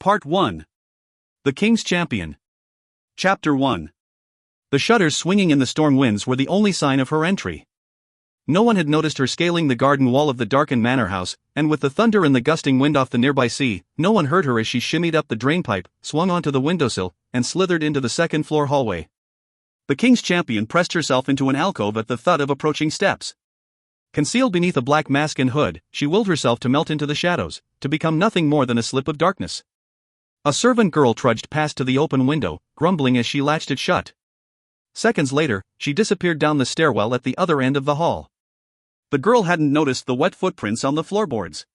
Part 1. The King's Champion. Chapter 1. The shutters swinging in the storm winds were the only sign of her entry. No one had noticed her scaling the garden wall of the darkened manor house, and with the thunder and the gusting wind off the nearby sea, no one heard her as she shimmied up the drainpipe, swung onto the windowsill, and slithered into the second-floor hallway. The King's Champion pressed herself into an alcove at the thud of approaching steps. Concealed beneath a black mask and hood, she willed herself to melt into the shadows, to become nothing more than a slip of darkness. A servant girl trudged past to the open window, grumbling as she latched it shut. Seconds later, she disappeared down the stairwell at the other end of the hall. The girl hadn't noticed the wet footprints on the floorboards.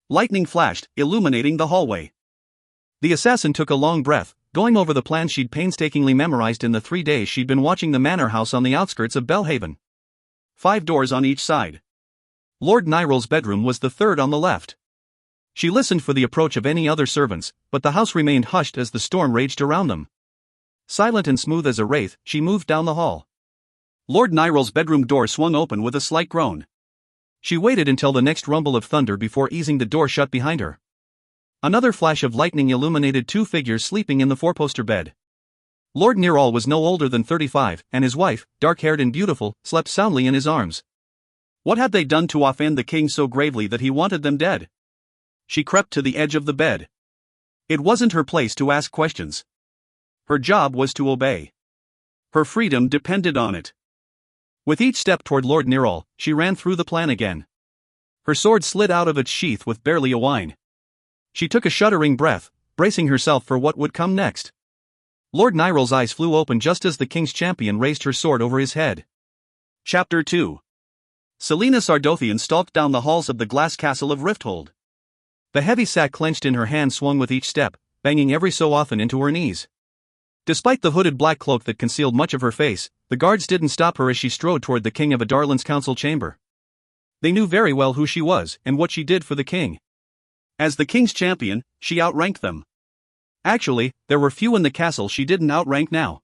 Lightning flashed, illuminating the hallway. The assassin took a long breath, going over the plans she'd painstakingly memorized in the 3 days she'd been watching the manor house on the outskirts of Belhaven. 5 doors on each side. Lord Nyrul's bedroom was the third on the left. She listened for the approach of any other servants, but the house remained hushed as the storm raged around them. Silent and smooth as a wraith, she moved down the hall. Lord Nyrul's bedroom door swung open with a slight groan. She waited until the next rumble of thunder before easing the door shut behind her. Another flash of lightning illuminated 2 figures sleeping in the 4-poster bed. Lord Nyrul was no older than 35, and his wife, dark-haired and beautiful, slept soundly in his arms. What had they done to offend the king so gravely that he wanted them dead? She crept to the edge of the bed. It wasn't her place to ask questions. Her job was to obey. Her freedom depended on it. With each step toward Lord Nyrul, she ran through the plan again. Her sword slid out of its sheath with barely a whine. She took a shuddering breath, bracing herself for what would come next. Lord Nyrul's eyes flew open just as the King's Champion raised her sword over his head. Chapter 2. Selena Sardothian stalked down the halls of the glass castle of Rifthold. The heavy sack clenched in her hand swung with each step, banging every so often into her knees. Despite the hooded black cloak that concealed much of her face, the guards didn't stop her as she strode toward the King of Adarlan's council chamber. They knew very well who she was and what she did for the king. As the King's Champion, she outranked them. Actually, there were few in the castle she didn't outrank now.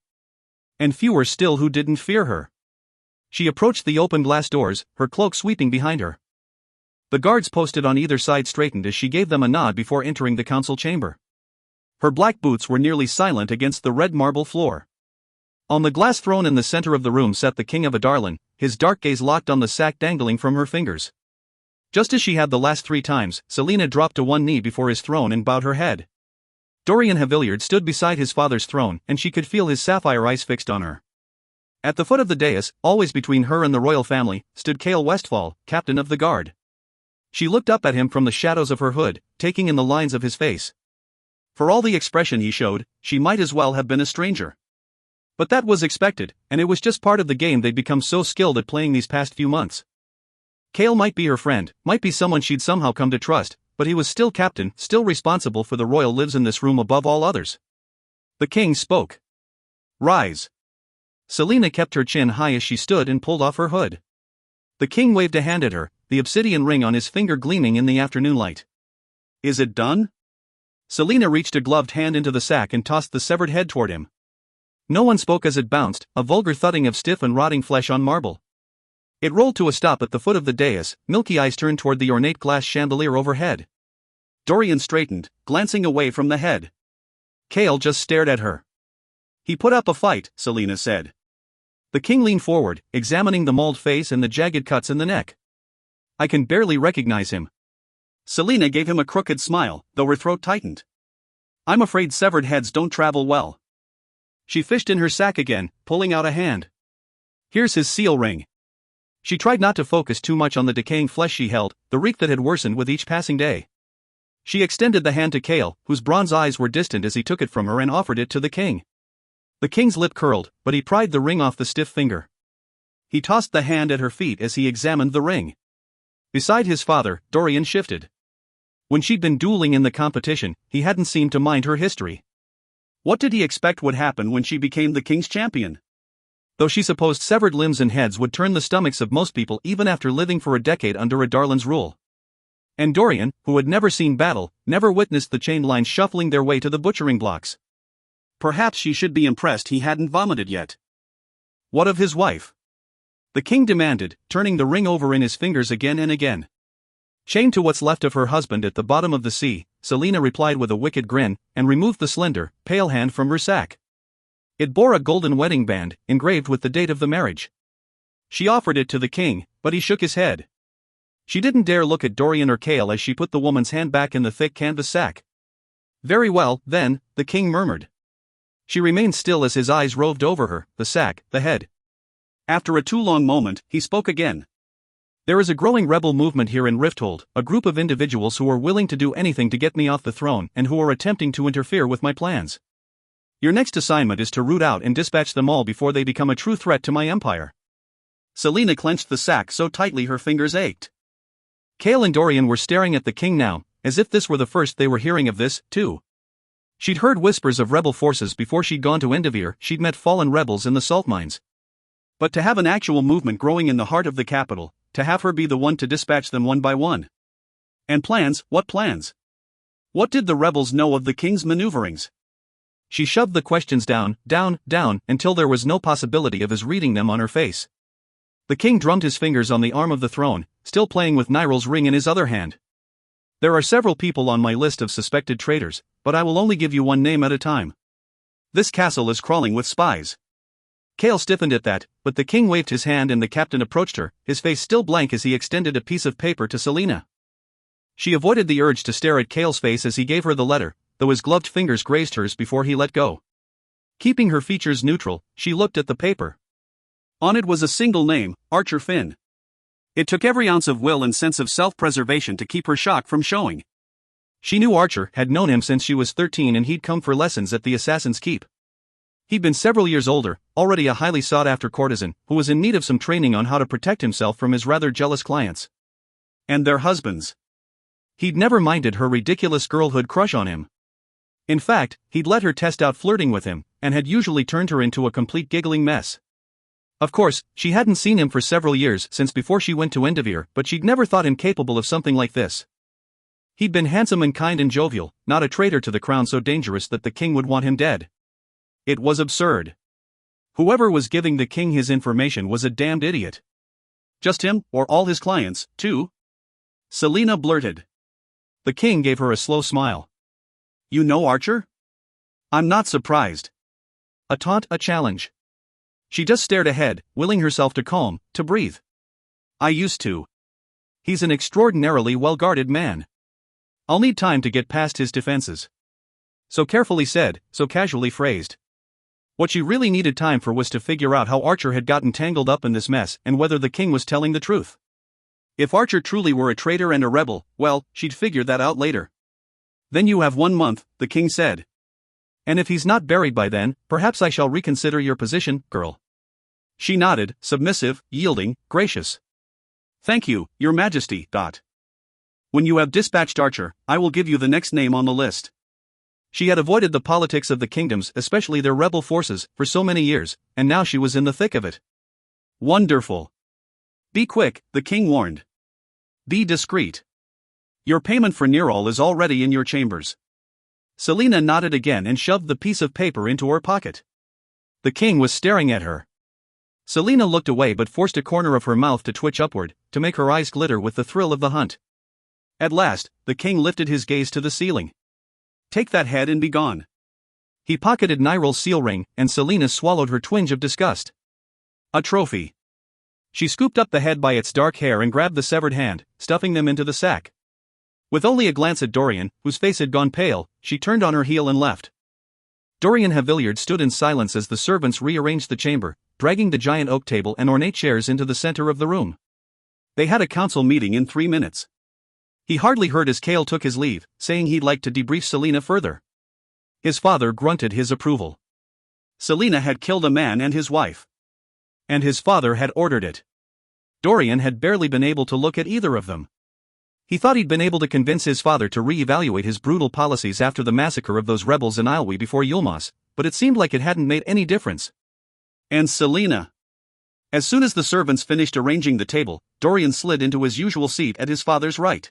And fewer still who didn't fear her. She approached the open glass doors, her cloak sweeping behind her. The guards posted on either side straightened as she gave them a nod before entering the council chamber. Her black boots were nearly silent against the red marble floor. On the glass throne in the center of the room sat the King of Adarlan, his dark gaze locked on the sack dangling from her fingers. Just as she had the last 3 times, Selena dropped to one knee before his throne and bowed her head. Dorian Haviliard stood beside his father's throne, and she could feel his sapphire eyes fixed on her. At the foot of the dais, always between her and the royal family, stood Cale Westfall, captain of the guard. She looked up at him from the shadows of her hood, taking in the lines of his face. For all the expression he showed, she might as well have been a stranger. But that was expected, and it was just part of the game they'd become so skilled at playing these past few months. Cale might be her friend, might be someone she'd somehow come to trust, but he was still captain, still responsible for the royal lives in this room above all others. The king spoke. "Rise." Selena kept her chin high as she stood and pulled off her hood. The king waved a hand at her, the obsidian ring on his finger gleaming in the afternoon light. "Is it done?" Selena reached a gloved hand into the sack and tossed the severed head toward him. No one spoke as it bounced, a vulgar thudding of stiff and rotting flesh on marble. It rolled to a stop at the foot of the dais, milky eyes turned toward the ornate glass chandelier overhead. Dorian straightened, glancing away from the head. Cale just stared at her. "He put up a fight," Selena said. The king leaned forward, examining the mauled face and the jagged cuts in the neck. "I can barely recognize him." Selena gave him a crooked smile, though her throat tightened. "I'm afraid severed heads don't travel well." She fished in her sack again, pulling out a hand. "Here's his seal ring." She tried not to focus too much on the decaying flesh she held, the reek that had worsened with each passing day. She extended the hand to Cale, whose bronze eyes were distant as he took it from her and offered it to the king. The king's lip curled, but he pried the ring off the stiff finger. He tossed the hand at her feet as he examined the ring. Beside his father, Dorian shifted. When she'd been dueling in the competition, he hadn't seemed to mind her history. What did he expect would happen when she became the King's Champion? Though she supposed severed limbs and heads would turn the stomachs of most people even after living for a decade under Adarlan's rule. And Dorian, who had never seen battle, never witnessed the chained lines shuffling their way to the butchering blocks. Perhaps she should be impressed he hadn't vomited yet. What of his wife? The king demanded, turning the ring over in his fingers again and again. Chained to what's left of her husband at the bottom of the sea, Selina replied with a wicked grin, and removed the slender, pale hand from her sack. It bore a golden wedding band, engraved with the date of the marriage. She offered it to the king, but he shook his head. She didn't dare look at Dorian or Kale as she put the woman's hand back in the thick canvas sack. "Very well, then," the king murmured. She remained still as his eyes roved over her, the sack, the head. After a too long moment, he spoke again. "There is a growing rebel movement here in Rifthold, a group of individuals who are willing to do anything to get me off the throne and who are attempting to interfere with my plans. Your next assignment is to root out and dispatch them all before they become a true threat to my empire." Selina clenched the sack so tightly her fingers ached. Kale and Dorian were staring at the king now, as if this were the first they were hearing of this, too. She'd heard whispers of rebel forces before she'd gone to Endivir, she'd met fallen rebels in the salt mines. But to have an actual movement growing in the heart of the capital, to have her be the one to dispatch them one by one. And plans, what plans? What did the rebels know of the king's maneuverings? She shoved the questions down, until there was no possibility of his reading them on her face. The king drummed his fingers on the arm of the throne, still playing with Nirel's ring in his other hand. "There are several people on my list of suspected traitors, but I will only give you one name at a time. This castle is crawling with spies." Kale stiffened at that, but the king waved his hand and the captain approached her, his face still blank as he extended a piece of paper to Selina. She avoided the urge to stare at Kale's face as he gave her the letter, though his gloved fingers grazed hers before he let go. Keeping her features neutral, she looked at the paper. On it was a single name, Archer Finn. It took every ounce of will and sense of self-preservation to keep her shock from showing. She knew Archer, had known him since she was 13 and he'd come for lessons at the Assassin's Keep. He'd been several years older, already a highly sought-after courtesan, who was in need of some training on how to protect himself from his rather jealous clients. And their husbands. He'd never minded her ridiculous girlhood crush on him. In fact, he'd let her test out flirting with him, and had usually turned her into a complete giggling mess. Of course, she hadn't seen him for several years since before she went to Endivir, but she'd never thought him capable of something like this. He'd been handsome and kind and jovial, not a traitor to the crown so dangerous that the king would want him dead. It was absurd. Whoever was giving the king his information was a damned idiot. Just him, or all his clients, too? Selina blurted. The king gave her a slow smile. "You know Archer?" "I'm not surprised." A taunt, a challenge. She just stared ahead, willing herself to calm, to breathe. "I used to. He's an extraordinarily well-guarded man. I'll need time to get past his defenses." So carefully said, so casually phrased. What she really needed time for was to figure out how Archer had gotten tangled up in this mess and whether the king was telling the truth. If Archer truly were a traitor and a rebel, well, she'd figure that out later. "Then you have 1 month," the king said. "And if he's not buried by then, perhaps I shall reconsider your position, girl." She nodded, submissive, yielding, gracious. "Thank you, your majesty." "When you have dispatched Archer, I will give you the next name on the list." She had avoided the politics of the kingdoms, especially their rebel forces, for so many years, and now she was in the thick of it. "Wonderful. Be quick," the king warned. "Be discreet. Your payment for Nirol is already in your chambers." Selina nodded again and shoved the piece of paper into her pocket. The king was staring at her. Selina looked away but forced a corner of her mouth to twitch upward, to make her eyes glitter with the thrill of the hunt. At last, the king lifted his gaze to the ceiling. "Take that head and be gone." He pocketed Nirel's seal ring, and Selina swallowed her twinge of disgust. A trophy. She scooped up the head by its dark hair and grabbed the severed hand, stuffing them into the sack. With only a glance at Dorian, whose face had gone pale, she turned on her heel and left. Dorian Havillard stood in silence as the servants rearranged the chamber, dragging the giant oak table and ornate chairs into the center of the room. They had a council meeting in 3 minutes. He hardly heard as Kale took his leave, saying he'd like to debrief Selina further. His father grunted his approval. Selina had killed a man and his wife. And his father had ordered it. Dorian had barely been able to look at either of them. He thought he'd been able to convince his father to re-evaluate his brutal policies after the massacre of those rebels in Ilwe before Yulmos, but it seemed like it hadn't made any difference. And Selina. As soon as the servants finished arranging the table, Dorian slid into his usual seat at his father's right.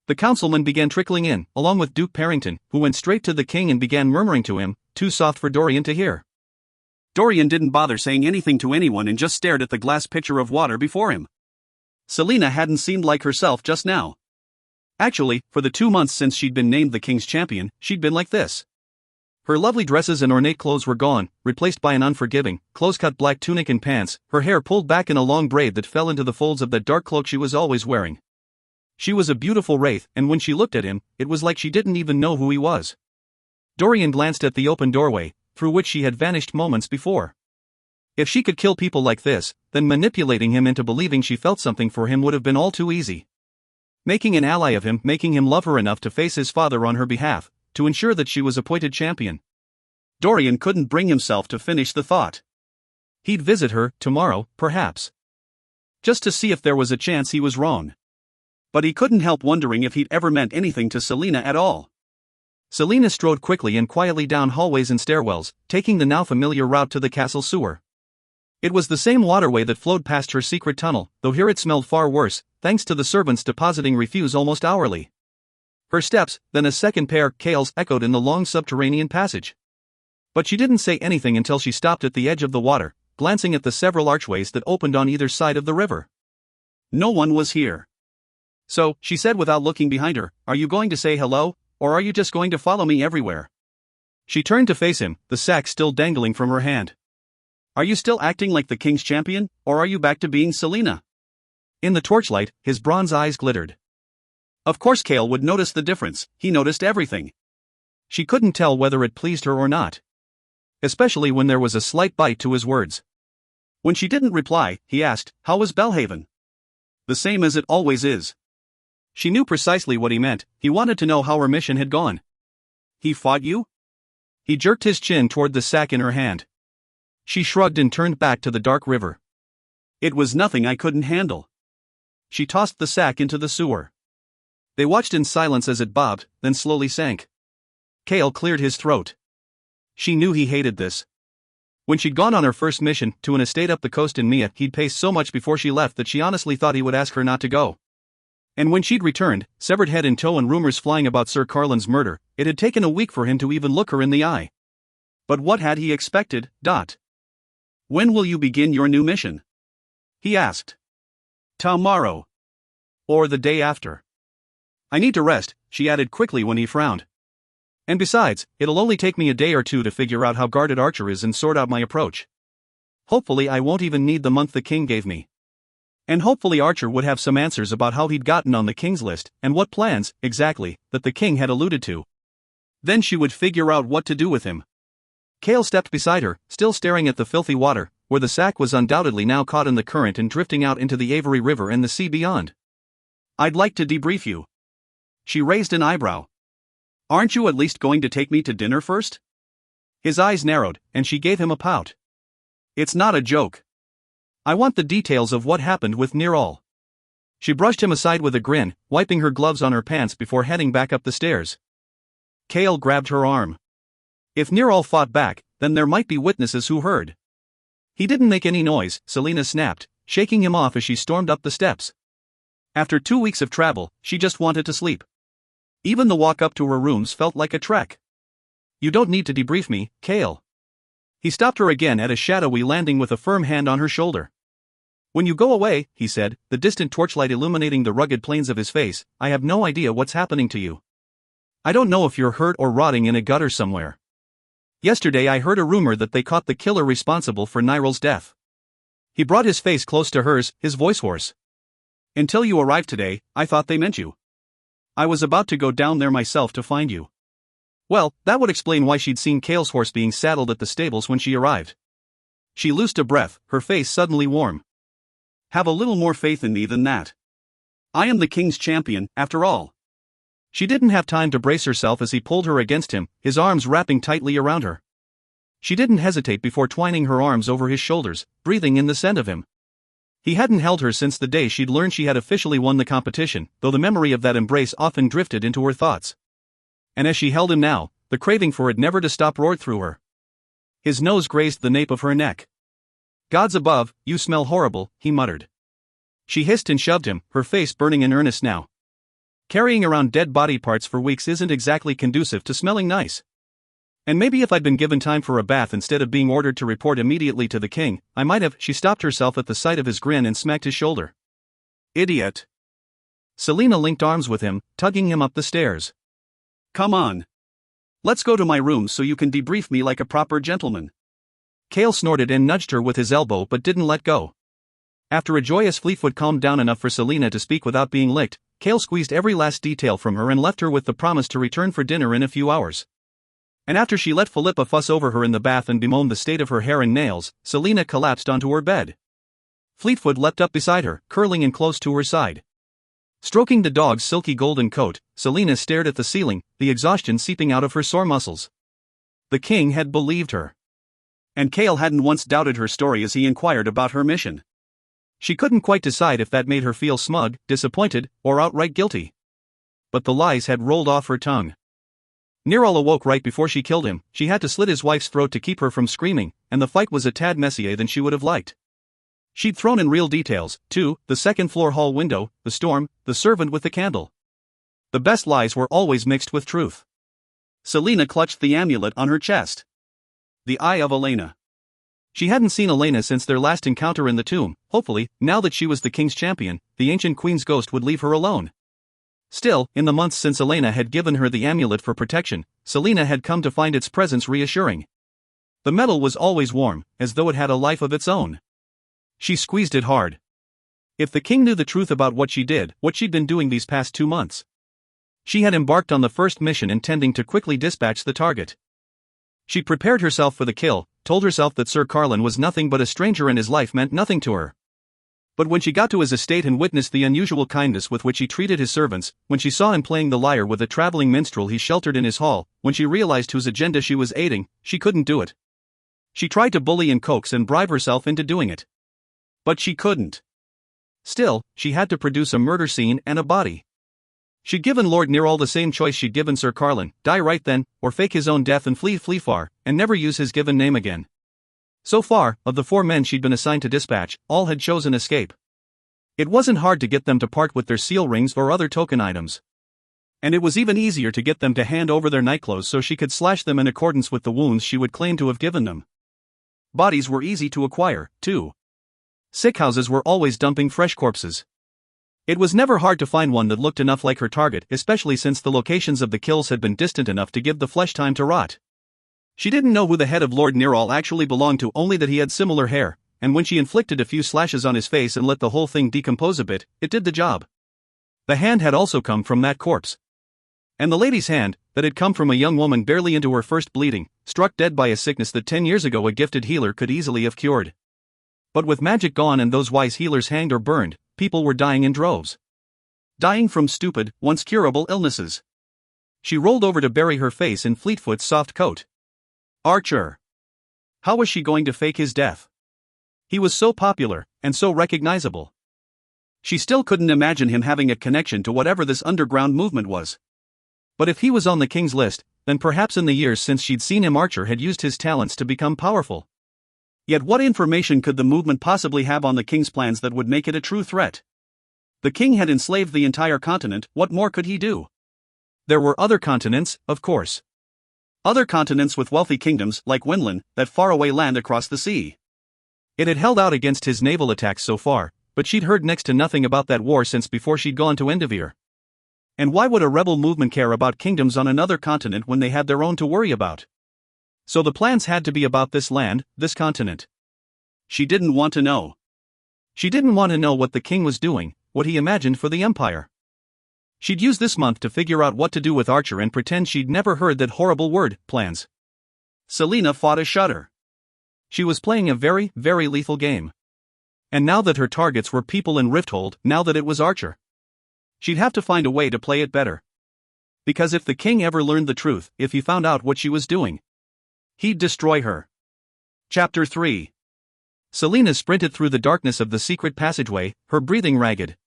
The councilmen began trickling in, along with Duke Parrington, who went straight to the king and began murmuring to him, too soft for Dorian to hear. Dorian didn't bother saying anything to anyone and just stared at the glass pitcher of water before him. Selina hadn't seemed like herself just now. Actually, for the 2 months since she'd been named the king's champion, she'd been like this. Her lovely dresses and ornate clothes were gone, replaced by an unforgiving, close-cut black tunic and pants, her hair pulled back in a long braid that fell into the folds of that dark cloak she was always wearing. She was a beautiful wraith, and when she looked at him, it was like she didn't even know who he was. Dorian glanced at the open doorway, through which she had vanished moments before. If she could kill people like this, then manipulating him into believing she felt something for him would have been all too easy. Making an ally of him, making him love her enough to face his father on her behalf, to ensure that she was appointed champion. Dorian couldn't bring himself to finish the thought. He'd visit her, tomorrow, perhaps. Just to see if there was a chance he was wrong. But he couldn't help wondering if he'd ever meant anything to Selena at all. Selena strode quickly and quietly down hallways and stairwells, taking the now familiar route to the castle sewer. It was the same waterway that flowed past her secret tunnel, though here it smelled far worse, thanks to the servants depositing refuse almost hourly. Her steps, then a second pair, Kale's, echoed in the long subterranean passage. But she didn't say anything until she stopped at the edge of the water, glancing at the several archways that opened on either side of the river. No one was here. So, she said without looking behind her, "Are you going to say hello, or are you just going to follow me everywhere?" She turned to face him, the sack still dangling from her hand. "Are you still acting like the king's champion, or are you back to being Selena?" In the torchlight, his bronze eyes glittered. Of course Kale would notice the difference, he noticed everything. She couldn't tell whether it pleased her or not. Especially when there was a slight bite to his words. When she didn't reply, he asked, "How was Belhaven?" "The same as it always is." She knew precisely what he meant, he wanted to know how her mission had gone. "He fought you?" He jerked his chin toward the sack in her hand. She shrugged and turned back to the dark river. "It was nothing I couldn't handle." She tossed the sack into the sewer. They watched in silence as it bobbed, then slowly sank. Kale cleared his throat. She knew he hated this. When she'd gone on her first mission, to an estate up the coast in Mia, he'd paced so much before she left that she honestly thought he would ask her not to go. And when she'd returned, severed head in tow and rumors flying about Sir Carlin's murder, it had taken a week for him to even look her in the eye. But what had he expected? "When will you begin your new mission?" he asked. "Tomorrow. Or the day after." "I need to rest," she added quickly when he frowned. "And besides, it'll only take me a day or two to figure out how guarded Archer is and sort out my approach. Hopefully I won't even need the month the king gave me. And hopefully Archer would have some answers about how he'd gotten on the king's list, and what plans, exactly, that the king had alluded to. Then she would figure out what to do with him." Kale stepped beside her, still staring at the filthy water, where the sack was undoubtedly now caught in the current and drifting out into the Avery River and the sea beyond. "I'd like to debrief you." She raised an eyebrow. "Aren't you at least going to take me to dinner first?" His eyes narrowed, and she gave him a pout. "It's not a joke. I want the details of what happened with Nirol." She brushed him aside with a grin, wiping her gloves on her pants before heading back up the stairs. Kale grabbed her arm. If Nirol fought back, then there might be witnesses who heard. "He didn't make any noise," Selena snapped, shaking him off as she stormed up the steps. After 2 weeks of travel, she just wanted to sleep. Even the walk up to her rooms felt like a trek. "You don't need to debrief me, Kale." He stopped her again at a shadowy landing with a firm hand on her shoulder. "When you go away," he said, the distant torchlight illuminating the rugged planes of his face, "I have no idea what's happening to you. I don't know if you're hurt or rotting in a gutter somewhere. Yesterday I heard a rumor that they caught the killer responsible for Nirol's death." He brought his face close to hers, his voice hoarse. "Until you arrived today, I thought they meant you. I was about to go down there myself to find you." Well, that would explain why she'd seen Kale's horse being saddled at the stables when she arrived. She loosed a breath, her face suddenly warm. "Have a little more faith in me than that. I am the king's champion, after all." She didn't have time to brace herself as he pulled her against him, his arms wrapping tightly around her. She didn't hesitate before twining her arms over his shoulders, breathing in the scent of him. He hadn't held her since the day she'd learned she had officially won the competition, though the memory of that embrace often drifted into her thoughts. And as she held him now, the craving for it never to stop roared through her. His nose grazed the nape of her neck. "Gods above, you smell horrible," he muttered. She hissed and shoved him, her face burning in earnest now. Carrying around dead body parts for weeks isn't exactly conducive to smelling nice. And maybe if I'd been given time for a bath instead of being ordered to report immediately to the king, I might have. She stopped herself at the sight of his grin and smacked his shoulder. "Idiot." Selina linked arms with him, tugging him up the stairs. "Come on. Let's go to my room so you can debrief me like a proper gentleman." Kale snorted and nudged her with his elbow but didn't let go. After a joyous Fleetfoot calmed down enough for Selina to speak without being licked, Kale squeezed every last detail from her and left her with the promise to return for dinner in a few hours. And after she let Philippa fuss over her in the bath and bemoan the state of her hair and nails, Selina collapsed onto her bed. Fleetfoot leapt up beside her, curling in close to her side. Stroking the dog's silky golden coat, Selina stared at the ceiling, the exhaustion seeping out of her sore muscles. The king had believed her. And Kale hadn't once doubted her story as he inquired about her mission. She couldn't quite decide if that made her feel smug, disappointed, or outright guilty. But the lies had rolled off her tongue. Neral awoke right before she killed him. She had to slit his wife's throat to keep her from screaming, and the fight was a tad messier than she would have liked. She'd thrown in real details, too: the second-floor hall window, the storm, the servant with the candle. The best lies were always mixed with truth. Selina clutched the amulet on her chest. The eye of Elena. She hadn't seen Elena since their last encounter in the tomb. Hopefully, now that she was the king's champion, the ancient queen's ghost would leave her alone. Still, in the months since Elena had given her the amulet for protection, Selina had come to find its presence reassuring. The metal was always warm, as though it had a life of its own. She squeezed it hard. If the king knew the truth about what she did, what she'd been doing these past 2 months. She had embarked on the first mission intending to quickly dispatch the target. She prepared herself for the kill, told herself that Sir Carlin was nothing but a stranger and his life meant nothing to her. But when she got to his estate and witnessed the unusual kindness with which he treated his servants, when she saw him playing the lyre with a traveling minstrel he sheltered in his hall, when she realized whose agenda she was aiding, she couldn't do it. She tried to bully and coax and bribe herself into doing it. But she couldn't. Still, she had to produce a murder scene and a body. She'd given Lord Neral the same choice she'd given Sir Carlin: die right then, or fake his own death and flee far, and never use his given name again. So far, of the 4 men she'd been assigned to dispatch, all had chosen escape. It wasn't hard to get them to part with their seal rings or other token items. And it was even easier to get them to hand over their nightclothes so she could slash them in accordance with the wounds she would claim to have given them. Bodies were easy to acquire, too. Sick houses were always dumping fresh corpses. It was never hard to find one that looked enough like her target, especially since the locations of the kills had been distant enough to give the flesh time to rot. She didn't know who the head of Lord Neral actually belonged to, only that he had similar hair, and when she inflicted a few slashes on his face and let the whole thing decompose a bit, it did the job. The hand had also come from that corpse. And the lady's hand, that had come from a young woman barely into her first bleeding, struck dead by a sickness that 10 years ago a gifted healer could easily have cured. But with magic gone and those wise healers hanged or burned, people were dying in droves. Dying from stupid, once curable illnesses. She rolled over to bury her face in Fleetfoot's soft coat. Archer. How was she going to fake his death? He was so popular, and so recognizable. She still couldn't imagine him having a connection to whatever this underground movement was. But if he was on the king's list, then perhaps in the years since she'd seen him, Archer had used his talents to become powerful. Yet what information could the movement possibly have on the king's plans that would make it a true threat? The king had enslaved the entire continent, what more could he do? There were other continents, of course. Other continents with wealthy kingdoms, like Winland, that faraway land across the sea. It had held out against his naval attacks so far, but she'd heard next to nothing about that war since before she'd gone to Endivere. And why would a rebel movement care about kingdoms on another continent when they had their own to worry about? So the plans had to be about this land, this continent. She didn't want to know. She didn't want to know what the king was doing, what he imagined for the empire. She'd use this month to figure out what to do with Archer and pretend she'd never heard that horrible word, plans. Selina fought a shudder. She was playing a very, very lethal game. And now that her targets were people in Rifthold, now that it was Archer, she'd have to find a way to play it better. Because if the king ever learned the truth, if he found out what she was doing, he'd destroy her. Chapter 3. Selina sprinted through the darkness of the secret passageway, her breathing ragged.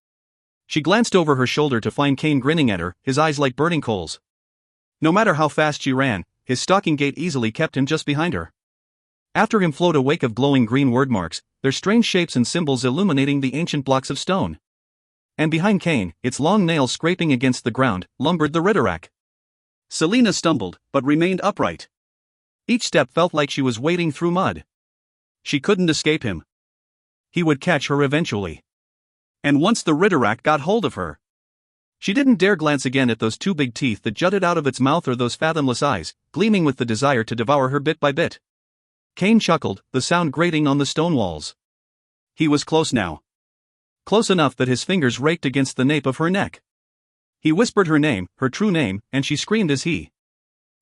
She glanced over her shoulder to find Kane grinning at her, his eyes like burning coals. No matter how fast she ran, his stalking gait easily kept him just behind her. After him flowed a wake of glowing green word marks, their strange shapes and symbols illuminating the ancient blocks of stone. And behind Kane, its long nails scraping against the ground, lumbered the Ritterak. Selina stumbled, but remained upright. Each step felt like she was wading through mud. She couldn't escape him. He would catch her eventually. And once the Ritterak got hold of her, She didn't dare glance again at those two big teeth that jutted out of its mouth or those fathomless eyes, gleaming with the desire to devour her bit by bit. Cain chuckled, the sound grating on the stone walls. He was close now. Close enough that his fingers raked against the nape of her neck. He whispered her name, her true name, and she screamed as he.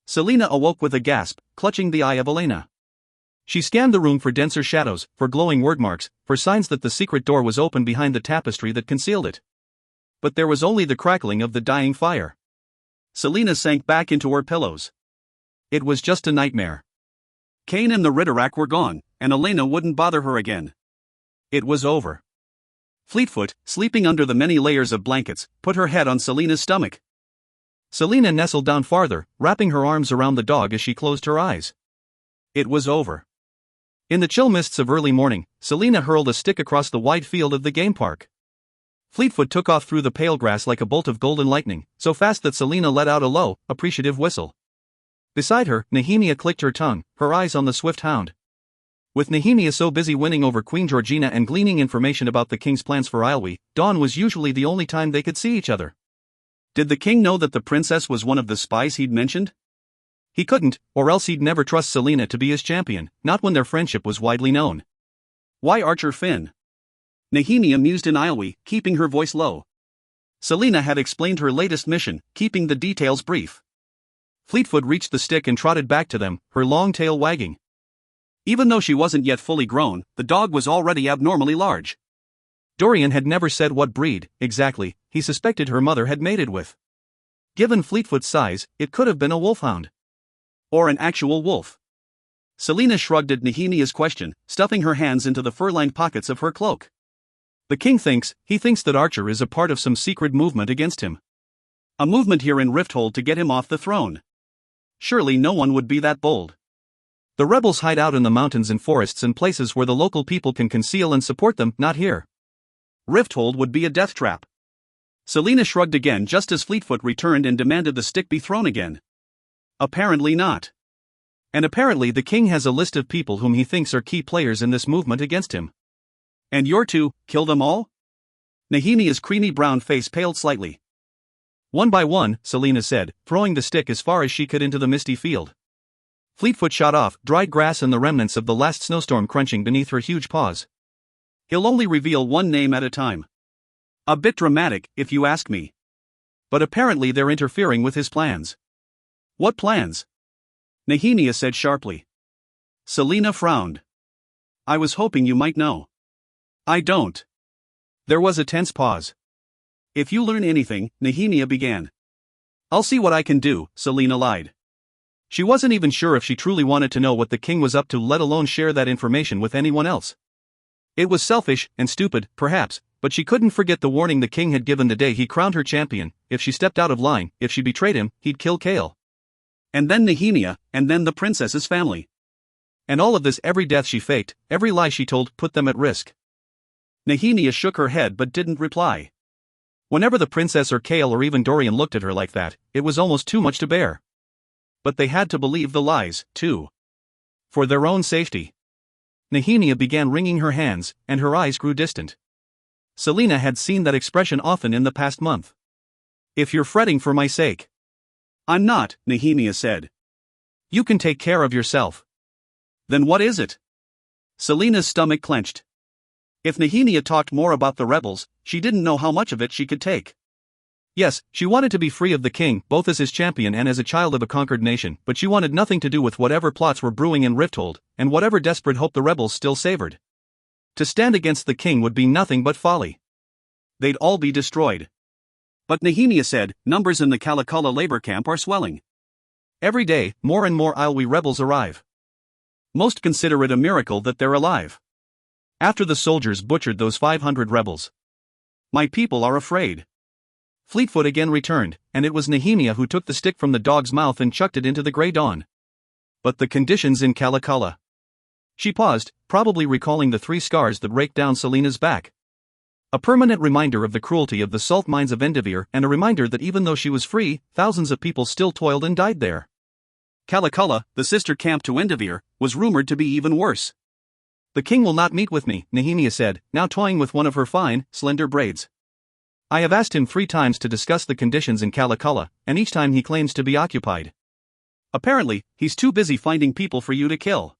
Selina awoke with a gasp, clutching the eye of Elena. She scanned the room for denser shadows, for glowing word marks, for signs that the secret door was open behind the tapestry that concealed it. But there was only the crackling of the dying fire. Selina sank back into her pillows. It was just a nightmare. Cain and the Ritterak were gone, and Elena wouldn't bother her again. It was over. Fleetfoot, sleeping under the many layers of blankets, put her head on Selina's stomach. Selina nestled down farther, wrapping her arms around the dog as she closed her eyes. It was over. In the chill mists of early morning, Selina hurled a stick across the wide field of the game park. Fleetfoot took off through the pale grass like a bolt of golden lightning, so fast that Selina let out a low, appreciative whistle. Beside her, Nehemia clicked her tongue, her eyes on the swift hound. With Nehemia so busy winning over Queen Georgina and gleaning information about the king's plans for Islwi, dawn was usually the only time they could see each other. Did the king know that the princess was one of the spies he'd mentioned? He couldn't, or else he'd never trust Selina to be his champion, not when their friendship was widely known. Why Archer Finn? Nehemia mused in Islwi, keeping her voice low. Selina had explained her latest mission, keeping the details brief. Fleetfoot reached the stick and trotted back to them, her long tail wagging. Even though she wasn't yet fully grown, the dog was already abnormally large. Dorian had never said what breed, exactly, he suspected her mother had mated with. Given Fleetfoot's size, it could have been a wolfhound. Or an actual wolf. Selina shrugged at Nehemia's question, stuffing her hands into the fur-lined pockets of her cloak. The king thinks that Archer is a part of some secret movement against him. A movement here in Rifthold to get him off the throne. Surely no one would be that bold. The rebels hide out in the mountains and forests and places where the local people can conceal and support them, not here. Rifthold would be a death trap. Selina shrugged again just as Fleetfoot returned and demanded the stick be thrown again. Apparently not. And apparently the king has a list of people whom he thinks are key players in this movement against him. And you're to kill them all? Nehemia's creamy brown face paled slightly. One by one, Selina said, throwing the stick as far as she could into the misty field. Fleetfoot shot off, dried grass and the remnants of the last snowstorm crunching beneath her huge paws. He'll only reveal one name at a time. A bit dramatic, if you ask me. But apparently they're interfering with his plans. What plans? Nehemia said sharply. Selina frowned. I was hoping you might know. I don't. There was a tense pause. If you learn anything, Nehemia began. I'll see what I can do, Selina lied. She wasn't even sure if she truly wanted to know what the king was up to, let alone share that information with anyone else. It was selfish and stupid, perhaps, but she couldn't forget the warning the king had given the day he crowned her champion: if she stepped out of line, if she betrayed him, he'd kill Kale. And then Nehemia, and then the princess's family. And all of this, every death she faked, every lie she told, put them at risk. Nehemia shook her head but didn't reply. Whenever the princess or Kale or even Dorian looked at her like that, it was almost too much to bear. But they had to believe the lies, too. For their own safety. Nehemia began wringing her hands, and her eyes grew distant. Selina had seen that expression often in the past month. If you're fretting for my sake. I'm not, Nehemia said. You can take care of yourself. Then what is it? Selina's stomach clenched. If Nehemia talked more about the rebels, she didn't know how much of it she could take. Yes, she wanted to be free of the king, both as his champion and as a child of a conquered nation, but she wanted nothing to do with whatever plots were brewing in Rifthold, and whatever desperate hope the rebels still savored. To stand against the king would be nothing but folly. They'd all be destroyed. But Nehemia said, numbers in the Kalakala labor camp are swelling. Every day, more and more Islwi rebels arrive. Most consider it a miracle that they're alive. After the soldiers butchered those 500 rebels. My people are afraid. Fleetfoot again returned, and it was Nehemia who took the stick from the dog's mouth and chucked it into the grey dawn. But the conditions in Kalakala. She paused, probably recalling the 3 scars that raked down Selina's back. A permanent reminder of the cruelty of the salt mines of Endivir, and a reminder that even though she was free, thousands of people still toiled and died there. Kalakala, the sister camp to Endivir, was rumored to be even worse. The king will not meet with me, Nehemia said, now toying with one of her fine, slender braids. I have asked him 3 times to discuss the conditions in Kalakala, and each time he claims to be occupied. Apparently, he's too busy finding people for you to kill.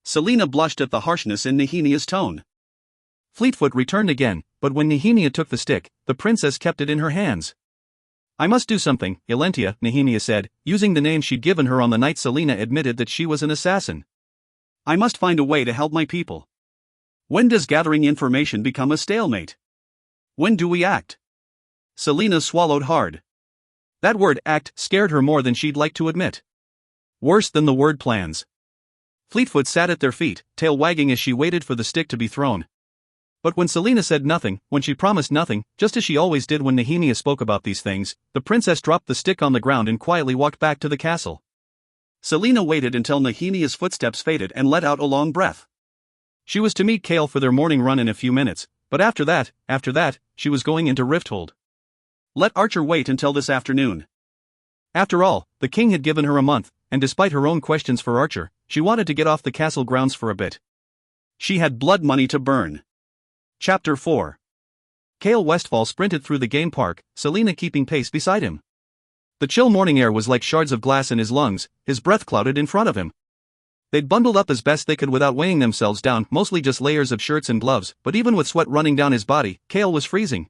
Selena blushed at the harshness in Nehemiah's tone. Fleetfoot returned again, but when Nehemiah took the stick, the princess kept it in her hands. I must do something, Elentia, Nehemiah said, using the name she'd given her on the night Selena admitted that she was an assassin. I must find a way to help my people. When does gathering information become a stalemate? When do we act? Selena swallowed hard. That word act scared her more than she'd like to admit. Worse than the word plans. Fleetfoot sat at their feet, tail wagging as she waited for the stick to be thrown. But when Selena said nothing, when she promised nothing, just as she always did when Nehemiah spoke about these things, the princess dropped the stick on the ground and quietly walked back to the castle. Selena waited until Nehemiah's footsteps faded and let out a long breath. She was to meet Kale for their morning run in a few minutes, but after that, she was going into Rifthold. Let Archer wait until this afternoon. After all, the king had given her a month, and despite her own questions for Archer, she wanted to get off the castle grounds for a bit. She had blood money to burn. Chapter 4. Kale Westfall sprinted through the game park, Selena keeping pace beside him. The chill morning air was like shards of glass in his lungs, his breath clouded in front of him. They'd bundled up as best they could without weighing themselves down, mostly just layers of shirts and gloves, but even with sweat running down his body, Kale was freezing.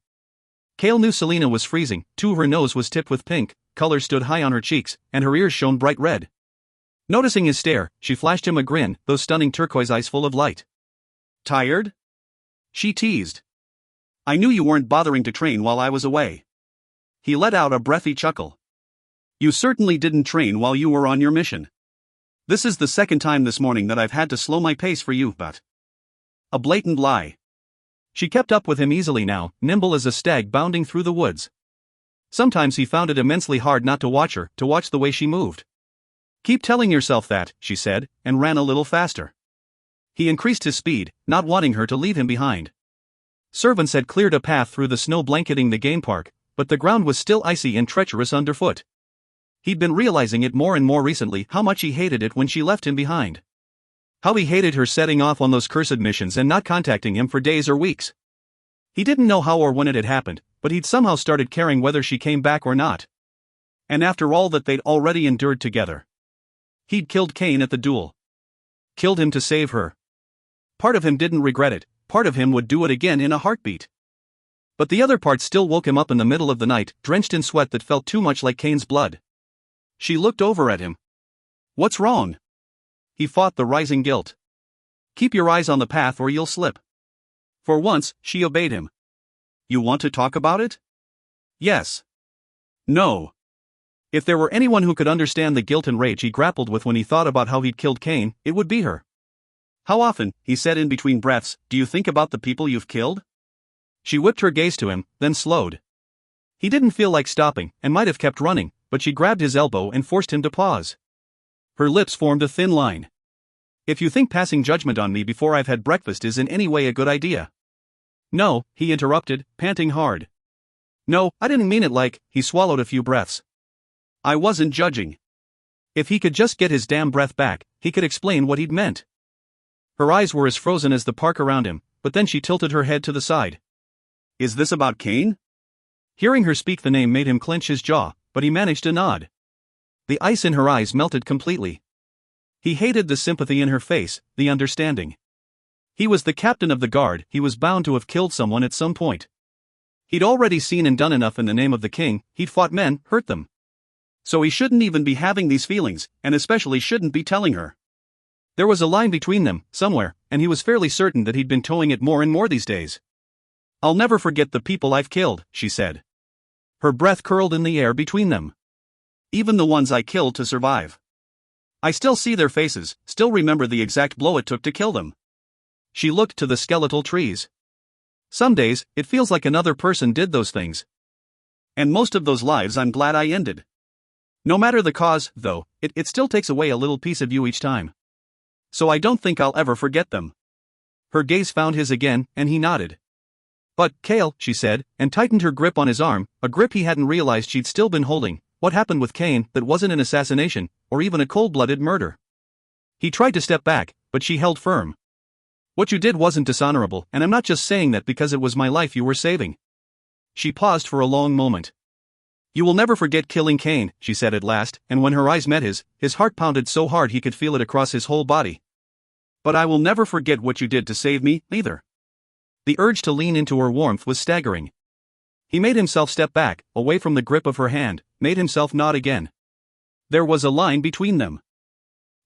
Kale knew Selena was freezing, too. Her nose was tipped with pink, color stood high on her cheeks, and her ears shone bright red. Noticing his stare, she flashed him a grin, those stunning turquoise eyes full of light. Tired? She teased. I knew you weren't bothering to train while I was away. He let out a breathy chuckle. You certainly didn't train while you were on your mission. This is the second time this morning that I've had to slow my pace for you, but... A blatant lie. She kept up with him easily now, nimble as a stag bounding through the woods. Sometimes he found it immensely hard not to watch her, to watch the way she moved. Keep telling yourself that, she said, and ran a little faster. He increased his speed, not wanting her to leave him behind. Servants had cleared a path through the snow blanketing the game park, but the ground was still icy and treacherous underfoot. He'd been realizing it more and more recently, how much he hated it when she left him behind. How he hated her setting off on those cursed missions and not contacting him for days or weeks. He didn't know how or when it had happened, but he'd somehow started caring whether she came back or not. And after all that they'd already endured together. He'd killed Cain at the duel. Killed him to save her. Part of him didn't regret it, part of him would do it again in a heartbeat. But the other part still woke him up in the middle of the night, drenched in sweat that felt too much like Cain's blood. She looked over at him. What's wrong? He fought the rising guilt. Keep your eyes on the path or you'll slip. For once, she obeyed him. You want to talk about it? Yes. No. If there were anyone who could understand the guilt and rage he grappled with when he thought about how he'd killed Cain, it would be her. How often, he said in between breaths, do you think about the people you've killed? She whipped her gaze to him, then slowed. He didn't feel like stopping, and might have kept running, but she grabbed his elbow and forced him to pause. Her lips formed a thin line. If you think passing judgment on me before I've had breakfast is in any way a good idea. No, he interrupted, panting hard. No, I didn't mean it like, he swallowed a few breaths. I wasn't judging. If he could just get his damn breath back, he could explain what he'd meant. Her eyes were as frozen as the park around him, but then she tilted her head to the side. Is this about Cain? Hearing her speak the name made him clench his jaw, but he managed to nod. The ice in her eyes melted completely. He hated the sympathy in her face, the understanding. He was the captain of the guard, he was bound to have killed someone at some point. He'd already seen and done enough in the name of the king, he'd fought men, hurt them. So he shouldn't even be having these feelings, and especially shouldn't be telling her. There was a line between them, somewhere, and he was fairly certain that he'd been towing it more and more these days. I'll never forget the people I've killed, she said. Her breath curled in the air between them. Even the ones I killed to survive. I still see their faces, still remember the exact blow it took to kill them. She looked to the skeletal trees. Some days, it feels like another person did those things. And most of those lives I'm glad I ended. No matter the cause, though, it still takes away a little piece of you each time. So I don't think I'll ever forget them. Her gaze found his again, and he nodded. But, Kale, she said, and tightened her grip on his arm, a grip he hadn't realized she'd still been holding. What happened with Cain that wasn't an assassination, or even a cold-blooded murder? He tried to step back, but she held firm. What you did wasn't dishonorable, and I'm not just saying that because it was my life you were saving. She paused for a long moment. You will never forget killing Cain, she said at last, and when her eyes met his heart pounded so hard he could feel it across his whole body. But I will never forget what you did to save me, either. The urge to lean into her warmth was staggering. He made himself step back, away from the grip of her hand, made himself nod again. There was a line between them.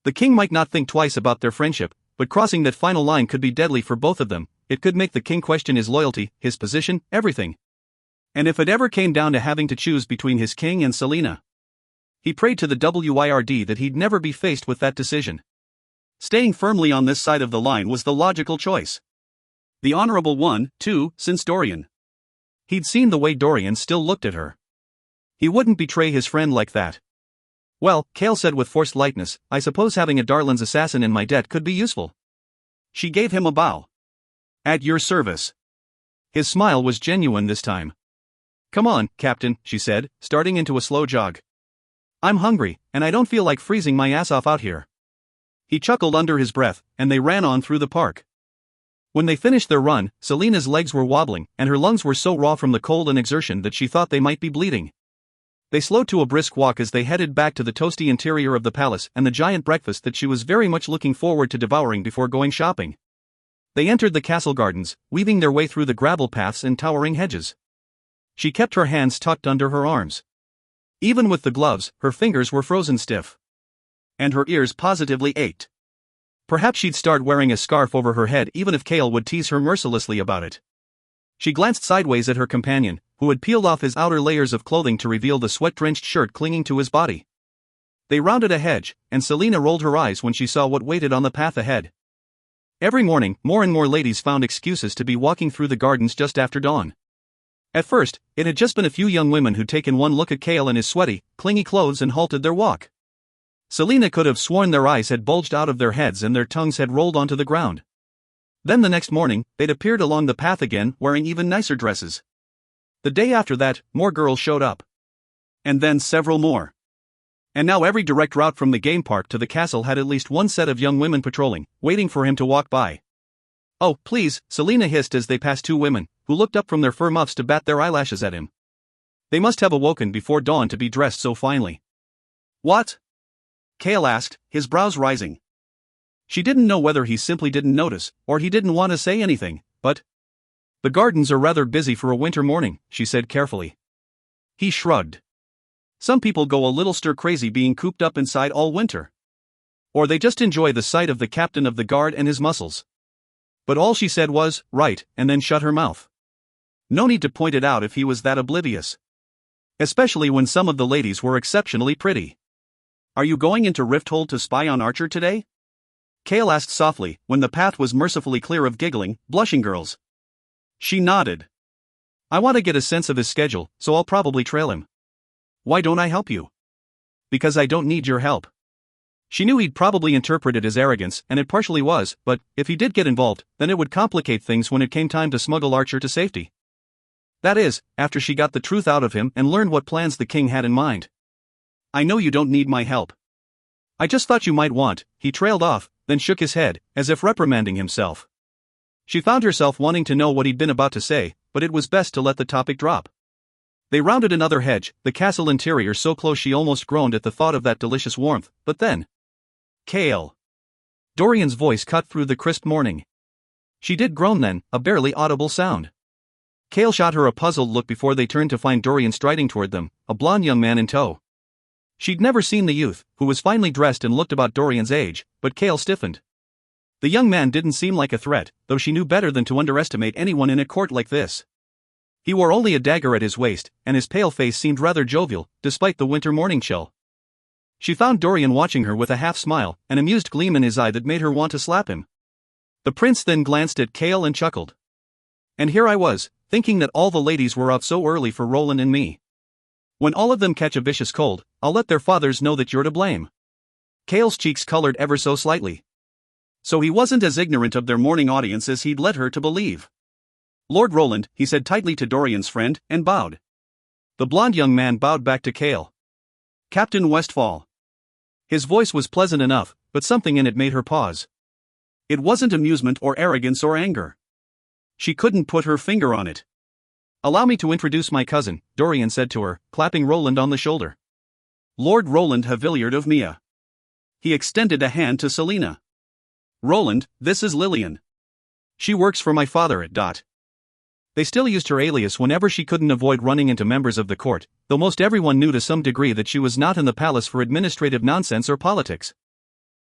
The king might not think twice about their friendship, but crossing that final line could be deadly for both of them. It could make the king question his loyalty, his position, everything. And if it ever came down to having to choose between his king and Selena, he prayed to the WYRD that he'd never be faced with that decision. Staying firmly on this side of the line was the logical choice. The honorable one, too, since Dorian. He'd seen the way Dorian still looked at her. He wouldn't betray his friend like that. Well, Cale said with forced lightness, I suppose having a Darlan's assassin in my debt could be useful. She gave him a bow. At your service. His smile was genuine this time. Come on, Captain, she said, starting into a slow jog. I'm hungry, and I don't feel like freezing my ass off out here. He chuckled under his breath, and they ran on through the park. When they finished their run, Selena's legs were wobbling, and her lungs were so raw from the cold and exertion that she thought they might be bleeding. They slowed to a brisk walk as they headed back to the toasty interior of the palace and the giant breakfast that she was very much looking forward to devouring before going shopping. They entered the castle gardens, weaving their way through the gravel paths and towering hedges. She kept her hands tucked under her arms. Even with the gloves, her fingers were frozen stiff. And her ears positively ached. Perhaps she'd start wearing a scarf over her head even if Cale would tease her mercilessly about it. She glanced sideways at her companion, who had peeled off his outer layers of clothing to reveal the sweat-drenched shirt clinging to his body. They rounded a hedge, and Selena rolled her eyes when she saw what waited on the path ahead. Every morning, more and more ladies found excuses to be walking through the gardens just after dawn. At first, it had just been a few young women who'd taken one look at Cale and his sweaty, clingy clothes and halted their walk. Selena could have sworn their eyes had bulged out of their heads and their tongues had rolled onto the ground. Then the next morning, they'd appeared along the path again, wearing even nicer dresses. The day after that, more girls showed up. And then several more. And now every direct route from the game park to the castle had at least one set of young women patrolling, waiting for him to walk by. Oh, please, Selena hissed as they passed two women, who looked up from their fur muffs to bat their eyelashes at him. They must have awoken before dawn to be dressed so finely. What? Cale asked, his brows rising. She didn't know whether he simply didn't notice, or he didn't want to say anything, but... The gardens are rather busy for a winter morning, she said carefully. He shrugged. Some people go a little stir-crazy being cooped up inside all winter. Or they just enjoy the sight of the captain of the guard and his muscles. But all she said was, right, and then shut her mouth. No need to point it out if he was that oblivious. Especially when some of the ladies were exceptionally pretty. Are you going into Rifthold to spy on Archer today? Cale asked softly, when the path was mercifully clear of giggling, blushing girls. She nodded. I want to get a sense of his schedule, so I'll probably trail him. Why don't I help you? Because I don't need your help. She knew he'd probably interpret it as arrogance, and it partially was, but if he did get involved, then it would complicate things when it came time to smuggle Archer to safety. That is, after she got the truth out of him and learned what plans the king had in mind. I know you don't need my help. I just thought you might want, he trailed off, then shook his head, as if reprimanding himself. She found herself wanting to know what he'd been about to say, but it was best to let the topic drop. They rounded another hedge, the castle interior so close she almost groaned at the thought of that delicious warmth, but then... Cale. Dorian's voice cut through the crisp morning. She did groan then, a barely audible sound. Cale shot her a puzzled look before they turned to find Dorian striding toward them, a blond young man in tow. She'd never seen the youth, who was finely dressed and looked about Dorian's age, but Cale stiffened. The young man didn't seem like a threat, though she knew better than to underestimate anyone in a court like this. He wore only a dagger at his waist, and his pale face seemed rather jovial, despite the winter morning chill. She found Dorian watching her with a half-smile, an amused gleam in his eye that made her want to slap him. The prince then glanced at Cale and chuckled. And here I was, thinking that all the ladies were out so early for Roland and me. When all of them catch a vicious cold, I'll let their fathers know that you're to blame. Cale's cheeks colored ever so slightly. So he wasn't as ignorant of their morning audience as he'd led her to believe. Lord Roland, he said tightly to Dorian's friend, and bowed. The blond young man bowed back to Cale. Captain Westfall. His voice was pleasant enough, but something in it made her pause. It wasn't amusement or arrogance or anger. She couldn't put her finger on it. Allow me to introduce my cousin, Dorian said to her, clapping Roland on the shoulder. Lord Roland Havillard of Mia. He extended a hand to Selina. Roland, this is Lillian. She works for my father at Dot. They still used her alias whenever she couldn't avoid running into members of the court, though most everyone knew to some degree that she was not in the palace for administrative nonsense or politics.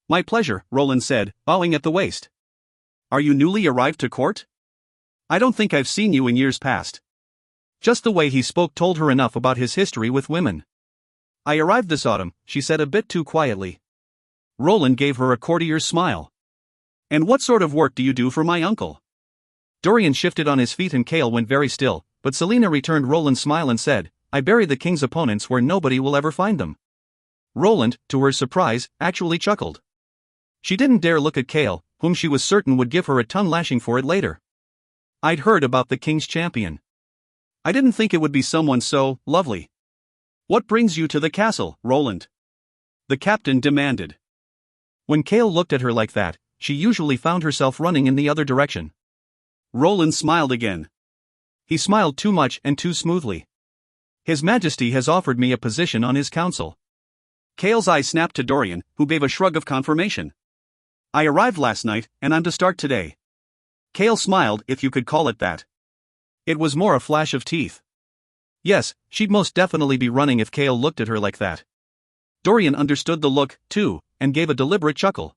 My pleasure, Roland said, bowing at the waist. Are you newly arrived to court? I don't think I've seen you in years past. Just the way he spoke told her enough about his history with women. I arrived this autumn, she said a bit too quietly. Roland gave her a courtier's smile. And what sort of work do you do for my uncle? Dorian shifted on his feet and Kale went very still, but Selina returned Roland's smile and said, I bury the king's opponents where nobody will ever find them. Roland, to her surprise, actually chuckled. She didn't dare look at Kale, whom she was certain would give her a ton lashing for it later. I'd heard about the king's champion. I didn't think it would be someone so lovely. What brings you to the castle, Roland? The captain demanded. When Kale looked at her like that, she usually found herself running in the other direction. Roland smiled again. He smiled too much and too smoothly. His Majesty has offered me a position on his council. Kale's eye snapped to Dorian, who gave a shrug of confirmation. I arrived last night, and I'm to start today. Kale smiled, if you could call it that. It was more a flash of teeth. Yes, she'd most definitely be running if Kale looked at her like that. Dorian understood the look, too, and gave a deliberate chuckle.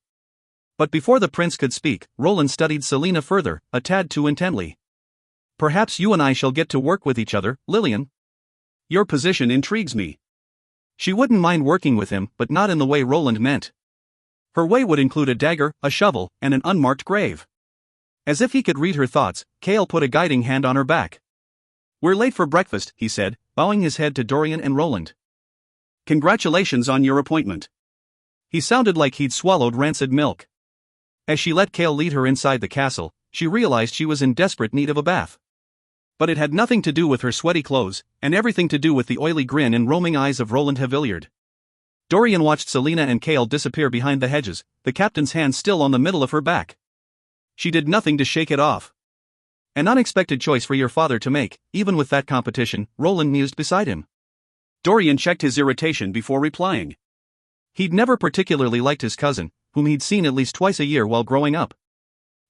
But before the prince could speak, Roland studied Selina further, a tad too intently. Perhaps you and I shall get to work with each other, Lillian. Your position intrigues me. She wouldn't mind working with him, but not in the way Roland meant. Her way would include a dagger, a shovel, and an unmarked grave. As if he could read her thoughts, Kale put a guiding hand on her back. We're late for breakfast, he said, bowing his head to Dorian and Roland. Congratulations on your appointment. He sounded like he'd swallowed rancid milk. As she let Kale lead her inside the castle, she realized she was in desperate need of a bath. But it had nothing to do with her sweaty clothes, and everything to do with the oily grin and roaming eyes of Roland Havillard. Dorian watched Selina and Kale disappear behind the hedges, the captain's hand still on the middle of her back. She did nothing to shake it off. An unexpected choice for your father to make, even with that competition, Roland mused beside him. Dorian checked his irritation before replying. He'd never particularly liked his cousin, whom he'd seen at least twice a year while growing up.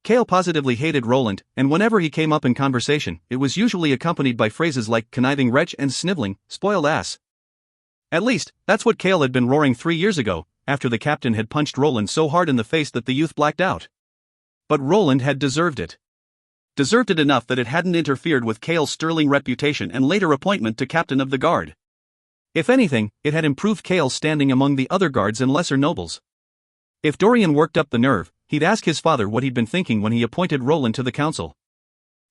Kale positively hated Roland, and whenever he came up in conversation, it was usually accompanied by phrases like conniving wretch and sniveling, spoiled ass. At least, that's what Kale had been roaring 3 years ago, after the captain had punched Roland so hard in the face that the youth blacked out. But Roland had deserved it. Deserved it enough that it hadn't interfered with Kale's sterling reputation and later appointment to captain of the guard. If anything, it had improved Kale's standing among the other guards and lesser nobles. If Dorian worked up the nerve, he'd ask his father what he'd been thinking when he appointed Roland to the council.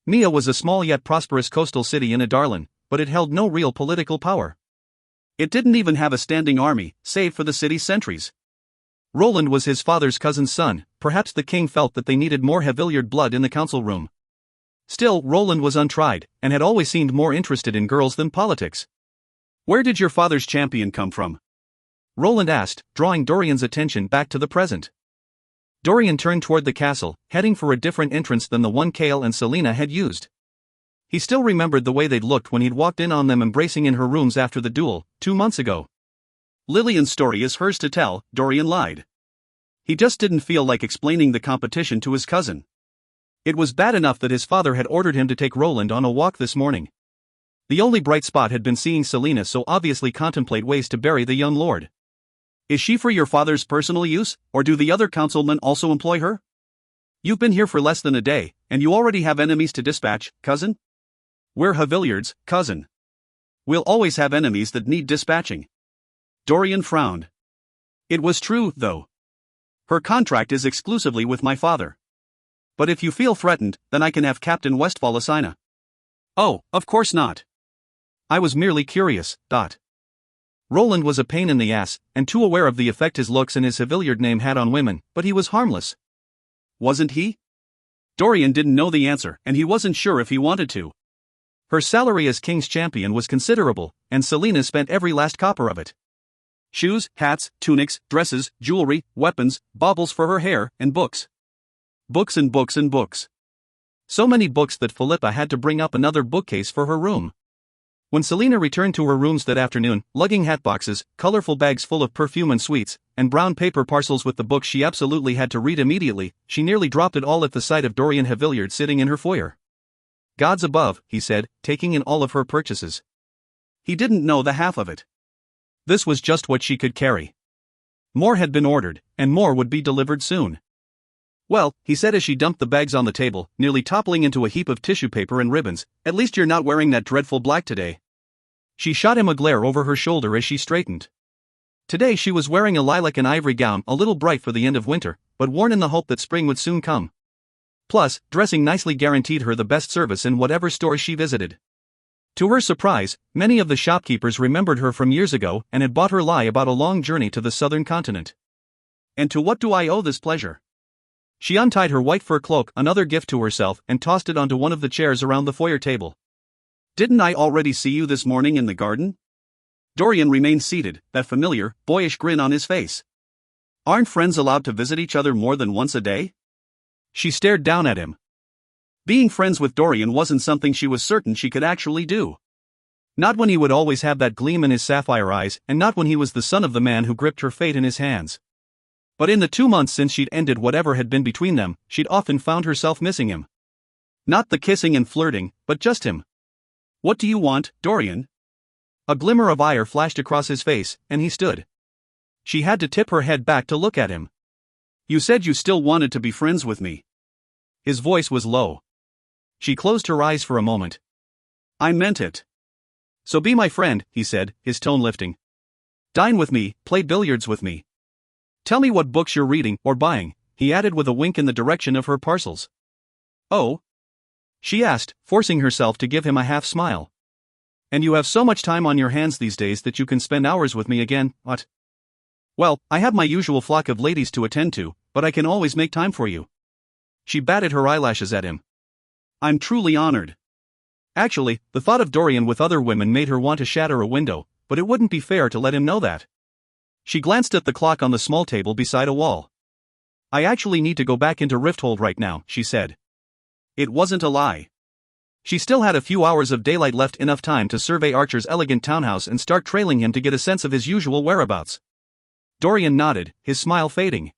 Mia was a small yet prosperous coastal city in Adarlan, but it held no real political power. It didn't even have a standing army, save for the city's sentries. Roland was his father's cousin's son, perhaps the king felt that they needed more Havillard blood in the council room. Still, Roland was untried, and had always seemed more interested in girls than politics. Where did your father's champion come from? Roland asked, drawing Dorian's attention back to the present. Dorian turned toward the castle, heading for a different entrance than the one Kale and Selina had used. He still remembered the way they'd looked when he'd walked in on them embracing in her rooms after the duel, 2 months ago. Lillian's story is hers to tell, Dorian lied. He just didn't feel like explaining the competition to his cousin. It was bad enough that his father had ordered him to take Roland on a walk this morning. The only bright spot had been seeing Selina so obviously contemplate ways to bury the young lord. Is she for your father's personal use, or do the other councilmen also employ her? You've been here for less than a day, and you already have enemies to dispatch, cousin? We're Havillard's, cousin. We'll always have enemies that need dispatching. Dorian frowned. It was true, though. Her contract is exclusively with my father. But if you feel threatened, then I can have Captain Westfall assign a. Oh, of course not. I was merely curious. Roland was a pain in the ass, and too aware of the effect his looks and his Havillard name had on women, but he was harmless. Wasn't he? Dorian didn't know the answer, and he wasn't sure if he wanted to. Her salary as king's champion was considerable, and Selina spent every last copper of it. Shoes, hats, tunics, dresses, jewelry, weapons, baubles for her hair, and books. Books and books and books. So many books that Philippa had to bring up another bookcase for her room. When Selina returned to her rooms that afternoon, lugging hatboxes, colorful bags full of perfume and sweets, and brown paper parcels with the books she absolutely had to read immediately, she nearly dropped it all at the sight of Dorian Havillard sitting in her foyer. "Gods above," he said, taking in all of her purchases. He didn't know the half of it. This was just what she could carry. More had been ordered, and more would be delivered soon. "Well," he said as she dumped the bags on the table, nearly toppling into a heap of tissue paper and ribbons, "at least you're not wearing that dreadful black today." She shot him a glare over her shoulder as she straightened. Today she was wearing a lilac and ivory gown a little bright for the end of winter, but worn in the hope that spring would soon come. Plus, dressing nicely guaranteed her the best service in whatever store she visited. To her surprise, many of the shopkeepers remembered her from years ago and had bought her lie about a long journey to the southern continent. "And to what do I owe this pleasure?" She untied her white fur cloak, another gift to herself, and tossed it onto one of the chairs around the foyer table. "Didn't I already see you this morning in the garden?" Dorian remained seated, that familiar, boyish grin on his face. "Aren't friends allowed to visit each other more than once a day?" She stared down at him. Being friends with Dorian wasn't something she was certain she could actually do. Not when he would always have that gleam in his sapphire eyes, and not when he was the son of the man who gripped her fate in his hands. But in the 2 months since she'd ended whatever had been between them, she'd often found herself missing him. Not the kissing and flirting, but just him. "What do you want, Dorian?" A glimmer of ire flashed across his face, and he stood. She had to tip her head back to look at him. "You said you still wanted to be friends with me." His voice was low. She closed her eyes for a moment. "I meant it." "So be my friend," he said, his tone lifting. "Dine with me, play billiards with me. Tell me what books you're reading or buying," he added with a wink in the direction of her parcels. "Oh?" she asked, forcing herself to give him a half smile. "And you have so much time on your hands these days that you can spend hours with me again, what?" "Well, I have my usual flock of ladies to attend to, but I can always make time for you." She batted her eyelashes at him. "I'm truly honored." Actually, the thought of Dorian with other women made her want to shatter a window, but it wouldn't be fair to let him know that. She glanced at the clock on the small table beside a wall. "I actually need to go back into Rifthold right now," she said. It wasn't a lie. She still had a few hours of daylight left, enough time to survey Archer's elegant townhouse and start trailing him to get a sense of his usual whereabouts. Dorian nodded, his smile fading.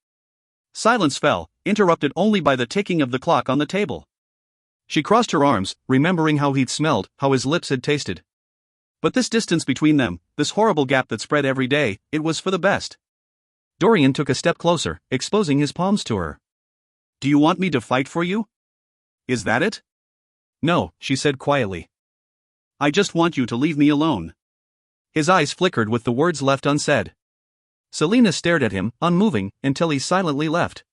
Silence fell, interrupted only by the ticking of the clock on the table. She crossed her arms, remembering how he'd smelled, how his lips had tasted. But this distance between them, this horrible gap that spread every day, it was for the best. Dorian took a step closer, exposing his palms to her. "Do you want me to fight for you? Is that it?" "No," she said quietly. "I just want you to leave me alone." His eyes flickered with the words left unsaid. Selina stared at him, unmoving, until he silently left.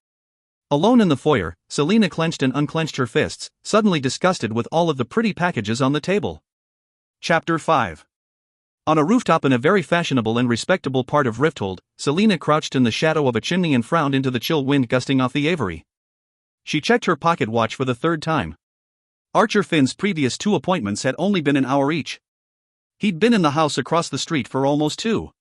Alone in the foyer, Selina clenched and unclenched her fists, suddenly disgusted with all of the pretty packages on the table. Chapter 5. On a rooftop in a very fashionable and respectable part of Rifthold, Selina crouched in the shadow of a chimney and frowned into the chill wind gusting off the Avery. She checked her pocket watch for the third time. Archer Finn's previous 2 appointments had only been an hour each. He'd been in the house across the street for almost 2.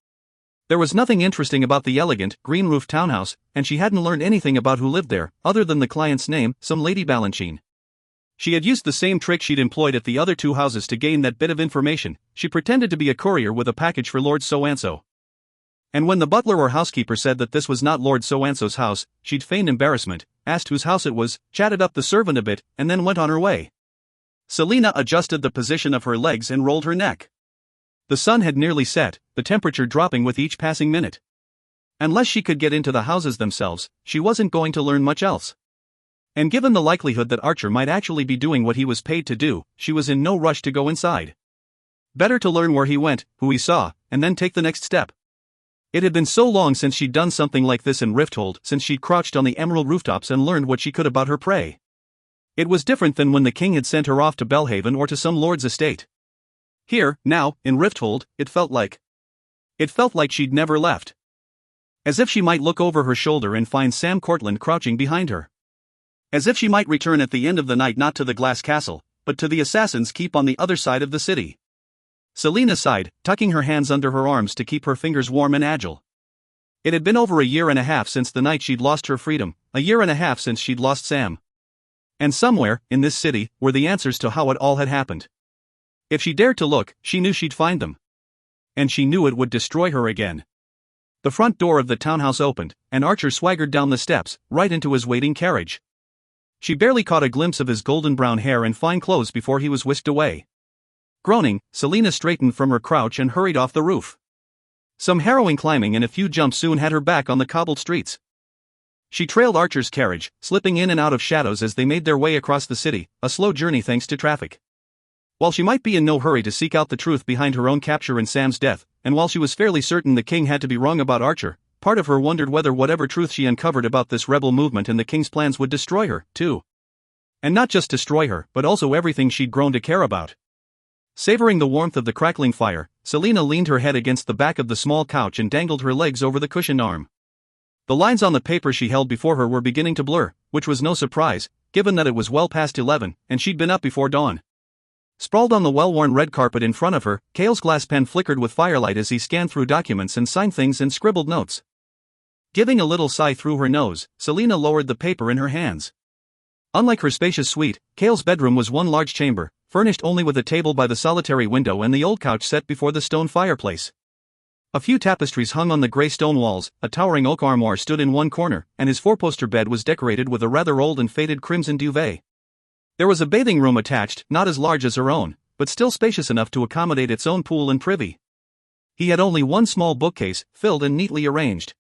There was nothing interesting about the elegant, green-roofed townhouse, and she hadn't learned anything about who lived there, other than the client's name, some Lady Balanchine. She had used the same trick she'd employed at the other 2 houses to gain that bit of information. She pretended to be a courier with a package for Lord So-and-so. And when the butler or housekeeper said that this was not Lord So-and-so's house, she'd feigned embarrassment, asked whose house it was, chatted up the servant a bit, and then went on her way. Selina adjusted the position of her legs and rolled her neck. The sun had nearly set, the temperature dropping with each passing minute. Unless she could get into the houses themselves, she wasn't going to learn much else. And given the likelihood that Archer might actually be doing what he was paid to do, she was in no rush to go inside. Better to learn where he went, who he saw, and then take the next step. It had been so long since she'd done something like this in Rifthold, since she'd crouched on the emerald rooftops and learned what she could about her prey. It was different than when the king had sent her off to Belhaven or to some lord's estate. Here, now, in Rifthold, it felt like she'd never left. As if she might look over her shoulder and find Sam Cortland crouching behind her. As if she might return at the end of the night not to the glass castle, but to the assassin's keep on the other side of the city. Selina sighed, tucking her hands under her arms to keep her fingers warm and agile. It had been over a year and a half since the night she'd lost her freedom, a year and a half since she'd lost Sam. And somewhere, in this city, were the answers to how it all had happened. If she dared to look, she knew she'd find them. And she knew it would destroy her again. The front door of the townhouse opened, and Archer swaggered down the steps, right into his waiting carriage. She barely caught a glimpse of his golden brown hair and fine clothes before he was whisked away. Groaning, Selina straightened from her crouch and hurried off the roof. Some harrowing climbing and a few jumps soon had her back on the cobbled streets. She trailed Archer's carriage, slipping in and out of shadows as they made their way across the city, a slow journey thanks to traffic. While she might be in no hurry to seek out the truth behind her own capture and Sam's death, and while she was fairly certain the king had to be wrong about Archer, part of her wondered whether whatever truth she uncovered about this rebel movement and the king's plans would destroy her, too. And not just destroy her, but also everything she'd grown to care about. Savoring the warmth of the crackling fire, Selina leaned her head against the back of the small couch and dangled her legs over the cushioned arm. The lines on the paper she held before her were beginning to blur, which was no surprise, given that it was well past 11, and she'd been up before dawn. Sprawled on the well-worn red carpet in front of her, Cale's glass pen flickered with firelight as he scanned through documents and signed things and scribbled notes. Giving a little sigh through her nose, Selina lowered the paper in her hands. Unlike her spacious suite, Cale's bedroom was one large chamber, furnished only with a table by the solitary window and the old couch set before the stone fireplace. A few tapestries hung on the grey stone walls, a towering oak armoire stood in one corner, and his four-poster bed was decorated with a rather old and faded crimson duvet. There was a bathing room attached, not as large as her own, but still spacious enough to accommodate its own pool and privy. He had only one small bookcase, filled and neatly arranged.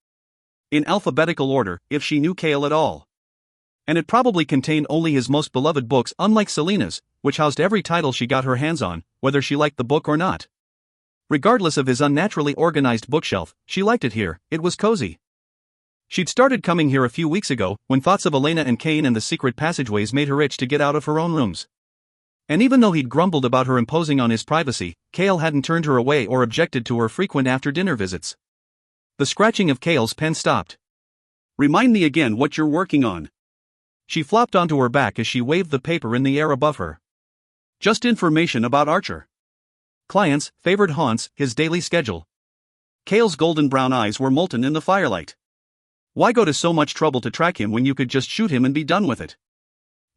In alphabetical order, if she knew Cale at all. And it probably contained only his most beloved books, unlike Selina's, which housed every title she got her hands on, whether she liked the book or not. Regardless of his unnaturally organized bookshelf, she liked it here, it was cozy. She'd started coming here a few weeks ago, when thoughts of Elena and Kane and the secret passageways made her itch to get out of her own rooms. And even though he'd grumbled about her imposing on his privacy, Cale hadn't turned her away or objected to her frequent after-dinner visits. The scratching of Cale's pen stopped. "Remind me again what you're working on." She flopped onto her back as she waved the paper in the air above her. "Just information about Archer. Clients, favored haunts, his daily schedule." Cale's golden brown eyes were molten in the firelight. "Why go to so much trouble to track him when you could just shoot him and be done with it?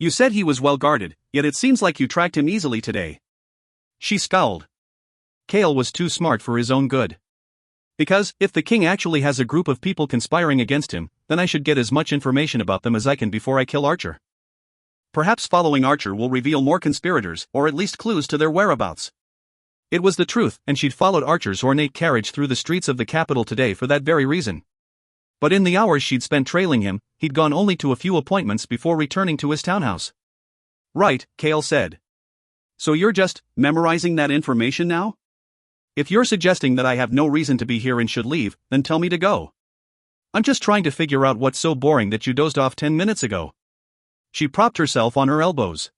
You said he was well guarded, yet it seems like you tracked him easily today." She scowled. Cale was too smart for his own good. "Because, if the king actually has a group of people conspiring against him, then I should get as much information about them as I can before I kill Archer. Perhaps following Archer will reveal more conspirators, or at least clues to their whereabouts." It was the truth, and she'd followed Archer's ornate carriage through the streets of the capital today for that very reason. But in the hours she'd spent trailing him, he'd gone only to a few appointments before returning to his townhouse. "Right," Cale said. "So you're just memorizing that information now? If you're suggesting that I have no reason to be here and should leave, then tell me to go. I'm just trying to figure out what's so boring that you dozed off 10 minutes ago." She propped herself on her elbows.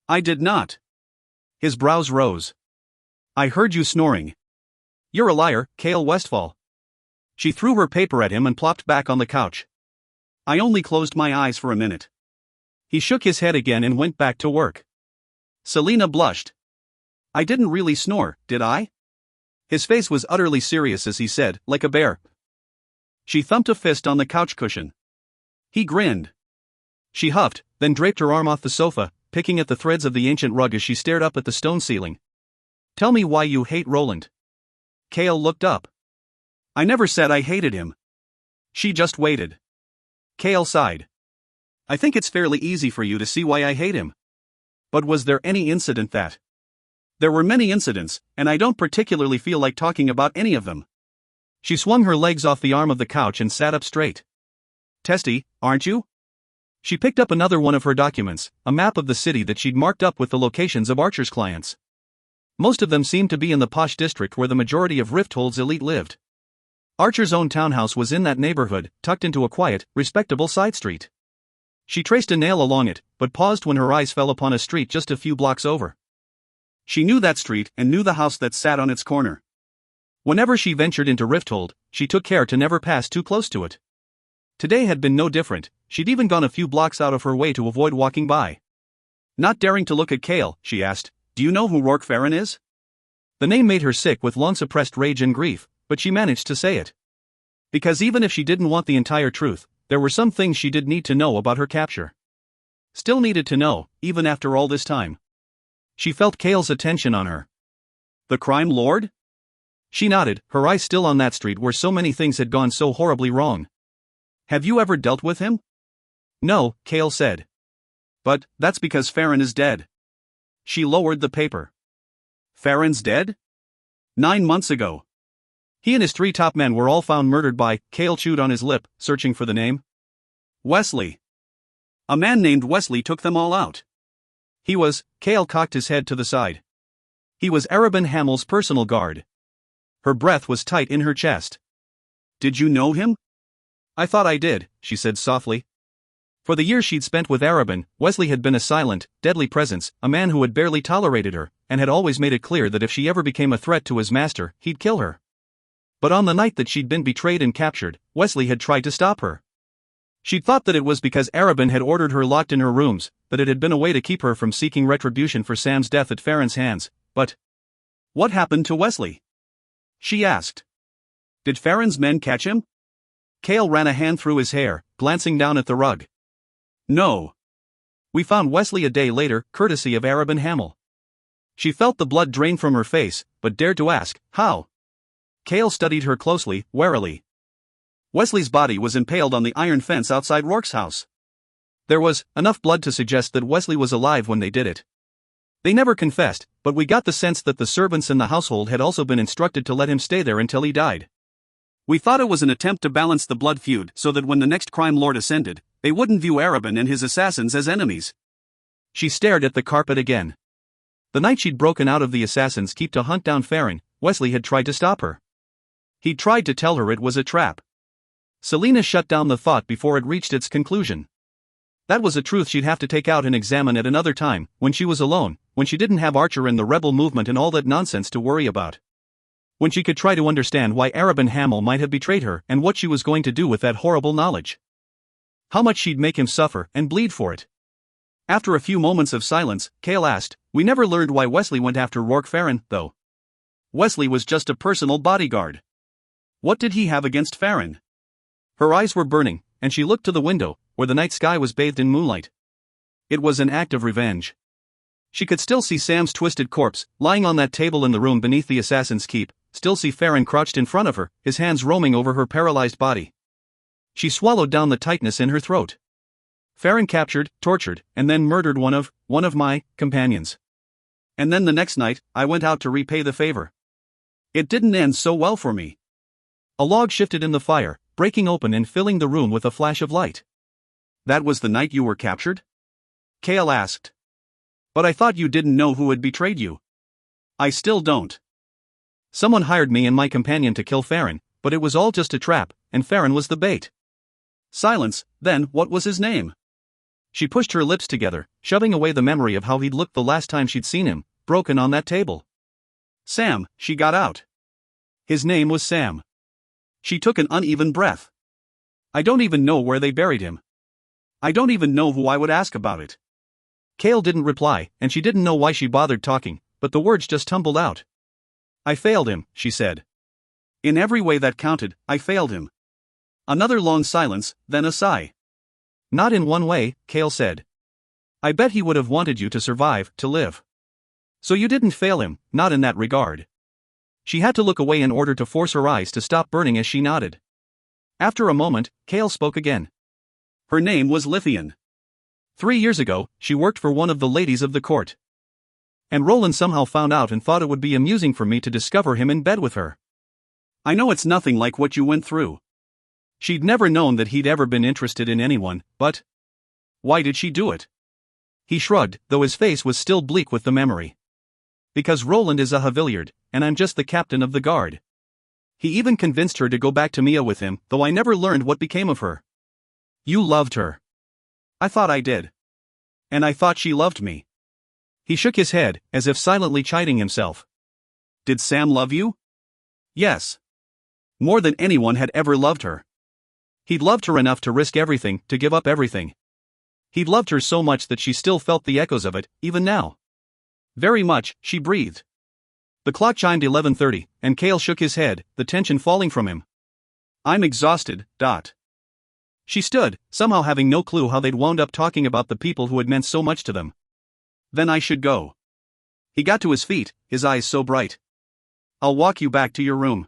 "I did not." His brows rose. "I heard you snoring." "You're a liar, Cale Westfall." She threw her paper at him and plopped back on the couch. "I only closed my eyes for a minute." He shook his head again and went back to work. Selina blushed. "I didn't really snore, did I?" His face was utterly serious as he said, "Like a bear." She thumped a fist on the couch cushion. He grinned. She huffed, then draped her arm off the sofa, picking at the threads of the ancient rug as she stared up at the stone ceiling. "Tell me why you hate Roland." Cale looked up. "I never said I hated him." She just waited. Cale sighed. "I think it's fairly easy for you to see why I hate him. But was there any incident that—" "There were many incidents, and I don't particularly feel like talking about any of them." She swung her legs off the arm of the couch and sat up straight. "Testy, aren't you?" She picked up another one of her documents, a map of the city that she'd marked up with the locations of Archer's clients. Most of them seemed to be in the posh district where the majority of Rifthold's elite lived. Archer's own townhouse was in that neighborhood, tucked into a quiet, respectable side street. She traced a nail along it, but paused when her eyes fell upon a street just a few blocks over. She knew that street and knew the house that sat on its corner. Whenever she ventured into Rifthold, she took care to never pass too close to it. Today had been no different, she'd even gone a few blocks out of her way to avoid walking by. Not daring to look at Cale, she asked, "Do you know who Rourke Farron is?" The name made her sick with long-suppressed rage and grief, but she managed to say it. Because even if she didn't want the entire truth, there were some things she did need to know about her capture. Still needed to know, even after all this time. She felt Kale's attention on her. The crime lord? She nodded, her eyes still on that street where so many things had gone so horribly wrong. Have you ever dealt with him? No, Kale said. But, that's because Farron is dead. She lowered the paper. Farron's dead? 9 months ago. He and his 3 top men were all found murdered by, Kale chewed on his lip, searching for the name. Wesley. A man named Wesley took them all out. He was, Kale cocked his head to the side. He was Arabin Hamel's personal guard. Her breath was tight in her chest. Did you know him? I thought I did, she said softly. For the years she'd spent with Arabin, Wesley had been a silent, deadly presence, a man who had barely tolerated her, and had always made it clear that if she ever became a threat to his master, he'd kill her. But on the night that she'd been betrayed and captured, Wesley had tried to stop her. She'd thought that it was because Arabin had ordered her locked in her rooms, that it had been a way to keep her from seeking retribution for Sam's death at Farron's hands, but what happened to Wesley? She asked. Did Farron's men catch him? Kale ran a hand through his hair, glancing down at the rug. No. We found Wesley a day later, courtesy of Arabin Hamel. She felt the blood drain from her face, but dared to ask, how? Kale studied her closely, warily. Wesley's body was impaled on the iron fence outside Rourke's house. There was enough blood to suggest that Wesley was alive when they did it. They never confessed, but we got the sense that the servants in the household had also been instructed to let him stay there until he died. We thought it was an attempt to balance the blood feud so that when the next crime lord ascended, they wouldn't view Arabin and his assassins as enemies. She stared at the carpet again. The night she'd broken out of the assassins' keep to hunt down Farron, Wesley had tried to stop her. He'd tried to tell her it was a trap. Selina shut down the thought before it reached its conclusion. That was a truth she'd have to take out and examine at another time, when she was alone, when she didn't have Archer and the rebel movement and all that nonsense to worry about. When she could try to understand why Arabin Hamel might have betrayed her and what she was going to do with that horrible knowledge. How much she'd make him suffer and bleed for it. After a few moments of silence, Kale asked, we never learned why Wesley went after Rourke Farron, though. Wesley was just a personal bodyguard. What did he have against Farron? Her eyes were burning, and she looked to the window, where the night sky was bathed in moonlight. It was an act of revenge. She could still see Sam's twisted corpse, lying on that table in the room beneath the assassin's keep, still see Farron crouched in front of her, his hands roaming over her paralyzed body. She swallowed down the tightness in her throat. Farron captured, tortured, and then murdered one of my companions. And then the next night, I went out to repay the favor. It didn't end so well for me. A log shifted in the fire, breaking open and filling the room with a flash of light. That was the night you were captured? Kale asked. But I thought you didn't know who had betrayed you. I still don't. Someone hired me and my companion to kill Farron, but it was all just a trap, and Farron was the bait. Silence, then what was his name? She pushed her lips together, shoving away the memory of how he'd looked the last time she'd seen him, broken on that table. Sam, she got out. His name was Sam. She took an uneven breath. I don't even know where they buried him. I don't even know who I would ask about it. Kale didn't reply, and she didn't know why she bothered talking, but the words just tumbled out. I failed him, she said. In every way that counted, I failed him. Another long silence, then a sigh. Not in one way, Kale said. I bet he would have wanted you to survive, to live. So you didn't fail him, not in that regard. She had to look away in order to force her eyes to stop burning as she nodded. After a moment, Kale spoke again. Her name was Lithian. 3 years ago, she worked for one of the ladies of the court. And Roland somehow found out and thought it would be amusing for me to discover him in bed with her. I know it's nothing like what you went through. She'd never known that he'd ever been interested in anyone, but why did she do it? He shrugged, though his face was still bleak with the memory. Because Roland is a Haviliard, and I'm just the captain of the guard. He even convinced her to go back to Mia with him, though I never learned what became of her. You loved her. I thought I did. And I thought she loved me. He shook his head, as if silently chiding himself. Did Sam love you? Yes. More than anyone had ever loved her. He'd loved her enough to risk everything, to give up everything. He'd loved her so much that she still felt the echoes of it, even now. Very much, she breathed. The clock chimed 11:30, and Kale shook his head, the tension falling from him. I'm exhausted, Dot. She stood, somehow having no clue how they'd wound up talking about the people who had meant so much to them. Then I should go. He got to his feet, his eyes so bright. I'll walk you back to your room.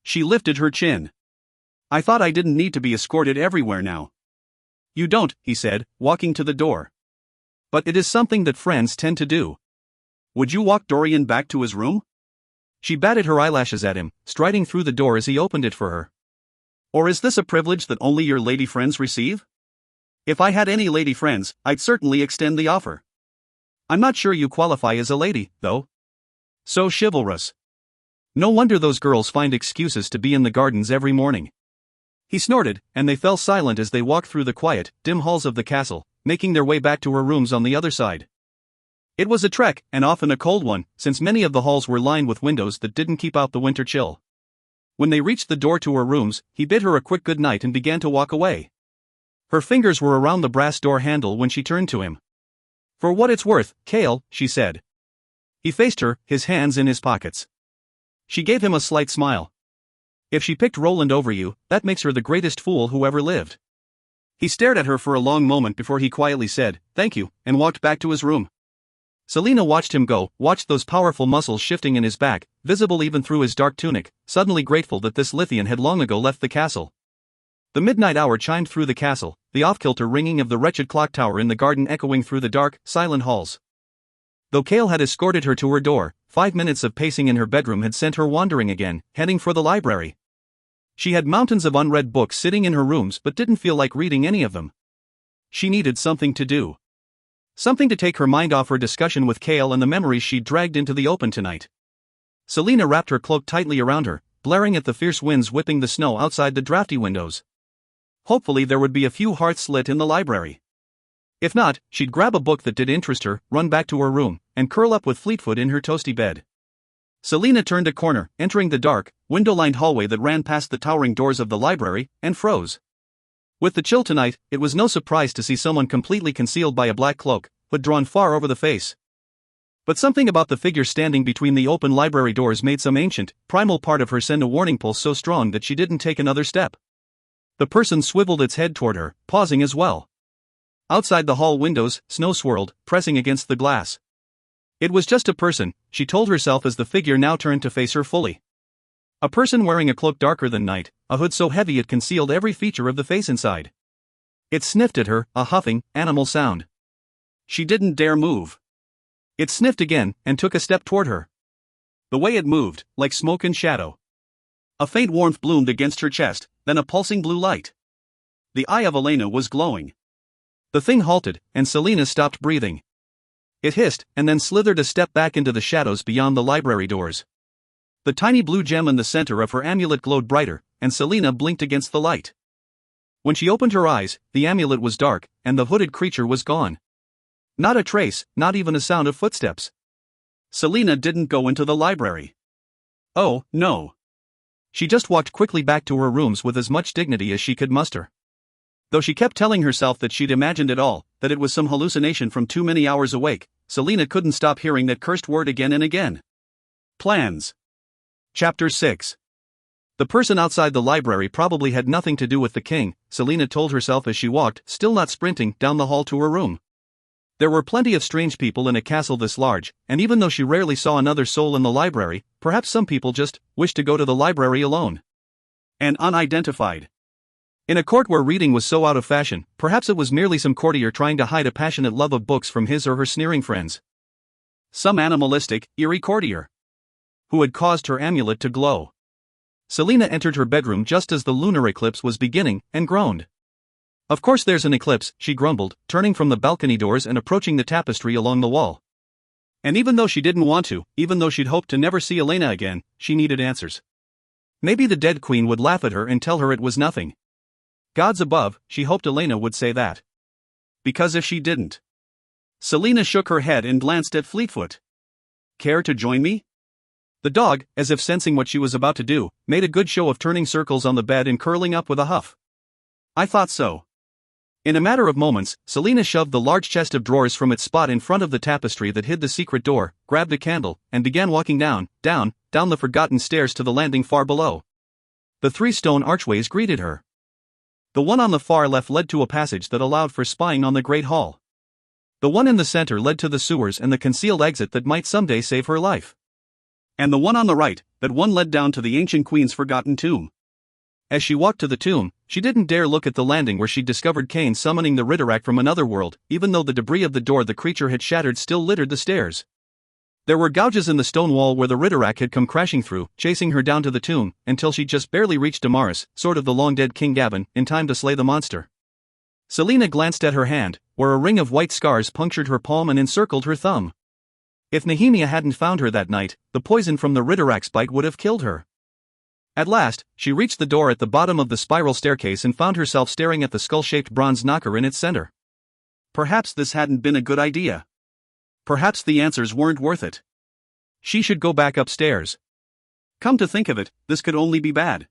She lifted her chin. I thought I didn't need to be escorted everywhere now. You don't, he said, walking to the door. But it is something that friends tend to do. Would you walk Dorian back to his room? She batted her eyelashes at him, striding through the door as he opened it for her. Or is this a privilege that only your lady friends receive? If I had any lady friends, I'd certainly extend the offer. I'm not sure you qualify as a lady, though. So chivalrous. No wonder those girls find excuses to be in the gardens every morning. He snorted, and they fell silent as they walked through the quiet, dim halls of the castle, making their way back to her rooms on the other side. It was a trek, and often a cold one, since many of the halls were lined with windows that didn't keep out the winter chill. When they reached the door to her rooms, he bid her a quick good night and began to walk away. Her fingers were around the brass door handle when she turned to him. For what it's worth, Kale, she said. He faced her, his hands in his pockets. She gave him a slight smile. If she picked Roland over you, that makes her the greatest fool who ever lived. He stared at her for a long moment before he quietly said, "Thank you," and walked back to his room. Selina watched him go, watched those powerful muscles shifting in his back, visible even through his dark tunic, suddenly grateful that this Lithian had long ago left the castle. The midnight hour chimed through the castle, the off-kilter ringing of the wretched clock tower in the garden echoing through the dark, silent halls. Though Kale had escorted her to her door, 5 minutes of pacing in her bedroom had sent her wandering again, heading for the library. She had mountains of unread books sitting in her rooms but didn't feel like reading any of them. She needed something to do. Something to take her mind off her discussion with Kale and the memories she'd dragged into the open tonight. Selina wrapped her cloak tightly around her, blaring at the fierce winds whipping the snow outside the drafty windows. Hopefully there would be a few hearths lit in the library. If not, she'd grab a book that did interest her, run back to her room, and curl up with Fleetfoot in her toasty bed. Selina turned a corner, entering the dark, window-lined hallway that ran past the towering doors of the library, and froze. With the chill tonight, it was no surprise to see someone completely concealed by a black cloak, hood drawn far over the face. But something about the figure standing between the open library doors made some ancient, primal part of her send a warning pulse so strong that she didn't take another step. The person swiveled its head toward her, pausing as well. Outside the hall windows, snow swirled, pressing against the glass. It was just a person, she told herself as the figure now turned to face her fully. A person wearing a cloak darker than night, a hood so heavy it concealed every feature of the face inside. It sniffed at her, a huffing, animal sound. She didn't dare move. It sniffed again, and took a step toward her. The way it moved, like smoke and shadow. A faint warmth bloomed against her chest, then a pulsing blue light. The eye of Elena was glowing. The thing halted, and Selina stopped breathing. It hissed, and then slithered a step back into the shadows beyond the library doors. The tiny blue gem in the center of her amulet glowed brighter, and Selina blinked against the light. When she opened her eyes, the amulet was dark, and the hooded creature was gone. Not a trace, not even a sound of footsteps. Selina didn't go into the library. Oh, no. She just walked quickly back to her rooms with as much dignity as she could muster. Though she kept telling herself that she'd imagined it all, that it was some hallucination from too many hours awake, Selina couldn't stop hearing that cursed word again and again. Plans. Chapter 6. The person outside the library probably had nothing to do with the king, Selina told herself as she walked, still not sprinting, down the hall to her room. There were plenty of strange people in a castle this large, and even though she rarely saw another soul in the library, perhaps some people just wished to go to the library alone. And unidentified. In a court where reading was so out of fashion, perhaps it was merely some courtier trying to hide a passionate love of books from his or her sneering friends. Some animalistic, eerie courtier who had caused her amulet to glow. Selina entered her bedroom just as the lunar eclipse was beginning, and groaned. Of course there's an eclipse, she grumbled, turning from the balcony doors and approaching the tapestry along the wall. And even though she didn't want to, even though she'd hoped to never see Elena again, she needed answers. Maybe the dead queen would laugh at her and tell her it was nothing. Gods above, she hoped Elena would say that. Because if she didn't. Selina shook her head and glanced at Fleetfoot. Care to join me? The dog, as if sensing what she was about to do, made a good show of turning circles on the bed and curling up with a huff. I thought so. In a matter of moments, Selina shoved the large chest of drawers from its spot in front of the tapestry that hid the secret door, grabbed a candle, and began walking down the forgotten stairs to the landing far below. The 3 stone archways greeted her. The one on the far left led to a passage that allowed for spying on the Great Hall. The one in the center led to the sewers and the concealed exit that might someday save her life. And the one on the right, that one led down to the ancient queen's forgotten tomb. As she walked to the tomb, she didn't dare look at the landing where she'd discovered Cain summoning the Ritterak from another world, even though the debris of the door the creature had shattered still littered the stairs. There were gouges in the stone wall where the Ritterak had come crashing through, chasing her down to the tomb, until she just barely reached Damaris, sort of the long-dead King Gavin, in time to slay the monster. Selena glanced at her hand, where a ring of white scars punctured her palm and encircled her thumb. If Nehemia hadn't found her that night, the poison from the Ritterak's bite would have killed her. At last, she reached the door at the bottom of the spiral staircase and found herself staring at the skull-shaped bronze knocker in its center. Perhaps this hadn't been a good idea. Perhaps the answers weren't worth it. She should go back upstairs. Come to think of it, this could only be bad.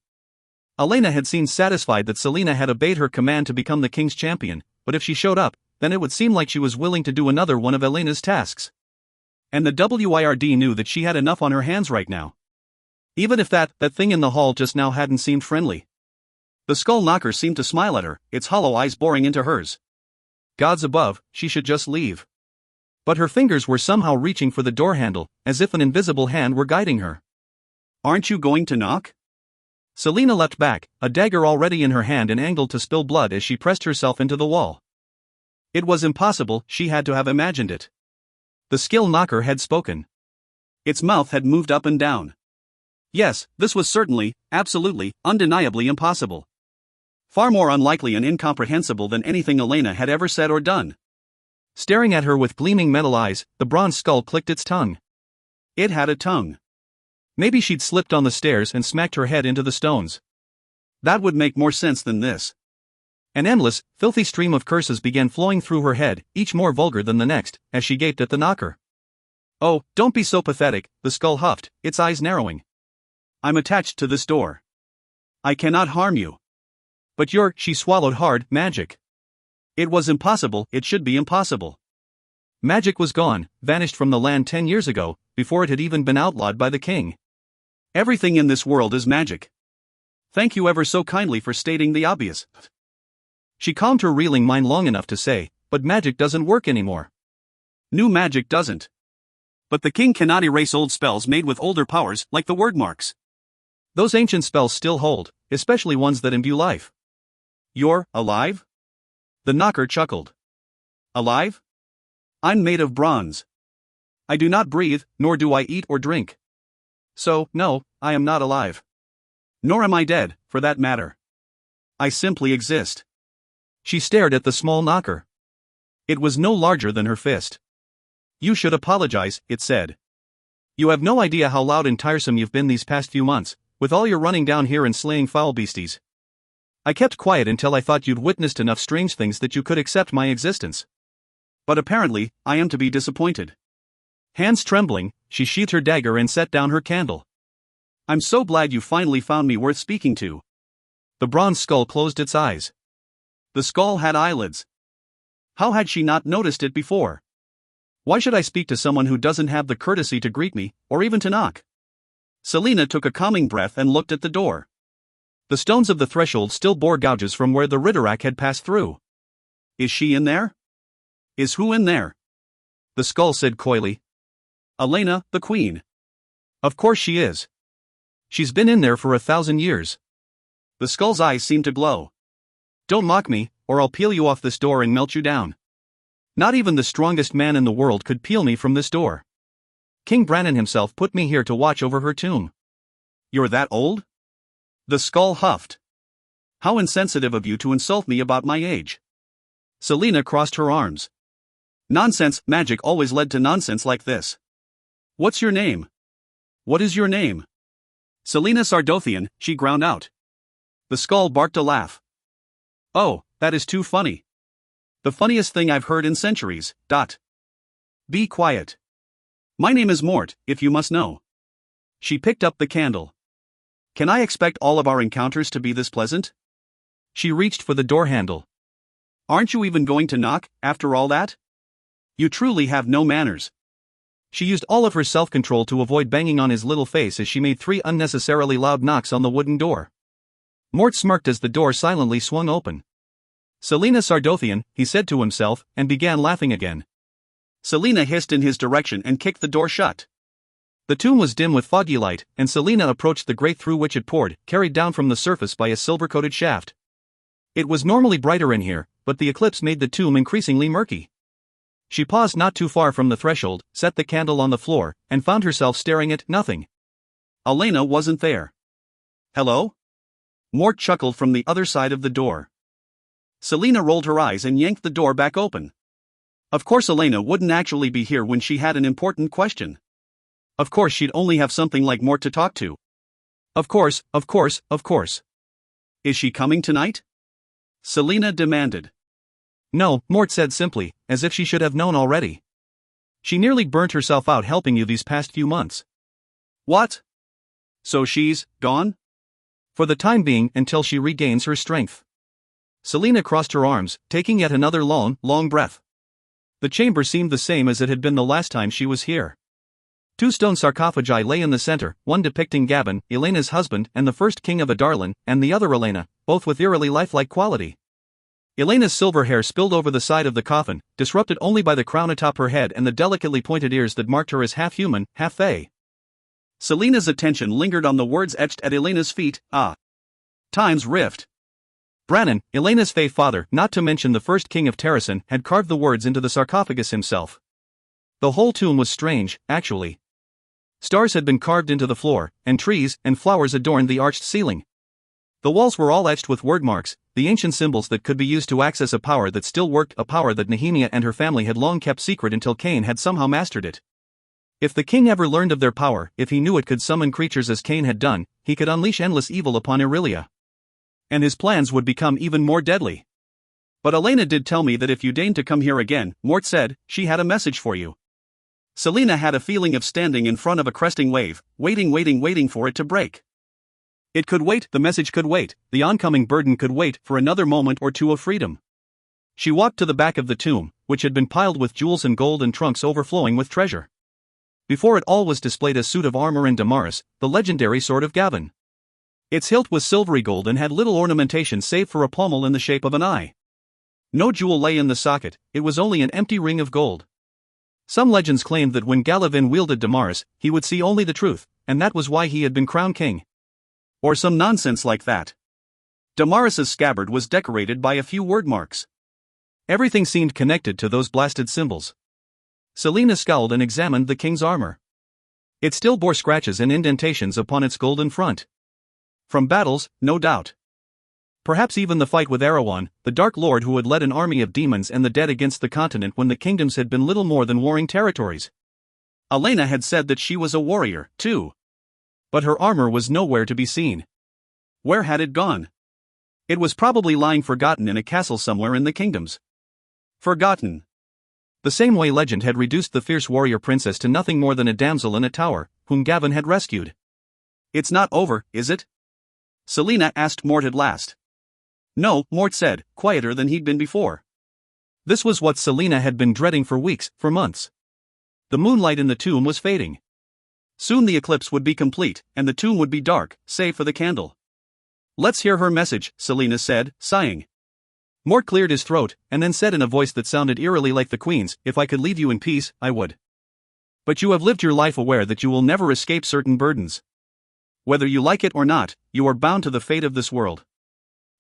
Elena had seemed satisfied that Selena had obeyed her command to become the king's champion, but if she showed up, then it would seem like she was willing to do another one of Elena's tasks. And the WIRD knew that she had enough on her hands right now. Even if that thing in the hall just now hadn't seemed friendly. The skull knocker seemed to smile at her, its hollow eyes boring into hers. Gods above, she should just leave. But her fingers were somehow reaching for the door handle, as if an invisible hand were guiding her. Aren't you going to knock? Selena leapt back, a dagger already in her hand and angled to spill blood as she pressed herself into the wall. It was impossible, she had to have imagined it. The skill knocker had spoken. Its mouth had moved up and down. Yes, this was certainly, absolutely, undeniably impossible. Far more unlikely and incomprehensible than anything Elena had ever said or done. Staring at her with gleaming metal eyes, the bronze skull clicked its tongue. It had a tongue. Maybe she'd slipped on the stairs and smacked her head into the stones. That would make more sense than this. An endless, filthy stream of curses began flowing through her head, each more vulgar than the next, as she gaped at the knocker. Oh, don't be so pathetic, the skull huffed, its eyes narrowing. I'm attached to this door. I cannot harm you. But she swallowed hard, magic. It was impossible, it should be impossible. Magic was gone, vanished from the land 10 years ago, before it had even been outlawed by the king. Everything in this world is magic. Thank you ever so kindly for stating the obvious. She calmed her reeling mind long enough to say, but magic doesn't work anymore. New magic doesn't. But the king cannot erase old spells made with older powers, like the word marks. Those ancient spells still hold, especially ones that imbue life. You're alive? The knocker chuckled. Alive? I'm made of bronze. I do not breathe, nor do I eat or drink. So, no, I am not alive. Nor am I dead, for that matter. I simply exist. She stared at the small knocker. It was no larger than her fist. You should apologize, it said. You have no idea how loud and tiresome you've been these past few months, with all your running down here and slaying foul beasties. I kept quiet until I thought you'd witnessed enough strange things that you could accept my existence. But apparently, I am to be disappointed. Hands trembling, she sheathed her dagger and set down her candle. I'm so glad you finally found me worth speaking to. The bronze skull closed its eyes. The skull had eyelids. How had she not noticed it before? Why should I speak to someone who doesn't have the courtesy to greet me, or even to knock? Selena took a calming breath and looked at the door. The stones of the threshold still bore gouges from where the Ritterak had passed through. Is she in there? Is who in there? The skull said coyly. Elena, the queen. Of course she is. She's been in there for 1,000 years. The skull's eyes seemed to glow. Don't mock me, or I'll peel you off this door and melt you down. Not even the strongest man in the world could peel me from this door. King Brannon himself put me here to watch over her tomb. You're that old? The skull huffed. How insensitive of you to insult me about my age. Selena crossed her arms. Nonsense, magic always led to nonsense like this. What's your name? What is your name? Selena Sardothian, she ground out. The skull barked a laugh. Oh, that is too funny. The funniest thing I've heard in centuries. Be quiet. My name is Mort, if you must know. She picked up the candle. Can I expect all of our encounters to be this pleasant? She reached for the door handle. Aren't you even going to knock, after all that? You truly have no manners. She used all of her self-control to avoid banging on his little face as she made 3 unnecessarily loud knocks on the wooden door. Mort smirked as the door silently swung open. Selina Sardothian, he said to himself, and began laughing again. Selina hissed in his direction and kicked the door shut. The tomb was dim with foggy light, and Selina approached the grate through which it poured, carried down from the surface by a silver-coated shaft. It was normally brighter in here, but the eclipse made the tomb increasingly murky. She paused not too far from the threshold, set the candle on the floor, and found herself staring at nothing. Elena wasn't there. Hello? Mort chuckled from the other side of the door. Selina rolled her eyes and yanked the door back open. Of course Elena wouldn't actually be here when she had an important question. Of course she'd only have something like Mort to talk to. Of course. Is she coming tonight? Selina demanded. No, Mort said simply, as if she should have known already. She nearly burnt herself out helping you these past few months. What? So she's gone? For the time being, until she regains her strength. Selina crossed her arms, taking yet another long breath. The chamber seemed the same as it had been the last time she was here. 2 stone sarcophagi lay in the center, one depicting Gavin, Elena's husband and the first king of Adarlan, and the other Elena, both with eerily lifelike quality. Elena's silver hair spilled over the side of the coffin, disrupted only by the crown atop her head and the delicately pointed ears that marked her as half human, half fae. Selina's attention lingered on the words etched at Elena's feet, Time's Rift. Brannan, Elena's fae father, not to mention the first king of Terrasen, had carved the words into the sarcophagus himself. The whole tomb was strange, actually. Stars had been carved into the floor, and trees and flowers adorned the arched ceiling. The walls were all etched with word marks, the ancient symbols that could be used to access a power that still worked, a power that Nehemia and her family had long kept secret until Cain had somehow mastered it. If the king ever learned of their power, if he knew it could summon creatures as Cain had done, he could unleash endless evil upon Irelia. And his plans would become even more deadly. But Elena did tell me that if you deigned to come here again, Mort said, she had a message for you. Selina had a feeling of standing in front of a cresting wave, waiting for it to break. It could wait, the message could wait, the oncoming burden could wait for another moment or two of freedom. She walked to the back of the tomb, which had been piled with jewels and gold and trunks overflowing with treasure. Before it all was displayed a suit of armor in Damaris, the legendary sword of Gavin. Its hilt was silvery gold and had little ornamentation save for a pommel in the shape of an eye. No jewel lay in the socket, it was only an empty ring of gold. Some legends claimed that when Galavin wielded Damaris, he would see only the truth, and that was why he had been crowned king. Or some nonsense like that. Damaris's scabbard was decorated by a few word marks. Everything seemed connected to those blasted symbols. Selina scowled and examined the king's armor. It still bore scratches and indentations upon its golden front. From battles, no doubt. Perhaps even the fight with Erawan, the Dark Lord who had led an army of demons and the dead against the continent when the kingdoms had been little more than warring territories. Elena had said that she was a warrior, too. But her armor was nowhere to be seen. Where had it gone? It was probably lying forgotten in a castle somewhere in the kingdoms. Forgotten. The same way legend had reduced the fierce warrior princess to nothing more than a damsel in a tower, whom Gavin had rescued. It's not over, is it? Selina asked Mort at last. No, Mort said, quieter than he'd been before. This was what Selina had been dreading for weeks, for months. The moonlight in the tomb was fading. Soon the eclipse would be complete, and the tomb would be dark, save for the candle. Let's hear her message, Selina said, sighing. Mort cleared his throat, and then said in a voice that sounded eerily like the Queen's, if I could leave you in peace, I would. But you have lived your life aware that you will never escape certain burdens. Whether you like it or not, you are bound to the fate of this world.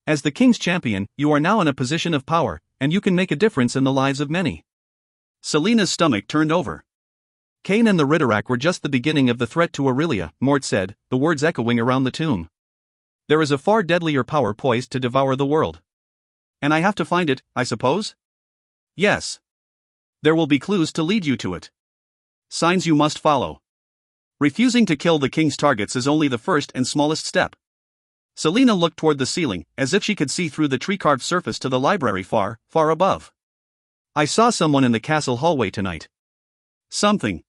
As the king's champion, you are now in a position of power, and you can make a difference in the lives of many. Selina's stomach turned over. Cain and the Ridderak were just the beginning of the threat to Aurelia, Mort said, the words echoing around the tomb. There is a far deadlier power poised to devour the world. And I have to find it, I suppose? Yes. There will be clues to lead you to it. Signs you must follow. Refusing to kill the king's targets is only the first and smallest step. Selina looked toward the ceiling, as if she could see through the tree-carved surface to the library far above. I saw someone in the castle hallway tonight. Something.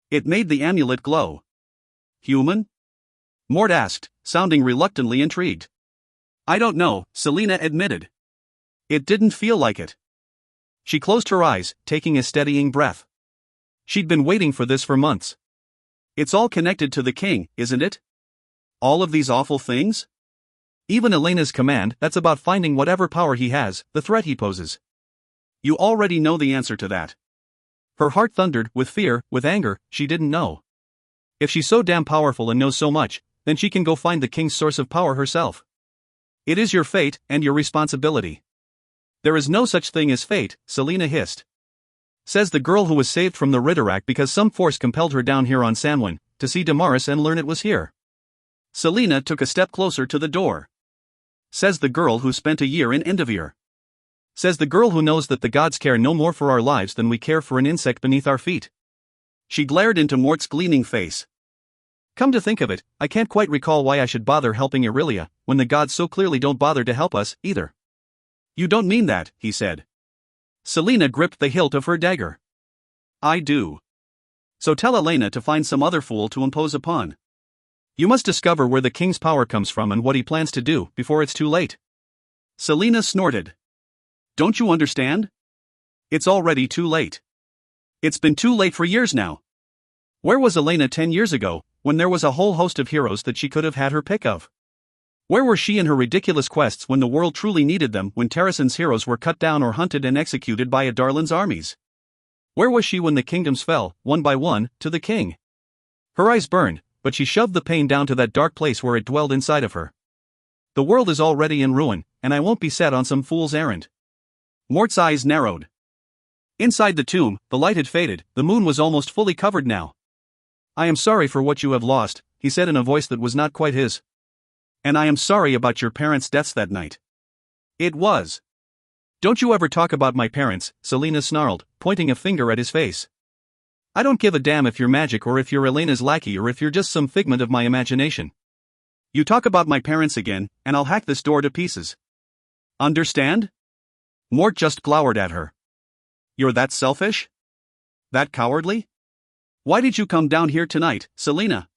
It made the amulet glow. Human? Mort asked, sounding reluctantly intrigued. I don't know, Selina admitted. It didn't feel like it. She closed her eyes, taking a steadying breath. She'd been waiting for this for months. It's all connected to the king, isn't it? All of these awful things? Even Elena's command, that's about finding whatever power he has, the threat he poses. You already know the answer to that. Her heart thundered, with fear, with anger, she didn't know. If she's so damn powerful and knows so much, then she can go find the king's source of power herself. It is your fate, and your responsibility. There is no such thing as fate, Selena hissed. Says the girl who was saved from the Ritterak because some force compelled her down here on Sanwin, to see Damaris and learn it was here. Selena took a step closer to the door. Says the girl who spent a year in Endivir. Says the girl who knows that the gods care no more for our lives than we care for an insect beneath our feet. She glared into Mort's gleaming face. Come to think of it, I can't quite recall why I should bother helping Aurelia, when the gods so clearly don't bother to help us, either. You don't mean that, he said. Selena gripped the hilt of her dagger. I do. So tell Elena to find some other fool to impose upon. You must discover where the king's power comes from and what he plans to do, before it's too late. Selena snorted. Don't you understand? It's already too late. It's been too late for years now. Where was Elena 10 years ago, when there was a whole host of heroes that she could have had her pick of? Where were she in her ridiculous quests when the world truly needed them, when Terrasen's heroes were cut down or hunted and executed by Adarlan's armies? Where was she when the kingdoms fell, one by one, to the king? Her eyes burned, but she shoved the pain down to that dark place where it dwelled inside of her. The world is already in ruin, and I won't be set on some fool's errand. Mort's eyes narrowed. Inside the tomb, the light had faded, the moon was almost fully covered now. I am sorry for what you have lost, he said in a voice that was not quite his. And I am sorry about your parents' deaths that night. It was. Don't you ever talk about my parents, Selena snarled, pointing a finger at his face. I don't give a damn if you're magic or if you're Elena's lackey or if you're just some figment of my imagination. You talk about my parents again, and I'll hack this door to pieces. Understand? Mort just glowered at her. You're that selfish? That cowardly? Why did you come down here tonight, Selena?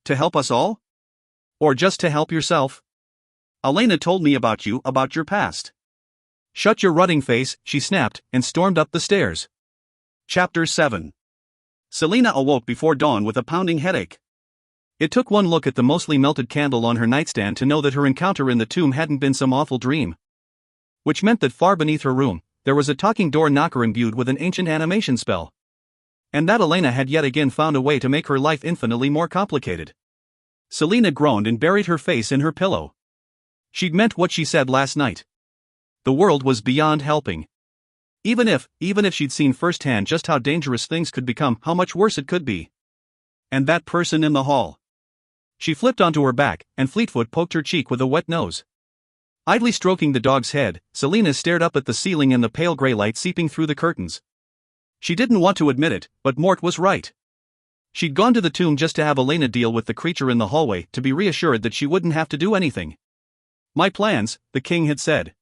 To help us all? Or just to help yourself? Elena told me about you, about your past. Shut your rutting face, she snapped, and stormed up the stairs. Chapter 7. Selena awoke before dawn with a pounding headache. It took one look at the mostly melted candle on her nightstand to know that her encounter in the tomb hadn't been some awful dream. Which meant that far beneath her room, there was a talking door knocker imbued with an ancient animation spell. And that Elena had yet again found a way to make her life infinitely more complicated. Selena groaned and buried her face in her pillow. She'd meant what she said last night. The world was beyond helping. Even if she'd seen firsthand just how dangerous things could become, how much worse it could be. And that person in the hall. She flipped onto her back, and Fleetfoot poked her cheek with a wet nose. Idly stroking the dog's head, Selena stared up at the ceiling and the pale gray light seeping through the curtains. She didn't want to admit it, but Mort was right. She'd gone to the tomb just to have Elena deal with the creature in the hallway, to be reassured that she wouldn't have to do anything. My plans, the king had said.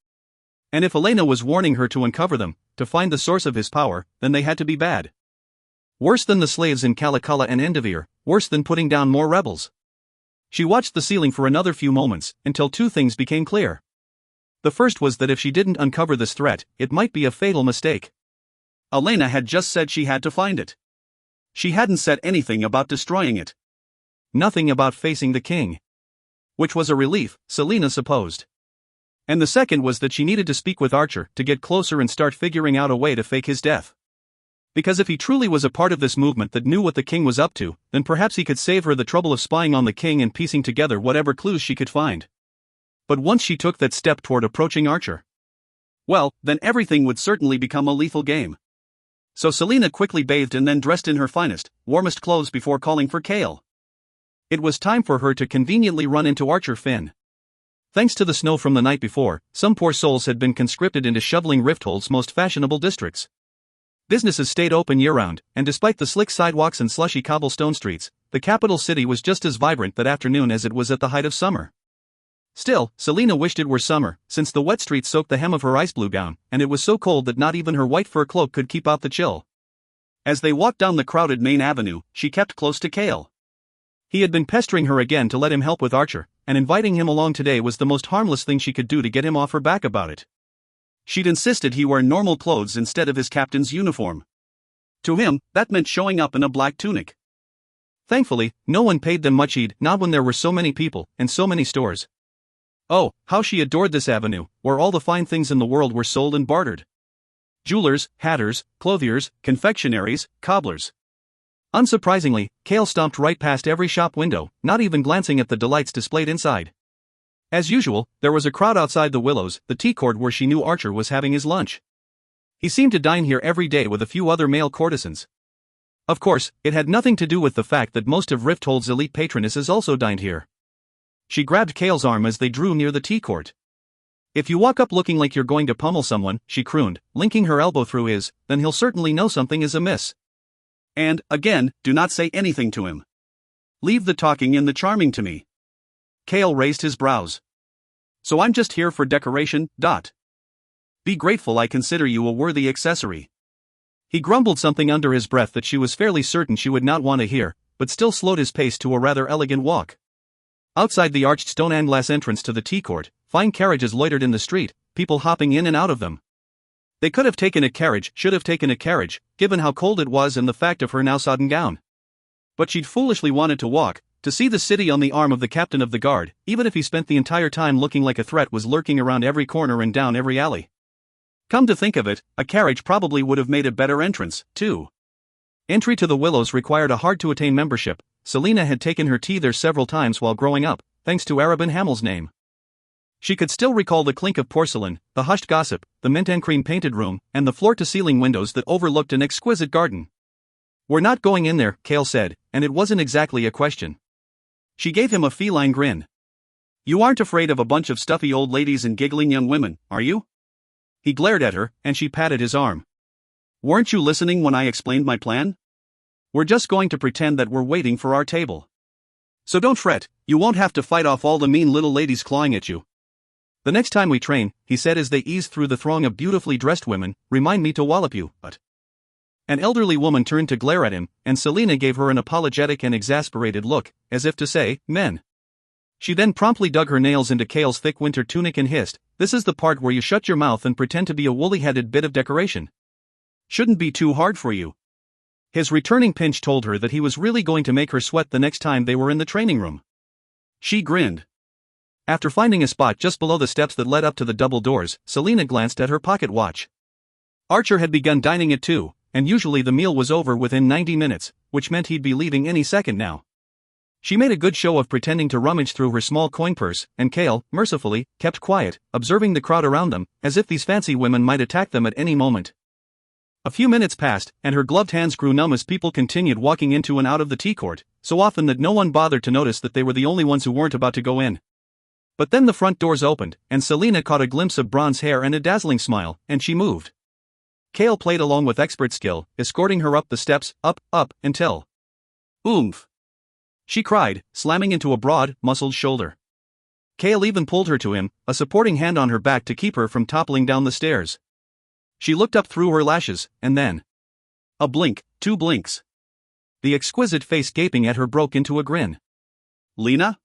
And if Elena was warning her to uncover them, to find the source of his power, then they had to be bad. Worse than the slaves in Calaculla and Endivir, worse than putting down more rebels. She watched the ceiling for another few moments, until two things became clear. The first was that if she didn't uncover this threat, it might be a fatal mistake. Elena had just said she had to find it. She hadn't said anything about destroying it. Nothing about facing the king. Which was a relief, Selena supposed. And the second was that she needed to speak with Archer to get closer and start figuring out a way to fake his death. Because if he truly was a part of this movement that knew what the king was up to, then perhaps he could save her the trouble of spying on the king and piecing together whatever clues she could find. But once she took that step toward approaching Archer, well, then everything would certainly become a lethal game. So Selena quickly bathed and then dressed in her finest, warmest clothes before calling for Kale. It was time for her to conveniently run into Archer Finn. Thanks to the snow from the night before, some poor souls had been conscripted into shoveling Rifthold's most fashionable districts. Businesses stayed open year-round, and despite the slick sidewalks and slushy cobblestone streets, the capital city was just as vibrant that afternoon as it was at the height of summer. Still, Selena wished it were summer, since the wet streets soaked the hem of her ice blue gown, and it was so cold that not even her white fur cloak could keep out the chill. As they walked down the crowded main avenue, she kept close to Kale. He had been pestering her again to let him help with Archer, and inviting him along today was the most harmless thing she could do to get him off her back about it. She'd insisted he wear normal clothes instead of his captain's uniform. To him, that meant showing up in a black tunic. Thankfully, no one paid them much heed, not when there were so many people, and so many stores. Oh, how she adored this avenue, where all the fine things in the world were sold and bartered. Jewelers, hatters, clothiers, confectionaries, cobblers. Unsurprisingly, Kale stomped right past every shop window, not even glancing at the delights displayed inside. As usual, there was a crowd outside the Willows, the tea court where she knew Archer was having his lunch. He seemed to dine here every day with a few other male courtesans. Of course, it had nothing to do with the fact that most of Rifthold's elite patronesses also dined here. She grabbed Kale's arm as they drew near the tea court. If you walk up looking like you're going to pummel someone, she crooned, linking her elbow through his, then he'll certainly know something is amiss. And, again, do not say anything to him. Leave the talking and the charming to me. Kale raised his brows. So I'm just here for decoration, dot. Be grateful I consider you a worthy accessory. He grumbled something under his breath that she was fairly certain she would not want to hear, but still slowed his pace to a rather elegant walk. Outside the arched stone and glass entrance to the tea court, fine carriages loitered in the street, people hopping in and out of them. They could have taken a carriage, should have taken a carriage, given how cold it was and the fact of her now sodden gown. But she'd foolishly wanted to walk, to see the city on the arm of the captain of the guard, even if he spent the entire time looking like a threat was lurking around every corner and down every alley. Come to think of it, a carriage probably would have made a better entrance, too. Entry to the Willows required a hard-to-attain membership. Selina had taken her tea there several times while growing up, thanks to Arabin Hamel's name. She could still recall the clink of porcelain, the hushed gossip, the mint and cream painted room, and the floor-to-ceiling windows that overlooked an exquisite garden. We're not going in there, Kale said, and it wasn't exactly a question. She gave him a feline grin. You aren't afraid of a bunch of stuffy old ladies and giggling young women, are you? He glared at her, and she patted his arm. Weren't you listening when I explained my plan? We're just going to pretend that we're waiting for our table. So don't fret, you won't have to fight off all the mean little ladies clawing at you. The next time we train, he said as they eased through the throng of beautifully dressed women, remind me to wallop you, but... An elderly woman turned to glare at him, and Selina gave her an apologetic and exasperated look, as if to say, men. She then promptly dug her nails into Kale's thick winter tunic and hissed, this is the part where you shut your mouth and pretend to be a woolly-headed bit of decoration. Shouldn't be too hard for you. His returning pinch told her that he was really going to make her sweat the next time they were in the training room. She grinned. After finding a spot just below the steps that led up to the double doors, Selina glanced at her pocket watch. Archer had begun dining at 2, and usually the meal was over within 90 minutes, which meant he'd be leaving any second now. She made a good show of pretending to rummage through her small coin purse, and Kale, mercifully, kept quiet, observing the crowd around them, as if these fancy women might attack them at any moment. A few minutes passed, and her gloved hands grew numb as people continued walking into and out of the tea court, so often that no one bothered to notice that they were the only ones who weren't about to go in. But then the front doors opened, and Selina caught a glimpse of bronze hair and a dazzling smile, and she moved. Kale played along with expert skill, escorting her up the steps, up, until... Oomph! She cried, slamming into a broad, muscled shoulder. Kale even pulled her to him, a supporting hand on her back to keep her from toppling down the stairs. She looked up through her lashes, and then... A blink, 2 blinks. The exquisite face gaping at her broke into a grin. Lena?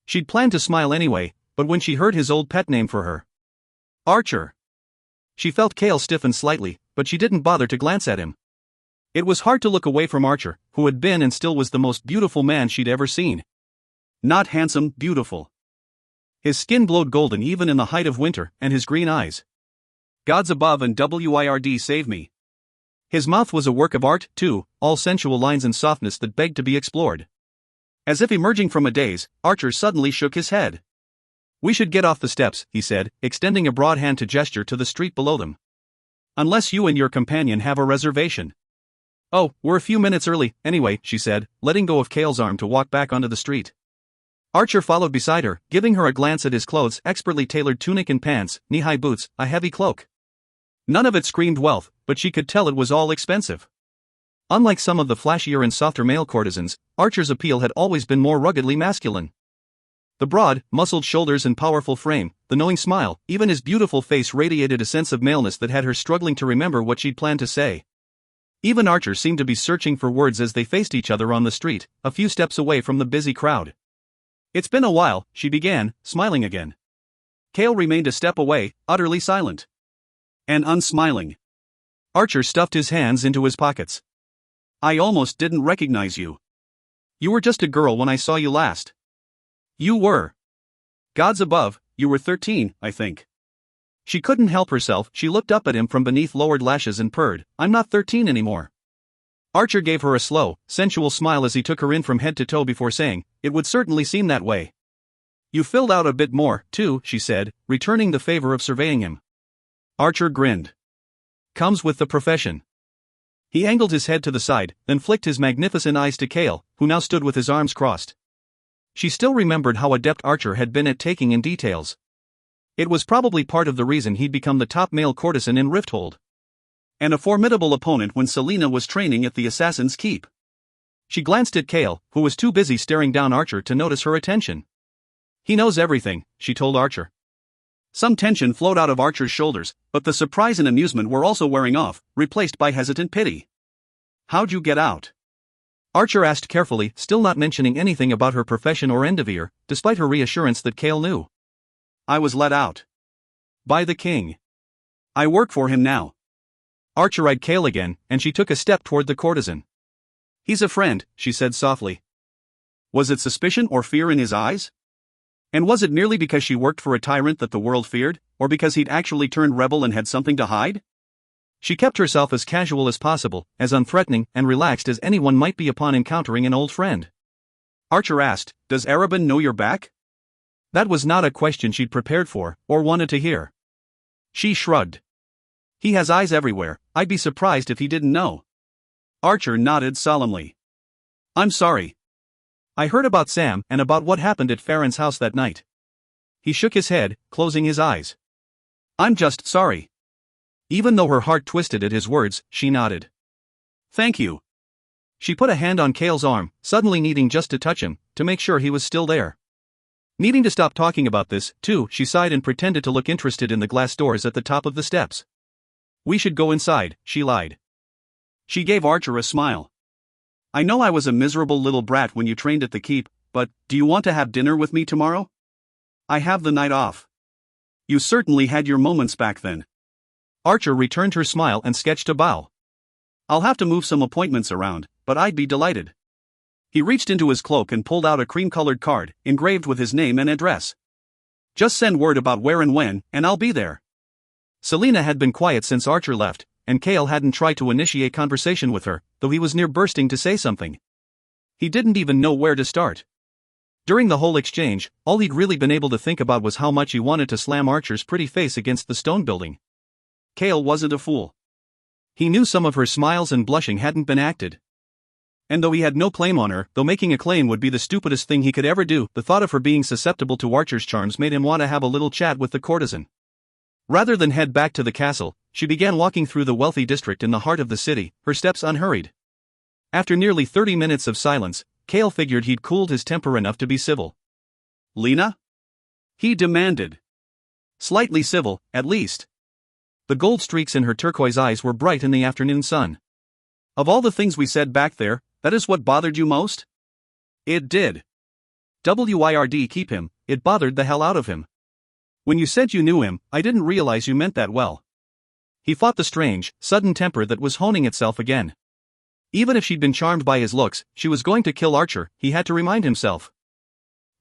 She'd planned to smile anyway, but when she heard his old pet name for her... Archer. She felt Kale stiffen slightly, but she didn't bother to glance at him. It was hard to look away from Archer, who had been and still was the most beautiful man she'd ever seen. Not handsome, beautiful. His skin glowed golden even in the height of winter, and his green eyes. Gods above and WIRD save me. His mouth was a work of art, too, all sensual lines and softness that begged to be explored. As if emerging from a daze, Archer suddenly shook his head. We should get off the steps, he said, extending a broad hand to gesture to the street below them. Unless you and your companion have a reservation. Oh, we're a few minutes early, anyway, she said, letting go of Kale's arm to walk back onto the street. Archer followed beside her, giving her a glance at his clothes, expertly tailored tunic and pants, knee-high boots, a heavy cloak. None of it screamed wealth, but she could tell it was all expensive. Unlike some of the flashier and softer male courtesans, Archer's appeal had always been more ruggedly masculine. The broad, muscled shoulders and powerful frame, the knowing smile, even his beautiful face radiated a sense of maleness that had her struggling to remember what she'd planned to say. Even Archer seemed to be searching for words as they faced each other on the street, a few steps away from the busy crowd. It's been a while, she began, smiling again. Kale remained a step away, utterly silent. And unsmiling. Archer stuffed his hands into his pockets. I almost didn't recognize you. You were just a girl when I saw you last. You were. Gods above, You were 13, I think. She couldn't help herself, she looked up at him from beneath lowered lashes and purred, I'm not 13 anymore. Archer gave her a slow, sensual smile as he took her in from head to toe before saying, it would certainly seem that way. You filled out a bit more, too, she said, returning the favor of surveying him. Archer grinned. Comes with the profession. He angled his head to the side, then flicked his magnificent eyes to Kale, who now stood with his arms crossed. She still remembered how adept Archer had been at taking in details. It was probably part of the reason he'd become the top male courtesan in Rifthold. And a formidable opponent when Selena was training at the Assassin's Keep. She glanced at Kale, who was too busy staring down Archer to notice her attention. He knows everything, she told Archer. Some tension flowed out of Archer's shoulders, but the surprise and amusement were also wearing off, replaced by hesitant pity. How'd you get out? Archer asked carefully, still not mentioning anything about her profession or endeavor, despite her reassurance that Kale knew. I was let out. By the king. I work for him now. Archer eyed Kale again, and she took a step toward the courtesan. He's a friend, she said softly. Was it suspicion or fear in his eyes? And was it merely because she worked for a tyrant that the world feared, or because he'd actually turned rebel and had something to hide? She kept herself as casual as possible, as unthreatening and relaxed as anyone might be upon encountering an old friend. Archer asked, Does Arabin know you're back? That was not a question she'd prepared for, or wanted to hear. She shrugged. He has eyes everywhere, I'd be surprised if he didn't know. Archer nodded solemnly. I'm sorry. I heard about Sam and about what happened at Farron's house that night. He shook his head, closing his eyes. I'm just sorry. Even though her heart twisted at his words, she nodded. Thank you. She put a hand on Kale's arm, suddenly needing just to touch him, to make sure he was still there. Needing to stop talking about this, too, she sighed and pretended to look interested in the glass doors at the top of the steps. We should go inside, she lied. She gave Archer a smile. I know I was a miserable little brat when you trained at the keep, but do you want to have dinner with me tomorrow? I have the night off. You certainly had your moments back then. Archer returned her smile and sketched a bow. I'll have to move some appointments around, but I'd be delighted. He reached into his cloak and pulled out a cream-colored card, engraved with his name and address. Just send word about where and when, and I'll be there. Selena had been quiet since Archer left, and Kale hadn't tried to initiate conversation with her, though he was near bursting to say something. He didn't even know where to start. During the whole exchange, all he'd really been able to think about was how much he wanted to slam Archer's pretty face against the stone building. Kale wasn't a fool. He knew some of her smiles and blushing hadn't been acted. And though he had no claim on her, though making a claim would be the stupidest thing he could ever do, the thought of her being susceptible to Archer's charms made him want to have a little chat with the courtesan. Rather than head back to the castle, she began walking through the wealthy district in the heart of the city, her steps unhurried. After nearly 30 minutes of silence, Kale figured he'd cooled his temper enough to be civil. Lena? He demanded. Slightly civil, at least. The gold streaks in her turquoise eyes were bright in the afternoon sun. Of all the things we said back there, that is what bothered you most? It did. WIRD keep him, it bothered the hell out of him. When you said you knew him, I didn't realize you meant that well. He fought the strange, sudden temper that was honing itself again. Even if she'd been charmed by his looks, she was going to kill Archer, he had to remind himself.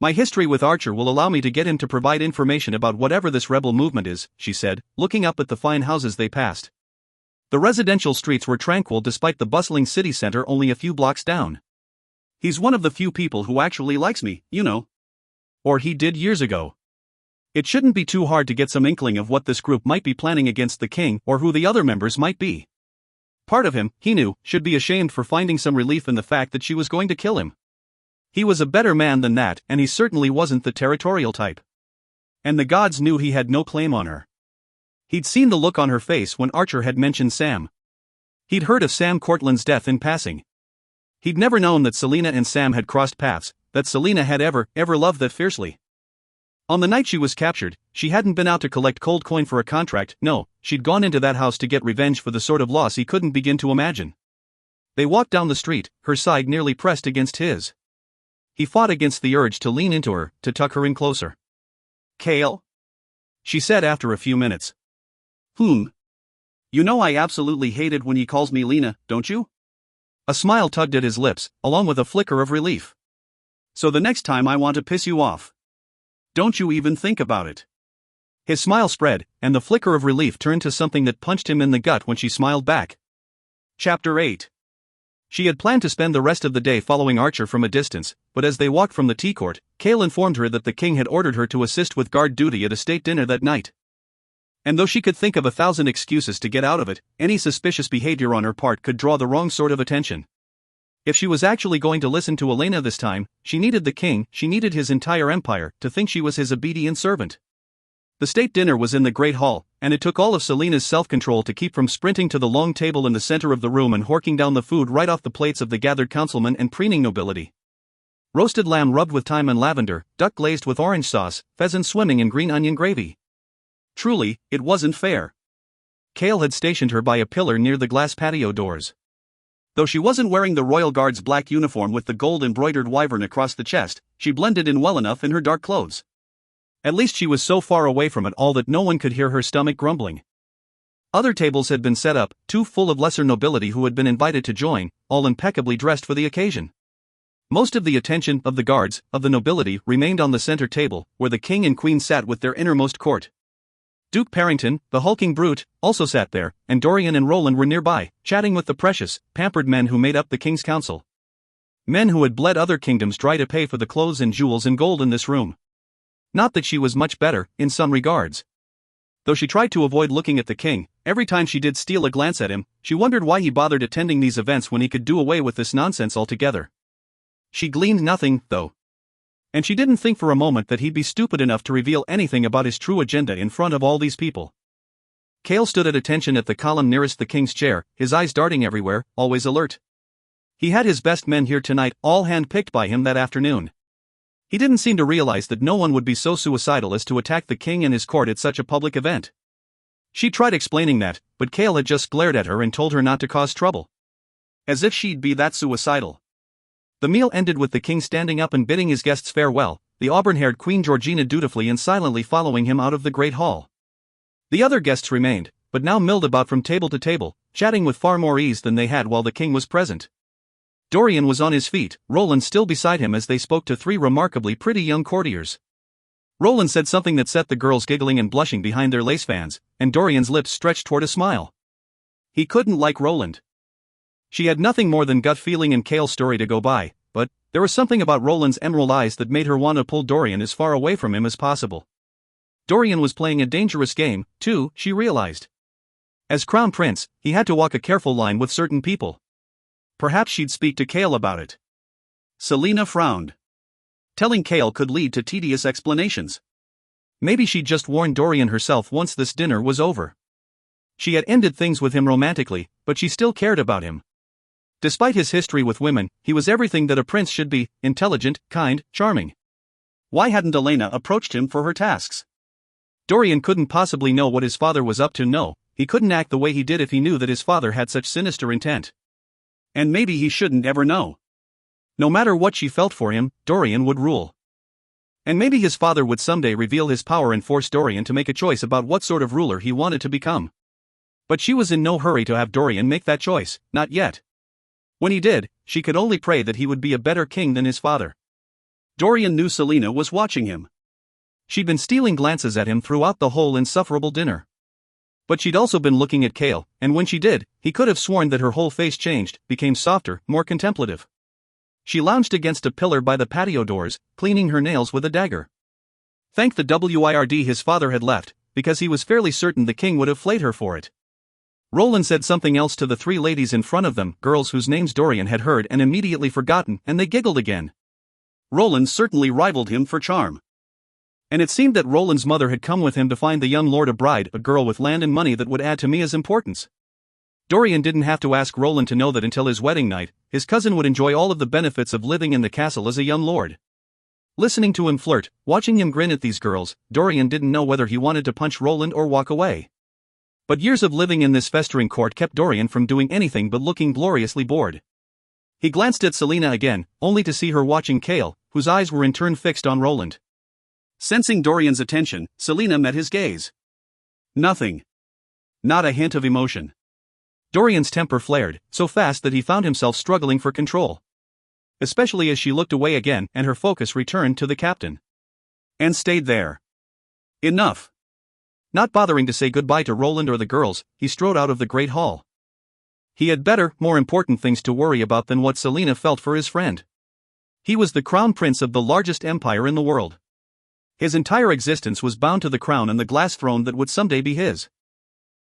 My history with Archer will allow me to get him to provide information about whatever this rebel movement is, she said, looking up at the fine houses they passed. The residential streets were tranquil despite the bustling city center only a few blocks down. He's one of the few people who actually likes me, you know. Or he did years ago. It shouldn't be too hard to get some inkling of what this group might be planning against the king or who the other members might be. Part of him, he knew, should be ashamed for finding some relief in the fact that she was going to kill him. He was a better man than that, and he certainly wasn't the territorial type. And the gods knew he had no claim on her. He'd seen the look on her face when Archer had mentioned Sam. He'd heard of Sam Cortland's death in passing. He'd never known that Selena and Sam had crossed paths, that Selena had ever loved that fiercely. On the night she was captured, she hadn't been out to collect cold coin for a contract, no, she'd gone into that house to get revenge for the sort of loss he couldn't begin to imagine. They walked down the street, her side nearly pressed against his. He fought against the urge to lean into her, to tuck her in closer. Kale? She said after a few minutes. You know I absolutely hate it when he calls me Lena, don't you? A smile tugged at his lips, along with a flicker of relief. So the next time I want to piss you off. Don't you even think about it. His smile spread, and the flicker of relief turned to something that punched him in the gut when she smiled back. Chapter 8. She had planned to spend the rest of the day following Archer from a distance, but as they walked from the tea court, Kale informed her that the king had ordered her to assist with guard duty at a state dinner that night. And though she could think of 1,000 excuses to get out of it, any suspicious behavior on her part could draw the wrong sort of attention. If she was actually going to listen to Elena this time, she needed the king, she needed his entire empire, to think she was his obedient servant. The state dinner was in the great hall, and it took all of Selena's self-control to keep from sprinting to the long table in the center of the room and horking down the food right off the plates of the gathered councilmen and preening nobility. Roasted lamb rubbed with thyme and lavender, duck glazed with orange sauce, pheasant swimming in green onion gravy. Truly, it wasn't fair. Kale had stationed her by a pillar near the glass patio doors. Though she wasn't wearing the Royal Guard's black uniform with the gold-embroidered wyvern across the chest, she blended in well enough in her dark clothes. At least she was so far away from it all that no one could hear her stomach grumbling. Other tables had been set up, too full of lesser nobility who had been invited to join, all impeccably dressed for the occasion. Most of the attention of the guards, of the nobility, remained on the center table, where the king and queen sat with their innermost court. Duke Parrington, the hulking brute, also sat there, and Dorian and Roland were nearby, chatting with the precious, pampered men who made up the king's council. Men who had bled other kingdoms dry to pay for the clothes and jewels and gold in this room. Not that she was much better, in some regards. Though she tried to avoid looking at the king, every time she did steal a glance at him, she wondered why he bothered attending these events when he could do away with this nonsense altogether. She gleaned nothing, though. And she didn't think for a moment that he'd be stupid enough to reveal anything about his true agenda in front of all these people. Kale stood at attention at the column nearest the king's chair, his eyes darting everywhere, always alert. He had his best men here tonight, all hand-picked by him that afternoon. He didn't seem to realize that no one would be so suicidal as to attack the king and his court at such a public event. She tried explaining that, but Kale had just glared at her and told her not to cause trouble. As if she'd be that suicidal. The meal ended with the king standing up and bidding his guests farewell, the auburn-haired Queen Georgina dutifully and silently following him out of the great hall. The other guests remained, but now milled about from table to table, chatting with far more ease than they had while the king was present. Dorian was on his feet, Roland still beside him as they spoke to three remarkably pretty young courtiers. Roland said something that set the girls giggling and blushing behind their lace fans, and Dorian's lips stretched toward a smile. He couldn't like Roland. She had nothing more than gut feeling and Kale's story to go by, but there was something about Roland's emerald eyes that made her want to pull Dorian as far away from him as possible. Dorian was playing a dangerous game, too, she realized. As crown prince, he had to walk a careful line with certain people. Perhaps she'd speak to Kale about it. Selena frowned. Telling Kale could lead to tedious explanations. Maybe she'd just warn Dorian herself once this dinner was over. She had ended things with him romantically, but she still cared about him. Despite his history with women, he was everything that a prince should be: intelligent, kind, charming. Why hadn't Elena approached him for her tasks? Dorian couldn't possibly know what his father was up to. No, he couldn't act the way he did if he knew that his father had such sinister intent. And maybe he shouldn't ever know. No matter what she felt for him, Dorian would rule. And maybe his father would someday reveal his power and force Dorian to make a choice about what sort of ruler he wanted to become. But she was in no hurry to have Dorian make that choice, not yet. When he did, she could only pray that he would be a better king than his father. Dorian knew Selena was watching him. She'd been stealing glances at him throughout the whole insufferable dinner. But she'd also been looking at Kale, and when she did, he could have sworn that her whole face changed, became softer, more contemplative. She lounged against a pillar by the patio doors, cleaning her nails with a dagger. Thank the Wyrd his father had left, because he was fairly certain the king would have flayed her for it. Roland said something else to the three ladies in front of them, girls whose names Dorian had heard and immediately forgotten, and they giggled again. Roland certainly rivaled him for charm. And it seemed that Roland's mother had come with him to find the young lord a bride, a girl with land and money that would add to Mia's importance. Dorian didn't have to ask Roland to know that until his wedding night, his cousin would enjoy all of the benefits of living in the castle as a young lord. Listening to him flirt, watching him grin at these girls, Dorian didn't know whether he wanted to punch Roland or walk away. But years of living in this festering court kept Dorian from doing anything but looking gloriously bored. He glanced at Selena again, only to see her watching Kale, whose eyes were in turn fixed on Roland. Sensing Dorian's attention, Selena met his gaze. Nothing. Not a hint of emotion. Dorian's temper flared, so fast that he found himself struggling for control. Especially as she looked away again and her focus returned to the captain. And stayed there. Enough. Not bothering to say goodbye to Roland or the girls, he strode out of the great hall. He had better, more important things to worry about than what Selina felt for his friend. He was the crown prince of the largest empire in the world. His entire existence was bound to the crown and the glass throne that would someday be his.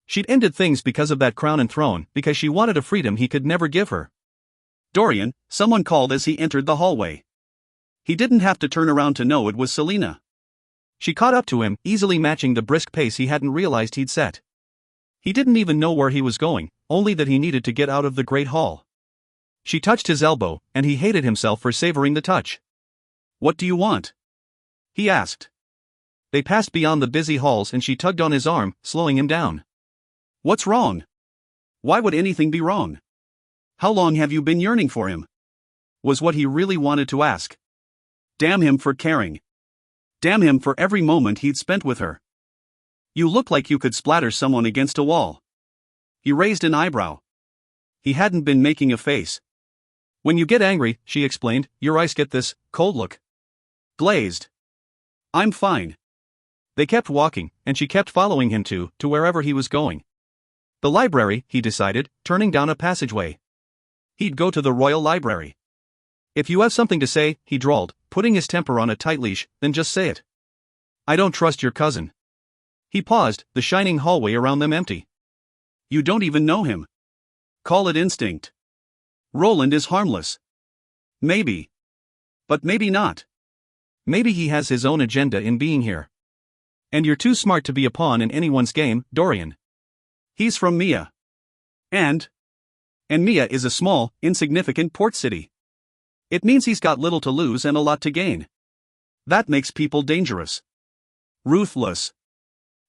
She'd ended things because of that crown and throne, because she wanted a freedom he could never give her. "Dorian," someone called as he entered the hallway. He didn't have to turn around to know it was Selina. She caught up to him, easily matching the brisk pace he hadn't realized he'd set. He didn't even know where he was going, only that he needed to get out of the great hall. She touched his elbow, and he hated himself for savoring the touch. "What do you want?" he asked. They passed beyond the busy halls and she tugged on his arm, slowing him down. "What's wrong? Why would anything be wrong? How long have you been yearning for him?" was what he really wanted to ask. Damn him for caring. Damn him for every moment he'd spent with her. "You look like you could splatter someone against a wall." He raised an eyebrow. He hadn't been making a face. "When you get angry," she explained, "your eyes get this cold look. Glazed." "I'm fine." They kept walking, and she kept following him to wherever he was going. The library, he decided, turning down a passageway. He'd go to the Royal Library. "If you have something to say," he drawled, putting his temper on a tight leash, "then just say it. I don't trust your cousin." He paused, the shining hallway around them empty. "You don't even know him. Call it instinct. Roland is harmless. Maybe. But maybe not. Maybe he has his own agenda in being here. And you're too smart to be a pawn in anyone's game, Dorian. He's from Mia. And Mia is a small, insignificant port city. It means he's got little to lose and a lot to gain. That makes people dangerous. Ruthless.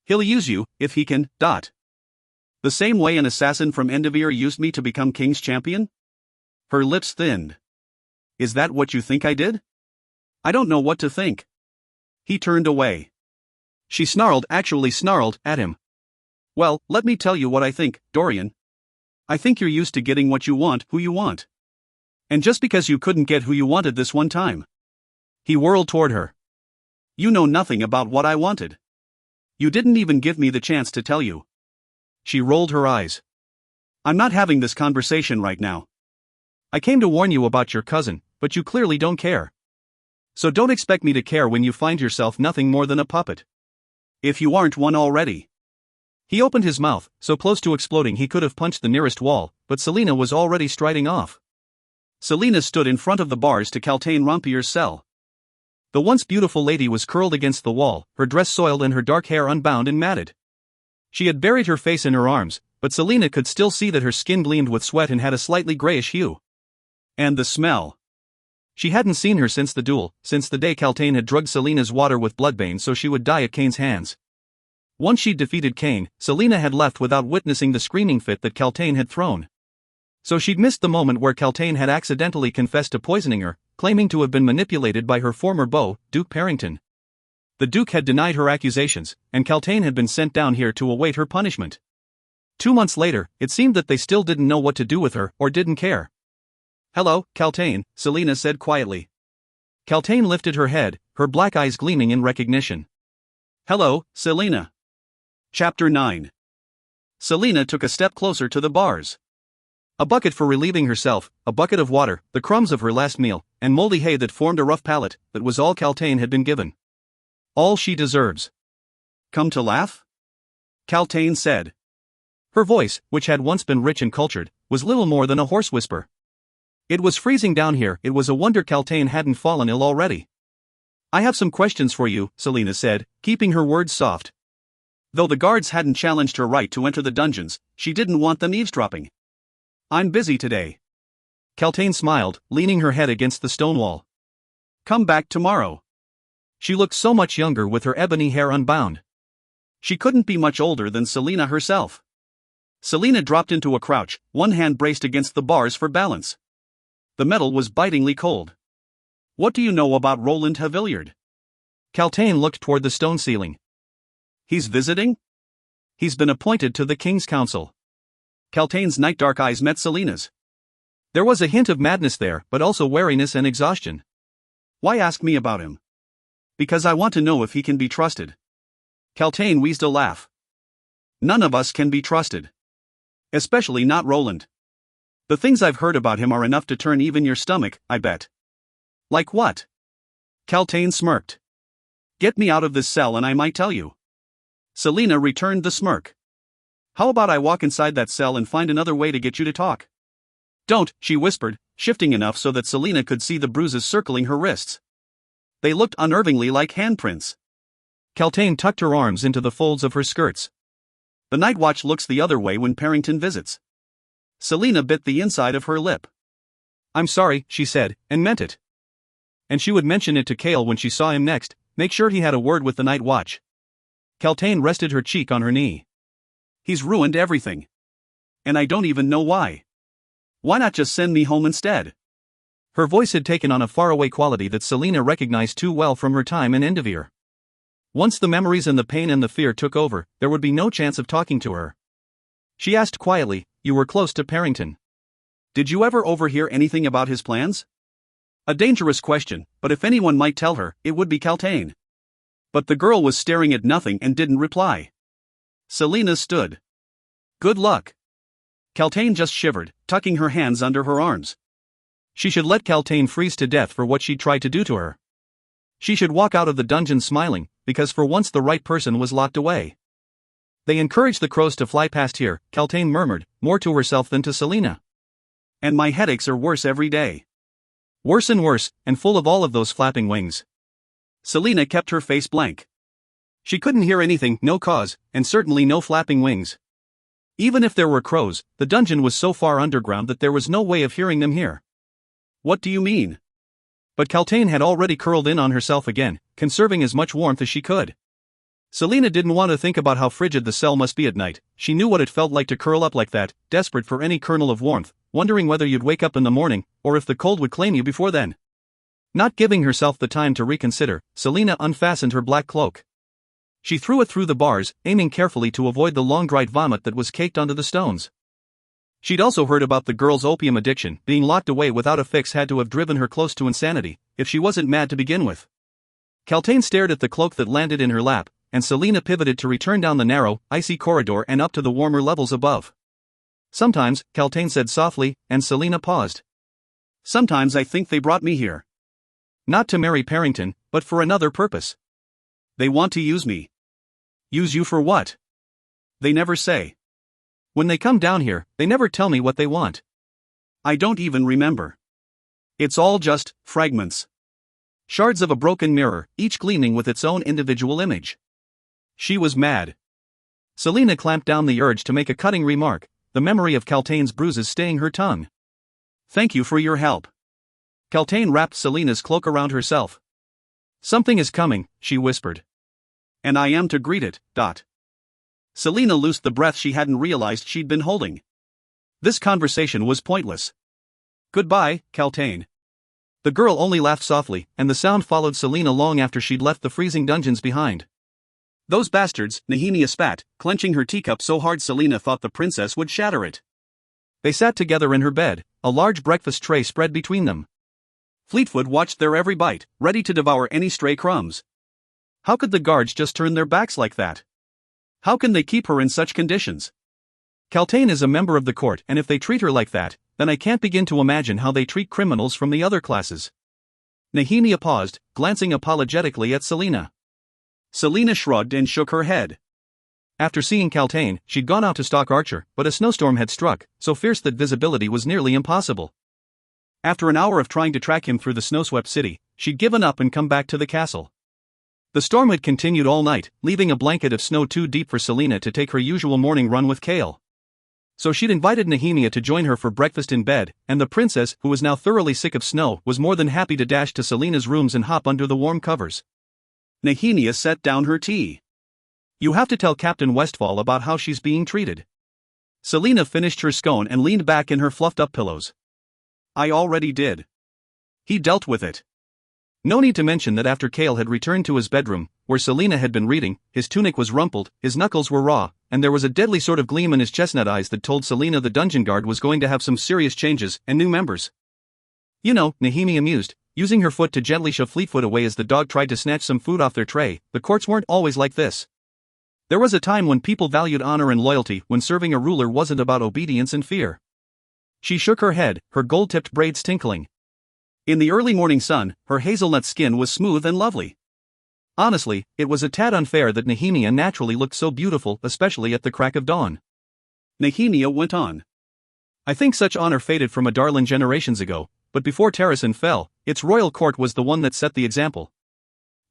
He'll use you, if he can, The same way an assassin from Enderveer used me to become King's champion?" Her lips thinned. "Is that what you think I did?" "I don't know what to think." He turned away. She actually snarled, at him. "Well, let me tell you what I think, Dorian. I think you're used to getting what you want, who you want. And just because you couldn't get who you wanted this one time." He whirled toward her. "You know nothing about what I wanted. You didn't even give me the chance to tell you." She rolled her eyes. "I'm not having this conversation right now. I came to warn you about your cousin, but you clearly don't care. So don't expect me to care when you find yourself nothing more than a puppet. If you aren't one already." He opened his mouth, so close to exploding he could have punched the nearest wall, but Selina was already striding off. Selina stood in front of the bars to Caltaine Rompier's cell. The once beautiful lady was curled against the wall, her dress soiled and her dark hair unbound and matted. She had buried her face in her arms, but Selina could still see that her skin gleamed with sweat and had a slightly grayish hue. And the smell. She hadn't seen her since the duel, since the day Caltaine had drugged Selina's water with bloodbane so she would die at Kane's hands. Once she'd defeated Kane, Selina had left without witnessing the screaming fit that Caltaine had thrown. So she'd missed the moment where Caltaine had accidentally confessed to poisoning her, claiming to have been manipulated by her former beau, Duke Parrington. The Duke had denied her accusations, and Caltaine had been sent down here to await her punishment. 2 months later, it seemed that they still didn't know what to do with her, or didn't care. "Hello, Caltaine," Selina said quietly. Caltaine lifted her head, her black eyes gleaming in recognition. "Hello, Selina." Chapter 9. Selina took a step closer to the bars. A bucket for relieving herself, a bucket of water, the crumbs of her last meal, and moldy hay that formed a rough pallet, that was all Caltaine had been given. All she deserves. "Come to laugh?" Caltaine said. Her voice, which had once been rich and cultured, was little more than a hoarse whisper. It was freezing down here, it was a wonder Caltaine hadn't fallen ill already. "I have some questions for you," Selina said, keeping her words soft. Though the guards hadn't challenged her right to enter the dungeons, she didn't want them eavesdropping. "I'm busy today." Caltaine smiled, leaning her head against the stone wall. "Come back tomorrow." She looked so much younger with her ebony hair unbound. She couldn't be much older than Selina herself. Selina dropped into a crouch, one hand braced against the bars for balance. The metal was bitingly cold. "What do you know about Roland Havillard?" Caltaine looked toward the stone ceiling. "He's visiting?" "He's been appointed to the King's Council." Caltaine's night dark eyes met Selina's. There was a hint of madness there, but also wariness and exhaustion. "Why ask me about him?" "Because I want to know if he can be trusted." Kaltain wheezed a laugh. None of us can be trusted. Especially not Roland. The things I've heard about him are enough to turn even your stomach, I bet. Like what? Kaltain smirked. Get me out of this cell and I might tell you. Selina returned the smirk. How about I walk inside that cell and find another way to get you to talk? Don't, she whispered, shifting enough so that Selina could see the bruises circling her wrists. They looked unnervingly like handprints. Kaltain tucked her arms into the folds of her skirts. The Night Watch looks the other way when Parrington visits. Selina bit the inside of her lip. I'm sorry, she said, and meant it. And she would mention it to Kale when she saw him next, make sure he had a word with the Night Watch. Kaltain rested her cheek on her knee. He's ruined everything. And I don't even know why. Why not just send me home instead? Her voice had taken on a faraway quality that Selina recognized too well from her time in Endeavor. Once the memories and the pain and the fear took over, there would be no chance of talking to her. She asked quietly, You were close to Parrington. Did you ever overhear anything about his plans? A dangerous question, but if anyone might tell her, it would be Kaltain. But the girl was staring at nothing and didn't reply. Selina stood. Good luck. Kaltain just shivered, tucking her hands under her arms. She should let Kaltain freeze to death for what she'd tried to do to her. She should walk out of the dungeon smiling, because for once the right person was locked away. They encouraged the crows to fly past here, Kaltain murmured, more to herself than to Selina. And my headaches are worse every day. Worse and worse, and full of all of those flapping wings. Selina kept her face blank. She couldn't hear anything, no cause, and certainly no flapping wings. Even if there were crows, the dungeon was so far underground that there was no way of hearing them here. What do you mean? But Kaltain had already curled in on herself again, conserving as much warmth as she could. Selina didn't want to think about how frigid the cell must be at night. She knew what it felt like to curl up like that, desperate for any kernel of warmth, wondering whether you'd wake up in the morning, or if the cold would claim you before then. Not giving herself the time to reconsider, Selina unfastened her black cloak. She threw it through the bars, aiming carefully to avoid the long-dried vomit that was caked onto the stones. She'd also heard about the girl's opium addiction. Being locked away without a fix had to have driven her close to insanity, if she wasn't mad to begin with. Kaltain stared at the cloak that landed in her lap, and Selina pivoted to return down the narrow, icy corridor and up to the warmer levels above. Sometimes, Kaltain said softly, and Selina paused. Sometimes I think they brought me here. Not to marry Parrington, but for another purpose. They want to use me. Use you for what? They never say. When they come down here, they never tell me what they want. I don't even remember. It's all just fragments. Shards of a broken mirror, each gleaming with its own individual image. She was mad. Selina clamped down the urge to make a cutting remark, the memory of Kaltain's bruises staying her tongue. Thank you for your help. Kaltain wrapped Selina's cloak around herself. Something is coming, she whispered. And I am to greet it. Selina loosed the breath she hadn't realized she'd been holding. This conversation was pointless. Goodbye, Kaltain. The girl only laughed softly, and the sound followed Selina long after she'd left the freezing dungeons behind. Those bastards, Nehemia spat, clenching her teacup so hard Selina thought the princess would shatter it. They sat together in her bed, a large breakfast tray spread between them. Fleetfoot watched their every bite, ready to devour any stray crumbs. How could the guards just turn their backs like that? How can they keep her in such conditions? Kaltain is a member of the court, and if they treat her like that, then I can't begin to imagine how they treat criminals from the other classes. Nehemia paused, glancing apologetically at Selina. Selina shrugged and shook her head. After seeing Kaltain, she'd gone out to stalk Archer, but a snowstorm had struck, so fierce that visibility was nearly impossible. After an hour of trying to track him through the snow-swept city, she'd given up and come back to the castle. The storm had continued all night, leaving a blanket of snow too deep for Selina to take her usual morning run with Kale. So she'd invited Nehemia to join her for breakfast in bed, and the princess, who was now thoroughly sick of snow, was more than happy to dash to Selina's rooms and hop under the warm covers. Nehemia set down her tea. You have to tell Captain Westfall about how she's being treated. Selina finished her scone and leaned back in her fluffed-up pillows. I already did. He dealt with it. No need to mention that after Kale had returned to his bedroom, where Selina had been reading, his tunic was rumpled, his knuckles were raw, and there was a deadly sort of gleam in his chestnut eyes that told Selina the dungeon guard was going to have some serious changes and new members. You know, Nehemia mused, using her foot to gently shove Fleetfoot away as the dog tried to snatch some food off their tray. The courts weren't always like this. There was a time when people valued honor and loyalty, when serving a ruler wasn't about obedience and fear. She shook her head, her gold-tipped braids tinkling. In the early morning sun, her hazelnut skin was smooth and lovely. Honestly, it was a tad unfair that Nehemia naturally looked so beautiful, especially at the crack of dawn. Nehemia went on. I think such honor faded from Adarlan generations ago, but before Terrasen fell, its royal court was the one that set the example.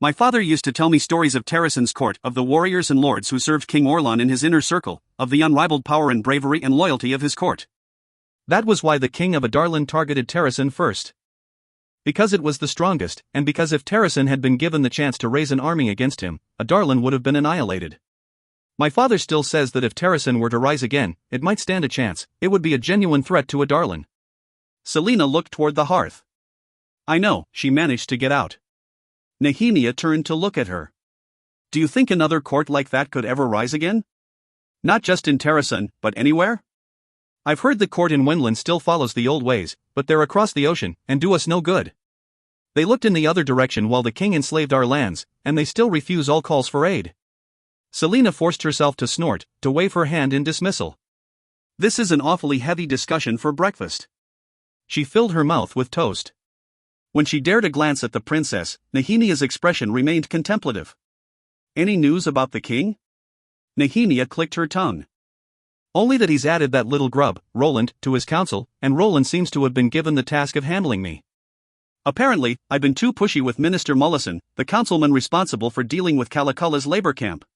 My father used to tell me stories of Terrasen's court, of the warriors and lords who served King Orlan in his inner circle, of the unrivaled power and bravery and loyalty of his court. That was why the king of Adarlan targeted Terrasen first. Because it was the strongest, and because if Terrasen had been given the chance to raise an army against him, Adarlan would have been annihilated. My father still says that if Terrasen were to rise again, it might stand a chance. It would be a genuine threat to Adarlan. Selena looked toward the hearth. I know, she managed to get out. Nehemia turned to look at her. Do you think another court like that could ever rise again? Not just in Terrasen, but anywhere? I've heard the court in Wendland still follows the old ways, but they're across the ocean, and do us no good. They looked in the other direction while the king enslaved our lands, and they still refuse all calls for aid. Selena forced herself to snort, to wave her hand in dismissal. This is an awfully heavy discussion for breakfast. She filled her mouth with toast. When she dared a glance at the princess, Nehemia's expression remained contemplative. Any news about the king? Nehemia clicked her tongue. Only that he's added that little grub, Roland, to his council, and Roland seems to have been given the task of handling me. Apparently, I've been too pushy with Minister Mullison, the councilman responsible for dealing with Kalakalla's labor camp.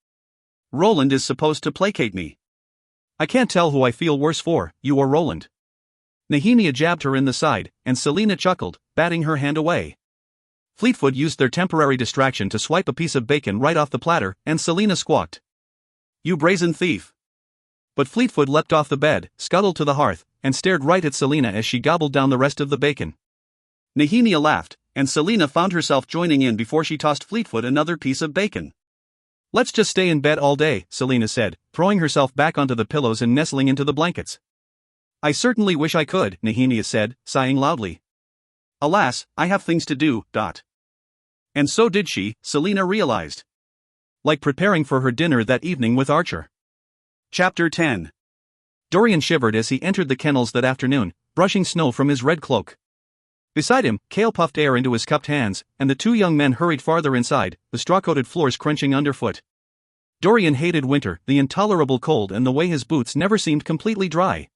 Roland is supposed to placate me. I can't tell who I feel worse for, you or Roland. Nehemia jabbed her in the side, and Selena chuckled, batting her hand away. Fleetfoot used their temporary distraction to swipe a piece of bacon right off the platter, and Selena squawked. You brazen thief. But Fleetfoot leapt off the bed, scuttled to the hearth, and stared right at Selena as she gobbled down the rest of the bacon. Nehemia laughed, and Selena found herself joining in before she tossed Fleetfoot another piece of bacon. Let's just stay in bed all day, Selena said, throwing herself back onto the pillows and nestling into the blankets. I certainly wish I could, Nehemia said, sighing loudly. Alas, I have things to do, ... And so did she, Selena realized. Like preparing for her dinner that evening with Archer. Chapter 10. Dorian shivered as he entered the kennels that afternoon, brushing snow from his red cloak. Beside him, Kale puffed air into his cupped hands, and the two young men hurried farther inside, the straw-coated floors crunching underfoot. Dorian hated winter, the intolerable cold, and the way his boots never seemed completely dry.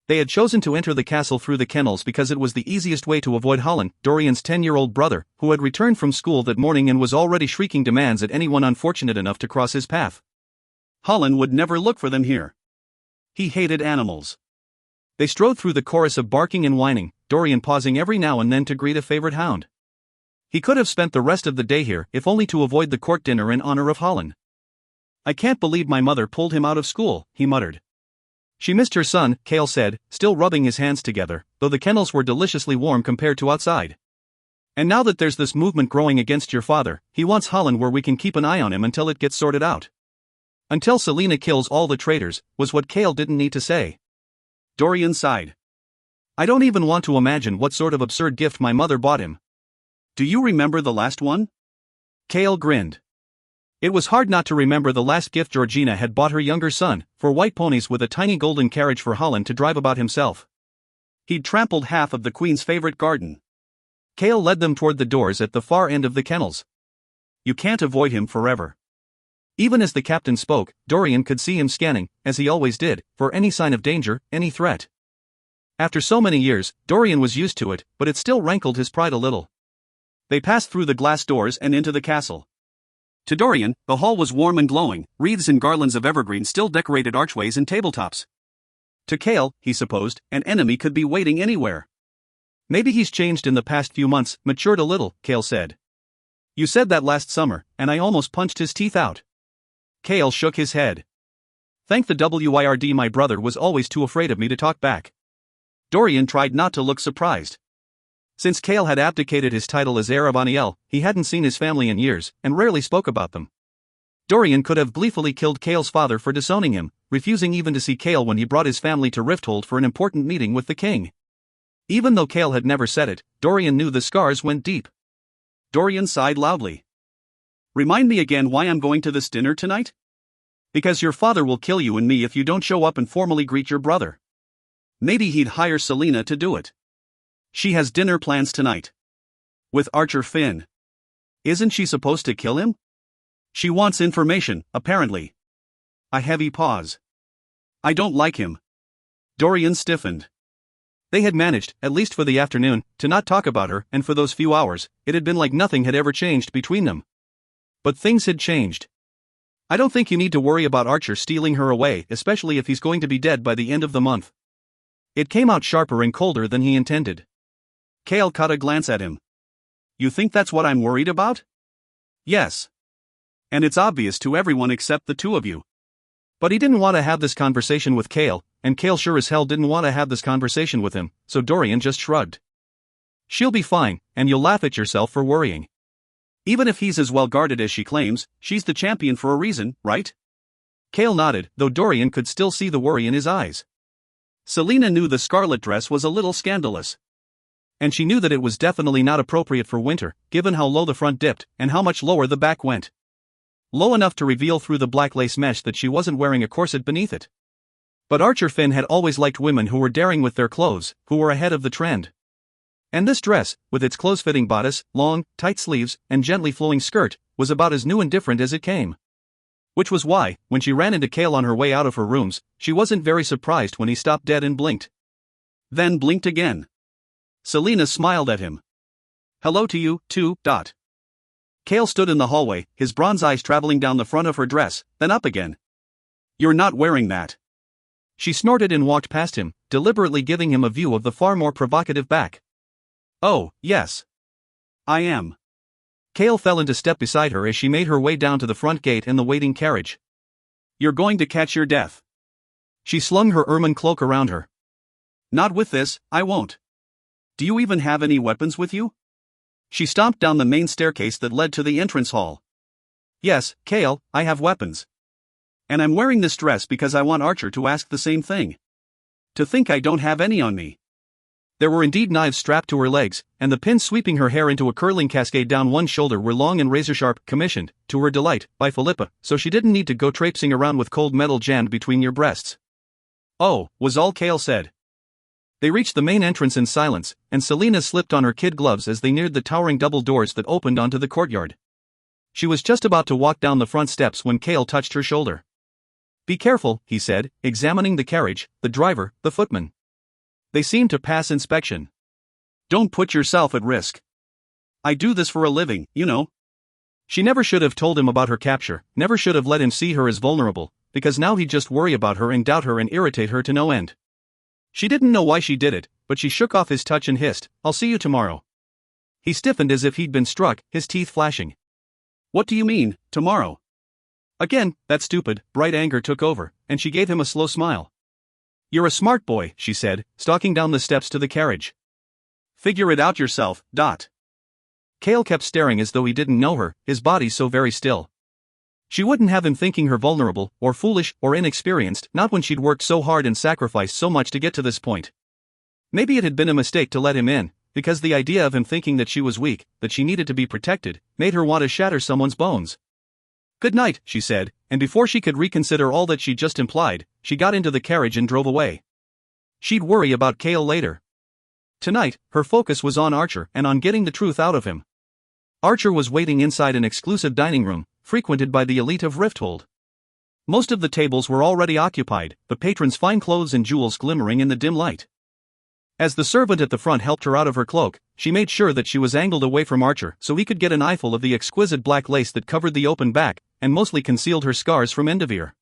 They had chosen to enter the castle through the kennels because it was the easiest way to avoid Holland, Dorian's 10-year-old brother, who had returned from school that morning and was already shrieking demands at anyone unfortunate enough to cross his path. Holland would never look for them here. He hated animals. They strode through the chorus of barking and whining, Dorian pausing every now and then to greet a favorite hound. He could have spent the rest of the day here if only to avoid the court dinner in honor of Holland. I can't believe my mother pulled him out of school, he muttered. She missed her son, Kale said, still rubbing his hands together, though the kennels were deliciously warm compared to outside. And now that there's this movement growing against your father, he wants Holland where we can keep an eye on him until it gets sorted out. Until Selena kills all the traitors, was what Kale didn't need to say. Dorian sighed. I don't even want to imagine what sort of absurd gift my mother bought him. Do you remember the last one? Kale grinned. It was hard not to remember the last gift Georgina had bought her younger son, 4 white ponies with a tiny golden carriage for Holland to drive about himself. He'd trampled half of the Queen's favorite garden. Kale led them toward the doors at the far end of the kennels. You can't avoid him forever. Even as the captain spoke, Dorian could see him scanning, as he always did, for any sign of danger, any threat. After so many years, Dorian was used to it, but it still rankled his pride a little. They passed through the glass doors and into the castle. To Dorian, the hall was warm and glowing, wreaths and garlands of evergreen still decorated archways and tabletops. To Kale, he supposed, an enemy could be waiting anywhere. Maybe he's changed in the past few months, matured a little, Kale said. You said that last summer, and I almost punched his teeth out. Kale shook his head. Thank the WIRD, my brother was always too afraid of me to talk back. Dorian tried not to look surprised. Since Kale had abdicated his title as heir of Aniel, he hadn't seen his family in years, and rarely spoke about them. Dorian could have gleefully killed Kale's father for disowning him, refusing even to see Kale when he brought his family to Rifthold for an important meeting with the king. Even though Kale had never said it, Dorian knew the scars went deep. Dorian sighed loudly. Remind me again why I'm going to this dinner tonight? Because your father will kill you and me if you don't show up and formally greet your brother. Maybe he'd hire Selena to do it. She has dinner plans tonight. With Archer Finn. Isn't she supposed to kill him? She wants information, apparently. A heavy pause. I don't like him. Dorian stiffened. They had managed, at least for the afternoon, to not talk about her, and for those few hours, it had been like nothing had ever changed between them. But things had changed. I don't think you need to worry about Archer stealing her away, especially if he's going to be dead by the end of the month. It came out sharper and colder than he intended. Kale caught a glance at him. You think that's what I'm worried about? Yes. And it's obvious to everyone except the two of you. But he didn't want to have this conversation with Kale, and Kale sure as hell didn't want to have this conversation with him, so Dorian just shrugged. She'll be fine, and you'll laugh at yourself for worrying. Even if he's as well guarded as she claims, she's the champion for a reason, right? Kale nodded, though Dorian could still see the worry in his eyes. Selena knew the scarlet dress was a little scandalous. And she knew that it was definitely not appropriate for winter, given how low the front dipped, and how much lower the back went. Low enough to reveal through the black lace mesh that she wasn't wearing a corset beneath it. But Archer Finn had always liked women who were daring with their clothes, who were ahead of the trend. And this dress, with its close-fitting bodice, long, tight sleeves, and gently flowing skirt, was about as new and different as it came. Which was why, when she ran into Kale on her way out of her rooms, she wasn't very surprised when he stopped dead and blinked. Then blinked again. Selena smiled at him. Hello to you, too. Kale stood in the hallway, his bronze eyes traveling down the front of her dress, then up again. You're not wearing that. She snorted and walked past him, deliberately giving him a view of the far more provocative back. Oh, yes. I am. Kale fell into step beside her as she made her way down to the front gate in the waiting carriage. You're going to catch your death. She slung her ermine cloak around her. Not with this, I won't. Do you even have any weapons with you? She stomped down the main staircase that led to the entrance hall. Yes, Kale, I have weapons. And I'm wearing this dress because I want Archer to ask the same thing. To think I don't have any on me. There were indeed knives strapped to her legs, and the pins sweeping her hair into a curling cascade down one shoulder were long and razor-sharp, commissioned, to her delight, by Philippa, so she didn't need to go traipsing around with cold metal jammed between your breasts. Oh, was all Kale said. They reached the main entrance in silence, and Selena slipped on her kid gloves as they neared the towering double doors that opened onto the courtyard. She was just about to walk down the front steps when Kale touched her shoulder. Be careful, he said, examining the carriage, the driver, the footman. They seemed to pass inspection. Don't put yourself at risk. I do this for a living, you know. She never should have told him about her capture, never should have let him see her as vulnerable, because now he'd just worry about her and doubt her and irritate her to no end. She didn't know why she did it, but she shook off his touch and hissed, I'll see you tomorrow. He stiffened as if he'd been struck, his teeth flashing. What do you mean, tomorrow? Again, that stupid, bright anger took over, and she gave him a slow smile. You're a smart boy, she said, stalking down the steps to the carriage. Figure it out yourself. Kale kept staring as though he didn't know her, his body so very still. She wouldn't have him thinking her vulnerable, or foolish, or inexperienced, not when she'd worked so hard and sacrificed so much to get to this point. Maybe it had been a mistake to let him in, because the idea of him thinking that she was weak, that she needed to be protected, made her want to shatter someone's bones. Good night, she said, and before she could reconsider all that she'd just implied, she got into the carriage and drove away. She'd worry about Kale later. Tonight, her focus was on Archer and on getting the truth out of him. Archer was waiting inside an exclusive dining room, frequented by the elite of Rifthold. Most of the tables were already occupied, the patrons' fine clothes and jewels glimmering in the dim light. As the servant at the front helped her out of her cloak, she made sure that she was angled away from Archer so he could get an eyeful of the exquisite black lace that covered the open back, and mostly concealed her scars from Endeavor.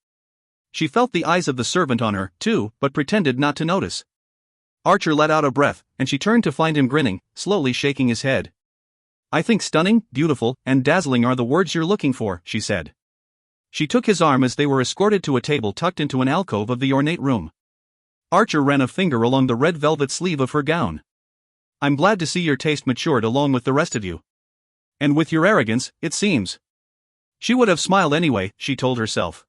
She felt the eyes of the servant on her, too, but pretended not to notice. Archer let out a breath, and she turned to find him grinning, slowly shaking his head. I think stunning, beautiful, and dazzling are the words you're looking for, she said. She took his arm as they were escorted to a table tucked into an alcove of the ornate room. Archer ran a finger along the red velvet sleeve of her gown. I'm glad to see your taste matured along with the rest of you. And with your arrogance, it seems. She would have smiled anyway, she told herself.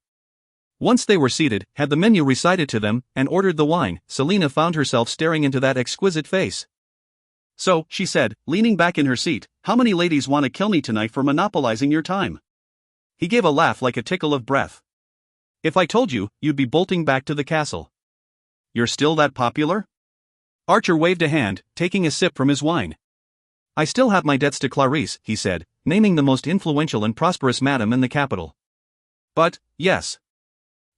Once they were seated, had the menu recited to them, and ordered the wine, Selena found herself staring into that exquisite face. So, she said, leaning back in her seat, how many ladies want to kill me tonight for monopolizing your time? He gave a laugh like a tickle of breath. If I told you, you'd be bolting back to the castle. You're still that popular? Archer waved a hand, taking a sip from his wine. I still have my debts to Clarice, he said, naming the most influential and prosperous madam in the capital. But, yes.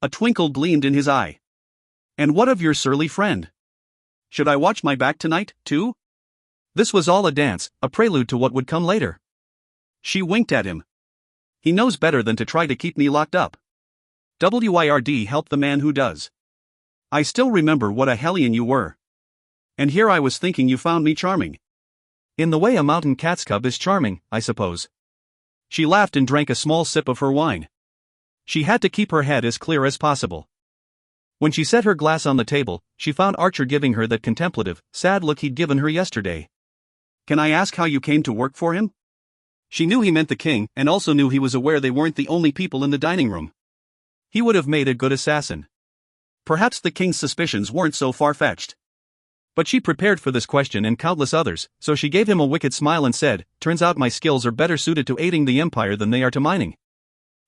A twinkle gleamed in his eye. And what of your surly friend? Should I watch my back tonight, too? This was all a dance, a prelude to what would come later. She winked at him. He knows better than to try to keep me locked up. WIRD help the man who does. I still remember what a hellion you were. And here I was thinking you found me charming. In the way a mountain cat's cub is charming, I suppose. She laughed and drank a small sip of her wine. She had to keep her head as clear as possible. When she set her glass on the table, she found Archer giving her that contemplative, sad look he'd given her yesterday. Can I ask how you came to work for him? She knew he meant the king, and also knew he was aware they weren't the only people in the dining room. He would have made a good assassin. Perhaps the king's suspicions weren't so far-fetched. But she prepared for this question and countless others, so she gave him a wicked smile and said, turns out my skills are better suited to aiding the empire than they are to mining.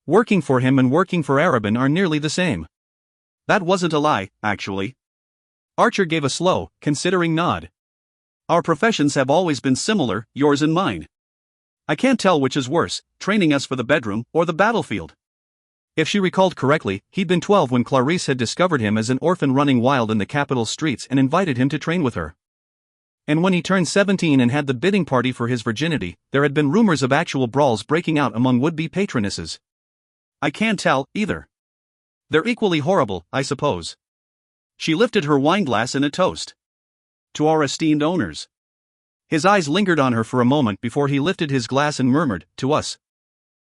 Working for him and working for Arabin are nearly the same. That wasn't a lie, actually. Archer gave a slow, considering nod. Our professions have always been similar, yours and mine. I can't tell which is worse, training us for the bedroom or the battlefield. If she recalled correctly, he'd been 12 when Clarice had discovered him as an orphan running wild in the capital streets and invited him to train with her. And when he turned 17 and had the bidding party for his virginity, there had been rumors of actual brawls breaking out among would-be patronesses. I can't tell, either. They're equally horrible, I suppose. She lifted her wineglass in a toast. To our esteemed owners. His eyes lingered on her for a moment before he lifted his glass and murmured, to us.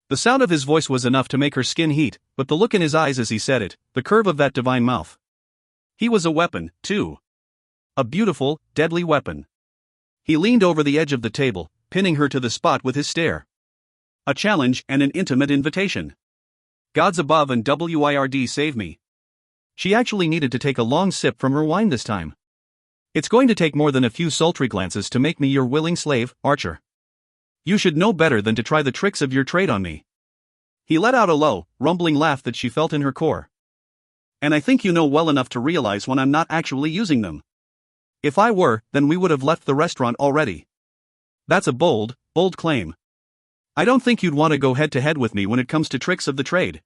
The sound of his voice was enough to make her skin heat, but the look in his eyes as he said it, the curve of that divine mouth. He was a weapon, too. A beautiful, deadly weapon. He leaned over the edge of the table, pinning her to the spot with his stare. A challenge and an intimate invitation. Gods above and WIRD save me. She actually needed to take a long sip from her wine this time. It's going to take more than a few sultry glances to make me your willing slave, Archer. You should know better than to try the tricks of your trade on me. He let out a low, rumbling laugh that she felt in her core. And I think you know well enough to realize when I'm not actually using them. If I were, then we would have left the restaurant already. That's a bold, bold claim. I don't think you'd want to go head-to-head with me when it comes to tricks of the trade.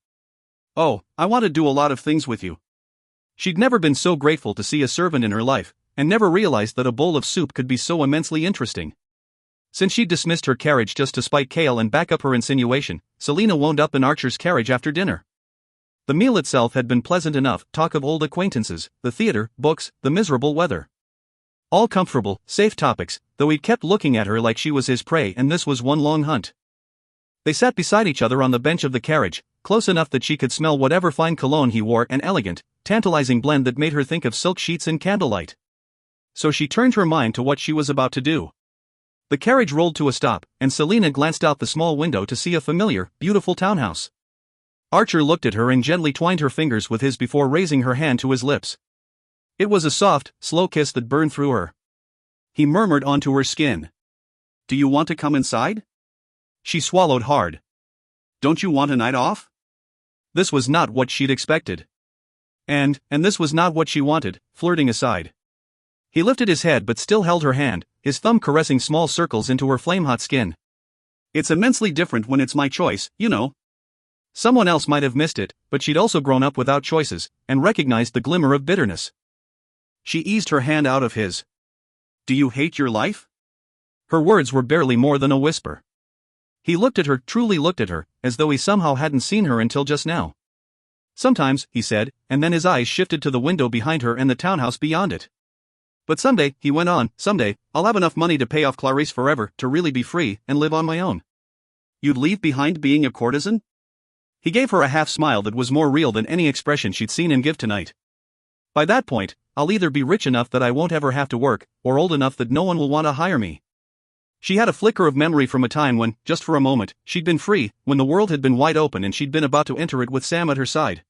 Oh, I want to do a lot of things with you. She'd never been so grateful to see a servant in her life, and never realized that a bowl of soup could be so immensely interesting. Since she'd dismissed her carriage just to spite Kale and back up her insinuation, Selina wound up in Archer's carriage after dinner. The meal itself had been pleasant enough, talk of old acquaintances, the theater, books, the miserable weather. All comfortable, safe topics, though he'd kept looking at her like she was his prey and this was one long hunt. They sat beside each other on the bench of the carriage, close enough that she could smell whatever fine cologne he wore, an elegant, tantalizing blend that made her think of silk sheets and candlelight. So she turned her mind to what she was about to do. The carriage rolled to a stop, and Selina glanced out the small window to see a familiar, beautiful townhouse. Archer looked at her and gently twined her fingers with his before raising her hand to his lips. It was a soft, slow kiss that burned through her. He murmured onto her skin. Do you want to come inside? She swallowed hard. Don't you want a night off? This was not what she'd expected. And this was not what she wanted, flirting aside. He lifted his head but still held her hand, his thumb caressing small circles into her flame-hot skin. It's immensely different when it's my choice, you know. Someone else might have missed it, but she'd also grown up without choices, and recognized the glimmer of bitterness. She eased her hand out of his. Do you hate your life? Her words were barely more than a whisper. He looked at her, truly looked at her, as though he somehow hadn't seen her until just now. Sometimes, he said, and then his eyes shifted to the window behind her and the townhouse beyond it. But someday, he went on, someday, I'll have enough money to pay off Clarice forever, to really be free, and live on my own. You'd leave behind being a courtesan? He gave her a half-smile that was more real than any expression she'd seen him give tonight. By that point, I'll either be rich enough that I won't ever have to work, or old enough that no one will want to hire me. She had a flicker of memory from a time when, just for a moment, she'd been free, when the world had been wide open and she'd been about to enter it with Sam at her side.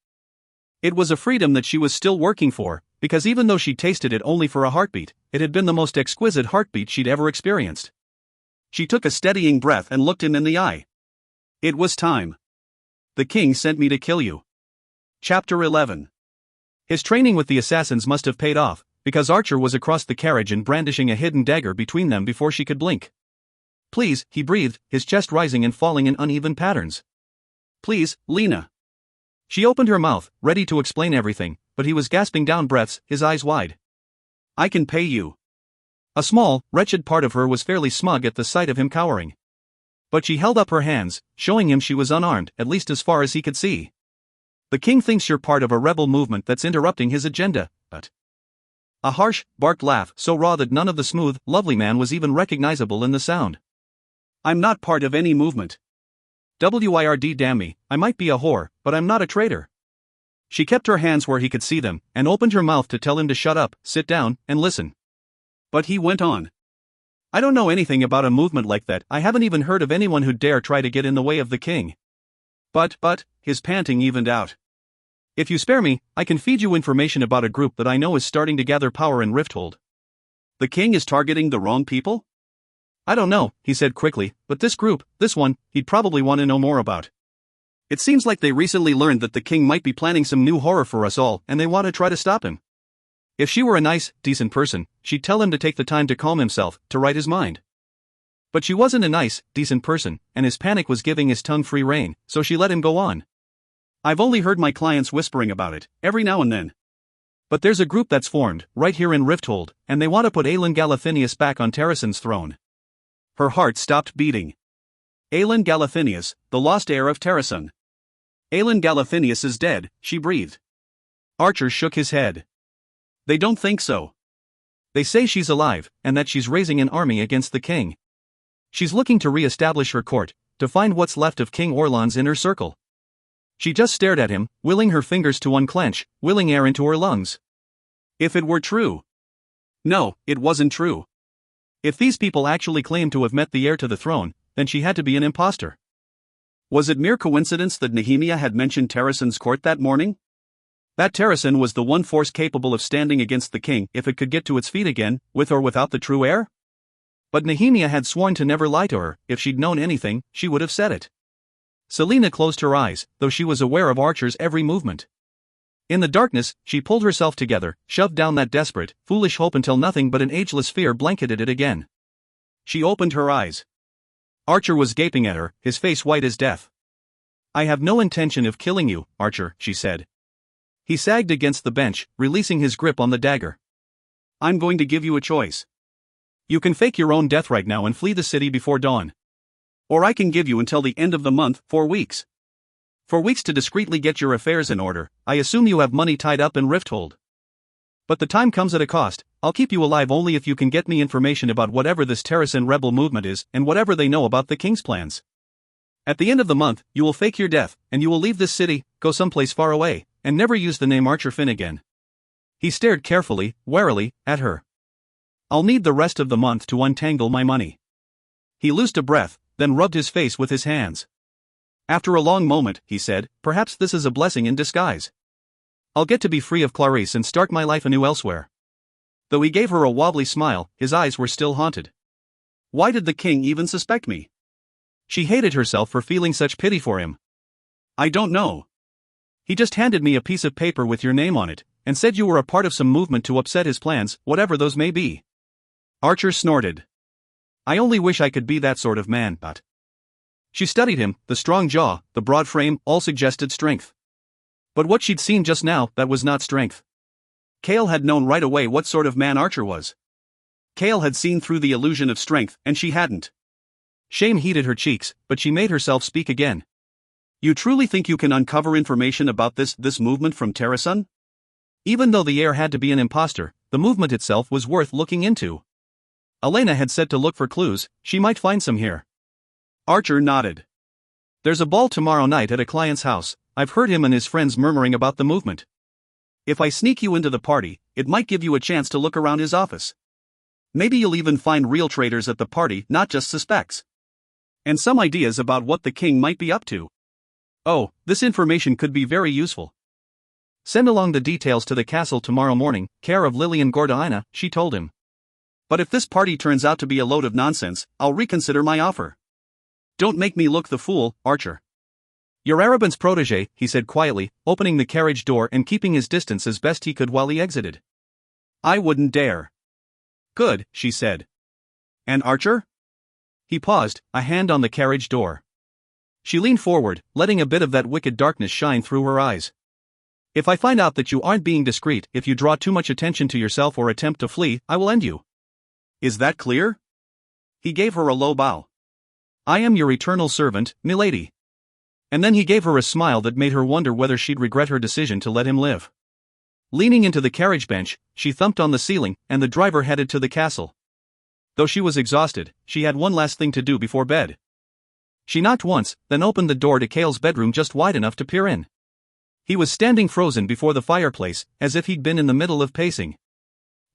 It was a freedom that she was still working for, because even though she'd tasted it only for a heartbeat, it had been the most exquisite heartbeat she'd ever experienced. She took a steadying breath and looked him in the eye. It was time. The king sent me to kill you. Chapter 11. His training with the assassins must have paid off, because Archer was across the carriage and brandishing a hidden dagger between them before she could blink. "Please," he breathed, his chest rising and falling in uneven patterns. "Please, Lena." She opened her mouth, ready to explain everything, but he was gasping down breaths, his eyes wide. "I can pay you." A small, wretched part of her was fairly smug at the sight of him cowering. But she held up her hands, showing him she was unarmed, at least as far as he could see. "The king thinks you're part of a rebel movement that's interrupting his agenda, but..." A harsh, barked laugh, so raw that none of the smooth, lovely man was even recognizable in the sound. "I'm not part of any movement. WIRD, damn me, I might be a whore, but I'm not a traitor." She kept her hands where he could see them, and opened her mouth to tell him to shut up, sit down, and listen. But he went on. "I don't know anything about a movement like that. I haven't even heard of anyone who'd dare try to get in the way of the king. But, his panting evened out. "If you spare me, I can feed you information about a group that I know is starting to gather power in Rifthold." "The king is targeting the wrong people?" "I don't know," he said quickly, "but this group, this one, he'd probably want to know more about. It seems like they recently learned that the king might be planning some new horror for us all, and they want to try to stop him. If she were a nice, decent person, she'd tell him to take the time to calm himself, to right his mind. But she wasn't a nice, decent person, and his panic was giving his tongue free rein, so she let him go on. "I've only heard my clients whispering about it, every now and then. But there's a group that's formed, right here in Rifthold, and they want to put Aelin Galathinius back on Terrason's throne." Her heart stopped beating. Aelin Galathinius, the lost heir of Terrason. "Aelin Galathinius is dead," she breathed. Archer shook his head. "They don't think so. They say she's alive, and that she's raising an army against the king. She's looking to re-establish her court, to find what's left of King Orlan's inner circle." She just stared at him, willing her fingers to unclench, willing air into her lungs. If it were true. No, it wasn't true. If these people actually claimed to have met the heir to the throne, then she had to be an imposter. Was it mere coincidence that Nehemia had mentioned Terrason's court that morning? That Terrason was the one force capable of standing against the king if it could get to its feet again, with or without the true heir? But Nehemia had sworn to never lie to her. If she'd known anything, she would have said it. Selena closed her eyes, though she was aware of Archer's every movement. In the darkness, she pulled herself together, shoved down that desperate, foolish hope until nothing but an ageless fear blanketed it again. She opened her eyes. Archer was gaping at her, his face white as death. "I have no intention of killing you, Archer," she said. He sagged against the bench, releasing his grip on the dagger. "I'm going to give you a choice. You can fake your own death right now and flee the city before dawn. Or I can give you until the end of the month, 4 weeks. 4 weeks to discreetly get your affairs in order. I assume you have money tied up in Rifthold. But the time comes at a cost. I'll keep you alive only if you can get me information about whatever this Terrason rebel movement is, and whatever they know about the king's plans. At the end of the month, you will fake your death, and you will leave this city, go someplace far away, and never use the name Archer Finn again." He stared carefully, warily, at her. "I'll need the rest of the month to untangle my money." He loosed a breath, then rubbed his face with his hands. After a long moment, he said, "Perhaps this is a blessing in disguise. I'll get to be free of Clarice and start my life anew elsewhere." Though he gave her a wobbly smile, his eyes were still haunted. Why did the king even suspect me? She hated herself for feeling such pity for him. "I don't know. He just handed me a piece of paper with your name on it, and said you were a part of some movement to upset his plans, whatever those may be." Archer snorted. "I only wish I could be that sort of man, but..." She studied him, the strong jaw, the broad frame, all suggested strength. But what she'd seen just now, that was not strength. Cale had known right away what sort of man Archer was. Cale had seen through the illusion of strength, and she hadn't. Shame heated her cheeks, but she made herself speak again. "You truly think you can uncover information about this movement from Terrason?" Even though the heir had to be an imposter, the movement itself was worth looking into. Elena had said to look for clues. She might find some here. Archer nodded. "There's a ball tomorrow night at a client's house. I've heard him and his friends murmuring about the movement. If I sneak you into the party, it might give you a chance to look around his office. Maybe you'll even find real traitors at the party, not just suspects. And some ideas about what the king might be up to. Oh, this information could be very useful. Send along the details to the castle tomorrow morning, care of Lillian Gordaina," she told him. "But if this party turns out to be a load of nonsense, I'll reconsider my offer. Don't make me look the fool, Archer." Your Arabin's protege, he said quietly, opening the carriage door and keeping his distance as best he could while he exited. I wouldn't dare. Good, she said. And Archer? He paused, a hand on the carriage door. She leaned forward, letting a bit of that wicked darkness shine through her eyes. If I find out that you aren't being discreet, if you draw too much attention to yourself or attempt to flee, I will end you. Is that clear? He gave her a low bow. I am your eternal servant, milady. And then he gave her a smile that made her wonder whether she'd regret her decision to let him live. Leaning into the carriage bench, she thumped on the ceiling, and the driver headed to the castle. Though she was exhausted, she had one last thing to do before bed. She knocked once, then opened the door to Cale's bedroom just wide enough to peer in. He was standing frozen before the fireplace, as if he'd been in the middle of pacing.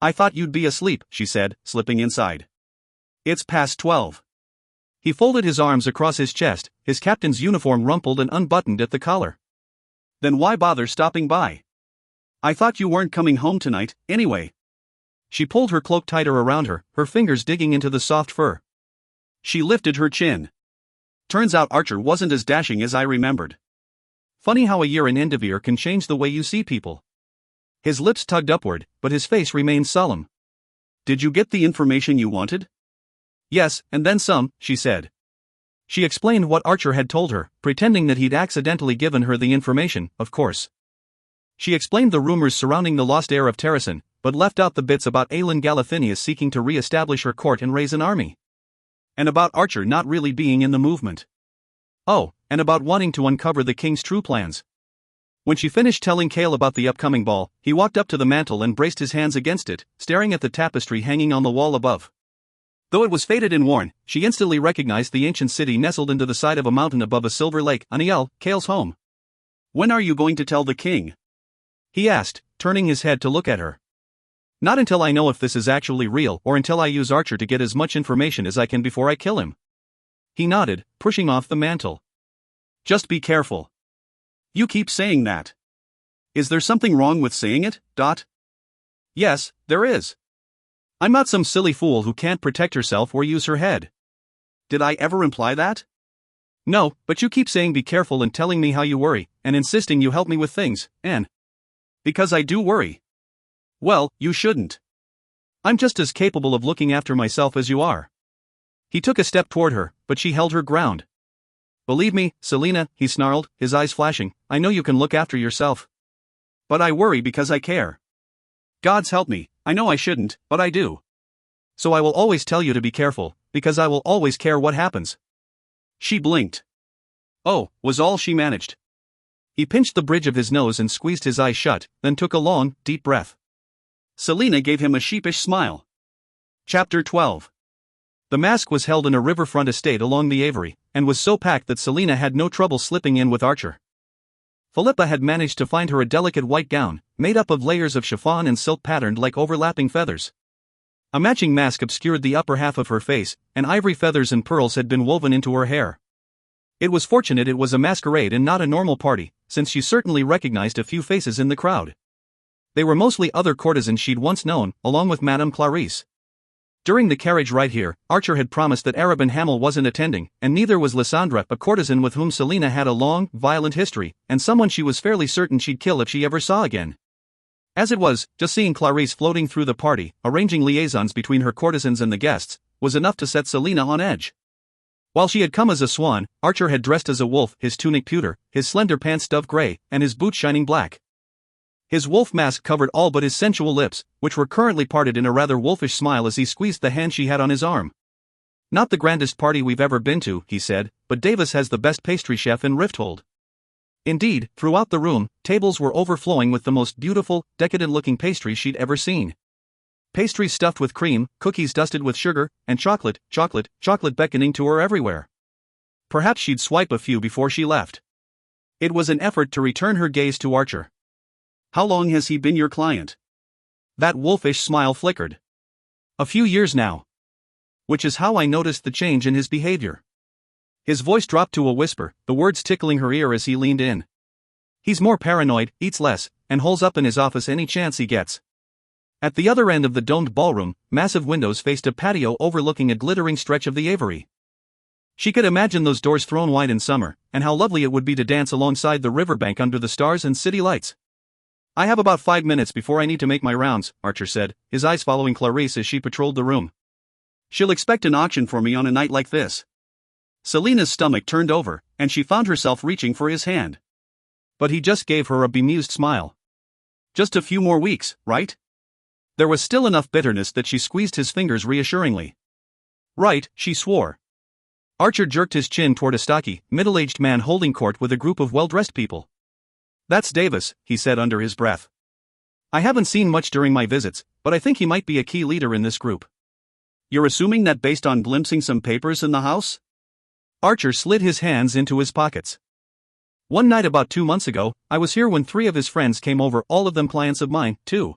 I thought you'd be asleep, she said, slipping inside. It's past 12. He folded his arms across his chest, his captain's uniform rumpled and unbuttoned at the collar. Then why bother stopping by? I thought you weren't coming home tonight, anyway. She pulled her cloak tighter around her, her fingers digging into the soft fur. She lifted her chin. Turns out Archer wasn't as dashing as I remembered. Funny how a year in Endeavor can change the way you see people. His lips tugged upward, but his face remained solemn. Did you get the information you wanted? Yes, and then some, she said. She explained what Archer had told her, pretending that he'd accidentally given her the information, of course. She explained the rumors surrounding the lost heir of Terrason, but left out the bits about Aelin Galathinius seeking to re-establish her court and raise an army. And about Archer not really being in the movement. Oh, and about wanting to uncover the king's true plans. When she finished telling Cale about the upcoming ball, he walked up to the mantel and braced his hands against it, staring at the tapestry hanging on the wall above. Though it was faded and worn, she instantly recognized the ancient city nestled into the side of a mountain above a silver lake, Aniel, Cale's home. When are you going to tell the king? He asked, turning his head to look at her. Not until I know if this is actually real or until I use Archer to get as much information as I can before I kill him. He nodded, pushing off the mantle. Just be careful. You keep saying that. Is there something wrong with saying it, Dot? Yes, there is. I'm not some silly fool who can't protect herself or use her head. Did I ever imply that? No, but you keep saying be careful and telling me how you worry, and insisting you help me with things, and... Because I do worry. Well, you shouldn't. I'm just as capable of looking after myself as you are. He took a step toward her, but she held her ground. Believe me, Selena, he snarled, his eyes flashing, I know you can look after yourself. But I worry because I care. God's help me, I know I shouldn't, but I do. So I will always tell you to be careful, because I will always care what happens. She blinked. Oh, was all she managed. He pinched the bridge of his nose and squeezed his eyes shut, then took a long, deep breath. Selena gave him a sheepish smile. Chapter 12. The mask was held in a riverfront estate along the Avery, and was so packed that Selena had no trouble slipping in with Archer. Philippa had managed to find her a delicate white gown, made up of layers of chiffon and silk patterned like overlapping feathers. A matching mask obscured the upper half of her face, and ivory feathers and pearls had been woven into her hair. It was fortunate it was a masquerade and not a normal party, since she certainly recognized a few faces in the crowd. They were mostly other courtesans she'd once known, along with Madame Clarice. During the carriage ride here, Archer had promised that Arabin Hamel wasn't attending, and neither was Lysandra, a courtesan with whom Selena had a long, violent history, and someone she was fairly certain she'd kill if she ever saw again. As it was, just seeing Clarice floating through the party, arranging liaisons between her courtesans and the guests, was enough to set Selena on edge. While she had come as a swan, Archer had dressed as a wolf, his tunic pewter, his slender pants dove gray, and his boots shining black. His wolf mask covered all but his sensual lips, which were currently parted in a rather wolfish smile as he squeezed the hand she had on his arm. Not the grandest party we've ever been to, he said, but Davis has the best pastry chef in Rifthold. Indeed, throughout the room, tables were overflowing with the most beautiful, decadent-looking pastries she'd ever seen. Pastries stuffed with cream, cookies dusted with sugar, and chocolate beckoning to her everywhere. Perhaps she'd swipe a few before she left. It was an effort to return her gaze to Archer. How long has he been your client? That wolfish smile flickered. A few years now. Which is how I noticed the change in his behavior. His voice dropped to a whisper, the words tickling her ear as he leaned in. He's more paranoid, eats less, and holes up in his office any chance he gets. At the other end of the domed ballroom, massive windows faced a patio overlooking a glittering stretch of the Avery. She could imagine those doors thrown wide in summer, and how lovely it would be to dance alongside the riverbank under the stars and city lights. I have about 5 minutes before I need to make my rounds, Archer said, his eyes following Clarice as she patrolled the room. She'll expect an auction for me on a night like this. Selina's stomach turned over, and she found herself reaching for his hand. But he just gave her a bemused smile. Just a few more weeks, right? There was still enough bitterness that she squeezed his fingers reassuringly. Right, she swore. Archer jerked his chin toward a stocky, middle-aged man holding court with a group of well-dressed people. That's Davis, he said under his breath. I haven't seen much during my visits, but I think he might be a key leader in this group. You're assuming that based on glimpsing some papers in the house? Archer slid his hands into his pockets. One night about 2 months ago, I was here when 3 of his friends came over, all of them clients of mine, too.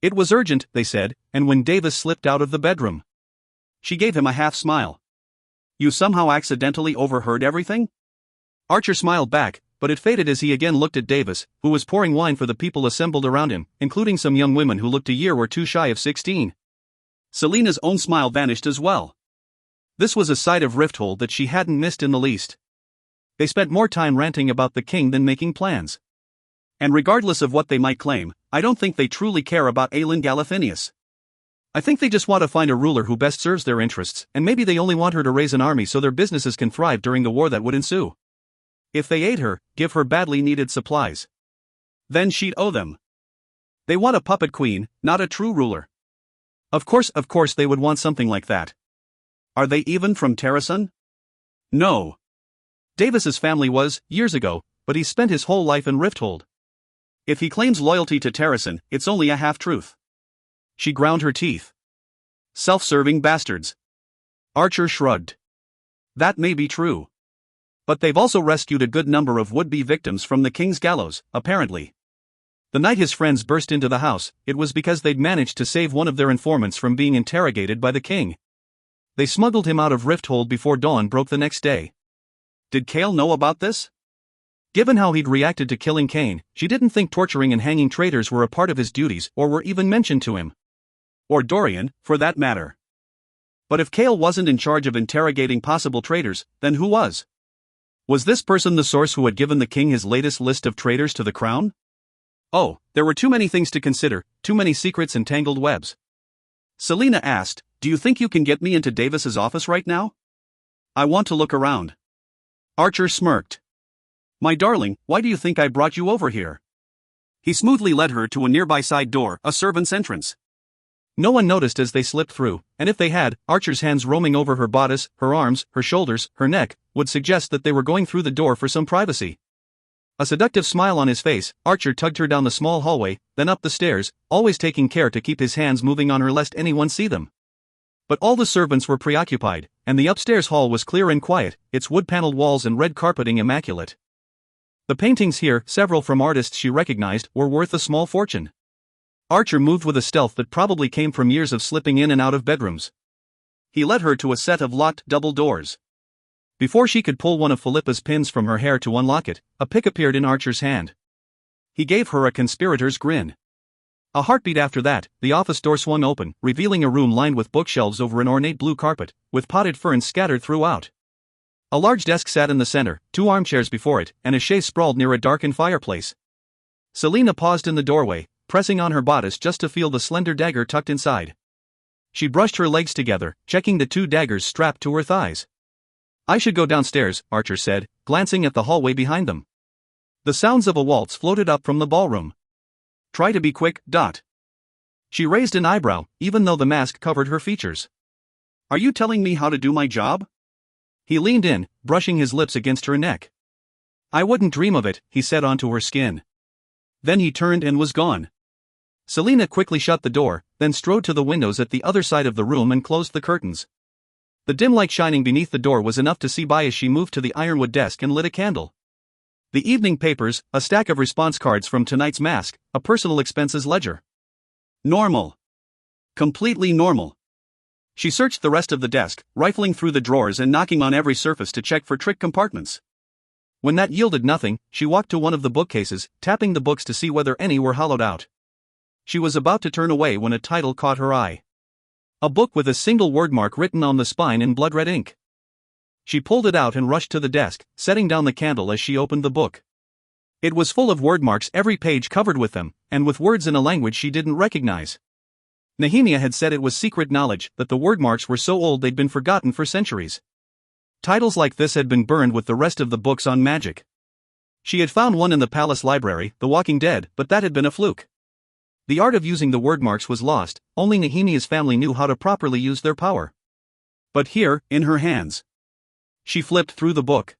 It was urgent, they said, and when Davis slipped out of the bedroom. She gave him a half-smile. You somehow accidentally overheard everything? Archer smiled back, but it faded as he again looked at Davis, who was pouring wine for the people assembled around him, including some young women who looked a year or two shy of 16. Selina's own smile vanished as well. This was a side of Rifthold that she hadn't missed in the least. They spent more time ranting about the king than making plans. And regardless of what they might claim, I don't think they truly care about Aelin Galathinius. I think they just want to find a ruler who best serves their interests, and maybe they only want her to raise an army so their businesses can thrive during the war that would ensue. If they aid her, give her badly needed supplies. Then she'd owe them. They want a puppet queen, not a true ruler. Of course they would want something like that. Are they even from Terrasun? No. Davis's family was, years ago, but he spent his whole life in Rifthold. If he claims loyalty to Terrasun, it's only a half-truth. She ground her teeth. Self-serving bastards. Archer shrugged. That may be true. But they've also rescued a good number of would-be victims from the king's gallows, apparently. The night his friends burst into the house, it was because they'd managed to save one of their informants from being interrogated by the king. They smuggled him out of Rifthold before dawn broke the next day. Did Cale know about this? Given how he'd reacted to killing Cain, she didn't think torturing and hanging traitors were a part of his duties or were even mentioned to him. Or Dorian, for that matter. But if Cale wasn't in charge of interrogating possible traitors, then who was? Was this person the source who had given the king his latest list of traitors to the crown? Oh, there were too many things to consider, too many secrets and tangled webs. Selina asked, "Do you think you can get me into Davis's office right now? I want to look around." Archer smirked. "My darling, why do you think I brought you over here?" He smoothly led her to a nearby side door, a servant's entrance. No one noticed as they slipped through, and if they had, Archer's hands roaming over her bodice, her arms, her shoulders, her neck, would suggest that they were going through the door for some privacy. A seductive smile on his face, Archer tugged her down the small hallway, then up the stairs, always taking care to keep his hands moving on her lest anyone see them. But all the servants were preoccupied, and the upstairs hall was clear and quiet, its wood-paneled walls and red carpeting immaculate. The paintings here, several from artists she recognized, were worth a small fortune. Archer moved with a stealth that probably came from years of slipping in and out of bedrooms. He led her to a set of locked double doors. Before she could pull one of Philippa's pins from her hair to unlock it, a pick appeared in Archer's hand. He gave her a conspirator's grin. A heartbeat after that, the office door swung open, revealing a room lined with bookshelves over an ornate blue carpet, with potted ferns scattered throughout. A large desk sat in the center, 2 armchairs before it, and a chaise sprawled near a darkened fireplace. Selina paused in the doorway, pressing on her bodice just to feel the slender dagger tucked inside. She brushed her legs together, checking the 2 daggers strapped to her thighs. "I should go downstairs," Archer said, glancing at the hallway behind them. The sounds of a waltz floated up from the ballroom. "Try to be quick, Dot." She raised an eyebrow, even though the mask covered her features. "Are you telling me how to do my job?" He leaned in, brushing his lips against her neck. "I wouldn't dream of it," he said onto her skin. Then he turned and was gone. Selina quickly shut the door, then strode to the windows at the other side of the room and closed the curtains. The dim light shining beneath the door was enough to see by as she moved to the ironwood desk and lit a candle. The evening papers, a stack of response cards from tonight's mask, a personal expenses ledger. Normal. Completely normal. She searched the rest of the desk, rifling through the drawers and knocking on every surface to check for trick compartments. When that yielded nothing, she walked to one of the bookcases, tapping the books to see whether any were hollowed out. She was about to turn away when a title caught her eye. A book with a single word mark written on the spine in blood red ink. She pulled it out and rushed to the desk, setting down the candle as she opened the book. It was full of word marks, every page covered with them, and with words in a language she didn't recognize. Nehemia had said it was secret knowledge that the word marks were so old they'd been forgotten for centuries. Titles like this had been burned with the rest of the books on magic. She had found one in the palace library, The Walking Dead, but that had been a fluke. The art of using the word marks was lost, only Nehemia's family knew how to properly use their power. But here, in her hands. She flipped through the book.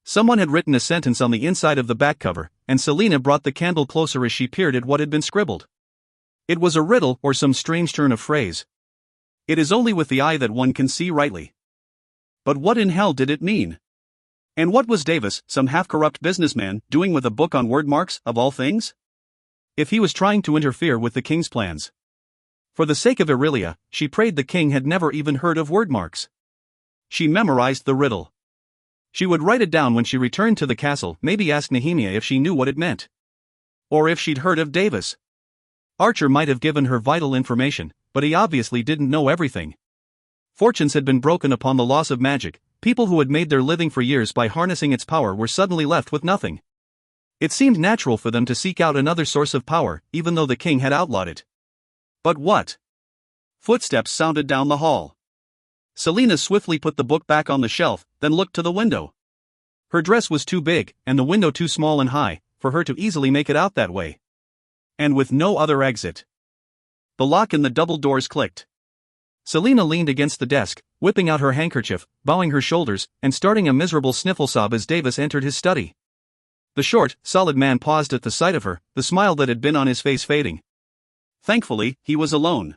Someone had written a sentence on the inside of the back cover, and Selina brought the candle closer as she peered at what had been scribbled. It was a riddle or some strange turn of phrase. It is only with the eye that one can see rightly. But what in hell did it mean? And what was Davis, some half-corrupt businessman, doing with a book on word marks, of all things? If he was trying to interfere with the king's plans. For the sake of Aurelia, she prayed the king had never even heard of word marks. She memorized the riddle. She would write it down when she returned to the castle, maybe ask Nehemia if she knew what it meant. Or if she'd heard of Davis. Archer might have given her vital information, but he obviously didn't know everything. Fortunes had been broken upon the loss of magic. People who had made their living for years by harnessing its power were suddenly left with nothing. It seemed natural for them to seek out another source of power, even though the king had outlawed it. But what? Footsteps sounded down the hall. Selina swiftly put the book back on the shelf, then looked to the window. Her dress was too big, and the window too small and high, for her to easily make it out that way. And with no other exit. The lock in the double doors clicked. Selina leaned against the desk, whipping out her handkerchief, bowing her shoulders, and starting a miserable sniffle sob as Davis entered his study. The short, solid man paused at the sight of her, the smile that had been on his face fading. Thankfully, he was alone.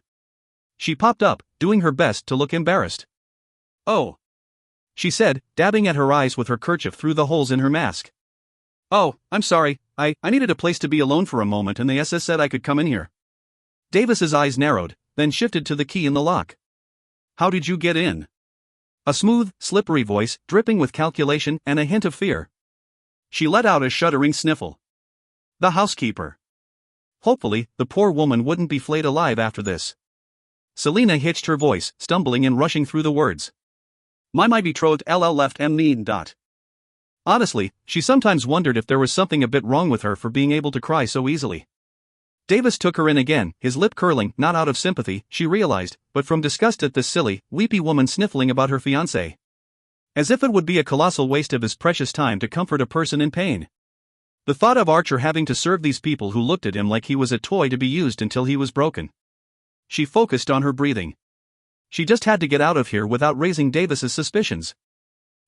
She popped up, doing her best to look embarrassed. "Oh," she said, dabbing at her eyes with her kerchief through the holes in her mask. "Oh, I'm sorry, I needed a place to be alone for a moment and the SS said I could come in here." Davis's eyes narrowed, then shifted to the key in the lock. "How did you get in?" A smooth, slippery voice, dripping with calculation and a hint of fear. She let out a shuddering sniffle. "The housekeeper." Hopefully, the poor woman wouldn't be flayed alive after this. Selina hitched her voice, stumbling and rushing through the words. My betrothed LL left mean. Honestly, she sometimes wondered if there was something a bit wrong with her for being able to cry so easily. Davis took her in again, his lip curling, not out of sympathy, she realized, but from disgust at this silly, weepy woman sniffling about her fiancé. As if it would be a colossal waste of his precious time to comfort a person in pain. The thought of Archer having to serve these people who looked at him like he was a toy to be used until he was broken. She focused on her breathing. She just had to get out of here without raising Davis's suspicions.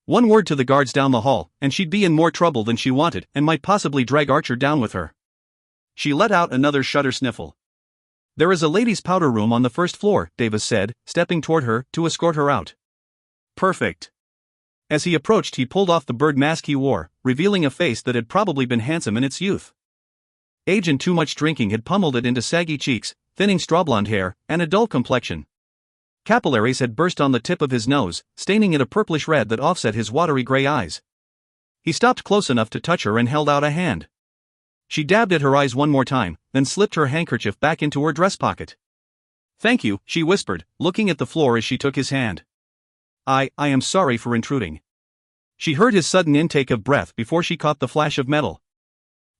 One word to the guards down the hall, and she'd be in more trouble than she wanted and might possibly drag Archer down with her. She let out another shudder sniffle. "There is a ladies' powder room on the first floor," Davis said, stepping toward her to escort her out. "Perfect." As he approached, he pulled off the bird mask he wore, revealing a face that had probably been handsome in its youth. Age and too much drinking had pummeled it into saggy cheeks, thinning strawblonde hair, and a dull complexion. Capillaries had burst on the tip of his nose, staining it a purplish red that offset his watery gray eyes. He stopped close enough to touch her and held out a hand. She dabbed at her eyes one more time, then slipped her handkerchief back into her dress pocket. "Thank you," she whispered, looking at the floor as she took his hand. I am sorry for intruding." She heard his sudden intake of breath before she caught the flash of metal.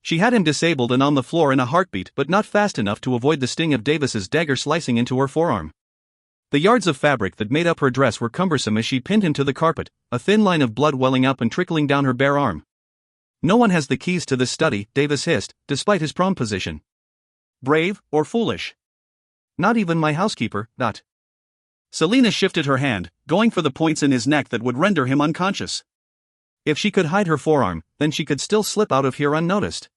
She had him disabled and on the floor in a heartbeat, but not fast enough to avoid the sting of Davis's dagger slicing into her forearm. The yards of fabric that made up her dress were cumbersome as she pinned him to the carpet, a thin line of blood welling up and trickling down her bare arm. "No one has the keys to this study," Davis hissed, despite his prone position. "Brave, or foolish?" "Not even my housekeeper." Selina shifted her hand, going for the points in his neck that would render him unconscious. If she could hide her forearm, then she could still slip out of here unnoticed.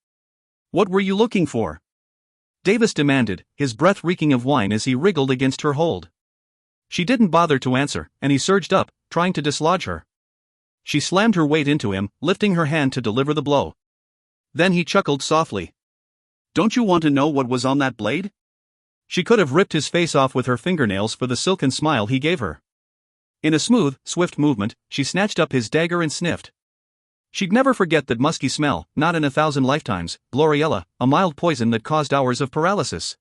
"What were you looking for?" Davis demanded, his breath reeking of wine as he wriggled against her hold. She didn't bother to answer, and he surged up, trying to dislodge her. She slammed her weight into him, lifting her hand to deliver the blow. Then he chuckled softly. "Don't you want to know what was on that blade?" She could have ripped his face off with her fingernails for the silken smile he gave her. In a smooth, swift movement, she snatched up his dagger and sniffed. She'd never forget that musky smell, not in 1,000 lifetimes, Gloriella, a mild poison that caused hours of paralysis.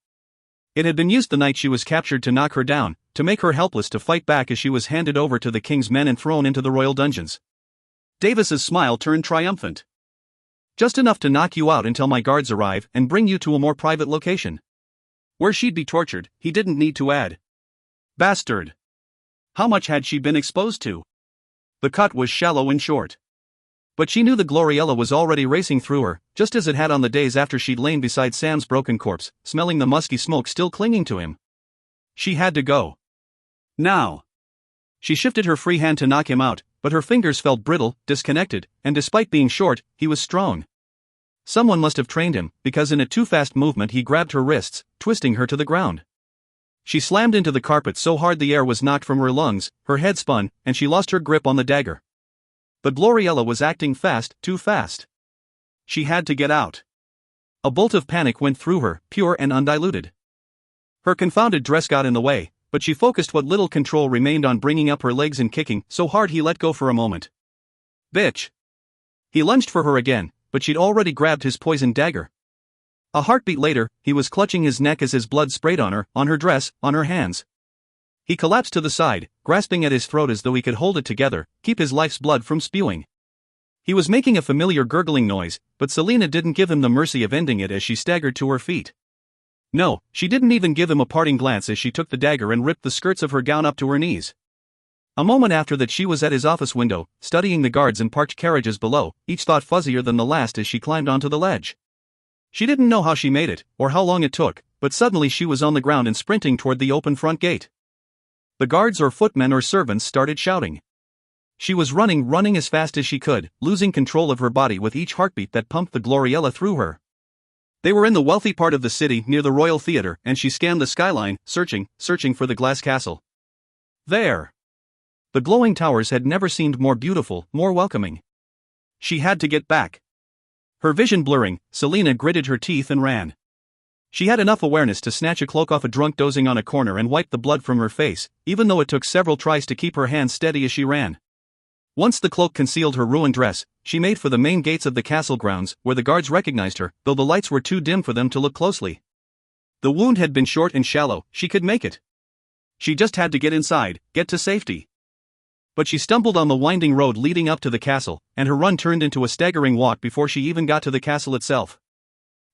It had been used the night she was captured to knock her down, to make her helpless to fight back as she was handed over to the king's men and thrown into the royal dungeons. Davis's smile turned triumphant. Just enough to knock you out until my guards arrive and bring you to a more private location. Where she'd be tortured, he didn't need to add. Bastard! How much had she been exposed to? The cut was shallow and short. But she knew the Gloriella was already racing through her, just as it had on the days after she'd lain beside Sam's broken corpse, smelling the musky smoke still clinging to him. She had to go. Now. She shifted her free hand to knock him out, but her fingers felt brittle, disconnected, and despite being short, he was strong. Someone must have trained him, because in a too-fast movement he grabbed her wrists, twisting her to the ground. She slammed into the carpet so hard the air was knocked from her lungs, her head spun, and she lost her grip on the dagger. The Gloriella was acting fast, too fast. She had to get out. A bolt of panic went through her, pure and undiluted. Her confounded dress got in the way, but she focused what little control remained on bringing up her legs and kicking so hard he let go for a moment. Bitch! He lunged for her again, but she'd already grabbed his poisoned dagger. A heartbeat later, he was clutching his neck as his blood sprayed on her dress, on her hands. He collapsed to the side, grasping at his throat as though he could hold it together, keep his life's blood from spewing. He was making a familiar gurgling noise, but Selena didn't give him the mercy of ending it as she staggered to her feet. No, she didn't even give him a parting glance as she took the dagger and ripped the skirts of her gown up to her knees. A moment after that she was at his office window, studying the guards and parked carriages below, each thought fuzzier than the last as she climbed onto the ledge. She didn't know how she made it, or how long it took, but suddenly she was on the ground and sprinting toward the open front gate. The guards or footmen or servants started shouting. She was running as fast as she could, losing control of her body with each heartbeat that pumped the Gloriella through her. They were in the wealthy part of the city near the Royal Theatre, and she scanned the skyline, searching for the glass castle. There! The glowing towers had never seemed more beautiful, more welcoming. She had to get back. Her vision blurring, Selena gritted her teeth and ran. She had enough awareness to snatch a cloak off a drunk dozing on a corner and wipe the blood from her face, even though it took several tries to keep her hands steady as she ran. Once the cloak concealed her ruined dress, she made for the main gates of the castle grounds, where the guards recognized her, though the lights were too dim for them to look closely. The wound had been short and shallow, she could make it. She just had to get inside, get to safety. But she stumbled on the winding road leading up to the castle, and her run turned into a staggering walk before she even got to the castle itself.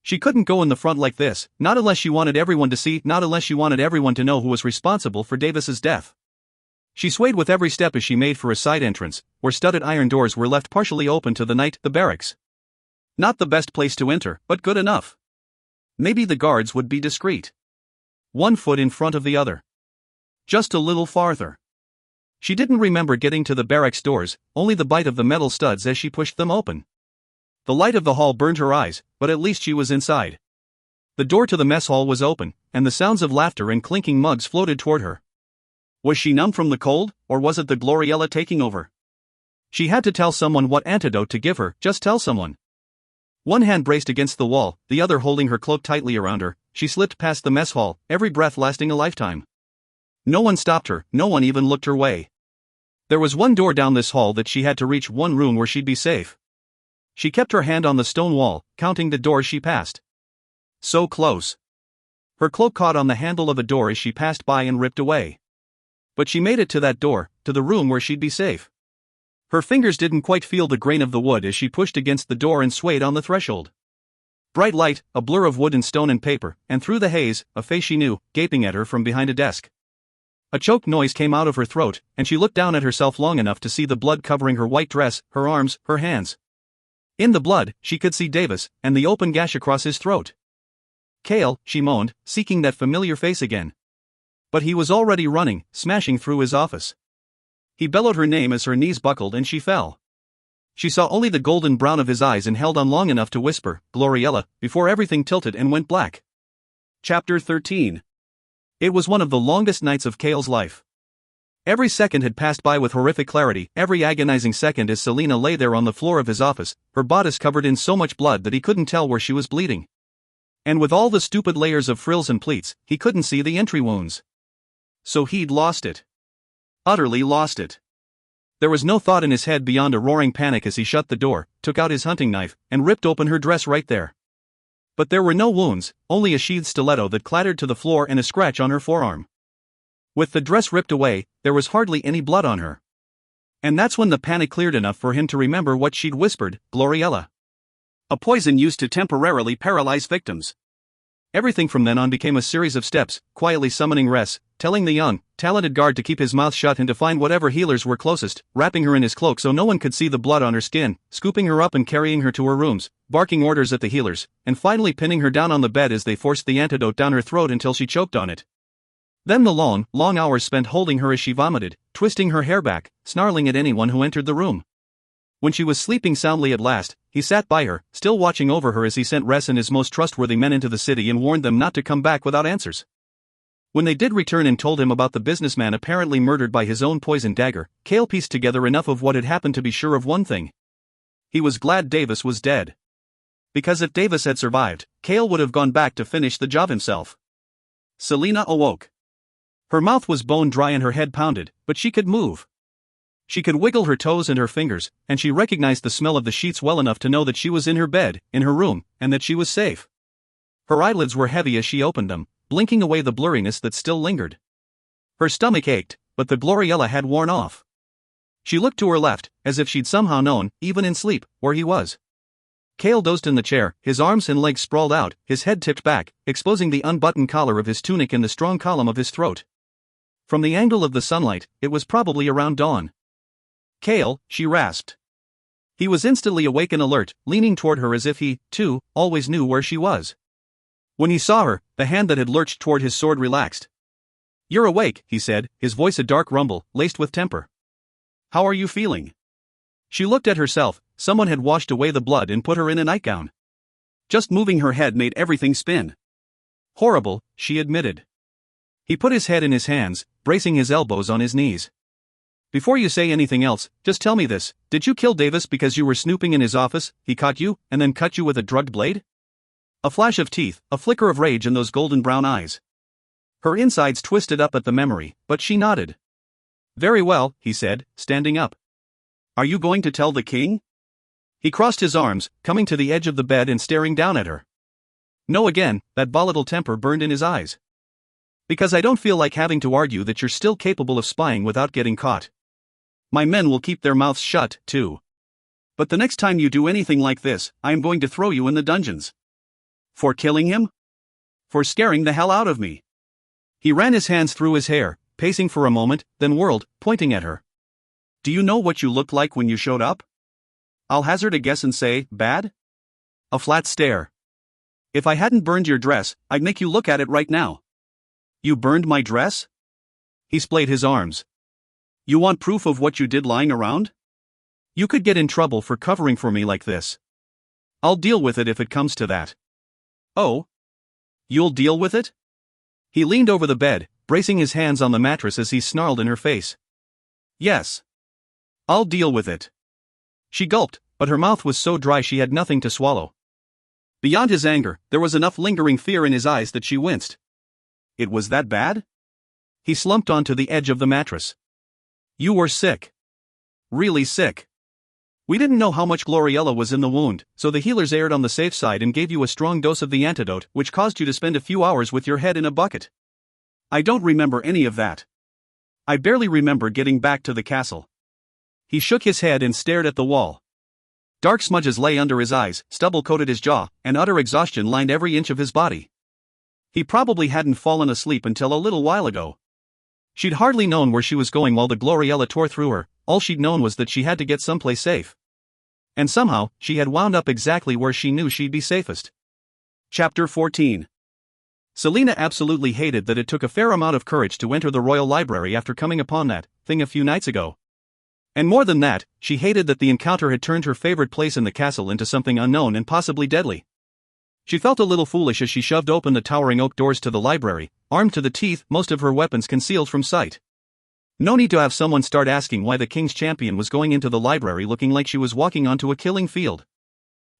She couldn't go in the front like this, not unless she wanted everyone to see, not unless she wanted everyone to know who was responsible for Davis's death. She swayed with every step as she made for a side entrance, where studded iron doors were left partially open to the night, the barracks. Not the best place to enter, but good enough. Maybe the guards would be discreet. 1 foot in front of the other. Just a little farther. She didn't remember getting to the barracks doors, only the bite of the metal studs as she pushed them open. The light of the hall burned her eyes, but at least she was inside. The door to the mess hall was open, and the sounds of laughter and clinking mugs floated toward her. Was she numb from the cold, or was it the Gloriella taking over? She had to tell someone what antidote to give her, just tell someone. One hand braced against the wall, the other holding her cloak tightly around her, she slipped past the mess hall, every breath lasting a lifetime. No one stopped her, no one even looked her way. There was one door down this hall that she had to reach, one room where she'd be safe. She kept her hand on the stone wall, counting the doors she passed. So close. Her cloak caught on the handle of a door as she passed by and ripped away. But she made it to that door, to the room where she'd be safe. Her fingers didn't quite feel the grain of the wood as she pushed against the door and swayed on the threshold. Bright light, a blur of wood and stone and paper, and through the haze, a face she knew, gaping at her from behind a desk. A choked noise came out of her throat, and she looked down at herself long enough to see the blood covering her white dress, her arms, her hands. In the blood, she could see Davis, and the open gash across his throat. Cale, she moaned, seeking that familiar face again. But he was already running, smashing through his office. He bellowed her name as her knees buckled and she fell. She saw only the golden brown of his eyes and held on long enough to whisper, "Gloriella," before everything tilted and went black. Chapter 13. It was one of the longest nights of Cale's life. Every second had passed by with horrific clarity, every agonizing second as Selena lay there on the floor of his office, her bodice covered in so much blood that he couldn't tell where she was bleeding. And with all the stupid layers of frills and pleats, he couldn't see the entry wounds. So he'd lost it. Utterly lost it. There was no thought in his head beyond a roaring panic as he shut the door, took out his hunting knife, and ripped open her dress right there. But there were no wounds, only a sheathed stiletto that clattered to the floor and a scratch on her forearm. With the dress ripped away, there was hardly any blood on her. And that's when the panic cleared enough for him to remember what she'd whispered, Gloriella. A poison used to temporarily paralyze victims. Everything from then on became a series of steps, quietly summoning Res, telling the young, talented guard to keep his mouth shut and to find whatever healers were closest, wrapping her in his cloak so no one could see the blood on her skin, scooping her up and carrying her to her rooms, barking orders at the healers, and finally pinning her down on the bed as they forced the antidote down her throat until she choked on it. Then the long, long hours spent holding her as she vomited, twisting her hair back, snarling at anyone who entered the room. When she was sleeping soundly at last, he sat by her, still watching over her as he sent Res and his most trustworthy men into the city and warned them not to come back without answers. When they did return and told him about the businessman apparently murdered by his own poisoned dagger, Cale pieced together enough of what had happened to be sure of one thing. He was glad Davis was dead. Because if Davis had survived, Cale would have gone back to finish the job himself. Selena awoke. Her mouth was bone dry and her head pounded, but she could move. She could wiggle her toes and her fingers, and she recognized the smell of the sheets well enough to know that she was in her bed, in her room, and that she was safe. Her eyelids were heavy as she opened them, blinking away the blurriness that still lingered. Her stomach ached, but the Gloriella had worn off. She looked to her left, as if she'd somehow known, even in sleep, where he was. Cale dozed in the chair, his arms and legs sprawled out, his head tipped back, exposing the unbuttoned collar of his tunic and the strong column of his throat. From the angle of the sunlight, it was probably around dawn. "Cale," she rasped. He was instantly awake and alert, leaning toward her as if he, too, always knew where she was. When he saw her, the hand that had lurched toward his sword relaxed. "You're awake," he said, his voice a dark rumble, laced with temper. "How are you feeling?" She looked at herself. Someone had washed away the blood and put her in a nightgown. Just moving her head made everything spin. "Horrible," she admitted. He put his head in his hands, bracing his elbows on his knees. "Before you say anything else, just tell me this, did you kill Davis because you were snooping in his office, he caught you, and then cut you with a drugged blade?" A flash of teeth, a flicker of rage in those golden brown eyes. Her insides twisted up at the memory, but she nodded. "Very well," he said, standing up. "Are you going to tell the king?" He crossed his arms, coming to the edge of the bed and staring down at her. "No again," that volatile temper burned in his eyes. "Because I don't feel like having to argue that you're still capable of spying without getting caught. My men will keep their mouths shut, too. But the next time you do anything like this, I am going to throw you in the dungeons." "For killing him?" "For scaring the hell out of me." He ran his hands through his hair, pacing for a moment, then whirled, pointing at her. "Do you know what you looked like when you showed up? I'll hazard a guess and say, bad?" A flat stare. "If I hadn't burned your dress, I'd make you look at it right now." "You burned my dress?" He splayed his arms. "You want proof of what you did lying around? You could get in trouble for covering for me like this. I'll deal with it if it comes to that." "Oh? You'll deal with it?" He leaned over the bed, bracing his hands on the mattress as he snarled in her face. "Yes. I'll deal with it." She gulped, but her mouth was so dry she had nothing to swallow. Beyond his anger, there was enough lingering fear in his eyes that she winced. "It was that bad?" He slumped onto the edge of the mattress. "You were sick. Really sick. We didn't know how much Gloriella was in the wound, so the healers erred on the safe side and gave you a strong dose of the antidote, which caused you to spend a few hours with your head in a bucket. I don't remember any of that. I barely remember getting back to the castle." He shook his head and stared at the wall. Dark smudges lay under his eyes, stubble coated his jaw, and utter exhaustion lined every inch of his body. He probably hadn't fallen asleep until a little while ago. She'd hardly known where she was going while the Gloriella tore through her. All she'd known was that she had to get someplace safe. And somehow, she had wound up exactly where she knew she'd be safest. Chapter 14. Selena absolutely hated that it took a fair amount of courage to enter the royal library after coming upon that thing a few nights ago. And more than that, she hated that the encounter had turned her favorite place in the castle into something unknown and possibly deadly. She felt a little foolish as she shoved open the towering oak doors to the library, armed to the teeth, most of her weapons concealed from sight. No need to have someone start asking why the king's champion was going into the library looking like she was walking onto a killing field.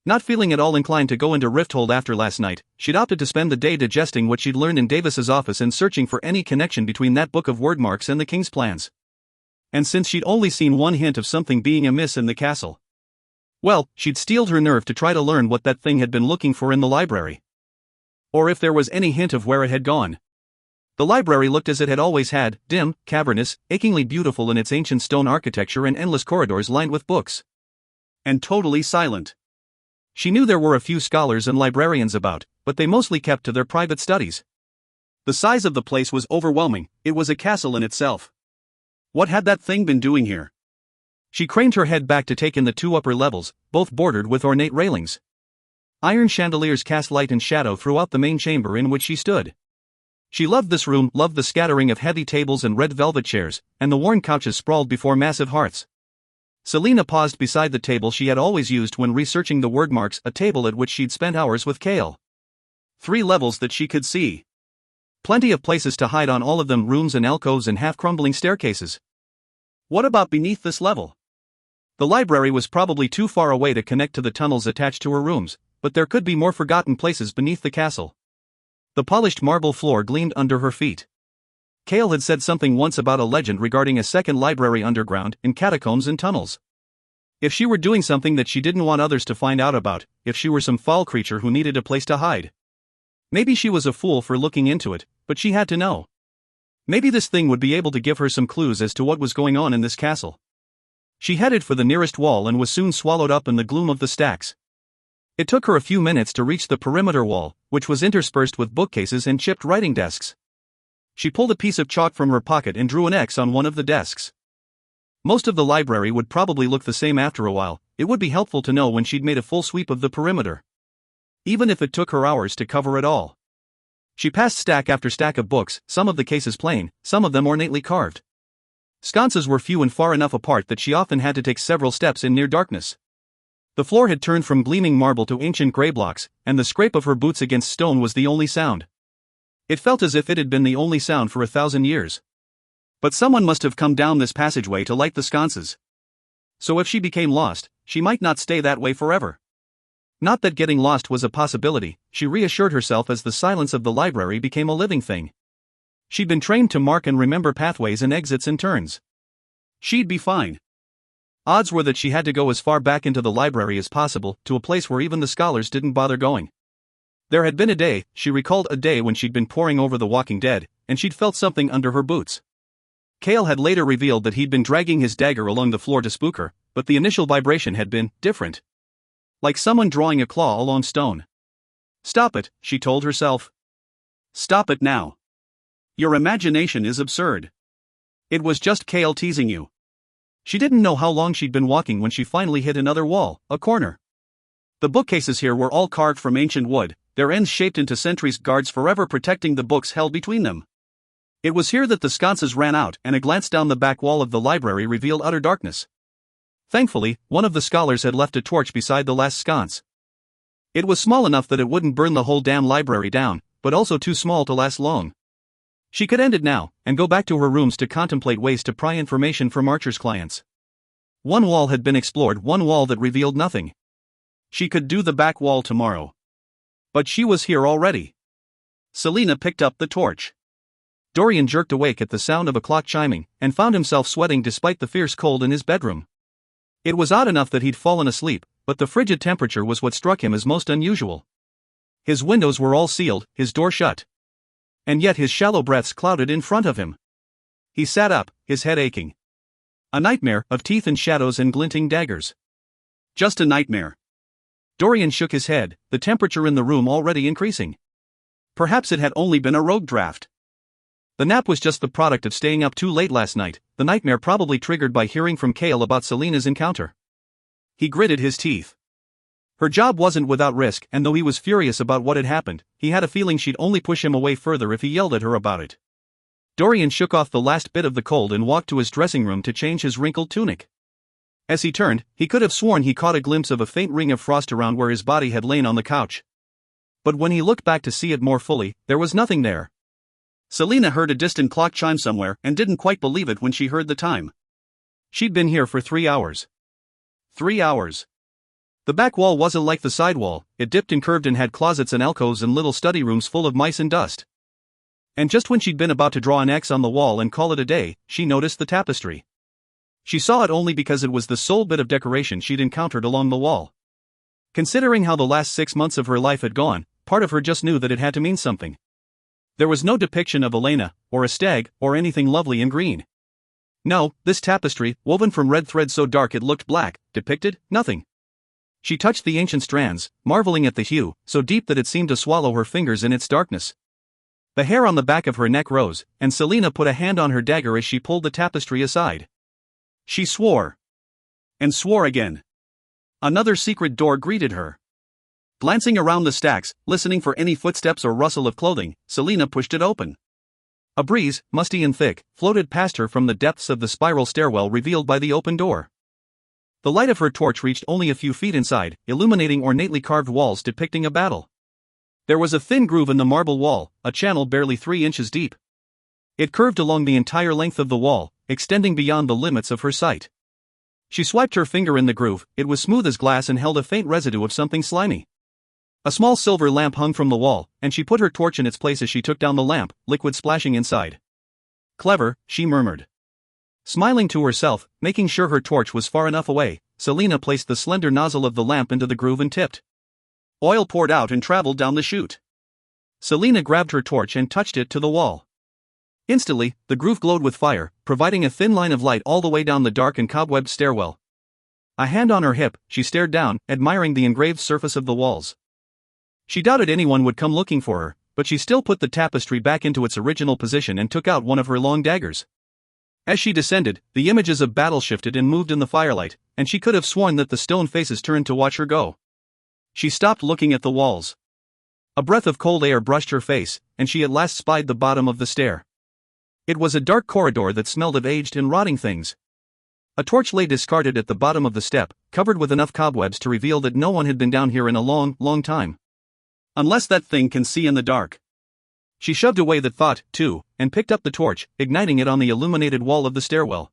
Not feeling at all inclined to go into Rifthold after last night, she'd opted to spend the day digesting what she'd learned in Davis's office and searching for any connection between that book of word marks and the king's plans. And since she'd only seen one hint of something being amiss in the castle, well, she'd steeled her nerve to try to learn what that thing had been looking for in the library. Or if there was any hint of where it had gone. The library looked as it had always had, dim, cavernous, achingly beautiful in its ancient stone architecture and endless corridors lined with books. And totally silent. She knew there were a few scholars and librarians about, but they mostly kept to their private studies. The size of the place was overwhelming, it was a castle in itself. What had that thing been doing here? She craned her head back to take in the two upper levels, both bordered with ornate railings. Iron chandeliers cast light and shadow throughout the main chamber in which she stood. She loved this room, loved the scattering of heavy tables and red velvet chairs, and the worn couches sprawled before massive hearths. Selina paused beside the table she had always used when researching the word marks, a table at which she'd spent hours with Kale. 3 levels that she could see. Plenty of places to hide on all of them, rooms and alcoves and half-crumbling staircases. What about beneath this level? The library was probably too far away to connect to the tunnels attached to her rooms, but there could be more forgotten places beneath the castle. The polished marble floor gleamed under her feet. Kale had said something once about a legend regarding a second library underground, in catacombs and tunnels. If she were doing something that she didn't want others to find out about, if she were some foul creature who needed a place to hide. Maybe she was a fool for looking into it, but she had to know. Maybe this thing would be able to give her some clues as to what was going on in this castle. She headed for the nearest wall and was soon swallowed up in the gloom of the stacks. It took her a few minutes to reach the perimeter wall, which was interspersed with bookcases and chipped writing desks. She pulled a piece of chalk from her pocket and drew an X on one of the desks. Most of the library would probably look the same after a while. It would be helpful to know when she'd made a full sweep of the perimeter. Even if it took her hours to cover it all. She passed stack after stack of books, some of the cases plain, some of them ornately carved. Sconces were few and far enough apart that she often had to take several steps in near darkness. The floor had turned from gleaming marble to ancient gray blocks, and the scrape of her boots against stone was the only sound. It felt as if it had been the only sound for 1,000 years. But someone must have come down this passageway to light the sconces. So if she became lost, she might not stay that way forever. Not that getting lost was a possibility, she reassured herself as the silence of the library became a living thing. She'd been trained to mark and remember pathways and exits and turns. She'd be fine. Odds were that she had to go as far back into the library as possible, to a place where even the scholars didn't bother going. There had been a day, she recalled a day when she'd been poring over The Walking Dead, and she'd felt something under her boots. Kale had later revealed that he'd been dragging his dagger along the floor to spook her, but the initial vibration had been different. Like someone drawing a claw along stone. Stop it, she told herself. Stop it now. Your imagination is absurd. It was just Kale teasing you. She didn't know how long she'd been walking when she finally hit another wall, a corner. The bookcases here were all carved from ancient wood, their ends shaped into sentries, guards forever protecting the books held between them. It was here that the sconces ran out, and a glance down the back wall of the library revealed utter darkness. Thankfully, one of the scholars had left a torch beside the last sconce. It was small enough that it wouldn't burn the whole damn library down, but also too small to last long. She could end it now, and go back to her rooms to contemplate ways to pry information from Archer's clients. One wall had been explored, one wall that revealed nothing. She could do the back wall tomorrow. But she was here already. Selina picked up the torch. Dorian jerked awake at the sound of a clock chiming, and found himself sweating despite the fierce cold in his bedroom. It was odd enough that he'd fallen asleep, but the frigid temperature was what struck him as most unusual. His windows were all sealed, his door shut. And yet his shallow breaths clouded in front of him. He sat up, his head aching. A nightmare of teeth and shadows and glinting daggers. Just a nightmare. Dorian shook his head, the temperature in the room already increasing. Perhaps it had only been a rogue draft. The nap was just the product of staying up too late last night, the nightmare probably triggered by hearing from Kale about Selina's encounter. He gritted his teeth. Her job wasn't without risk, and though he was furious about what had happened, he had a feeling she'd only push him away further if he yelled at her about it. Dorian shook off the last bit of the cold and walked to his dressing room to change his wrinkled tunic. As he turned, he could have sworn he caught a glimpse of a faint ring of frost around where his body had lain on the couch. But when he looked back to see it more fully, there was nothing there. Selina heard a distant clock chime somewhere and didn't quite believe it when she heard the time. She'd been here for 3 hours. 3 hours. The back wall wasn't like the side wall, it dipped and curved and had closets and alcoves and little study rooms full of mice and dust. And just when she'd been about to draw an X on the wall and call it a day, she noticed the tapestry. She saw it only because it was the sole bit of decoration she'd encountered along the wall. Considering how the last 6 months of her life had gone, part of her just knew that it had to mean something. There was no depiction of Elena, or a stag, or anything lovely in green. No, this tapestry, woven from red thread so dark it looked black, depicted nothing. She touched the ancient strands, marveling at the hue, so deep that it seemed to swallow her fingers in its darkness. The hair on the back of her neck rose, and Selina put a hand on her dagger as she pulled the tapestry aside. She swore. And swore again. Another secret door greeted her. Glancing around the stacks, listening for any footsteps or rustle of clothing, Selina pushed it open. A breeze, musty and thick, floated past her from the depths of the spiral stairwell revealed by the open door. The light of her torch reached only a few feet inside, illuminating ornately carved walls depicting a battle. There was a thin groove in the marble wall, a channel barely 3 inches deep. It curved along the entire length of the wall, extending beyond the limits of her sight. She swiped her finger in the groove. It was smooth as glass and held a faint residue of something slimy. A small silver lamp hung from the wall, and she put her torch in its place as she took down the lamp, liquid splashing inside. Clever, she murmured. Smiling to herself, making sure her torch was far enough away, Selina placed the slender nozzle of the lamp into the groove and tipped. Oil poured out and traveled down the chute. Selina grabbed her torch and touched it to the wall. Instantly, the groove glowed with fire, providing a thin line of light all the way down the dark and cobwebbed stairwell. A hand on her hip, she stared down, admiring the engraved surface of the walls. She doubted anyone would come looking for her, but she still put the tapestry back into its original position and took out one of her long daggers. As she descended, the images of battle shifted and moved in the firelight, and she could have sworn that the stone faces turned to watch her go. She stopped looking at the walls. A breath of cold air brushed her face, and she at last spied the bottom of the stair. It was a dark corridor that smelled of aged and rotting things. A torch lay discarded at the bottom of the step, covered with enough cobwebs to reveal that no one had been down here in a long, long time. Unless that thing can see in the dark. She shoved away that thought, too, and picked up the torch, igniting it on the illuminated wall of the stairwell.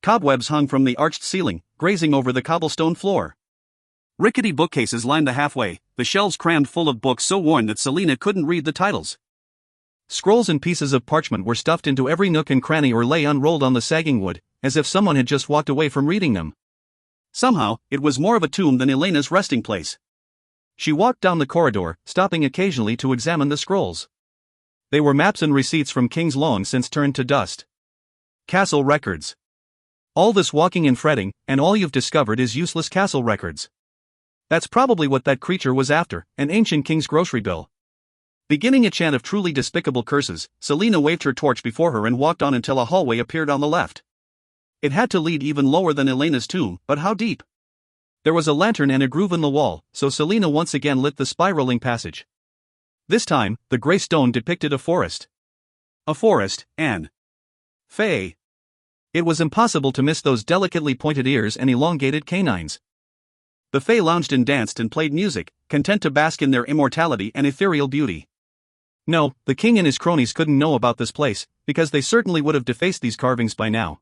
Cobwebs hung from the arched ceiling, grazing over the cobblestone floor. Rickety bookcases lined the halfway, the shelves crammed full of books so worn that Selina couldn't read the titles. Scrolls and pieces of parchment were stuffed into every nook and cranny or lay unrolled on the sagging wood, as if someone had just walked away from reading them. Somehow, it was more of a tomb than Elena's resting place. She walked down the corridor, stopping occasionally to examine the scrolls. They were maps and receipts from kings long since turned to dust. Castle records. All this walking and fretting, and all you've discovered is useless castle records. That's probably what that creature was after, an ancient king's grocery bill. Beginning a chant of truly despicable curses, Selina waved her torch before her and walked on until a hallway appeared on the left. It had to lead even lower than Elena's tomb, but how deep? There was a lantern and a groove in the wall, so Selina once again lit the spiraling passage. This time, the gray stone depicted a forest. A forest, and Fae. It was impossible to miss those delicately pointed ears and elongated canines. The Fae lounged and danced and played music, content to bask in their immortality and ethereal beauty. No, the king and his cronies couldn't know about this place, because they certainly would have defaced these carvings by now.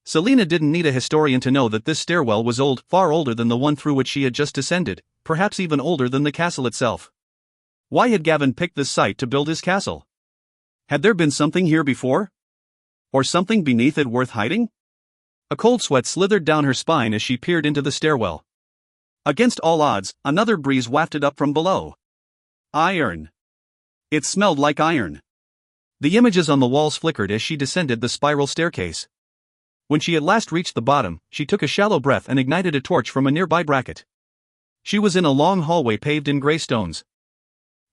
Selina didn't need a historian to know that this stairwell was old, far older than the one through which she had just descended, perhaps even older than the castle itself. Why had Gavin picked this site to build his castle? Had there been something here before? Or something beneath it worth hiding? A cold sweat slithered down her spine as she peered into the stairwell. Against all odds, another breeze wafted up from below. Iron. It smelled like iron. The images on the walls flickered as she descended the spiral staircase. When she at last reached the bottom, she took a shallow breath and ignited a torch from a nearby bracket. She was in a long hallway paved in gray stones.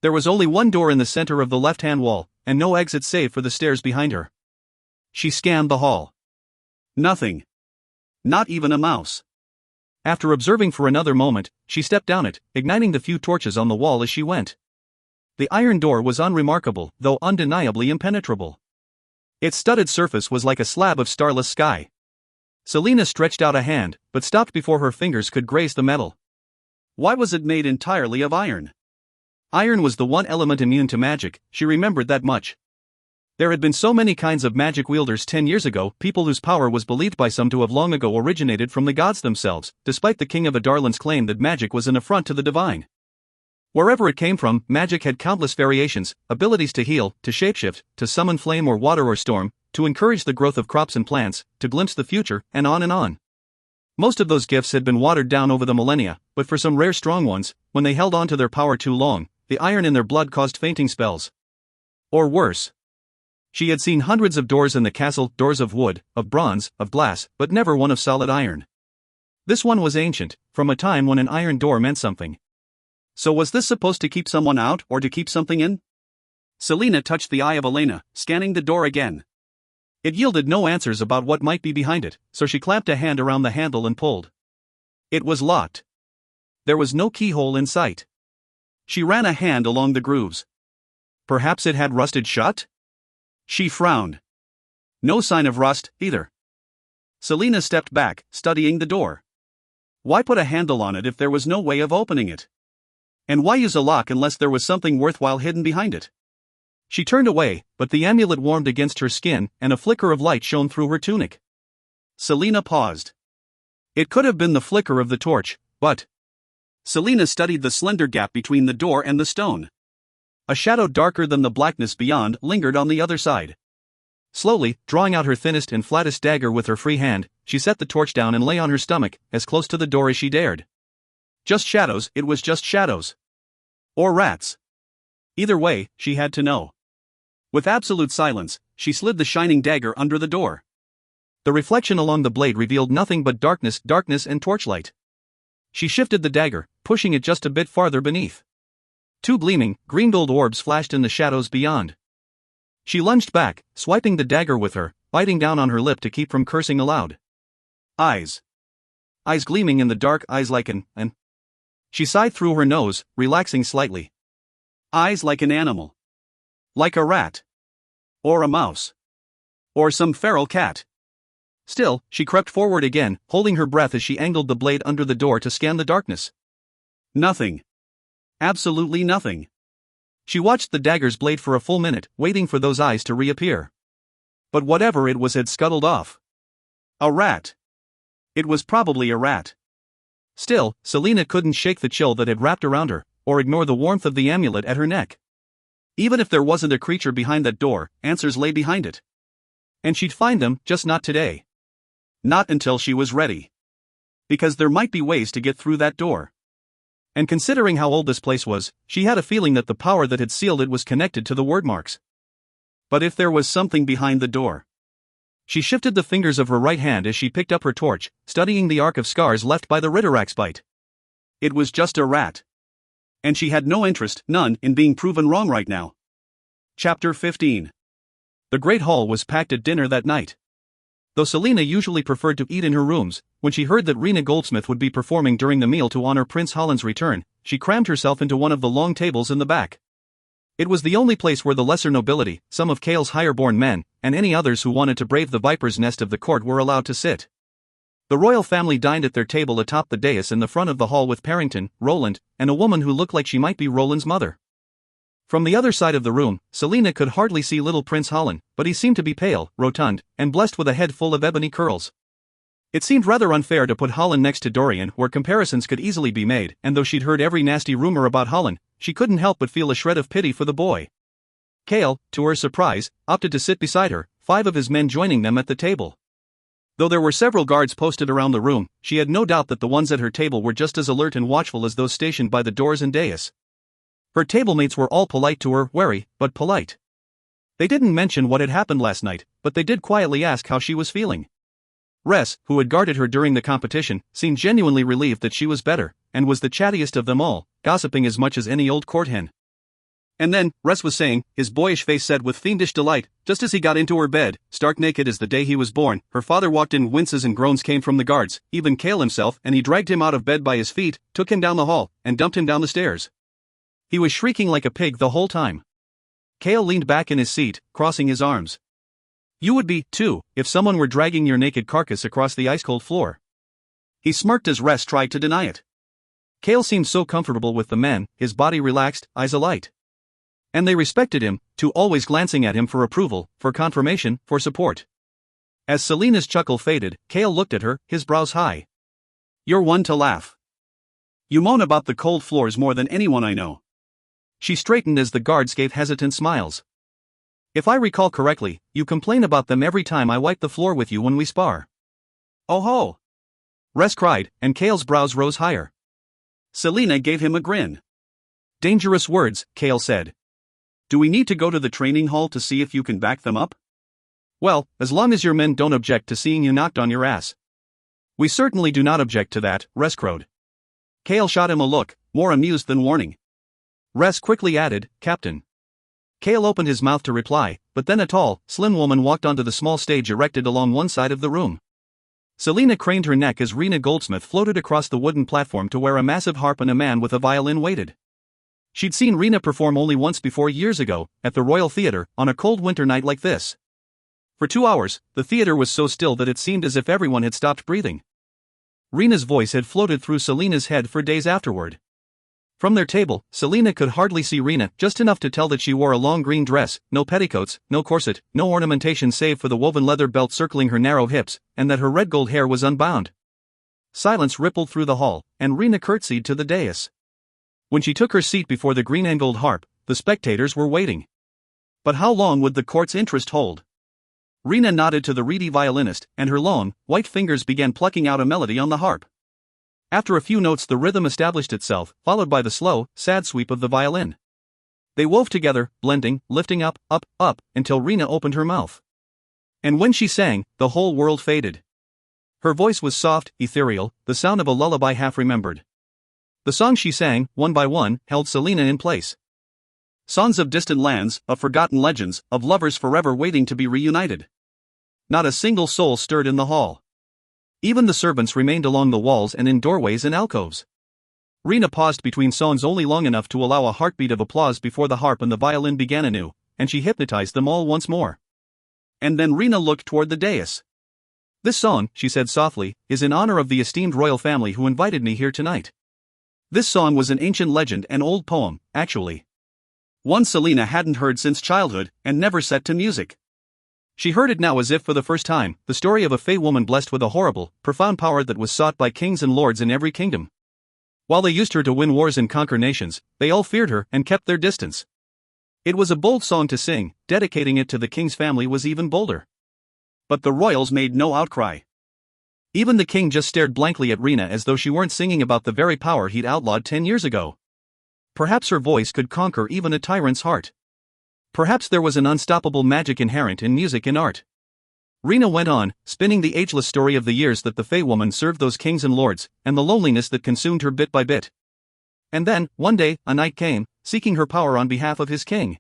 There was only one door in the center of the left-hand wall, and no exit save for the stairs behind her. She scanned the hall. Nothing. Not even a mouse. After observing for another moment, she stepped down it, igniting the few torches on the wall as she went. The iron door was unremarkable, though undeniably impenetrable. Its studded surface was like a slab of starless sky. Selina stretched out a hand, but stopped before her fingers could graze the metal. Why was it made entirely of iron? Iron was the one element immune to magic, she remembered that much. There had been so many kinds of magic wielders 10 years ago, people whose power was believed by some to have long ago originated from the gods themselves, despite the king of Adarlan's claim that magic was an affront to the divine. Wherever it came from, magic had countless variations, abilities to heal, to shapeshift, to summon flame or water or storm, to encourage the growth of crops and plants, to glimpse the future, and on and on. Most of those gifts had been watered down over the millennia, but for some rare strong ones, when they held on to their power too long, the iron in their blood caused fainting spells. Or worse. She had seen hundreds of doors in the castle, doors of wood, of bronze, of glass, but never one of solid iron. This one was ancient, from a time when an iron door meant something. So was this supposed to keep someone out or to keep something in? Selina touched the eye of Elena, scanning the door again. It yielded no answers about what might be behind it, so she clamped a hand around the handle and pulled. It was locked. There was no keyhole in sight. She ran a hand along the grooves. Perhaps it had rusted shut? She frowned. No sign of rust, either. Selina stepped back, studying the door. Why put a handle on it if there was no way of opening it? And why use a lock unless there was something worthwhile hidden behind it? She turned away, but the amulet warmed against her skin, and a flicker of light shone through her tunic. Selina paused. It could have been the flicker of the torch, but... Selina studied the slender gap between the door and the stone. A shadow darker than the blackness beyond lingered on the other side. Slowly, drawing out her thinnest and flattest dagger with her free hand, she set the torch down and lay on her stomach, as close to the door as she dared. Just shadows, it was just shadows. Or rats. Either way, she had to know. With absolute silence, she slid the shining dagger under the door. The reflection along the blade revealed nothing but darkness, and torchlight. She shifted the dagger, pushing it just a bit farther beneath. Two gleaming, green gold orbs flashed in the shadows beyond. She lunged back, swiping the dagger with her, biting down on her lip to keep from cursing aloud. Eyes. Eyes gleaming in the dark, eyes like an. She sighed through her nose, relaxing slightly. Eyes like an animal. Like a rat. Or a mouse. Or some feral cat. Still, she crept forward again, holding her breath as she angled the blade under the door to scan the darkness. Nothing. Absolutely nothing. She watched the dagger's blade for a full minute, waiting for those eyes to reappear. But whatever it was had scuttled off. A rat. It was probably a rat. Still, Selina couldn't shake the chill that had wrapped around her, or ignore the warmth of the amulet at her neck. Even if there wasn't a creature behind that door, answers lay behind it. And she'd find them, just not today. Not until she was ready. Because there might be ways to get through that door. And considering how old this place was, she had a feeling that the power that had sealed it was connected to the word marks. But if there was something behind the door... She shifted the fingers of her right hand as she picked up her torch, studying the arc of scars left by the Ritterach's bite. It was just a rat. And she had no interest, none, in being proven wrong right now. Chapter 15. The Great Hall was packed at dinner that night. Though Selina usually preferred to eat in her rooms, when she heard that Rena Goldsmith would be performing during the meal to honor Prince Holland's return, she crammed herself into one of the long tables in the back. It was the only place where the lesser nobility, some of Kale's higher-born men, and any others who wanted to brave the viper's nest of the court were allowed to sit. The royal family dined at their table atop the dais in the front of the hall with Parrington, Roland, and a woman who looked like she might be Roland's mother. From the other side of the room, Selina could hardly see little Prince Holland, but he seemed to be pale, rotund, and blessed with a head full of ebony curls. It seemed rather unfair to put Holland next to Dorian where comparisons could easily be made, and though she'd heard every nasty rumor about Holland, she couldn't help but feel a shred of pity for the boy. Kale, to her surprise, opted to sit beside her, 5 of his men joining them at the table. Though there were several guards posted around the room, she had no doubt that the ones at her table were just as alert and watchful as those stationed by the doors and dais. Her tablemates were all polite to her, wary, but polite. They didn't mention what had happened last night, but they did quietly ask how she was feeling. Ress, who had guarded her during the competition, seemed genuinely relieved that she was better, and was the chattiest of them all, gossiping as much as any old court hen. And then, Ress was saying, his boyish face set with fiendish delight, just as he got into her bed, stark naked as the day he was born, her father walked in, winces and groans came from the guards, even Kale himself, and he dragged him out of bed by his feet, took him down the hall, and dumped him down the stairs. He was shrieking like a pig the whole time. Kale leaned back in his seat, crossing his arms. You would be, too, if someone were dragging your naked carcass across the ice-cold floor. He smirked as Ress tried to deny it. Kale seemed so comfortable with the men, his body relaxed, eyes alight. And they respected him, too, always glancing at him for approval, for confirmation, for support. As Selina's chuckle faded, Kale looked at her, his brows high. You're one to laugh. You moan about the cold floors more than anyone I know. She straightened as the guards gave hesitant smiles. If I recall correctly, you complain about them every time I wipe the floor with you when we spar. Oh ho! Ress cried, and Kale's brows rose higher. Selina gave him a grin. Dangerous words, Kale said. Do we need to go to the training hall to see if you can back them up? Well, as long as your men don't object to seeing you knocked on your ass. We certainly do not object to that, Res crowed. Kale shot him a look, more amused than warning. Res quickly added, Captain. Kale opened his mouth to reply, but then a tall, slim woman walked onto the small stage erected along one side of the room. Selina craned her neck as Rena Goldsmith floated across the wooden platform to where a massive harp and a man with a violin waited. She'd seen Rena perform only once before years ago, at the Royal Theatre, on a cold winter night like this. For 2 hours, the theatre was so still that it seemed as if everyone had stopped breathing. Rena's voice had floated through Selina's head for days afterward. From their table, Selina could hardly see Rena, just enough to tell that she wore a long green dress, no petticoats, no corset, no ornamentation save for the woven leather belt circling her narrow hips, and that her red gold hair was unbound. Silence rippled through the hall, and Rena curtsied to the dais. When she took her seat before the green and gold harp, the spectators were waiting. But how long would the court's interest hold? Rena nodded to the reedy violinist, and her long, white fingers began plucking out a melody on the harp. After a few notes the rhythm established itself, followed by the slow, sad sweep of the violin. They wove together, blending, lifting up, up, up, until Rena opened her mouth. And when she sang, the whole world faded. Her voice was soft, ethereal, the sound of a lullaby half remembered. The songs she sang, one by one, held Selina in place. Songs of distant lands, of forgotten legends, of lovers forever waiting to be reunited. Not a single soul stirred in the hall. Even the servants remained along the walls and in doorways and alcoves. Rena paused between songs only long enough to allow a heartbeat of applause before the harp and the violin began anew, and she hypnotized them all once more. And then Rena looked toward the dais. This song, she said softly, is in honor of the esteemed royal family who invited me here tonight. This song was an ancient legend, an old poem, actually. One Selina hadn't heard since childhood, and never set to music. She heard it now as if for the first time, the story of a fey woman blessed with a horrible, profound power that was sought by kings and lords in every kingdom. While they used her to win wars and conquer nations, they all feared her and kept their distance. It was a bold song to sing, dedicating it to the king's family was even bolder. But the royals made no outcry. Even the king just stared blankly at Rena as though she weren't singing about the very power he'd outlawed 10 years ago. Perhaps her voice could conquer even a tyrant's heart. Perhaps there was an unstoppable magic inherent in music and art. Rena went on, spinning the ageless story of the years that the Fey woman served those kings and lords, and the loneliness that consumed her bit by bit. And then, one day, a knight came, seeking her power on behalf of his king.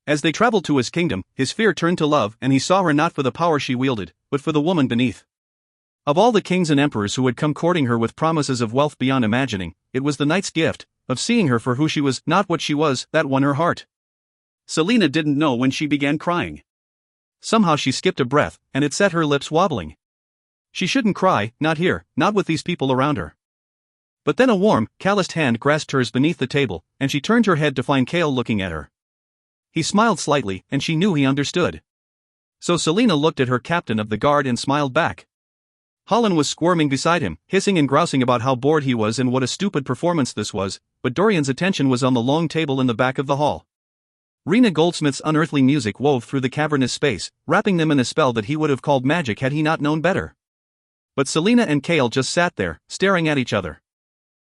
As they traveled to his kingdom, his fear turned to love, and he saw her not for the power she wielded, but for the woman beneath. Of all the kings and emperors who had come courting her with promises of wealth beyond imagining, it was the knight's gift, of seeing her for who she was, not what she was, that won her heart. Selina didn't know when she began crying. Somehow she skipped a breath, and it set her lips wobbling. She shouldn't cry, not here, not with these people around her. But then a warm, calloused hand grasped hers beneath the table, and she turned her head to find Kale looking at her. He smiled slightly, and she knew he understood. So Selina looked at her captain of the guard and smiled back. Holland was squirming beside him, hissing and grousing about how bored he was and what a stupid performance this was, but Dorian's attention was on the long table in the back of the hall. Rena Goldsmith's unearthly music wove through the cavernous space, wrapping them in a spell that he would have called magic had he not known better. But Selina and Kale just sat there, staring at each other.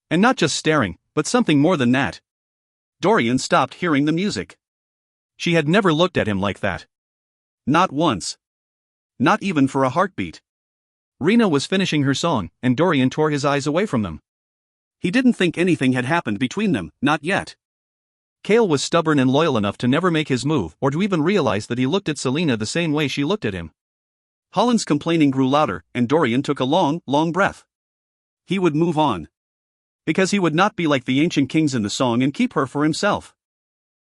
And not just staring, but something more than that. Dorian stopped hearing the music. She had never looked at him like that. Not once. Not even for a heartbeat. Rena was finishing her song, and Dorian tore his eyes away from them. He didn't think anything had happened between them, not yet. Kale was stubborn and loyal enough to never make his move or to even realize that he looked at Selina the same way she looked at him. Holland's complaining grew louder, and Dorian took a long, long breath. He would move on. Because he would not be like the ancient kings in the song and keep her for himself.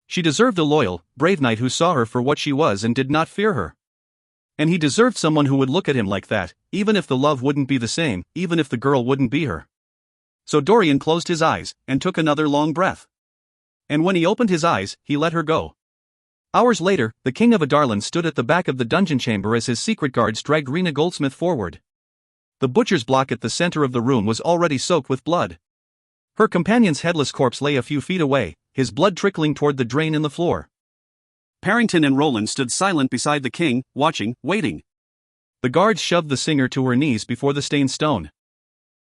She deserved a loyal, brave knight who saw her for what she was and did not fear her. And he deserved someone who would look at him like that, even if the love wouldn't be the same, even if the girl wouldn't be her. So Dorian closed his eyes, and took another long breath. And when he opened his eyes, he let her go. Hours later, the king of Adarlan stood at the back of the dungeon chamber as his secret guards dragged Rena Goldsmith forward. The butcher's block at the center of the room was already soaked with blood. Her companion's headless corpse lay a few feet away, his blood trickling toward the drain in the floor. Parrington and Roland stood silent beside the king, watching, waiting. The guards shoved the singer to her knees before the stained stone.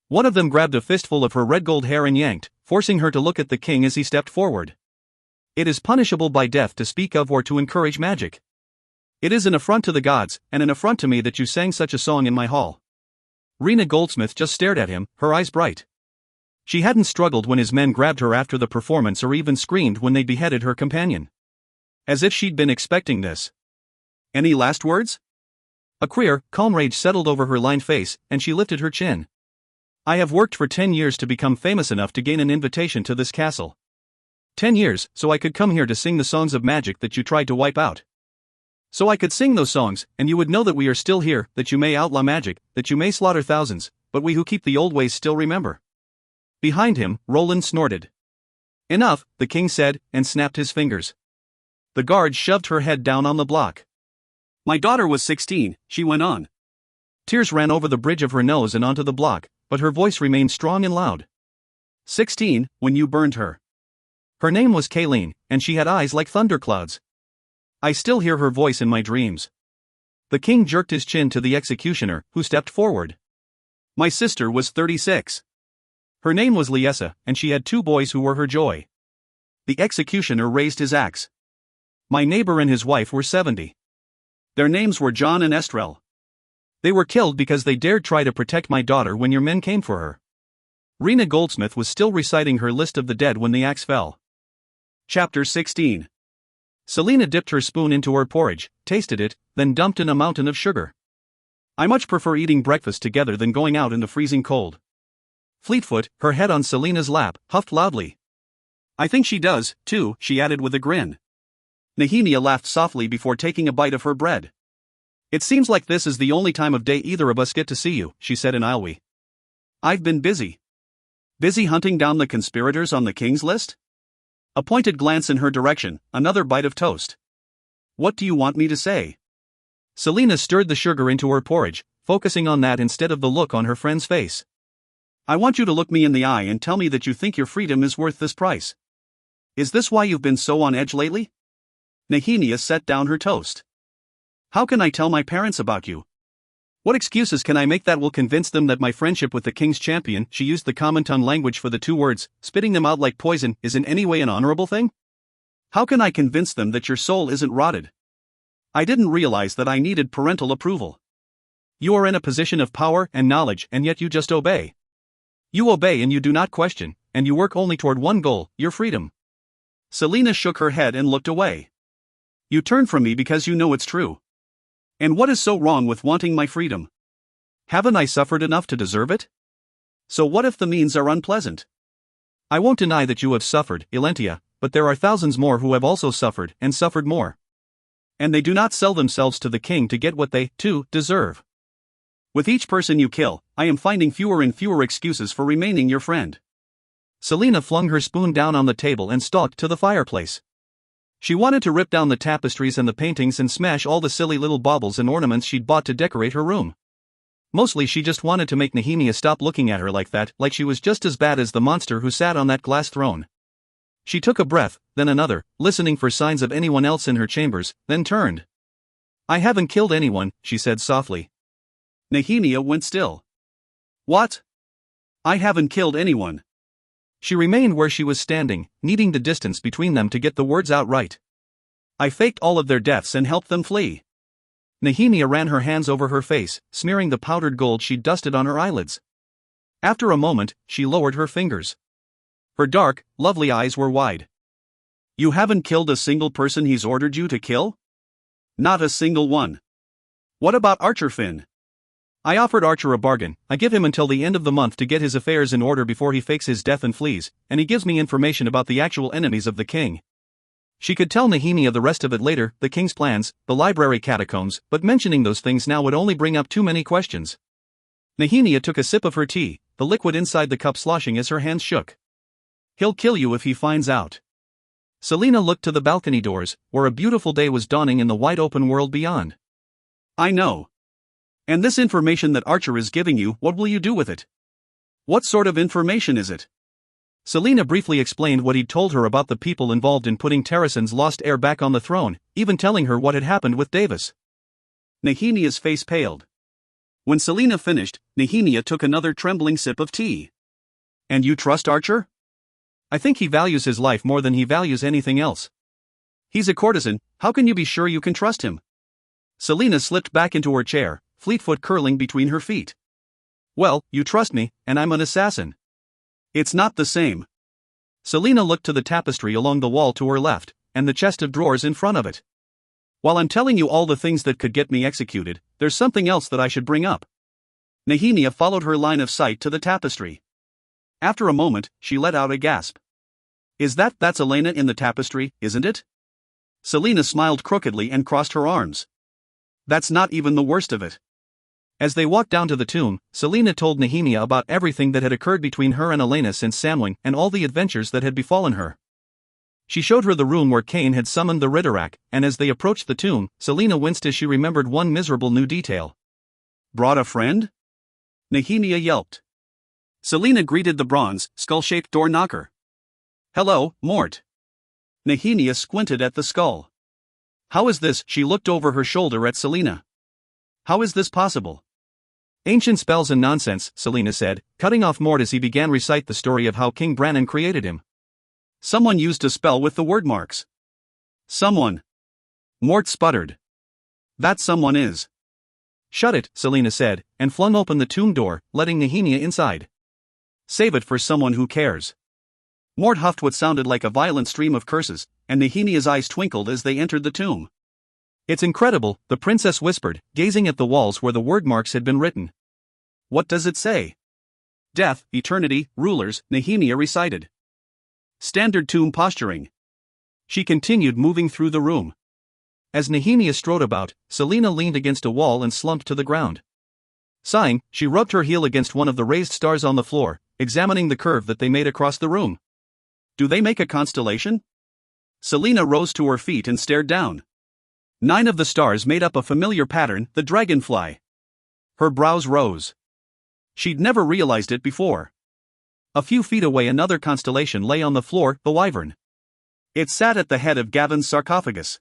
One of them grabbed a fistful of her red gold hair and yanked, forcing her to look at the king as he stepped forward. It is punishable by death to speak of or to encourage magic. It is an affront to the gods, and an affront to me that you sang such a song in my hall." Rena Goldsmith just stared at him, her eyes bright. She hadn't struggled when his men grabbed her after the performance or even screamed when they beheaded her companion. As if she'd been expecting this. "Any last words?" A queer, calm rage settled over her lined face, and she lifted her chin. "I have worked for 10 years to become famous enough to gain an invitation to this castle. 10 years, so I could come here to sing the songs of magic that you tried to wipe out. So I could sing those songs, and you would know that we are still here, that you may outlaw magic, that you may slaughter thousands, but we who keep the old ways still remember." Behind him, Roland snorted. "Enough," the king said, and snapped his fingers. The guard shoved her head down on the block. "My daughter was 16, she went on." Tears ran over the bridge of her nose and onto the block, but her voice remained strong and loud. 16, when you burned her. Her name was Kayleen, and she had eyes like thunderclouds. I still hear her voice in my dreams." The king jerked his chin to the executioner, who stepped forward. "My sister was 36. Her name was Liesa, and she had 2 boys who were her joy." The executioner raised his axe. "My neighbor and his wife were 70. Their names were John and Estrell. They were killed because they dared try to protect my daughter when your men came for her." Rena Goldsmith was still reciting her list of the dead when the axe fell. Chapter 16. Selina dipped her spoon into her porridge, tasted it, then dumped in a mountain of sugar. "I much prefer eating breakfast together than going out in the freezing cold." Fleetfoot, her head on Selina's lap, huffed loudly. "I think she does, too," she added with a grin. Nehemia laughed softly before taking a bite of her bread. "It seems like this is the only time of day either of us get to see you," she said in Ailwi. "I've been busy." "Busy hunting down the conspirators on the king's list?" A pointed glance in her direction, another bite of toast. "What do you want me to say?" Selina stirred the sugar into her porridge, focusing on that instead of the look on her friend's face. "I want you to look me in the eye and tell me that you think your freedom is worth this price. Is this why you've been so on edge lately?" Nehemia set down her toast. "How can I tell my parents about you? What excuses can I make that will convince them that my friendship with the king's champion," she used the common tongue language for the 2 words, spitting them out like poison, "is in any way an honorable thing? How can I convince them that your soul isn't rotted? I didn't realize that I needed parental approval. You are in a position of power and knowledge, and yet you just obey. You obey and you do not question, and you work only toward one goal, your freedom." Selina shook her head and looked away. "You turn from me because you know it's true. And what is so wrong with wanting my freedom? Haven't I suffered enough to deserve it? So what if the means are unpleasant? I won't deny that you have suffered, Elentia, but there are thousands more who have also suffered, and suffered more. And they do not sell themselves to the king to get what they, too, deserve. With each person you kill, I am finding fewer and fewer excuses for remaining your friend." Selina flung her spoon down on the table and stalked to the fireplace. She wanted to rip down the tapestries and the paintings and smash all the silly little baubles and ornaments she'd bought to decorate her room. Mostly she just wanted to make Nehemia stop looking at her like that, like she was just as bad as the monster who sat on that glass throne. She took a breath, then another, listening for signs of anyone else in her chambers, then turned. "I haven't killed anyone," she said softly. Nehemia went still. "What? I haven't killed anyone." She remained where she was standing, needing the distance between them to get the words out right. "I faked all of their deaths and helped them flee." Nehemia ran her hands over her face, smearing the powdered gold she'd dusted on her eyelids. After a moment, she lowered her fingers. Her dark, lovely eyes were wide. "You haven't killed a single person he's ordered you to kill? Not a single one. What about Archer Finn?" "I offered Archer a bargain. I give him until the end of the month to get his affairs in order before he fakes his death and flees, and he gives me information about the actual enemies of the king." She could tell Nehemia the rest of it later, the king's plans, the library catacombs, but mentioning those things now would only bring up too many questions. Nehemia took a sip of her tea, the liquid inside the cup sloshing as her hands shook. "He'll kill you if he finds out." Selina looked to the balcony doors, where a beautiful day was dawning in the wide-open world beyond. "I know. And this information that Archer is giving you, what will you do with it? What sort of information is it?" Selina briefly explained what he'd told her about the people involved in putting Terrason's lost heir back on the throne, even telling her what had happened with Davis. Nehemia's face paled. When Selina finished, Nehemia took another trembling sip of tea. "And you trust Archer?" I think he values his life more than he values anything else. He's a courtesan, how can you be sure you can trust him? Selina slipped back into her chair, fleetfoot curling between her feet. Well, you trust me, and I'm an assassin. It's not the same. Selina looked to the tapestry along the wall to her left, and the chest of drawers in front of it. While I'm telling you all the things that could get me executed, there's something else that I should bring up. Nehemia followed her line of sight to the tapestry. After a moment, she let out a gasp. That's Elena in the tapestry, isn't it? Selina smiled crookedly and crossed her arms. That's not even the worst of it. As they walked down to the tomb, Selina told Nehemia about everything that had occurred between her and Elena since Samhain and all the adventures that had befallen her. She showed her the room where Cain had summoned the Ridderak, and as they approached the tomb, Selina winced as she remembered one miserable new detail. Brought a friend? Nehemia yelped. Selina greeted the bronze, skull-shaped door knocker. Hello, Mort. Nehemia squinted at the skull. How is this? She looked over her shoulder at Selina. How is this possible? Ancient spells and nonsense, Selina said, cutting off Mort as he began recite the story of how King Brannon created him. Someone used a spell with the word marks. Someone. Mort sputtered. That someone is. Shut it, Selina said, and flung open the tomb door, letting Nehemia inside. Save it for someone who cares. Mort huffed what sounded like a violent stream of curses, and Nehemia's eyes twinkled as they entered the tomb. It's incredible, the princess whispered, gazing at the walls where the word marks had been written. What does it say? Death, eternity, rulers, Nehemia recited. Standard tomb posturing. She continued moving through the room. As Nehemia strode about, Selina leaned against a wall and slumped to the ground. Sighing, she rubbed her heel against one of the raised stars on the floor, examining the curve that they made across the room. Do they make a constellation? Selina rose to her feet and stared down. 9 of the stars made up a familiar pattern, the dragonfly. Her brows rose. She'd never realized it before. A few feet away another constellation lay on the floor, the wyvern. It sat at the head of Gavin's sarcophagus.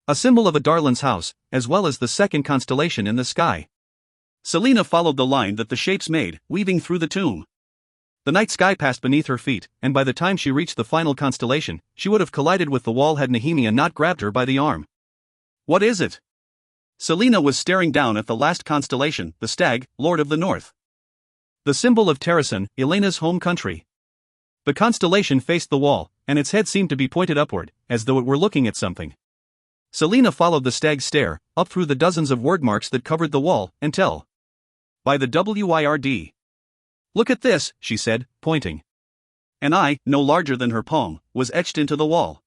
A symbol of a Darlin's house, as well as the second constellation in the sky. Selina followed the line that the shapes made, weaving through the tomb. The night sky passed beneath her feet, and by the time she reached the final constellation, she would have collided with the wall had Nehemia not grabbed her by the arm. What is it? Selina was staring down at the last constellation, the stag, Lord of the North. The symbol of Terrasun, Elena's home country. The constellation faced the wall, and its head seemed to be pointed upward, as though it were looking at something. Selina followed the stag's stare, up through the dozens of word marks that covered the wall, until. By the WIRD. Look at this, she said, pointing. An eye, no larger than her palm, was etched into the wall.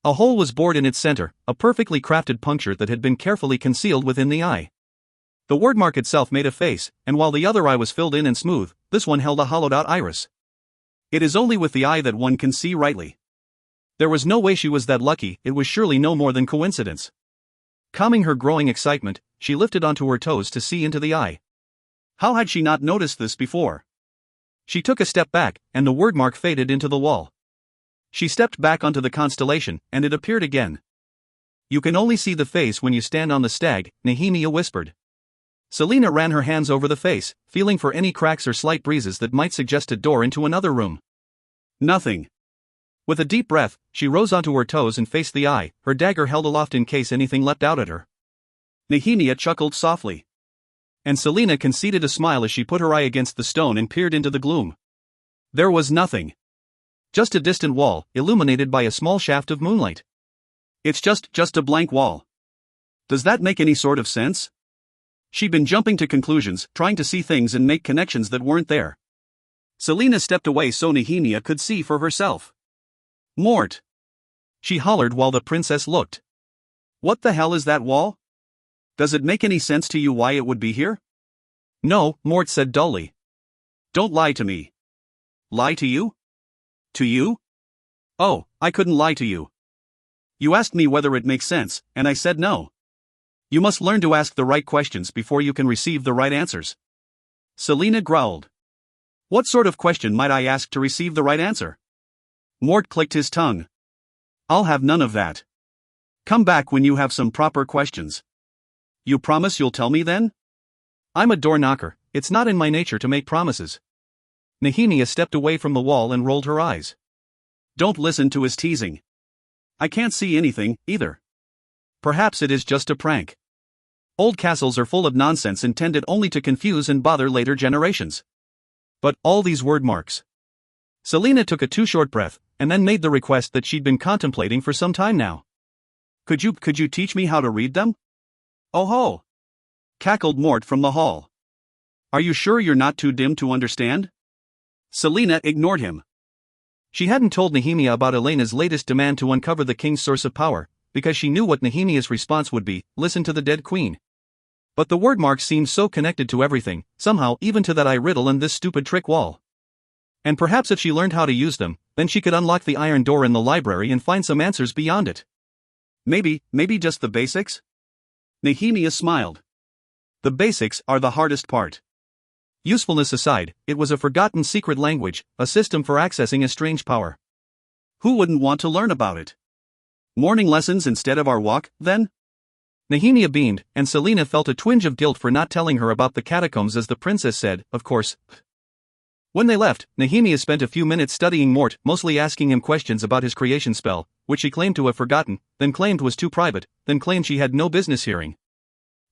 A hole was bored in its center, a perfectly crafted puncture that had been carefully concealed within the eye. The wordmark itself made a face, and while the other eye was filled in and smooth, this one held a hollowed-out iris. It is only with the eye that one can see rightly. There was no way she was that lucky, it was surely no more than coincidence. Calming her growing excitement, she lifted onto her toes to see into the eye. How had she not noticed this before? She took a step back, and the wordmark faded into the wall. She stepped back onto the constellation, and it appeared again. You can only see the face when you stand on the stag, Nehemia whispered. Selina ran her hands over the face, feeling for any cracks or slight breezes that might suggest a door into another room. Nothing. With a deep breath, she rose onto her toes and faced the eye, her dagger held aloft in case anything leapt out at her. Nehemia chuckled softly. And Selina conceded a smile as she put her eye against the stone and peered into the gloom. There was nothing. Just a distant wall, illuminated by a small shaft of moonlight. It's just a blank wall. Does that make any sort of sense? She'd been jumping to conclusions, trying to see things and make connections that weren't there. Selina stepped away so Nehemia could see for herself. Mort! She hollered while the princess looked. What the hell is that wall? Does it make any sense to you why it would be here? No, Mort said dully. Don't lie to me. Lie to you? To you? Oh, I couldn't lie to you. You asked me whether it makes sense, and I said no. You must learn to ask the right questions before you can receive the right answers. Selina growled. What sort of question might I ask to receive the right answer? Mort clicked his tongue. I'll have none of that. Come back when you have some proper questions. You promise you'll tell me then? I'm a door knocker, it's not in my nature to make promises. Nehemia stepped away from the wall and rolled her eyes. Don't listen to his teasing. I can't see anything, either. Perhaps it is just a prank. Old castles are full of nonsense intended only to confuse and bother later generations. But all these word marks. Selina took a too short breath, and then made the request that she'd been contemplating for some time now. Could you teach me how to read them? Oh ho! Cackled Mort from the hall. Are you sure you're not too dim to understand? Selina ignored him. She hadn't told Nehemia about Elena's latest demand to uncover the king's source of power, because she knew what Nehemia's response would be: listen to the dead queen. But the word marks seemed so connected to everything, somehow even to that eye riddle and this stupid trick wall. And perhaps if she learned how to use them, then she could unlock the iron door in the library and find some answers beyond it. Maybe just the basics? Nehemia smiled. The basics are the hardest part. Usefulness aside, it was a forgotten secret language, a system for accessing a strange power. Who wouldn't want to learn about it? Morning lessons instead of our walk, then? Nehemia beamed, and Selina felt a twinge of guilt for not telling her about the catacombs as the princess said, of course. When they left, Nehemia spent a few minutes studying Mort, mostly asking him questions about his creation spell, which she claimed to have forgotten, then claimed was too private, then claimed she had no business hearing.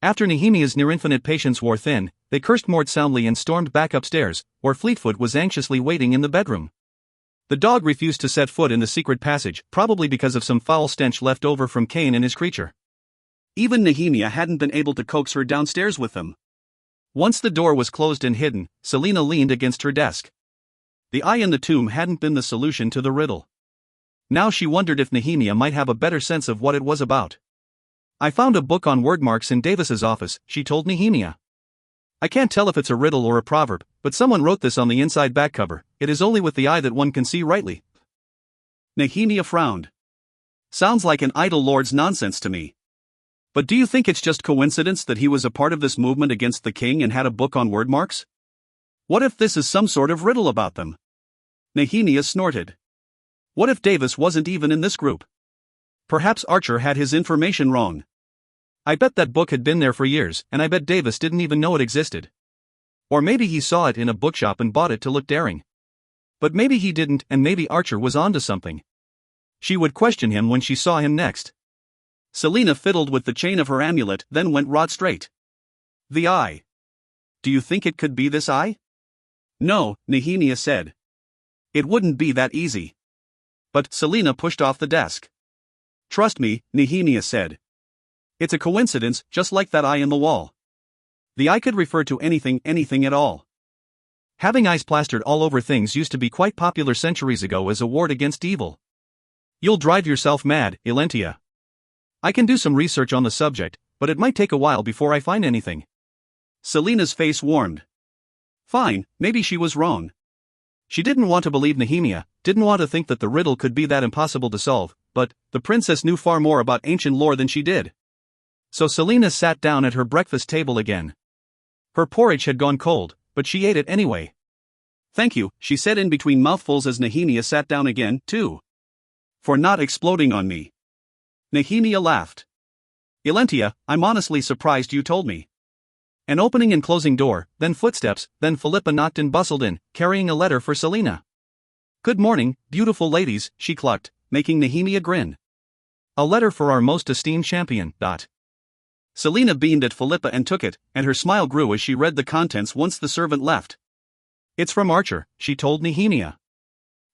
After Nehemia's near-infinite patience wore thin, they cursed Mort soundly and stormed back upstairs, where Fleetfoot was anxiously waiting in the bedroom. The dog refused to set foot in the secret passage, probably because of some foul stench left over from Cain and his creature. Even Nehemia hadn't been able to coax her downstairs with them. Once the door was closed and hidden, Selina leaned against her desk. The eye in the tomb hadn't been the solution to the riddle. Now she wondered if Nehemia might have a better sense of what it was about. I found a book on word marks in Davis's office, she told Nehemia. I can't tell if it's a riddle or a proverb, but someone wrote this on the inside back cover. It is only with the eye that one can see rightly. Nehemia frowned. Sounds like an idle lord's nonsense to me. But do you think it's just coincidence that he was a part of this movement against the king and had a book on word marks? What if this is some sort of riddle about them? Nehemia snorted. What if Davis wasn't even in this group? Perhaps Archer had his information wrong. I bet that book had been there for years, and I bet Davis didn't even know it existed. Or maybe he saw it in a bookshop and bought it to look daring. But maybe he didn't, and maybe Archer was onto something. She would question him when she saw him next. Selina fiddled with the chain of her amulet, then went rod straight. The eye. Do you think it could be this eye? No, Nehemia said. It wouldn't be that easy. But Selina pushed off the desk. Trust me, Nehemia said. It's a coincidence, just like that eye in the wall. The eye could refer to anything at all. Having eyes plastered all over things used to be quite popular centuries ago as a ward against evil. You'll drive yourself mad, Elentia. I can do some research on the subject, but it might take a while before I find anything. Selina's face warmed. Fine, maybe she was wrong. She didn't want to believe Nehemia, didn't want to think that the riddle could be that impossible to solve, but the princess knew far more about ancient lore than she did. So Selina sat down at her breakfast table again. Her porridge had gone cold, but she ate it anyway. Thank you, she said in between mouthfuls as Nehemia sat down again, too. For not exploding on me. Nehemia laughed. Elentia, I'm honestly surprised you told me. An opening and closing door, then footsteps, then Philippa knocked and bustled in, carrying a letter for Selina. Good morning, beautiful ladies, she clucked, making Nehemia grin. A letter for our most esteemed champion. Selina beamed at Philippa and took it, and her smile grew as she read the contents once the servant left. It's from Archer, she told Nehemia.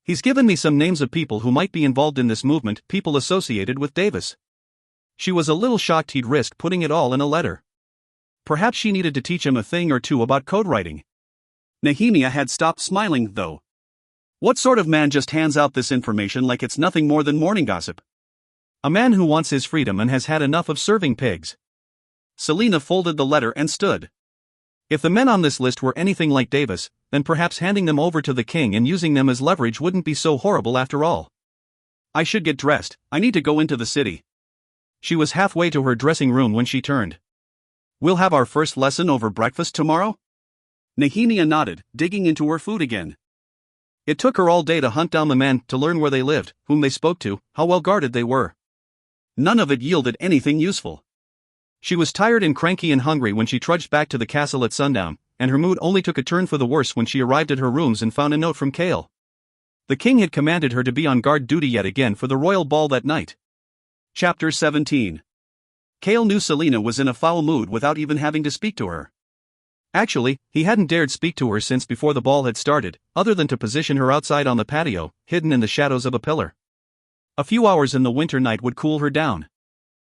He's given me some names of people who might be involved in this movement, people associated with Davis. She was a little shocked he'd risk putting it all in a letter. Perhaps she needed to teach him a thing or two about code writing. Nehemia had stopped smiling, though. What sort of man just hands out this information like it's nothing more than morning gossip? A man who wants his freedom and has had enough of serving pigs. Selina folded the letter and stood. If the men on this list were anything like Davis, then perhaps handing them over to the king and using them as leverage wouldn't be so horrible after all. I should get dressed, I need to go into the city. She was halfway to her dressing room when she turned. We'll have our first lesson over breakfast tomorrow? Nehemia nodded, digging into her food again. It took her all day to hunt down the men, to learn where they lived, whom they spoke to, how well guarded they were. None of it yielded anything useful. She was tired and cranky and hungry when she trudged back to the castle at sundown, and her mood only took a turn for the worse when she arrived at her rooms and found a note from Cale. The king had commanded her to be on guard duty yet again for the royal ball that night. Chapter 17. Kale knew Selina was in a foul mood without even having to speak to her. Actually, he hadn't dared speak to her since before the ball had started, other than to position her outside on the patio, hidden in the shadows of a pillar. A few hours in the winter night would cool her down.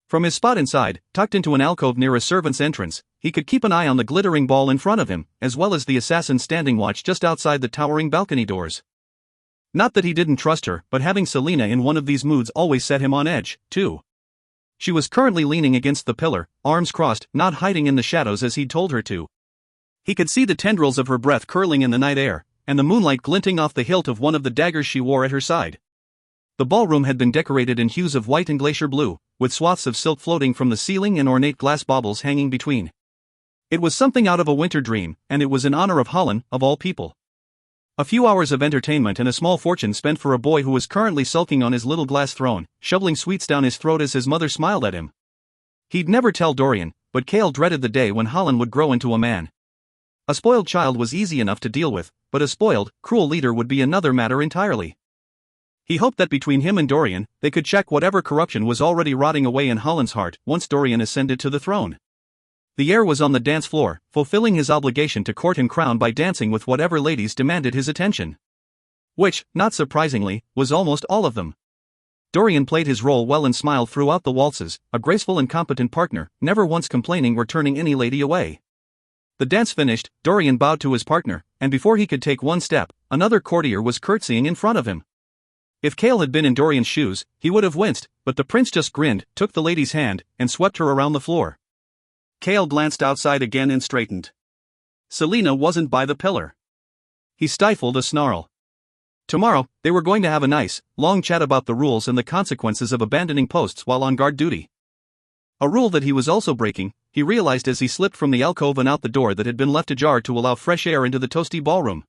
From his spot inside, tucked into an alcove near a servant's entrance, he could keep an eye on the glittering ball in front of him, as well as the assassin standing watch just outside the towering balcony doors. Not that he didn't trust her, but having Selina in one of these moods always set him on edge, too. She was currently leaning against the pillar, arms crossed, not hiding in the shadows as he'd told her to. He could see the tendrils of her breath curling in the night air, and the moonlight glinting off the hilt of one of the daggers she wore at her side. The ballroom had been decorated in hues of white and glacier blue, with swaths of silk floating from the ceiling and ornate glass baubles hanging between. It was something out of a winter dream, and it was in honor of Holland, of all people. A few hours of entertainment and a small fortune spent for a boy who was currently sulking on his little glass throne, shoveling sweets down his throat as his mother smiled at him. He'd never tell Dorian, but Kale dreaded the day when Holland would grow into a man. A spoiled child was easy enough to deal with, but a spoiled, cruel leader would be another matter entirely. He hoped that between him and Dorian, they could check whatever corruption was already rotting away in Holland's heart once Dorian ascended to the throne. The heir was on the dance floor, fulfilling his obligation to court and crown by dancing with whatever ladies demanded his attention. Which, not surprisingly, was almost all of them. Dorian played his role well and smiled throughout the waltzes, a graceful and competent partner, never once complaining or turning any lady away. The dance finished, Dorian bowed to his partner, and before he could take one step, another courtier was curtsying in front of him. If Kale had been in Dorian's shoes, he would have winced, but the prince just grinned, took the lady's hand, and swept her around the floor. Kale glanced outside again and straightened. Selina wasn't by the pillar. He stifled a snarl. Tomorrow, they were going to have a nice, long chat about the rules and the consequences of abandoning posts while on guard duty. A rule that he was also breaking, he realized as he slipped from the alcove and out the door that had been left ajar to allow fresh air into the toasty ballroom.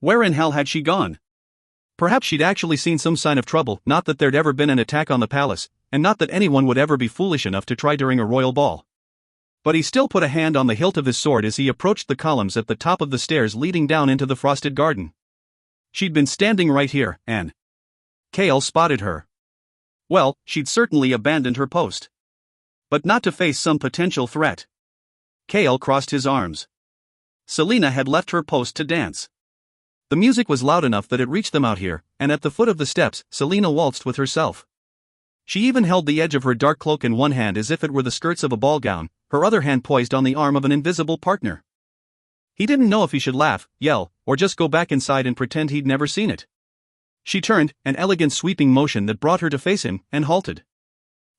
Where in hell had she gone? Perhaps she'd actually seen some sign of trouble, not that there'd ever been an attack on the palace, and not that anyone would ever be foolish enough to try during a royal ball. But he still put a hand on the hilt of his sword as he approached the columns at the top of the stairs leading down into the frosted garden. She'd been standing right here, and Kale spotted her. Well, she'd certainly abandoned her post. But not to face some potential threat. Kale crossed his arms. Selina had left her post to dance. The music was loud enough that it reached them out here, and at the foot of the steps, Selina waltzed with herself. She even held the edge of her dark cloak in one hand as if it were the skirts of a ball gown, her other hand poised on the arm of an invisible partner. He didn't know if he should laugh, yell, or just go back inside and pretend he'd never seen it. She turned, an elegant sweeping motion that brought her to face him, and halted.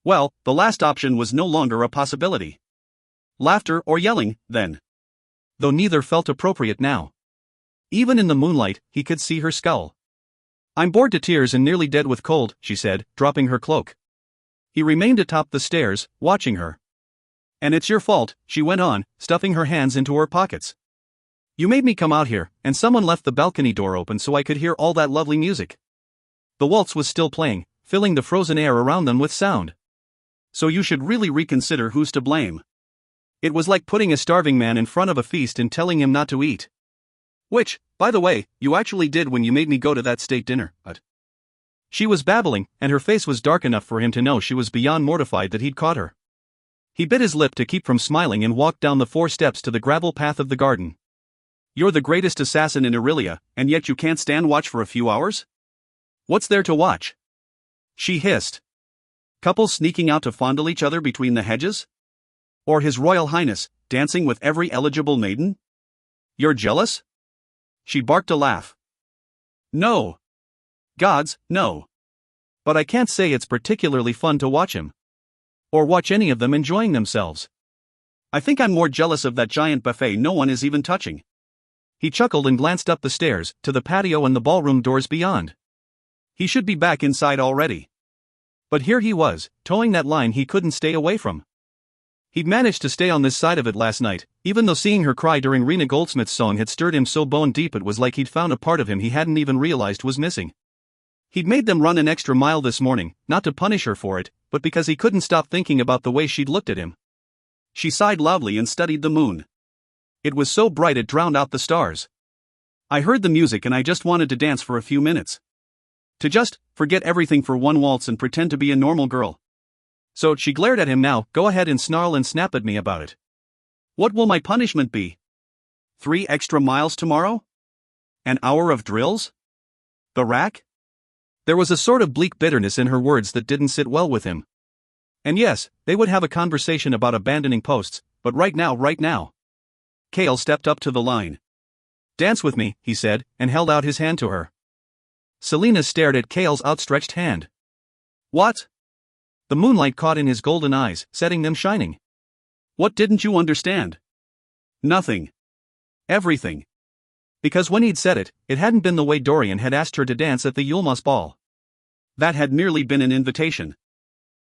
Well, the last option was no longer a possibility. Laughter or yelling, then. Though neither felt appropriate now. Even in the moonlight, he could see her scowl. "I'm bored to tears and nearly dead with cold," she said, dropping her cloak. He remained atop the stairs, watching her. "And it's your fault," she went on, stuffing her hands into her pockets. "You made me come out here, and someone left the balcony door open so I could hear all that lovely music." The waltz was still playing, filling the frozen air around them with sound. "So you should really reconsider who's to blame." It was like putting a starving man in front of a feast and telling him not to eat. "Which, by the way, you actually did when you made me go to that state dinner, but..." She was babbling, and her face was dark enough for him to know she was beyond mortified that he'd caught her. He bit his lip to keep from smiling and walked down the 4 steps to the gravel path of the garden. "You're the greatest assassin in Aurelia, and yet you can't stand watch for a few hours? What's there to watch?" She hissed. "Couples sneaking out to fondle each other between the hedges? Or His Royal Highness, dancing with every eligible maiden? You're jealous?" She barked a laugh. "No. Gods, no. But I can't say it's particularly fun to watch him. Or watch any of them enjoying themselves. I think I'm more jealous of that giant buffet no one is even touching." He chuckled and glanced up the stairs, to the patio and the ballroom doors beyond. He should be back inside already. But here he was, towing that line he couldn't stay away from. He'd managed to stay on this side of it last night, even though seeing her cry during Rena Goldsmith's song had stirred him so bone deep it was like he'd found a part of him he hadn't even realized was missing. He'd made them run an extra mile this morning, not to punish her for it, but because he couldn't stop thinking about the way she'd looked at him. She sighed loudly and studied the moon. It was so bright it drowned out the stars. I heard the music and I just wanted to dance for a few minutes. To just forget everything for one waltz and pretend to be a normal girl. So she glared at him. Now, go ahead and snarl and snap at me about it. What will my punishment be? 3 extra miles tomorrow? An hour of drills? The rack? There was a sort of bleak bitterness in her words that didn't sit well with him. And yes, they would have a conversation about abandoning posts, but right now. Kale stepped up to the line. Dance with me, he said, and held out his hand to her. Selena stared at Kale's outstretched hand. What? The moonlight caught in his golden eyes, setting them shining. What didn't you understand? Nothing. Everything. Because when he'd said it, it hadn't been the way Dorian had asked her to dance at the Yulmas ball. That had merely been an invitation.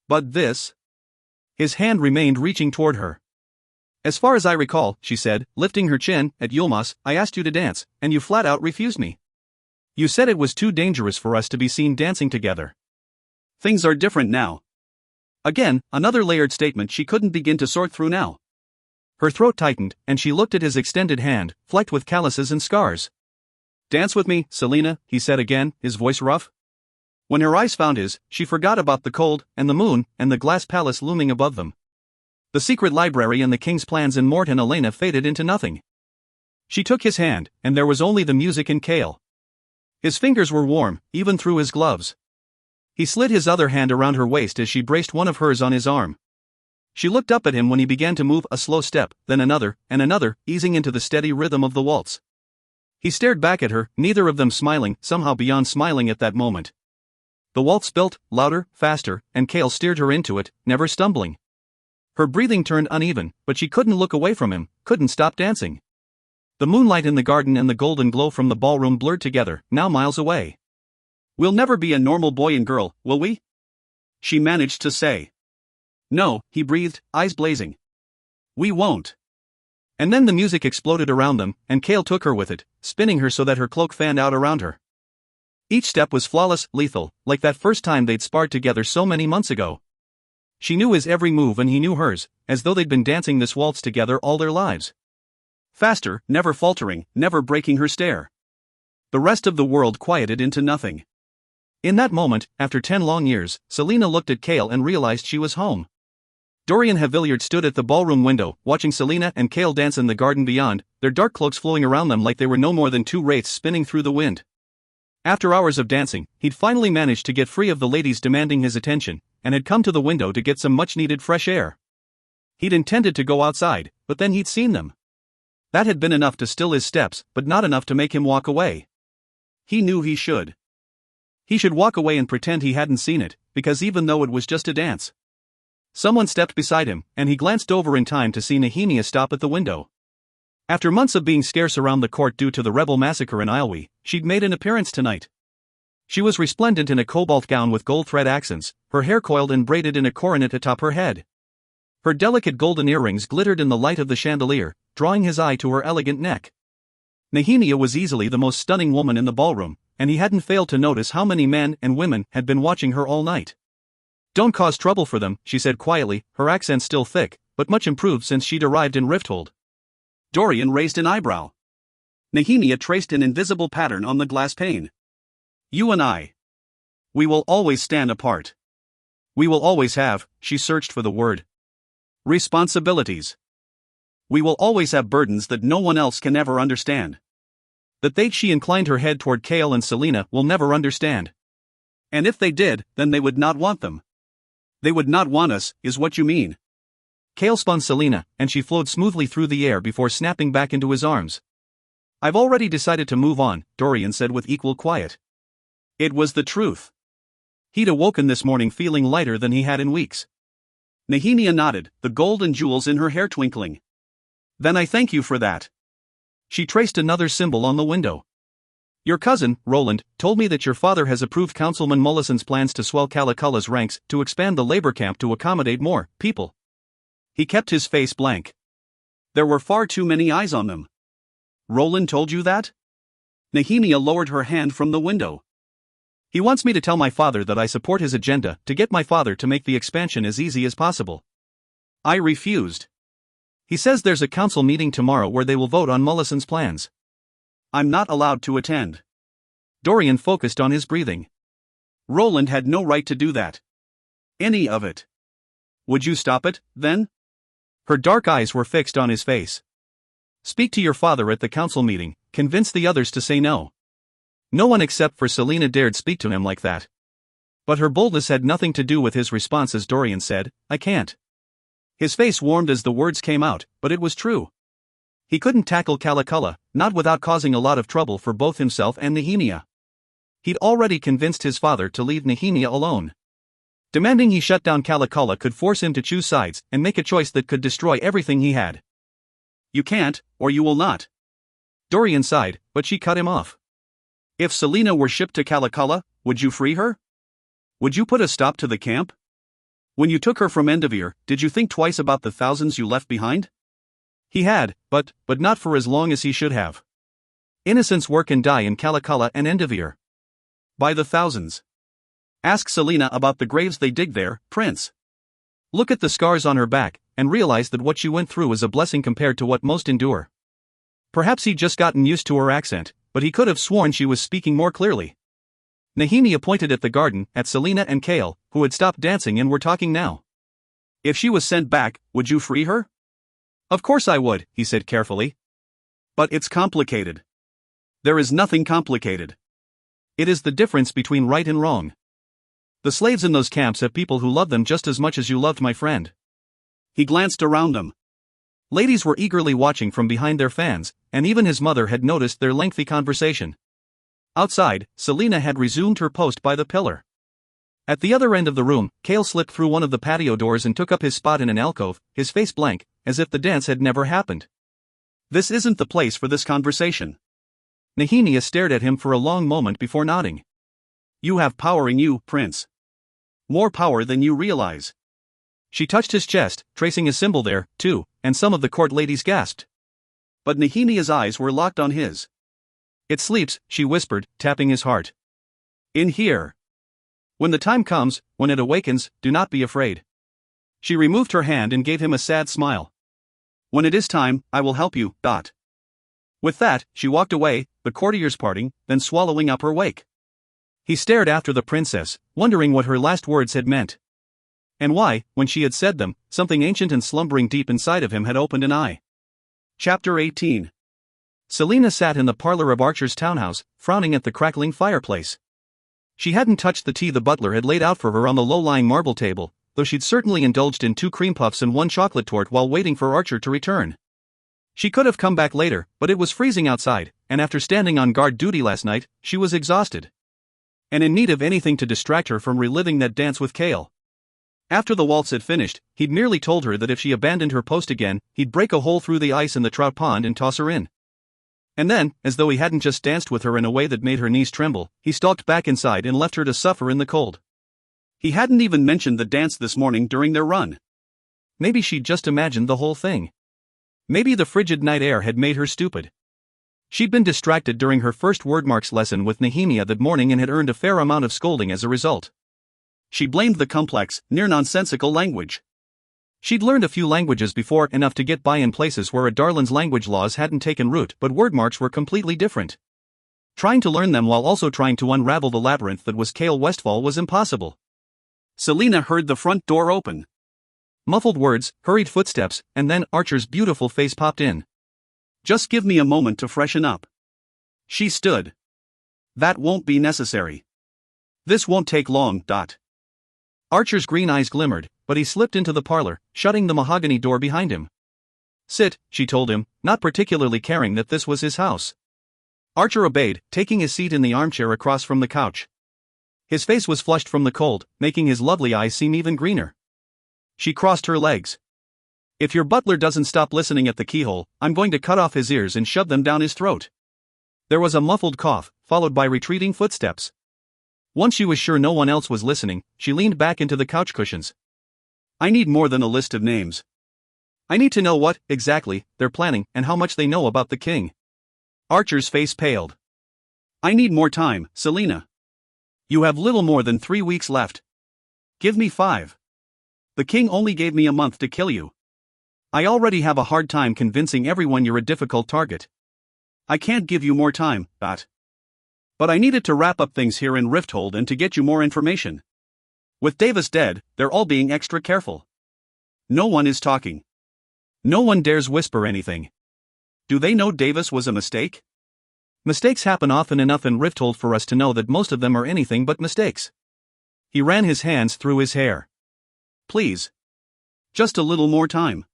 But this? His hand remained reaching toward her. As far as I recall, she said, lifting her chin, at Yulmas, I asked you to dance, and you flat out refused me. You said it was too dangerous for us to be seen dancing together. Things are different now. Again, another layered statement she couldn't begin to sort through now. Her throat tightened, and she looked at his extended hand, flecked with calluses and scars. Dance with me, Selena, he said again, his voice rough. When her eyes found his, she forgot about the cold, and the moon, and the glass palace looming above them. The secret library and the king's plans in Mort and Elena faded into nothing. She took his hand, and there was only the music and Kale. His fingers were warm, even through his gloves. He slid his other hand around her waist as she braced one of hers on his arm. She looked up at him when he began to move a slow step, then another, and another, easing into the steady rhythm of the waltz. He stared back at her, neither of them smiling, somehow beyond smiling at that moment. The waltz built, louder, faster, and Kale steered her into it, never stumbling. Her breathing turned uneven, but she couldn't look away from him, couldn't stop dancing. The moonlight in the garden and the golden glow from the ballroom blurred together, now miles away. We'll never be a normal boy and girl, will we? She managed to say. No, he breathed, eyes blazing. We won't. And then the music exploded around them, and Kale took her with it, spinning her so that her cloak fanned out around her. Each step was flawless, lethal, like that first time they'd sparred together so many months ago. She knew his every move and he knew hers, as though they'd been dancing this waltz together all their lives. Faster, never faltering, never breaking her stare. The rest of the world quieted into nothing. In that moment, after 10 long years, Selena looked at Kale and realized she was home. Dorian Havillard stood at the ballroom window, watching Selena and Kale dance in the garden beyond, their dark cloaks flowing around them like they were no more than 2 wraiths spinning through the wind. After hours of dancing, he'd finally managed to get free of the ladies demanding his attention, and had come to the window to get some much-needed fresh air. He'd intended to go outside, but then he'd seen them. That had been enough to still his steps, but not enough to make him walk away. He knew he should. He should walk away and pretend he hadn't seen it, because even though it was just a dance. Someone stepped beside him, and he glanced over in time to see Nehemia stop at the window. After months of being scarce around the court due to the rebel massacre in Islwi, she'd made an appearance tonight. She was resplendent in a cobalt gown with gold thread accents, her hair coiled and braided in a coronet atop her head. Her delicate golden earrings glittered in the light of the chandelier, drawing his eye to her elegant neck. Nehemia was easily the most stunning woman in the ballroom, and he hadn't failed to notice how many men and women had been watching her all night. Don't cause trouble for them, she said quietly, her accent still thick, but much improved since she'd arrived in Rifthold. Dorian raised an eyebrow. Nehemia traced an invisible pattern on the glass pane. You and I. We will always stand apart. We will always have, she searched for the word. Responsibilities. We will always have burdens that no one else can ever understand. That she inclined her head toward Kale and Selena, will never understand. And if they did, then they would not want them. They would not want us, is what you mean. Kale spun Selena, and she flowed smoothly through the air before snapping back into his arms. I've already decided to move on, Dorian said with equal quiet. It was the truth. He'd awoken this morning feeling lighter than he had in weeks. Nehemia nodded, the gold and jewels in her hair twinkling. Then I thank you for that. She traced another symbol on the window. Your cousin, Roland, told me that your father has approved Councilman Mullison's plans to swell Kalakala's ranks, to expand the labor camp to accommodate more people. He kept his face blank. There were far too many eyes on them. Roland told you that? Nehemia lowered her hand from the window. He wants me to tell my father that I support his agenda, to get my father to make the expansion as easy as possible. I refused. He says there's a council meeting tomorrow where they will vote on Mullison's plans. I'm not allowed to attend. Dorian focused on his breathing. Roland had no right to do that. Any of it. Would you stop it, then? Her dark eyes were fixed on his face. Speak to your father at the council meeting, convince the others to say no. No one except for Selena dared speak to him like that. But her boldness had nothing to do with his response as Dorian said, I can't. His face warmed as the words came out, but it was true. He couldn't tackle Calaculla, not without causing a lot of trouble for both himself and Nehemia. He'd already convinced his father to leave Nehemia alone. Demanding he shut down Calaculla could force him to choose sides and make a choice that could destroy everything he had. You can't, or you will not. Dorian sighed, but she cut him off. If Selena were shipped to Calaculla, would you free her? Would you put a stop to the camp? When you took her from Enderveer, did you think twice about the thousands you left behind? He had, but not for as long as he should have. Innocents work and die in Calaculla and Enderveer. By the thousands. Ask Selena about the graves they dig there, Prince. Look at the scars on her back, and realize that what she went through is a blessing compared to what most endure. Perhaps he'd just gotten used to her accent, but he could have sworn she was speaking more clearly. Nehemia pointed at the garden, at Selena and Kale, who had stopped dancing and were talking now. If she was sent back, would you free her? Of course I would, he said carefully. But it's complicated. There is nothing complicated. It is the difference between right and wrong. The slaves in those camps have people who love them just as much as you loved my friend. He glanced around them. Ladies were eagerly watching from behind their fans, and even his mother had noticed their lengthy conversation. Outside, Selena had resumed her post by the pillar. At the other end of the room, Kale slipped through one of the patio doors and took up his spot in an alcove, his face blank, as if the dance had never happened. This isn't the place for this conversation. Nehemia stared at him for a long moment before nodding. You have power in you, Prince. More power than you realize. She touched his chest, tracing a symbol there, too, and some of the court ladies gasped. But Nehemia's eyes were locked on his. It sleeps, she whispered, tapping his heart. In here. When the time comes, when it awakens, do not be afraid. She removed her hand and gave him a sad smile. When it is time, I will help you, Dot. With that, she walked away, the courtiers parting, then swallowing up her wake. He stared after the princess, wondering what her last words had meant. And why, when she had said them, something ancient and slumbering deep inside of him had opened an eye. Chapter 18. Selena sat in the parlor of Archer's townhouse, frowning at the crackling fireplace. She hadn't touched the tea the butler had laid out for her on the low-lying marble table, though she'd certainly indulged in 2 cream puffs and 1 chocolate torte while waiting for Archer to return. She could have come back later, but it was freezing outside, and after standing on guard duty last night, she was exhausted. And in need of anything to distract her from reliving that dance with Kale. After the waltz had finished, he'd merely told her that if she abandoned her post again, he'd break a hole through the ice in the trout pond and toss her in. And then, as though he hadn't just danced with her in a way that made her knees tremble, he stalked back inside and left her to suffer in the cold. He hadn't even mentioned the dance this morning during their run. Maybe she'd just imagined the whole thing. Maybe the frigid night air had made her stupid. She'd been distracted during her first wordmarks lesson with Nehemia that morning and had earned a fair amount of scolding as a result. She blamed the complex, near-nonsensical language. She'd learned a few languages before, enough to get by in places where a Darlin's language laws hadn't taken root, but wordmarks were completely different. Trying to learn them while also trying to unravel the labyrinth that was Kale Westfall was impossible. Selena heard the front door open. Muffled words, hurried footsteps, and then Archer's beautiful face popped in. Just give me a moment to freshen up. She stood. That won't be necessary. This won't take long, Dot. Archer's green eyes glimmered, but he slipped into the parlor, shutting the mahogany door behind him. Sit, she told him, not particularly caring that this was his house. Archer obeyed, taking his seat in the armchair across from the couch. His face was flushed from the cold, making his lovely eyes seem even greener. She crossed her legs. If your butler doesn't stop listening at the keyhole, I'm going to cut off his ears and shove them down his throat. There was a muffled cough, followed by retreating footsteps. Once she was sure no one else was listening, she leaned back into the couch cushions. I need more than a list of names. I need to know what, exactly, they're planning and how much they know about the king. Archer's face paled. I need more time, Selena. You have little more than 3 weeks left. Give me 5. The king only gave me a month to kill you. I already have a hard time convincing everyone you're a difficult target. I can't give you more time, But I needed to wrap up things here in Rifthold and to get you more information. With Davis dead, they're all being extra careful. No one is talking. No one dares whisper anything. Do they know Davis was a mistake? Mistakes happen often enough in Rifthold for us to know that most of them are anything but mistakes. He ran his hands through his hair. Please. Just a little more time.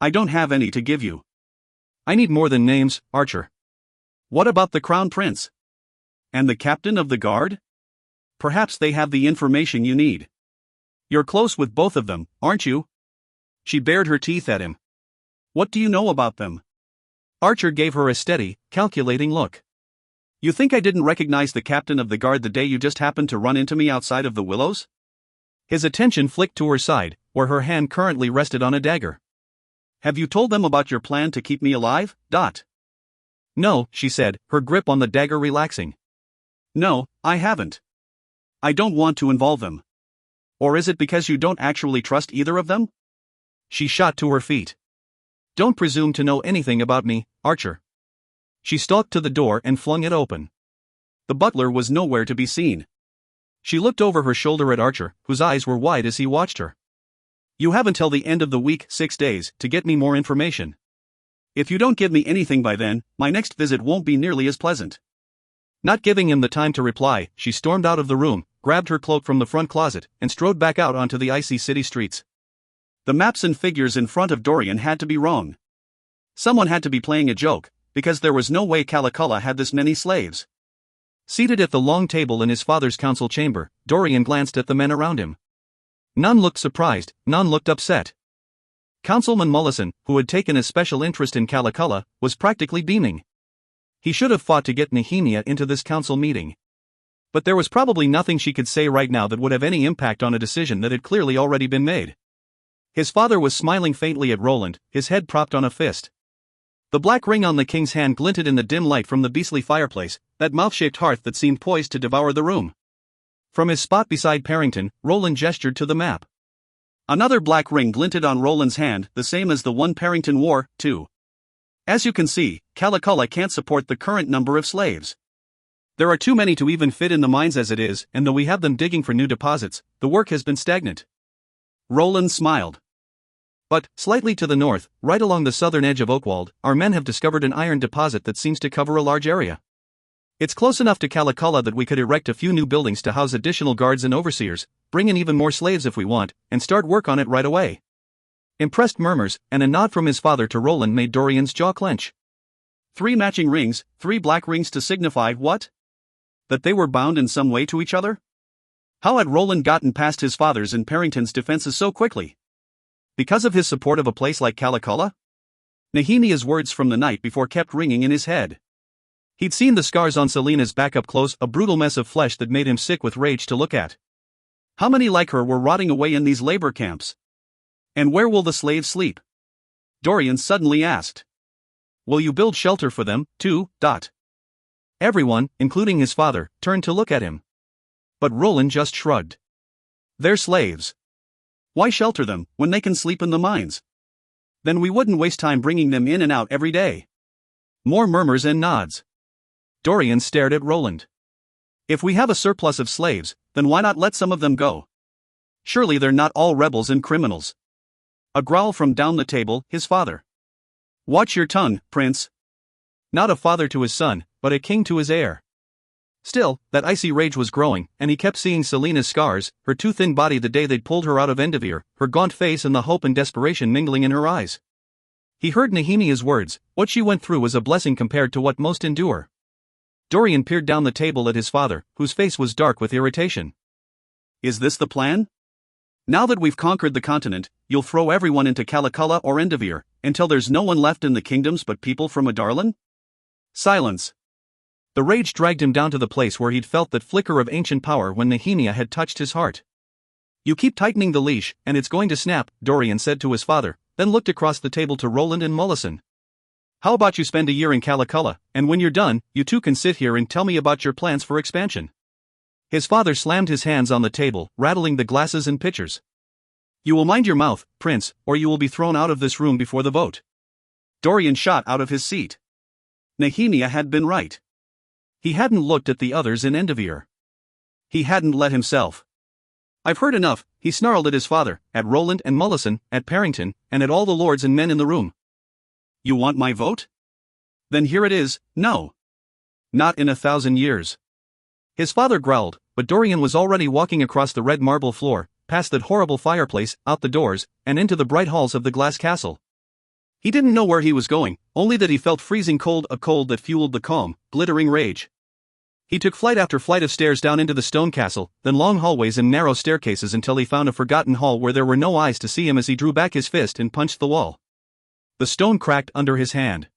I don't have any to give you. I need more than names, Archer. What about the Crown Prince? And the captain of the guard? Perhaps they have the information you need. You're close with both of them, aren't you? She bared her teeth at him. What do you know about them? Archer gave her a steady, calculating look. You think I didn't recognize the captain of the guard the day you just happened to run into me outside of the Willows? His attention flicked to her side, where her hand currently rested on a dagger. Have you told them about your plan to keep me alive? No, she said, her grip on the dagger relaxing. No, I haven't. I don't want to involve them. Or is it because you don't actually trust either of them? She shot to her feet. Don't presume to know anything about me, Archer. She stalked to the door and flung it open. The butler was nowhere to be seen. She looked over her shoulder at Archer, whose eyes were wide as he watched her. You have until the end of the week, 6 days, to get me more information. If you don't give me anything by then, my next visit won't be nearly as pleasant. Not giving him the time to reply, she stormed out of the room, grabbed her cloak from the front closet, and strode back out onto the icy city streets. The maps and figures in front of Dorian had to be wrong. Someone had to be playing a joke, because there was no way Calaculla had this many slaves. Seated at the long table in his father's council chamber, Dorian glanced at the men around him. None looked surprised, none looked upset. Councilman Mullison, who had taken a special interest in Calaculla, was practically beaming. He should have fought to get Nehemia into this council meeting. But there was probably nothing she could say right now that would have any impact on a decision that had clearly already been made. His father was smiling faintly at Roland, his head propped on a fist. The black ring on the king's hand glinted in the dim light from the beastly fireplace, that mouth-shaped hearth that seemed poised to devour the room. From his spot beside Parrington, Roland gestured to the map. Another black ring glinted on Roland's hand, the same as the one Parrington wore, too. As you can see, Calaculla can't support the current number of slaves. There are too many to even fit in the mines as it is, and though we have them digging for new deposits, the work has been stagnant. Roland smiled. But, slightly to the north, right along the southern edge of Oakwald, our men have discovered an iron deposit that seems to cover a large area. It's close enough to Calaculla that we could erect a few new buildings to house additional guards and overseers, bring in even more slaves if we want, and start work on it right away. Impressed murmurs, and a nod from his father to Roland made Dorian's jaw clench. 3 matching rings, 3 black rings to signify what? That they were bound in some way to each other? How had Roland gotten past his father's and Parrington's defenses so quickly? Because of his support of a place like Calaculla? Nehemia's words from the night before kept ringing in his head. He'd seen the scars on Selena's back up close, a brutal mess of flesh that made him sick with rage to look at. How many like her were rotting away in these labor camps? And where will the slaves sleep? Dorian suddenly asked. Will you build shelter for them, too? Everyone, including his father, turned to look at him. But Roland just shrugged. They're slaves. Why shelter them, when they can sleep in the mines? Then we wouldn't waste time bringing them in and out every day. More murmurs and nods. Dorian stared at Roland. If we have a surplus of slaves, then why not let some of them go? Surely they're not all rebels and criminals. A growl from down the table, his father. Watch your tongue, Prince. Not a father to his son, but a king to his heir. Still, that icy rage was growing, and he kept seeing Selena's scars, her too thin body the day they'd pulled her out of Enderveer, her gaunt face and the hope and desperation mingling in her eyes. He heard Nehemia's words, what she went through was a blessing compared to what most endure. Dorian peered down the table at his father, whose face was dark with irritation. Is this the plan? Now that we've conquered the continent, you'll throw everyone into Calaculla or Enderveer, until there's no one left in the kingdoms but people from Adarlan? Silence. The rage dragged him down to the place where he'd felt that flicker of ancient power when Nehemia had touched his heart. You keep tightening the leash, and it's going to snap, Dorian said to his father, then looked across the table to Roland and Mullison. How about you spend a year in Calaculla, and when you're done, you two can sit here and tell me about your plans for expansion. His father slammed his hands on the table, rattling the glasses and pitchers. You will mind your mouth, Prince, or you will be thrown out of this room before the vote. Dorian shot out of his seat. Nehemiah had been right. He hadn't looked at the others in Endeavour. He hadn't let himself. "I've heard enough," he snarled at his father, at Roland and Mullison, at Parrington, and at all the lords and men in the room. "You want my vote? Then here it is, no. Not in 1,000 years. His father growled, but Dorian was already walking across the red marble floor, past that horrible fireplace, out the doors, and into the bright halls of the glass castle. He didn't know where he was going, only that he felt freezing cold, a cold that fueled the calm, glittering rage. He took flight after flight of stairs down into the stone castle, then long hallways and narrow staircases until he found a forgotten hall where there were no eyes to see him as he drew back his fist and punched the wall. The stone cracked under his hand.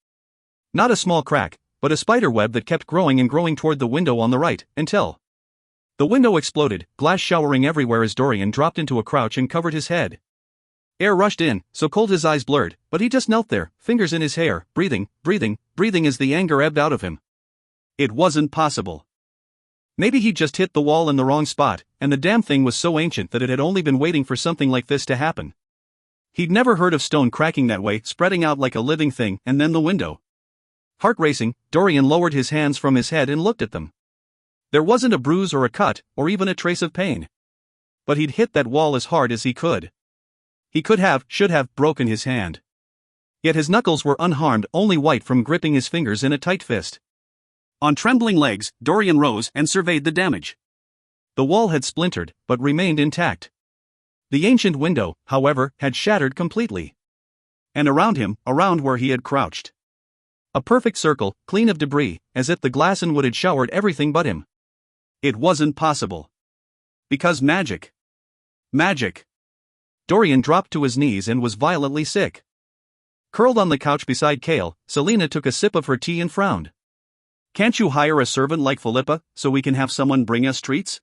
Not a small crack, but a spider web that kept growing and growing toward the window on the right, until the window exploded, glass showering everywhere as Dorian dropped into a crouch and covered his head. Air rushed in, so cold his eyes blurred, but he just knelt there, fingers in his hair, breathing as the anger ebbed out of him. It wasn't possible. Maybe he'd just hit the wall in the wrong spot, and the damn thing was so ancient that it had only been waiting for something like this to happen. He'd never heard of stone cracking that way, spreading out like a living thing, and then the window. Heart racing, Dorian lowered his hands from his head and looked at them. There wasn't a bruise or a cut, or even a trace of pain. But he'd hit that wall as hard as he could. He should have broken his hand. Yet his knuckles were unharmed, only white from gripping his fingers in a tight fist. On trembling legs, Dorian rose and surveyed the damage. The wall had splintered, but remained intact. The ancient window, however, had shattered completely. And around him, around where he had crouched. A perfect circle, clean of debris, as if the glass and wood had showered everything but him. It wasn't possible. Because magic. Magic. Dorian dropped to his knees and was violently sick. Curled on the couch beside Kale, Selina took a sip of her tea and frowned. "Can't you hire a servant like Philippa, so we can have someone bring us treats?"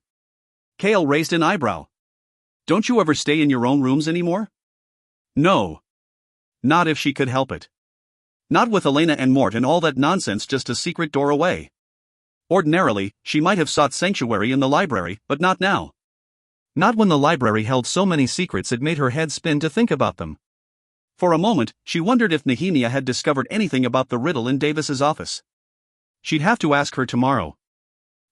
Kale raised an eyebrow. "Don't you ever stay in your own rooms anymore?" No. Not if she could help it. Not with Elena and Mort and all that nonsense just a secret door away. Ordinarily, she might have sought sanctuary in the library, but not now. Not when the library held so many secrets it made her head spin to think about them. For a moment, she wondered if Nehemiah had discovered anything about the riddle in Davis's office. She'd have to ask her tomorrow.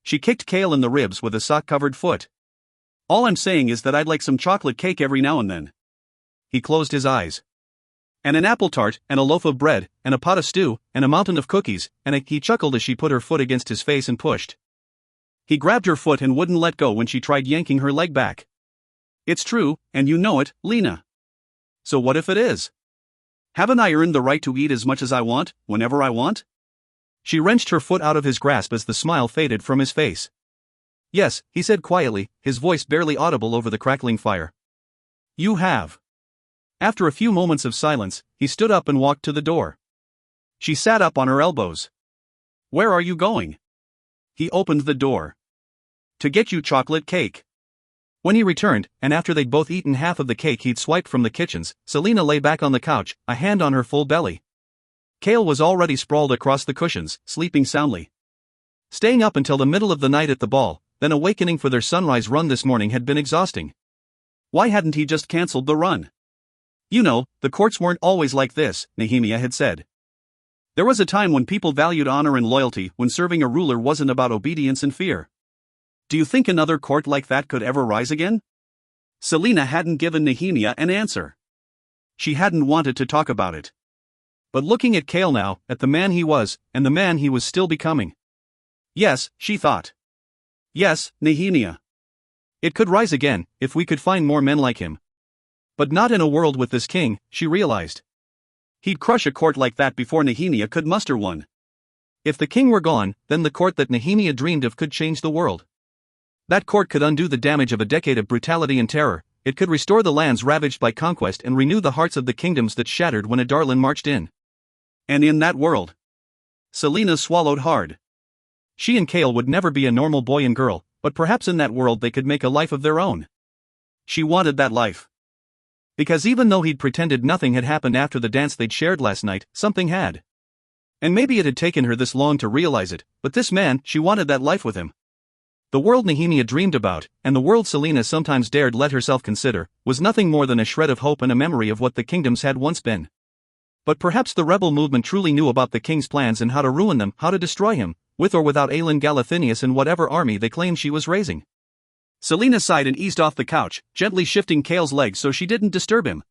She kicked Kale in the ribs with a sock-covered foot. "All I'm saying is that I'd like some chocolate cake every now and then." He closed his eyes. "And an apple tart, and a loaf of bread, and a pot of stew, and a mountain of cookies, he chuckled as she put her foot against his face and pushed. He grabbed her foot and wouldn't let go when she tried yanking her leg back. "It's true, and you know it, Lena. So what if it is? Haven't I earned the right to eat as much as I want, whenever I want?" She wrenched her foot out of his grasp as the smile faded from his face. "Yes," he said quietly, his voice barely audible over the crackling fire. "You have." After a few moments of silence, he stood up and walked to the door. She sat up on her elbows. "Where are you going?" He opened the door. "To get you chocolate cake." When he returned, and after they'd both eaten half of the cake he'd swiped from the kitchens, Selina lay back on the couch, a hand on her full belly. Kale was already sprawled across the cushions, sleeping soundly. Staying up until the middle of the night at the ball, then awakening for their sunrise run this morning had been exhausting. Why hadn't he just cancelled the run? "You know, the courts weren't always like this," Nehemiah had said. "There was a time when people valued honor and loyalty, when serving a ruler wasn't about obedience and fear. Do you think another court like that could ever rise again?" Selina hadn't given Nehemiah an answer. She hadn't wanted to talk about it. But looking at Kale now, at the man he was, and the man he was still becoming. Yes, she thought. Yes, Nehemiah. It could rise again, if we could find more men like him. But not in a world with this king, she realized. He'd crush a court like that before Nehemiah could muster one. If the king were gone, then the court that Nehemiah dreamed of could change the world. That court could undo the damage of a decade of brutality and terror, it could restore the lands ravaged by conquest and renew the hearts of the kingdoms that shattered when Adarlan marched in. And in that world, Selina swallowed hard. She and Kale would never be a normal boy and girl, but perhaps in that world they could make a life of their own. She wanted that life. Because even though he'd pretended nothing had happened after the dance they'd shared last night, something had. And maybe it had taken her this long to realize it, but this man, she wanted that life with him. The world Nehemiah dreamed about, and the world Selina sometimes dared let herself consider, was nothing more than a shred of hope and a memory of what the kingdoms had once been. But perhaps the rebel movement truly knew about the king's plans and how to ruin them, how to destroy him, with or without Aelin Galathinius and whatever army they claimed she was raising. Selena sighed and eased off the couch, gently shifting Cale's legs so she didn't disturb him.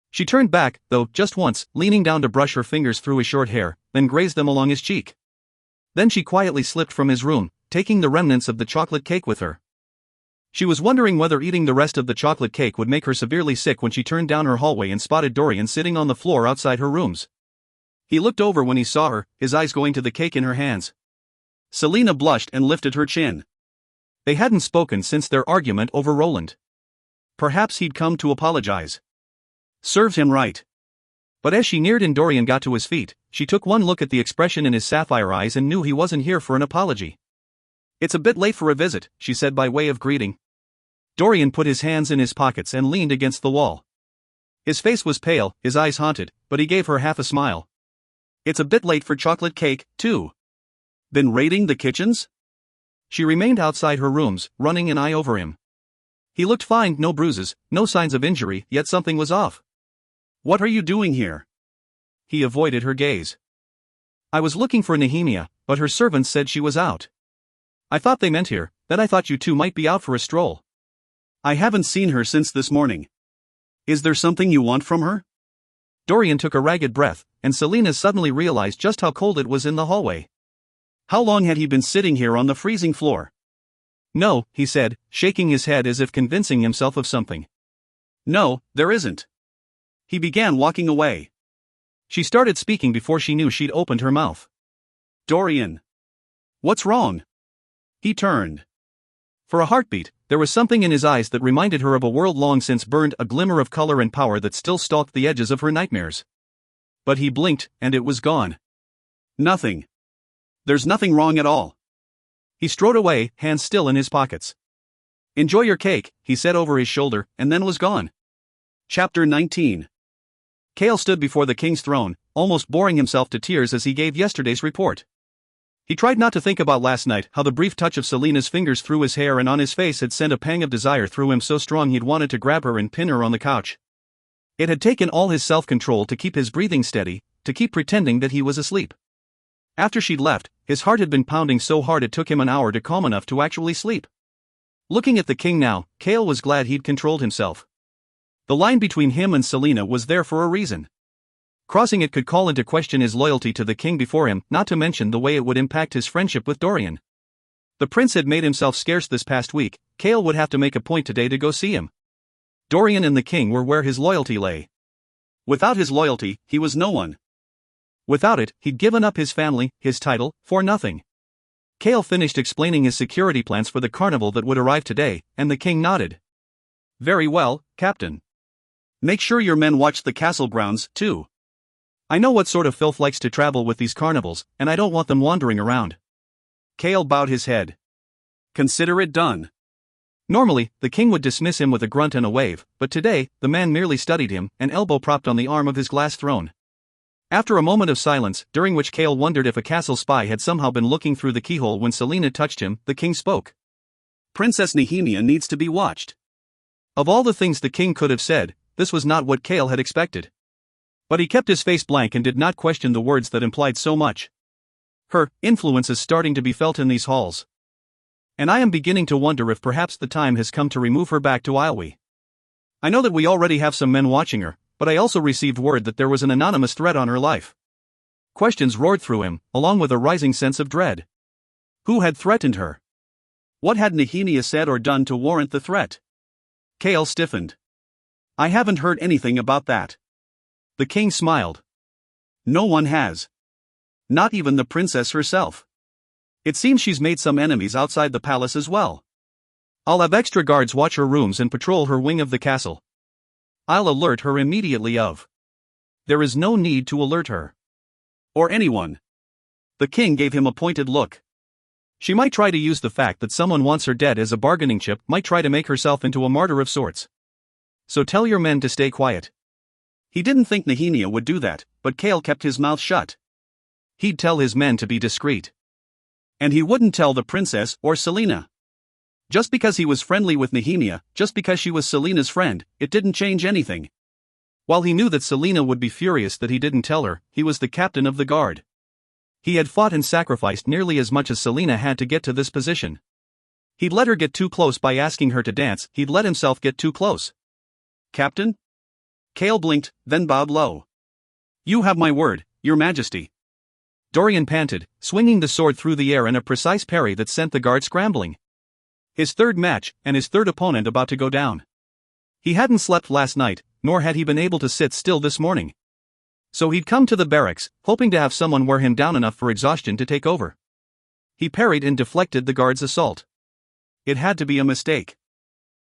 She turned back, though, just once, leaning down to brush her fingers through his short hair, then grazed them along his cheek. Then she quietly slipped from his room, taking the remnants of the chocolate cake with her. She was wondering whether eating the rest of the chocolate cake would make her severely sick when she turned down her hallway and spotted Dorian sitting on the floor outside her rooms. He looked over when he saw her, his eyes going to the cake in her hands. Selena blushed and lifted her chin. They hadn't spoken since their argument over Roland. Perhaps he'd come to apologize. Served him right. But as she neared and Dorian got to his feet, she took one look at the expression in his sapphire eyes and knew he wasn't here for an apology. "It's a bit late for a visit," she said by way of greeting. Dorian put his hands in his pockets and leaned against the wall. His face was pale, his eyes haunted, but he gave her half a smile. "It's a bit late for chocolate cake, too. Been raiding the kitchens?" She remained outside her rooms, running an eye over him. He looked fine, no bruises, no signs of injury, yet something was off. "What are you doing here?" He avoided her gaze. "I was looking for Nehemia, but her servants said she was out. I thought they meant here, then I thought you two might be out for a stroll." "I haven't seen her since this morning. Is there something you want from her?" Dorian took a ragged breath, and Selena suddenly realized just how cold it was in the hallway. How long had he been sitting here on the freezing floor? "No," he said, shaking his head as if convincing himself of something. "No, there isn't." He began walking away. She started speaking before she knew she'd opened her mouth. "Dorian. What's wrong?" He turned. For a heartbeat, there was something in his eyes that reminded her of a world long since burned, a glimmer of color and power that still stalked the edges of her nightmares. But he blinked, and it was gone. "Nothing. There's nothing wrong at all." He strode away, hands still in his pockets. "Enjoy your cake," he said over his shoulder, and then was gone. Chapter 19. Cale stood before the king's throne, almost boring himself to tears as he gave yesterday's report. He tried not to think about last night, how the brief touch of Selena's fingers through his hair and on his face had sent a pang of desire through him so strong he'd wanted to grab her and pin her on the couch. It had taken all his self-control to keep his breathing steady, to keep pretending that he was asleep. After she'd left, his heart had been pounding so hard it took him an hour to calm enough to actually sleep. Looking at the king now, Cale was glad he'd controlled himself. The line between him and Selena was there for a reason. Crossing it could call into question his loyalty to the king before him, not to mention the way it would impact his friendship with Dorian. The prince had made himself scarce this past week. Cale would have to make a point today to go see him. Dorian and the king were where his loyalty lay. Without his loyalty, he was no one. Without it, he'd given up his family, his title, for nothing. Cale finished explaining his security plans for the carnival that would arrive today, and the king nodded. "Very well, Captain. Make sure your men watch the castle grounds, too. I know what sort of filth likes to travel with these carnivals, and I don't want them wandering around." Cale bowed his head. "Consider it done." Normally, the king would dismiss him with a grunt and a wave, but today, the man merely studied him, an elbow propped on the arm of his glass throne. After a moment of silence, during which Cale wondered if a castle spy had somehow been looking through the keyhole when Selena touched him, the king spoke. "Princess Nehemia needs to be watched." Of all the things the king could have said, this was not what Cale had expected. But he kept his face blank and did not question the words that implied so much. "Her influence is starting to be felt in these halls. And I am beginning to wonder if perhaps the time has come to remove her back to Islay. I know that we already have some men watching her, but I also received word that there was an anonymous threat on her life." Questions roared through him, along with a rising sense of dread. Who had threatened her? What had Nehemia said or done to warrant the threat? Cale stiffened. "I haven't heard anything about that." The king smiled. "No one has. Not even the princess herself. It seems she's made some enemies outside the palace as well. I'll have extra guards watch her rooms and patrol her wing of the castle. I'll alert her immediately of." "There is no need to alert her. Or anyone." The king gave him a pointed look. "She might try to use the fact that someone wants her dead as a bargaining chip, might try to make herself into a martyr of sorts. So tell your men to stay quiet." He didn't think Nehemia would do that, but Cale kept his mouth shut. He'd tell his men to be discreet. And he wouldn't tell the princess or Selena. Just because he was friendly with Nehemia, just because she was Selena's friend, it didn't change anything. While he knew that Selena would be furious that he didn't tell her, he was the captain of the guard. He had fought and sacrificed nearly as much as Selena had to get to this position. He'd let her get too close by asking her to dance, he'd let himself get too close. Captain? Kale blinked, then bowed low. You have my word, Your Majesty. Dorian panted, swinging the sword through the air in a precise parry that sent the guard scrambling. His third match, and his third opponent about to go down. He hadn't slept last night, nor had he been able to sit still this morning. So he'd come to the barracks, hoping to have someone wear him down enough for exhaustion to take over. He parried and deflected the guard's assault. It had to be a mistake.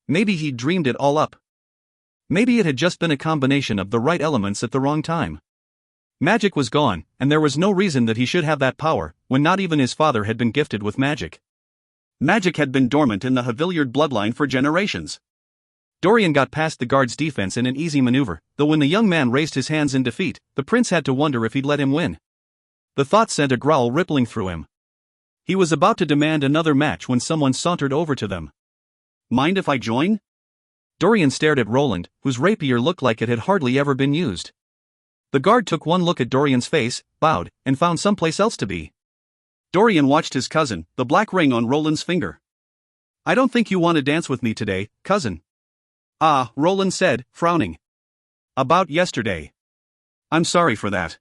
Maybe he'd dreamed it all up. Maybe it had just been a combination of the right elements at the wrong time. Magic was gone, and there was no reason that he should have that power, when not even his father had been gifted with magic. Magic had been dormant in the Haviliard bloodline for generations. Dorian got past the guard's defense in an easy maneuver, though when the young man raised his hands in defeat, the prince had to wonder if he'd let him win. The thought sent a growl rippling through him. He was about to demand another match when someone sauntered over to them. Mind if I join? Dorian stared at Roland, whose rapier looked like it had hardly ever been used. The guard took one look at Dorian's face, bowed, and found someplace else to be. Dorian watched his cousin, the black ring on Roland's finger. I don't think you want to dance with me today, cousin. Ah, Roland said, frowning. About yesterday. I'm sorry for that.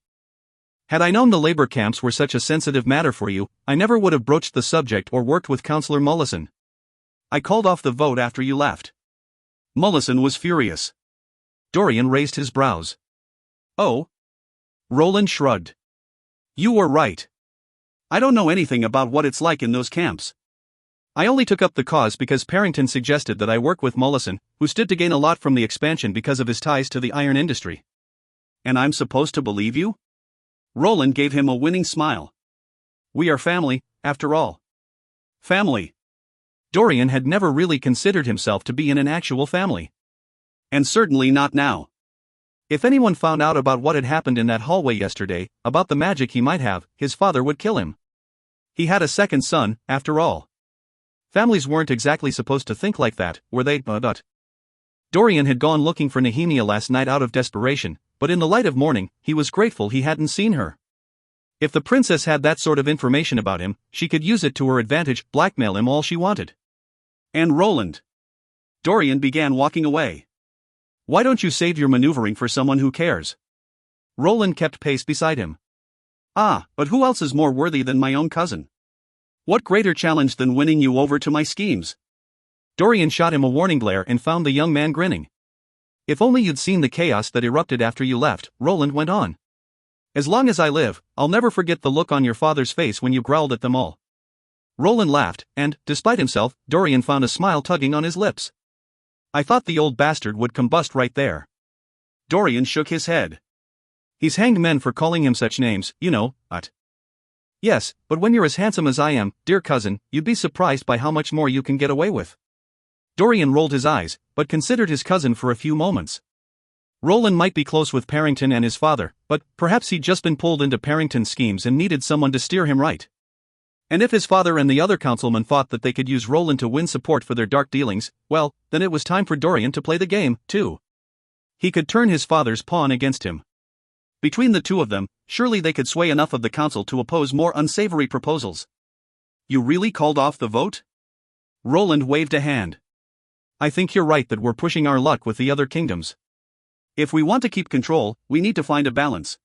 Had I known the labor camps were such a sensitive matter for you, I never would have broached the subject or worked with Counselor Mullison. I called off the vote after you left. Mullison was furious. Dorian raised his brows. Oh? Roland shrugged. You were right. I don't know anything about what it's like in those camps. I only took up the cause because Parrington suggested that I work with Mullison, who stood to gain a lot from the expansion because of his ties to the iron industry. And I'm supposed to believe you? Roland gave him a winning smile. We are family, after all. Family. Dorian had never really considered himself to be in an actual family. And certainly not now. If anyone found out about what had happened in that hallway yesterday, about the magic he might have, his father would kill him. He had a second son, after all. Families weren't exactly supposed to think like that, were they? Dorian had gone looking for Nehemia last night out of desperation, but in the light of morning, he was grateful he hadn't seen her. If the princess had that sort of information about him, she could use it to her advantage, blackmail him all she wanted. And Roland. Dorian began walking away. Why don't you save your maneuvering for someone who cares? Roland kept pace beside him. Ah, but who else is more worthy than my own cousin? What greater challenge than winning you over to my schemes? Dorian shot him a warning glare and found the young man grinning. If only you'd seen the chaos that erupted after you left, Roland went on. As long as I live, I'll never forget the look on your father's face when you growled at them all. Roland laughed, and, despite himself, Dorian found a smile tugging on his lips. I thought the old bastard would combust right there. Dorian shook his head. He's hanged men for calling him such names, you know, Yes, but when you're as handsome as I am, dear cousin, you'd be surprised by how much more you can get away with. Dorian rolled his eyes, but considered his cousin for a few moments. Roland might be close with Parrington and his father, but perhaps he'd just been pulled into Parrington's schemes and needed someone to steer him right. And if his father and the other councilmen thought that they could use Roland to win support for their dark dealings, well, then it was time for Dorian to play the game, too. He could turn his father's pawn against him. Between the two of them, surely they could sway enough of the council to oppose more unsavory proposals. You really called off the vote? Roland waved a hand. I think you're right that we're pushing our luck with the other kingdoms. If we want to keep control, we need to find a balance.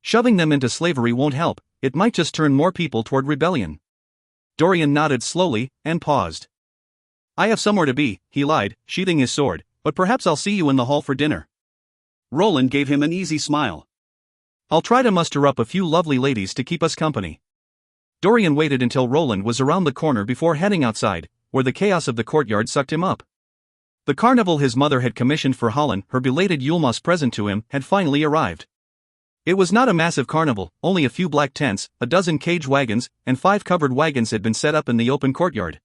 Shoving them into slavery won't help, it might just turn more people toward rebellion. Dorian nodded slowly, and paused. I have somewhere to be, he lied, sheathing his sword, but perhaps I'll see you in the hall for dinner. Roland gave him an easy smile. I'll try to muster up a few lovely ladies to keep us company. Dorian waited until Roland was around the corner before heading outside, where the chaos of the courtyard sucked him up. The carnival his mother had commissioned for Holland, her belated Yulmas present to him, had finally arrived. It was not a massive carnival, only a few black tents, a dozen cage wagons, and 5 covered wagons had been set up in the open courtyard.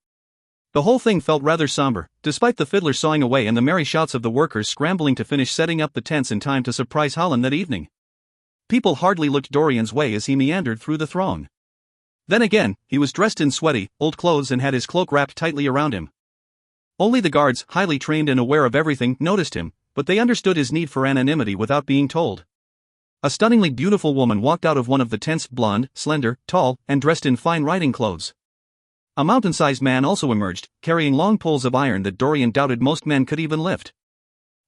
The whole thing felt rather somber, despite the fiddler sawing away and the merry shouts of the workers scrambling to finish setting up the tents in time to surprise Holland that evening. People hardly looked Dorian's way as he meandered through the throng. Then again, he was dressed in sweaty, old clothes and had his cloak wrapped tightly around him. Only the guards, highly trained and aware of everything, noticed him, but they understood his need for anonymity without being told. A stunningly beautiful woman walked out of one of the tents, blonde, slender, tall, and dressed in fine riding clothes. A mountain-sized man also emerged, carrying long poles of iron that Dorian doubted most men could even lift.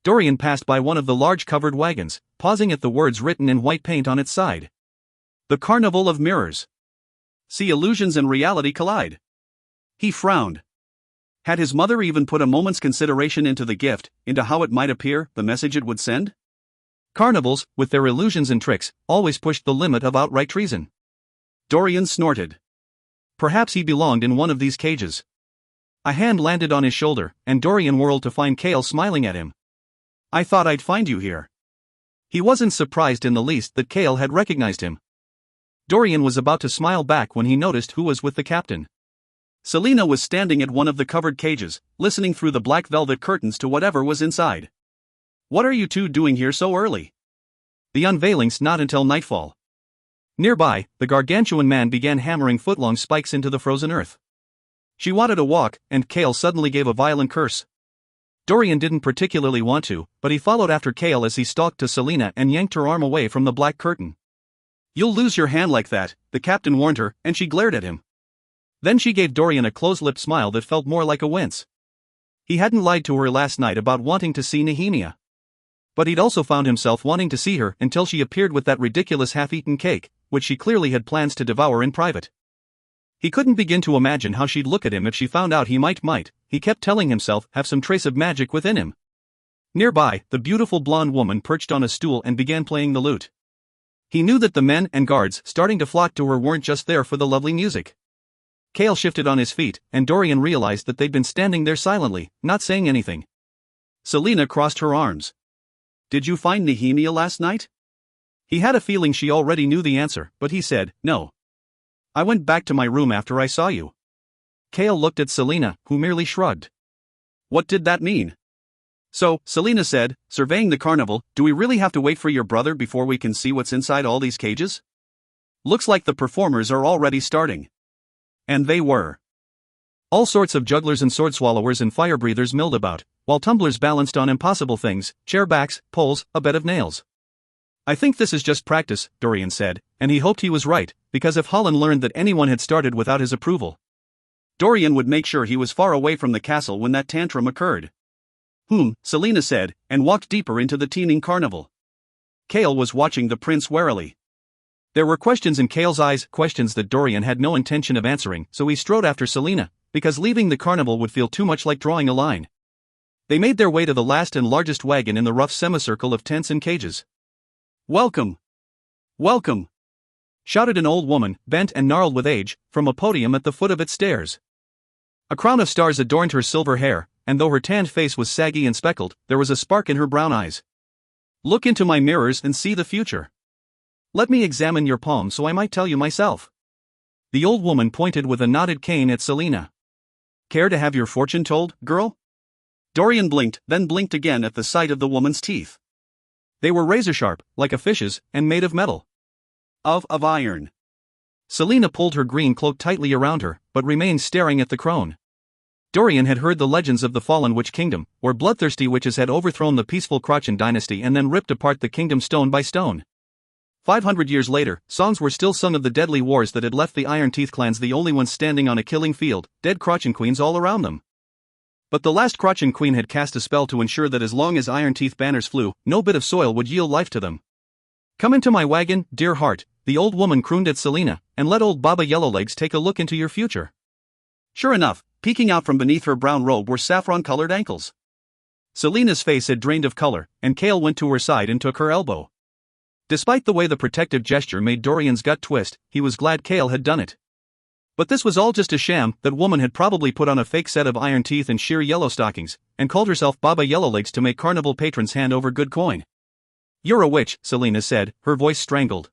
Dorian passed by one of the large covered wagons, pausing at the words written in white paint on its side. The Carnival of Mirrors. See illusions and reality collide. He frowned. Had his mother even put a moment's consideration into the gift, into how it might appear, the message it would send? Carnivals, with their illusions and tricks, always pushed the limit of outright treason. Dorian snorted. Perhaps he belonged in one of these cages. A hand landed on his shoulder, and Dorian whirled to find Kale smiling at him. I thought I'd find you here. He wasn't surprised in the least that Kale had recognized him. Dorian was about to smile back when he noticed who was with the captain. Selina was standing at one of the covered cages, listening through the black velvet curtains to whatever was inside. What are you two doing here so early? The unveiling's not until nightfall. Nearby, the gargantuan man began hammering foot-long spikes into the frozen earth. She wanted to walk, and Kale suddenly gave a violent curse. Dorian didn't particularly want to, but he followed after Kale as he stalked to Selina and yanked her arm away from the black curtain. You'll lose your hand like that, the captain warned her, and she glared at him. Then she gave Dorian a close-lipped smile that felt more like a wince. He hadn't lied to her last night about wanting to see Nehemia. But he'd also found himself wanting to see her until she appeared with that ridiculous half-eaten cake, which she clearly had plans to devour in private. He couldn't begin to imagine how she'd look at him if she found out he might, he kept telling himself, have some trace of magic within him. Nearby, the beautiful blonde woman perched on a stool and began playing the lute. He knew that the men and guards starting to flock to her weren't just there for the lovely music. Kale shifted on his feet, and Dorian realized that they'd been standing there silently, not saying anything. Selina crossed her arms. Did you find Nehemia last night? He had a feeling she already knew the answer, but he said, no. I went back to my room after I saw you. Kale looked at Selina, who merely shrugged. What did that mean? So, Selina said, surveying the carnival, do we really have to wait for your brother before we can see what's inside all these cages? Looks like the performers are already starting. And they were. All sorts of jugglers and sword swallowers and fire breathers milled about, while tumblers balanced on impossible things, chair backs, poles, a bed of nails. I think this is just practice, Dorian said, and he hoped he was right, because if Holland learned that anyone had started without his approval, Dorian would make sure he was far away from the castle when that tantrum occurred. Selina said, and walked deeper into the teeming carnival. Kale was watching the prince warily. There were questions in Kale's eyes, questions that Dorian had no intention of answering, so he strode after Selina, because leaving the carnival would feel too much like drawing a line. They made their way to the last and largest wagon in the rough semicircle of tents and cages. Welcome! Welcome! Shouted an old woman, bent and gnarled with age, from a podium at the foot of its stairs. A crown of stars adorned her silver hair, and though her tanned face was saggy and speckled, there was a spark in her brown eyes. Look into my mirrors and see the future. Let me examine your palm so I might tell you myself. The old woman pointed with a knotted cane at Selina. Care to have your fortune told, girl? Dorian blinked, then blinked again at the sight of the woman's teeth. They were razor-sharp, like a fish's, and made of metal. Of iron. Selina pulled her green cloak tightly around her, but remained staring at the crone. Dorian had heard the legends of the fallen witch kingdom, where bloodthirsty witches had overthrown the peaceful Crochan dynasty and then ripped apart the kingdom stone by stone. 500 years later, songs were still sung of the deadly wars that had left the Iron Teeth clans the only ones standing on a killing field, dead Crochan queens all around them. But the last Crochan queen had cast a spell to ensure that as long as Iron Teeth banners flew, no bit of soil would yield life to them. Come into my wagon, dear heart, the old woman crooned at Selina, and let old Baba Yellowlegs take a look into your future. Sure enough, peeking out from beneath her brown robe were saffron-colored ankles. Selina's face had drained of color, and Kale went to her side and took her elbow. Despite the way the protective gesture made Dorian's gut twist, he was glad Kale had done it. But this was all just a sham. That woman had probably put on a fake set of iron teeth and sheer yellow stockings, and called herself Baba Yellowlegs to make carnival patrons hand over good coin. You're a witch, Selina said, her voice strangled.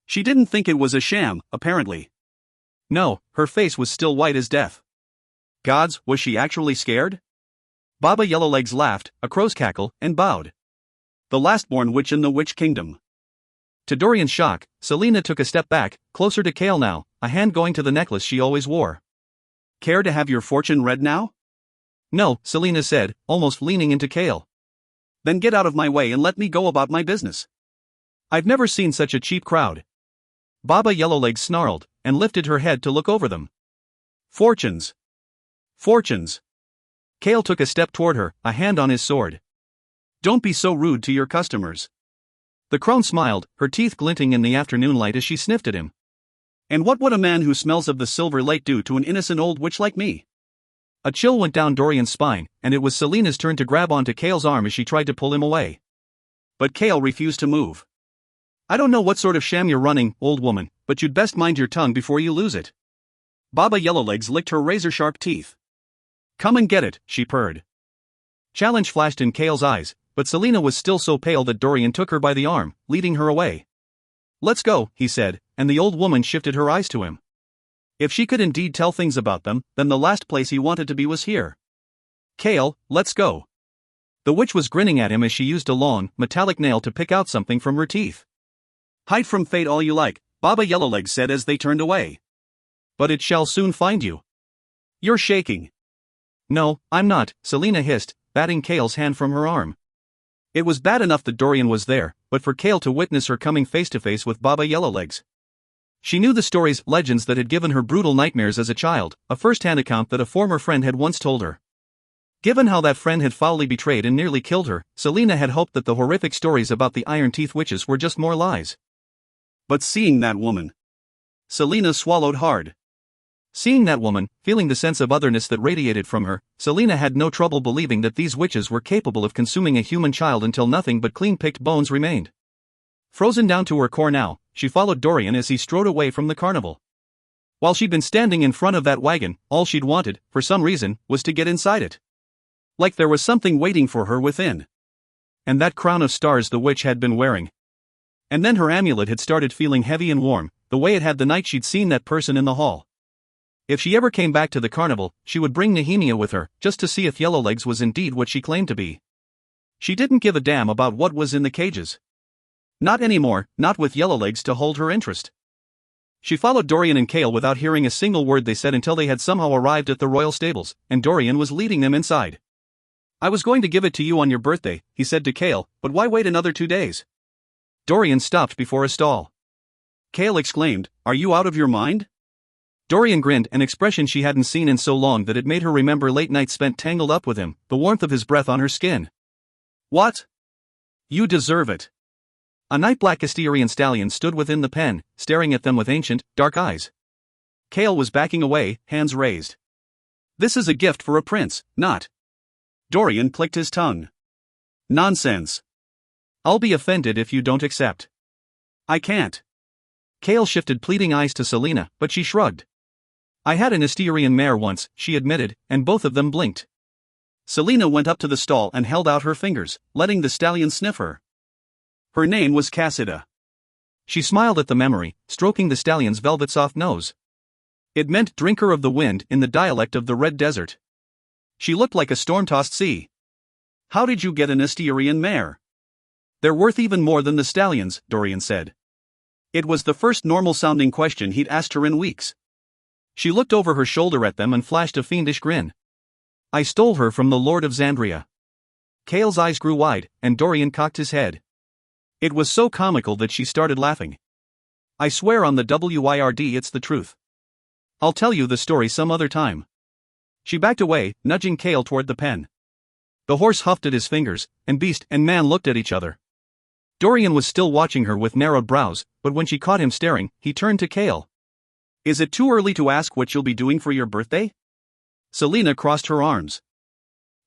She didn't think it was a sham, apparently. No, her face was still white as death. Gods, was she actually scared? Baba Yellowlegs laughed, a crow's cackle, and bowed. The last-born witch in the witch kingdom. To Dorian's shock, Selina took a step back, closer to Kale now, a hand going to the necklace she always wore. Care to have your fortune read now? No, Selina said, almost leaning into Kale. Then get out of my way and let me go about my business. I've never seen such a cheap crowd. Baba Yellowlegs snarled, and lifted her head to look over them. Fortunes. Fortunes. Kale took a step toward her, a hand on his sword. Don't be so rude to your customers. The crone smiled, her teeth glinting in the afternoon light as she sniffed at him. And what would a man who smells of the Silver Lake do to an innocent old witch like me? A chill went down Dorian's spine, and it was Selena's turn to grab onto Kale's arm as she tried to pull him away. But Kale refused to move. I don't know what sort of sham you're running, old woman, but you'd best mind your tongue before you lose it. Baba Yellowlegs licked her razor-sharp teeth. Come and get it, she purred. Challenge flashed in Kale's eyes, but Selena was still so pale that Dorian took her by the arm, leading her away. Let's go, he said, and the old woman shifted her eyes to him. If she could indeed tell things about them, then the last place he wanted to be was here. Kale, let's go. The witch was grinning at him as she used a long, metallic nail to pick out something from her teeth. Hide from fate all you like, Baba Yellowlegs said as they turned away. But it shall soon find you. You're shaking. No, I'm not, Selena hissed, batting Kale's hand from her arm. It was bad enough that Dorian was there, but for Kale to witness her coming face to face with Baba Yellowlegs. She knew the stories, legends that had given her brutal nightmares as a child, a first-hand account that a former friend had once told her. Given how that friend had foully betrayed and nearly killed her, Selena had hoped that the horrific stories about the Iron Teeth witches were just more lies. But seeing that woman... Selena swallowed hard. Seeing that woman, feeling the sense of otherness that radiated from her, Selena had no trouble believing that these witches were capable of consuming a human child until nothing but clean-picked bones remained. Frozen down to her core now, she followed Dorian as he strode away from the carnival. While she'd been standing in front of that wagon, all she'd wanted, for some reason, was to get inside it. Like there was something waiting for her within. And that crown of stars the witch had been wearing. And then her amulet had started feeling heavy and warm, the way it had the night she'd seen that person in the hall. If she ever came back to the carnival, she would bring Nehemia with her, just to see if Yellowlegs was indeed what she claimed to be. She didn't give a damn about what was in the cages. Not anymore, not with Yellowlegs to hold her interest. She followed Dorian and Kale without hearing a single word they said until they had somehow arrived at the royal stables, and Dorian was leading them inside. I was going to give it to you on your birthday, he said to Kale, but why wait another 2 days? Dorian stopped before a stall. Kale exclaimed, Are you out of your mind? Dorian grinned, an expression she hadn't seen in so long that it made her remember late nights spent tangled up with him, the warmth of his breath on her skin. What? You deserve it. A night-black Asturian stallion stood within the pen, staring at them with ancient, dark eyes. Kale was backing away, hands raised. This is a gift for a prince, not. Dorian clicked his tongue. Nonsense. I'll be offended if you don't accept. I can't. Kale shifted pleading eyes to Selena, but she shrugged. I had an Asturian mare once, she admitted, and both of them blinked. Selena went up to the stall and held out her fingers, letting the stallion sniff her. Her name was Cassida. She smiled at the memory, stroking the stallion's velvet soft nose. It meant drinker of the wind in the dialect of the Red Desert. She looked like a storm-tossed sea. How did you get an Asturian mare? They're worth even more than the stallions, Dorian said. It was the first normal-sounding question he'd asked her in weeks. She looked over her shoulder at them and flashed a fiendish grin. I stole her from the Lord of Xandria. Kale's eyes grew wide, and Dorian cocked his head. It was so comical that she started laughing. I swear on the WIRD it's the truth. I'll tell you the story some other time. She backed away, nudging Kale toward the pen. The horse huffed at his fingers, and beast and man looked at each other. Dorian was still watching her with narrowed brows, but when she caught him staring, he turned to Kale. Is it too early to ask what you'll be doing for your birthday? Selena crossed her arms.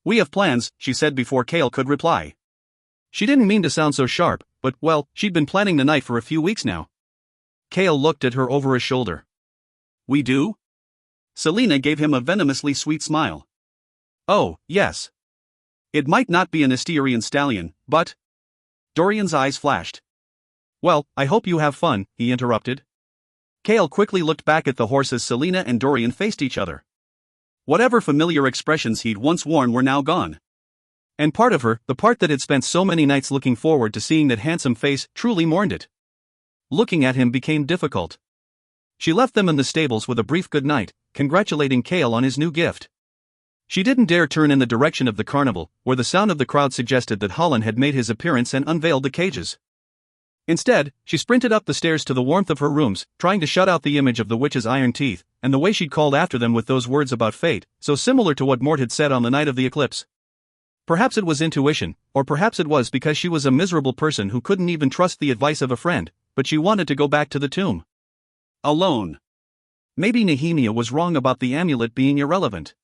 We have plans, she said before Kale could reply. She didn't mean to sound so sharp, but, well, she'd been planning the night for a few weeks now. Kale looked at her over his shoulder. We do? Selena gave him a venomously sweet smile. Oh, yes. It might not be an Asturian stallion, but... Dorian's eyes flashed. Well, I hope you have fun, he interrupted. Kale quickly looked back at the horse as Selena and Dorian faced each other. Whatever familiar expressions he'd once worn were now gone. And part of her, the part that had spent so many nights looking forward to seeing that handsome face, truly mourned it. Looking at him became difficult. She left them in the stables with a brief goodnight, congratulating Kale on his new gift. She didn't dare turn in the direction of the carnival, where the sound of the crowd suggested that Holland had made his appearance and unveiled the cages. Instead, she sprinted up the stairs to the warmth of her rooms, trying to shut out the image of the witch's iron teeth, and the way she'd called after them with those words about fate, so similar to what Mort had said on the night of the eclipse. Perhaps it was intuition, or perhaps it was because she was a miserable person who couldn't even trust the advice of a friend, but she wanted to go back to the tomb. Alone. Maybe Nehemia was wrong about the amulet being irrelevant.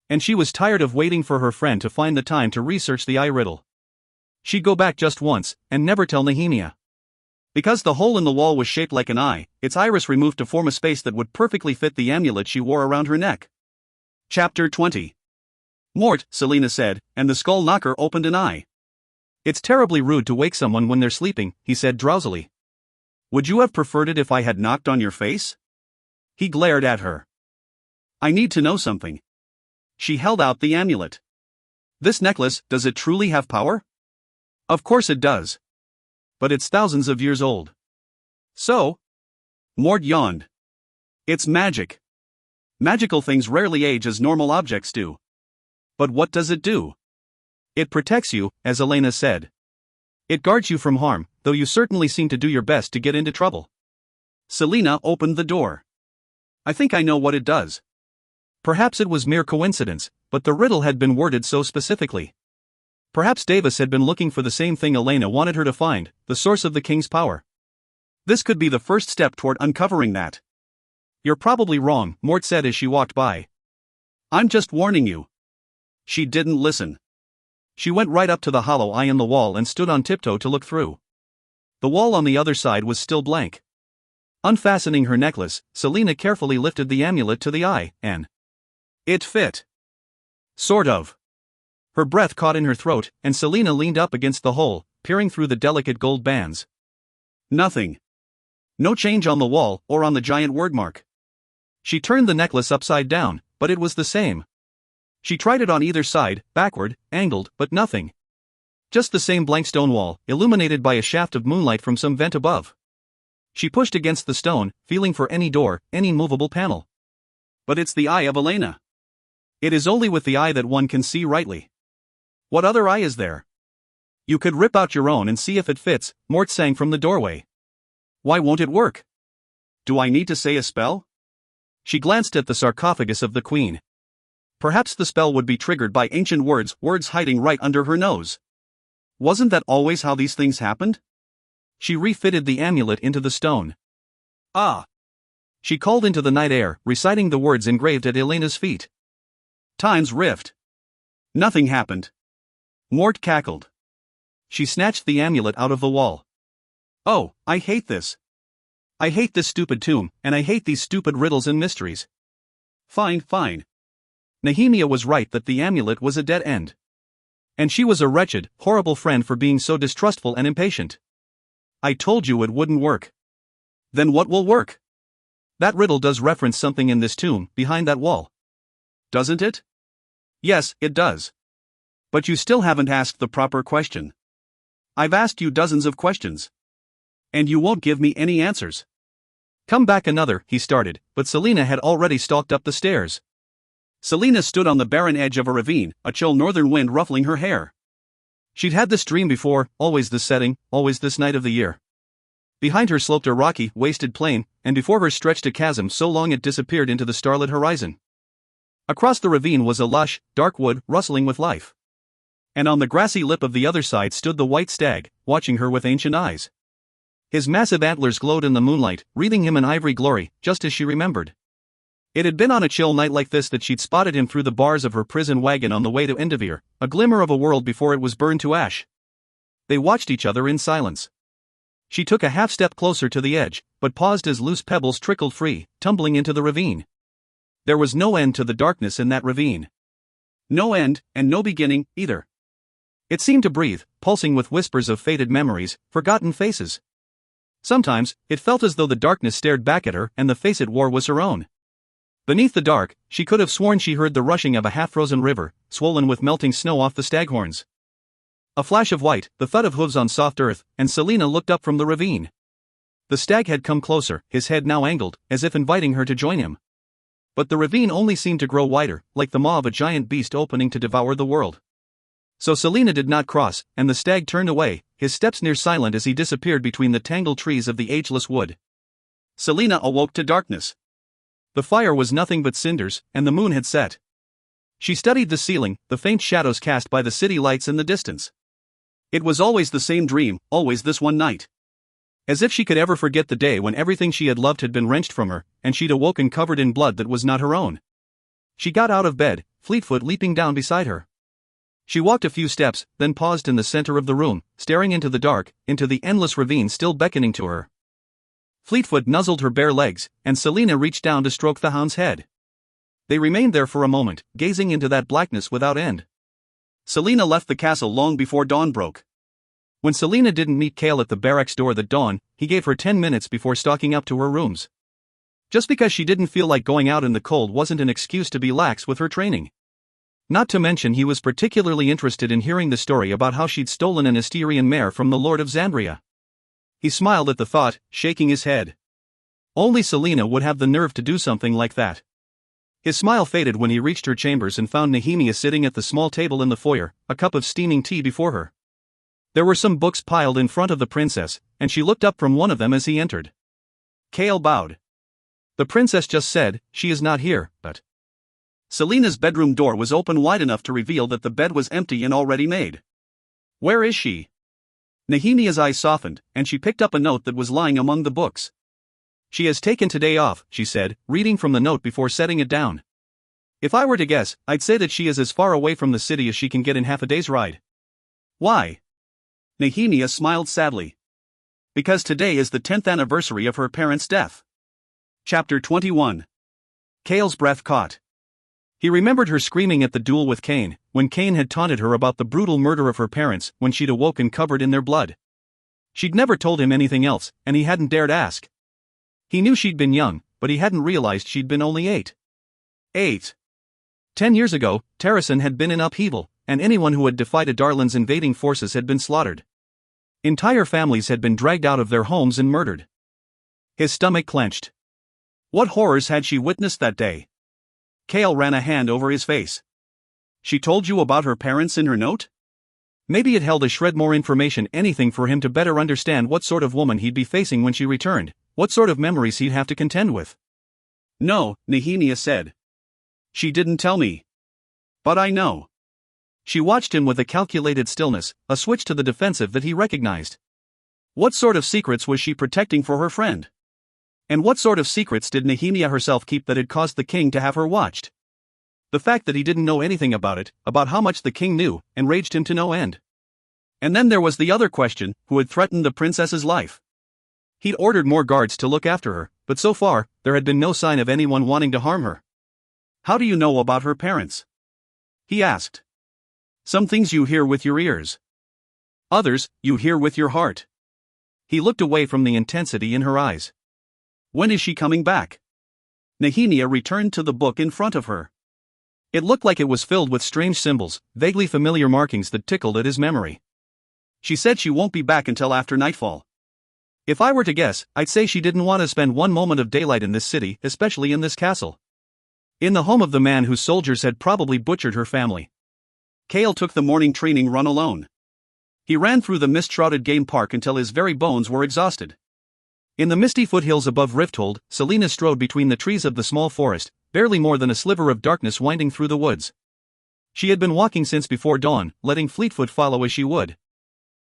And she was tired of waiting for her friend to find the time to research the eye riddle. She'd go back just once, and never tell Nehemia. Because the hole in the wall was shaped like an eye, its iris removed to form a space that would perfectly fit the amulet she wore around her neck. Chapter 20. Mort, Selina said, and the skull knocker opened an eye. It's terribly rude to wake someone when they're sleeping, he said drowsily. Would you have preferred it if I had knocked on your face? He glared at her. I need to know something. She held out the amulet. This necklace, does it truly have power? Of course it does. But it's thousands of years old. So? Mort yawned. It's magic. Magical things rarely age as normal objects do. But what does it do? It protects you, as Elena said. It guards you from harm, though you certainly seem to do your best to get into trouble. Selina opened the door. I think I know what it does. Perhaps it was mere coincidence, but the riddle had been worded so specifically. Perhaps Davis had been looking for the same thing Elena wanted her to find, the source of the king's power. This could be the first step toward uncovering that. You're probably wrong, Mort said as she walked by. I'm just warning you. She didn't listen. She went right up to the hollow eye in the wall and stood on tiptoe to look through. The wall on the other side was still blank. Unfastening her necklace, Selina carefully lifted the amulet to the eye, and it fit. Sort of. Her breath caught in her throat, and Selina leaned up against the hole, peering through the delicate gold bands. Nothing. No change on the wall or on the giant wordmark. She turned the necklace upside down, but it was the same. She tried it on either side, backward, angled, but nothing. Just the same blank stone wall, illuminated by a shaft of moonlight from some vent above. She pushed against the stone, feeling for any door, any movable panel. But it's the eye of Elena. It is only with the eye that one can see rightly. What other eye is there? You could rip out your own and see if it fits, Mort sang from the doorway. Why won't it work? Do I need to say a spell? She glanced at the sarcophagus of the queen. Perhaps the spell would be triggered by ancient words hiding right under her nose. Wasn't that always how these things happened? She refitted the amulet into the stone. Ah! She called into the night air, reciting the words engraved at Elena's feet. Time's rift. Nothing happened. Mort cackled. She snatched the amulet out of the wall. Oh, I hate this. I hate this stupid tomb, and I hate these stupid riddles and mysteries. Fine. Nehemia was right that the amulet was a dead end. And she was a wretched, horrible friend for being so distrustful and impatient. I told you it wouldn't work. Then what will work? That riddle does reference something in this tomb, behind that wall. Doesn't it? Yes, it does. But you still haven't asked the proper question. I've asked you dozens of questions. And you won't give me any answers. Come back another, he started, but Selina had already stalked up the stairs. Selina stood on the barren edge of a ravine, a chill northern wind ruffling her hair. She'd had this dream before, always this setting, always this night of the year. Behind her sloped a rocky, wasted plain, and before her stretched a chasm so long it disappeared into the starlit horizon. Across the ravine was a lush, dark wood, rustling with life. And on the grassy lip of the other side stood the white stag, watching her with ancient eyes. His massive antlers glowed in the moonlight, wreathing him in ivory glory, just as she remembered. It had been on a chill night like this that she'd spotted him through the bars of her prison wagon on the way to Endivir, a glimmer of a world before it was burned to ash. They watched each other in silence. She took a half-step closer to the edge, but paused as loose pebbles trickled free, tumbling into the ravine. There was no end to the darkness in that ravine. No end, and no beginning, either. It seemed to breathe, pulsing with whispers of faded memories, forgotten faces. Sometimes, it felt as though the darkness stared back at her and the face it wore was her own. Beneath the dark, she could have sworn she heard the rushing of a half-frozen river, swollen with melting snow off the staghorns. A flash of white, the thud of hooves on soft earth, and Selina looked up from the ravine. The stag had come closer, his head now angled, as if inviting her to join him. But the ravine only seemed to grow wider, like the maw of a giant beast opening to devour the world. So Selina did not cross, and the stag turned away, his steps near silent as he disappeared between the tangled trees of the ageless wood. Selina awoke to darkness. The fire was nothing but cinders, and the moon had set. She studied the ceiling, the faint shadows cast by the city lights in the distance. It was always the same dream, always this one night. As if she could ever forget the day when everything she had loved had been wrenched from her, and she'd awoken covered in blood that was not her own. She got out of bed, Fleetfoot leaping down beside her. She walked a few steps, then paused in the center of the room, staring into the dark, into the endless ravine still beckoning to her. Fleetfoot nuzzled her bare legs, and Selina reached down to stroke the hound's head. They remained there for a moment, gazing into that blackness without end. Selina left the castle long before dawn broke. When Selina didn't meet Kale at the barracks door that dawn, he gave her 10 minutes before stalking up to her rooms. Just because she didn't feel like going out in the cold wasn't an excuse to be lax with her training. Not to mention he was particularly interested in hearing the story about how she'd stolen an Asterian mare from the Lord of Xandria. He smiled at the thought, shaking his head. Only Selina would have the nerve to do something like that. His smile faded when he reached her chambers and found Nehemia sitting at the small table in the foyer, a cup of steaming tea before her. There were some books piled in front of the princess, and she looked up from one of them as he entered. Kale bowed. The princess just said, "She is not here," but Selina's bedroom door was open wide enough to reveal that the bed was empty and already made. "Where is she?" Nehemia's eyes softened, and she picked up a note that was lying among the books. "She has taken today off," she said, reading from the note before setting it down. "If I were to guess, I'd say that she is as far away from the city as she can get in half a day's ride." "Why?" Nehemia smiled sadly. "Because today is the 10th anniversary of her parents' death." Chapter 21. Kale's breath caught. He remembered her screaming at the duel with Cain, when Cain had taunted her about the brutal murder of her parents when she'd awoken covered in their blood. She'd never told him anything else, and he hadn't dared ask. He knew she'd been young, but he hadn't realized she'd been only 8. 8. 10 years ago, Terrasen had been in upheaval, and anyone who had defied Adarlan's invading forces had been slaughtered. Entire families had been dragged out of their homes and murdered. His stomach clenched. What horrors had she witnessed that day? Kale ran a hand over his face. "She told you about her parents in her note?" Maybe it held a shred more information, anything for him to better understand what sort of woman he'd be facing when she returned, what sort of memories he'd have to contend with. "No," Nehemia said. "She didn't tell me. But I know." She watched him with a calculated stillness, a switch to the defensive that he recognized. What sort of secrets was she protecting for her friend? And what sort of secrets did Nehemia herself keep that had caused the king to have her watched? The fact that he didn't know anything about it, about how much the king knew, enraged him to no end. And then there was the other question, who had threatened the princess's life? He'd ordered more guards to look after her, but so far, there had been no sign of anyone wanting to harm her. "How do you know about her parents?" he asked. "Some things you hear with your ears. Others, you hear with your heart." He looked away from the intensity in her eyes. "When is she coming back?" Nehemia returned to the book in front of her. It looked like it was filled with strange symbols, vaguely familiar markings that tickled at his memory. "She said she won't be back until after nightfall. If I were to guess, I'd say she didn't want to spend one moment of daylight in this city, especially in this castle. In the home of the man whose soldiers had probably butchered her family." Kale took the morning training run alone. He ran through the mist-shrouded game park until his very bones were exhausted. In the misty foothills above Rifthold, Selina strode between the trees of the small forest, barely more than a sliver of darkness winding through the woods. She had been walking since before dawn, letting Fleetfoot follow as she would.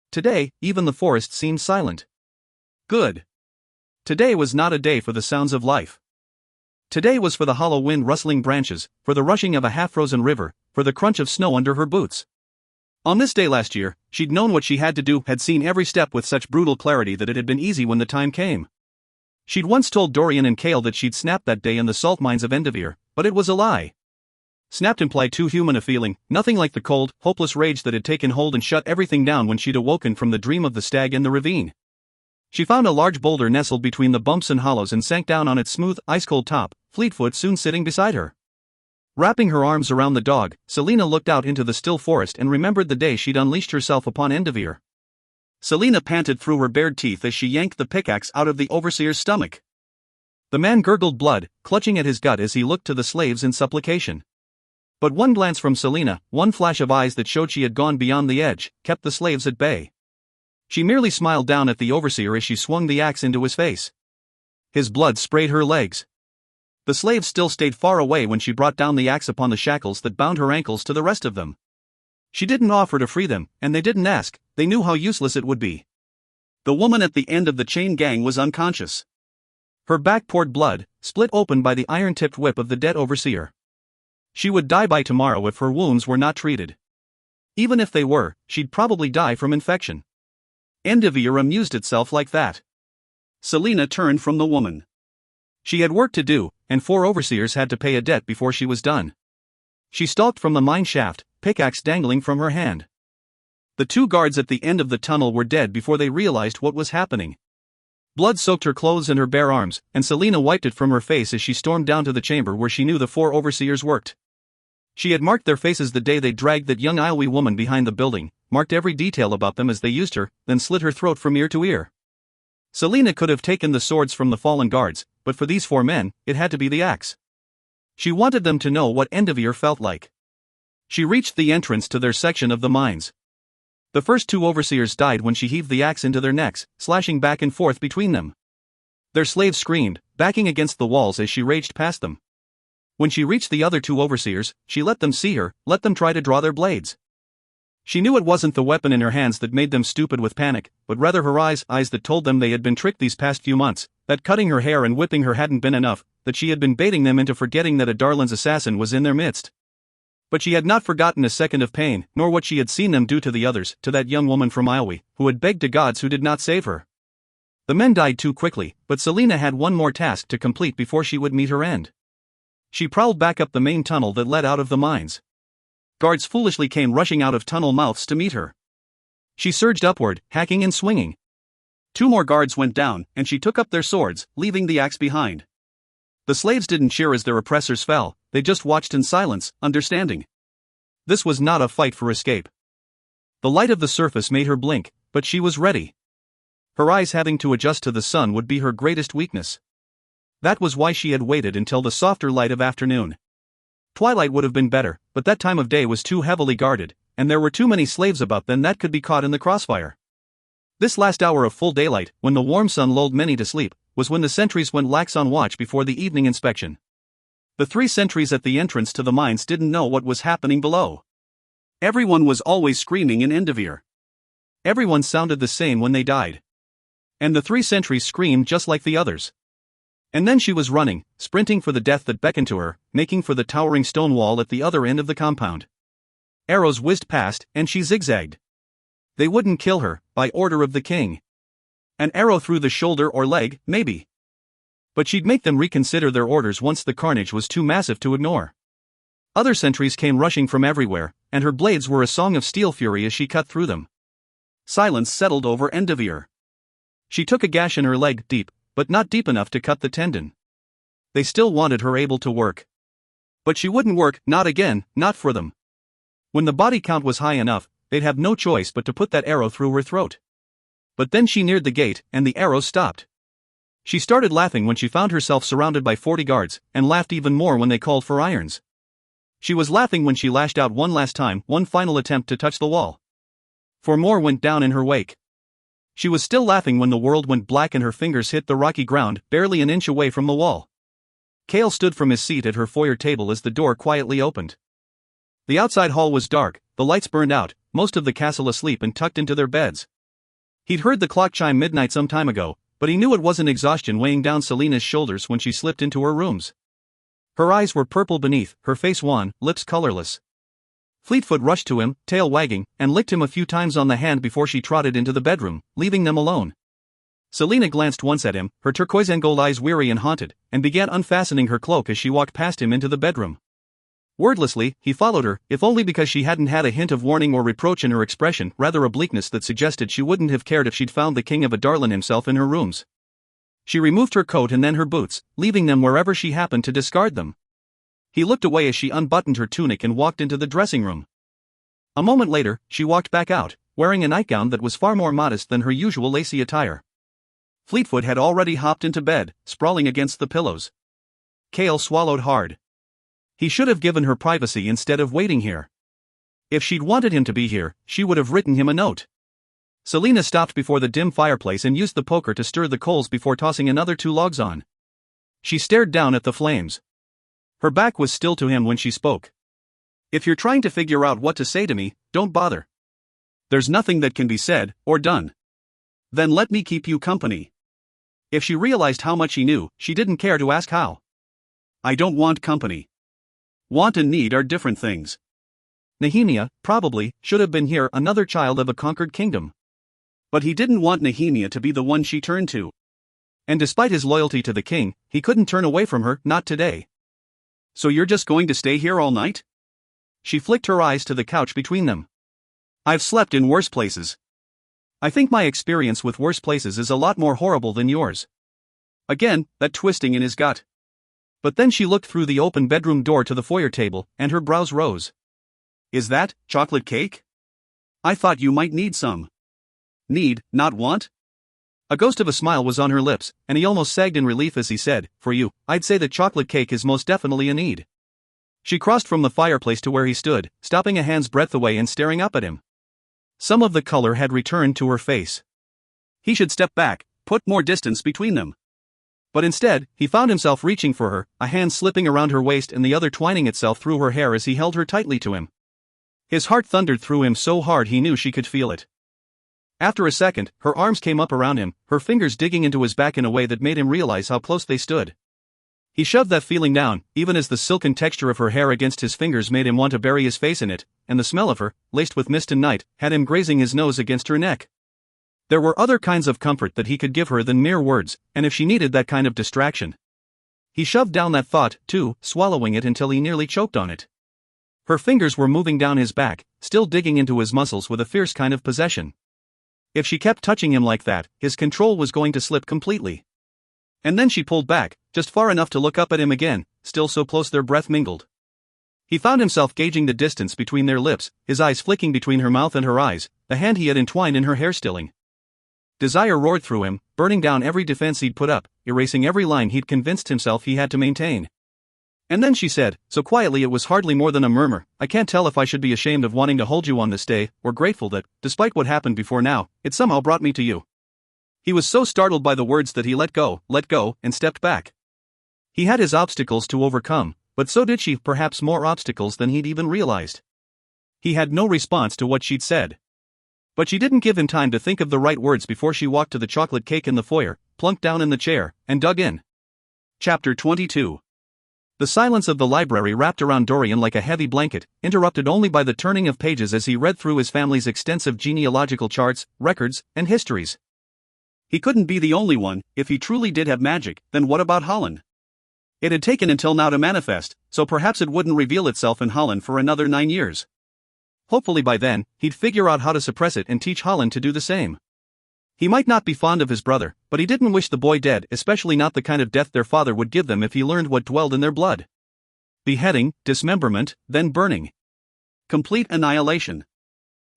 Today, even the forest seemed silent. Good. Today was not a day for the sounds of life. Today was for the hollow wind rustling branches, for the rushing of a half-frozen river, for the crunch of snow under her boots. On this day last year, she'd known what she had to do, had seen every step with such brutal clarity that it had been easy when the time came. She'd once told Dorian and Kale that she'd snapped that day in the salt mines of Endivere, but it was a lie. Snapped implied too human a feeling, nothing like the cold, hopeless rage that had taken hold and shut everything down when she'd awoken from the dream of the stag in the ravine. She found a large boulder nestled between the bumps and hollows and sank down on its smooth, ice-cold top, Fleetfoot soon sitting beside her. Wrapping her arms around the dog, Selina looked out into the still forest and remembered the day she'd unleashed herself upon Endivere. Selina panted through her bared teeth as she yanked the pickaxe out of the overseer's stomach. The man gurgled blood, clutching at his gut as he looked to the slaves in supplication. But one glance from Selina, one flash of eyes that showed she had gone beyond the edge, kept the slaves at bay. She merely smiled down at the overseer as she swung the axe into his face. His blood sprayed her legs. The slaves still stayed far away when she brought down the axe upon the shackles that bound her ankles to the rest of them. She didn't offer to free them, and they didn't ask, they knew how useless it would be. The woman at the end of the chain gang was unconscious. Her back poured blood, split open by the iron-tipped whip of the dead overseer. She would die by tomorrow if her wounds were not treated. Even if they were, she'd probably die from infection. Endeavor amused itself like that. Selina turned from the woman. She had work to do, and 4 overseers had to pay a debt before she was done. She stalked from the mine shaft, pickaxe dangling from her hand. The 2 guards at the end of the tunnel were dead before they realized what was happening. Blood soaked her clothes and her bare arms, and Selina wiped it from her face as she stormed down to the chamber where she knew the 4 overseers worked. She had marked their faces the day they dragged that young Aoi woman behind the building, marked every detail about them as they used her, then slit her throat from ear to ear. Selina could have taken the swords from the fallen guards, but for these 4 men, it had to be the axe. She wanted them to know what Endeavor felt like. She reached the entrance to their section of the mines. The first 2 overseers died when she heaved the axe into their necks, slashing back and forth between them. Their slaves screamed, backing against the walls as she raged past them. When she reached the other 2 overseers, she let them see her, let them try to draw their blades. She knew it wasn't the weapon in her hands that made them stupid with panic, but rather her eyes that told them they had been tricked these past few months, that cutting her hair and whipping her hadn't been enough, that she had been baiting them into forgetting that a Darlin's assassin was in their midst. But she had not forgotten a second of pain, nor what she had seen them do to the others, to that young woman from Aoi, who had begged to gods who did not save her. The men died too quickly, but Selina had one more task to complete before she would meet her end. She prowled back up the main tunnel that led out of the mines. Guards foolishly came rushing out of tunnel mouths to meet her. She surged upward, hacking and swinging. 2 more guards went down, and she took up their swords, leaving the axe behind. The slaves didn't cheer as their oppressors fell, they just watched in silence, understanding. This was not a fight for escape. The light of the surface made her blink, but she was ready. Her eyes having to adjust to the sun would be her greatest weakness. That was why she had waited until the softer light of afternoon. Twilight would have been better, but that time of day was too heavily guarded, and there were too many slaves about then that could be caught in the crossfire. This last hour of full daylight, when the warm sun lulled many to sleep, was when the sentries went lax on watch before the evening inspection. The 3 sentries at the entrance to the mines didn't know what was happening below. Everyone was always screaming in Endeavor. Everyone sounded the same when they died. And the 3 sentries screamed just like the others. And then she was running, sprinting for the death that beckoned to her, making for the towering stone wall at the other end of the compound. Arrows whizzed past, and she zigzagged. They wouldn't kill her, by order of the king. An arrow through the shoulder or leg, maybe. But she'd make them reconsider their orders once the carnage was too massive to ignore. Other sentries came rushing from everywhere, and her blades were a song of steel fury as she cut through them. Silence settled over Endeavor. She took a gash in her leg, deep, but not deep enough to cut the tendon. They still wanted her able to work. But she wouldn't work, not again, not for them. When the body count was high enough, they'd have no choice but to put that arrow through her throat. But then she neared the gate, and the arrow stopped. She started laughing when she found herself surrounded by 40 guards, and laughed even more when they called for irons. She was laughing when she lashed out one last time, one final attempt to touch the wall. 4 more went down in her wake. She was still laughing when the world went black and her fingers hit the rocky ground, barely an inch away from the wall. Kale stood from his seat at her foyer table as the door quietly opened. The outside hall was dark, the lights burned out, most of the castle asleep and tucked into their beds. He'd heard the clock chime midnight some time ago, but he knew it wasn't exhaustion weighing down Selina's shoulders when she slipped into her rooms. Her eyes were purple beneath, her face wan, lips colorless. Fleetfoot rushed to him, tail wagging, and licked him a few times on the hand before she trotted into the bedroom, leaving them alone. Selina glanced once at him, her turquoise and gold eyes weary and haunted, and began unfastening her cloak as she walked past him into the bedroom. Wordlessly, he followed her, if only because she hadn't had a hint of warning or reproach in her expression, rather a bleakness that suggested she wouldn't have cared if she'd found the king of a Darlin himself in her rooms. She removed her coat and then her boots, leaving them wherever she happened to discard them. He looked away as she unbuttoned her tunic and walked into the dressing room. A moment later, she walked back out, wearing a nightgown that was far more modest than her usual lacy attire. Fleetfoot had already hopped into bed, sprawling against the pillows. Kale swallowed hard. He should have given her privacy instead of waiting here. If she'd wanted him to be here, she would have written him a note. Selena stopped before the dim fireplace and used the poker to stir the coals before tossing another 2 logs on. She stared down at the flames. Her back was still to him when she spoke. If you're trying to figure out what to say to me, don't bother. There's nothing that can be said, or done. Then let me keep you company. If she realized how much he knew, she didn't care to ask how. I don't want company. Want and need are different things. Nehemia, probably, should have been here, another child of a conquered kingdom. But he didn't want Nehemia to be the one she turned to. And despite his loyalty to the king, he couldn't turn away from her, not today. So you're just going to stay here all night? She flicked her eyes to the couch between them. I've slept in worse places. I think my experience with worse places is a lot more horrible than yours. Again, that twisting in his gut. But then she looked through the open bedroom door to the foyer table, and her brows rose. Is that chocolate cake? I thought you might need some. Need, not want? A ghost of a smile was on her lips, and he almost sagged in relief as he said, For you, I'd say that chocolate cake is most definitely a need. She crossed from the fireplace to where he stood, stopping a hand's breadth away and staring up at him. Some of the color had returned to her face. He should step back, put more distance between them. But instead, he found himself reaching for her, a hand slipping around her waist and the other twining itself through her hair as he held her tightly to him. His heart thundered through him so hard he knew she could feel it. After a second, her arms came up around him, her fingers digging into his back in a way that made him realize how close they stood. He shoved that feeling down, even as the silken texture of her hair against his fingers made him want to bury his face in it, and the smell of her, laced with mist and night, had him grazing his nose against her neck. There were other kinds of comfort that he could give her than mere words, and if she needed that kind of distraction. He shoved down that thought, too, swallowing it until he nearly choked on it. Her fingers were moving down his back, still digging into his muscles with a fierce kind of possession. If she kept touching him like that, his control was going to slip completely. And then she pulled back, just far enough to look up at him again, still so close their breath mingled. He found himself gauging the distance between their lips, his eyes flicking between her mouth and her eyes, the hand he had entwined in her hair stilling. Desire roared through him, burning down every defense he'd put up, erasing every line he'd convinced himself he had to maintain. And then she said, so quietly it was hardly more than a murmur, I can't tell if I should be ashamed of wanting to hold you on this day, or grateful that, despite what happened before now, it somehow brought me to you. He was so startled by the words that he let go, and stepped back. He had his obstacles to overcome, but so did she, perhaps more obstacles than he'd even realized. He had no response to what she'd said. But she didn't give him time to think of the right words before she walked to the chocolate cake in the foyer, plunked down in the chair, and dug in. Chapter 22. The silence of the library wrapped around Dorian like a heavy blanket, interrupted only by the turning of pages as he read through his family's extensive genealogical charts, records, and histories. He couldn't be the only one. If he truly did have magic, then what about Holland? It had taken until now to manifest, so perhaps it wouldn't reveal itself in Holland for another 9 years. Hopefully by then, he'd figure out how to suppress it and teach Holland to do the same. He might not be fond of his brother, but he didn't wish the boy dead, especially not the kind of death their father would give them if he learned what dwelled in their blood. Beheading, dismemberment, then burning. Complete annihilation.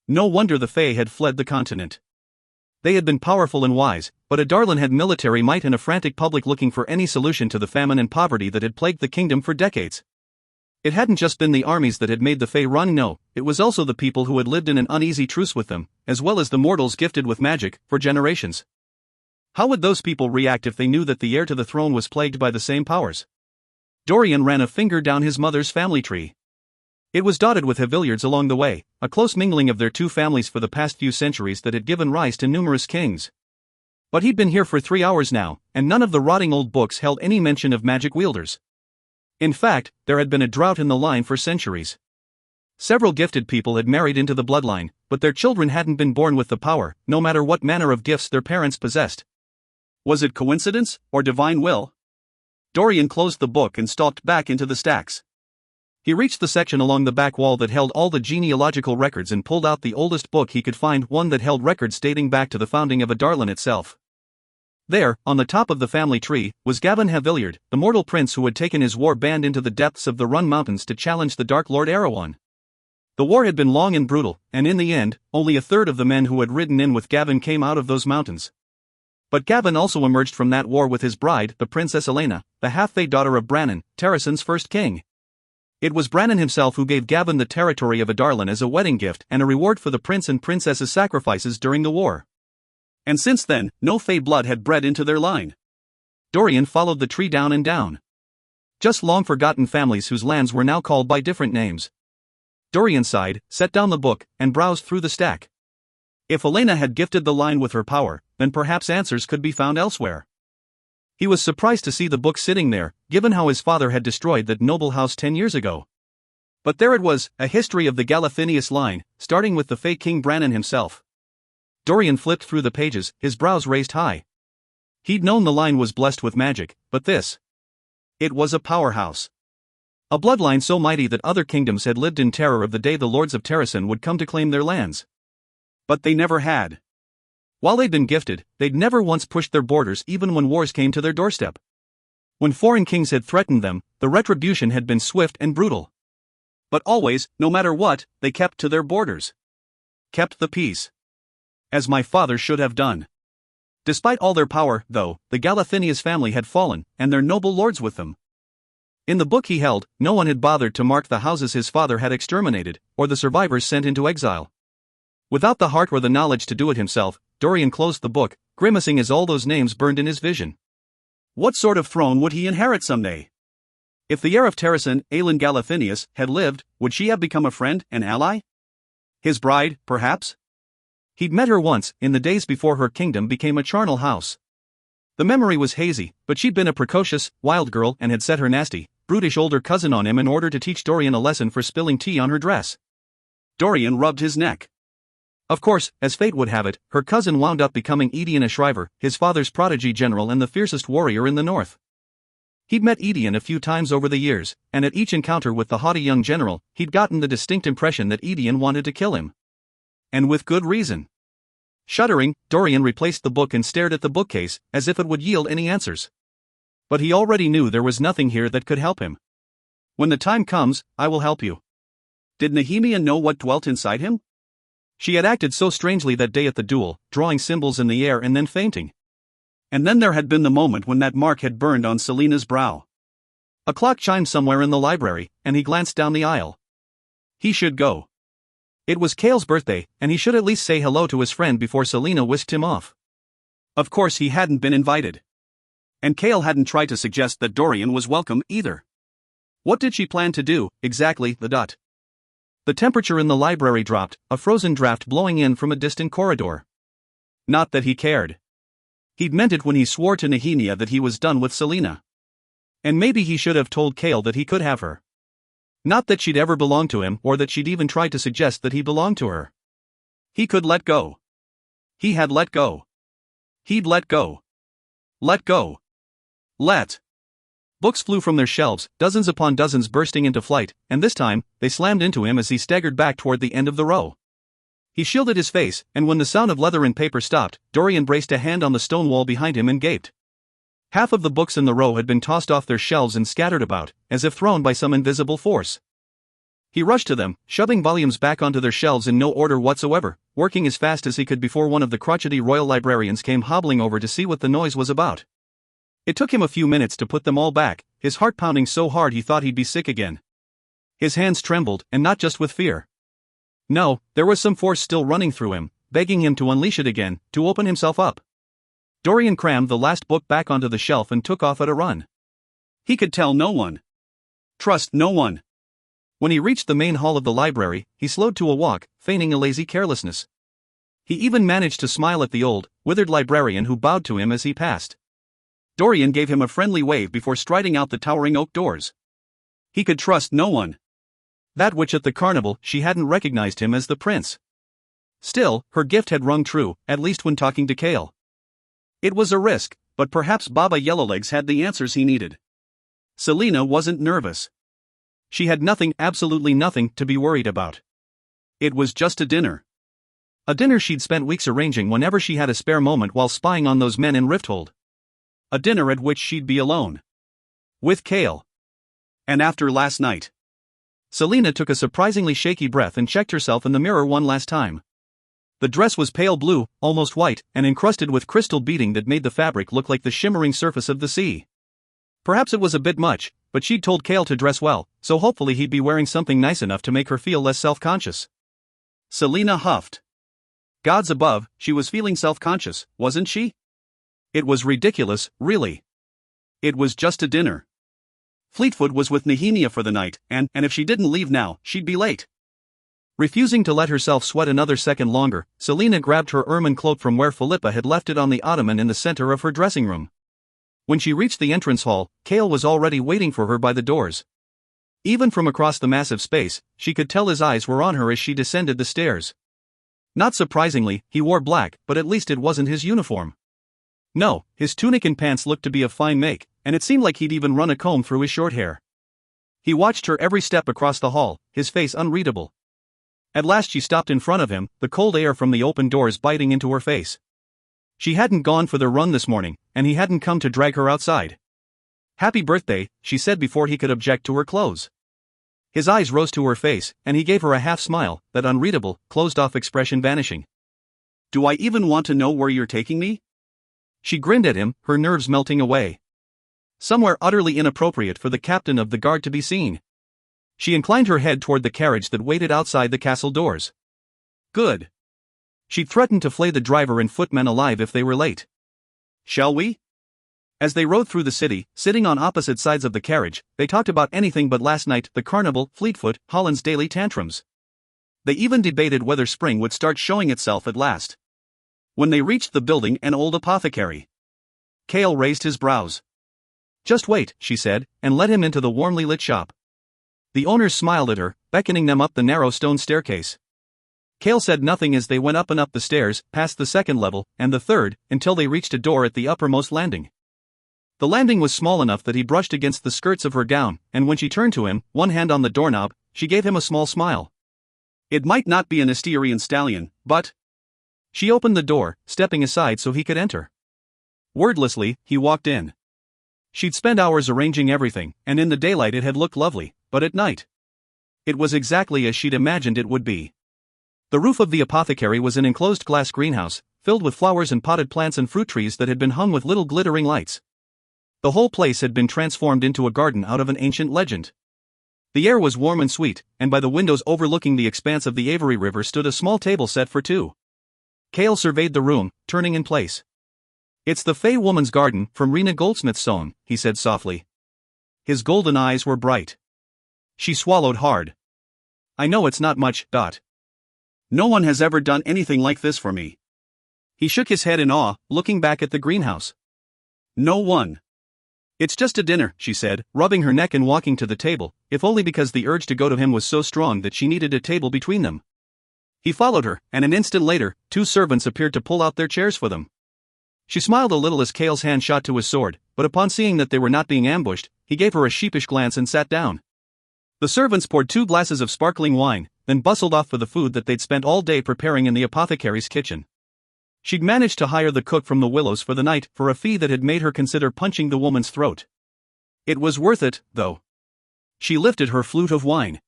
No wonder the Fae had fled the continent. They had been powerful and wise, but Adarlan had military might and a frantic public looking for any solution to the famine and poverty that had plagued the kingdom for decades. It hadn't just been the armies that had made the Fae run, no, it was also the people who had lived in an uneasy truce with them, as well as the mortals gifted with magic, for generations. How would those people react if they knew that the heir to the throne was plagued by the same powers? Dorian ran a finger down his mother's family tree. It was dotted with Haviliards along the way, a close mingling of their two families for the past few centuries that had given rise to numerous kings. But he'd been here for 3 hours now, and none of the rotting old books held any mention of magic wielders. In fact, there had been a drought in the line for centuries. Several gifted people had married into the bloodline, but their children hadn't been born with the power, no matter what manner of gifts their parents possessed. Was it coincidence, or divine will? Dorian closed the book and stalked back into the stacks. He reached the section along the back wall that held all the genealogical records and pulled out the oldest book he could find, one that held records dating back to the founding of Adarlan itself. There, on the top of the family tree, was Gavin Haviliard, the mortal prince who had taken his war band into the depths of the Run Mountains to challenge the Dark Lord Erawan. The war had been long and brutal, and in the end, only a third of the men who had ridden in with Gavin came out of those mountains. But Gavin also emerged from that war with his bride, the Princess Elena, the half-fey daughter of Brannon, Terrasen's first king. It was Brannon himself who gave Gavin the territory of Adarlan as a wedding gift and a reward for the prince and princess's sacrifices during the war. And since then, no fey blood had bred into their line. Dorian followed the tree down and down. Just long-forgotten families whose lands were now called by different names. Dorian sighed, set down the book, and browsed through the stack. If Elena had gifted the line with her power, then perhaps answers could be found elsewhere. He was surprised to see the book sitting there, given how his father had destroyed that noble house 10 years ago. But there it was, a history of the Galathinius line, starting with the fey King Brannon himself. Dorian flipped through the pages, his brows raised high. He'd known the line was blessed with magic, but this. It was a powerhouse. A bloodline so mighty that other kingdoms had lived in terror of the day the lords of Terrasen would come to claim their lands. But they never had. While they'd been gifted, they'd never once pushed their borders even when wars came to their doorstep. When foreign kings had threatened them, the retribution had been swift and brutal. But always, no matter what, they kept to their borders. Kept the peace. As my father should have done. Despite all their power, though, the Galathinius family had fallen, and their noble lords with them. In the book he held, no one had bothered to mark the houses his father had exterminated, or the survivors sent into exile. Without the heart or the knowledge to do it himself, Dorian closed the book, grimacing as all those names burned in his vision. What sort of throne would he inherit someday? If the heir of Terrasen, Aelin Galathinius, had lived, would she have become a friend, an ally? His bride, perhaps? He'd met her once, in the days before her kingdom became a charnel house. The memory was hazy, but she'd been a precocious, wild girl and had set her nasty, brutish older cousin on him in order to teach Dorian a lesson for spilling tea on her dress. Dorian rubbed his neck. Of course, as fate would have it, her cousin wound up becoming Edion a Shriver, his father's prodigy general and the fiercest warrior in the north. He'd met Edion a few times over the years, and at each encounter with the haughty young general, he'd gotten the distinct impression that Edion wanted to kill him. And with good reason. Shuddering, Dorian replaced the book and stared at the bookcase, as if it would yield any answers. But he already knew there was nothing here that could help him. When the time comes, I will help you. Did Nehemia know what dwelt inside him? She had acted so strangely that day at the duel, drawing symbols in the air and then fainting. And then there had been the moment when that mark had burned on Selena's brow. A clock chimed somewhere in the library, and he glanced down the aisle. He should go. It was Cale's birthday, and he should at least say hello to his friend before Selena whisked him off. Of course he hadn't been invited. And Cale hadn't tried to suggest that Dorian was welcome either. What did she plan to do, exactly? The temperature in the library dropped, a frozen draft blowing in from a distant corridor. Not that he cared. He'd meant it when he swore to Nehemia that he was done with Selena. And maybe he should have told Cale that he could have her. Not that she'd ever belonged to him or that she'd even tried to suggest that he belonged to her. He could let go. He had let go. He'd let go. Let go. Let. Books flew from their shelves, dozens upon dozens bursting into flight, and this time, they slammed into him as he staggered back toward the end of the row. He shielded his face, and when the sound of leather and paper stopped, Dorian braced a hand on the stone wall behind him and gaped. Half of the books in the row had been tossed off their shelves and scattered about, as if thrown by some invisible force. He rushed to them, shoving volumes back onto their shelves in no order whatsoever, working as fast as he could before one of the crotchety royal librarians came hobbling over to see what the noise was about. It took him a few minutes to put them all back, his heart pounding so hard he thought he'd be sick again. His hands trembled, and not just with fear. No, there was some force still running through him, begging him to unleash it again, to open himself up. Dorian crammed the last book back onto the shelf and took off at a run. He could tell no one. Trust no one. When he reached the main hall of the library, he slowed to a walk, feigning a lazy carelessness. He even managed to smile at the old, withered librarian who bowed to him as he passed. Dorian gave him a friendly wave before striding out the towering oak doors. He could trust no one. That witch at the carnival, she hadn't recognized him as the prince. Still, her gift had rung true, at least when talking to Cale. It was a risk, but perhaps Baba Yellowlegs had the answers he needed. Selena wasn't nervous. She had nothing, absolutely nothing, to be worried about. It was just a dinner. A dinner she'd spent weeks arranging whenever she had a spare moment while spying on those men in Rifthold. A dinner at which she'd be alone. With Cale. And after last night. Selena took a surprisingly shaky breath and checked herself in the mirror one last time. The dress was pale blue, almost white, and encrusted with crystal beading that made the fabric look like the shimmering surface of the sea. Perhaps it was a bit much, but she'd told Kale to dress well, so hopefully he'd be wearing something nice enough to make her feel less self-conscious. Selena huffed. Gods above, she was feeling self-conscious, wasn't she? It was ridiculous, really. It was just a dinner. Fleetfoot was with Nehemia for the night, and if she didn't leave now, she'd be late. Refusing to let herself sweat another second longer, Selena grabbed her ermine cloak from where Philippa had left it on the ottoman in the center of her dressing room. When she reached the entrance hall, Kale was already waiting for her by the doors. Even from across the massive space, she could tell his eyes were on her as she descended the stairs. Not surprisingly, he wore black, but at least it wasn't his uniform. No, his tunic and pants looked to be of fine make, and it seemed like he'd even run a comb through his short hair. He watched her every step across the hall, his face unreadable. At last she stopped in front of him, the cold air from the open doors biting into her face. She hadn't gone for their run this morning, and he hadn't come to drag her outside. "Happy birthday," she said before he could object to her clothes. His eyes rose to her face, and he gave her a half-smile, that unreadable, closed-off expression vanishing. "Do I even want to know where you're taking me?" She grinned at him, her nerves melting away. Somewhere utterly inappropriate for the captain of the guard to be seen. She inclined her head toward the carriage that waited outside the castle doors. Good. She'd threatened to flay the driver and footmen alive if they were late. "Shall we?" As they rode through the city, sitting on opposite sides of the carriage, they talked about anything but last night, the carnival, Fleetfoot, Holland's daily tantrums. They even debated whether spring would start showing itself at last. When they reached the building, an old apothecary. Kale raised his brows. "Just wait," she said, and led him into the warmly lit shop. The owners smiled at her, beckoning them up the narrow stone staircase. Kale said nothing as they went up and up the stairs, past the second level, and the third, until they reached a door at the uppermost landing. The landing was small enough that he brushed against the skirts of her gown, and when she turned to him, one hand on the doorknob, she gave him a small smile. It might not be an Asterian stallion, but... She opened the door, stepping aside so he could enter. Wordlessly, he walked in. She'd spent hours arranging everything, and in the daylight it had looked lovely, but at night, it was exactly as she'd imagined it would be. The roof of the apothecary was an enclosed glass greenhouse, filled with flowers and potted plants and fruit trees that had been hung with little glittering lights. The whole place had been transformed into a garden out of an ancient legend. The air was warm and sweet, and by the windows overlooking the expanse of the Avery River stood a small table set for two. Kale surveyed the room, turning in place. "It's the Fey Woman's Garden, from Rena Goldsmith's song," he said softly. His golden eyes were bright. She swallowed hard. "I know it's not much, Dot. No one has ever done anything like this for me." He shook his head in awe, looking back at the greenhouse. "No one." "It's just a dinner," she said, rubbing her neck and walking to the table, if only because the urge to go to him was so strong that she needed a table between them. He followed her, and an instant later, two servants appeared to pull out their chairs for them. She smiled a little as Kale's hand shot to his sword, but upon seeing that they were not being ambushed, he gave her a sheepish glance and sat down. The servants poured 2 glasses of sparkling wine, then bustled off for the food that they'd spent all day preparing in the apothecary's kitchen. She'd managed to hire the cook from the Willows for the night for a fee that had made her consider punching the woman's throat. It was worth it, though. She lifted her flute of wine.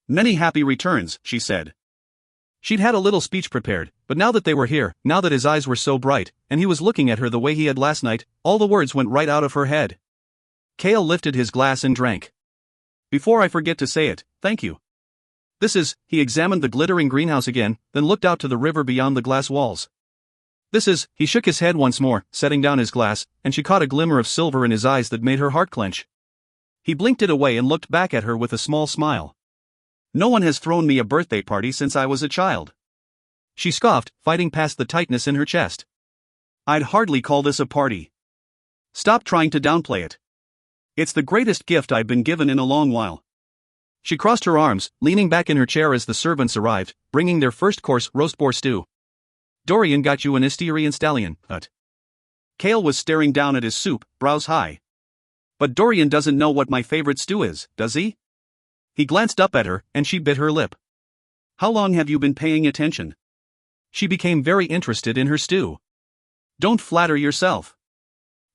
"Many happy returns," she said. She'd had a little speech prepared, but now that they were here, now that his eyes were so bright, and he was looking at her the way he had last night, all the words went right out of her head. Kale lifted his glass and drank. "Before I forget to say it, thank you. This is," he examined the glittering greenhouse again, then looked out to the river beyond the glass walls. "This is," he shook his head once more, setting down his glass, and she caught a glimmer of silver in his eyes that made her heart clench. He blinked it away and looked back at her with a small smile. "No one has thrown me a birthday party since I was a child." She scoffed, fighting past the tightness in her chest. "I'd hardly call this a party. Stop trying to downplay it. It's the greatest gift I've been given in a long while." She crossed her arms, leaning back in her chair as the servants arrived, bringing their first course, roast boar stew. "Dorian got you an Asterian stallion, but..." Kale was staring down at his soup, brows high. "But Dorian doesn't know what my favorite stew is, does he?" He glanced up at her, and she bit her lip. "How long have you been paying attention?" She became very interested in her stew. "Don't flatter yourself.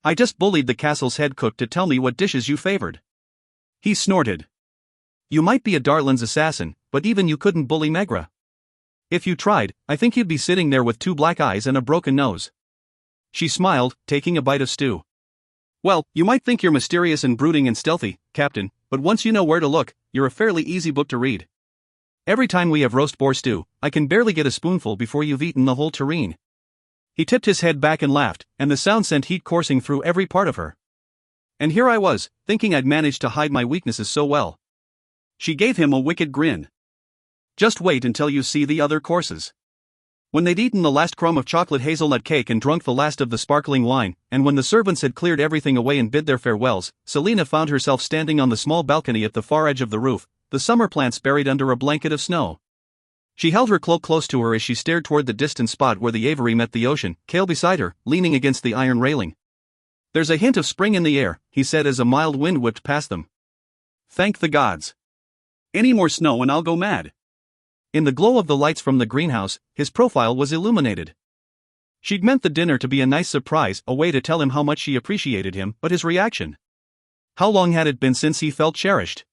I just bullied the castle's head cook to tell me what dishes you favored." He snorted. "You might be a Darlin's assassin, but even you couldn't bully Megra." If you tried, I think you'd be sitting there with 2 black eyes and a broken nose. She smiled, taking a bite of stew. Well, you might think you're mysterious and brooding and stealthy, Captain, but once you know where to look, you're a fairly easy book to read. Every time we have roast boar stew, I can barely get a spoonful before you've eaten the whole tureen. He tipped his head back and laughed, and the sound sent heat coursing through every part of her. And here I was, thinking I'd managed to hide my weaknesses so well. She gave him a wicked grin. Just wait until you see the other courses. When they'd eaten the last crumb of chocolate hazelnut cake and drunk the last of the sparkling wine, and when the servants had cleared everything away and bid their farewells, Selina found herself standing on the small balcony at the far edge of the roof, the summer plants buried under a blanket of snow. She held her cloak close to her as she stared toward the distant spot where the Avery met the ocean, Cale beside her, leaning against the iron railing. There's a hint of spring in the air, he said as a mild wind whipped past them. Thank the gods. Any more snow and I'll go mad. In the glow of the lights from the greenhouse, his profile was illuminated. She'd meant the dinner to be a nice surprise, a way to tell him how much she appreciated him, but his reaction. How long had it been since he felt cherished?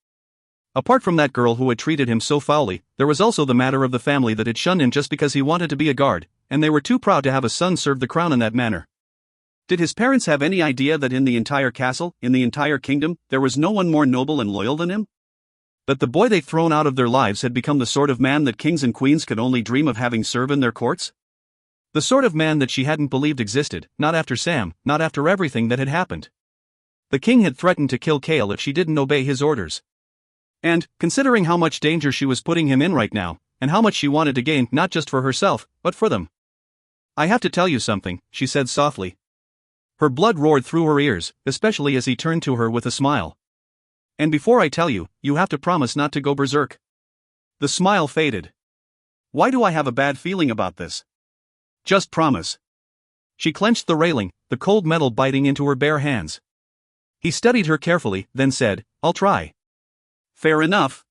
Apart from that girl who had treated him so foully, there was also the matter of the family that had shunned him just because he wanted to be a guard, and they were too proud to have a son serve the crown in that manner. Did his parents have any idea that in the entire castle, in the entire kingdom, there was no one more noble and loyal than him? That the boy they'd thrown out of their lives had become the sort of man that kings and queens could only dream of having serve in their courts? The sort of man that she hadn't believed existed, not after Sam, not after everything that had happened. The king had threatened to kill Cale if she didn't obey his orders. And, considering how much danger she was putting him in right now, and how much she wanted to gain not just for herself, but for them. I have to tell you something, she said softly. Her blood roared through her ears, especially as he turned to her with a smile. And before I tell you, you have to promise not to go berserk. The smile faded. Why do I have a bad feeling about this? Just promise. She clenched the railing, the cold metal biting into her bare hands. He studied her carefully, then said, I'll try. Fair enough.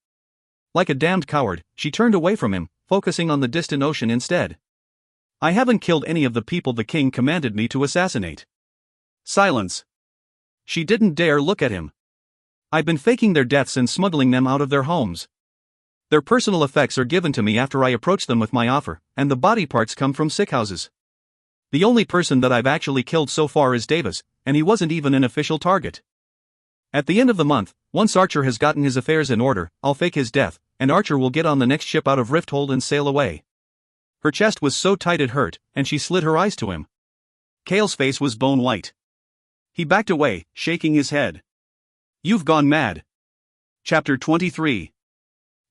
Like a damned coward, she turned away from him, focusing on the distant ocean instead. I haven't killed any of the people the king commanded me to assassinate. Silence. She didn't dare look at him. I've been faking their deaths and smuggling them out of their homes. Their personal effects are given to me after I approach them with my offer, and the body parts come from sick houses. The only person that I've actually killed so far is Davis, and he wasn't even an official target. At the end of the month, once Archer has gotten his affairs in order, I'll fake his death, and Archer will get on the next ship out of Rifthold and sail away. Her chest was so tight it hurt, and she slid her eyes to him. Cale's face was bone white. He backed away, shaking his head. You've gone mad. Chapter 23.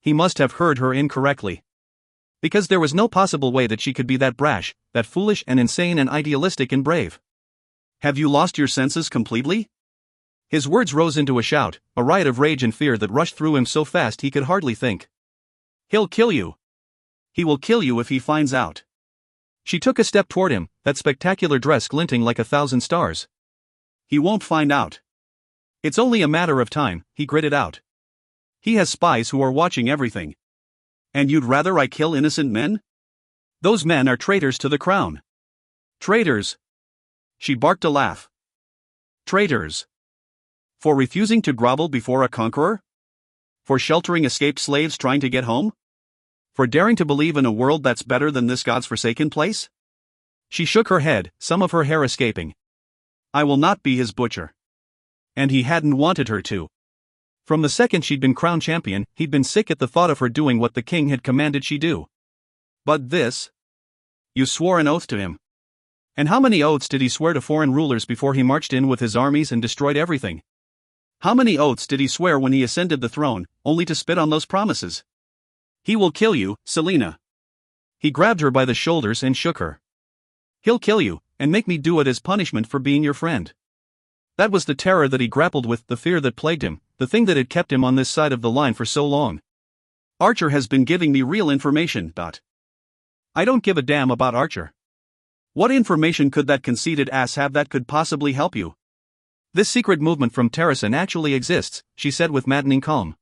He must have heard her incorrectly. Because there was no possible way that she could be that brash, that foolish and insane and idealistic and brave. Have you lost your senses completely? His words rose into a shout, a riot of rage and fear that rushed through him so fast he could hardly think. He'll kill you. He will kill you if he finds out. She took a step toward him, that spectacular dress glinting like 1,000 stars. He won't find out. It's only a matter of time, he gritted out. He has spies who are watching everything. And you'd rather I kill innocent men? Those men are traitors to the crown. Traitors. She barked a laugh. Traitors. For refusing to grovel before a conqueror? For sheltering escaped slaves trying to get home? For daring to believe in a world that's better than this God's forsaken place? She shook her head, some of her hair escaping. I will not be his butcher. And he hadn't wanted her to. From the second she'd been crowned champion, he'd been sick at the thought of her doing what the king had commanded she do. But this? You swore an oath to him. And how many oaths did he swear to foreign rulers before he marched in with his armies and destroyed everything? How many oaths did he swear when he ascended the throne, only to spit on those promises? He will kill you, Selina. He grabbed her by the shoulders and shook her. He'll kill you, and make me do it as punishment for being your friend. That was the terror that he grappled with, the fear that plagued him, the thing that had kept him on this side of the line for so long. Archer has been giving me real information, I don't give a damn about Archer. What information could that conceited ass have that could possibly help you? This secret movement from Terrason actually exists, she said with maddening calm.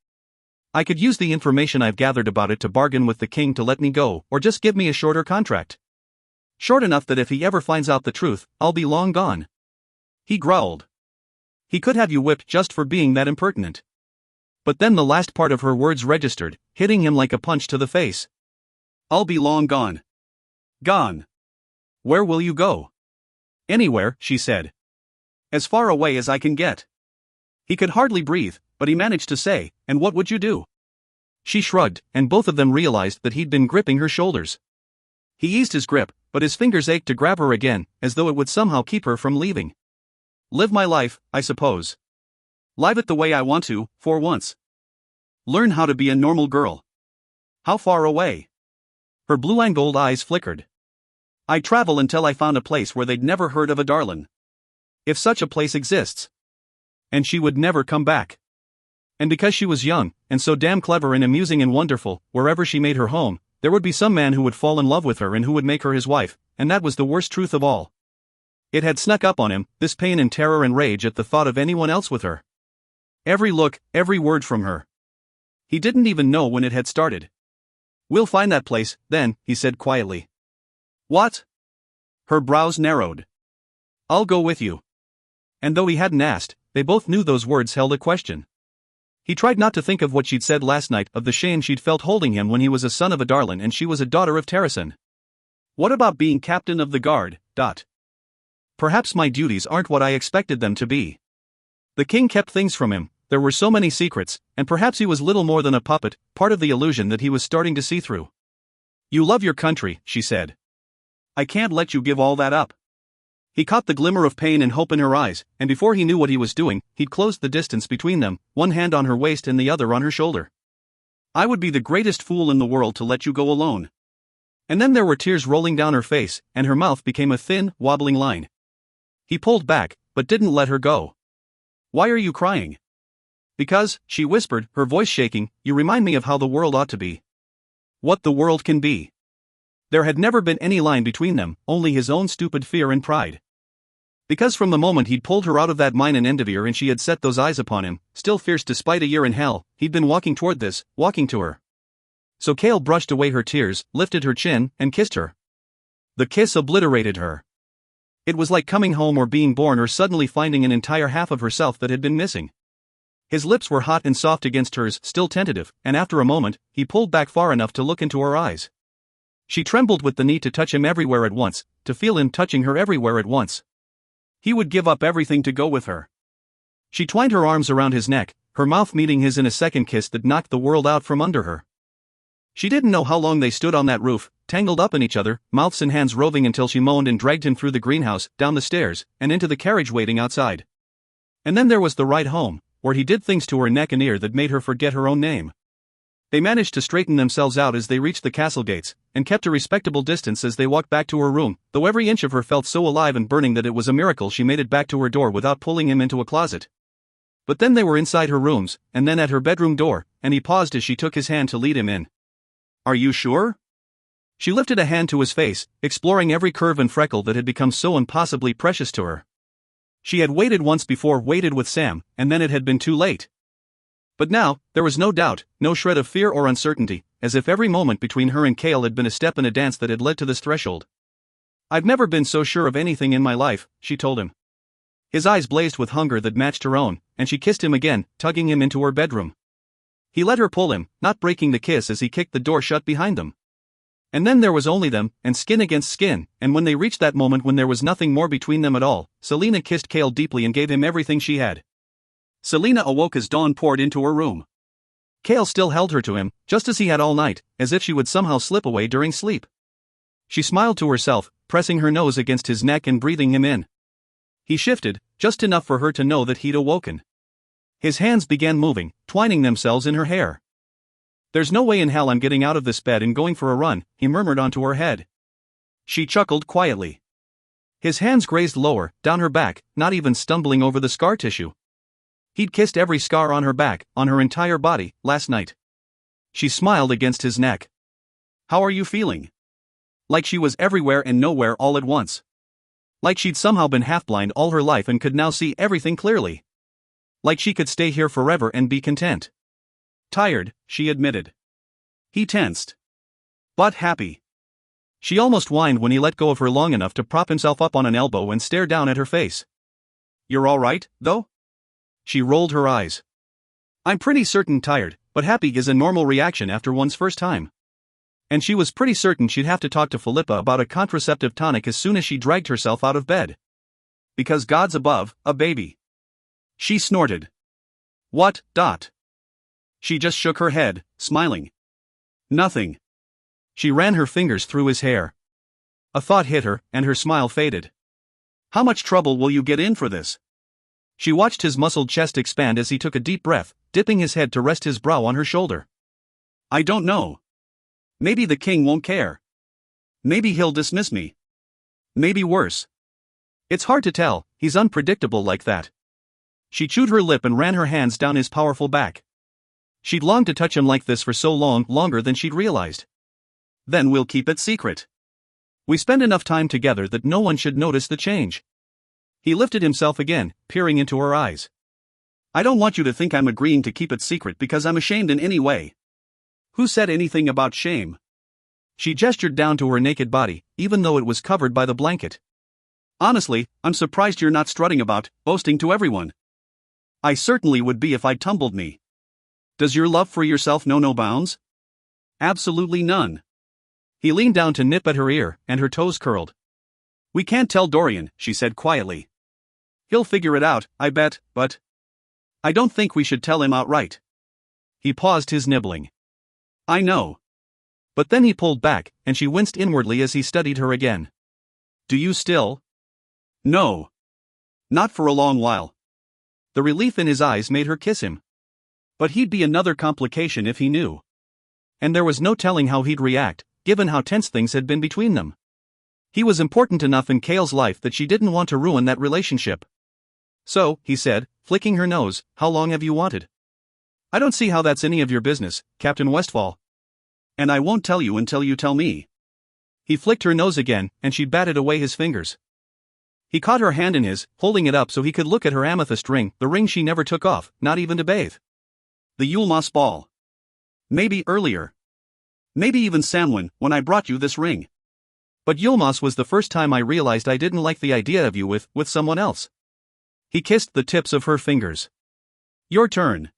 I could use the information I've gathered about it to bargain with the king to let me go, or just give me a shorter contract. Short enough that if he ever finds out the truth, I'll be long gone. He growled. He could have you whipped just for being that impertinent. But then the last part of her words registered, hitting him like a punch to the face. I'll be long gone. Gone. Where will you go? Anywhere, she said. As far away as I can get. He could hardly breathe, but he managed to say, and what would you do? She shrugged, and both of them realized that he'd been gripping her shoulders. He eased his grip, but his fingers ached to grab her again, as though it would somehow keep her from leaving. Live my life, I suppose. Live it the way I want to, for once. Learn how to be a normal girl. How far away? Her blue and gold eyes flickered. I'd travel until I found a place where they'd never heard of a darlin'. If such a place exists. And she would never come back. And because she was young, and so damn clever and amusing and wonderful, wherever she made her home, there would be some man who would fall in love with her and who would make her his wife, and that was the worst truth of all. It had snuck up on him, this pain and terror and rage at the thought of anyone else with her. Every look, every word from her. He didn't even know when it had started. We'll find that place, then, he said quietly. What? Her brows narrowed. I'll go with you. And though he hadn't asked, they both knew those words held a question. He tried not to think of what she'd said last night, of the shame she'd felt holding him when he was a son of a darlin' and she was a daughter of Terrason. What about being captain of the guard? Perhaps my duties aren't what I expected them to be. The king kept things from him, there were so many secrets, and perhaps he was little more than a puppet, part of the illusion that he was starting to see through. You love your country, she said. I can't let you give all that up. He caught the glimmer of pain and hope in her eyes, and before he knew what he was doing, he'd closed the distance between them, one hand on her waist and the other on her shoulder. I would be the greatest fool in the world to let you go alone. And then there were tears rolling down her face, and her mouth became a thin, wobbling line. He pulled back, but didn't let her go. Why are you crying? Because, she whispered, her voice shaking, you remind me of how the world ought to be. What the world can be. There had never been any line between them, only his own stupid fear and pride. Because from the moment he'd pulled her out of that mine in Enderveer and she had set those eyes upon him, still fierce despite a year in hell, he'd been walking toward this, walking to her. So Cale brushed away her tears, lifted her chin, and kissed her. The kiss obliterated her. It was like coming home or being born or suddenly finding an entire half of herself that had been missing. His lips were hot and soft against hers, still tentative, and after a moment, he pulled back far enough to look into her eyes. She trembled with the need to touch him everywhere at once, to feel him touching her everywhere at once. He would give up everything to go with her. She twined her arms around his neck, her mouth meeting his in a second kiss that knocked the world out from under her. She didn't know how long they stood on that roof, tangled up in each other, mouths and hands roving until she moaned and dragged him through the greenhouse, down the stairs, and into the carriage waiting outside. And then there was the ride home, where he did things to her neck and ear that made her forget her own name. They managed to straighten themselves out as they reached the castle gates, and kept a respectable distance as they walked back to her room, though every inch of her felt so alive and burning that it was a miracle she made it back to her door without pulling him into a closet. But then they were inside her rooms, and then at her bedroom door, and he paused as she took his hand to lead him in. Are you sure? She lifted a hand to his face, exploring every curve and freckle that had become so impossibly precious to her. She had waited once before, waited with Sam, and then it had been too late. But now, there was no doubt, no shred of fear or uncertainty, as if every moment between her and Cale had been a step in a dance that had led to this threshold. I've never been so sure of anything in my life, she told him. His eyes blazed with hunger that matched her own, and she kissed him again, tugging him into her bedroom. He let her pull him, not breaking the kiss as he kicked the door shut behind them. And then there was only them, and skin against skin, and when they reached that moment when there was nothing more between them at all, Selena kissed Cale deeply and gave him everything she had. Selena awoke as dawn poured into her room. Cale still held her to him, just as he had all night, as if she would somehow slip away during sleep. She smiled to herself, pressing her nose against his neck and breathing him in. He shifted, just enough for her to know that he'd awoken. His hands began moving, twining themselves in her hair. There's no way in hell I'm getting out of this bed and going for a run, he murmured onto her head. She chuckled quietly. His hands grazed lower, down her back, not even stumbling over the scar tissue. He'd kissed every scar on her back, on her entire body, last night. She smiled against his neck. How are you feeling? Like she was everywhere and nowhere all at once. Like she'd somehow been half-blind all her life and could now see everything clearly. Like she could stay here forever and be content. Tired, she admitted. He tensed. But happy. She almost whined when he let go of her long enough to prop himself up on an elbow and stare down at her face. You're all right, though? She rolled her eyes. I'm pretty certain tired, but happy is a normal reaction after one's first time. And she was pretty certain she'd have to talk to Philippa about a contraceptive tonic as soon as she dragged herself out of bed. Because God's above, a baby. She snorted. What, Dot? She just shook her head, smiling. Nothing. She ran her fingers through his hair. A thought hit her, and her smile faded. How much trouble will you get in for this? She watched his muscled chest expand as he took a deep breath, dipping his head to rest his brow on her shoulder. I don't know. Maybe the king won't care. Maybe he'll dismiss me. Maybe worse. It's hard to tell, he's unpredictable like that. She chewed her lip and ran her hands down his powerful back. She'd longed to touch him like this for so long, longer than she'd realized. Then we'll keep it secret. We spend enough time together that no one should notice the change. He lifted himself again, peering into her eyes. I don't want you to think I'm agreeing to keep it secret because I'm ashamed in any way. Who said anything about shame? She gestured down to her naked body, even though it was covered by the blanket. Honestly, I'm surprised you're not strutting about, boasting to everyone. I certainly would be if I'd tumbled me. Does your love for yourself know no bounds? Absolutely none. He leaned down to nip at her ear, and her toes curled. We can't tell Dorian, she said quietly. He'll figure it out, I bet, but I don't think we should tell him outright. He paused his nibbling. I know. But then he pulled back, and she winced inwardly as he studied her again. Do you still? No. Not for a long while. The relief in his eyes made her kiss him. But he'd be another complication if he knew. And there was no telling how he'd react, given how tense things had been between them. He was important enough in Cale's life that she didn't want to ruin that relationship. So, he said, flicking her nose, how long have you wanted? I don't see how that's any of your business, Captain Westfall. And I won't tell you until you tell me. He flicked her nose again, and she batted away his fingers. He caught her hand in his, holding it up so he could look at her amethyst ring, the ring she never took off, not even to bathe. The Yulmas ball. Maybe earlier. Maybe even Samhain, when I brought you this ring. But Yulmas was the first time I realized I didn't like the idea of you with someone else. He kissed the tips of her fingers. Your turn.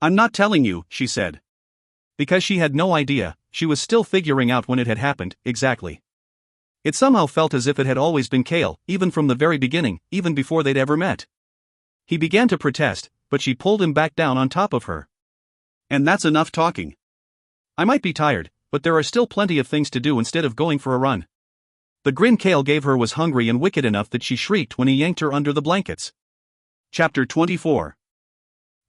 I'm not telling you, she said. Because she had no idea, she was still figuring out when it had happened, exactly. It somehow felt as if it had always been Cale, even from the very beginning, even before they'd ever met. He began to protest, but she pulled him back down on top of her. And that's enough talking. I might be tired, but there are still plenty of things to do instead of going for a run. The grin Cale gave her was hungry and wicked enough that she shrieked when he yanked her under the blankets. Chapter 24.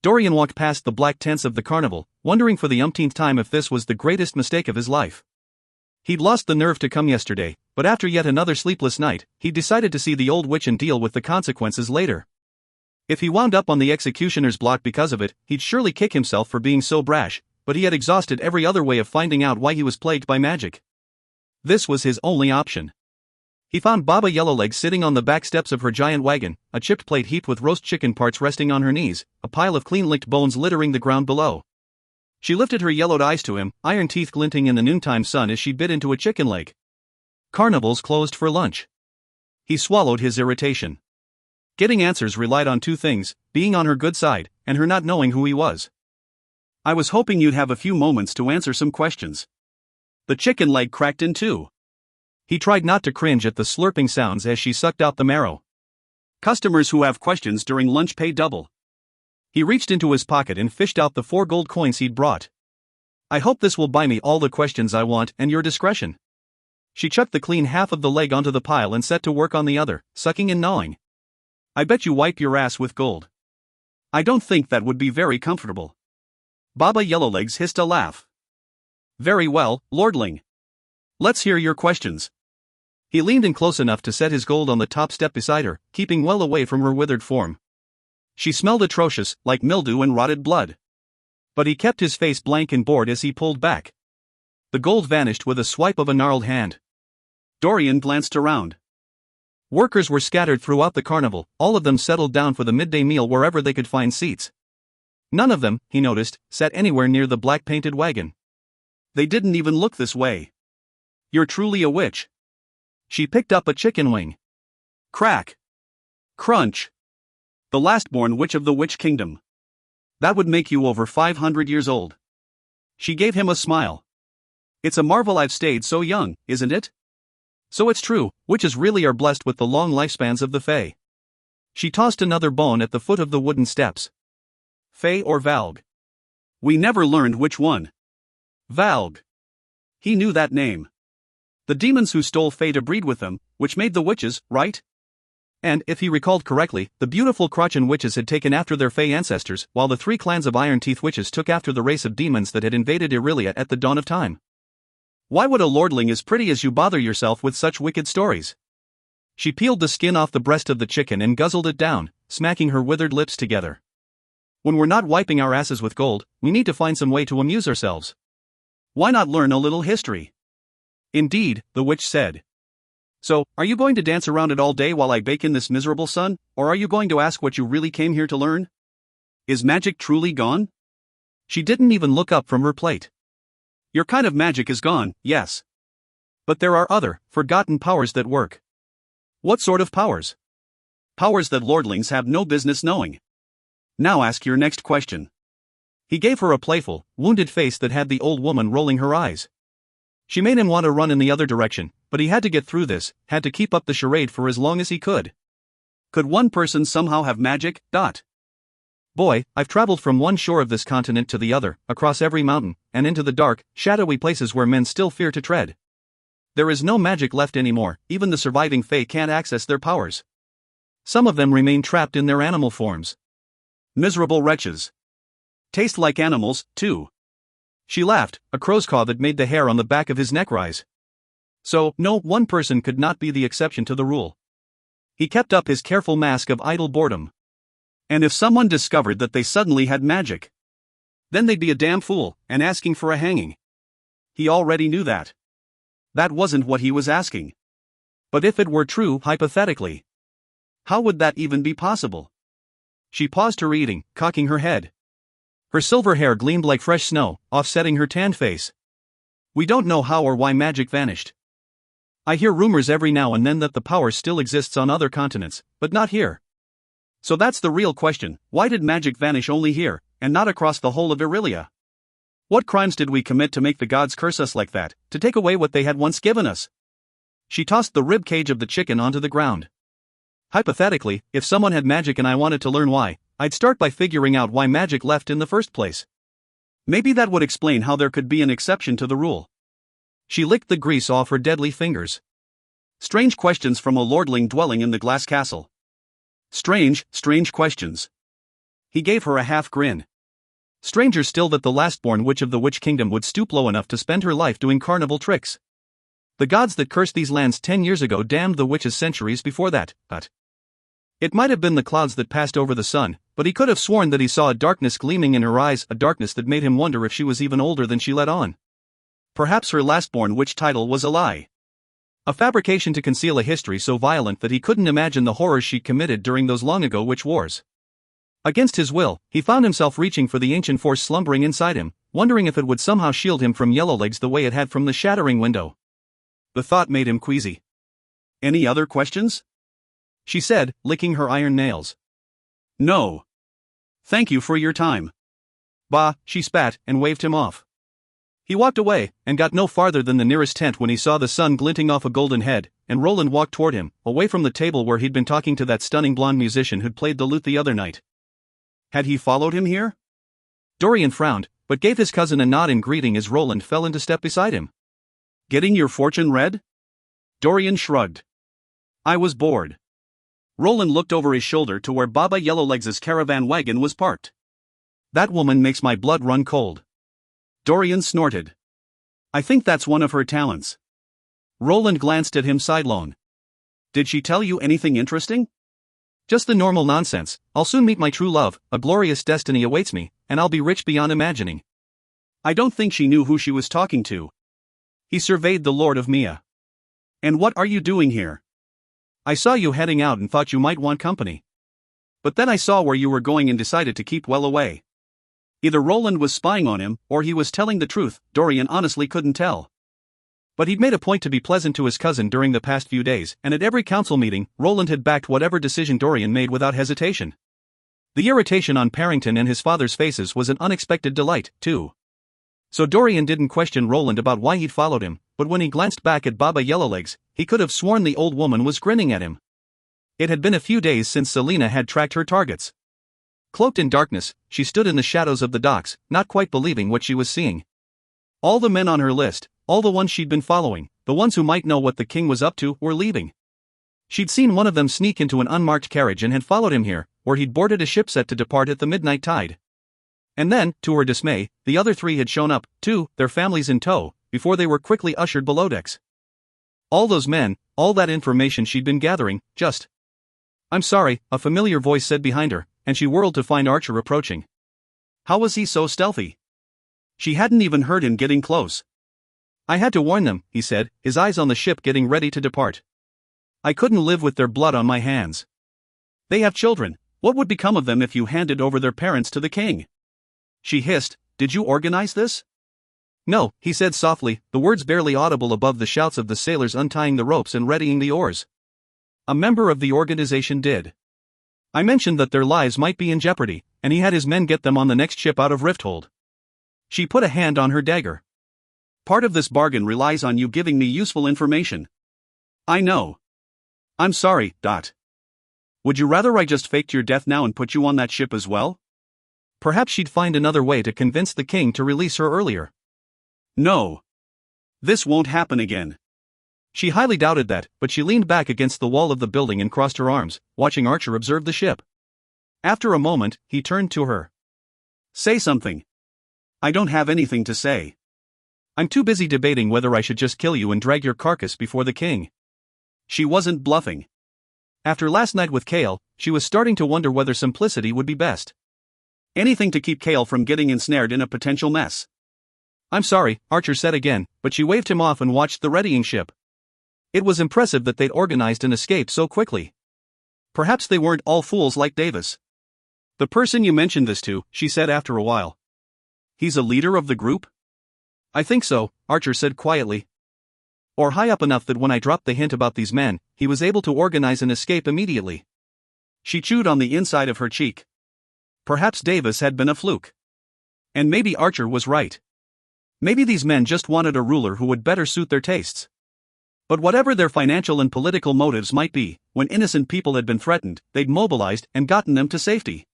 Dorian walked past the black tents of the carnival, wondering for the umpteenth time if this was the greatest mistake of his life. He'd lost the nerve to come yesterday, but after yet another sleepless night, he decided to see the old witch and deal with the consequences later. If he wound up on the executioner's block because of it, he'd surely kick himself for being so brash, but he had exhausted every other way of finding out why he was plagued by magic. This was his only option. He found Baba Yellowlegs sitting on the back steps of her giant wagon, a chipped plate heaped with roast chicken parts resting on her knees, a pile of clean-licked bones littering the ground below. She lifted her yellowed eyes to him, iron teeth glinting in the noontime sun as she bit into a chicken leg. Carnivals closed for lunch. He swallowed his irritation. Getting answers relied on two things, being on her good side, and her not knowing who he was. I was hoping you'd have a few moments to answer some questions. The chicken leg cracked in two. He tried not to cringe at the slurping sounds as she sucked out the marrow. Customers who have questions during lunch pay double. He reached into his pocket and fished out the 4 gold coins he'd brought. I hope this will buy me all the questions I want and your discretion. She chucked the clean half of the leg onto the pile and set to work on the other, sucking and gnawing. I bet you wipe your ass with gold. I don't think that would be very comfortable. Baba Yellowlegs hissed a laugh. Very well, Lordling. Let's hear your questions. He leaned in close enough to set his gold on the top step beside her, keeping well away from her withered form. She smelled atrocious, like mildew and rotted blood. But he kept his face blank and bored as he pulled back. The gold vanished with a swipe of a gnarled hand. Dorian glanced around. Workers were scattered throughout the carnival, all of them settled down for the midday meal wherever they could find seats. None of them, he noticed, sat anywhere near the black-painted wagon. They didn't even look this way. You're truly a witch. She picked up a chicken wing. Crack. Crunch. The last-born witch of the Witch Kingdom. That would make you over 500 years old. She gave him a smile. It's a marvel I've stayed so young, isn't it? So it's true, witches really are blessed with the long lifespans of the Fae. She tossed another bone at the foot of the wooden steps. Fae or Valg? We never learned which one. Valg. He knew that name. The demons who stole Fae to breed with them, which made the witches, right? And, if he recalled correctly, the beautiful Crochan witches had taken after their Fae ancestors, while the 3 clans of Iron Teeth witches took after the race of demons that had invaded Irelia at the dawn of time. Why would a lordling as pretty as you bother yourself with such wicked stories? She peeled the skin off the breast of the chicken and guzzled it down, smacking her withered lips together. When we're not wiping our asses with gold, we need to find some way to amuse ourselves. Why not learn a little history? Indeed, the witch said. So, are you going to dance around it all day while I bake in this miserable sun, or are you going to ask what you really came here to learn? Is magic truly gone? She didn't even look up from her plate. Your kind of magic is gone, yes. But there are other, forgotten powers that work. What sort of powers? Powers that lordlings have no business knowing. Now ask your next question. He gave her a playful, wounded face that had the old woman rolling her eyes. She made him want to run in the other direction, but he had to get through this, had to keep up the charade for as long as he could. Could one person somehow have magic? Boy, I've traveled from one shore of this continent to the other, across every mountain, and into the dark, shadowy places where men still fear to tread. There is no magic left anymore, even the surviving Fae can't access their powers. Some of them remain trapped in their animal forms. Miserable wretches. Taste like animals, too. She laughed, a crow's caw that made the hair on the back of his neck rise. So, no, one person could not be the exception to the rule. He kept up his careful mask of idle boredom. And if someone discovered that they suddenly had magic, then they'd be a damn fool, and asking for a hanging. He already knew that. That wasn't what he was asking. But if it were true, hypothetically, how would that even be possible? She paused her eating, cocking her head. Her silver hair gleamed like fresh snow, offsetting her tanned face. We don't know how or why magic vanished. I hear rumors every now and then that the power still exists on other continents, but not here. So that's the real question, why did magic vanish only here, and not across the whole of Irelia? What crimes did we commit to make the gods curse us like that, to take away what they had once given us? She tossed the rib cage of the chicken onto the ground. Hypothetically, if someone had magic and I wanted to learn why, I'd start by figuring out why magic left in the first place. Maybe that would explain how there could be an exception to the rule. She licked the grease off her deadly fingers. Strange questions from a lordling dwelling in the glass castle. Strange questions. He gave her a half grin. Stranger still that the last-born witch of the Witch Kingdom would stoop low enough to spend her life doing carnival tricks. The gods that cursed these lands 10 years ago damned the witches centuries before that, but it might have been the clouds that passed over the sun, but he could have sworn that he saw a darkness gleaming in her eyes, a darkness that made him wonder if she was even older than she let on. Perhaps her last-born witch title was a lie. A fabrication to conceal a history so violent that he couldn't imagine the horrors she committed during those long-ago witch wars. Against his will, he found himself reaching for the ancient force slumbering inside him, wondering if it would somehow shield him from Yellowlegs the way it had from the shattering window. The thought made him queasy. Any other questions? She said, licking her iron nails. No. Thank you for your time. Bah, she spat and waved him off. He walked away, and got no farther than the nearest tent when he saw the sun glinting off a golden head, and Roland walked toward him, away from the table where he'd been talking to that stunning blonde musician who'd played the lute the other night. Had he followed him here? Dorian frowned, but gave his cousin a nod in greeting as Roland fell into step beside him. Getting your fortune read? Dorian shrugged. I was bored. Roland looked over his shoulder to where Baba Yellowlegs' caravan wagon was parked. That woman makes my blood run cold. Dorian snorted. I think that's one of her talents. Roland glanced at him sidelong. Did she tell you anything interesting? Just the normal nonsense. I'll soon meet my true love, a glorious destiny awaits me, and I'll be rich beyond imagining. I don't think she knew who she was talking to. He surveyed the Lord of Mia. And what are you doing here? I saw you heading out and thought you might want company. But then I saw where you were going and decided to keep well away. Either Roland was spying on him, or he was telling the truth, Dorian honestly couldn't tell. But he'd made a point to be pleasant to his cousin during the past few days, and at every council meeting, Roland had backed whatever decision Dorian made without hesitation. The irritation on Parrington and his father's faces was an unexpected delight, too. So Dorian didn't question Roland about why he'd followed him, but when he glanced back at Baba Yellowlegs, he could have sworn the old woman was grinning at him. It had been a few days since Selina had tracked her targets. Cloaked in darkness, she stood in the shadows of the docks, not quite believing what she was seeing. All the men on her list, all the ones she'd been following, the ones who might know what the king was up to, were leaving. She'd seen one of them sneak into an unmarked carriage and had followed him here, where he'd boarded a ship set to depart at the midnight tide. And then, to her dismay, the other three had shown up, too, their families in tow, before they were quickly ushered below decks. All those men, all that information she'd been gathering, just... "I'm sorry," a familiar voice said behind her, and she whirled to find Archer approaching. How was he so stealthy? She hadn't even heard him getting close. "I had to warn them," he said, his eyes on the ship getting ready to depart. "I couldn't live with their blood on my hands. They have children. What would become of them if you handed over their parents to the king?" She hissed, "Did you organize this?" "No," he said softly, the words barely audible above the shouts of the sailors untying the ropes and readying the oars. "A member of the organization did. I mentioned that their lives might be in jeopardy, and he had his men get them on the next ship out of Rifthold." She put a hand on her dagger. "Part of this bargain relies on you giving me useful information." "I know. I'm sorry, Dot. Would you rather I just faked your death now and put you on that ship as well?" Perhaps she'd find another way to convince the king to release her earlier. "No. This won't happen again." She highly doubted that, but she leaned back against the wall of the building and crossed her arms, watching Archer observe the ship. After a moment, he turned to her. "Say something." "I don't have anything to say. I'm too busy debating whether I should just kill you and drag your carcass before the king." She wasn't bluffing. After last night with Kale, she was starting to wonder whether simplicity would be best. Anything to keep Kale from getting ensnared in a potential mess. "I'm sorry," Archer said again, but she waved him off and watched the readying ship. It was impressive that they'd organized an escape so quickly. Perhaps they weren't all fools like Davis. "The person you mentioned this to," she said after a while. "He's a leader of the group?" "I think so," Archer said quietly. "Or high up enough that when I dropped the hint about these men, he was able to organize an escape immediately." She chewed on the inside of her cheek. Perhaps Davis had been a fluke. And maybe Archer was right. Maybe these men just wanted a ruler who would better suit their tastes. But whatever their financial and political motives might be, when innocent people had been threatened, they'd mobilized and gotten them to safety.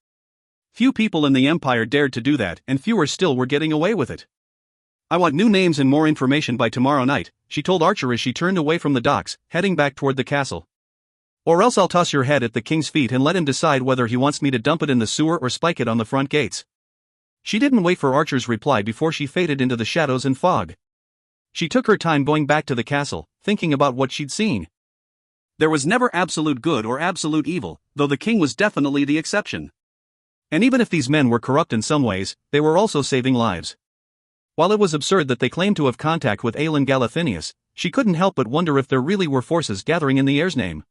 Few people in the Empire dared to do that, and fewer still were getting away with it. "I want new names and more information by tomorrow night," she told Archer as she turned away from the docks, heading back toward the castle. "Or else I'll toss your head at the king's feet and let him decide whether he wants me to dump it in the sewer or spike it on the front gates." She didn't wait for Archer's reply before she faded into the shadows and fog. She took her time going back to the castle, thinking about what she'd seen. There was never absolute good or absolute evil, though the king was definitely the exception. And even if these men were corrupt in some ways, they were also saving lives. While it was absurd that they claimed to have contact with Aelin Galathinius, she couldn't help but wonder if there really were forces gathering in the heir's name.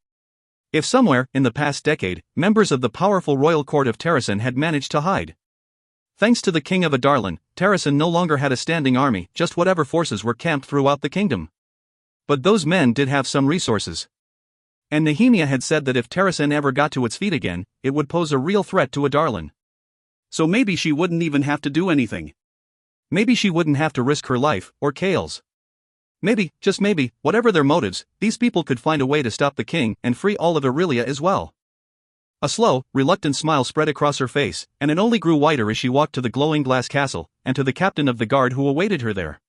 If somewhere, in the past decade, members of the powerful royal court of Terrasen had managed to hide. Thanks to the king of Adarlan, Terrasen no longer had a standing army, just whatever forces were camped throughout the kingdom. But those men did have some resources. And Nehemia had said that if Terrasen ever got to its feet again, it would pose a real threat to Adarlan. So maybe she wouldn't even have to do anything. Maybe she wouldn't have to risk her life, or Kale's. Maybe, just maybe, whatever their motives, these people could find a way to stop the king and free all of Aurelia as well. A slow, reluctant smile spread across her face, and it only grew wider as she walked to the glowing glass castle, and to the captain of the guard who awaited her there.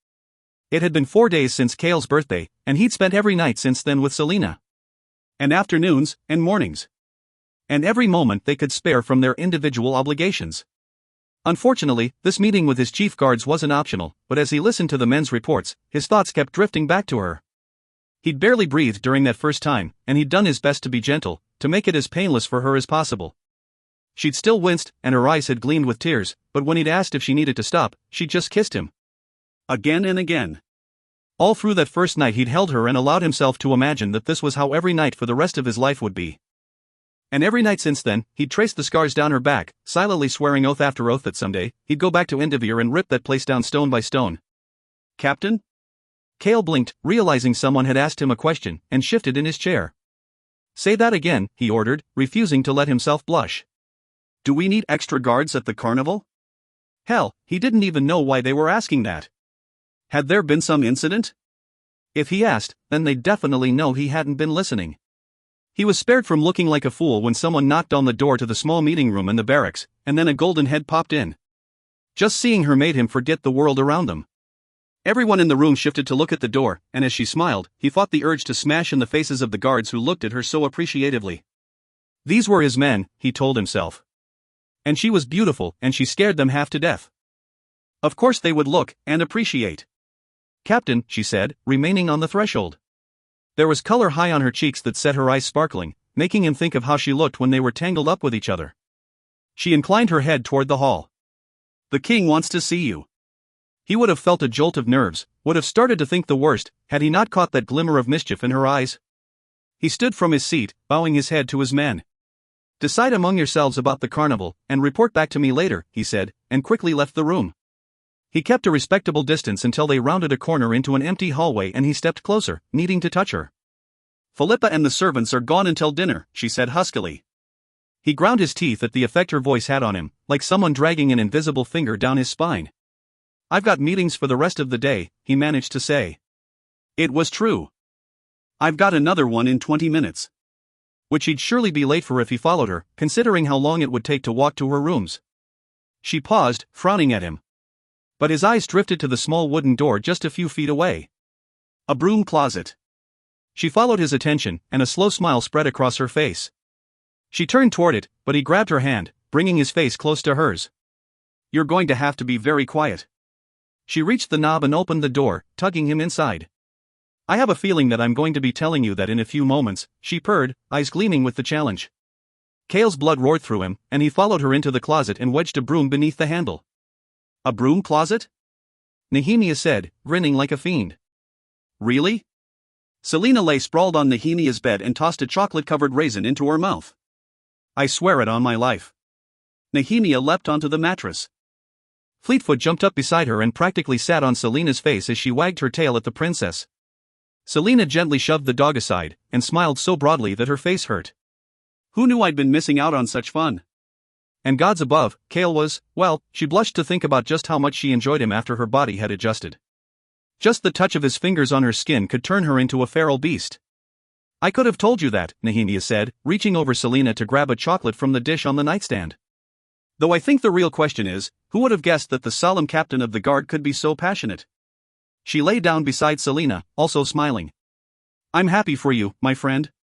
It had been 4 days since Kale's birthday, and he'd spent every night since then with Selina. And afternoons, and mornings. And every moment they could spare from their individual obligations. Unfortunately, this meeting with his chief guards wasn't optional, but as he listened to the men's reports, his thoughts kept drifting back to her. He'd barely breathed during that first time, and he'd done his best to be gentle, to make it as painless for her as possible. She'd still winced, and her eyes had gleamed with tears, but when he'd asked if she needed to stop, she'd just kissed him. Again and again. All through that first night he'd held her and allowed himself to imagine that this was how every night for the rest of his life would be. And every night since then, he'd traced the scars down her back, silently swearing oath after oath that someday, he'd go back to Indivir and rip that place down stone by stone. "Captain?" Kale blinked, realizing someone had asked him a question, and shifted in his chair. "Say that again," he ordered, refusing to let himself blush. "Do we need extra guards at the carnival?" Hell, he didn't even know why they were asking that. Had there been some incident? If he asked, then they'd definitely know he hadn't been listening. He was spared from looking like a fool when someone knocked on the door to the small meeting room in the barracks, and then a golden head popped in. Just seeing her made him forget the world around them. Everyone in the room shifted to look at the door, and as she smiled, he fought the urge to smash in the faces of the guards who looked at her so appreciatively. These were his men, he told himself. And she was beautiful, and she scared them half to death. Of course they would look and appreciate. "Captain," she said, remaining on the threshold. There was color high on her cheeks that set her eyes sparkling, making him think of how she looked when they were tangled up with each other. She inclined her head toward the hall. "The king wants to see you." He would have felt a jolt of nerves, would have started to think the worst, had he not caught that glimmer of mischief in her eyes. He stood from his seat, bowing his head to his men. "Decide among yourselves about the carnival, and report back to me later," he said, and quickly left the room. He kept a respectable distance until they rounded a corner into an empty hallway and he stepped closer, needing to touch her. "Philippa and the servants are gone until dinner," she said huskily. He ground his teeth at the effect her voice had on him, like someone dragging an invisible finger down his spine. "I've got meetings for the rest of the day," he managed to say. It was true. "I've got another one in 20 minutes. Which he'd surely be late for if he followed her, considering how long it would take to walk to her rooms. She paused, frowning at him. But his eyes drifted to the small wooden door just a few feet away. A broom closet. She followed his attention, and a slow smile spread across her face. She turned toward it, but he grabbed her hand, bringing his face close to hers. "You're going to have to be very quiet." She reached the knob and opened the door, tugging him inside. "I have a feeling that I'm going to be telling you that in a few moments," she purred, eyes gleaming with the challenge. Kale's blood roared through him, and he followed her into the closet and wedged a broom beneath the handle. "A broom closet?" Nehemia said, grinning like a fiend. "Really?" Selina lay sprawled on Nehemia's bed and tossed a chocolate-covered raisin into her mouth. "I swear it on my life." Nehemia leapt onto the mattress. Fleetfoot jumped up beside her and practically sat on Selina's face as she wagged her tail at the princess. Selina gently shoved the dog aside, and smiled so broadly that her face hurt. "Who knew I'd been missing out on such fun?" And gods above, Kale was, well, she blushed to think about just how much she enjoyed him after her body had adjusted. Just the touch of his fingers on her skin could turn her into a feral beast. "I could have told you that," Nehemia said, reaching over Selina to grab a chocolate from the dish on the nightstand. "Though I think the real question is, who would have guessed that the solemn captain of the guard could be so passionate?" She lay down beside Selina, also smiling. "I'm happy for you, my friend."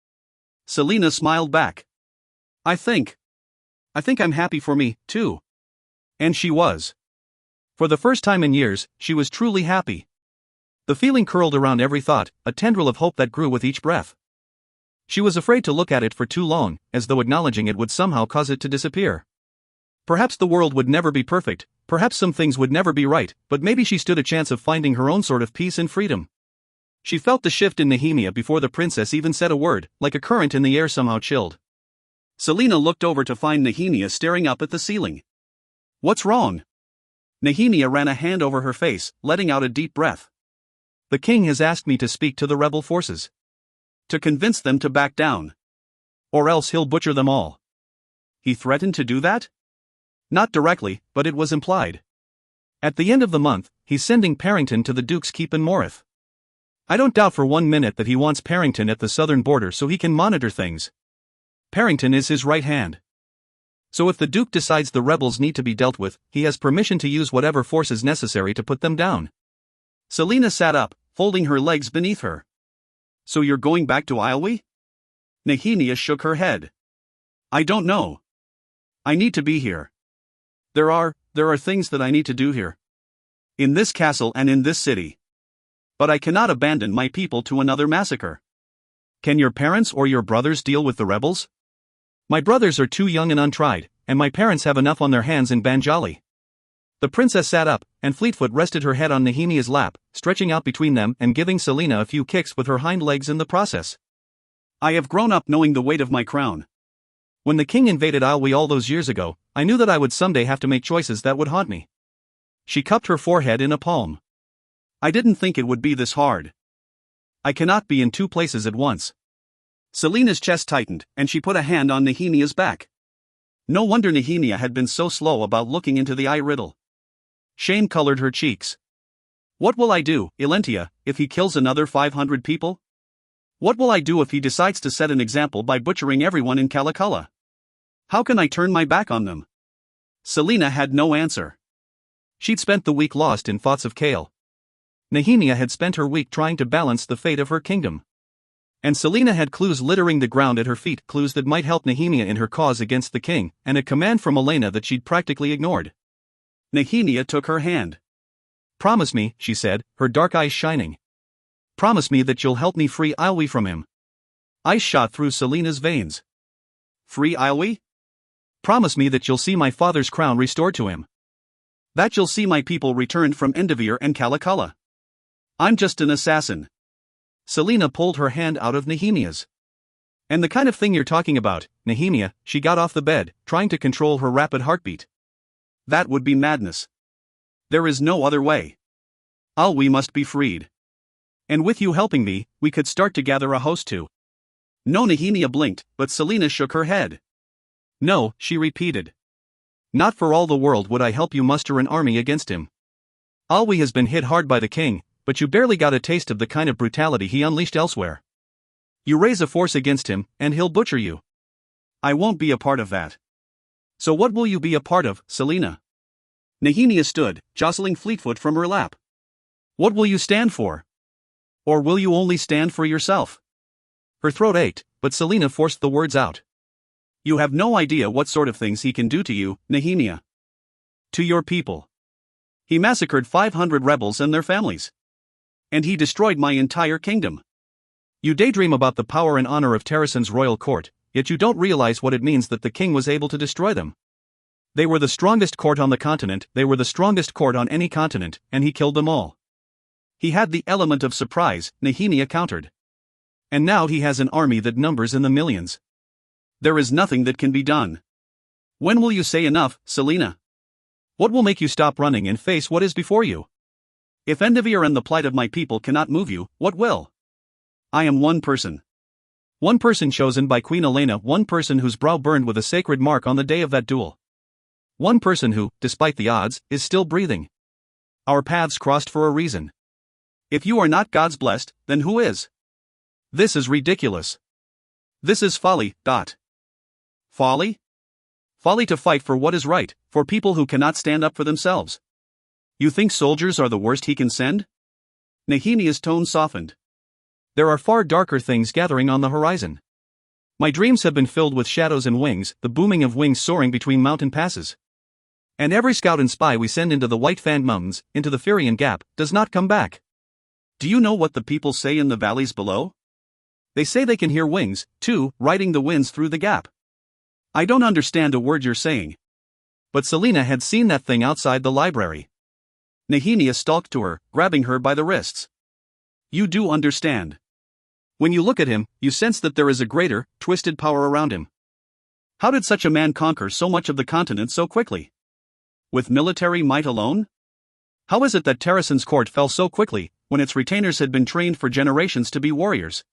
Selina smiled back. I think I'm happy for me, too." And she was. For the first time in years, she was truly happy. The feeling curled around every thought, a tendril of hope that grew with each breath. She was afraid to look at it for too long, as though acknowledging it would somehow cause it to disappear. Perhaps the world would never be perfect, perhaps some things would never be right, but maybe she stood a chance of finding her own sort of peace and freedom. She felt the shift in Nehemia before the princess even said a word, like a current in the air somehow chilled. Selina looked over to find Nehemia staring up at the ceiling. "What's wrong?" Nehemia ran a hand over her face, letting out a deep breath. "The king has asked me to speak to the rebel forces. To convince them to back down. Or else he'll butcher them all." "He threatened to do that?" "Not directly, but it was implied. At the end of the month, he's sending Parrington to the Duke's Keep in Morith. I don't doubt for 1 minute that he wants Parrington at the southern border so he can monitor things. Parrington is his right hand. So if the Duke decides the rebels need to be dealt with, he has permission to use whatever force is necessary to put them down." Selina sat up, folding her legs beneath her. "So you're going back to Islay?" Nehemia shook her head. "I don't know. I need to be here. There are things that I need to do here. In this castle and in this city. But I cannot abandon my people to another massacre." "Can your parents or your brothers deal with the rebels?" "My brothers are too young and untried, and my parents have enough on their hands in Banjali." The princess sat up, and Fleetfoot rested her head on Nehemia's lap, stretching out between them and giving Selina a few kicks with her hind legs in the process. "I have grown up knowing the weight of my crown. When the king invaded Islay all those years ago, I knew that I would someday have to make choices that would haunt me." She cupped her forehead in a palm. "I didn't think it would be this hard. I cannot be in 2 places at once." Selina's chest tightened, and she put a hand on Nehemia's back. No wonder Nehemia had been so slow about looking into the eye riddle. Shame colored her cheeks. What will I do, Elentia, if he kills another 500 people? What will I do if he decides to set an example by butchering everyone in Kalakala? How can I turn my back on them? Selena had no answer. She'd spent the week lost in thoughts of Kale. Nehemia had spent her week trying to balance the fate of her kingdom. And Selena had clues littering the ground at her feet, clues that might help Nehemia in her cause against the king, and a command from Elena that she'd practically ignored. Nehemia took her hand. Promise me, she said, her dark eyes shining. Promise me that you'll help me free Ailwe from him. Ice shot through Selena's veins. Free Ailwe? Promise me that you'll see my father's crown restored to him. That you'll see my people returned from Endavir and Kalakala. I'm just an assassin. Selena pulled her hand out of Nehemia's. And the kind of thing you're talking about, Nehemia, she got off the bed, trying to control her rapid heartbeat. That would be madness. There is no other way. Ailwe must be freed. And with you helping me, we could start to gather a host too. No, Nehemia blinked, but Selena shook her head. No, she repeated. Not for all the world would I help you muster an army against him. Ailwe has been hit hard by the king, but you barely got a taste of the kind of brutality he unleashed elsewhere. You raise a force against him, and he'll butcher you. I won't be a part of that. So what will you be a part of, Selena? Nehemia stood, jostling Fleetfoot from her lap. What will you stand for? Or will you only stand for yourself? Her throat ached, but Selena forced the words out. You have no idea what sort of things he can do to you, Nehemia. To your people. He massacred 500 rebels and their families. And he destroyed my entire kingdom. You daydream about the power and honor of Terrasen's royal court, yet you don't realize what it means that the king was able to destroy them. They were the strongest court on the continent, they were the strongest court on any continent, and he killed them all. He had the element of surprise, Nehemia countered. And now he has an army that numbers in the millions. There is nothing that can be done. When will you say enough, Selena? What will make you stop running and face what is before you? If Endavir and the plight of my people cannot move you, what will? I am one person. One person chosen by Queen Elena, one person whose brow burned with a sacred mark on the day of that duel. One person who, despite the odds, is still breathing. Our paths crossed for a reason. If you are not God's blessed, then who is? This is ridiculous. This is folly. Folly? Folly to fight for what is right, for people who cannot stand up for themselves. You think soldiers are the worst he can send? Nehemia's tone softened. There are far darker things gathering on the horizon. My dreams have been filled with shadows and wings, the booming of wings soaring between mountain passes. And every scout and spy we send into the White-Fanned Mountains, into the Firian Gap, does not come back. Do you know what the people say in the valleys below? They say they can hear wings, too, riding the winds through the gap. I don't understand a word you're saying. But Selena had seen that thing outside the library. Nehemia stalked to her, grabbing her by the wrists. You do understand. When you look at him, you sense that there is a greater, twisted power around him. How did such a man conquer so much of the continent so quickly? With military might alone? How is it that Terrasen's court fell so quickly, when its retainers had been trained for generations to be warriors?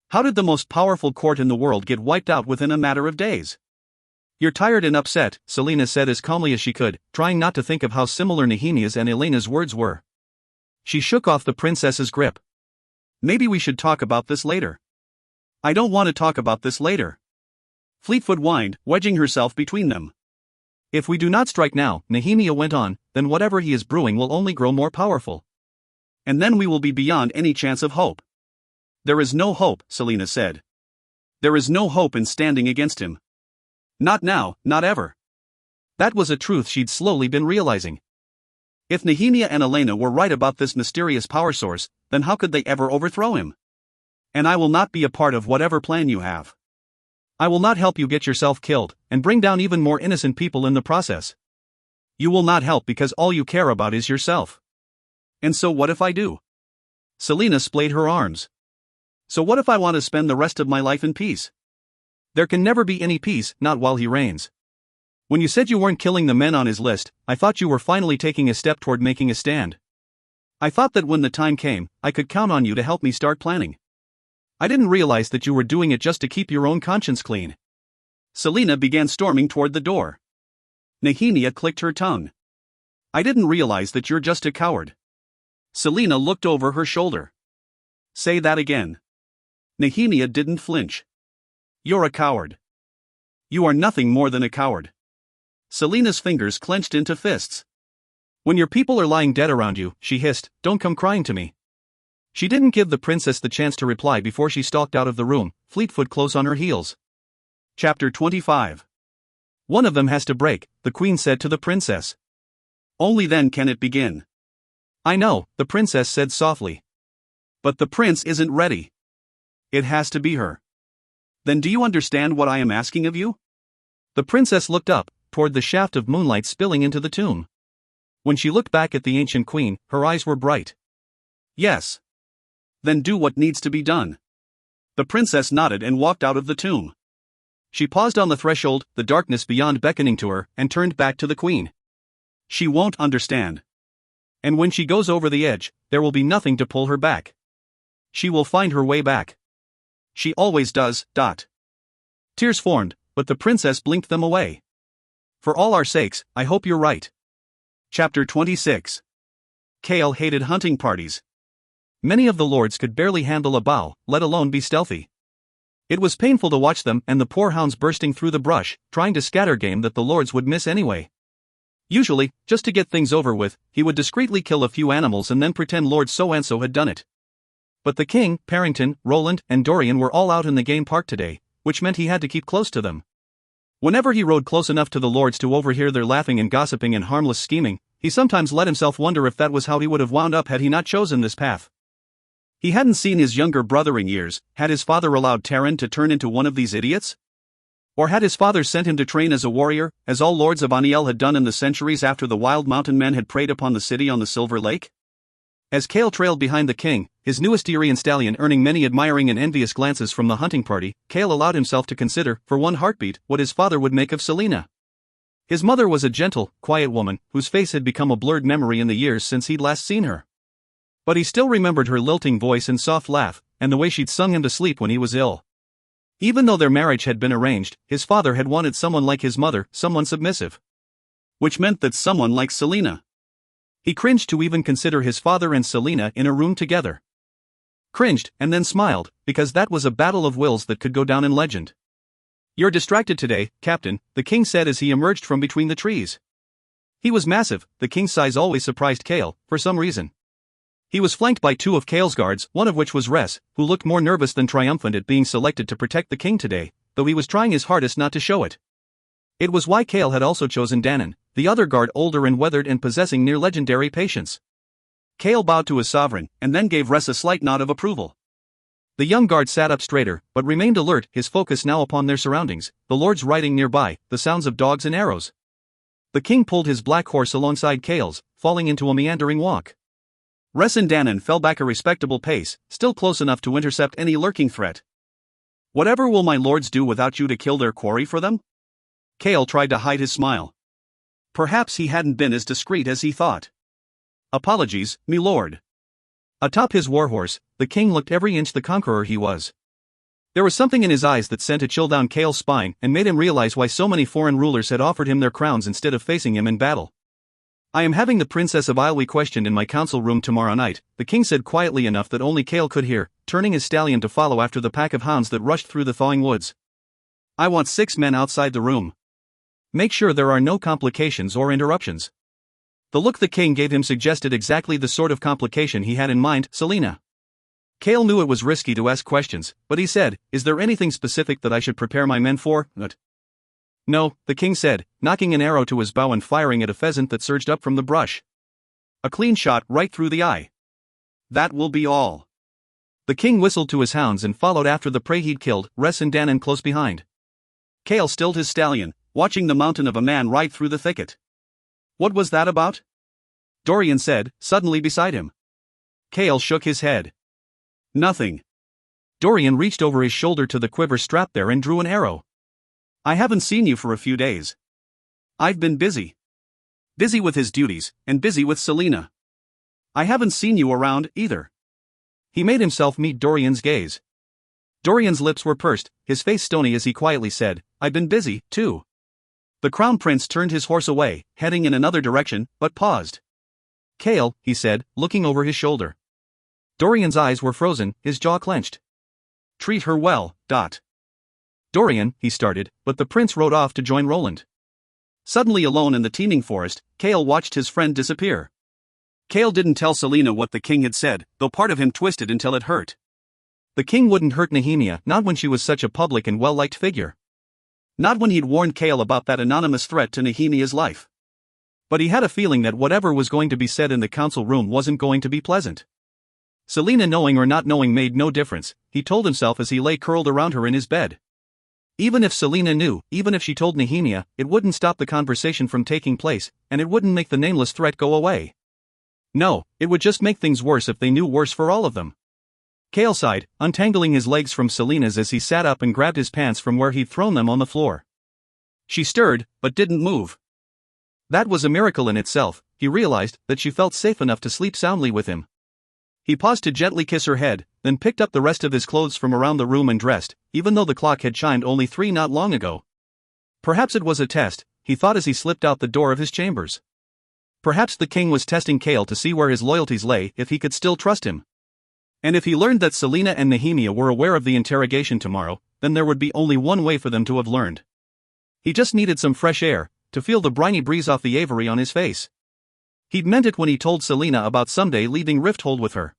How did the most powerful court in the world get wiped out within a matter of days? You're tired and upset, Selena said as calmly as she could, trying not to think of how similar Nehemia's and Elena's words were. She shook off the princess's grip. Maybe we should talk about this later. I don't want to talk about this later. Fleetfoot whined, wedging herself between them. If we do not strike now, Nehemia went on, then whatever he is brewing will only grow more powerful. And then we will be beyond any chance of hope. There is no hope, Selena said. There is no hope in standing against him. Not now, not ever. That was a truth she'd slowly been realizing. If Nehemia and Elena were right about this mysterious power source, then how could they ever overthrow him? And I will not be a part of whatever plan you have. I will not help you get yourself killed, and bring down even more innocent people in the process. You will not help because all you care about is yourself. And so what if I do? Selena splayed her arms. So what if I want to spend the rest of my life in peace? There can never be any peace, not while he reigns. When you said you weren't killing the men on his list, I thought you were finally taking a step toward making a stand. I thought that when the time came, I could count on you to help me start planning. I didn't realize that you were doing it just to keep your own conscience clean. Selena began storming toward the door. Nehemia clicked her tongue. I didn't realize that you're just a coward. Selina looked over her shoulder. Say that again. Nehemia didn't flinch. You're a coward. You are nothing more than a coward. Selina's fingers clenched into fists. When your people are lying dead around you, she hissed, don't come crying to me. She didn't give the princess the chance to reply before she stalked out of the room, Fleetfoot close on her heels. Chapter 25. One of them has to break, the queen said to the princess. Only then can it begin. I know, the princess said softly. But the prince isn't ready. It has to be her. Then do you understand what I am asking of you? The princess looked up, toward the shaft of moonlight spilling into the tomb. When she looked back at the ancient queen, her eyes were bright. Yes. Then do what needs to be done. The princess nodded and walked out of the tomb. She paused on the threshold, the darkness beyond beckoning to her, and turned back to the queen. She won't understand. And when she goes over the edge, there will be nothing to pull her back. She will find her way back. She always does. Tears formed, but the princess blinked them away. For all our sakes, I hope you're right. Chapter 26. Kale hated hunting parties. Many of the lords could barely handle a bow, let alone be stealthy. It was painful to watch them and the poor hounds bursting through the brush, trying to scatter game that the lords would miss anyway. Usually, just to get things over with, he would discreetly kill a few animals and then pretend Lord so-and-so had done it. But the king, Parrington, Roland, and Dorian were all out in the game park today, which meant he had to keep close to them. Whenever he rode close enough to the lords to overhear their laughing and gossiping and harmless scheming, he sometimes let himself wonder if that was how he would have wound up had he not chosen this path. He hadn't seen his younger brother in years. Had his father allowed Taran to turn into one of these idiots? Or had his father sent him to train as a warrior, as all lords of Aniel had done in the centuries after the wild mountain men had preyed upon the city on the Silver Lake? As Kale trailed behind the king, his new Asterian stallion earning many admiring and envious glances from the hunting party, Kale allowed himself to consider, for one heartbeat, what his father would make of Selina. His mother was a gentle, quiet woman, whose face had become a blurred memory in the years since he'd last seen her. But he still remembered her lilting voice and soft laugh, and the way she'd sung him to sleep when he was ill. Even though their marriage had been arranged, his father had wanted someone like his mother, someone submissive. Which meant that someone like Selina. He cringed to even consider his father and Selina in a room together. Cringed, and then smiled, because that was a battle of wills that could go down in legend. You're distracted today, Captain, the king said as he emerged from between the trees. He was massive, the king's size always surprised Kale, for some reason. He was flanked by two of Kale's guards, one of which was Res, who looked more nervous than triumphant at being selected to protect the king today, though he was trying his hardest not to show it. It was why Kale had also chosen Danon, the other guard older and weathered and possessing near-legendary patience. Kale bowed to his sovereign, and then gave Res a slight nod of approval. The young guard sat up straighter, but remained alert, his focus now upon their surroundings, the lords riding nearby, the sounds of dogs and arrows. The king pulled his black horse alongside Kale's, falling into a meandering walk. Res and Danon fell back a respectable pace, still close enough to intercept any lurking threat. Whatever will my lords do without you to kill their quarry for them? Kale tried to hide his smile. Perhaps he hadn't been as discreet as he thought. Apologies, me lord. Atop his warhorse, the king looked every inch the conqueror he was. There was something in his eyes that sent a chill down Kale's spine and made him realize why so many foreign rulers had offered him their crowns instead of facing him in battle. I am having the Princess of Isle questioned in my council room tomorrow night, the king said quietly enough that only Kale could hear, turning his stallion to follow after the pack of hounds that rushed through the thawing woods. I want 6 men outside the room. Make sure there are no complications or interruptions. The look the king gave him suggested exactly the sort of complication he had in mind, Selina. Kale knew it was risky to ask questions, but he said, is there anything specific that I should prepare my men for? No, the king said, knocking an arrow to his bow and firing at a pheasant that surged up from the brush. A clean shot right through the eye. That will be all. The king whistled to his hounds and followed after the prey he'd killed, Res and Danon close behind. Kale stilled his stallion, watching the mountain of a man ride through the thicket. What was that about? Dorian said, suddenly beside him. Kale shook his head. Nothing. Dorian reached over his shoulder to the quiver strapped there and drew an arrow. I haven't seen you for a few days. I've been busy. Busy with his duties, and busy with Selina. I haven't seen you around, either. He made himself meet Dorian's gaze. Dorian's lips were pursed, his face stony as he quietly said, I've been busy, too. The crown prince turned his horse away, heading in another direction, but paused. "Kale," he said, looking over his shoulder. Dorian's eyes were frozen, his jaw clenched. "Treat her well, Dot." "Dorian," he started, but the prince rode off to join Roland. Suddenly alone in the teeming forest, Kale watched his friend disappear. Kale didn't tell Selena what the king had said, though part of him twisted until it hurt. The king wouldn't hurt Nehemia, not when she was such a public and well-liked figure. Not when he'd warned Kale about that anonymous threat to Nehemia's life. But he had a feeling that whatever was going to be said in the council room wasn't going to be pleasant. Selena knowing or not knowing made no difference, he told himself as he lay curled around her in his bed. Even if Selena knew, even if she told Nehemia, it wouldn't stop the conversation from taking place, and it wouldn't make the nameless threat go away. No, it would just make things worse if they knew, worse for all of them. Kale sighed, untangling his legs from Selena's as he sat up and grabbed his pants from where he'd thrown them on the floor. She stirred, but didn't move. That was a miracle in itself. He realized that she felt safe enough to sleep soundly with him. He paused to gently kiss her head, then picked up the rest of his clothes from around the room and dressed, even though the clock had chimed only 3 not long ago. Perhaps it was a test, he thought as he slipped out the door of his chambers. Perhaps the king was testing Kale to see where his loyalties lay, if he could still trust him. And if he learned that Selena and Nehemia were aware of the interrogation tomorrow, then there would be only one way for them to have learned. He just needed some fresh air, to feel the briny breeze off the Avery on his face. He'd meant it when he told Selena about someday leaving Rifthold with her.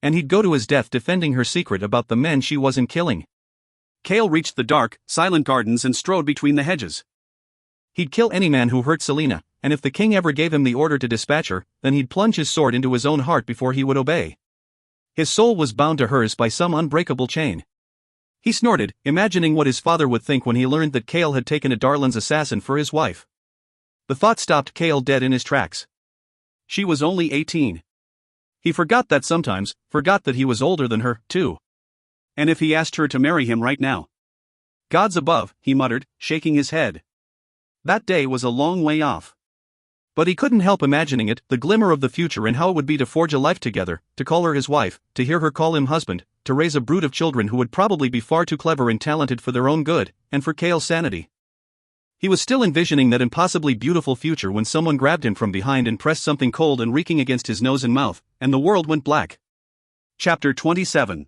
And he'd go to his death defending her secret about the men she wasn't killing. Kale reached the dark, silent gardens and strode between the hedges. He'd kill any man who hurt Selena, and if the king ever gave him the order to dispatch her, then he'd plunge his sword into his own heart before he would obey. His soul was bound to hers by some unbreakable chain. He snorted, imagining what his father would think when he learned that Kale had taken a Darlan's assassin for his wife. The thought stopped Kale dead in his tracks. She was only 18. He forgot that sometimes, forgot that he was older than her, too. And if he asked her to marry him right now? Gods above, he muttered, shaking his head. That day was a long way off. But he couldn't help imagining it, the glimmer of the future and how it would be to forge a life together, to call her his wife, to hear her call him husband, to raise a brood of children who would probably be far too clever and talented for their own good, and for Kale's sanity. He was still envisioning that impossibly beautiful future when someone grabbed him from behind and pressed something cold and reeking against his nose and mouth, and the world went black. Chapter 27.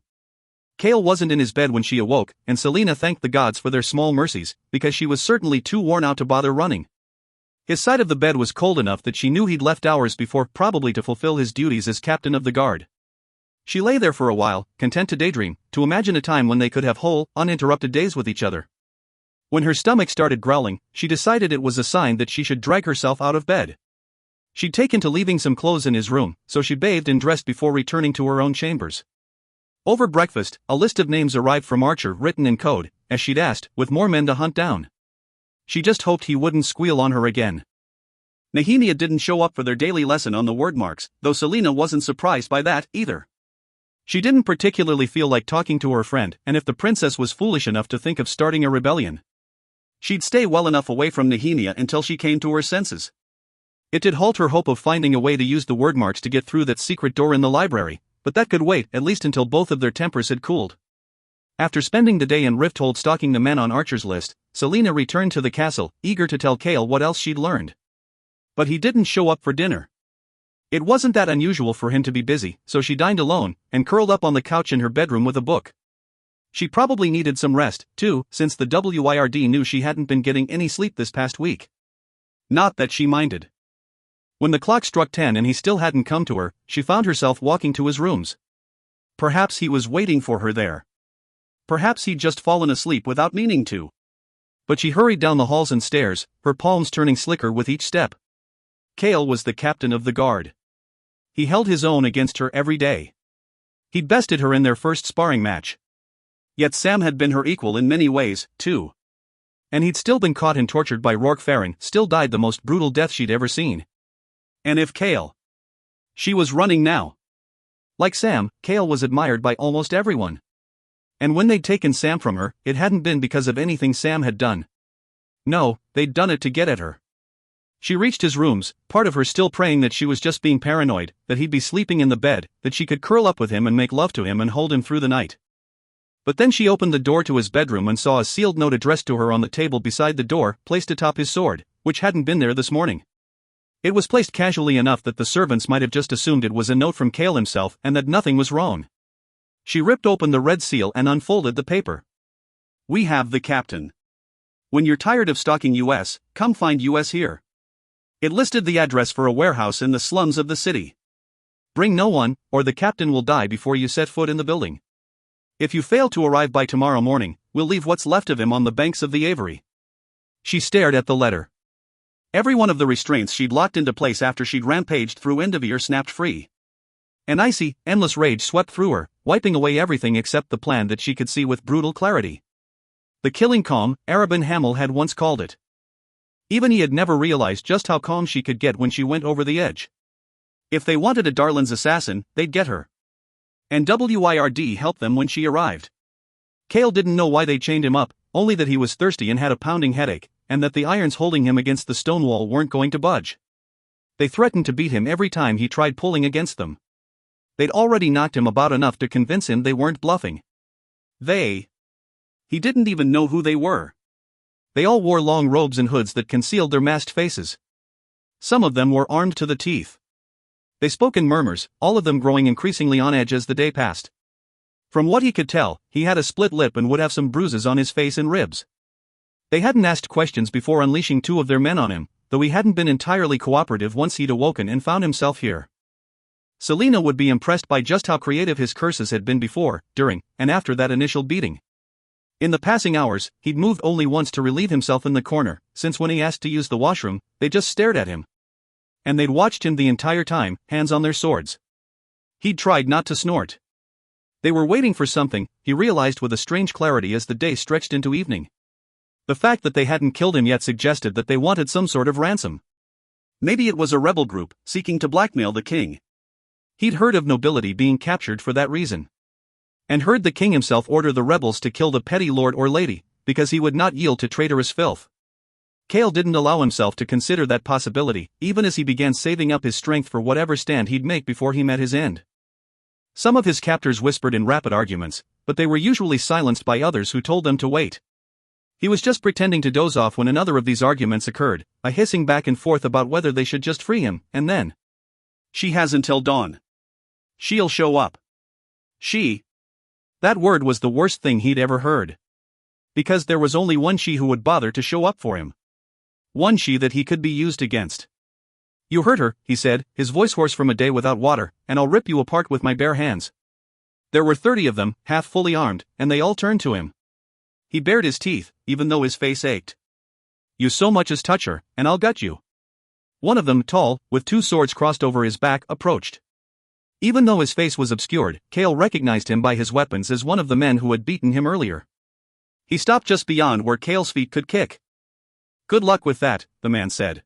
Kale wasn't in his bed when she awoke, and Selena thanked the gods for their small mercies, because she was certainly too worn out to bother running. His side of the bed was cold enough that she knew he'd left hours before, probably to fulfill his duties as captain of the guard. She lay there for a while, content to daydream, to imagine a time when they could have whole, uninterrupted days with each other. When her stomach started growling, she decided it was a sign that she should drag herself out of bed. She'd taken to leaving some clothes in his room, so she bathed and dressed before returning to her own chambers. Over breakfast, a list of names arrived from Archer written in code, as she'd asked, with more men to hunt down. She just hoped he wouldn't squeal on her again. Nehemia didn't show up for their daily lesson on the word marks, though Selena wasn't surprised by that, either. She didn't particularly feel like talking to her friend, and if the princess was foolish enough to think of starting a rebellion, she'd stay well enough away from Nehemia until she came to her senses. It did halt her hope of finding a way to use the word marks to get through that secret door in the library, but that could wait at least until both of their tempers had cooled. After spending the day in Rifthold stalking the men on Archer's list, Selena returned to the castle, eager to tell Kale what else she'd learned. But he didn't show up for dinner. It wasn't that unusual for him to be busy, so she dined alone, and curled up on the couch in her bedroom with a book. She probably needed some rest, too, since the WIRD knew she hadn't been getting any sleep this past week. Not that she minded. When the clock struck 10 and he still hadn't come to her, she found herself walking to his rooms. Perhaps he was waiting for her there. Perhaps he'd just fallen asleep without meaning to. But she hurried down the halls and stairs, her palms turning slicker with each step. Kale was the captain of the guard. He held his own against her every day. He'd bested her in their first sparring match. Yet Sam had been her equal in many ways, too. And he'd still been caught and tortured by Rourke Farron, still died the most brutal death she'd ever seen. And if Kale... She was running now. Like Sam, Kale was admired by almost everyone. And when they'd taken Sam from her, it hadn't been because of anything Sam had done. No, they'd done it to get at her. She reached his rooms, part of her still praying that she was just being paranoid, that he'd be sleeping in the bed, that she could curl up with him and make love to him and hold him through the night. But then she opened the door to his bedroom and saw a sealed note addressed to her on the table beside the door, placed atop his sword, which hadn't been there this morning. It was placed casually enough that the servants might have just assumed it was a note from Kale himself and that nothing was wrong. She ripped open the red seal and unfolded the paper. "We have the captain. When you're tired of stalking US, come find US here." It listed the address for a warehouse in the slums of the city. "Bring no one, or the captain will die before you set foot in the building. If you fail to arrive by tomorrow morning, we'll leave what's left of him on the banks of the Avery." She stared at the letter. Every one of the restraints she'd locked into place after she'd rampaged through Endeavor snapped free. An icy, endless rage swept through her, wiping away everything except the plan that she could see with brutal clarity. The killing calm, Arabin Hamel had once called it. Even he had never realized just how calm she could get when she went over the edge. If they wanted a Darlin's assassin, they'd get her. And WIRD helped them when she arrived. Kale didn't know why they chained him up, only that he was thirsty and had a pounding headache, and that the irons holding him against the stone wall weren't going to budge. They threatened to beat him every time he tried pulling against them. They'd already knocked him about enough to convince him they weren't bluffing. He didn't even know who they were. They all wore long robes and hoods that concealed their masked faces. Some of them were armed to the teeth. They spoke in murmurs, all of them growing increasingly on edge as the day passed. From what he could tell, he had a split lip and would have some bruises on his face and ribs. They hadn't asked questions before unleashing two of their men on him, though he hadn't been entirely cooperative once he'd awoken and found himself here. Selina would be impressed by just how creative his curses had been before, during, and after that initial beating. In the passing hours, he'd moved only once to relieve himself in the corner, since when he asked to use the washroom, they just stared at him. And they'd watched him the entire time, hands on their swords. He'd tried not to snort. They were waiting for something, he realized with a strange clarity as the day stretched into evening. The fact that they hadn't killed him yet suggested that they wanted some sort of ransom. Maybe it was a rebel group, seeking to blackmail the king. He'd heard of nobility being captured for that reason. And heard the king himself order the rebels to kill the petty lord or lady, because he would not yield to traitorous filth. Kale didn't allow himself to consider that possibility, even as he began saving up his strength for whatever stand he'd make before he met his end. Some of his captors whispered in rapid arguments, but they were usually silenced by others who told them to wait. He was just pretending to doze off when another of these arguments occurred, a hissing back and forth about whether they should just free him, and then. "She has until dawn. She'll show up." She. That word was the worst thing he'd ever heard. Because there was only one she who would bother to show up for him. One she that he could be used against. "You heard her," he said, his voice hoarse from a day without water, "and I'll rip you apart with my bare hands." There were 30 of them, half fully armed, and they all turned to him. He bared his teeth, even though his face ached. "You so much as touch her, and I'll gut you." One of them, tall, with two swords crossed over his back, approached. Even though his face was obscured, Kale recognized him by his weapons as one of the men who had beaten him earlier. He stopped just beyond where Kale's feet could kick. "Good luck with that," the man said.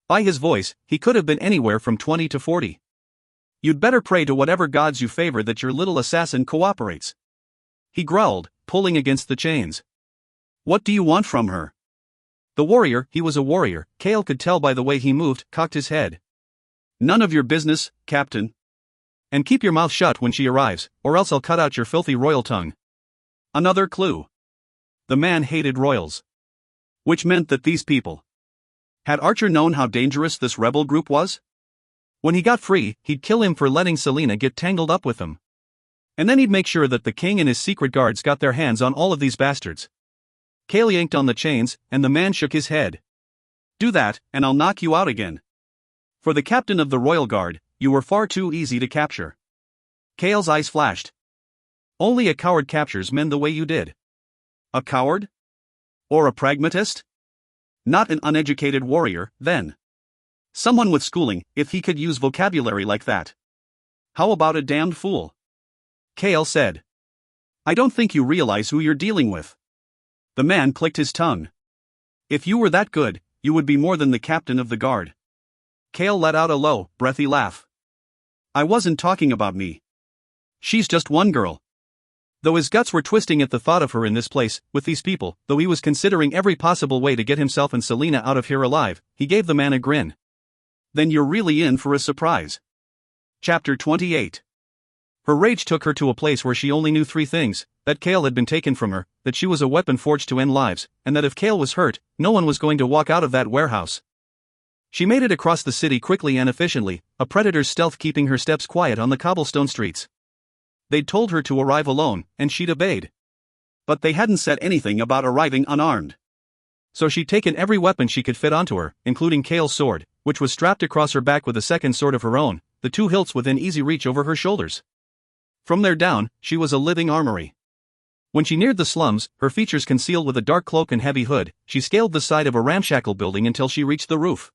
By his voice, he could have been anywhere from 20 to 40. "You'd better pray to whatever gods you favor that your little assassin cooperates." He growled, pulling against the chains. "What do you want from her?" The warrior, he was a warrior, Kale could tell by the way he moved, cocked his head. "None of your business, Captain. And keep your mouth shut when she arrives, or else I'll cut out your filthy royal tongue." Another clue. The man hated royals. Which meant that these people. Had Archer known how dangerous this rebel group was? When he got free, he'd kill him for letting Selina get tangled up with them. And then he'd make sure that the king and his secret guards got their hands on all of these bastards. Kale yanked on the chains, and the man shook his head. "Do that, and I'll knock you out again. For the captain of the royal guard, you were far too easy to capture." Kale's eyes flashed. "Only a coward captures men the way you did." A coward? Or a pragmatist? Not an uneducated warrior, then. Someone with schooling, if he could use vocabulary like that. How about a damned fool? Kale said. "I don't think you realize who you're dealing with." The man clicked his tongue. "If you were that good, you would be more than the captain of the guard." Kale let out a low, breathy laugh. "I wasn't talking about me. She's just one girl." Though his guts were twisting at the thought of her in this place, with these people, though he was considering every possible way to get himself and Selina out of here alive, he gave the man a grin. "Then you're really in for a surprise." Chapter 28. Her rage took her to a place where she only knew three things: that Kale had been taken from her, that she was a weapon forged to end lives, and that if Kale was hurt, no one was going to walk out of that warehouse. She made it across the city quickly and efficiently, a predator's stealth keeping her steps quiet on the cobblestone streets. They'd told her to arrive alone, and she'd obeyed. But they hadn't said anything about arriving unarmed. So she'd taken every weapon she could fit onto her, including Kale's sword, which was strapped across her back with a second sword of her own, the two hilts within easy reach over her shoulders. From there down, she was a living armory. When she neared the slums, her features concealed with a dark cloak and heavy hood, she scaled the side of a ramshackle building until she reached the roof.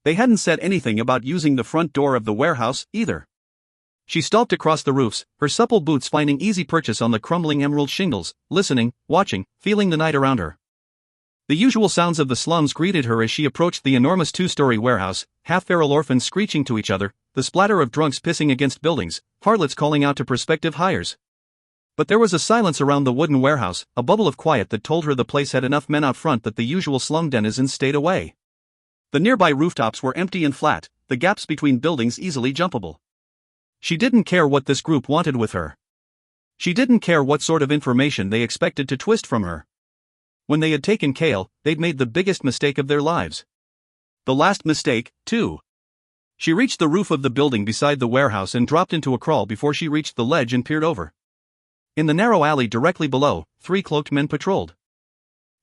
They hadn't said anything about using the front door of the warehouse, either. She stalked across the roofs, her supple boots finding easy purchase on the crumbling emerald shingles, listening, watching, feeling the night around her. The usual sounds of the slums greeted her as she approached the enormous two-story warehouse: half-feral orphans screeching to each other, the splatter of drunks pissing against buildings, harlots calling out to prospective hires. But there was a silence around the wooden warehouse, a bubble of quiet that told her the place had enough men out front that the usual slum denizens stayed away. The nearby rooftops were empty and flat, the gaps between buildings easily jumpable. She didn't care what this group wanted with her. She didn't care what sort of information they expected to twist from her. When they had taken Kale, they'd made the biggest mistake of their lives. The last mistake, too. She reached the roof of the building beside the warehouse and dropped into a crawl before she reached the ledge and peered over. In the narrow alley directly below, 3 cloaked men patrolled.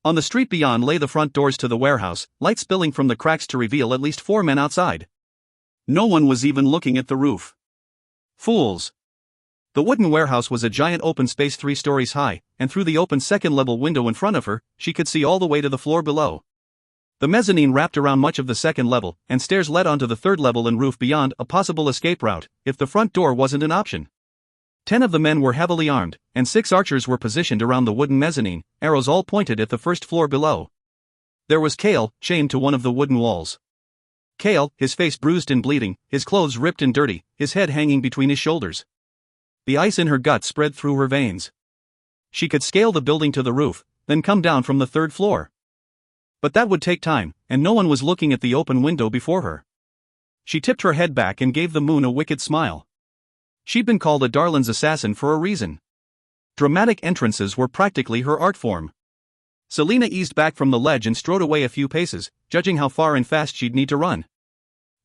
On the street beyond lay the front doors to the warehouse, light spilling from the cracks to reveal at least 4 men outside. No one was even looking at the roof. Fools. The wooden warehouse was a giant open space 3 stories high, and through the open second-level window in front of her, she could see all the way to the floor below. The mezzanine wrapped around much of the second level, and stairs led onto the third level and roof beyond, a possible escape route, if the front door wasn't an option. 10 of the men were heavily armed, and 6 archers were positioned around the wooden mezzanine, arrows all pointed at the first floor below. There was Kale, chained to one of the wooden walls. Kale, his face bruised and bleeding, his clothes ripped and dirty, his head hanging between his shoulders. The ice in her gut spread through her veins. She could scale the building to the roof, then come down from the 3rd floor. But that would take time, and no one was looking at the open window before her. She tipped her head back and gave the moon a wicked smile. She'd been called a Darlin's assassin for a reason. Dramatic entrances were practically her art form. Selina eased back from the ledge and strode away a few paces, judging how far and fast she'd need to run.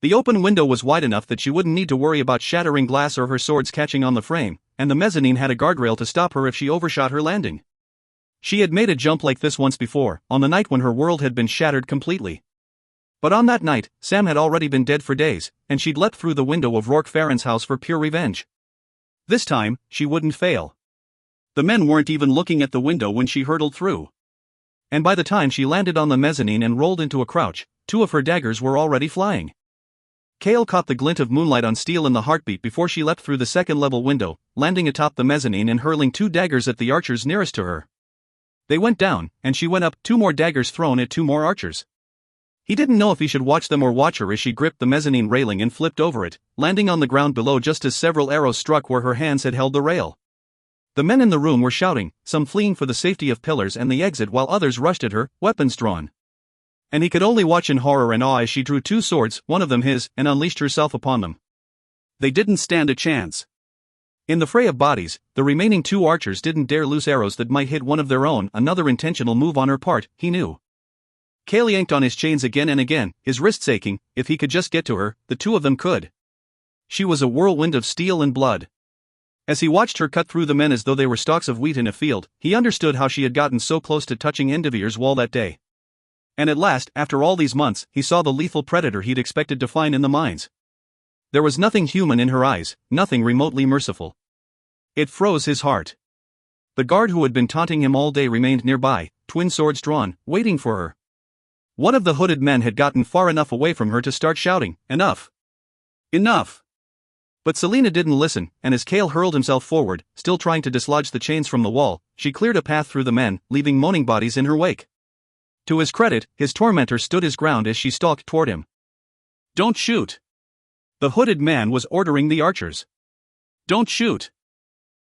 The open window was wide enough that she wouldn't need to worry about shattering glass or her swords catching on the frame, and the mezzanine had a guardrail to stop her if she overshot her landing. She had made a jump like this once before, on the night when her world had been shattered completely. But on that night, Sam had already been dead for days, and she'd leapt through the window of Rourke Farron's house for pure revenge. This time, she wouldn't fail. The men weren't even looking at the window when she hurtled through. And by the time she landed on the mezzanine and rolled into a crouch, 2 of her daggers were already flying. Kale caught the glint of moonlight on steel in the heartbeat before she leapt through the second-level window, landing atop the mezzanine and hurling 2 daggers at the archers nearest to her. They went down, and she went up, 2 more daggers thrown at 2 more archers. He didn't know if he should watch them or watch her as she gripped the mezzanine railing and flipped over it, landing on the ground below just as several arrows struck where her hands had held the rail. The men in the room were shouting, some fleeing for the safety of pillars and the exit while others rushed at her, weapons drawn. And he could only watch in horror and awe as she drew 2 swords, one of them his, and unleashed herself upon them. They didn't stand a chance. In the fray of bodies, the remaining 2 archers didn't dare loose arrows that might hit one of their own, another intentional move on her part, he knew. Kale yanked on his chains again and again, his wrists aching. If he could just get to her, the 2 of them could. She was a whirlwind of steel and blood. As he watched her cut through the men as though they were stalks of wheat in a field, he understood how she had gotten so close to touching Endeavor's wall that day. And at last, after all these months, he saw the lethal predator he'd expected to find in the mines. There was nothing human in her eyes, nothing remotely merciful. It froze his heart. The guard who had been taunting him all day remained nearby, twin swords drawn, waiting for her. One of the hooded men had gotten far enough away from her to start shouting, "Enough! Enough!" But Selina didn't listen, and as Kale hurled himself forward, still trying to dislodge the chains from the wall, she cleared a path through the men, leaving moaning bodies in her wake. To his credit, his tormentor stood his ground as she stalked toward him. "Don't shoot!" The hooded man was ordering the archers. "Don't shoot!"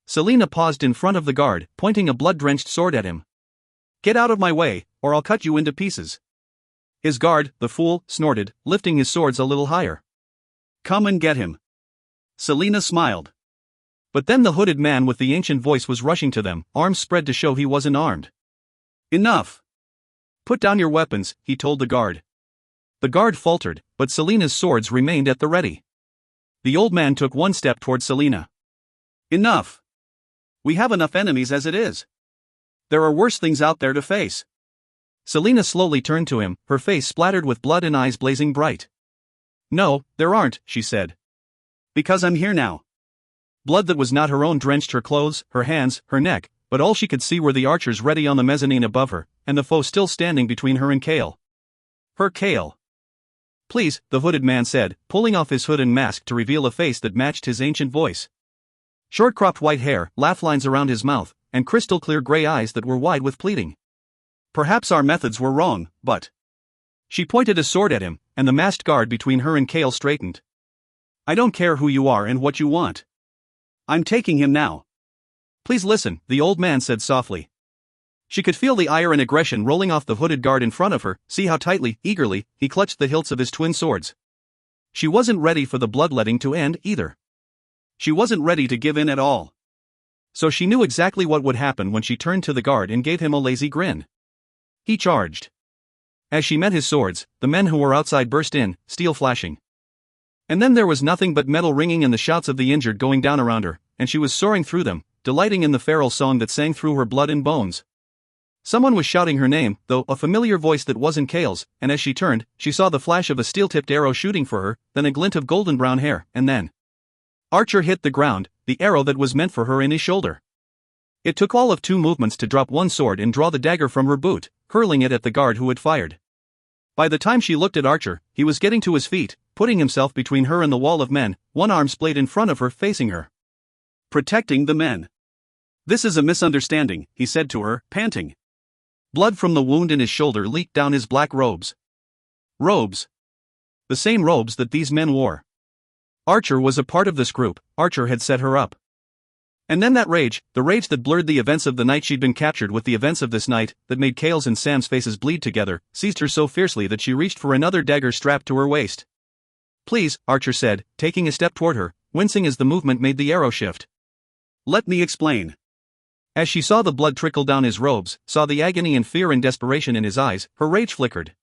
Selina paused in front of the guard, pointing a blood-drenched sword at him. "Get out of my way, or I'll cut you into pieces." His guard, the fool, snorted, lifting his swords a little higher. "Come and get him." Selina smiled. But then the hooded man with the ancient voice was rushing to them, arms spread to show he wasn't armed. Enough! Put down your weapons, he told the guard. The guard faltered, but Selena's swords remained at the ready. The old man took one step toward Selena. Enough! We have enough enemies as it is. There are worse things out there to face. Selena slowly turned to him, her face splattered with blood and eyes blazing bright. No, there aren't, she said. Because I'm here now. Blood that was not her own drenched her clothes, her hands, her neck, but all she could see were the archers ready on the mezzanine above her, and the foe still standing between her and Kale. Her Kale. Please, the hooded man said, pulling off his hood and mask to reveal a face that matched his ancient voice. Short-cropped white hair, laugh lines around his mouth, and crystal-clear gray eyes that were wide with pleading. Perhaps our methods were wrong, but... She pointed a sword at him, and the masked guard between her and Kale straightened. I don't care who you are and what you want. I'm taking him now. Please listen, the old man said softly. She could feel the ire and aggression rolling off the hooded guard in front of her, see how tightly, eagerly, he clutched the hilts of his twin swords. She wasn't ready for the bloodletting to end either. She wasn't ready to give in at all. So she knew exactly what would happen when she turned to the guard and gave him a lazy grin. He charged. As she met his swords, the men who were outside burst in, steel flashing. And then there was nothing but metal ringing and the shouts of the injured going down around her, and she was soaring through them, delighting in the feral song that sang through her blood and bones. Someone was shouting her name, though, a familiar voice that wasn't Kale's, and as she turned, she saw the flash of a steel-tipped arrow shooting for her, then a glint of golden brown hair, and then... Archer hit the ground, the arrow that was meant for her in his shoulder. It took all of 2 movements to drop one sword and draw the dagger from her boot, hurling it at the guard who had fired. By the time she looked at Archer, he was getting to his feet, putting himself between her and the wall of men, one arm splayed in front of her facing her. Protecting the men. This is a misunderstanding, he said to her, panting. Blood from the wound in his shoulder leaked down his black robes. Robes. The same robes that these men wore. Archer was a part of this group, Archer had set her up. And then that rage, the rage that blurred the events of the night she'd been captured with the events of this night, that made Kale's and Sam's faces bleed together, seized her so fiercely that she reached for another dagger strapped to her waist. Please, Archer said, taking a step toward her, wincing as the movement made the arrow shift. Let me explain. As she saw the blood trickle down his robes, saw the agony and fear and desperation in his eyes, her rage flickered.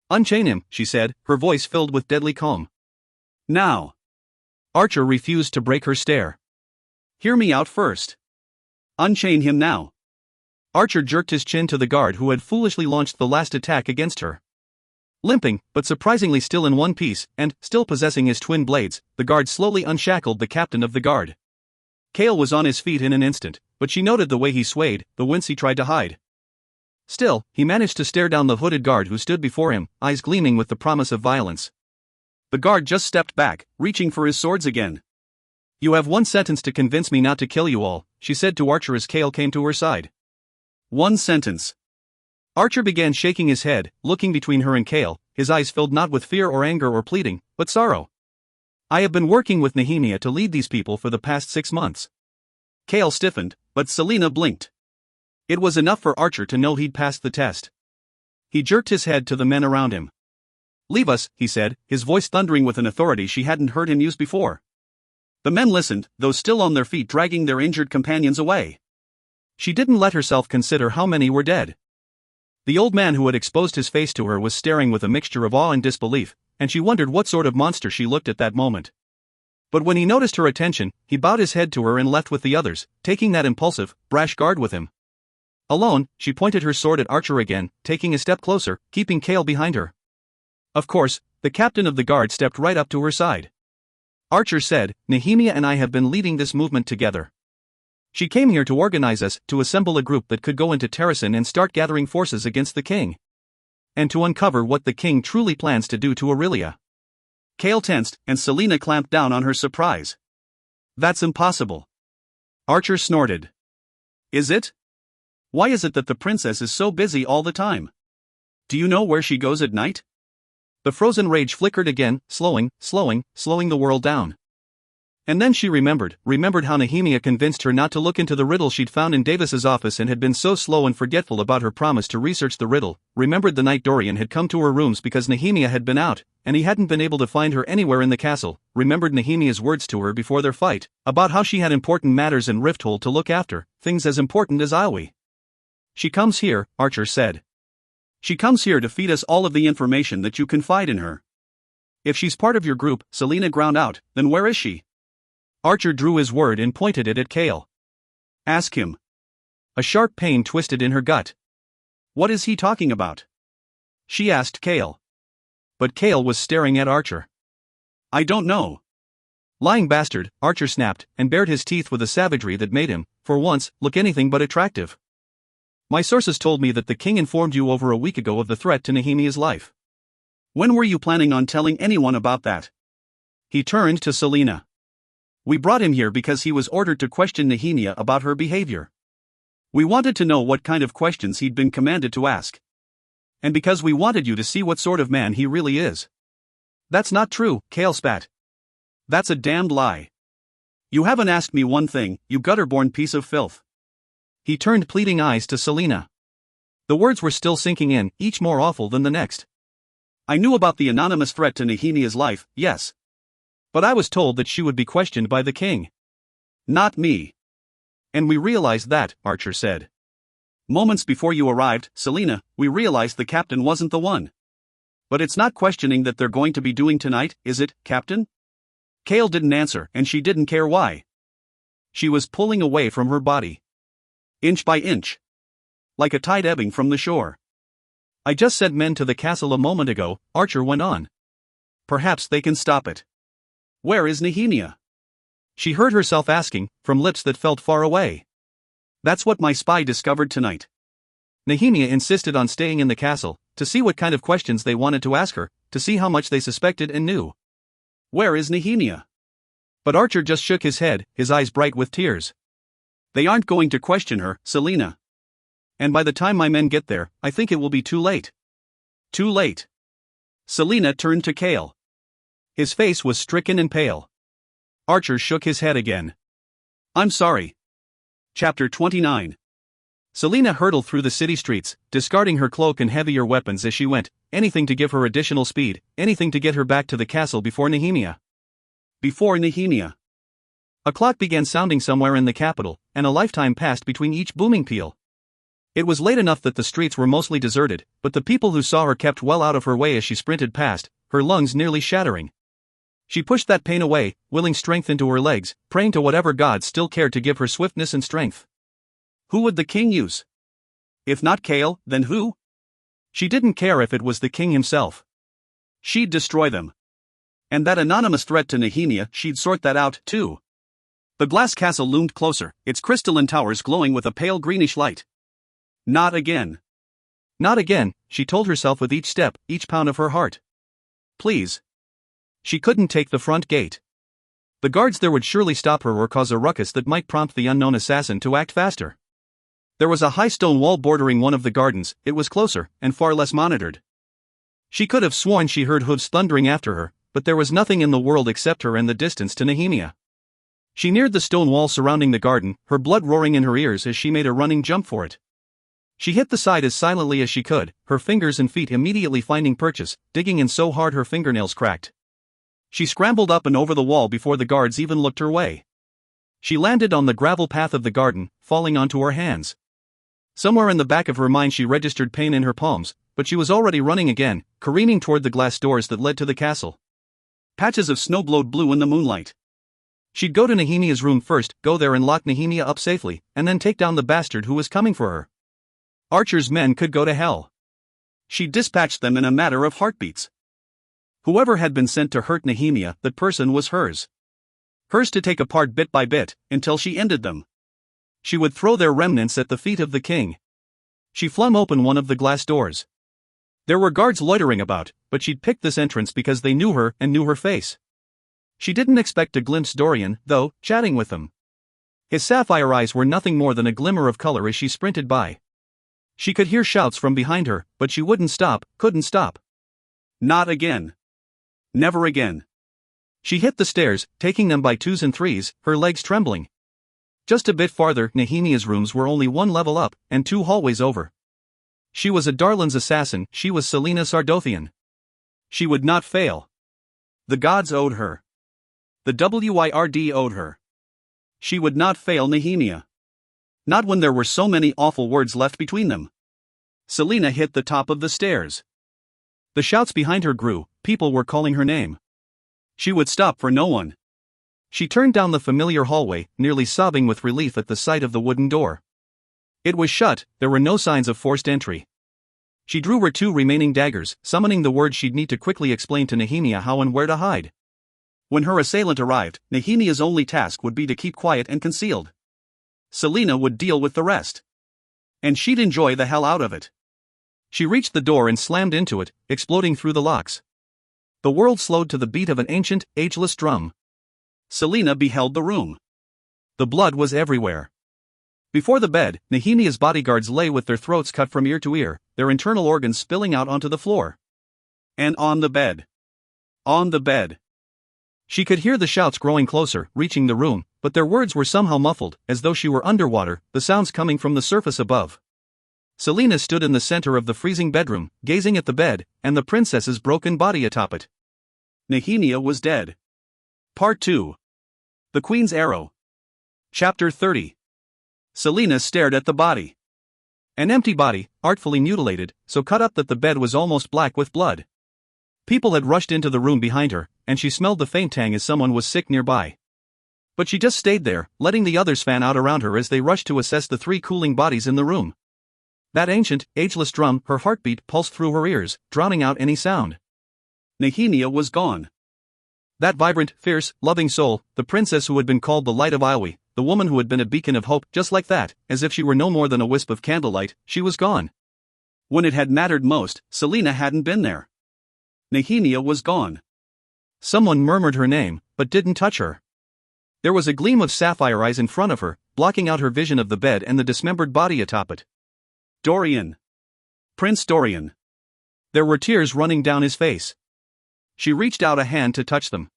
Unchain him, she said, her voice filled with deadly calm. Now. Archer refused to break her stare. Hear me out first. Unchain him now. Archer jerked his chin to the guard who had foolishly launched the last attack against her. Limping, but surprisingly still in one piece, and, still possessing his twin blades, the guard slowly unshackled the captain of the guard. Kale was on his feet in an instant, but she noted the way he swayed, the wince he tried to hide. Still, he managed to stare down the hooded guard who stood before him, eyes gleaming with the promise of violence. The guard just stepped back, reaching for his swords again. You have 1 sentence to convince me not to kill you all, she said to Archer as Kale came to her side. 1 sentence. Archer began shaking his head, looking between her and Kale, his eyes filled not with fear or anger or pleading, but sorrow. I have been working with Nehemia to lead these people for the past 6 months. Kale stiffened, but Selena blinked. It was enough for Archer to know he'd passed the test. He jerked his head to the men around him. Leave us, he said, his voice thundering with an authority she hadn't heard him use before. The men listened, though still on their feet dragging their injured companions away. She didn't let herself consider how many were dead. The old man who had exposed his face to her was staring with a mixture of awe and disbelief, and she wondered what sort of monster she looked at that moment. But when he noticed her attention, he bowed his head to her and left with the others, taking that impulsive, brash guard with him. Alone, she pointed her sword at Archer again, taking a step closer, keeping Kale behind her. Of course, the captain of the guard stepped right up to her side. Archer said, Nehemia and I have been leading this movement together. She came here to organize us, to assemble a group that could go into Terrasen and start gathering forces against the king. And to uncover what the king truly plans to do to Aurelia. Kale tensed, and Selena clamped down on her surprise. That's impossible. Archer snorted. Is it? Why is it that the princess is so busy all the time? Do you know where she goes at night? The frozen rage flickered again, slowing the world down. And then she remembered how Nehemia convinced her not to look into the riddle she'd found in Davis's office and had been so slow and forgetful about her promise to research the riddle, remembered the night Dorian had come to her rooms because Nehemia had been out, and he hadn't been able to find her anywhere in the castle, remembered Nehemia's words to her before their fight, about how she had important matters in Rifthold to look after, things as important as Aoi. She comes here, Archer said. She comes here to feed us all of the information that you confide in her. If she's part of your group, Selena ground out, then where is she? Archer drew his word and pointed it at Kale. Ask him. A sharp pain twisted in her gut. What is he talking about? She asked Kale. But Kale was staring at Archer. I don't know. Lying bastard, Archer snapped, and bared his teeth with a savagery that made him, for once, look anything but attractive. My sources told me that the king informed you over a week ago of the threat to Nehemia's life. When were you planning on telling anyone about that? He turned to Selena. We brought him here because he was ordered to question Nehemia about her behavior. We wanted to know what kind of questions he'd been commanded to ask. And because we wanted you to see what sort of man he really is. That's not true, Kale spat. That's a damned lie. You haven't asked me one thing, you gutter-born piece of filth. He turned pleading eyes to Selena. The words were still sinking in, each more awful than the next. I knew about the anonymous threat to Nehemia's life, yes. But I was told that she would be questioned by the king. Not me. And we realized that, Archer said. Moments before you arrived, Selena, we realized the captain wasn't the one. But it's not questioning that they're going to be doing tonight, is it, Captain? Kale didn't answer, and she didn't care why. She was pulling away from her body. Inch by inch. Like a tide ebbing from the shore. I just sent men to the castle a moment ago, Archer went on. Perhaps they can stop it. Where is Nehemia? She heard herself asking, from lips that felt far away. That's what my spy discovered tonight. Nehemia insisted on staying in the castle, to see what kind of questions they wanted to ask her, to see how much they suspected and knew. Where is Nehemia? But Archer just shook his head, his eyes bright with tears. They aren't going to question her, Selena. And by the time my men get there, I think it will be too late. Too late. Selena turned to Kale. His face was stricken and pale. Archer shook his head again. I'm sorry. Chapter 29. Selena hurtled through the city streets, discarding her cloak and heavier weapons as she went, anything to give her additional speed, anything to get her back to the castle before Nehemia. Before Nehemia. A clock began sounding somewhere in the capital, and a lifetime passed between each booming peal. It was late enough that the streets were mostly deserted, but the people who saw her kept well out of her way as she sprinted past, her lungs nearly shattering. She pushed that pain away, willing strength into her legs, praying to whatever god still cared to give her swiftness and strength. Who would the king use? If not Kale, then who? She didn't care if it was the king himself. She'd destroy them. And that anonymous threat to Nehemia, she'd sort that out, too. The glass castle loomed closer, its crystalline towers glowing with a pale greenish light. Not again. Not again, she told herself with each step, each pound of her heart. Please. She couldn't take the front gate. The guards there would surely stop her or cause a ruckus that might prompt the unknown assassin to act faster. There was a high stone wall bordering one of the gardens, it was closer, and far less monitored. She could have sworn she heard hooves thundering after her, but there was nothing in the world except her and the distance to Nehemia. She neared the stone wall surrounding the garden, her blood roaring in her ears as she made a running jump for it. She hit the side as silently as she could, her fingers and feet immediately finding purchase, digging in so hard her fingernails cracked. She scrambled up and over the wall before the guards even looked her way. She landed on the gravel path of the garden, falling onto her hands. Somewhere in the back of her mind she registered pain in her palms, but she was already running again, careening toward the glass doors that led to the castle. Patches of snow glowed blue in the moonlight. She'd go to Nehemia's room first, go there and lock Nehemia up safely, and then take down the bastard who was coming for her. Archer's men could go to hell. She dispatched them in a matter of heartbeats. Whoever had been sent to hurt Nehemia, that person was hers. Hers to take apart bit by bit, until she ended them. She would throw their remnants at the feet of the king. She flung open one of the glass doors. There were guards loitering about, but she'd picked this entrance because they knew her and knew her face. She didn't expect to glimpse Dorian, though, chatting with them. His sapphire eyes were nothing more than a glimmer of color as she sprinted by. She could hear shouts from behind her, but she wouldn't stop, couldn't stop. Not again. Never again. She hit the stairs, taking them by twos and threes, her legs trembling. Just a bit farther, Nehemiah's rooms were only one level up, and 2 hallways over. She was a Darlin's assassin, she was Selena Sardothian. She would not fail. The gods owed her. The WYRD owed her. She would not fail Nehemiah. Not when there were so many awful words left between them. Selena hit the top of the stairs. The shouts behind her grew, people were calling her name. She would stop for no one. She turned down the familiar hallway, nearly sobbing with relief at the sight of the wooden door. It was shut, there were no signs of forced entry. She drew her 2 remaining daggers, summoning the words she'd need to quickly explain to Nehemiah how and where to hide. When her assailant arrived, Nehemiah's only task would be to keep quiet and concealed. Selena would deal with the rest. And she'd enjoy the hell out of it. She reached the door and slammed into it, exploding through the locks. The world slowed to the beat of an ancient, ageless drum. Selena beheld the room. The blood was everywhere. Before the bed, Nehemiah's bodyguards lay with their throats cut from ear to ear, their internal organs spilling out onto the floor. And on the bed. On the bed. She could hear the shouts growing closer, reaching the room, but their words were somehow muffled, as though she were underwater, the sounds coming from the surface above. Selena stood in the center of the freezing bedroom, gazing at the bed, and the princess's broken body atop it. Nehemiah was dead. Part 2. The Queen's Arrow. Chapter 30. Selena stared at the body. An empty body, artfully mutilated, so cut up that the bed was almost black with blood. People had rushed into the room behind her, and she smelled the faint tang as someone was sick nearby. But she just stayed there, letting the others fan out around her as they rushed to assess the 3 cooling bodies in the room. That ancient, ageless drum, her heartbeat pulsed through her ears, drowning out any sound. Nehemiah was gone. That vibrant, fierce, loving soul, the princess who had been called the Light of Iowi, the woman who had been a beacon of hope, just like that, as if she were no more than a wisp of candlelight, she was gone. When it had mattered most, Selena hadn't been there. Nehemiah was gone. Someone murmured her name, but didn't touch her. There was a gleam of sapphire eyes in front of her, blocking out her vision of the bed and the dismembered body atop it. Dorian. Prince Dorian. There were tears running down his face. She reached out a hand to touch them.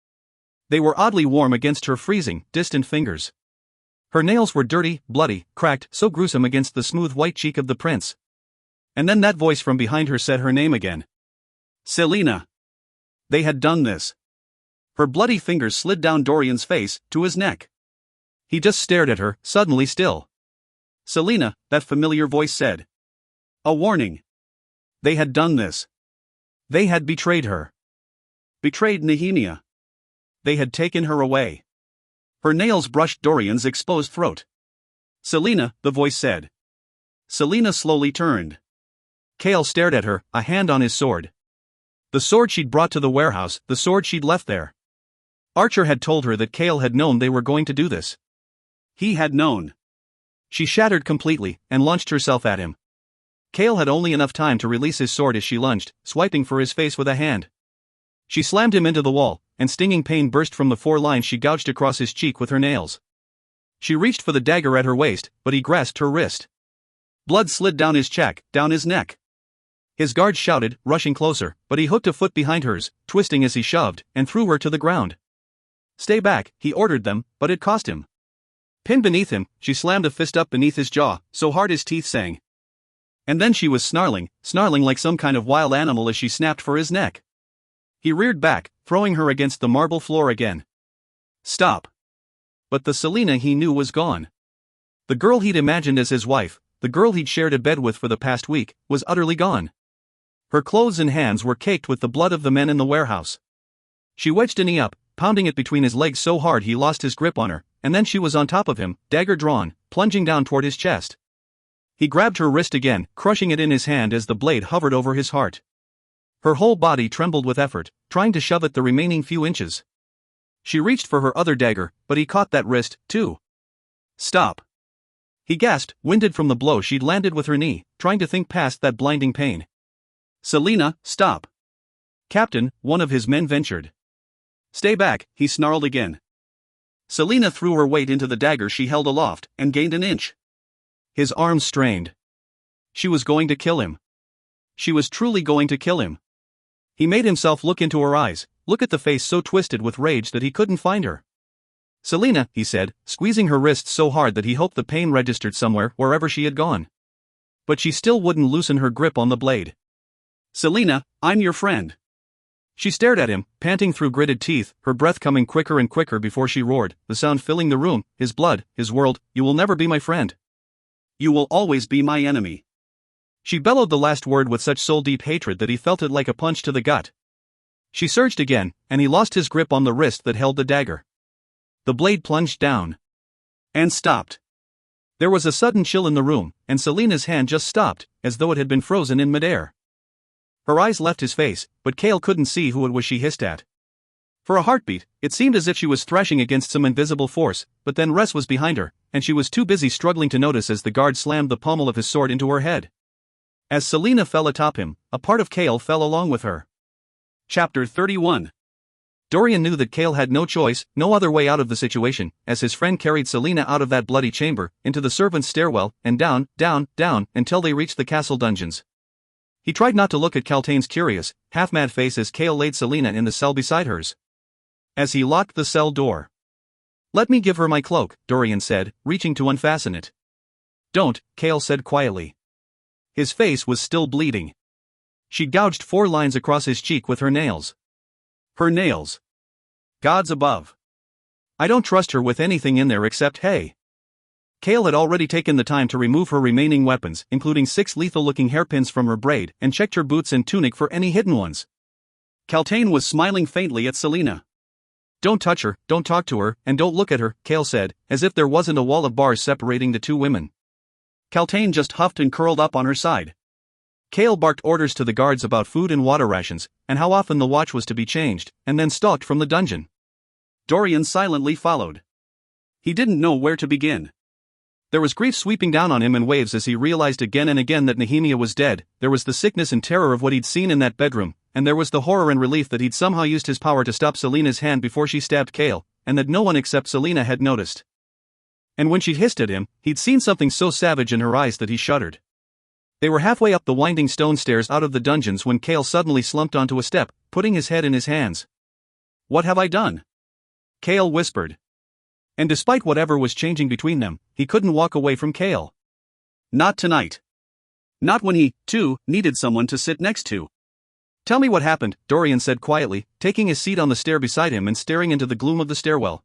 They were oddly warm against her freezing, distant fingers. Her nails were dirty, bloody, cracked, so gruesome against the smooth white cheek of the prince. And then that voice from behind her said her name again. Selena. They had done this. Her bloody fingers slid down Dorian's face, to his neck. He just stared at her, suddenly still. Selena, that familiar voice said. A warning. They had done this. They had betrayed her. Betrayed Nehemiah. They had taken her away. Her nails brushed Dorian's exposed throat. Selena, the voice said. Selena slowly turned. Cale stared at her, a hand on his sword. The sword she'd brought to the warehouse, the sword she'd left there. Archer had told her that Cale had known they were going to do this. He had known. She shattered completely, and launched herself at him. Cale had only enough time to release his sword as she lunged, swiping for his face with a hand. She slammed him into the wall, and stinging pain burst from the 4 lines she gouged across his cheek with her nails. She reached for the dagger at her waist, but he grasped her wrist. Blood slid down his cheek, down his neck. His guards shouted, rushing closer, but he hooked a foot behind hers, twisting as he shoved, and threw her to the ground. Stay back, he ordered them, but it cost him. Pinned beneath him, she slammed a fist up beneath his jaw, so hard his teeth sang. And then she was snarling like some kind of wild animal as she snapped for his neck. He reared back, throwing her against the marble floor again. Stop. But the Selena he knew was gone. The girl he'd imagined as his wife, the girl he'd shared a bed with for the past week, was utterly gone. Her clothes and hands were caked with the blood of the men in the warehouse. She wedged a knee up, pounding it between his legs so hard he lost his grip on her, and then she was on top of him, dagger drawn, plunging down toward his chest. He grabbed her wrist again, crushing it in his hand as the blade hovered over his heart. Her whole body trembled with effort, trying to shove it the remaining few inches. She reached for her other dagger, but he caught that wrist, too. Stop. He gasped, winded from the blow she'd landed with her knee, trying to think past that blinding pain. Selena, stop. Captain, one of his men ventured. Stay back, he snarled again. Selena threw her weight into the dagger she held aloft, and gained an inch. His arms strained. She was going to kill him. She was truly going to kill him. He made himself look into her eyes, look at the face so twisted with rage that he couldn't find her. Selina, he said, squeezing her wrist so hard that he hoped the pain registered somewhere wherever she had gone. But she still wouldn't loosen her grip on the blade. Selina, I'm your friend. She stared at him, panting through gritted teeth, her breath coming quicker and quicker before she roared, the sound filling the room, his blood, his world. You will never be my friend. You will always be my enemy. She bellowed the last word with such soul-deep hatred that he felt it like a punch to the gut. She surged again, and he lost his grip on the wrist that held the dagger. The blade plunged down. And stopped. There was a sudden chill in the room, and Selina's hand just stopped, as though it had been frozen in midair. Her eyes left his face, but Cale couldn't see who it was she hissed at. For a heartbeat, it seemed as if she was thrashing against some invisible force, but then Ress was behind her, and she was too busy struggling to notice as the guard slammed the pommel of his sword into her head. As Selina fell atop him, a part of Cale fell along with her. Chapter 31. Dorian knew that Cale had no choice, no other way out of the situation, as his friend carried Selina out of that bloody chamber, into the servants' stairwell, and down, down, down, until they reached the castle dungeons. He tried not to look at Kaltain's curious, half-mad face as Cale laid Selina in the cell beside hers. As he locked the cell door. Let me give her my cloak, Dorian said, reaching to unfasten it. Don't, Cale said quietly. His face was still bleeding. She gouged 4 lines across his cheek with her nails. Her nails. Gods above. I don't trust her with anything in there except hay. Cale had already taken the time to remove her remaining weapons, including 6 lethal-looking hairpins from her braid, and checked her boots and tunic for any hidden ones. Kaltain was smiling faintly at Selina. Don't touch her, don't talk to her, and don't look at her, Cale said, as if there wasn't a wall of bars separating the 2 women. Kaltain just huffed and curled up on her side. Cale barked orders to the guards about food and water rations, and how often the watch was to be changed, and then stalked from the dungeon. Dorian silently followed. He didn't know where to begin. There was grief sweeping down on him in waves as he realized again and again that Nehemia was dead. There was the sickness and terror of what he'd seen in that bedroom, and there was the horror and relief that he'd somehow used his power to stop Selina's hand before she stabbed Cale, and that no one except Selina had noticed. And when she'd hissed at him, he'd seen something so savage in her eyes that he shuddered. They were halfway up the winding stone stairs out of the dungeons when Cale suddenly slumped onto a step, putting his head in his hands. What have I done? Cale whispered. And despite whatever was changing between them, he couldn't walk away from Cale. Not tonight. Not when he, too, needed someone to sit next to. Tell me what happened, Dorian said quietly, taking his seat on the stair beside him and staring into the gloom of the stairwell.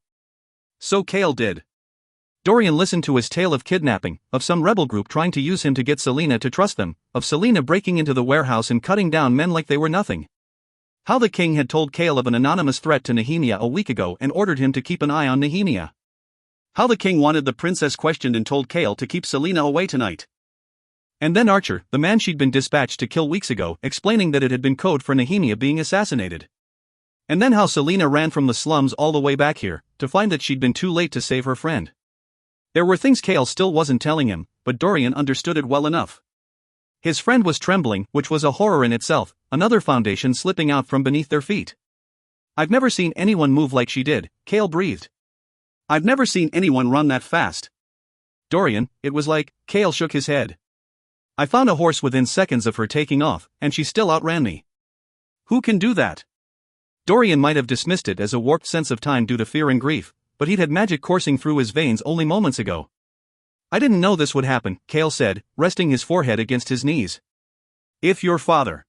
So Cale did. Dorian listened to his tale of kidnapping, of some rebel group trying to use him to get Selina to trust them, of Selina breaking into the warehouse and cutting down men like they were nothing. How the king had told Cale of an anonymous threat to Nehemia a week ago and ordered him to keep an eye on Nehemia. How the king wanted the princess questioned and told Cale to keep Selina away tonight. And then Archer, the man she'd been dispatched to kill weeks ago, explaining that it had been code for Nehemia being assassinated. And then how Selina ran from the slums all the way back here, to find that she'd been too late to save her friend. There were things Cale still wasn't telling him, but Dorian understood it well enough. His friend was trembling, which was a horror in itself, another foundation slipping out from beneath their feet. I've never seen anyone move like she did, Cale breathed. I've never seen anyone run that fast. Dorian, it was like, Cale shook his head. I found a horse within seconds of her taking off, and she still outran me. Who can do that? Dorian might have dismissed it as a warped sense of time due to fear and grief, but he'd had magic coursing through his veins only moments ago. I didn't know this would happen, Cale said, resting his forehead against his knees. If your father.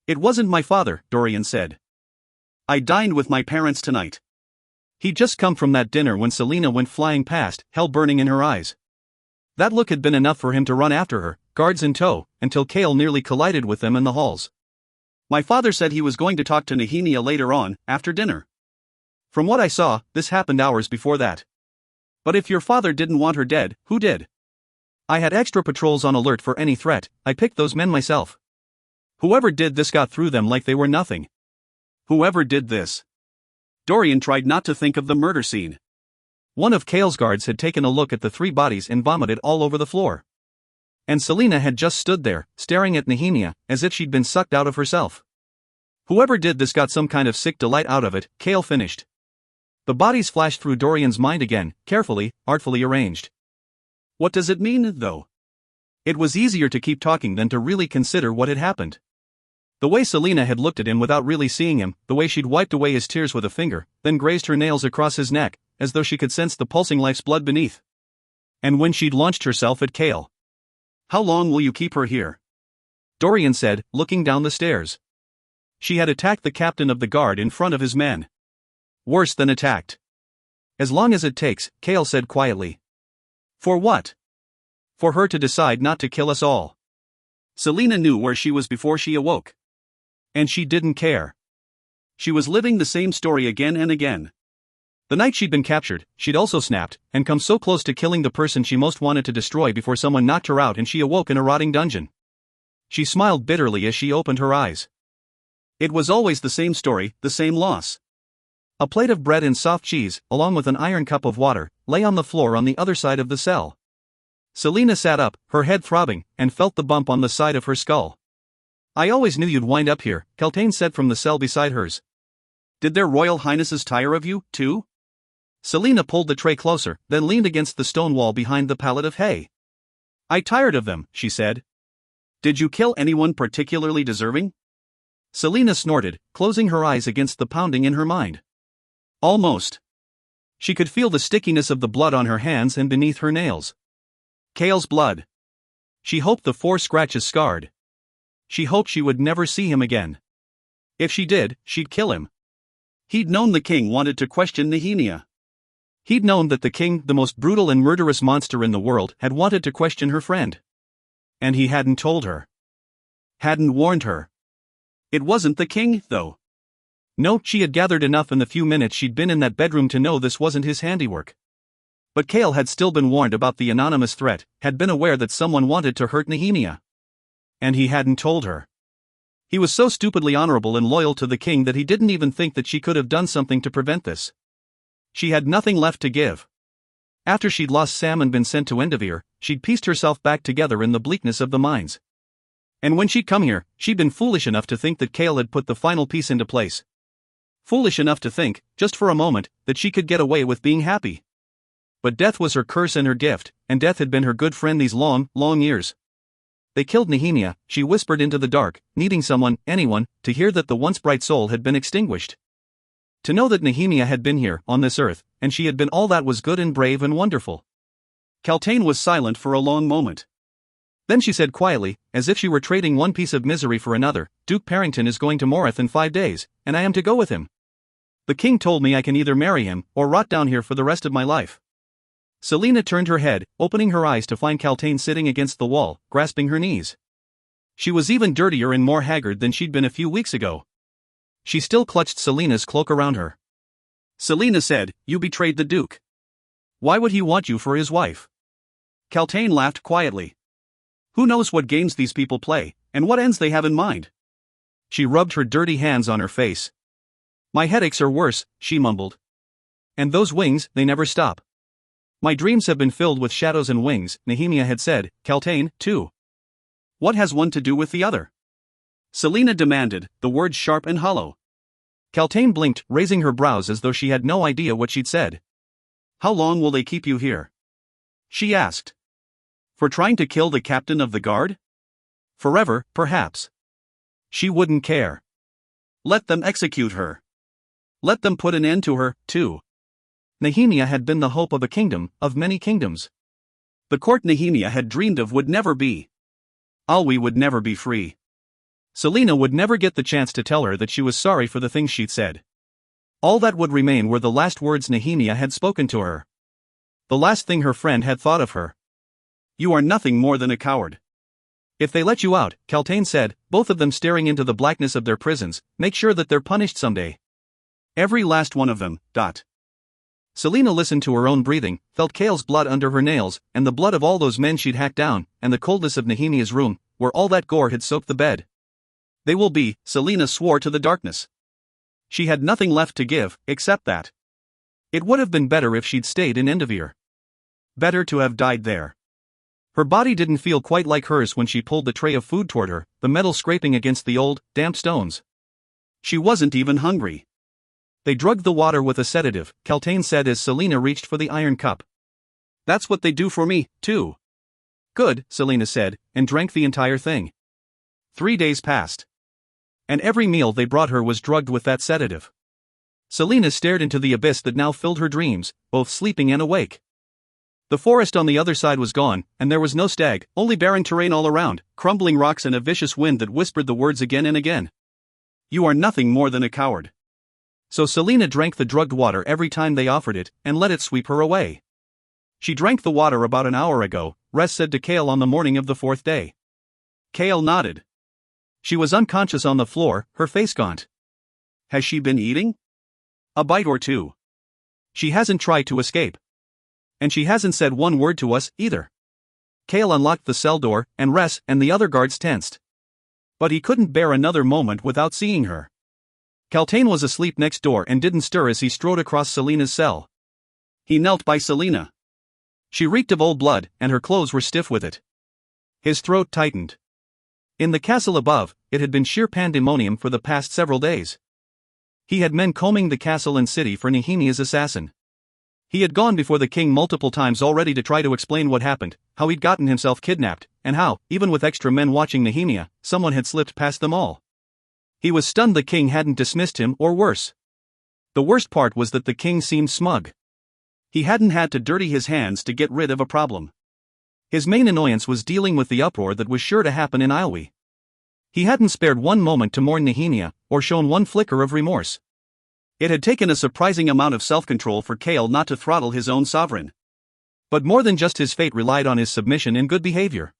It wasn't my father, Dorian said. I dined with my parents tonight. He'd just come from that dinner when Selina went flying past, hell burning in her eyes. That look had been enough for him to run after her, guards in tow, until Cale nearly collided with them in the halls. My father said he was going to talk to Nehemia later on, after dinner. From what I saw, this happened hours before that. But if your father didn't want her dead, who did? I had extra patrols on alert for any threat. I picked those men myself. Whoever did this got through them like they were nothing. Whoever did this. Dorian tried not to think of the murder scene. One of Cale's guards had taken a look at the 3 bodies and vomited all over the floor. And Selina had just stood there, staring at Nehemia, as if she'd been sucked out of herself. Whoever did this got some kind of sick delight out of it, Cale finished. The bodies flashed through Dorian's mind again, carefully, artfully arranged. What does it mean, though? It was easier to keep talking than to really consider what had happened. The way Selina had looked at him without really seeing him, the way she'd wiped away his tears with a finger, then grazed her nails across his neck, as though she could sense the pulsing life's blood beneath. And when she'd launched herself at Kale. "How long will you keep her here?" Dorian said, looking down the stairs. She had attacked the captain of the guard in front of his men. Worse than attacked. "As long as it takes," Kale said quietly. "For what?" "For her to decide not to kill us all." Selina knew where she was before she awoke. And she didn't care. She was living the same story again and again. The night she'd been captured, she'd also snapped, and come so close to killing the person she most wanted to destroy before someone knocked her out and she awoke in a rotting dungeon. She smiled bitterly as she opened her eyes. It was always the same story, the same loss. A plate of bread and soft cheese, along with an iron cup of water, lay on the floor on the other side of the cell. Selina sat up, her head throbbing, and felt the bump on the side of her skull. "I always knew you'd wind up here," Keltane said from the cell beside hers. "Did their royal highnesses tire of you, too?" Selina pulled the tray closer, then leaned against the stone wall behind the pallet of hay. "I tired of them," she said. "Did you kill anyone particularly deserving?" Selina snorted, closing her eyes against the pounding in her mind. Almost. She could feel the stickiness of the blood on her hands and beneath her nails. Kale's blood. She hoped the 4 scratches scarred. She hoped she would never see him again. If she did, she'd kill him. He'd known the king wanted to question Nehemia. He'd known that the king, the most brutal and murderous monster in the world, had wanted to question her friend. And he hadn't told her. Hadn't warned her. It wasn't the king, though. No, she had gathered enough in the few minutes she'd been in that bedroom to know this wasn't his handiwork. But Kale had still been warned about the anonymous threat, had been aware that someone wanted to hurt Nehemia. And he hadn't told her. He was so stupidly honorable and loyal to the king that he didn't even think that she could have done something to prevent this. She had nothing left to give. After she'd lost Sam and been sent to Endovir, she'd pieced herself back together in the bleakness of the mines. And when she'd come here, she'd been foolish enough to think that Kale had put the final piece into place. Foolish enough to think, just for a moment, that she could get away with being happy. But death was her curse and her gift, and death had been her good friend these long, long years. They killed Nehemia, she whispered into the dark, needing someone, anyone, to hear that the once bright soul had been extinguished. To know that Nehemia had been here, on this earth, and she had been all that was good and brave and wonderful. Keltane was silent for a long moment. Then she said quietly, as if she were trading one piece of misery for another, "Duke Parrington is going to Moreth in 5 days, and I am to go with him. The king told me I can either marry him, or rot down here for the rest of my life." Selina turned her head, opening her eyes to find Keltane sitting against the wall, grasping her knees. She was even dirtier and more haggard than she'd been a few weeks ago. She still clutched Selina's cloak around her. Selina said, "You betrayed the Duke. Why would he want you for his wife?" Keltane laughed quietly. "Who knows what games these people play, and what ends they have in mind?" She rubbed her dirty hands on her face. "My headaches are worse," she mumbled. "And those wings, they never stop. My dreams have been filled with shadows and wings," Nehemia had said. "Keltane, too." "What has one to do with the other?" Selina demanded, the words sharp and hollow. Keltane blinked, raising her brows as though she had no idea what she'd said. "How long will they keep you here?" she asked. "For trying to kill the captain of the guard? Forever, perhaps. She wouldn't care. Let them execute her. Let them put an end to her, too." Nehemia had been the hope of a kingdom, of many kingdoms. The court Nehemia had dreamed of would never be. Alwi would never be free. Selina would never get the chance to tell her that she was sorry for the things she'd said. All that would remain were the last words Nehemia had spoken to her. The last thing her friend had thought of her. "You are nothing more than a coward. If they let you out," Keltane said, both of them staring into the blackness of their prisons, "make sure that they're punished someday. Every last one of them." Selina listened to her own breathing, felt Kale's blood under her nails, and the blood of all those men she'd hacked down, and the coldness of Nehemia's room, where all that gore had soaked the bed. "They will be," Selina swore to the darkness. She had nothing left to give, except that. It would have been better if she'd stayed in Endovir. Better to have died there. Her body didn't feel quite like hers when she pulled the tray of food toward her, the metal scraping against the old, damp stones. She wasn't even hungry. "They drugged the water with a sedative," Keltane said as Selina reached for the iron cup. "That's what they do for me, too." "Good," Selina said, and drank the entire thing. 3 days passed. And every meal they brought her was drugged with that sedative. Selina stared into the abyss that now filled her dreams, both sleeping and awake. The forest on the other side was gone, and there was no stag, only barren terrain all around, crumbling rocks and a vicious wind that whispered the words again and again. You are nothing more than a coward. So Selina drank the drugged water every time they offered it, and let it sweep her away. She drank the water about an hour ago, Ress said to Kale on the morning of the fourth day. Kale nodded. She was unconscious on the floor, her face gaunt. Has she been eating? A bite or two. She hasn't tried to escape. And she hasn't said one word to us, either. Kale unlocked the cell door, and Ress and the other guards tensed. But he couldn't bear another moment without seeing her. Kaltain was asleep next door and didn't stir as he strode across Selina's cell. He knelt by Selina. She reeked of old blood, and her clothes were stiff with it. His throat tightened. In the castle above, it had been sheer pandemonium for the past several days. He had men combing the castle and city for Nehemiah's assassin. He had gone before the king multiple times already to try to explain what happened, how he'd gotten himself kidnapped, and how, even with extra men watching Nehemiah, someone had slipped past them all. He was stunned the king hadn't dismissed him, or worse. The worst part was that the king seemed smug. He hadn't had to dirty his hands to get rid of a problem. His main annoyance was dealing with the uproar that was sure to happen in Islwi. He hadn't spared one moment to mourn Nehemiah, or shown one flicker of remorse. It had taken a surprising amount of self-control for Kale not to throttle his own sovereign. But more than just his fate relied on his submission and good behavior.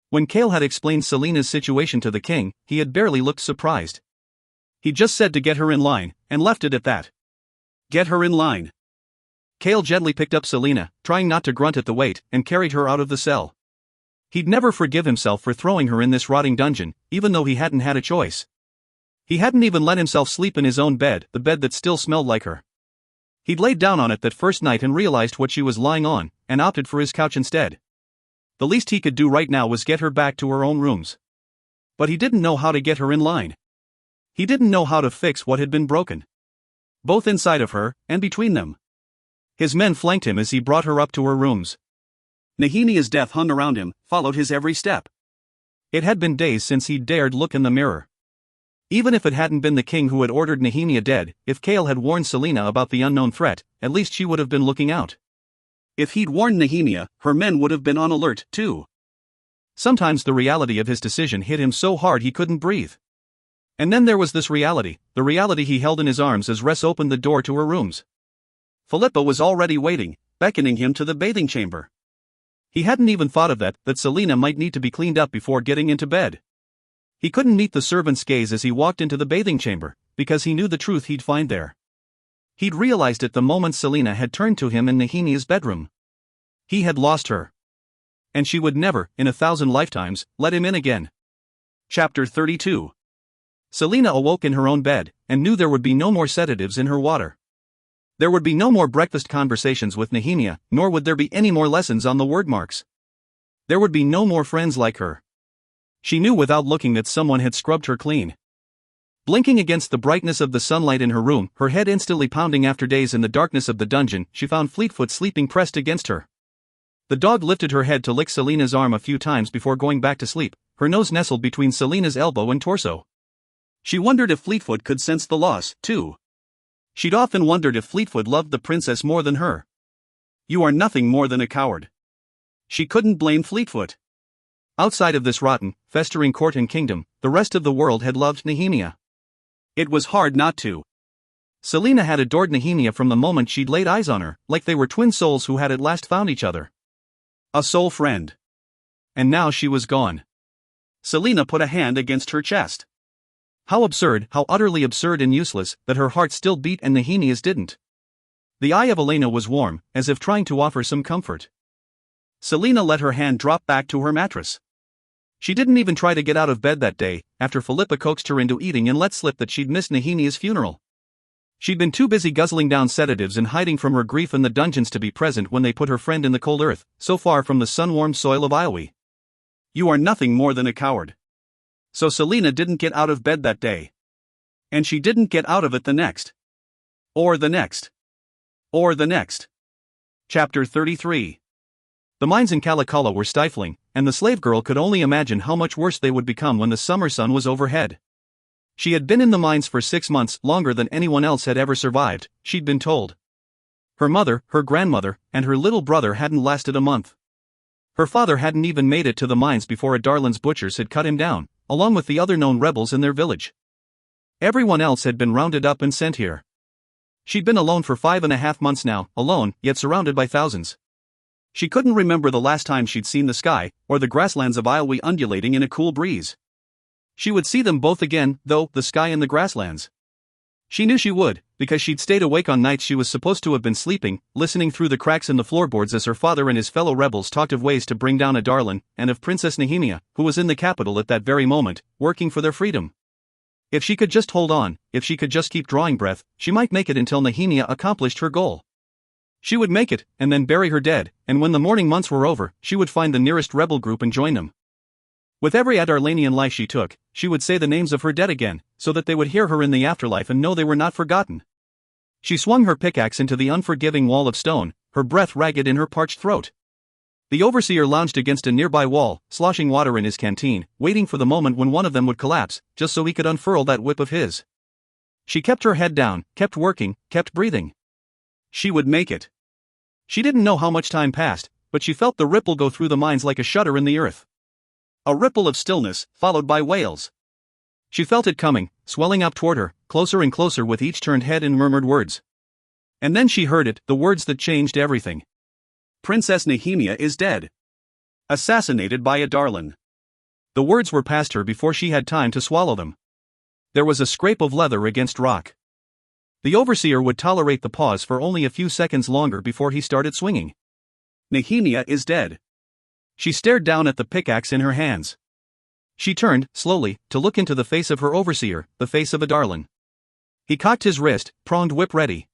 When Kale had explained Selina's situation to the king, he had barely looked surprised. He just said to get her in line, and left it at that. Get her in line. Kale gently picked up Selina, trying not to grunt at the weight, and carried her out of the cell. He'd never forgive himself for throwing her in this rotting dungeon, even though he hadn't had a choice. He hadn't even let himself sleep in his own bed, the bed that still smelled like her. He'd laid down on it that first night and realized what she was lying on, and opted for his couch instead. The least he could do right now was get her back to her own rooms. But he didn't know how to get her in line. He didn't know how to fix what had been broken. Both inside of her, and between them. His men flanked him as he brought her up to her rooms. Nehemiah's death hung around him, followed his every step. It had been days since he'd dared look in the mirror. Even if it hadn't been the king who had ordered Nehemiah dead, if Kale had warned Selina about the unknown threat, at least she would have been looking out. If he'd warned Nehemiah, her men would have been on alert, too. Sometimes the reality of his decision hit him so hard he couldn't breathe. And then there was this reality, the reality he held in his arms as Ress opened the door to her rooms. Philippa was already waiting, beckoning him to the bathing chamber. He hadn't even thought of that Selina might need to be cleaned up before getting into bed. He couldn't meet the servant's gaze as he walked into the bathing chamber, because he knew the truth he'd find there. He'd realized it the moment Selina had turned to him in Nehemiah's bedroom. He had lost her. And she would never, in 1,000 lifetimes, let him in again. Chapter 32. Selina awoke in her own bed, and knew there would be no more sedatives in her water. There would be no more breakfast conversations with Nehemiah, nor would there be any more lessons on the word marks. There would be no more friends like her. She knew without looking that someone had scrubbed her clean. Blinking against the brightness of the sunlight in her room, her head instantly pounding after days in the darkness of the dungeon, she found Fleetfoot sleeping pressed against her. The dog lifted her head to lick Selina's arm a few times before going back to sleep, her nose nestled between Selina's elbow and torso. She wondered if Fleetfoot could sense the loss, too. She'd often wondered if Fleetfoot loved the princess more than her. You are nothing more than a coward. She couldn't blame Fleetfoot. Outside of this rotten, festering court and kingdom, the rest of the world had loved Nehemiah. It was hard not to. Selina had adored Nehemiah from the moment she'd laid eyes on her, like they were twin souls who had at last found each other. A soul friend. And now she was gone. Selina put a hand against her chest. How absurd, how utterly absurd and useless, that her heart still beat and Nehemiah's didn't. The eye of Elena was warm, as if trying to offer some comfort. Selina let her hand drop back to her mattress. She didn't even try to get out of bed that day, after Philippa coaxed her into eating and let slip that she'd missed Nehemiah's funeral. She'd been too busy guzzling down sedatives and hiding from her grief in the dungeons to be present when they put her friend in the cold earth, so far from the sun-warmed soil of Islwi. You are nothing more than a coward. So Selina didn't get out of bed that day. And she didn't get out of it the next. Or the next. Or the next. Chapter 33. The mines in Kalakala were stifling, and the slave girl could only imagine how much worse they would become when the summer sun was overhead. She had been in the mines for 6 months, longer than anyone else had ever survived, she'd been told. Her mother, her grandmother, and her little brother hadn't lasted a month. Her father hadn't even made it to the mines before a Darlin's butchers had cut him down, along with the other known rebels in their village. Everyone else had been rounded up and sent here. She'd been alone for 5.5 months now, alone, yet surrounded by thousands. She couldn't remember the last time she'd seen the sky, or the grasslands of Ilwe undulating in a cool breeze. She would see them both again, though, the sky and the grasslands. She knew she would, because she'd stayed awake on nights she was supposed to have been sleeping, listening through the cracks in the floorboards as her father and his fellow rebels talked of ways to bring down a Darlin, and of Princess Nehemia, who was in the capital at that very moment, working for their freedom. If she could just hold on, if she could just keep drawing breath, she might make it until Nehemia accomplished her goal. She would make it, and then bury her dead, and when the mourning months were over, she would find the nearest rebel group and join them. With every Adarlanian life she took, she would say the names of her dead again, so that they would hear her in the afterlife and know they were not forgotten. She swung her pickaxe into the unforgiving wall of stone, her breath ragged in her parched throat. The overseer lounged against a nearby wall, sloshing water in his canteen, waiting for the moment when one of them would collapse, just so he could unfurl that whip of his. She kept her head down, kept working, kept breathing. She would make it. She didn't know how much time passed, but she felt the ripple go through the mines like a shudder in the earth. A ripple of stillness, followed by wails. She felt it coming, swelling up toward her, closer and closer with each turned head and murmured words. And then she heard it, the words that changed everything. Princess Nehemia is dead. Assassinated by a Darlin. The words were past her before she had time to swallow them. There was a scrape of leather against rock. The overseer would tolerate the pause for only a few seconds longer before he started swinging. Nehemia is dead. She stared down at the pickaxe in her hands. She turned, slowly, to look into the face of her overseer, the face of a Darlin. He cocked his wrist, pronged whip ready.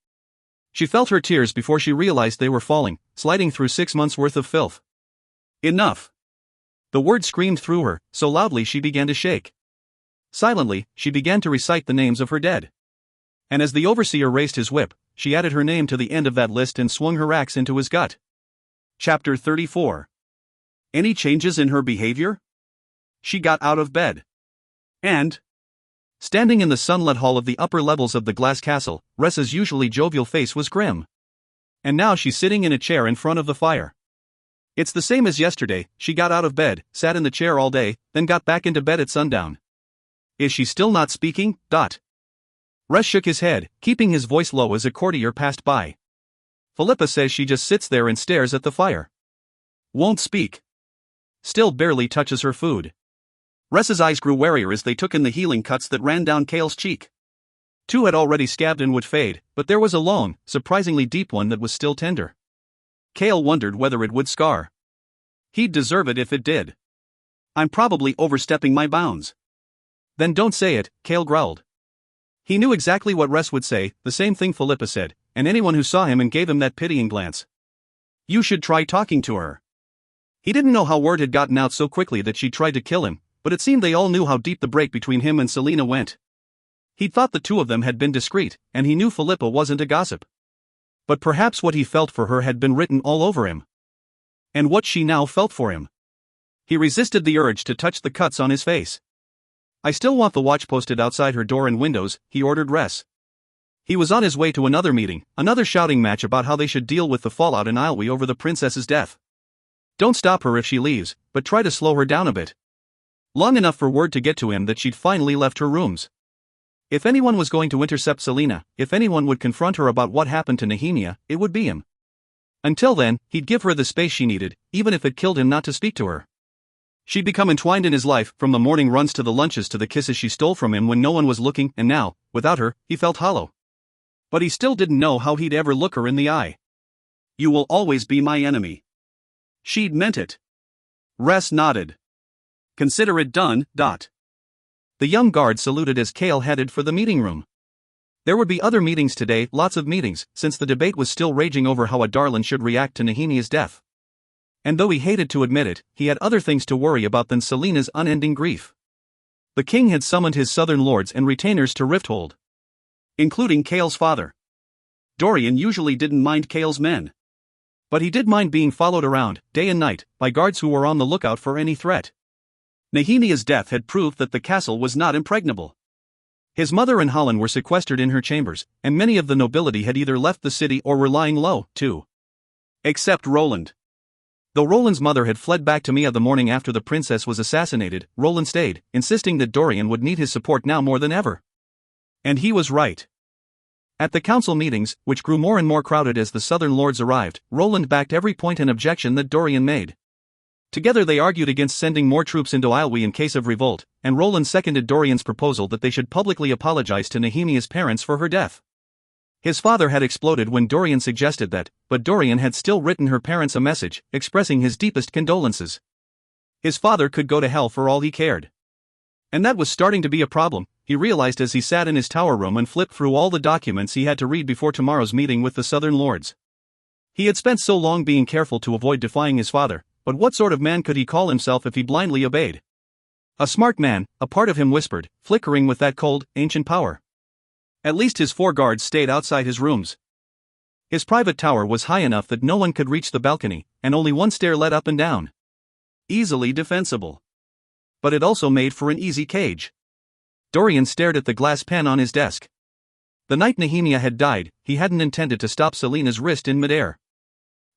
She felt her tears before she realized they were falling, sliding through 6 months' worth of filth. Enough! The word screamed through her, so loudly she began to shake. Silently, she began to recite the names of her dead. And as the overseer raised his whip, she added her name to the end of that list and swung her axe into his gut. Chapter 34. Any changes in her behavior? She got out of bed. And, standing in the sunlit hall of the upper levels of the glass castle, Ressa's usually jovial face was grim. And now she's sitting in a chair in front of the fire. It's the same as yesterday. She got out of bed, sat in the chair all day, then got back into bed at sundown. Is she still not speaking? Ress shook his head, keeping his voice low as a courtier passed by. Philippa says she just sits there and stares at the fire. Won't speak. Still barely touches her food. Ressa's eyes grew warier as they took in the healing cuts that ran down Kale's cheek. 2 had already scabbed and would fade, but there was a long, surprisingly deep one that was still tender. Kale wondered whether it would scar. He'd deserve it if it did. I'm probably overstepping my bounds. Then don't say it, Kale growled. He knew exactly what Ress would say, the same thing Philippa said, and anyone who saw him and gave him that pitying glance. You should try talking to her. He didn't know how word had gotten out so quickly that she tried to kill him, but it seemed they all knew how deep the break between him and Selena went. He'd thought the 2 of them had been discreet, and he knew Philippa wasn't a gossip. But perhaps what he felt for her had been written all over him. And what she now felt for him. He resisted the urge to touch the cuts on his face. I still want the watch posted outside her door and windows, he ordered Ress. He was on his way to another meeting, another shouting match about how they should deal with the fallout in Ilwe over the princess's death. Don't stop her if she leaves, but try to slow her down a bit. Long enough for word to get to him that she'd finally left her rooms. If anyone was going to intercept Selena, if anyone would confront her about what happened to Nehemia, it would be him. Until then, he'd give her the space she needed, even if it killed him not to speak to her. She'd become entwined in his life, from the morning runs to the lunches to the kisses she stole from him when no one was looking, and now, without her, he felt hollow. But he still didn't know how he'd ever look her in the eye. You will always be my enemy. She'd meant it. Ress nodded. Consider it done. The young guard saluted as Kale headed for the meeting room. There would be other meetings today, lots of meetings, since the debate was still raging over how a Darlin should react to Nehemia's death. And though he hated to admit it, he had other things to worry about than Selena's unending grief. The king had summoned his southern lords and retainers to Rifthold, including Kale's father. Dorian usually didn't mind Kale's men. But he did mind being followed around, day and night, by guards who were on the lookout for any threat. Nehemia's death had proved that the castle was not impregnable. His mother and Holland were sequestered in her chambers, and many of the nobility had either left the city or were lying low, too. Except Roland. Though Roland's mother had fled back to Mia the morning after the princess was assassinated, Roland stayed, insisting that Dorian would need his support now more than ever. And he was right. At the council meetings, which grew more and more crowded as the southern lords arrived, Roland backed every point and objection that Dorian made. Together they argued against sending more troops into Islewy in case of revolt, and Roland seconded Dorian's proposal that they should publicly apologize to Nehemia's parents for her death. His father had exploded when Dorian suggested that, but Dorian had still written her parents a message, expressing his deepest condolences. His father could go to hell for all he cared. And that was starting to be a problem, he realized as he sat in his tower room and flipped through all the documents he had to read before tomorrow's meeting with the southern lords. He had spent so long being careful to avoid defying his father, but what sort of man could he call himself if he blindly obeyed? A smart man, a part of him whispered, flickering with that cold, ancient power. At least his 4 guards stayed outside his rooms. His private tower was high enough that no one could reach the balcony, and only one stair led up and down. Easily defensible. But it also made for an easy cage. Dorian stared at the glass pen on his desk. The night Nehemia had died, he hadn't intended to stop Selena's wrist in midair.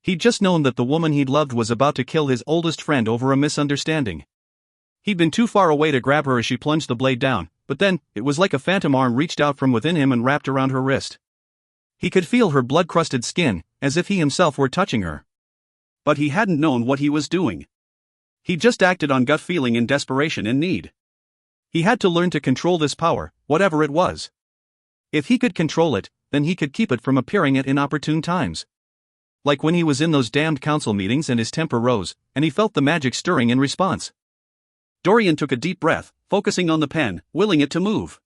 He'd just known that the woman he'd loved was about to kill his oldest friend over a misunderstanding. He'd been too far away to grab her as she plunged the blade down, but then, it was like a phantom arm reached out from within him and wrapped around her wrist. He could feel her blood-crusted skin, as if he himself were touching her. But he hadn't known what he was doing. He'd just acted on gut feeling in desperation and need. He had to learn to control this power, whatever it was. If he could control it, then he could keep it from appearing at inopportune times. Like when he was in those damned council meetings and his temper rose, and he felt the magic stirring in response. Dorian took a deep breath, focusing on the pen, willing it to move.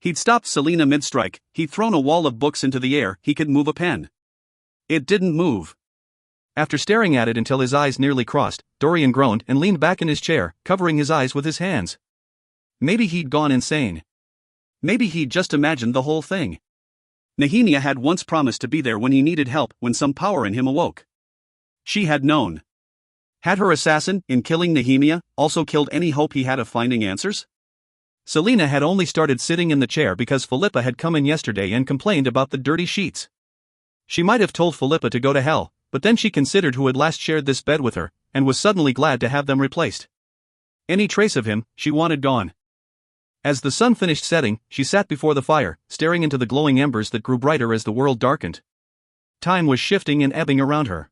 He'd stopped Selena mid-strike, he'd thrown a wall of books into the air, he could move a pen. It didn't move. After staring at it until his eyes nearly crossed, Dorian groaned and leaned back in his chair, covering his eyes with his hands. Maybe he'd gone insane. Maybe he'd just imagined the whole thing. Nehemia had once promised to be there when he needed help when some power in him awoke. She had known. Had her assassin, in killing Nehemia, also killed any hope he had of finding answers? Selena had only started sitting in the chair because Philippa had come in yesterday and complained about the dirty sheets. She might have told Philippa to go to hell, but then she considered who had last shared this bed with her, and was suddenly glad to have them replaced. Any trace of him, she wanted gone. As the sun finished setting, she sat before the fire, staring into the glowing embers that grew brighter as the world darkened. Time was shifting and ebbing around her.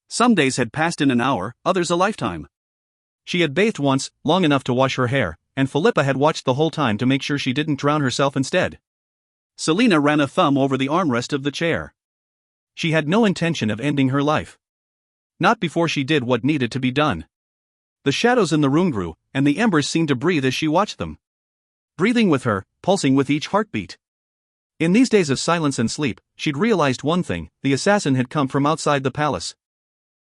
Some days had passed in an hour, others a lifetime. She had bathed once, long enough to wash her hair, and Philippa had watched the whole time to make sure she didn't drown herself instead. Selena ran a thumb over the armrest of the chair. She had no intention of ending her life. Not before she did what needed to be done. The shadows in the room grew, and the embers seemed to breathe as she watched them. Breathing with her, pulsing with each heartbeat. In these days of silence and sleep, she'd realized one thing: the assassin had come from outside the palace.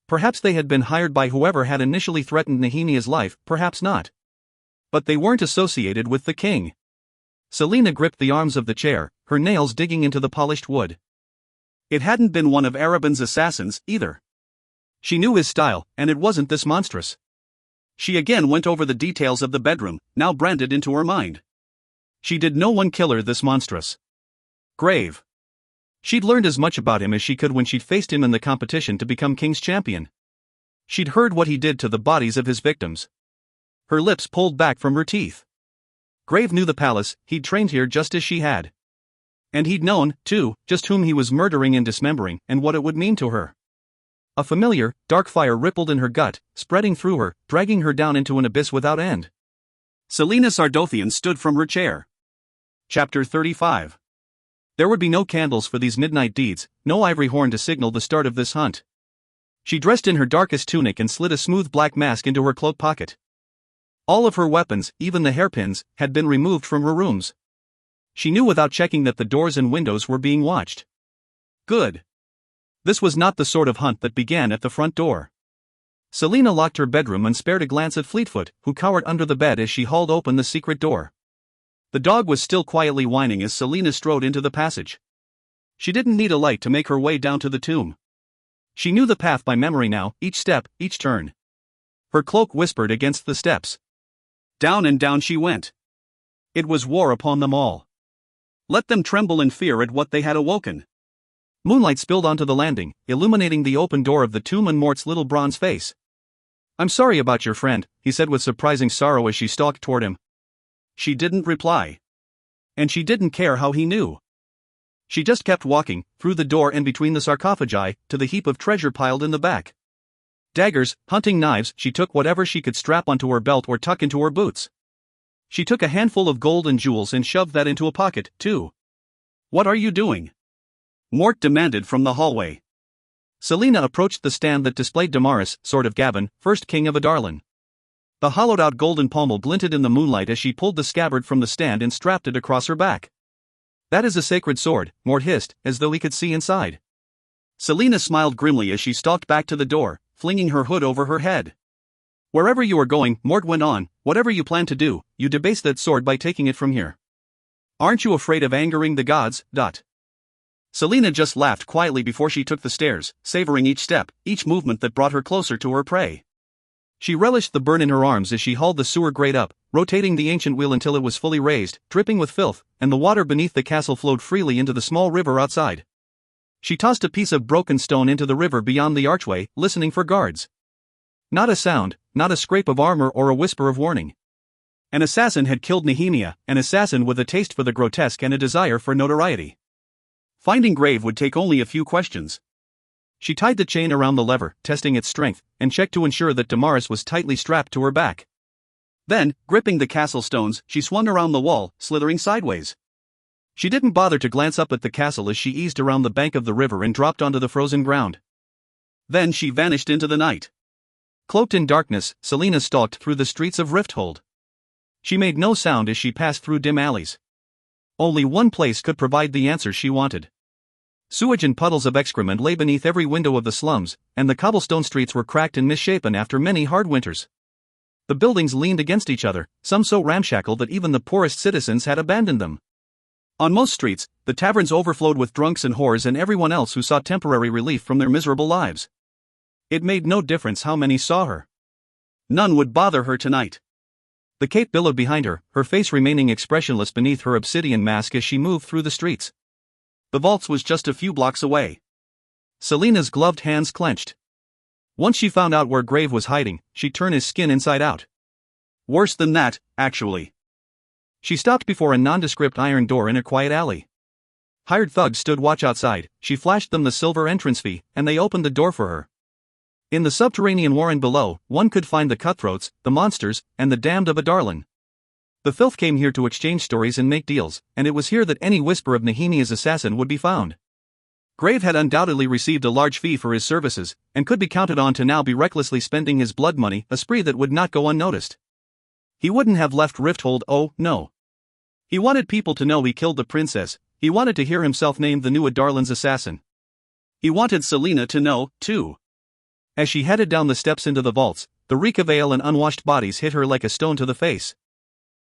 Perhaps they had been hired by whoever had initially threatened Nehemia's life, perhaps not. But they weren't associated with the king. Selena gripped the arms of the chair, her nails digging into the polished wood. It hadn't been one of Araban's assassins, either. She knew his style, and it wasn't this monstrous. She again went over the details of the bedroom, now branded into her mind. She did no one killer this monstrous. Grave. She'd learned as much about him as she could when she'd faced him in the competition to become King's champion. She'd heard what he did to the bodies of his victims. Her lips pulled back from her teeth. Grave knew the palace, he'd trained here just as she had. And he'd known, too, just whom he was murdering and dismembering, and what it would mean to her. A familiar, dark fire rippled in her gut, spreading through her, dragging her down into an abyss without end. Selena Sardothian stood from her chair. Chapter 35. There would be no candles for these midnight deeds, no ivory horn to signal the start of this hunt. She dressed in her darkest tunic and slid a smooth black mask into her cloak pocket. All of her weapons, even the hairpins, had been removed from her rooms. She knew without checking that the doors and windows were being watched. Good. This was not the sort of hunt that began at the front door. Selena locked her bedroom and spared a glance at Fleetfoot, who cowered under the bed as she hauled open the secret door. The dog was still quietly whining as Selena strode into the passage. She didn't need a light to make her way down to the tomb. She knew the path by memory now, each step, each turn. Her cloak whispered against the steps. Down and down she went. It was war upon them all. Let them tremble in fear at what they had awoken. Moonlight spilled onto the landing, illuminating the open door of the tomb and Mort's little bronze face. "I'm sorry about your friend," he said with surprising sorrow as she stalked toward him. She didn't reply. And she didn't care how he knew. She just kept walking, through the door and between the sarcophagi, to the heap of treasure piled in the back. Daggers, hunting knives, she took whatever she could strap onto her belt or tuck into her boots. She took a handful of gold and jewels and shoved that into a pocket, too. "What are you doing?" Mort demanded from the hallway. Selina approached the stand that displayed Damaris, Sword of Gavin, first king of Adarlan. The hollowed-out golden pommel glinted in the moonlight as she pulled the scabbard from the stand and strapped it across her back. "That is a sacred sword," Mort hissed, as though he could see inside. Selina smiled grimly as she stalked back to the door, flinging her hood over her head. "Wherever you are going," Mort went on, "whatever you plan to do, you debase that sword by taking it from here. Aren't you afraid of angering the gods?" Selina just laughed quietly before she took the stairs, savoring each step, each movement that brought her closer to her prey. She relished the burn in her arms as she hauled the sewer grate up, rotating the ancient wheel until it was fully raised, dripping with filth, and the water beneath the castle flowed freely into the small river outside. She tossed a piece of broken stone into the river beyond the archway, listening for guards. Not a sound, not a scrape of armor or a whisper of warning. An assassin had killed Nehemia, an assassin with a taste for the grotesque and a desire for notoriety. Finding Grave would take only a few questions. She tied the chain around the lever, testing its strength, and checked to ensure that Damaris was tightly strapped to her back. Then, gripping the castle stones, she swung around the wall, slithering sideways. She didn't bother to glance up at the castle as she eased around the bank of the river and dropped onto the frozen ground. Then she vanished into the night. Cloaked in darkness, Selina stalked through the streets of Rifthold. She made no sound as she passed through dim alleys. Only one place could provide the answers she wanted. Sewage and puddles of excrement lay beneath every window of the slums, and the cobblestone streets were cracked and misshapen after many hard winters. The buildings leaned against each other, some so ramshackle that even the poorest citizens had abandoned them. On most streets, the taverns overflowed with drunks and whores and everyone else who sought temporary relief from their miserable lives. It made no difference how many saw her. None would bother her tonight. The cape billowed behind her, her face remaining expressionless beneath her obsidian mask as she moved through the streets. The vaults was just a few blocks away. Selina's gloved hands clenched. Once she found out where Grave was hiding, she'd turn his skin inside out. Worse than that, actually. She stopped before a nondescript iron door in a quiet alley. Hired thugs stood watch outside. She flashed them the silver entrance fee, and they opened the door for her. In the subterranean warren below, one could find the cutthroats, the monsters, and the damned of Adarlan. The filth came here to exchange stories and make deals, and it was here that any whisper of Nehemia's assassin would be found. Grave had undoubtedly received a large fee for his services, and could be counted on to now be recklessly spending his blood money, a spree that would not go unnoticed. He wouldn't have left Rifthold, oh, no. He wanted people to know he killed the princess. He wanted to hear himself named the new Adarlan's assassin. He wanted Selina to know, too. As she headed down the steps into the vaults, the reek of ale and unwashed bodies hit her like a stone to the face.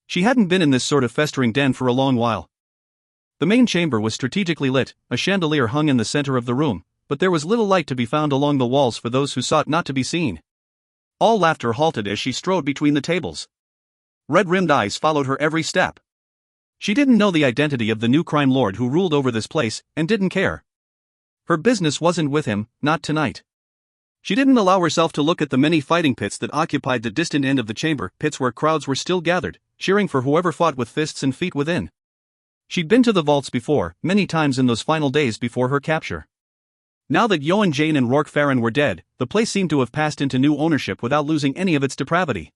She hadn't been in this sort of festering den for a long while. The main chamber was strategically lit, a chandelier hung in the center of the room, but there was little light to be found along the walls for those who sought not to be seen. All laughter halted as she strode between the tables. Red-rimmed eyes followed her every step. She didn't know the identity of the new crime lord who ruled over this place, and didn't care. Her business wasn't with him, not tonight. She didn't allow herself to look at the many fighting pits that occupied the distant end of the chamber, pits where crowds were still gathered, cheering for whoever fought with fists and feet within. She'd been to the vaults before, many times in those final days before her capture. Now that Joan Jane and Rourke Farron were dead, the place seemed to have passed into new ownership without losing any of its depravity.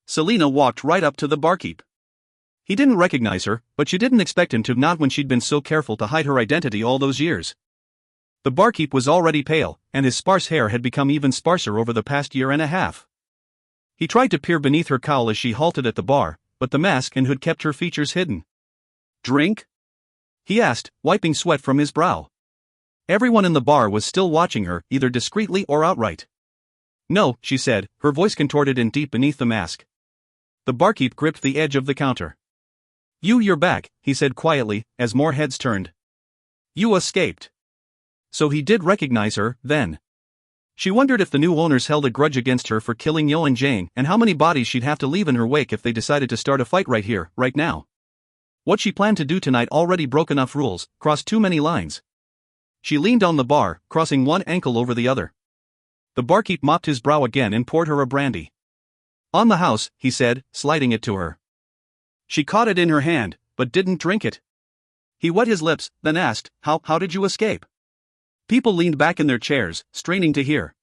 Selina walked right up to the barkeep. He didn't recognize her, but she didn't expect him to, not when she'd been so careful to hide her identity all those years. The barkeep was already pale, and his sparse hair had become even sparser over the past year and a half. He tried to peer beneath her cowl as she halted at the bar, but the mask and hood kept her features hidden. "Drink?" he asked, wiping sweat from his brow. Everyone in the bar was still watching her, either discreetly or outright. "No," she said, her voice contorted and deep beneath the mask. The barkeep gripped the edge of the counter. You're back," he said quietly, as more heads turned. "You escaped." So he did recognize her, then. She wondered if the new owners held a grudge against her for killing Yo and Jane, and how many bodies she'd have to leave in her wake if they decided to start a fight right here, right now. What she planned to do tonight already broke enough rules, crossed too many lines. She leaned on the bar, crossing one ankle over the other. The barkeep mopped his brow again and poured her a brandy. "On the house," he said, sliding it to her. She caught it in her hand, but didn't drink it. He wet his lips, then asked, How did you escape?" People leaned back in their chairs, straining to hear.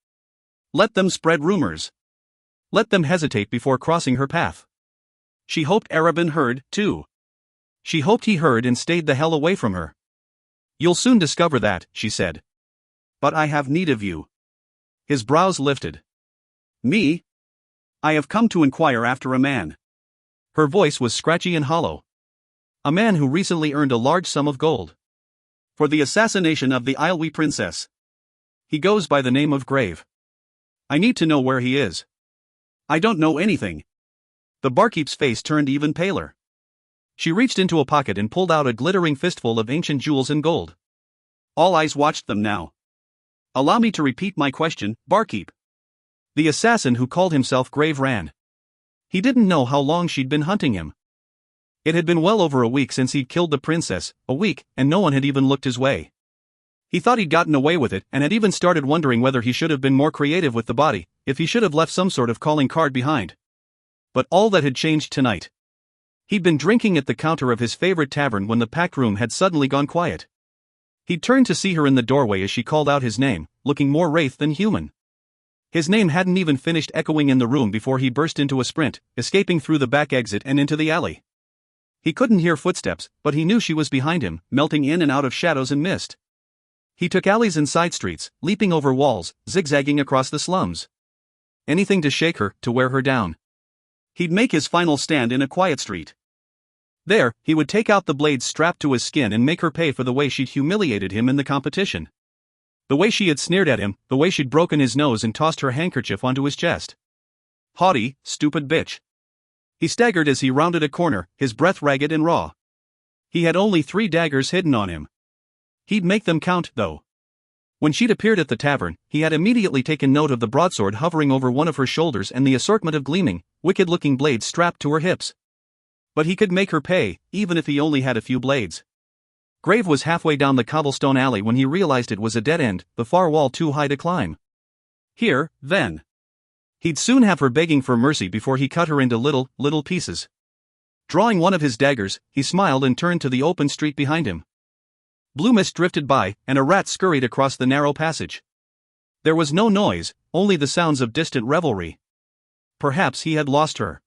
Let them spread rumors. Let them hesitate before crossing her path. She hoped Arabin heard, too. She hoped he heard and stayed the hell away from her. "You'll soon discover that," she said. "But I have need of you." His brows lifted. "Me? I have come to inquire after a man." Her voice was scratchy and hollow. "A man who recently earned a large sum of gold. For the assassination of the Ailwi princess. He goes by the name of Grave. I need to know where he is." "I don't know anything." The barkeep's face turned even paler. She reached into a pocket and pulled out a glittering fistful of ancient jewels and gold. All eyes watched them now. "Allow me to repeat my question, barkeep." The assassin who called himself Grave ran. He didn't know how long she'd been hunting him. It had been well over a week since he'd killed the princess, a week, and no one had even looked his way. He thought he'd gotten away with it and had even started wondering whether he should have been more creative with the body, if he should have left some sort of calling card behind. But all that had changed tonight. He'd been drinking at the counter of his favorite tavern when the packed room had suddenly gone quiet. He'd turned to see her in the doorway as she called out his name, looking more wraith than human. His name hadn't even finished echoing in the room before he burst into a sprint, escaping through the back exit and into the alley. He couldn't hear footsteps, but he knew she was behind him, melting in and out of shadows and mist. He took alleys and side streets, leaping over walls, zigzagging across the slums. Anything to shake her, to wear her down. He'd make his final stand in a quiet street. There, he would take out the blades strapped to his skin and make her pay for the way she'd humiliated him in the competition. The way she had sneered at him, the way she'd broken his nose and tossed her handkerchief onto his chest. Haughty, stupid bitch. He staggered as he rounded a corner, his breath ragged and raw. He had only 3 daggers hidden on him. He'd make them count, though. When she'd appeared at the tavern, he had immediately taken note of the broadsword hovering over one of her shoulders and the assortment of gleaming, wicked-looking blades strapped to her hips. But he could make her pay, even if he only had a few blades. Grave was halfway down the cobblestone alley when he realized it was a dead end, the far wall too high to climb. Here, then. He'd soon have her begging for mercy before he cut her into little pieces. Drawing one of his daggers, he smiled and turned to the open street behind him. Blue mist drifted by, and a rat scurried across the narrow passage. There was no noise, only the sounds of distant revelry. Perhaps he had lost her.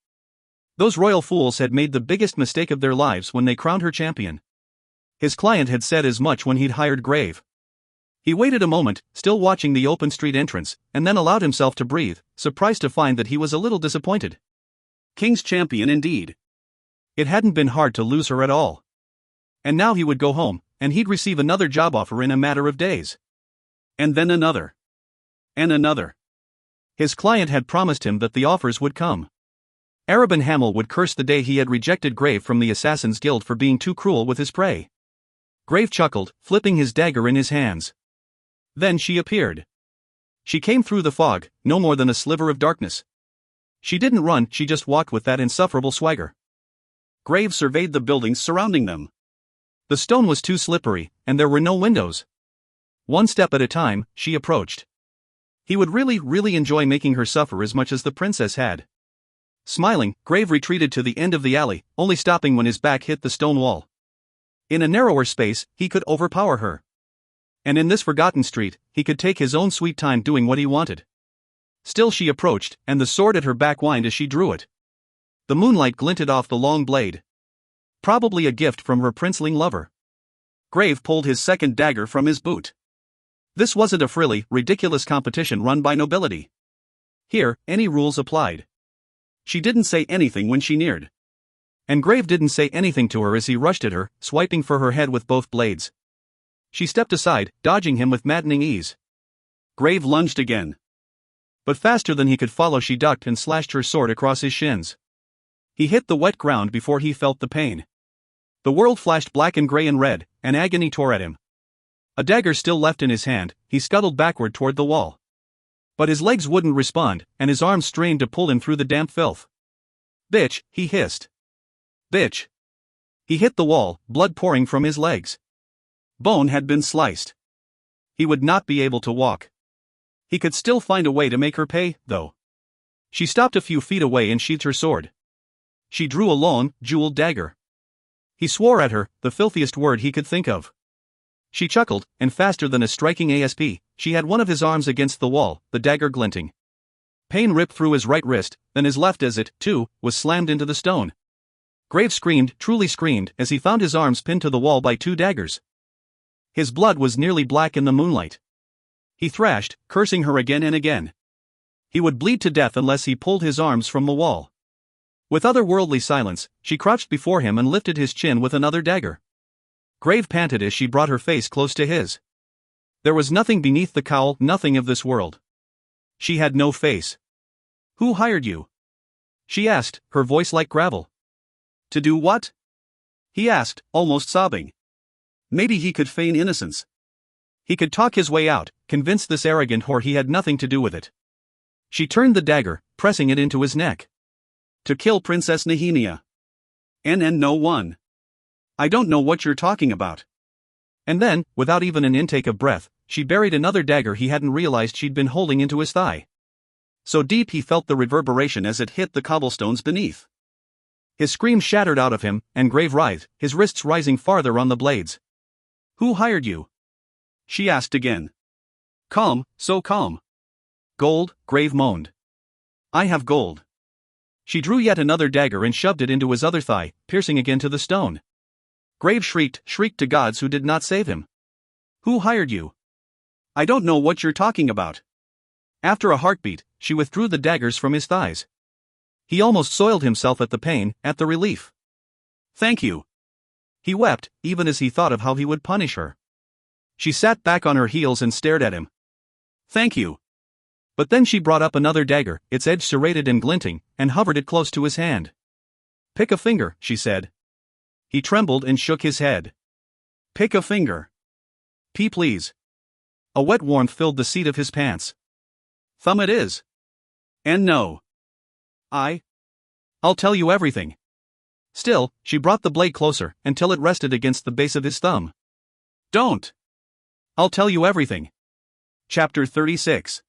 Those royal fools had made the biggest mistake of their lives when they crowned her champion. His client had said as much when he'd hired Grave. He waited a moment, still watching the open street entrance, and then allowed himself to breathe, surprised to find that he was a little disappointed. King's champion indeed. It hadn't been hard to lose her at all. And now he would go home, and he'd receive another job offer in a matter of days. And then another. And another. His client had promised him that the offers would come. Arabin Hamel would curse the day he had rejected Grave from the Assassin's Guild for being too cruel with his prey. Grave chuckled, flipping his dagger in his hands. Then she appeared. She came through the fog, no more than a sliver of darkness. She didn't run, she just walked with that insufferable swagger. Grave surveyed the buildings surrounding them. The stone was too slippery, and there were no windows. One step at a time, she approached. He would really enjoy making her suffer as much as the princess had. Smiling, Grave retreated to the end of the alley, only stopping when his back hit the stone wall. In a narrower space, he could overpower her. And in this forgotten street, he could take his own sweet time doing what he wanted. Still she approached, and the sword at her back whined as she drew it. The moonlight glinted off the long blade. Probably a gift from her princeling lover. Grave pulled his second dagger from his boot. This wasn't a frilly, ridiculous competition run by nobility. Here, any rules applied. She didn't say anything when she neared. And Grave didn't say anything to her as he rushed at her, swiping for her head with both blades. She stepped aside, dodging him with maddening ease. Grave lunged again. But faster than he could follow she ducked and slashed her sword across his shins. He hit the wet ground before he felt the pain. The world flashed black and gray and red, and agony tore at him. A dagger still left in his hand, he scuttled backward toward the wall. But his legs wouldn't respond, and his arms strained to pull him through the damp filth. Bitch, he hissed. Bitch. He hit the wall, blood pouring from his legs. Bone had been sliced. He would not be able to walk. He could still find a way to make her pay, though. She stopped a few feet away and sheathed her sword. She drew a long, jeweled dagger. He swore at her, the filthiest word he could think of. She chuckled, and faster than a striking asp, she had one of his arms against the wall, the dagger glinting. Pain ripped through his right wrist, then his left as it, too, was slammed into the stone. Graves screamed, truly screamed, as he found his arms pinned to the wall by 2 daggers. His blood was nearly black in the moonlight. He thrashed, cursing her again and again. He would bleed to death unless he pulled his arms from the wall. With otherworldly silence, she crouched before him and lifted his chin with another dagger. Grave panted as she brought her face close to his. There was nothing beneath the cowl, nothing of this world. She had no face. "Who hired you?" she asked, her voice like gravel. "To do what?" he asked, almost sobbing. Maybe he could feign innocence. He could talk his way out, convince this arrogant whore he had nothing to do with it. She turned the dagger, pressing it into his neck. "To kill Princess Nehemia. No one. I don't know what you're talking about." And then, without even an intake of breath, she buried another dagger he hadn't realized she'd been holding into his thigh. So deep he felt the reverberation as it hit the cobblestones beneath. His scream shattered out of him, and Grave writhed, his wrists rising farther on the blades. "Who hired you?" she asked again. Calm, so calm. "Gold," Grave moaned. "I have gold." She drew yet another dagger and shoved it into his other thigh, piercing again to the stone. Grave shrieked to gods who did not save him. "Who hired you?" "I don't know what you're talking about." After a heartbeat, she withdrew the daggers from his thighs. He almost soiled himself at the pain, at the relief. "Thank you." He wept, even as he thought of how he would punish her. She sat back on her heels and stared at him. "Thank you." But then she brought up another dagger, its edge serrated and glinting, and hovered it close to his hand. "Pick a finger," she said. He trembled and shook his head. "Pick a finger." Please." A wet warmth filled the seat of his pants. "Thumb it is." "And no." I'll tell you everything." Still, she brought the blade closer, until it rested against the base of his thumb. "Don't." "I'll tell you everything." Chapter 36.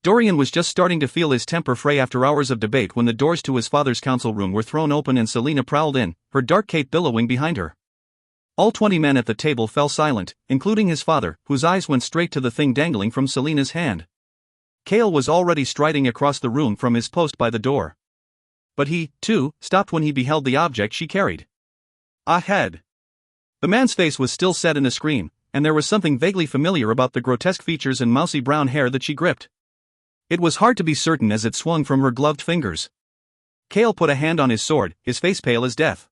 Dorian was just starting to feel his temper fray after hours of debate when the doors to his father's council room were thrown open and Selina prowled in, her dark cape billowing behind her. All 20 men at the table fell silent, including his father, whose eyes went straight to the thing dangling from Selina's hand. Cale was already striding across the room from his post by the door. But he, too, stopped when he beheld the object she carried. A head. The man's face was still set in a scream, and there was something vaguely familiar about the grotesque features and mousy brown hair that she gripped. It was hard to be certain as it swung from her gloved fingers. Cale put a hand on his sword, his face pale as death.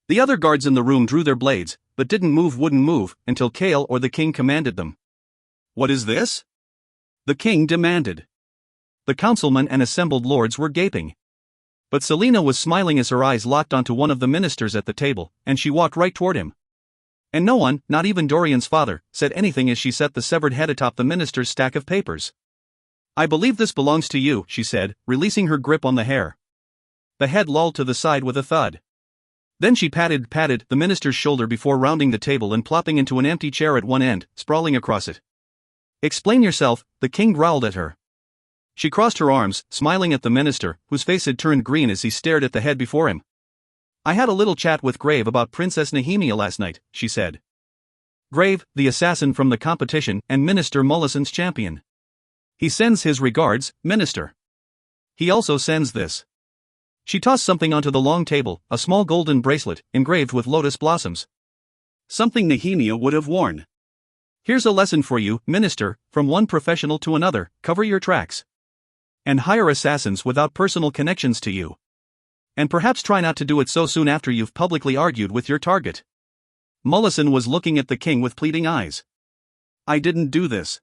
The other guards in the room drew their blades, but wouldn't move, until Cale or the king commanded them. "What is this?" the king demanded. The councilmen and assembled lords were gaping. But Selina was smiling as her eyes locked onto one of the ministers at the table, and she walked right toward him. And no one, not even Dorian's father, said anything as she set the severed head atop the minister's stack of papers. "I believe this belongs to you," she said, releasing her grip on the hair. The head lolled to the side with a thud. Then she patted the minister's shoulder before rounding the table and plopping into an empty chair at one end, sprawling across it. "Explain yourself," the king growled at her. She crossed her arms, smiling at the minister, whose face had turned green as he stared at the head before him. "I had a little chat with Grave about Princess Nehemia last night," she said. "Grave, the assassin from the competition and Minister Mullison's champion. He sends his regards, Minister. He also sends this." She tossed something onto the long table, a small golden bracelet, engraved with lotus blossoms. "Something Nehemia would have worn. Here's a lesson for you, Minister, from one professional to another: cover your tracks. And hire assassins without personal connections to you. And perhaps try not to do it so soon after you've publicly argued with your target." Mullison was looking at the king with pleading eyes. "I didn't do this."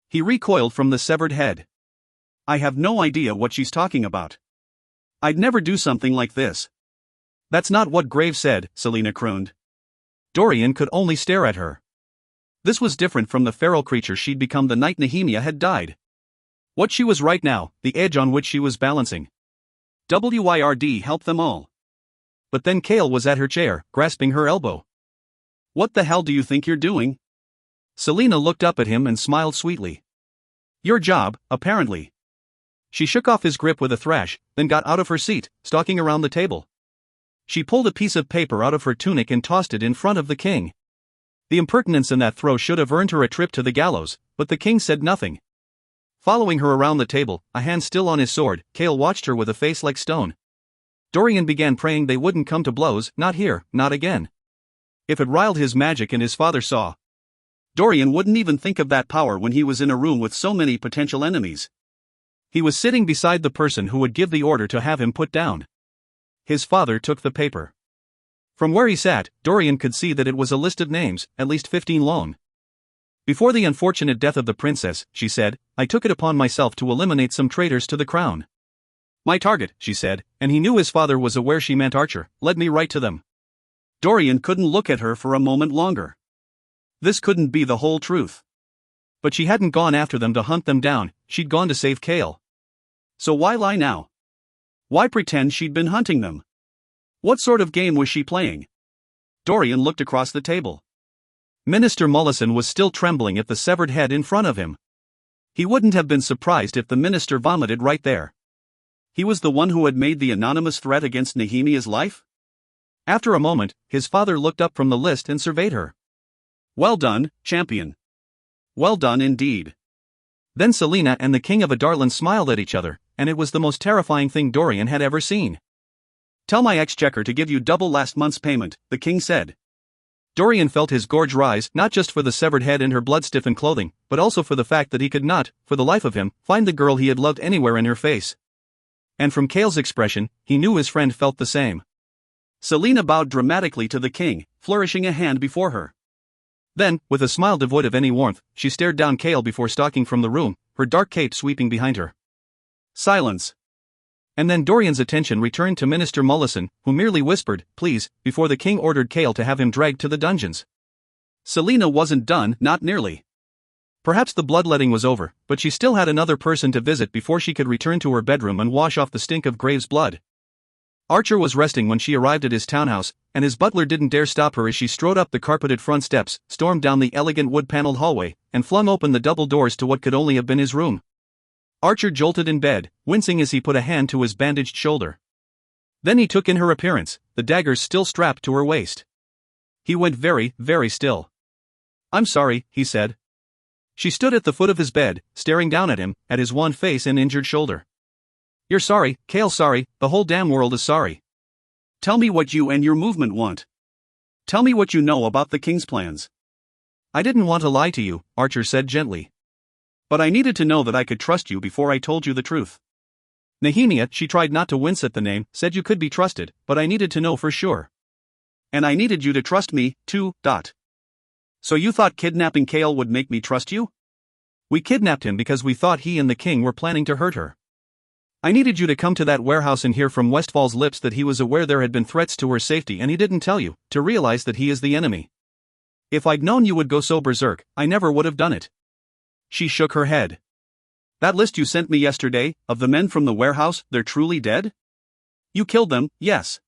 He recoiled from the severed head. "I have no idea what she's talking about. I'd never do something like this." "That's not what Graves said," Selina crooned. Dorian could only stare at her. This was different from the feral creature she'd become the night Nehemia had died. What she was right now, the edge on which she was balancing. WYRD help them all. But then Kale was at her chair, grasping her elbow. "What the hell do you think you're doing?" Selena looked up at him and smiled sweetly. "Your job, apparently." She shook off his grip with a thrash, then got out of her seat, stalking around the table. She pulled a piece of paper out of her tunic and tossed it in front of the king. The impertinence in that throw should have earned her a trip to the gallows, but the king said nothing. Following her around the table, a hand still on his sword, Kale watched her with a face like stone. Dorian began praying they wouldn't come to blows, not here, not again. If it riled his magic and his father saw. Dorian wouldn't even think of that power when he was in a room with so many potential enemies. He was sitting beside the person who would give the order to have him put down. His father took the paper. From where he sat, Dorian could see that it was a list of names, at least 15 long. "Before the unfortunate death of the princess," she said, "I took it upon myself to eliminate some traitors to the crown. My target," she said, and he knew his father was aware she meant Archer, "led me right to them." Dorian couldn't look at her for a moment longer. This couldn't be the whole truth. But she hadn't gone after them to hunt them down, she'd gone to save Kale. So why lie now? Why pretend she'd been hunting them? What sort of game was she playing? Dorian looked across the table. Minister Mullison was still trembling at the severed head in front of him. He wouldn't have been surprised if the minister vomited right there. He was the one who had made the anonymous threat against Nehemiah's life? After a moment, his father looked up from the list and surveyed her. "Well done, champion. Well done indeed." Then Selena and the King of Adarlan smiled at each other, and it was the most terrifying thing Dorian had ever seen. "Tell my exchequer to give you double last month's payment," the king said. Dorian felt his gorge rise, not just for the severed head and her blood-stiffened clothing, but also for the fact that he could not, for the life of him, find the girl he had loved anywhere in her face. And from Kale's expression, he knew his friend felt the same. Selena bowed dramatically to the king, flourishing a hand before her. Then, with a smile devoid of any warmth, she stared down Kale before stalking from the room, her dark cape sweeping behind her. Silence. And then Dorian's attention returned to Minister Mullison, who merely whispered, "Please," before the king ordered Kale to have him dragged to the dungeons. Selena wasn't done, not nearly. Perhaps the bloodletting was over, but she still had another person to visit before she could return to her bedroom and wash off the stink of Graves' blood. Archer was resting when she arrived at his townhouse, and his butler didn't dare stop her as she strode up the carpeted front steps, stormed down the elegant wood-paneled hallway, and flung open the double doors to what could only have been his room. Archer jolted in bed, wincing as he put a hand to his bandaged shoulder. Then he took in her appearance, the daggers still strapped to her waist. He went very, very still. "I'm sorry," he said. She stood at the foot of his bed, staring down at him, at his wan face and injured shoulder. "You're sorry, Kale, sorry, the whole damn world is sorry. Tell me what you and your movement want. Tell me what you know about the king's plans." "I didn't want to lie to you," Archer said gently. "But I needed to know that I could trust you before I told you the truth. Nehemiah," she tried not to wince at the name, "said you could be trusted, but I needed to know for sure. And I needed you to trust me, too. So you thought kidnapping Kale would make me trust you?" "We kidnapped him because we thought he and the king were planning to hurt her. I needed you to come to that warehouse and hear from Westfall's lips that he was aware there had been threats to her safety and he didn't tell you, to realize that he is the enemy. If I'd known you would go so berserk, I never would have done it." She shook her head. "That list you sent me yesterday, of the men from the warehouse, they're truly dead? You killed them, yes."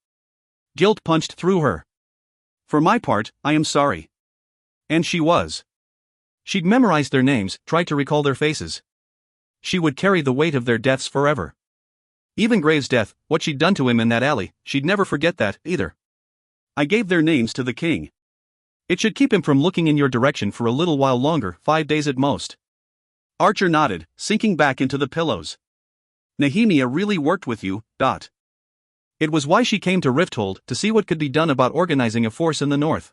Guilt punched through her. "For my part, I am sorry." And she was. She'd memorized their names, tried to recall their faces. She would carry the weight of their deaths forever. Even Graves' death, what she'd done to him in that alley, she'd never forget that, either. "I gave their names to the king. It should keep him from looking in your direction for a little while longer, 5 days at most." Archer nodded, sinking back into the pillows. "Nehemiah really worked with you. It was why she came to Rifthold, to see what could be done about organizing a force in the north.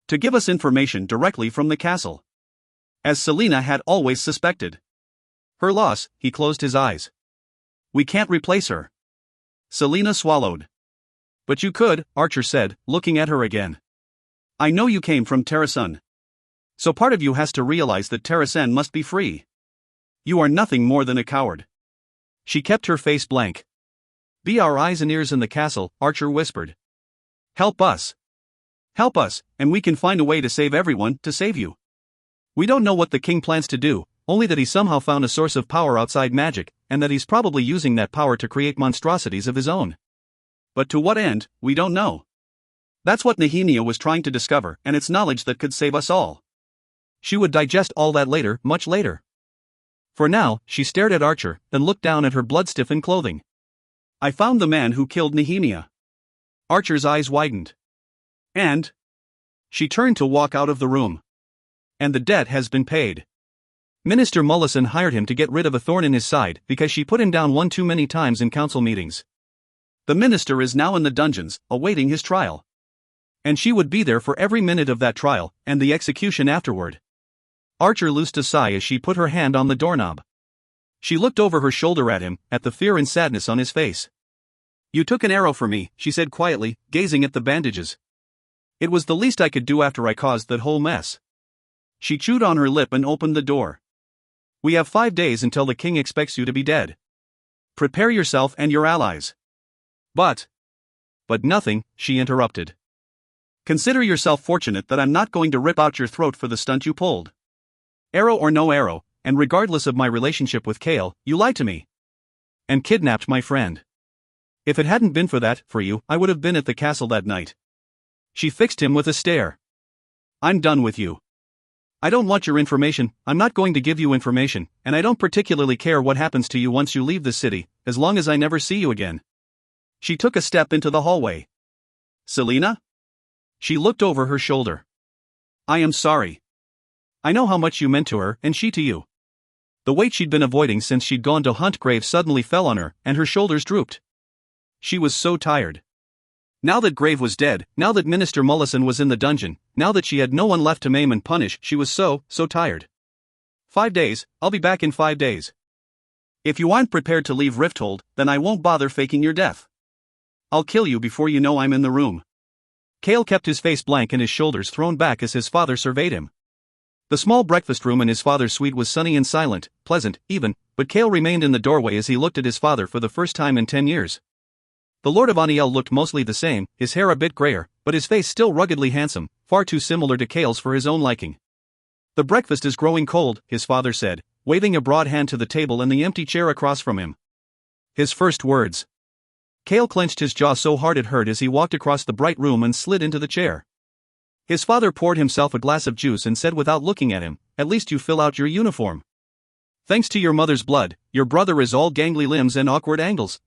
To give us information directly from the castle. As Selena had always suspected. Her loss," he closed his eyes. "We can't replace her." Selena swallowed. "But you could," Archer said, looking at her again. "I know you came from Terrasun. So part of you has to realize that Terrasun must be free. You are nothing more than a coward." She kept her face blank. "Be our eyes and ears in the castle," Archer whispered. "Help us. Help us, and we can find a way to save everyone, to save you. We don't know what the king plans to do, only that he somehow found a source of power outside magic, and that he's probably using that power to create monstrosities of his own. But to what end, we don't know. That's what Nehemia was trying to discover, and it's knowledge that could save us all. She would digest all that later, much later. For now, she stared at Archer, then looked down at her blood-stiffened clothing. I found the man who killed Nehemia. Archer's eyes widened. And? She turned to walk out of the room. And the debt has been paid. Minister Mullison hired him to get rid of a thorn in his side because she put him down one too many times in council meetings. The minister is now in the dungeons, awaiting his trial. And she would be there for every minute of that trial, and the execution afterward. Archer loosed a sigh as she put her hand on the doorknob. She looked over her shoulder at him, at the fear and sadness on his face. You took an arrow for me, she said quietly, gazing at the bandages. It was the least I could do after I caused that whole mess. She chewed on her lip and opened the door. We have 5 days until the king expects you to be dead. Prepare yourself and your allies. But nothing, she interrupted. Consider yourself fortunate that I'm not going to rip out your throat for the stunt you pulled. Arrow or no arrow, and regardless of my relationship with Kale, you lied to me. And kidnapped my friend. If it hadn't been for that, for you, I would have been at the castle that night. She fixed him with a stare. I'm done with you. I don't want your information, I'm not going to give you information, and I don't particularly care what happens to you once you leave this city, as long as I never see you again. She took a step into the hallway. Selina? She looked over her shoulder. I am sorry. I know how much you meant to her, and she to you. The weight she'd been avoiding since she'd gone to hunt Grave suddenly fell on her, and her shoulders drooped. She was so tired. Now that Grave was dead, now that Minister Mullison was in the dungeon, now that she had no one left to maim and punish, she was so tired. 5 days, I'll be back in 5 days. If you aren't prepared to leave Rifthold, then I won't bother faking your death. I'll kill you before you know I'm in the room. Kale kept his face blank and his shoulders thrown back as his father surveyed him. The small breakfast room in his father's suite was sunny and silent, pleasant, even, but Kale remained in the doorway as he looked at his father for the first time in 10 years. The Lord of Aniel looked mostly the same, his hair a bit grayer, but his face still ruggedly handsome, far too similar to Kale's for his own liking. The breakfast is growing cold, his father said, waving a broad hand to the table and the empty chair across from him. His first words. Kale clenched his jaw so hard it hurt as he walked across the bright room and slid into the chair. His father poured himself a glass of juice and said without looking at him, "At least you fill out your uniform. Thanks to your mother's blood, your brother is all gangly limbs and awkward angles."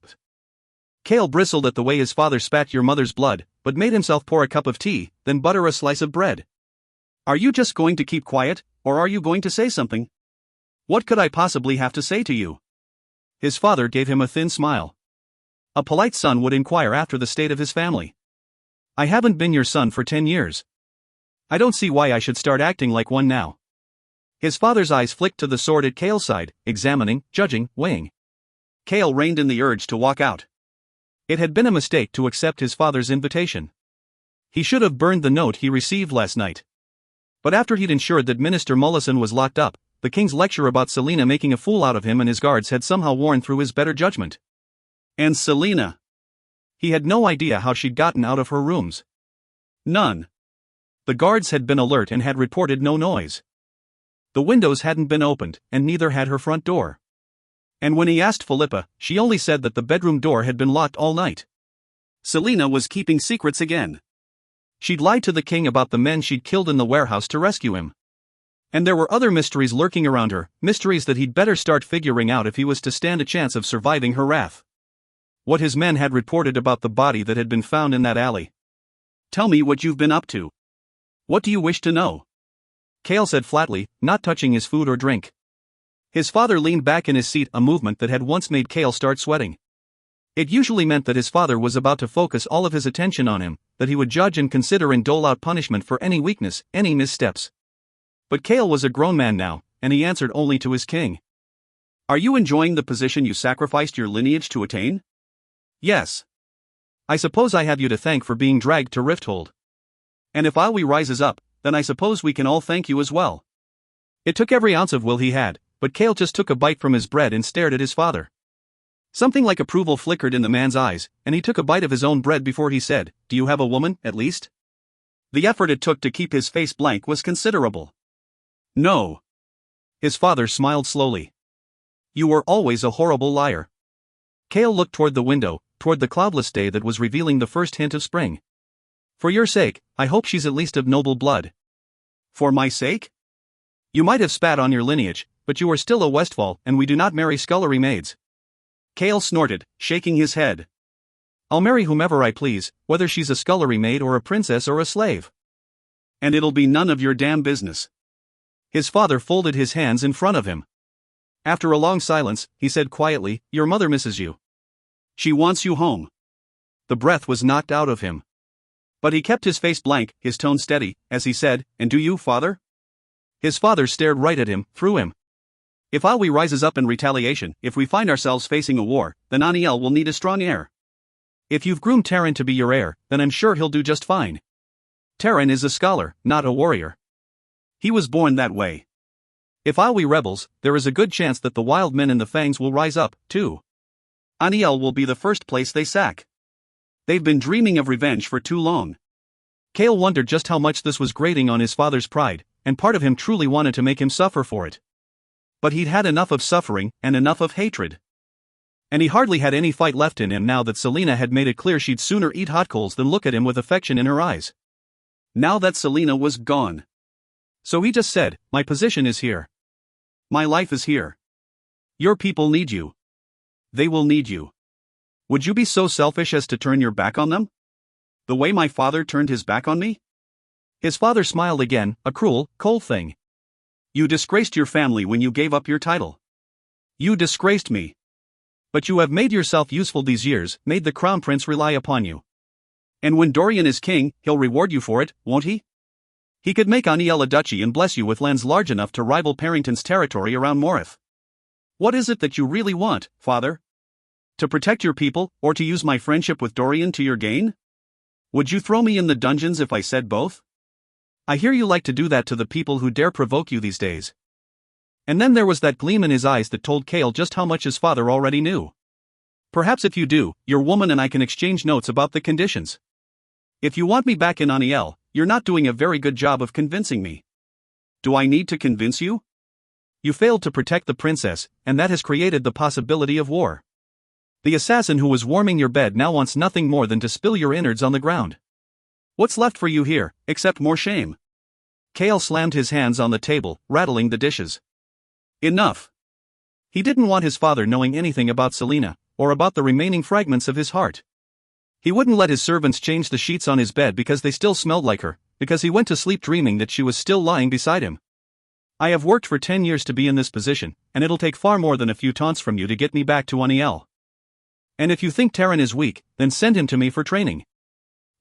Kale bristled at the way his father spat your mother's blood, but made himself pour a cup of tea, then butter a slice of bread. Are you just going to keep quiet, or are you going to say something? What could I possibly have to say to you? His father gave him a thin smile. A polite son would inquire after the state of his family. I haven't been your son for 10 years. I don't see why I should start acting like one now. His father's eyes flicked to the sword at Kale's side, examining, judging, weighing. Kale reined in the urge to walk out. It had been a mistake to accept his father's invitation. He should have burned the note he received last night. But after he'd ensured that Minister Mullison was locked up, the king's lecture about Selina making a fool out of him and his guards had somehow worn through his better judgment. And Selina. He had no idea how she'd gotten out of her rooms. None. The guards had been alert and had reported no noise. The windows hadn't been opened, and neither had her front door. And when he asked Philippa, she only said that the bedroom door had been locked all night. Selina was keeping secrets again. She'd lied to the king about the men she'd killed in the warehouse to rescue him. And there were other mysteries lurking around her, mysteries that he'd better start figuring out if he was to stand a chance of surviving her wrath. What his men had reported about the body that had been found in that alley. Tell me what you've been up to. What do you wish to know? Kale said flatly, not touching his food or drink. His father leaned back in his seat, a movement that had once made Kale start sweating. It usually meant that his father was about to focus all of his attention on him, that he would judge and consider and dole out punishment for any weakness, any missteps. But Kale was a grown man now, and he answered only to his king. Are you enjoying the position you sacrificed your lineage to attain? Yes. I suppose I have you to thank for being dragged to Rifthold. And if Alwi rises up, then I suppose we can all thank you as well. It took every ounce of will he had, but Kale just took a bite from his bread and stared at his father. Something like approval flickered in the man's eyes, and he took a bite of his own bread before he said, Do you have a woman, at least? The effort it took to keep his face blank was considerable. No. His father smiled slowly. You were always a horrible liar. Kale looked toward the window, toward the cloudless day that was revealing the first hint of spring. For your sake, I hope she's at least of noble blood. For my sake? You might have spat on your lineage, but you are still a Westfall, and we do not marry scullery maids. Cale snorted, shaking his head. I'll marry whomever I please, whether she's a scullery maid or a princess or a slave. And it'll be none of your damn business. His father folded his hands in front of him. After a long silence, he said quietly, Your mother misses you. She wants you home. The breath was knocked out of him. But he kept his face blank, his tone steady, as he said, And do you, father? His father stared right at him, through him. If Alwi rises up in retaliation, if we find ourselves facing a war, then Aniel will need a strong heir. If you've groomed Taran to be your heir, then I'm sure he'll do just fine. Taran is a scholar, not a warrior. He was born that way. If Alwi rebels, there is a good chance that the wild men in the Fangs will rise up, too. Aniel will be the first place they sack. They've been dreaming of revenge for too long. Cale wondered just how much this was grating on his father's pride, and part of him truly wanted to make him suffer for it. But he'd had enough of suffering, and enough of hatred. And he hardly had any fight left in him now that Selena had made it clear she'd sooner eat hot coals than look at him with affection in her eyes. Now that Selena was gone. So he just said, My position is here. My life is here. Your people need you. They will need you. Would you be so selfish as to turn your back on them? The way my father turned his back on me? His father smiled again, a cruel, cold thing. You disgraced your family when you gave up your title. You disgraced me. But you have made yourself useful these years, made the crown prince rely upon you. And when Dorian is king, he'll reward you for it, won't he? He could make Aniel a duchy and bless you with lands large enough to rival Parrington's territory around Morith. What is it that you really want, father? To protect your people, or to use my friendship with Dorian to your gain? Would you throw me in the dungeons if I said both? I hear you like to do that to the people who dare provoke you these days. And then there was that gleam in his eyes that told Cale just how much his father already knew. Perhaps if you do, your woman and I can exchange notes about the conditions. If you want me back in Aniel, you're not doing a very good job of convincing me. Do I need to convince you? You failed to protect the princess, and that has created the possibility of war. The assassin who was warming your bed now wants nothing more than to spill your innards on the ground. What's left for you here, except more shame? Cale slammed his hands on the table, rattling the dishes. Enough. He didn't want his father knowing anything about Selena, or about the remaining fragments of his heart. He wouldn't let his servants change the sheets on his bed because they still smelled like her, because he went to sleep dreaming that she was still lying beside him. I have worked for 10 years to be in this position, and it'll take far more than a few taunts from you to get me back to Aniel. And if you think Taran is weak, then send him to me for training.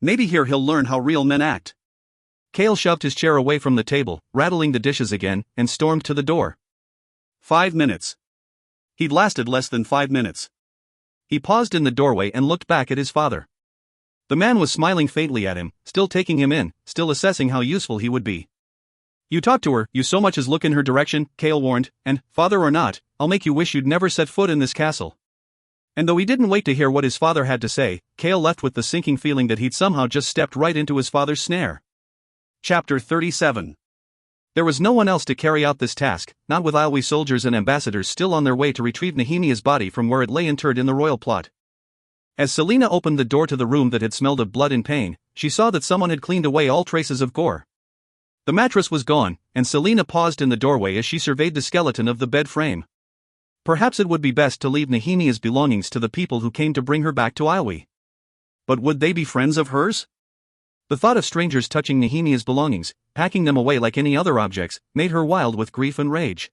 Maybe here he'll learn how real men act. Cale shoved his chair away from the table, rattling the dishes again, and stormed to the door. 5 minutes. He'd lasted less than 5 minutes. He paused in the doorway and looked back at his father. The man was smiling faintly at him, still taking him in, still assessing how useful he would be. You talk to her, you so much as look in her direction, Cale warned, and, father or not, I'll make you wish you'd never set foot in this castle. And though he didn't wait to hear what his father had to say, Cale left with the sinking feeling that he'd somehow just stepped right into his father's snare. Chapter 37. There was no one else to carry out this task, not with Alwi soldiers and ambassadors still on their way to retrieve Nehemiah's body from where it lay interred in the royal plot. As Selena opened the door to the room that had smelled of blood and pain, she saw that someone had cleaned away all traces of gore. The mattress was gone, and Selena paused in the doorway as she surveyed the skeleton of the bed frame. Perhaps it would be best to leave Nehemiah's belongings to the people who came to bring her back to Alwi. But would they be friends of hers? The thought of strangers touching Nehemiah's belongings, packing them away like any other objects, made her wild with grief and rage.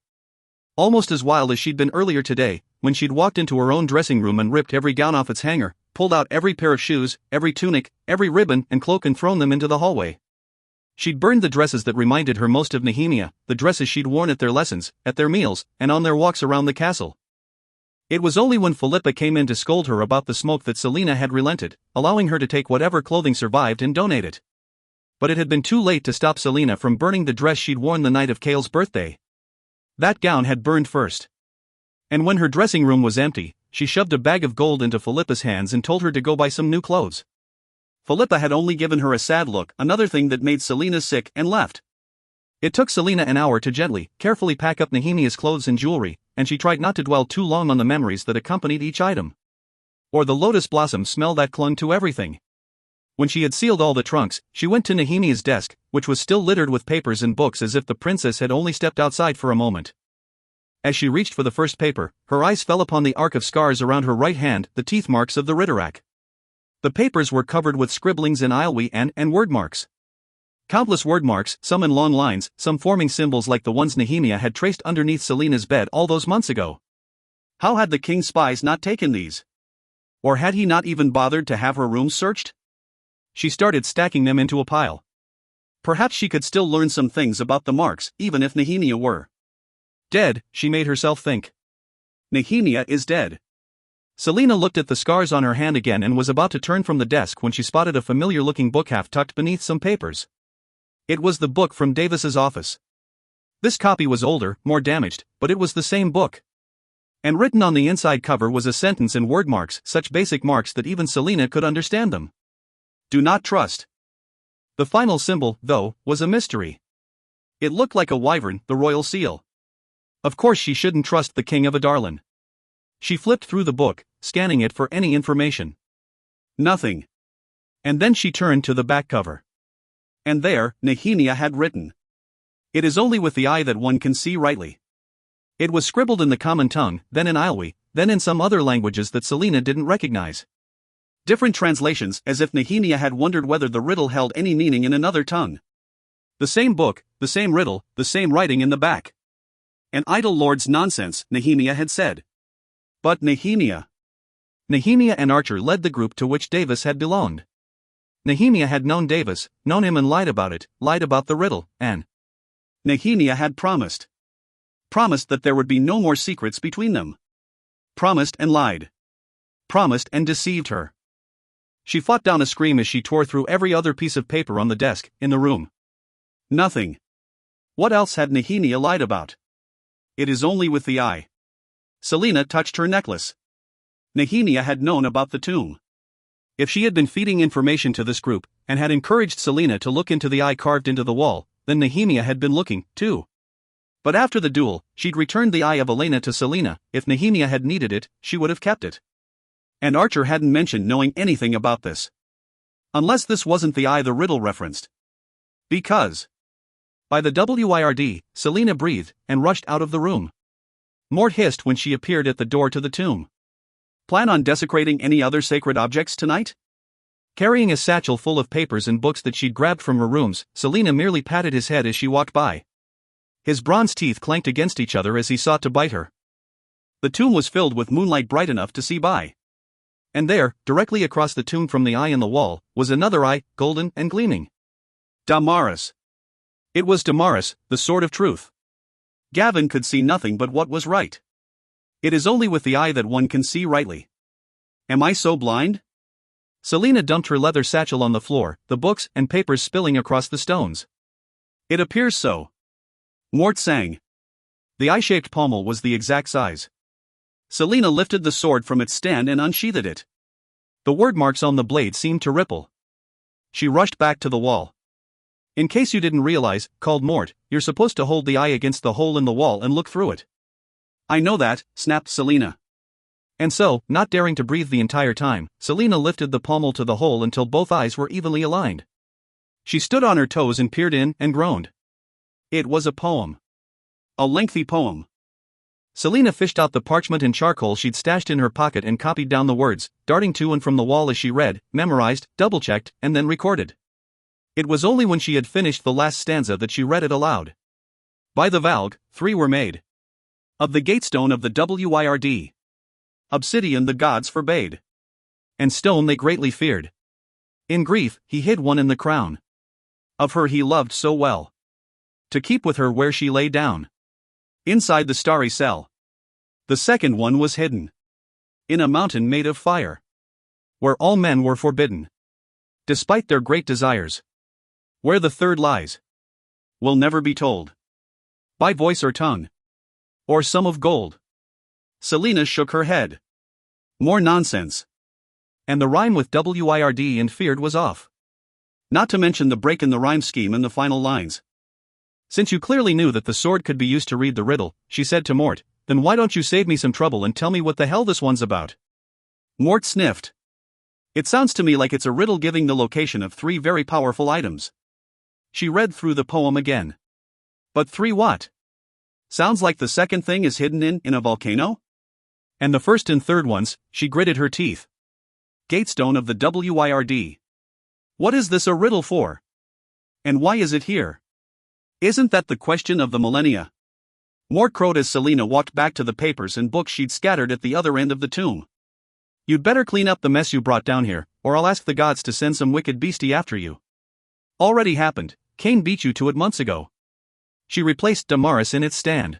Almost as wild as she'd been earlier today, when she'd walked into her own dressing room and ripped every gown off its hanger, pulled out every pair of shoes, every tunic, every ribbon and cloak and thrown them into the hallway. She'd burned the dresses that reminded her most of Nehemiah, the dresses she'd worn at their lessons, at their meals, and on their walks around the castle. It was only when Philippa came in to scold her about the smoke that Selena had relented, allowing her to take whatever clothing survived and donate it. But it had been too late to stop Selena from burning the dress she'd worn the night of Cale's birthday. That gown had burned first. And when her dressing room was empty, she shoved a bag of gold into Philippa's hands and told her to go buy some new clothes. Philippa had only given her a sad look, another thing that made Selena sick, and left. It took Selena an hour to gently, carefully pack up Nehemiah's clothes and jewelry, and she tried not to dwell too long on the memories that accompanied each item. or the lotus blossom smell that clung to everything. When she had sealed all the trunks, she went to Nehemiah's desk, which was still littered with papers and books as if the princess had only stepped outside for a moment. As she reached for the first paper, her eyes fell upon the arc of scars around her right hand, the teeth marks of the Ritterak. The papers were covered with scribblings in Ailwi and word marks. Countless word marks, some in long lines, some forming symbols like the ones Nehemiah had traced underneath Selena's bed all those months ago. How had the king's spies not taken these? Or had he not even bothered to have her room searched? She started stacking them into a pile. Perhaps she could still learn some things about the marks, even if Nehemiah were dead, she made herself think. Nehemiah is dead. Selena looked at the scars on her hand again and was about to turn from the desk when she spotted a familiar-looking book half tucked beneath some papers. It was the book from Davis's office. This copy was older, more damaged, but it was the same book. And written on the inside cover was a sentence in word marks, such basic marks that even Selena could understand them. Do not trust. The final symbol, though, was a mystery. It looked like a wyvern, the royal seal. Of course she shouldn't trust the king of Adarlan. She flipped through the book, scanning it for any information. Nothing. And then she turned to the back cover. And there, Nehemiah had written. It is only with the eye that one can see rightly. It was scribbled in the common tongue, then in Ailwi, then in some other languages that Selena didn't recognize. Different translations, as if Nehemiah had wondered whether the riddle held any meaning in another tongue. The same book, the same riddle, the same writing in the back. An idle lord's nonsense, Nehemiah had said. But Nehemiah and Archer led the group to which Davis had belonged. Nehemiah had known Davis, known him and lied about it, lied about the riddle, and Nehemiah had promised. Promised that there would be no more secrets between them. Promised and lied. Promised and deceived her. She fought down a scream as she tore through every other piece of paper on the desk, in the room. Nothing. What else had Nehemiah lied about? It is only with the eye. Selena touched her necklace. Nehemiah had known about the tomb. If she had been feeding information to this group, and had encouraged Selena to look into the eye carved into the wall, then Nehemiah had been looking, too. But after the duel, she'd returned the eye of Elena to Selena. If Nehemiah had needed it, she would have kept it. And Archer hadn't mentioned knowing anything about this. Unless this wasn't the eye the riddle referenced. Because. By the WIRD, Selena breathed, and rushed out of the room. Mort hissed when she appeared at the door to the tomb. Plan on desecrating any other sacred objects tonight? Carrying a satchel full of papers and books that she'd grabbed from her rooms, Selena merely patted his head as she walked by. His bronze teeth clanked against each other as he sought to bite her. The tomb was filled with moonlight bright enough to see by. And there, directly across the tomb from the eye in the wall, was another eye, golden and gleaming. Damaris. It was Damaris, the sword of truth. Gavin could see nothing but what was right. It is only with the eye that one can see rightly. Am I so blind? Selena dumped her leather satchel on the floor, the books and papers spilling across the stones. It appears so. Mort sang. The eye-shaped pommel was the exact size. Selena lifted the sword from its stand and unsheathed it. The word marks on the blade seemed to ripple. She rushed back to the wall. In case you didn't realize, called Mort, you're supposed to hold the eye against the hole in the wall and look through it. I know that, snapped Selena. And so, not daring to breathe the entire time, Selena lifted the pommel to the hole until both eyes were evenly aligned. She stood on her toes and peered in and groaned. It was a poem. A lengthy poem. Selena fished out the parchment and charcoal she'd stashed in her pocket and copied down the words, darting to and from the wall as she read, memorized, double-checked, and then recorded. It was only when she had finished the last stanza that she read it aloud. By the Valg, 3 were made. Of the gatestone of the WIRD. Obsidian the gods forbade. And stone they greatly feared. In grief, he hid one in the crown. Of her he loved so well. To keep with her where she lay down. Inside the starry cell. The second one was hidden. In a mountain made of fire. Where all men were forbidden. Despite their great desires. Where the third lies. Will never be told. By voice or tongue. Or some of gold. Selena shook her head. More nonsense. And the rhyme with WIRD and feared was off. Not to mention the break in the rhyme scheme in the final lines. Since you clearly knew that the sword could be used to read the riddle, she said to Mort, then why don't you save me some trouble and tell me what the hell this one's about? Mort sniffed. It sounds to me like it's a riddle giving the location of 3 very powerful items. She read through the poem again. But 3 what? Sounds like the second thing is hidden in a volcano? And the first and third ones, she gritted her teeth. Gatestone of the WYRD. What is this a riddle for? And why is it here? Isn't that the question of the millennia? Mort crowed as Selina walked back to the papers and books she'd scattered at the other end of the tomb. You'd better clean up the mess you brought down here, or I'll ask the gods to send some wicked beastie after you. Already happened, Cain beat you to it months ago. She replaced Damaris in its stand.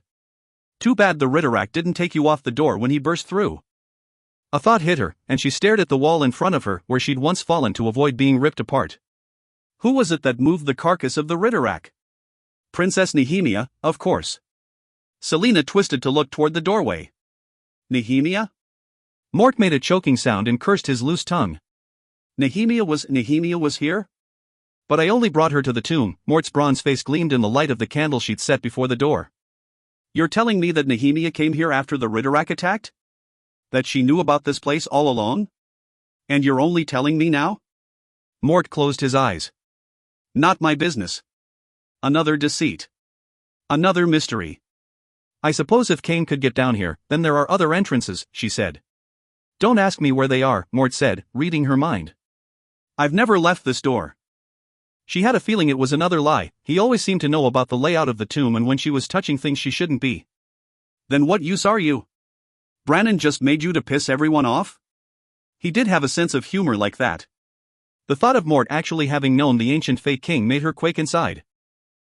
Too bad the Ritterak didn't take you off the door when he burst through. A thought hit her, and she stared at the wall in front of her where she'd once fallen to avoid being ripped apart. Who was it that moved the carcass of the Ritterak? Princess Nehemia, of course. Selina twisted to look toward the doorway. Nehemia? Mort made a choking sound and cursed his loose tongue. Nehemia was here? But I only brought her to the tomb. Mort's bronze face gleamed in the light of the candle she'd set before the door. You're telling me that Nehemia came here after the Ritterak attacked? That she knew about this place all along? And you're only telling me now? Mort closed his eyes. Not my business. Another deceit. Another mystery. I suppose if Cain could get down here, then there are other entrances, she said. Don't ask me where they are, Mort said, reading her mind. I've never left this door. She had a feeling it was another lie. He always seemed to know about the layout of the tomb and when she was touching things she shouldn't be. Then what use are you? Brannon just made you to piss everyone off? He did have a sense of humor like that. The thought of Mort actually having known the ancient Fate King made her quake inside.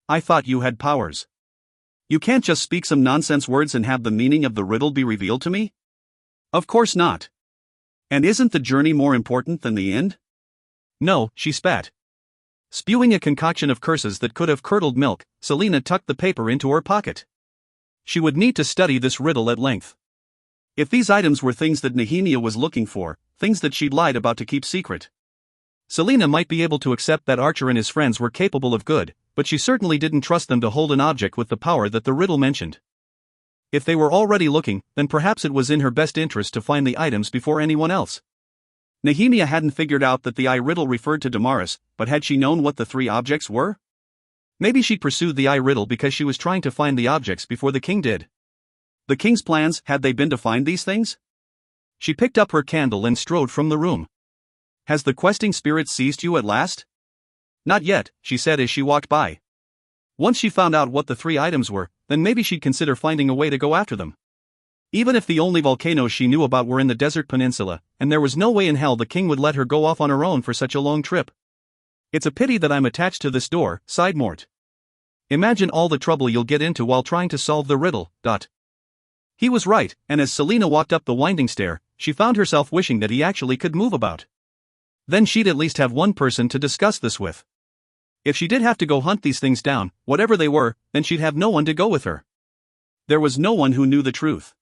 I thought you had powers. You can't just speak some nonsense words and have the meaning of the riddle be revealed to me? Of course not. And isn't the journey more important than the end? No, she spat. Spewing a concoction of curses that could have curdled milk, Selina tucked the paper into her pocket. She would need to study this riddle at length. If these items were things that Nehemia was looking for, things that she'd lied about to keep secret, Selina might be able to accept that Archer and his friends were capable of good, but she certainly didn't trust them to hold an object with the power that the riddle mentioned. If they were already looking, then perhaps it was in her best interest to find the items before anyone else. Nehemia hadn't figured out that the eye riddle referred to Damaris, but had she known what the 3 objects were? Maybe she'd pursued the eye riddle because she was trying to find the objects before the king did. The king's plans, had they been to find these things? She picked up her candle and strode from the room. Has the questing spirit seized you at last? Not yet, she said as she walked by. Once she found out what the 3 items were, then maybe she'd consider finding a way to go after them. Even if the only volcanoes she knew about were in the desert peninsula, and there was no way in hell the king would let her go off on her own for such a long trip. It's a pity that I'm attached to this door, sighed Mort. Imagine all the trouble you'll get into while trying to solve the riddle. He was right, and as Selina walked up the winding stair, she found herself wishing that he actually could move about. Then she'd at least have one person to discuss this with. If she did have to go hunt these things down, whatever they were, then she'd have no one to go with her. There was no one who knew the truth.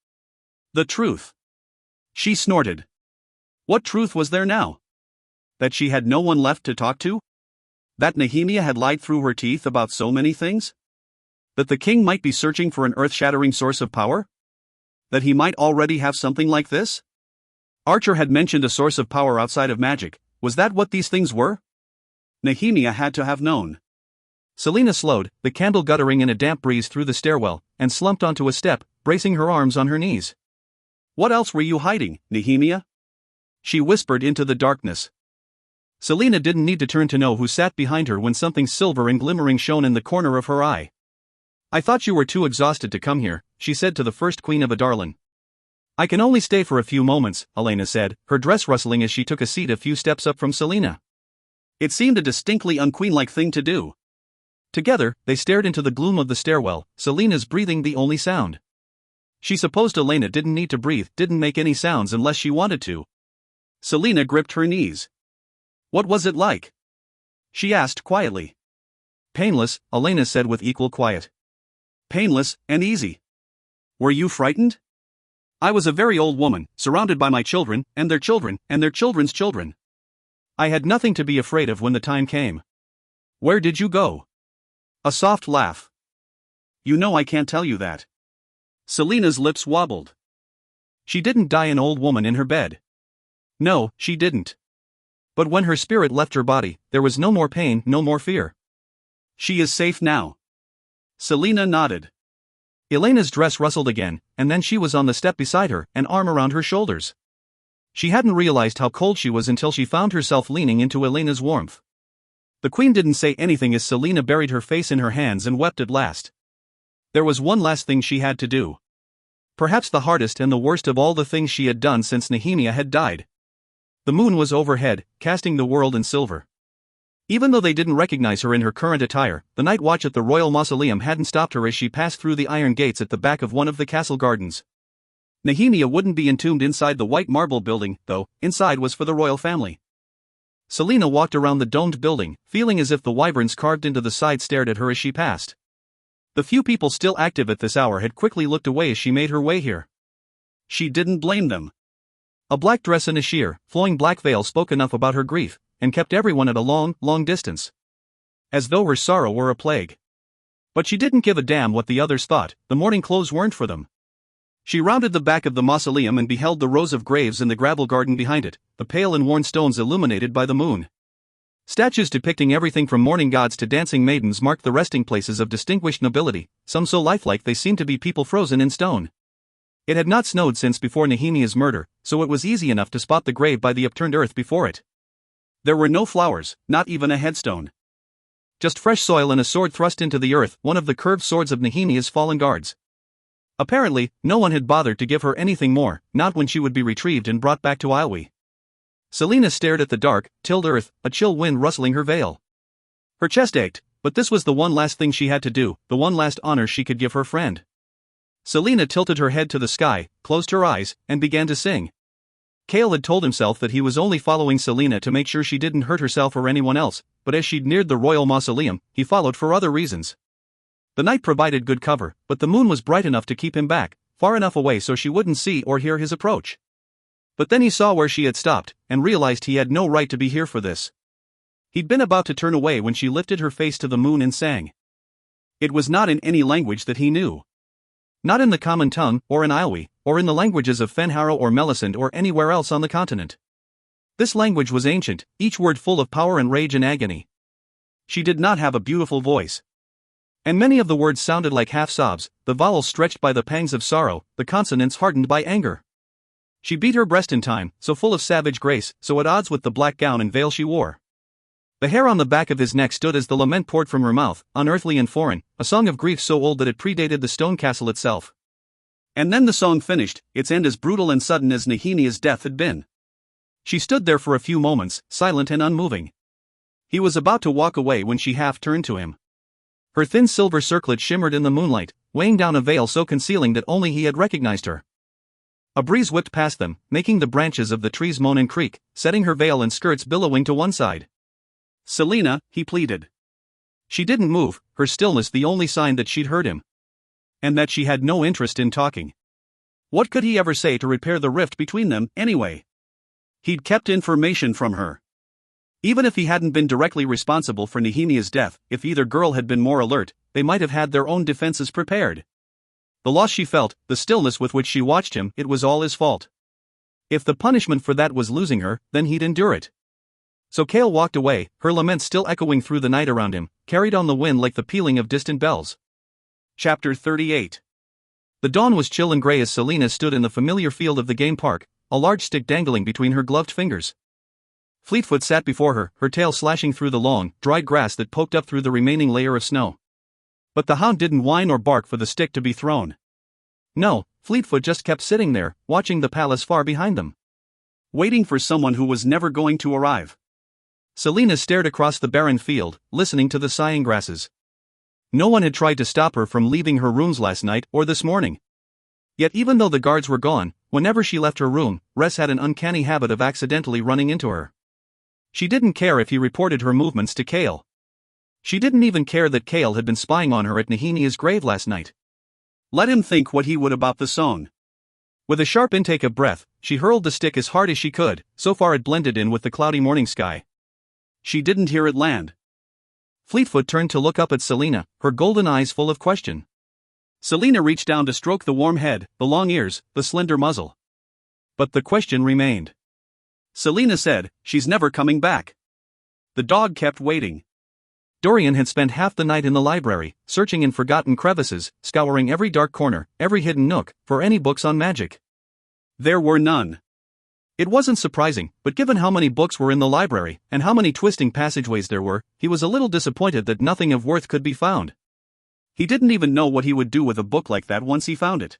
The truth. She snorted. What truth was there now? That she had no one left to talk to? That Nehemia had lied through her teeth about so many things? That the king might be searching for an earth-shattering source of power? That he might already have something like this? Archer had mentioned a source of power outside of magic. Was that what these things were? Nehemia had to have known. Selina slowed, the candle guttering in a damp breeze through the stairwell, and slumped onto a step, bracing her arms on her knees. What else were you hiding, Nehemia? She whispered into the darkness. Selina didn't need to turn to know who sat behind her when something silver and glimmering shone in the corner of her eye. I thought you were too exhausted to come here, she said to the first queen of Adarlan. I can only stay for a few moments, Elena said, her dress rustling as she took a seat a few steps up from Selina. It seemed a distinctly unqueen-like thing to do. Together, they stared into the gloom of the stairwell, Selina's breathing the only sound. She supposed Elena didn't need to breathe, didn't make any sounds unless she wanted to. Selina gripped her knees. What was it like? She asked quietly. Painless, Elena said with equal quiet. Painless, and easy. Were you frightened? I was a very old woman, surrounded by my children, and their children, and their children's children. I had nothing to be afraid of when the time came. Where did you go? A soft laugh. You know I can't tell you that. Selina's lips wobbled. She didn't die an old woman in her bed. No, she didn't. But when her spirit left her body, there was no more pain, no more fear. She is safe now. Selina nodded. Elena's dress rustled again, and then she was on the step beside her, an arm around her shoulders. She hadn't realized how cold she was until she found herself leaning into Elena's warmth. The queen didn't say anything as Selina buried her face in her hands and wept at last. There was one last thing she had to do. Perhaps the hardest and the worst of all the things she had done since Nehemia had died. The moon was overhead, casting the world in silver. Even though they didn't recognize her in her current attire, the night watch at the royal mausoleum hadn't stopped her as she passed through the iron gates at the back of one of the castle gardens. Nehemia wouldn't be entombed inside the white marble building, though. Inside was for the royal family. Selina walked around the domed building, feeling as if the wyverns carved into the side stared at her as she passed. The few people still active at this hour had quickly looked away as she made her way here. She didn't blame them. A black dress and a sheer, flowing black veil spoke enough about her grief, and kept everyone at a long, long distance. As though her sorrow were a plague. But she didn't give a damn what the others thought, the mourning clothes weren't for them. She rounded the back of the mausoleum and beheld the rows of graves in the gravel garden behind it, the pale and worn stones illuminated by the moon. Statues depicting everything from mourning gods to dancing maidens marked the resting places of distinguished nobility, some so lifelike they seemed to be people frozen in stone. It had not snowed since before Nehemia's murder, so it was easy enough to spot the grave by the upturned earth before it. There were no flowers, not even a headstone. Just fresh soil and a sword thrust into the earth, one of the curved swords of Nehemia's fallen guards. Apparently, no one had bothered to give her anything more, not when she would be retrieved and brought back to Ilwe. Selina stared at the dark, tilled earth, a chill wind rustling her veil. Her chest ached, but this was the one last thing she had to do, the one last honor she could give her friend. Selina tilted her head to the sky, closed her eyes, and began to sing. Cale had told himself that he was only following Selina to make sure she didn't hurt herself or anyone else, but as she'd neared the royal mausoleum, he followed for other reasons. The night provided good cover, but the moon was bright enough to keep him back, far enough away so she wouldn't see or hear his approach. But then he saw where she had stopped, and realized he had no right to be here for this. He'd been about to turn away when she lifted her face to the moon and sang. It was not in any language that he knew. Not in the common tongue, or in Ilwe, or in the languages of Fenharo or Melisande or anywhere else on the continent. This language was ancient, each word full of power and rage and agony. She did not have a beautiful voice. And many of the words sounded like half-sobs, the vowels stretched by the pangs of sorrow, the consonants hardened by anger. She beat her breast in time, so full of savage grace, so at odds with the black gown and veil she wore. The hair on the back of his neck stood as the lament poured from her mouth, unearthly and foreign, a song of grief so old that it predated the stone castle itself. And then the song finished, its end as brutal and sudden as Nehemia's death had been. She stood there for a few moments, silent and unmoving. He was about to walk away when she half turned to him. Her thin silver circlet shimmered in the moonlight, weighing down a veil so concealing that only he had recognized her. A breeze whipped past them, making the branches of the trees moan and creak, setting her veil and skirts billowing to one side. "Selina," he pleaded. She didn't move, her stillness the only sign that she'd heard him. And that she had no interest in talking. What could he ever say to repair the rift between them, anyway? He'd kept information from her. Even if he hadn't been directly responsible for Nehemia's death, if either girl had been more alert, they might have had their own defenses prepared. The loss she felt, the stillness with which she watched him, it was all his fault. If the punishment for that was losing her, then he'd endure it. So Cale walked away, her lament still echoing through the night around him, carried on the wind like the pealing of distant bells. Chapter 38. The dawn was chill and gray as Selina stood in the familiar field of the game park, a large stick dangling between her gloved fingers. Fleetfoot sat before her, her tail slashing through the long, dried grass that poked up through the remaining layer of snow. But the hound didn't whine or bark for the stick to be thrown. No, Fleetfoot just kept sitting there, watching the palace far behind them. Waiting for someone who was never going to arrive. Selina stared across the barren field, listening to the sighing grasses. No one had tried to stop her from leaving her rooms last night or this morning. Yet even though the guards were gone, whenever she left her room, Ress had an uncanny habit of accidentally running into her. She didn't care if he reported her movements to Cale. She didn't even care that Cale had been spying on her at Nehemia's grave last night. Let him think what he would about the song. With a sharp intake of breath, she hurled the stick as hard as she could, so far it blended in with the cloudy morning sky. She didn't hear it land. Fleetfoot turned to look up at Selina, her golden eyes full of question. Selina reached down to stroke the warm head, the long ears, the slender muzzle. But the question remained. Selina said, "She's never coming back." The dog kept waiting. Dorian had spent half the night in the library, searching in forgotten crevices, scouring every dark corner, every hidden nook, for any books on magic. There were none. It wasn't surprising, but given how many books were in the library, and how many twisting passageways there were, he was a little disappointed that nothing of worth could be found. He didn't even know what he would do with a book like that once he found it.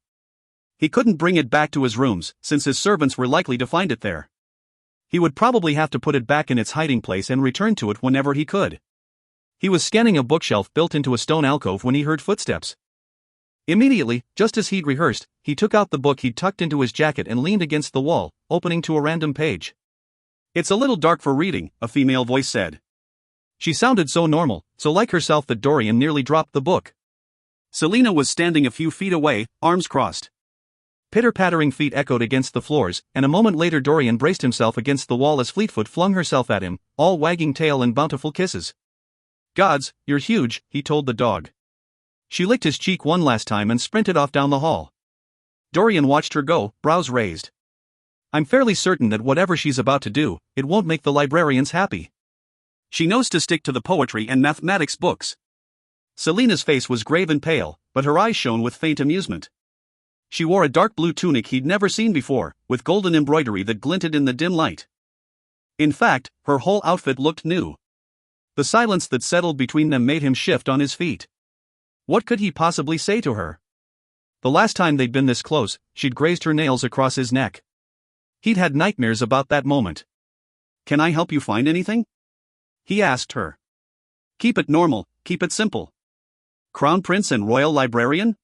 He couldn't bring it back to his rooms, since his servants were likely to find it there. He would probably have to put it back in its hiding place and return to it whenever he could. He was scanning a bookshelf built into a stone alcove when he heard footsteps. Immediately, just as he'd rehearsed, he took out the book he'd tucked into his jacket and leaned against the wall, opening to a random page. "It's a little dark for reading," a female voice said. She sounded so normal, so like herself that Dorian nearly dropped the book. Selina was standing a few feet away, arms crossed. Pitter-pattering feet echoed against the floors, and a moment later Dorian braced himself against the wall as Fleetfoot flung herself at him, all wagging tail and bountiful kisses. "Gods, you're huge," he told the dog. She licked his cheek one last time and sprinted off down the hall. Dorian watched her go, brows raised. "I'm fairly certain that whatever she's about to do, it won't make the librarians happy. She knows to stick to the poetry and mathematics books." Selina's face was grave and pale, but her eyes shone with faint amusement. She wore a dark blue tunic he'd never seen before, with golden embroidery that glinted in the dim light. In fact, her whole outfit looked new. The silence that settled between them made him shift on his feet. What could he possibly say to her? The last time they'd been this close, she'd grazed her nails across his neck. He'd had nightmares about that moment. "Can I help you find anything?" he asked her. "Keep it normal, keep it simple." "Crown Prince and Royal Librarian?"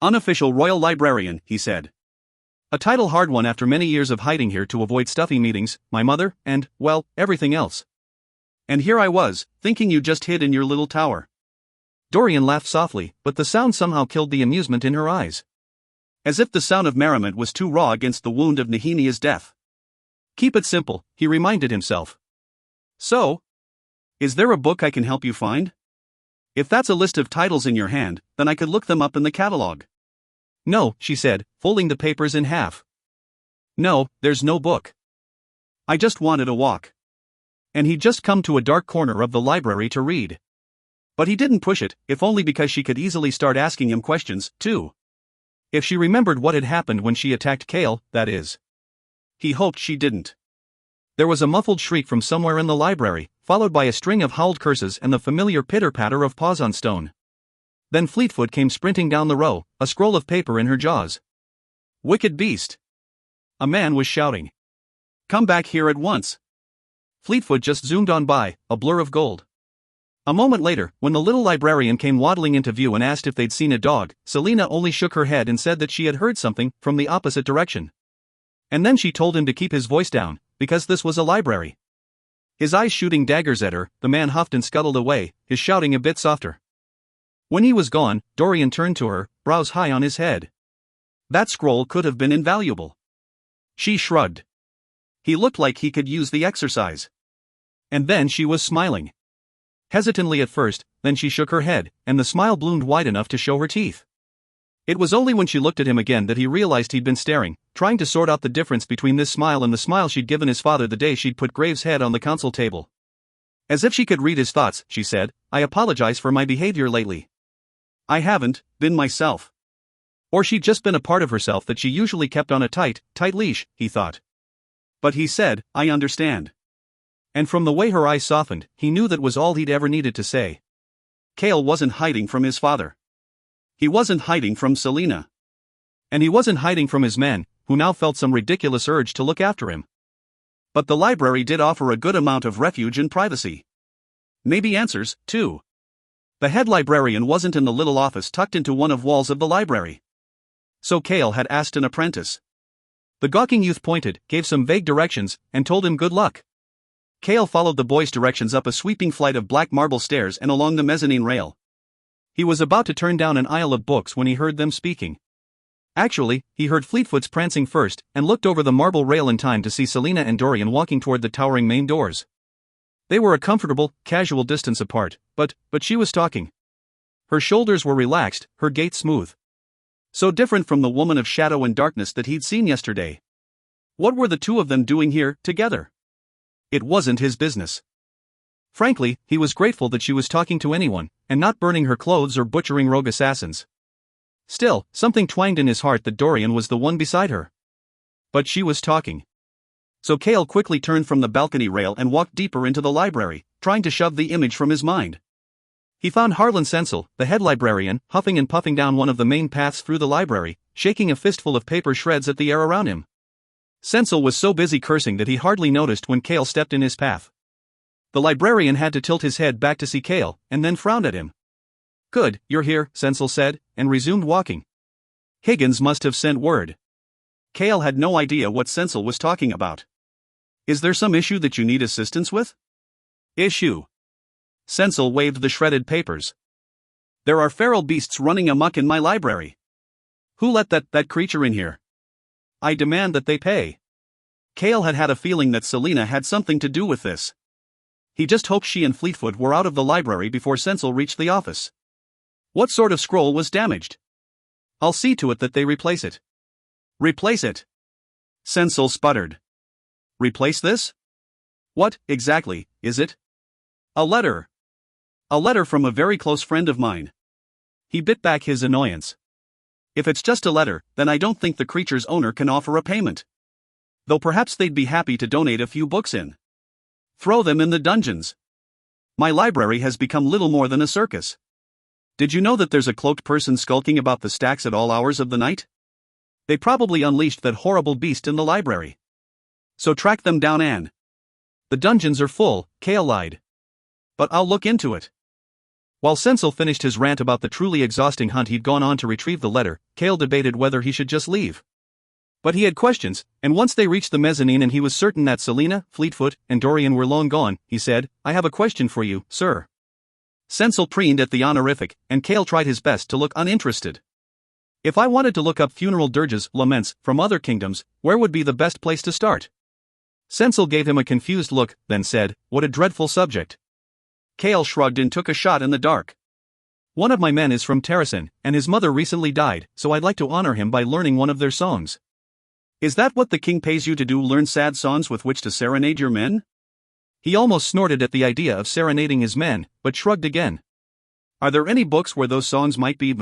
"Unofficial Royal Librarian," he said. "A title hard one after many years of hiding here to avoid stuffy meetings, my mother, and, well, everything else. And here I was, thinking you just hid in your little tower." Dorian laughed softly, but the sound somehow killed the amusement in her eyes. As if the sound of merriment was too raw against the wound of Nehemiah's death. "Keep it simple," he reminded himself. "So? Is there a book I can help you find? If that's a list of titles in your hand, then I could look them up in the catalog." "No," she said, folding the papers in half. "No, there's no book. I just wanted a walk." And he'd just come to a dark corner of the library to read. But he didn't push it, if only because she could easily start asking him questions, too. If she remembered what had happened when she attacked Kale, that is. He hoped she didn't. There was a muffled shriek from somewhere in the library, followed by a string of howled curses and the familiar pitter-patter of paws on stone. Then Fleetfoot came sprinting down the row, a scroll of paper in her jaws. "Wicked beast!" a man was shouting. "Come back here at once!" Fleetfoot just zoomed on by, a blur of gold. A moment later, when the little librarian came waddling into view and asked if they'd seen a dog, Selina only shook her head and said that she had heard something from the opposite direction. And then she told him to keep his voice down, because this was a library. His eyes shooting daggers at her, the man huffed and scuttled away, his shouting a bit softer. When he was gone, Dorian turned to her, brows high on his head. That scroll could have been invaluable. She shrugged. He looked like he could use the exercise. And then she was smiling. Hesitantly at first, then she shook her head, and the smile bloomed wide enough to show her teeth. It was only when she looked at him again that he realized he'd been staring, trying to sort out the difference between this smile and the smile she'd given his father the day she'd put Graves' head on the council table. As if she could read his thoughts, she said, "I apologize for my behavior lately. I haven't been myself." Or she'd just been a part of herself that she usually kept on a tight leash, he thought. But he said, "I understand." And from the way her eyes softened, he knew that was all he'd ever needed to say. Kale wasn't hiding from his father. He wasn't hiding from Selina. And he wasn't hiding from his men, who now felt some ridiculous urge to look after him. But the library did offer a good amount of refuge and privacy. Maybe answers, too. The head librarian wasn't in the little office tucked into one of the walls of the library. So Kale had asked an apprentice. The gawking youth pointed, gave some vague directions, and told him good luck. Kale followed the boy's directions up a sweeping flight of black marble stairs and along the mezzanine rail. He was about to turn down an aisle of books when he heard them speaking. Actually, he heard Fleetfoot's prancing first, and looked over the marble rail in time to see Selina and Dorian walking toward the towering main doors. They were a comfortable, casual distance apart, but she was talking. Her shoulders were relaxed, her gait smooth. So different from the woman of shadow and darkness that he'd seen yesterday. What were the two of them doing here, together? It wasn't his business. Frankly, he was grateful that she was talking to anyone, and not burning her clothes or butchering rogue assassins. Still, something twanged in his heart that Dorian was the one beside her. But she was talking. So Cale quickly turned from the balcony rail and walked deeper into the library, trying to shove the image from his mind. He found Harlan Sensel, the head librarian, huffing and puffing down one of the main paths through the library, shaking a fistful of paper shreds at the air around him. Sensel was so busy cursing that he hardly noticed when Cale stepped in his path. The librarian had to tilt his head back to see Cale, and then frowned at him. "Good, you're here," Sensel said, and resumed walking. Higgins must have sent word. Cale had no idea what Sensel was talking about. "Is there some issue that you need assistance with?" "Issue?" Sensel waved the shredded papers. "There are feral beasts running amok in my library. Who let that creature in here? I demand that they pay." Cale had had a feeling that Selina had something to do with this. He just hoped she and Fleetfoot were out of the library before Sensel reached the office. "What sort of scroll was damaged?" "I'll see to it that they replace it." "Replace it?" Sensel sputtered. "Replace this? What, exactly, is it?" "A letter. A letter from a very close friend of mine." He bit back his annoyance. "If it's just a letter, then I don't think the creature's owner can offer a payment. Though perhaps they'd be happy to donate a few books in. Throw them in the dungeons. My library has become little more than a circus. Did you know that there's a cloaked person skulking about the stacks at all hours of the night? They probably unleashed that horrible beast in the library. So track them down and..." "The dungeons are full," Cale lied. "But I'll look into it." While Sensel finished his rant about the truly exhausting hunt he'd gone on to retrieve the letter, Cale debated whether he should just leave. But he had questions, and once they reached the mezzanine and he was certain that Selina, Fleetfoot, and Dorian were long gone, he said, "I have a question for you, sir." Sensel preened at the honorific, and Cale tried his best to look uninterested. "If I wanted to look up funeral dirges, laments, from other kingdoms, where would be the best place to start?" Sensel gave him a confused look, then said, "What a dreadful subject." Cale shrugged and took a shot in the dark. "One of my men is from Terrasen, and his mother recently died, so I'd like to honor him by learning one of their songs." "Is that what the king pays you to do, learn sad songs with which to serenade your men?" He almost snorted at the idea of serenading his men, but shrugged again. "Are there any books where those songs might be?"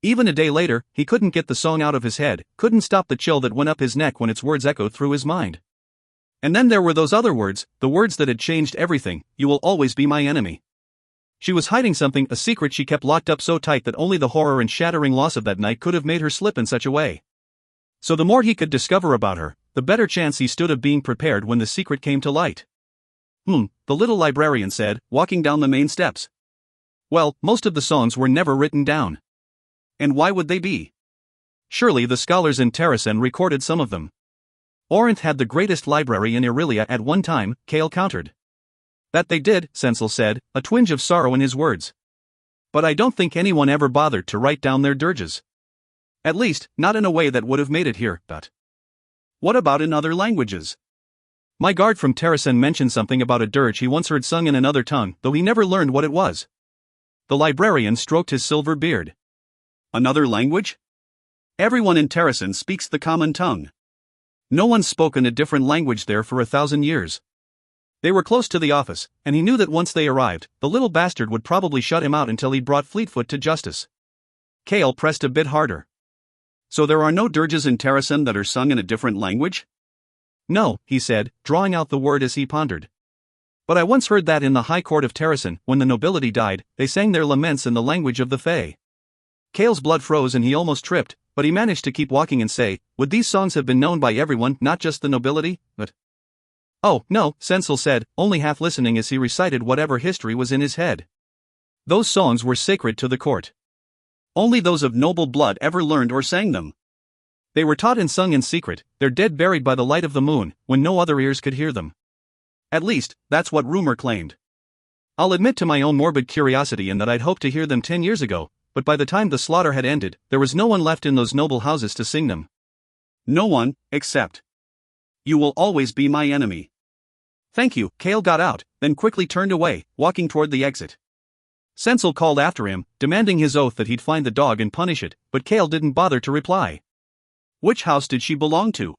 Even a day later, he couldn't get the song out of his head, couldn't stop the chill that went up his neck when its words echoed through his mind. And then there were those other words, the words that had changed everything: "You will always be my enemy." She was hiding something, a secret she kept locked up so tight that only the horror and shattering loss of that night could have made her slip in such a way. So the more he could discover about her, the better chance he stood of being prepared when the secret came to light. The little librarian said, walking down the main steps. "Well, most of the songs were never written down." "And why would they be?" "Surely the scholars in Terrasen recorded some of them." "Orinth had the greatest library in Irelia at one time," Cale countered. "That they did," Sensel said, a twinge of sorrow in his words. "But I don't think anyone ever bothered to write down their dirges. At least, not in a way that would have made it here, but..." "What about in other languages?" "My guard from Terrasen mentioned something about a dirge he once heard sung in another tongue, though he never learned what it was." The librarian stroked his silver beard. "Another language? Everyone in Terrasen speaks the common tongue. No one's spoken a different language there for 1,000 years. They were close to the office, and he knew that once they arrived, the little bastard would probably shut him out until he'd brought Fleetfoot to justice." Cale pressed a bit harder. "So there are no dirges in Terrasen that are sung in a different language?" "No," he said, drawing out the word as he pondered. "But I once heard that in the High Court of Terrasen, when the nobility died, they sang their laments in the language of the Fae." Cale's blood froze and he almost tripped, but he managed to keep walking and say, "Would these songs have been known by everyone, not just the nobility?" "But..." "Oh, no," Sensel said, only half listening as he recited whatever history was in his head. "Those songs were sacred to the court. Only those of noble blood ever learned or sang them. They were taught and sung in secret, their dead buried by the light of the moon, when no other ears could hear them. At least, that's what rumor claimed. I'll admit to my own morbid curiosity in that I'd hoped to hear them 10 years ago, but by the time the slaughter had ended, there was no one left in those noble houses to sing them. No one, except... You will always be my enemy." "Thank you," Cale got out, then quickly turned away, walking toward the exit. Sensel called after him, demanding his oath that he'd find the dog and punish it, but Cale didn't bother to reply. Which house did she belong to?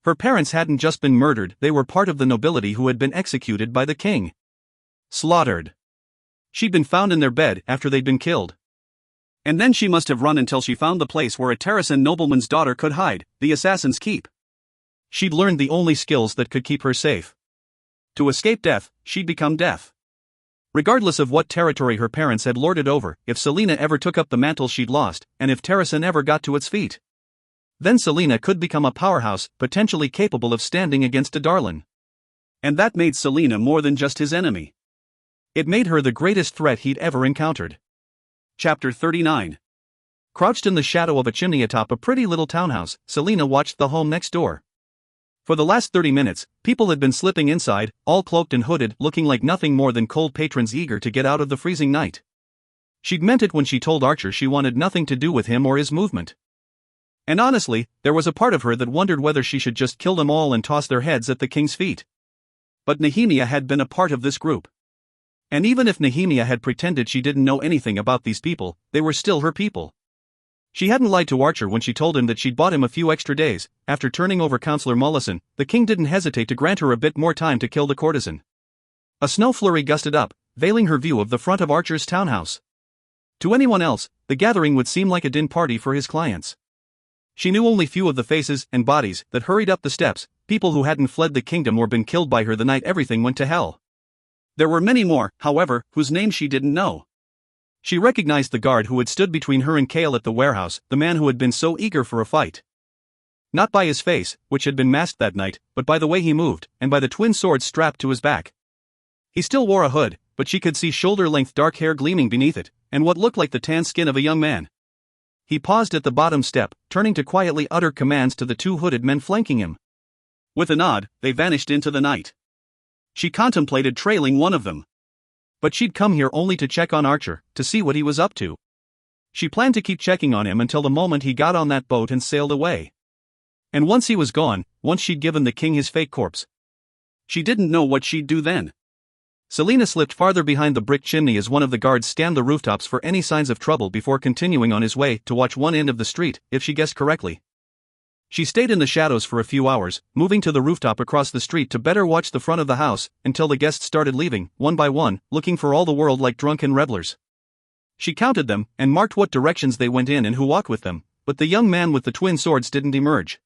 Her parents hadn't just been murdered, they were part of the nobility who had been executed by the king. Slaughtered. She'd been found in their bed after they'd been killed. And then she must have run until she found the place where a Terrasan nobleman's daughter could hide, the assassin's keep. She'd learned the only skills that could keep her safe. To escape death, she'd become deaf. Regardless of what territory her parents had lorded over, if Selena ever took up the mantle she'd lost, and if Terrasan ever got to its feet, then Selena could become a powerhouse, potentially capable of standing against a Darlin. And that made Selena more than just his enemy. It made her the greatest threat he'd ever encountered. Chapter 39. Crouched in the shadow of a chimney atop a pretty little townhouse, Selena watched the home next door. For the last 30 minutes, people had been slipping inside, all cloaked and hooded, looking like nothing more than cold patrons eager to get out of the freezing night. She'd meant it when she told Archer she wanted nothing to do with him or his movement. And honestly, there was a part of her that wondered whether she should just kill them all and toss their heads at the king's feet. But Nehemia had been a part of this group. And even if Nehemia had pretended she didn't know anything about these people, they were still her people. She hadn't lied to Archer when she told him that she'd bought him a few extra days. After turning over Counselor Mullison, the king didn't hesitate to grant her a bit more time to kill the courtesan. A snow flurry gusted up, veiling her view of the front of Archer's townhouse. To anyone else, the gathering would seem like a din party for his clients. She knew only few of the faces and bodies that hurried up the steps, people who hadn't fled the kingdom or been killed by her the night everything went to hell. There were many more, however, whose names she didn't know. She recognized the guard who had stood between her and Kale at the warehouse, the man who had been so eager for a fight. Not by his face, which had been masked that night, but by the way he moved, and by the twin swords strapped to his back. He still wore a hood, but she could see shoulder-length dark hair gleaming beneath it, and what looked like the tan skin of a young man. He paused at the bottom step, turning to quietly utter commands to the two hooded men flanking him. With a nod, they vanished into the night. She contemplated trailing one of them. But she'd come here only to check on Archer, to see what he was up to. She planned to keep checking on him until the moment he got on that boat and sailed away. And once he was gone, once she'd given the king his fake corpse, she didn't know what she'd do then. Selena slipped farther behind the brick chimney as one of the guards scanned the rooftops for any signs of trouble before continuing on his way to watch one end of the street, if she guessed correctly. She stayed in the shadows for a few hours, moving to the rooftop across the street to better watch the front of the house, until the guests started leaving, one by one, looking for all the world like drunken revelers. She counted them, and marked what directions they went in and who walked with them, but the young man with the twin swords didn't emerge.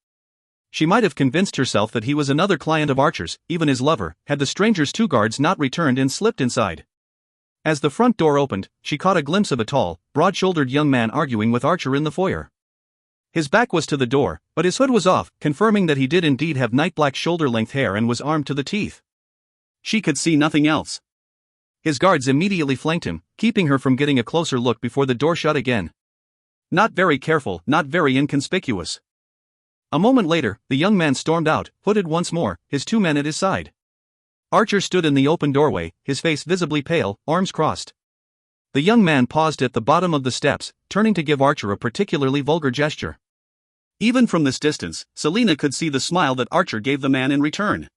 She might have convinced herself that he was another client of Archer's, even his lover, had the stranger's two guards not returned and slipped inside. As the front door opened, she caught a glimpse of a tall, broad-shouldered young man arguing with Archer in the foyer. His back was to the door, but his hood was off, confirming that he did indeed have night-black shoulder-length hair and was armed to the teeth. She could see nothing else. His guards immediately flanked him, keeping her from getting a closer look before the door shut again. Not very careful, not very inconspicuous. A moment later, the young man stormed out, hooded once more, his two men at his side. Archer stood in the open doorway, his face visibly pale, arms crossed. The young man paused at the bottom of the steps, turning to give Archer a particularly vulgar gesture. Even from this distance, Selena could see the smile that Archer gave the man in return.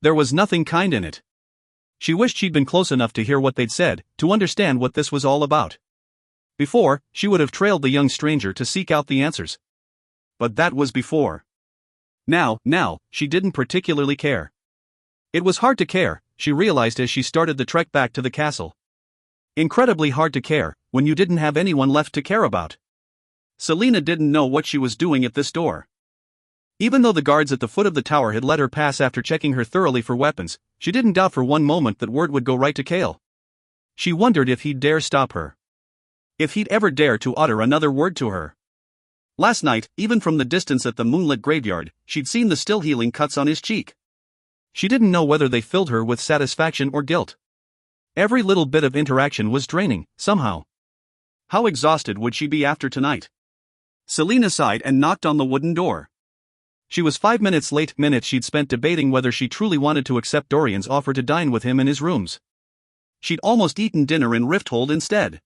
There was nothing kind in it. She wished she'd been close enough to hear what they'd said, to understand what this was all about. Before, she would have trailed the young stranger to seek out the answers. But that was before. Now, she didn't particularly care. It was hard to care, she realized as she started the trek back to the castle. Incredibly hard to care, when you didn't have anyone left to care about. Selena didn't know what she was doing at this door. Even though the guards at the foot of the tower had let her pass after checking her thoroughly for weapons, she didn't doubt for one moment that word would go right to Kale. She wondered if he'd dare stop her. If he'd ever dare to utter another word to her. Last night, even from the distance at the moonlit graveyard, she'd seen the still healing cuts on his cheek. She didn't know whether they filled her with satisfaction or guilt. Every little bit of interaction was draining, somehow. How exhausted would she be after tonight? Selena sighed and knocked on the wooden door. She was 5 minutes late, minutes she'd spent debating whether she truly wanted to accept Dorian's offer to dine with him in his rooms. She'd almost eaten dinner in Rifthold instead.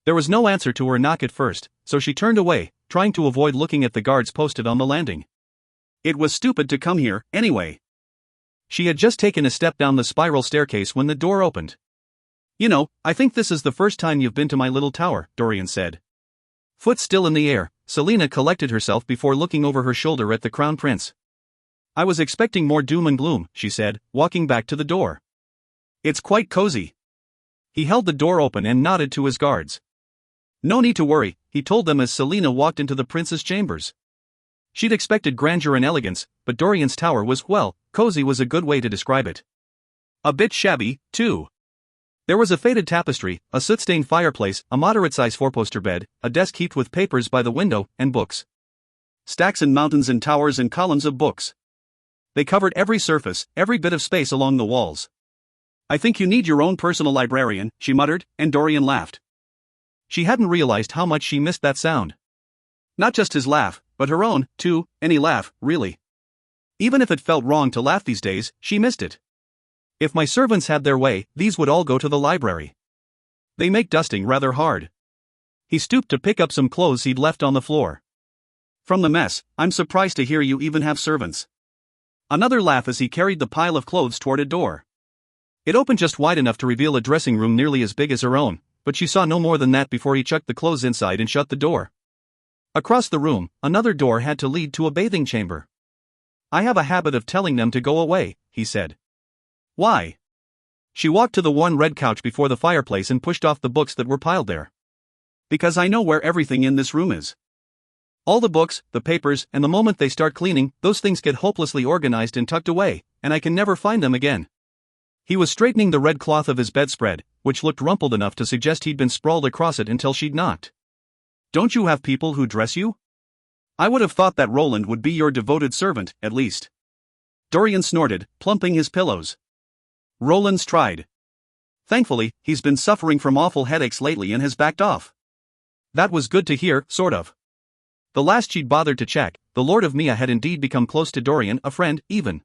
There was no answer to her knock at first, so she turned away, trying to avoid looking at the guards posted on the landing. It was stupid to come here, anyway. She had just taken a step down the spiral staircase when the door opened. "You know, I think this is the first time you've been to my little tower," Dorian said. Foot still in the air, Selena collected herself before looking over her shoulder at the Crown Prince. I was expecting more doom and gloom, she said, walking back to the door. It's quite cozy. He held the door open and nodded to his guards. No need to worry, he told them as Selina walked into the prince's chambers. She'd expected grandeur and elegance, but Dorian's tower was, well, cozy was a good way to describe it. A bit shabby, too. There was a faded tapestry, a soot-stained fireplace, a moderate-sized four-poster bed, a desk heaped with papers by the window, and books. Stacks and mountains and towers and columns of books. They covered every surface, every bit of space along the walls. I think you need your own personal librarian, she muttered, and Dorian laughed. She hadn't realized how much she missed that sound. Not just his laugh, but her own, too, any laugh, really. Even if it felt wrong to laugh these days, she missed it. If my servants had their way, these would all go to the library. They make dusting rather hard. He stooped to pick up some clothes he'd left on the floor. From the mess, I'm surprised to hear you even have servants. Another laugh as he carried the pile of clothes toward a door. It opened just wide enough to reveal a dressing room nearly as big as her own, but she saw no more than that before he chucked the clothes inside and shut the door. Across the room, another door had to lead to a bathing chamber. I have a habit of telling them to go away, he said. Why? She walked to the one red couch before the fireplace and pushed off the books that were piled there. Because I know where everything in this room is. All the books, the papers, and the moment they start cleaning, those things get hopelessly organized and tucked away, and I can never find them again. He was straightening the red cloth of his bedspread, which looked rumpled enough to suggest he'd been sprawled across it until she'd knocked. Don't you have people who dress you? I would have thought that Roland would be your devoted servant, at least. Dorian snorted, plumping his pillows. Roland's tried. Thankfully, he's been suffering from awful headaches lately and has backed off. That was good to hear, sort of. The last she'd bothered to check, the Lord of Mia had indeed become close to Dorian, a friend, even.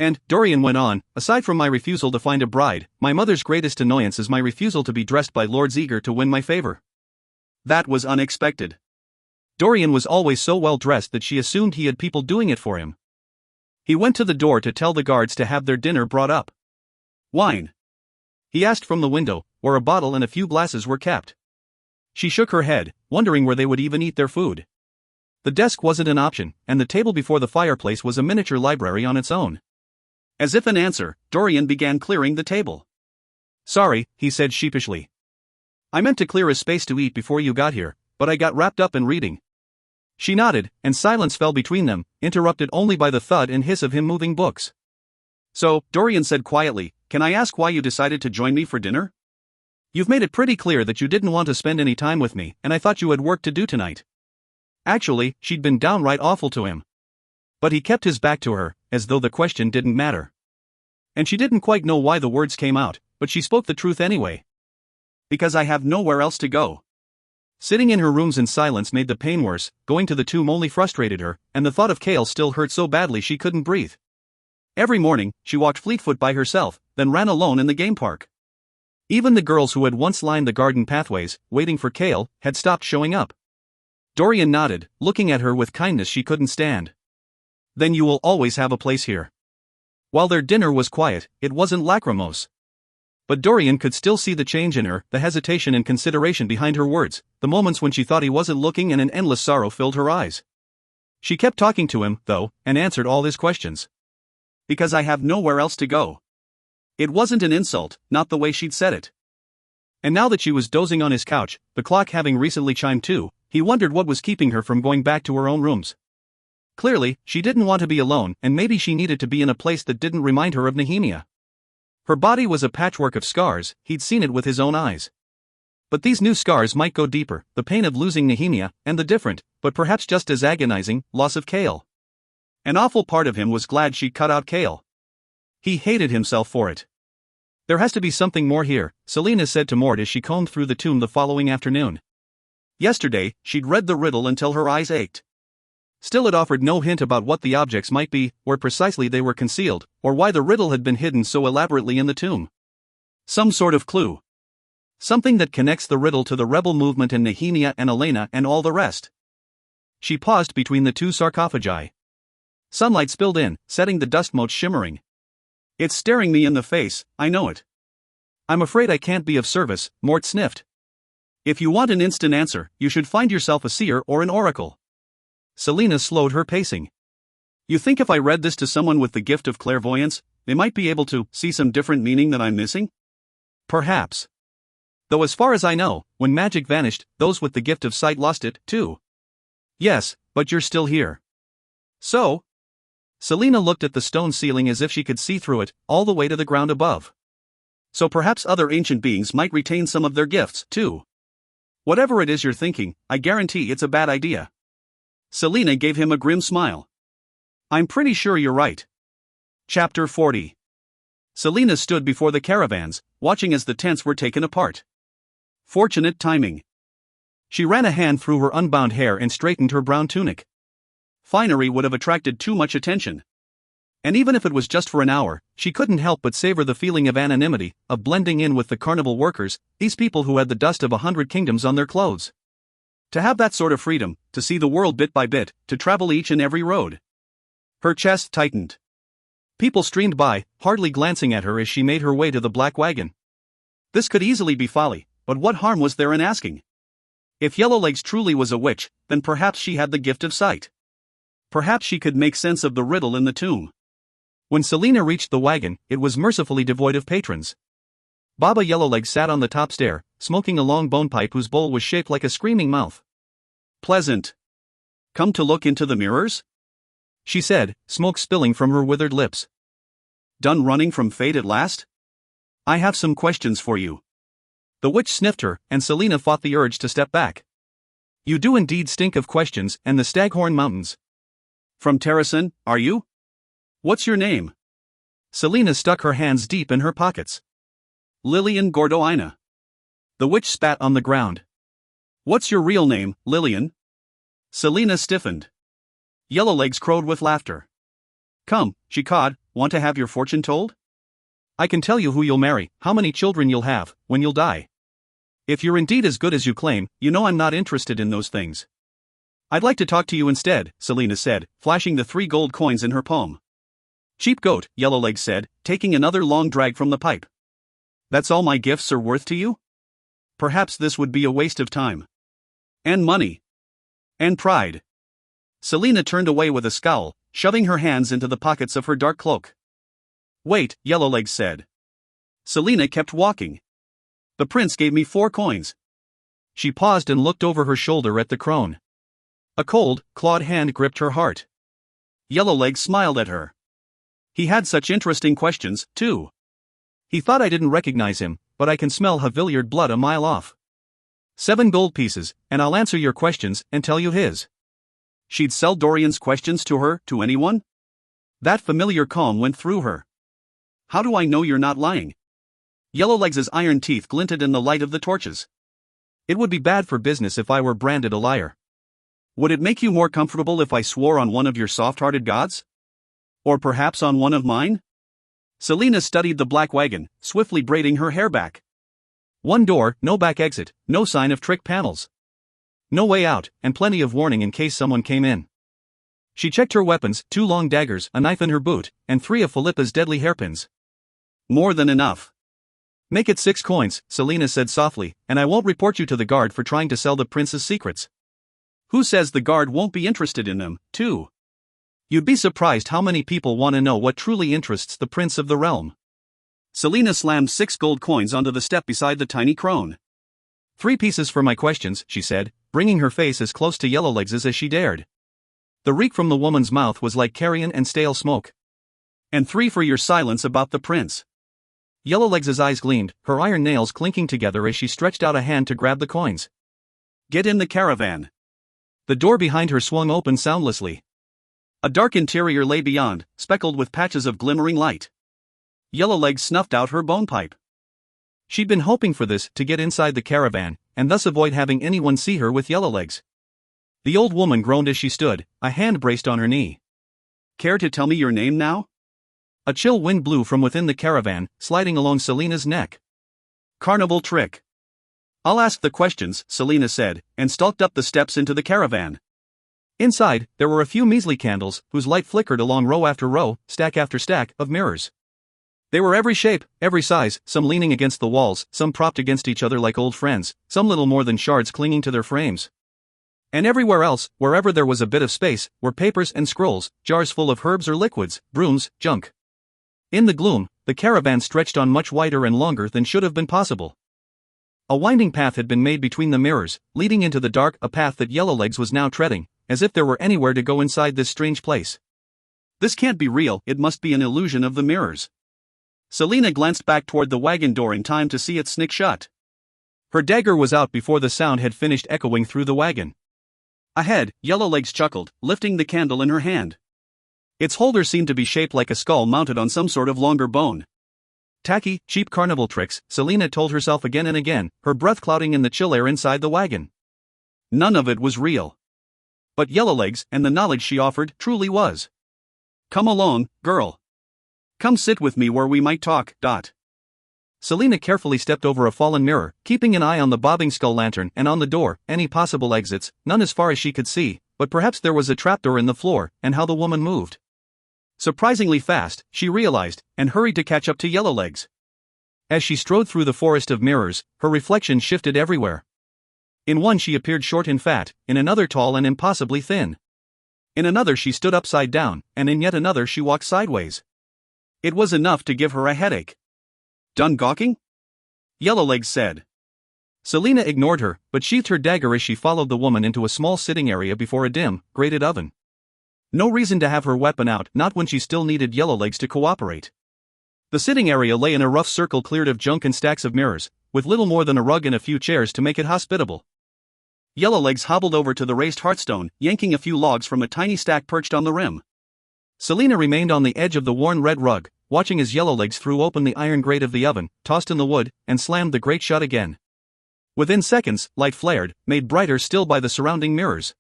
And, Dorian went on, aside from my refusal to find a bride, my mother's greatest annoyance is my refusal to be dressed by lords eager to win my favor. That was unexpected. Dorian was always so well dressed that she assumed he had people doing it for him. He went to the door to tell the guards to have their dinner brought up. Wine? He asked from the window, where a bottle and a few glasses were kept. She shook her head, wondering where they would even eat their food. The desk wasn't an option, and the table before the fireplace was a miniature library on its own. As if in answer, Dorian began clearing the table. Sorry, he said sheepishly. I meant to clear a space to eat before you got here, but I got wrapped up in reading. She nodded, and silence fell between them, interrupted only by the thud and hiss of him moving books. So, Dorian said quietly, can I ask why you decided to join me for dinner? You've made it pretty clear that you didn't want to spend any time with me, and I thought you had work to do tonight. Actually, she'd been downright awful to him. But he kept his back to her, as though the question didn't matter. And she didn't quite know why the words came out, but she spoke the truth anyway. Because I have nowhere else to go. Sitting in her rooms in silence made the pain worse, going to the tomb only frustrated her, and the thought of Kale still hurt so badly she couldn't breathe. Every morning, she walked fleetfoot by herself, then ran alone in the game park. Even the girls who had once lined the garden pathways, waiting for Kale, had stopped showing up. Dorian nodded, looking at her with kindness she couldn't stand. Then you will always have a place here. While their dinner was quiet, it wasn't lachrymose. But Dorian could still see the change in her, the hesitation and consideration behind her words, the moments when she thought he wasn't looking and an endless sorrow filled her eyes. She kept talking to him, though, and answered all his questions. Because I have nowhere else to go. It wasn't an insult, not the way she'd said it. And now that she was dozing on his couch, the clock having recently chimed 2, he wondered what was keeping her from going back to her own rooms. Clearly, she didn't want to be alone, and maybe she needed to be in a place that didn't remind her of Nehemia. Her body was a patchwork of scars, he'd seen it with his own eyes. But these new scars might go deeper, the pain of losing Nehemia, and the different, but perhaps just as agonizing, loss of Kale. An awful part of him was glad she'd cut out Kale. He hated himself for it. There has to be something more here, Selina said to Mort as she combed through the tomb the following afternoon. Yesterday, she'd read the riddle until her eyes ached. Still it offered no hint about what the objects might be, where precisely they were concealed, or why the riddle had been hidden so elaborately in the tomb. Some sort of clue. Something that connects the riddle to the rebel movement and Nehemia and Elena and all the rest. She paused between the two sarcophagi. Sunlight spilled in, setting the dust motes shimmering. It's staring me in the face, I know it. I'm afraid I can't be of service, Mort sniffed. If you want an instant answer, you should find yourself a seer or an oracle. Selina slowed her pacing. You think if I read this to someone with the gift of clairvoyance, they might be able to see some different meaning that I'm missing? Perhaps. Though as far as I know, when magic vanished, those with the gift of sight lost it, too. Yes, but you're still here. So? Selina looked at the stone ceiling as if she could see through it, all the way to the ground above. So perhaps other ancient beings might retain some of their gifts, too. Whatever it is you're thinking, I guarantee it's a bad idea. Selina gave him a grim smile. I'm pretty sure you're right. Chapter 40. Selina stood before the caravans, watching as the tents were taken apart. Fortunate timing. She ran a hand through her unbound hair and straightened her brown tunic. Finery would have attracted too much attention. And even if it was just for an hour, she couldn't help but savor the feeling of anonymity, of blending in with the carnival workers, these people who had the dust of 100 kingdoms on their clothes. To have that sort of freedom, to see the world bit by bit, to travel each and every road. Her chest tightened. People streamed by, hardly glancing at her as she made her way to the black wagon. This could easily be folly, but what harm was there in asking? If Yellowlegs truly was a witch, then perhaps she had the gift of sight. Perhaps she could make sense of the riddle in the tomb. When Selina reached the wagon, it was mercifully devoid of patrons. Baba Yellowlegs sat on the top stair, smoking a long bone pipe whose bowl was shaped like a screaming mouth. Pleasant. Come to look into the mirrors? She said, smoke spilling from her withered lips. Done running from fate at last? I have some questions for you. The witch sniffed her, and Selina fought the urge to step back. You do indeed stink of questions and the Staghorn Mountains. From Terrason, are you? What's your name? Selina stuck her hands deep in her pockets. Lillian Gordoina. The witch spat on the ground. What's your real name, Lillian? Selina stiffened. Yellowlegs crowed with laughter. Come, she cawed, want to have your fortune told? I can tell you who you'll marry, how many children you'll have, when you'll die. If you're indeed as good as you claim, you know I'm not interested in those things. I'd like to talk to you instead, Selina said, flashing the 3 gold coins in her palm. Cheap goat, Yellowlegs said, taking another long drag from the pipe. That's all my gifts are worth to you? Perhaps this would be a waste of time. And money. And pride. Selina turned away with a scowl, shoving her hands into the pockets of her dark cloak. Wait, Yellowlegs said. Selina kept walking. The prince gave me 4 coins. She paused and looked over her shoulder at the crone. A cold, clawed hand gripped her heart. Yellowlegs smiled at her. He had such interesting questions, too. He thought I didn't recognize him, but I can smell Haviliard blood a mile off. 7 gold pieces, and I'll answer your questions and tell you his. She'd sell Dorian's questions to her, to anyone? That familiar calm went through her. How do I know you're not lying? Yellowlegs' iron teeth glinted in the light of the torches. It would be bad for business if I were branded a liar. Would it make you more comfortable if I swore on one of your soft-hearted gods? Or perhaps on one of mine? Selina studied the black wagon, swiftly braiding her hair back. 1 door, no back exit, no sign of trick panels. No way out, and plenty of warning in case someone came in. She checked her weapons, 2 long daggers, a knife in her boot, and 3 of Philippa's deadly hairpins. More than enough. Make it 6 coins, Selina said softly, and I won't report you to the guard for trying to sell the prince's secrets. Who says the guard won't be interested in them, too? You'd be surprised how many people want to know what truly interests the prince of the realm. Selina slammed 6 gold coins onto the step beside the tiny crone. 3 pieces for my questions, she said, bringing her face as close to Yellowlegs' as she dared. The reek from the woman's mouth was like carrion and stale smoke. And 3 for your silence about the prince. Yellowlegs' eyes gleamed, her iron nails clinking together as she stretched out a hand to grab the coins. Get in the caravan. The door behind her swung open soundlessly. A dark interior lay beyond, speckled with patches of glimmering light. Yellowlegs snuffed out her bone pipe. She'd been hoping for this, to get inside the caravan, and thus avoid having anyone see her with Yellowlegs. The old woman groaned as she stood, a hand braced on her knee. Care to tell me your name now? A chill wind blew from within the caravan, sliding along Selina's neck. Carnival trick. I'll ask the questions, Selina said, and stalked up the steps into the caravan. Inside, there were a few measly candles, whose light flickered along row after row, stack after stack, of mirrors. They were every shape, every size, some leaning against the walls, some propped against each other like old friends, some little more than shards clinging to their frames. And everywhere else, wherever there was a bit of space, were papers and scrolls, jars full of herbs or liquids, brooms, junk. In the gloom, the caravan stretched on much wider and longer than should have been possible. A winding path had been made between the mirrors, leading into the dark, a path that Yellowlegs was now treading, as if there were anywhere to go inside this strange place. This can't be real, it must be an illusion of the mirrors. Selina glanced back toward the wagon door in time to see it snick shut. Her dagger was out before the sound had finished echoing through the wagon. Ahead, Yellowlegs chuckled, lifting the candle in her hand. Its holder seemed to be shaped like a skull mounted on some sort of longer bone. Tacky, cheap carnival tricks, Selina told herself again and again, her breath clouding in the chill air inside the wagon. None of it was real. But Yellowlegs, and the knowledge she offered, truly was. Come along, girl. Come sit with me where we might talk. Selina carefully stepped over a fallen mirror, keeping an eye on the bobbing skull lantern and on the door, any possible exits, none as far as she could see, but perhaps there was a trapdoor in the floor, and how the woman moved. Surprisingly fast, she realized, and hurried to catch up to Yellowlegs. As she strode through the forest of mirrors, her reflection shifted everywhere. In one she appeared short and fat, in another tall and impossibly thin. In another she stood upside down, and in yet another she walked sideways. It was enough to give her a headache. Done gawking? Yellowlegs said. Selina ignored her, but sheathed her dagger as she followed the woman into a small sitting area before a dim, grated oven. No reason to have her weapon out, not when she still needed Yellowlegs to cooperate. The sitting area lay in a rough circle cleared of junk and stacks of mirrors, with little more than a rug and a few chairs to make it hospitable. Yellowlegs hobbled over to the raised hearthstone, yanking a few logs from a tiny stack perched on the rim. Selina remained on the edge of the worn red rug, watching as Yellowlegs threw open the iron grate of the oven, tossed in the wood, and slammed the grate shut again. Within seconds, light flared, made brighter still by the surrounding mirrors.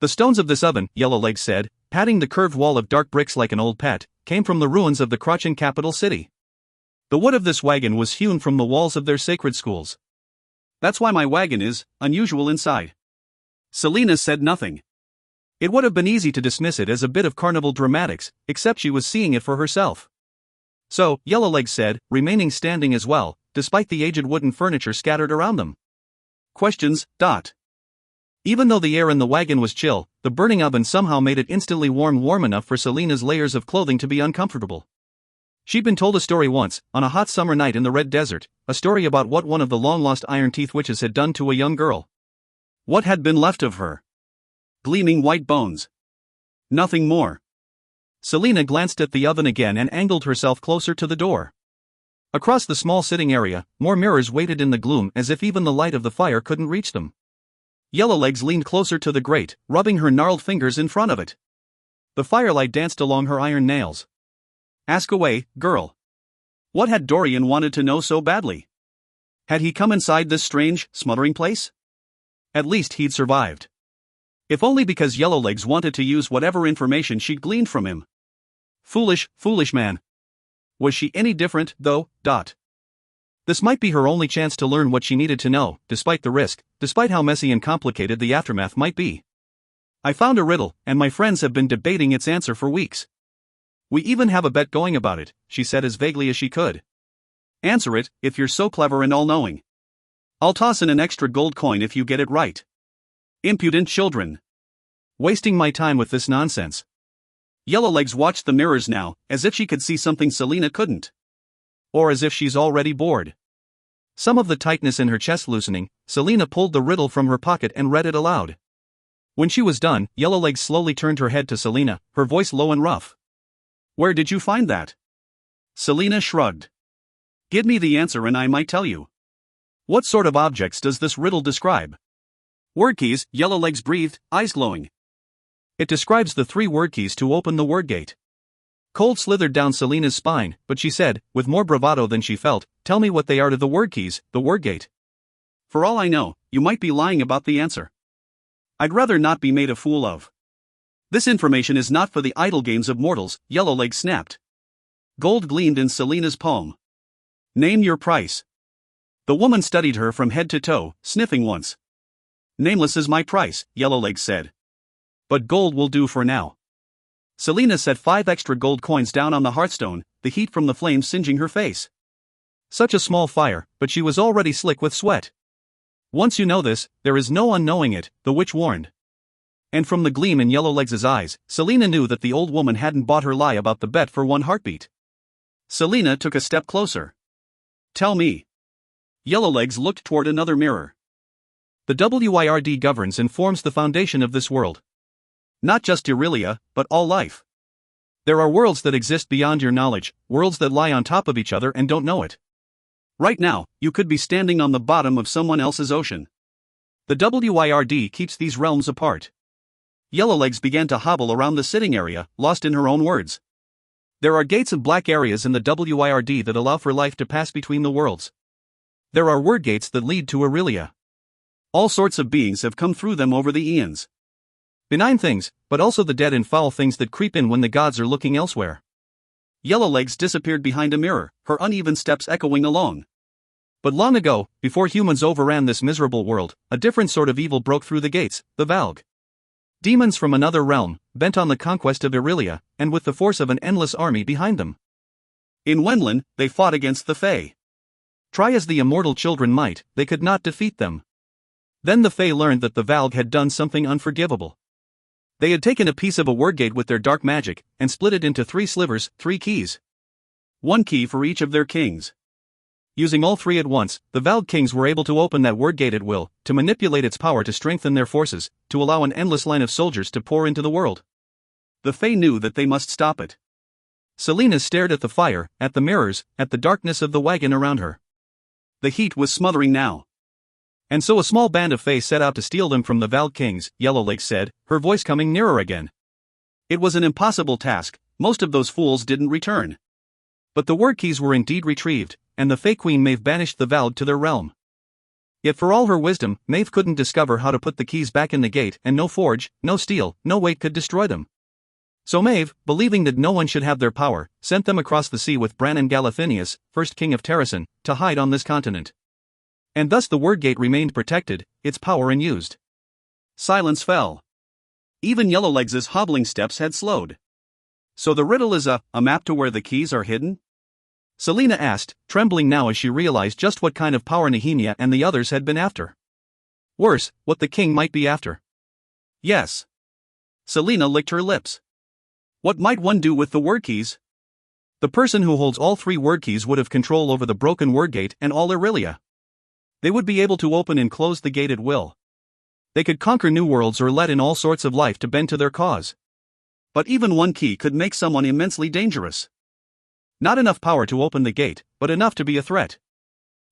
The stones of this oven, Yellowlegs said, patting the curved wall of dark bricks like an old pet, came from the ruins of the Crochan capital city. The wood of this wagon was hewn from the walls of their sacred schools. That's why my wagon is unusual inside. Selina said nothing. It would have been easy to dismiss it as a bit of carnival dramatics, except she was seeing it for herself. So, Yellowlegs said, remaining standing as well, despite the aged wooden furniture scattered around them. Questions. Even though the air in the wagon was chill, the burning oven somehow made it instantly warm enough for Selina's layers of clothing to be uncomfortable. She'd been told a story once, on a hot summer night in the Red Desert, a story about what one of the long-lost Iron Teeth witches had done to a young girl. What had been left of her? Gleaming white bones. Nothing more. Selina glanced at the oven again and angled herself closer to the door. Across the small sitting area, more mirrors waited in the gloom as if even the light of the fire couldn't reach them. Yellowlegs leaned closer to the grate, rubbing her gnarled fingers in front of it. The firelight danced along her iron nails. Ask away, girl. What had Dorian wanted to know so badly? Had he come inside this strange, smothering place? At least he'd survived. If only because Yellowlegs wanted to use whatever information she'd gleaned from him. Foolish man. Was she any different, though? This might be her only chance to learn what she needed to know, despite the risk, despite how messy and complicated the aftermath might be. I found a riddle, and my friends have been debating its answer for weeks. We even have a bet going about it, she said as vaguely as she could. Answer it, if you're so clever and all-knowing. I'll toss in an extra gold coin if you get it right. Impudent children. Wasting my time with this nonsense. Yellowlegs watched the mirrors now, as if she could see something Selina couldn't. Or as if she's already bored. Some of the tightness in her chest loosening, Selina pulled the riddle from her pocket and read it aloud. When she was done, Yellowlegs slowly turned her head to Selina, her voice low and rough. Where did you find that? Selina shrugged. Give me the answer and I might tell you. What sort of objects does this riddle describe? Word keys, Yellowlegs breathed, eyes glowing. It describes the 3 word keys to open the word gate. Cold slithered down Selina's spine, but she said, with more bravado than she felt, tell me what they are to the word keys, the word gate. For all I know, you might be lying about the answer. I'd rather not be made a fool of. This information is not for the idle games of mortals, Yellowlegs snapped. Gold gleamed in Selina's palm. Name your price. The woman studied her from head to toe, sniffing once. Nameless is my price, Yellowlegs said. But gold will do for now. Selina set 5 extra gold coins down on the hearthstone, the heat from the flames singeing her face. Such a small fire, but she was already slick with sweat. Once you know this, there is no unknowing it, the witch warned. And from the gleam in Yellowlegs' eyes, Selena knew that the old woman hadn't bought her lie about the bet for one heartbeat. Selena took a step closer. Tell me. Yellowlegs looked toward another mirror. The WYRD governs and forms the foundation of this world. Not just Aurelia, but all life. There are worlds that exist beyond your knowledge, worlds that lie on top of each other and don't know it. Right now, you could be standing on the bottom of someone else's ocean. The WYRD keeps these realms apart. Yellowlegs began to hobble around the sitting area, lost in her own words. There are gates of black areas in the WYRD that allow for life to pass between the worlds. There are word gates that lead to Aurelia. All sorts of beings have come through them over the eons. Benign things, but also the dead and foul things that creep in when the gods are looking elsewhere. Yellowlegs disappeared behind a mirror, her uneven steps echoing along. But long ago, before humans overran this miserable world, a different sort of evil broke through the gates, the Valg. Demons from another realm, bent on the conquest of Aurelia, and with the force of an endless army behind them. In Wenlin, they fought against the Fae. Try as the immortal children might, they could not defeat them. Then the Fae learned that the Valg had done something unforgivable. They had taken a piece of a word gate with their dark magic, and split it into 3 slivers, 3 keys. 1 key for each of their kings. Using all 3 at once, the Valg kings were able to open that word gate at will, to manipulate its power to strengthen their forces, to allow an endless line of soldiers to pour into the world. The Fae knew that they must stop it. Selena stared at the fire, at the mirrors, at the darkness of the wagon around her. The heat was smothering now. And so a small band of Fae set out to steal them from the Valg kings, Yellowlegs said, her voice coming nearer again. It was an impossible task, most of those fools didn't return. But the word keys were indeed retrieved, and the Fae Queen Maeve banished the Valg to their realm. Yet for all her wisdom, Maeve couldn't discover how to put the keys back in the gate, and no forge, no steel, no weight could destroy them. So Maeve, believing that no one should have their power, sent them across the sea with Bran and Galathinius, first king of Terrasen, to hide on this continent. And thus the word gate remained protected, its power unused. Silence fell. Even Yellowlegs' hobbling steps had slowed. So the riddle is a map to where the keys are hidden? Selena asked, trembling now as she realized just what kind of power Nehemia and the others had been after. Worse, what the king might be after. Yes. Selena licked her lips. What might one do with the word keys? The person who holds all 3 word keys would have control over the broken word gate and all Aurelia. They would be able to open and close the gate at will. They could conquer new worlds or let in all sorts of life to bend to their cause. But even 1 key could make someone immensely dangerous. Not enough power to open the gate, but enough to be a threat.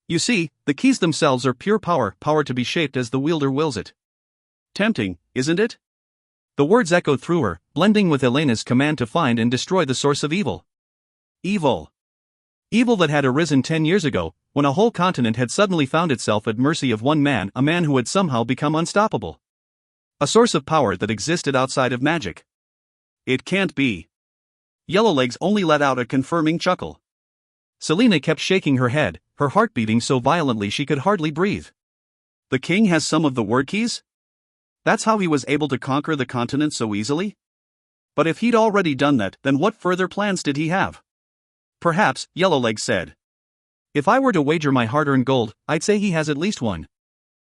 You see, the keys themselves are pure power, power to be shaped as the wielder wills it. Tempting, isn't it? The words echoed through her, blending with Elena's command to find and destroy the source of evil. Evil. Evil that had arisen 10 years ago, when a whole continent had suddenly found itself at mercy of one man, a man who had somehow become unstoppable. A source of power that existed outside of magic. It can't be. Yellowlegs only let out a confirming chuckle. Selena kept shaking her head, her heart beating so violently she could hardly breathe. The king has some of the word keys? That's how he was able to conquer the continent so easily? But if he'd already done that, then what further plans did he have? Perhaps, Yellowlegs said. If I were to wager my hard-earned gold, I'd say he has at least one.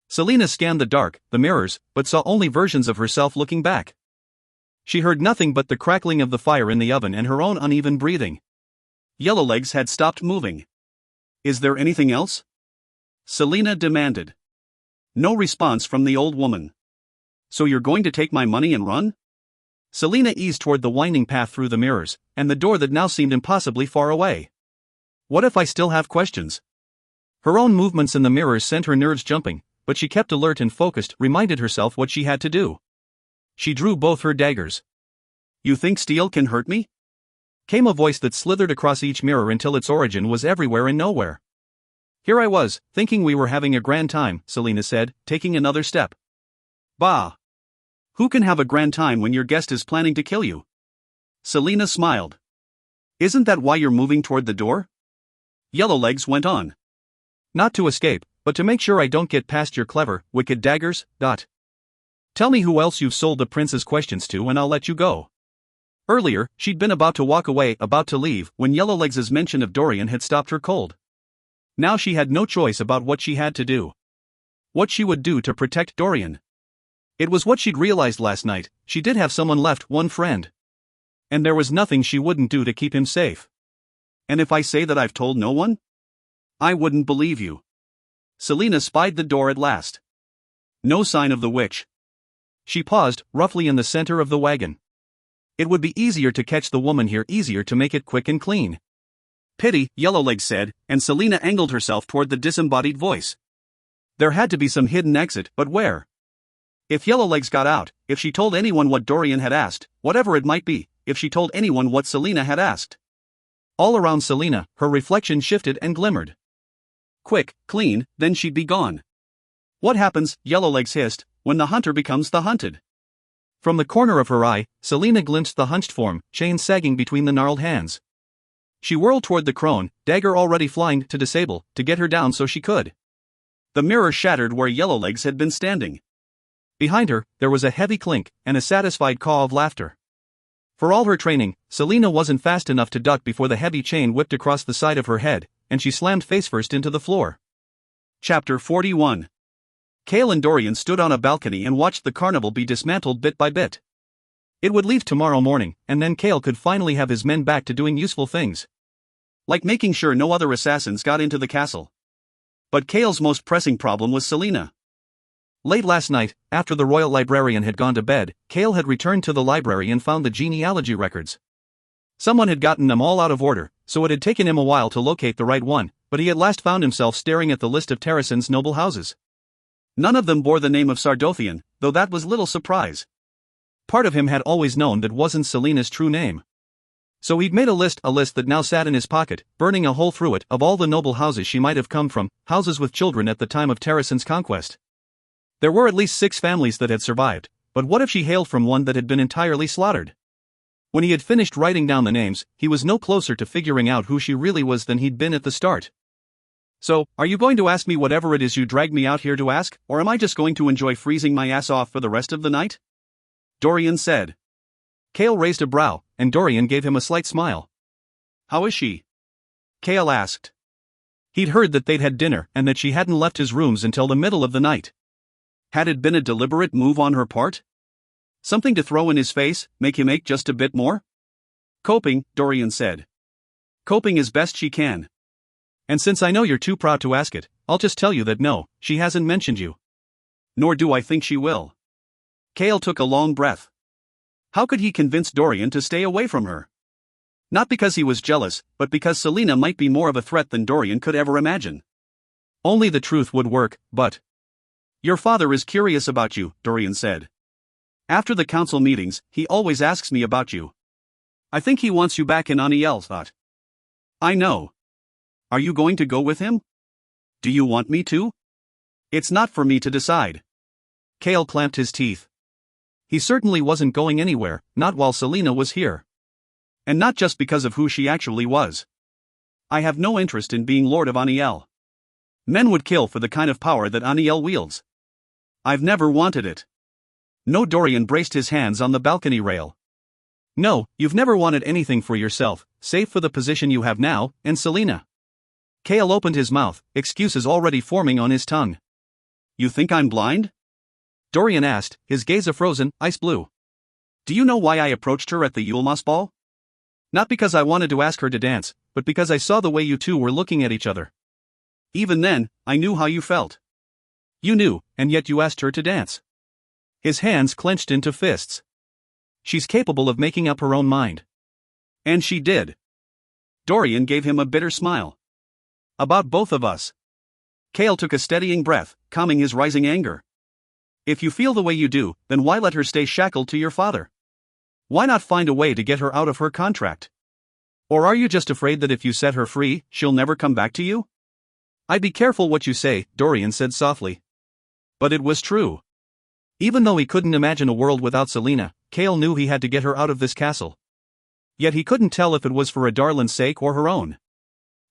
Selena scanned the dark, the mirrors, but saw only versions of herself looking back. She heard nothing but the crackling of the fire in the oven and her own uneven breathing. Yellowlegs had stopped moving. Is there anything else? Selena demanded. No response from the old woman. So you're going to take my money and run? Selena eased toward the winding path through the mirrors, and the door that now seemed impossibly far away. What if I still have questions? Her own movements in the mirrors sent her nerves jumping, but she kept alert and focused, reminded herself what she had to do. She drew both her daggers. You think steel can hurt me? Came a voice that slithered across each mirror until its origin was everywhere and nowhere. Here I was, thinking we were having a grand time, Selena said, taking another step. Bah! Who can have a grand time when your guest is planning to kill you? Selena smiled. Isn't that why you're moving toward the door? Yellowlegs went on. Not to escape, but to make sure I don't get past your clever, wicked daggers. Tell me who else you've sold the prince's questions to and I'll let you go. Earlier, she'd been about to walk away, about to leave, when Yellowlegs' mention of Dorian had stopped her cold. Now she had no choice about what she had to do. What she would do to protect Dorian. It was what she'd realized last night, she did have someone left, one friend. And there was nothing she wouldn't do to keep him safe. And if I say that I've told no one? I wouldn't believe you. Selina spied the door at last. No sign of the witch. She paused, roughly in the center of the wagon. It would be easier to catch the woman here, easier to make it quick and clean. Pity, Yellowlegs said, and Selina angled herself toward the disembodied voice. There had to be some hidden exit, but where? If Yellowlegs got out, if she told anyone what Dorian had asked, whatever it might be, if she told anyone what Selina had asked. All around Selina, her reflection shifted and glimmered. Quick, clean, then she'd be gone. What happens, Yellowlegs hissed, when the hunter becomes the hunted? From the corner of her eye, Selina glimpsed the hunched form, chain sagging between the gnarled hands. She whirled toward the crone, dagger already flying to disable, to get her down so she could. The mirror shattered where Yellowlegs had been standing. Behind her, there was a heavy clink, and a satisfied caw of laughter. For all her training, Selina wasn't fast enough to duck before the heavy chain whipped across the side of her head, and she slammed face first into the floor. Chapter 41. Kale and Dorian stood on a balcony and watched the carnival be dismantled bit by bit. It would leave tomorrow morning, and then Kale could finally have his men back to doing useful things. Like making sure no other assassins got into the castle. But Kale's most pressing problem was Selina. Late last night, after the royal librarian had gone to bed, Kale had returned to the library and found the genealogy records. Someone had gotten them all out of order, so it had taken him a while to locate the right one, but he at last found himself staring at the list of Terrasen's noble houses. None of them bore the name of Sardothian, though that was little surprise. Part of him had always known that wasn't Selina's true name. So he'd made a list that now sat in his pocket, burning a hole through it, of all the noble houses she might have come from, houses with children at the time of Terrasen's conquest. There were at least 6 families that had survived, but what if she hailed from one that had been entirely slaughtered? When he had finished writing down the names, he was no closer to figuring out who she really was than he'd been at the start. So, are you going to ask me whatever it is you dragged me out here to ask, or am I just going to enjoy freezing my ass off for the rest of the night? Dorian said. Kale raised a brow, and Dorian gave him a slight smile. How is she? Kale asked. He'd heard that they'd had dinner and that she hadn't left his rooms until the middle of the night. Had it been a deliberate move on her part? Something to throw in his face, make him ache just a bit more? Coping, Dorian said. Coping as best she can. And since I know you're too proud to ask it, I'll just tell you that no, she hasn't mentioned you. Nor do I think she will. Kale took a long breath. How could he convince Dorian to stay away from her? Not because he was jealous, but because Selina might be more of a threat than Dorian could ever imagine. Only the truth would work, but... Your father is curious about you, Dorian said. After the council meetings, he always asks me about you. I think he wants you back in Aniel, thought. I know. Are you going to go with him? Do you want me to? It's not for me to decide. Kale clamped his teeth. He certainly wasn't going anywhere, not while Selina was here. And not just because of who she actually was. I have no interest in being Lord of Aniel. Men would kill for the kind of power that Aniel wields. I've never wanted it. No, Dorian braced his hands on the balcony rail. No, you've never wanted anything for yourself, save for the position you have now, and Selina. Kale opened his mouth, excuses already forming on his tongue. You think I'm blind? Dorian asked, his gaze a frozen, ice blue. Do you know why I approached her at the Yulmas ball? Not because I wanted to ask her to dance, but because I saw the way you two were looking at each other. Even then, I knew how you felt. You knew, and yet you asked her to dance. His hands clenched into fists. She's capable of making up her own mind. And she did. Dorian gave him a bitter smile. About both of us. Kale took a steadying breath, calming his rising anger. If you feel the way you do, then why let her stay shackled to your father? Why not find a way to get her out of her contract? Or are you just afraid that if you set her free, she'll never come back to you? I'd be careful what you say, Dorian said softly. But it was true. Even though he couldn't imagine a world without Selina, Kale knew he had to get her out of this castle. Yet he couldn't tell if it was for Adarlan's sake or her own.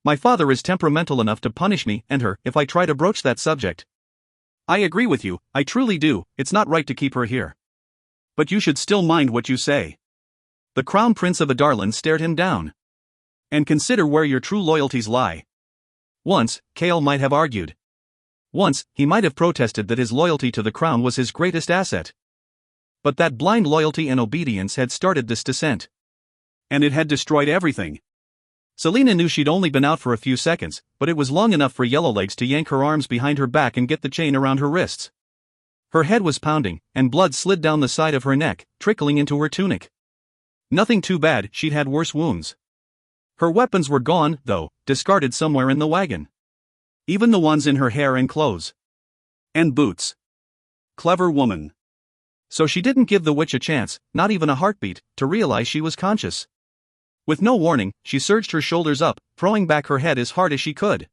My father is temperamental enough to punish me and her if I try to broach that subject. I agree with you, I truly do, it's not right to keep her here. But you should still mind what you say. The Crown Prince of Adarlan stared him down. And consider where your true loyalties lie. Once, Kale might have argued. Once, he might have protested that his loyalty to the crown was his greatest asset. But that blind loyalty and obedience had started this descent. And it had destroyed everything. Selina knew she'd only been out for a few seconds, but it was long enough for Yellowlegs to yank her arms behind her back and get the chain around her wrists. Her head was pounding, and blood slid down the side of her neck, trickling into her tunic. Nothing too bad, she'd had worse wounds. Her weapons were gone, though, discarded somewhere in the wagon. Even the ones in her hair and clothes. And boots. Clever woman. So she didn't give the witch a chance, not even a heartbeat, to realize she was conscious. With no warning, she surged her shoulders up, throwing back her head as hard as she could.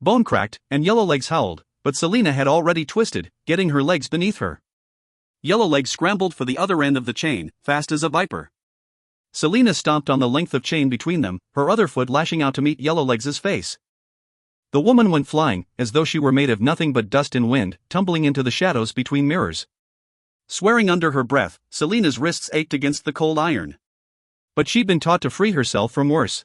Bone cracked, and Yellowlegs howled, but Selina had already twisted, getting her legs beneath her. Yellowlegs scrambled for the other end of the chain, fast as a viper. Selina stomped on the length of chain between them, her other foot lashing out to meet Yellowlegs' face. The woman went flying, as though she were made of nothing but dust and wind, tumbling into the shadows between mirrors. Swearing under her breath, Selina's wrists ached against the cold iron. But she'd been taught to free herself from worse.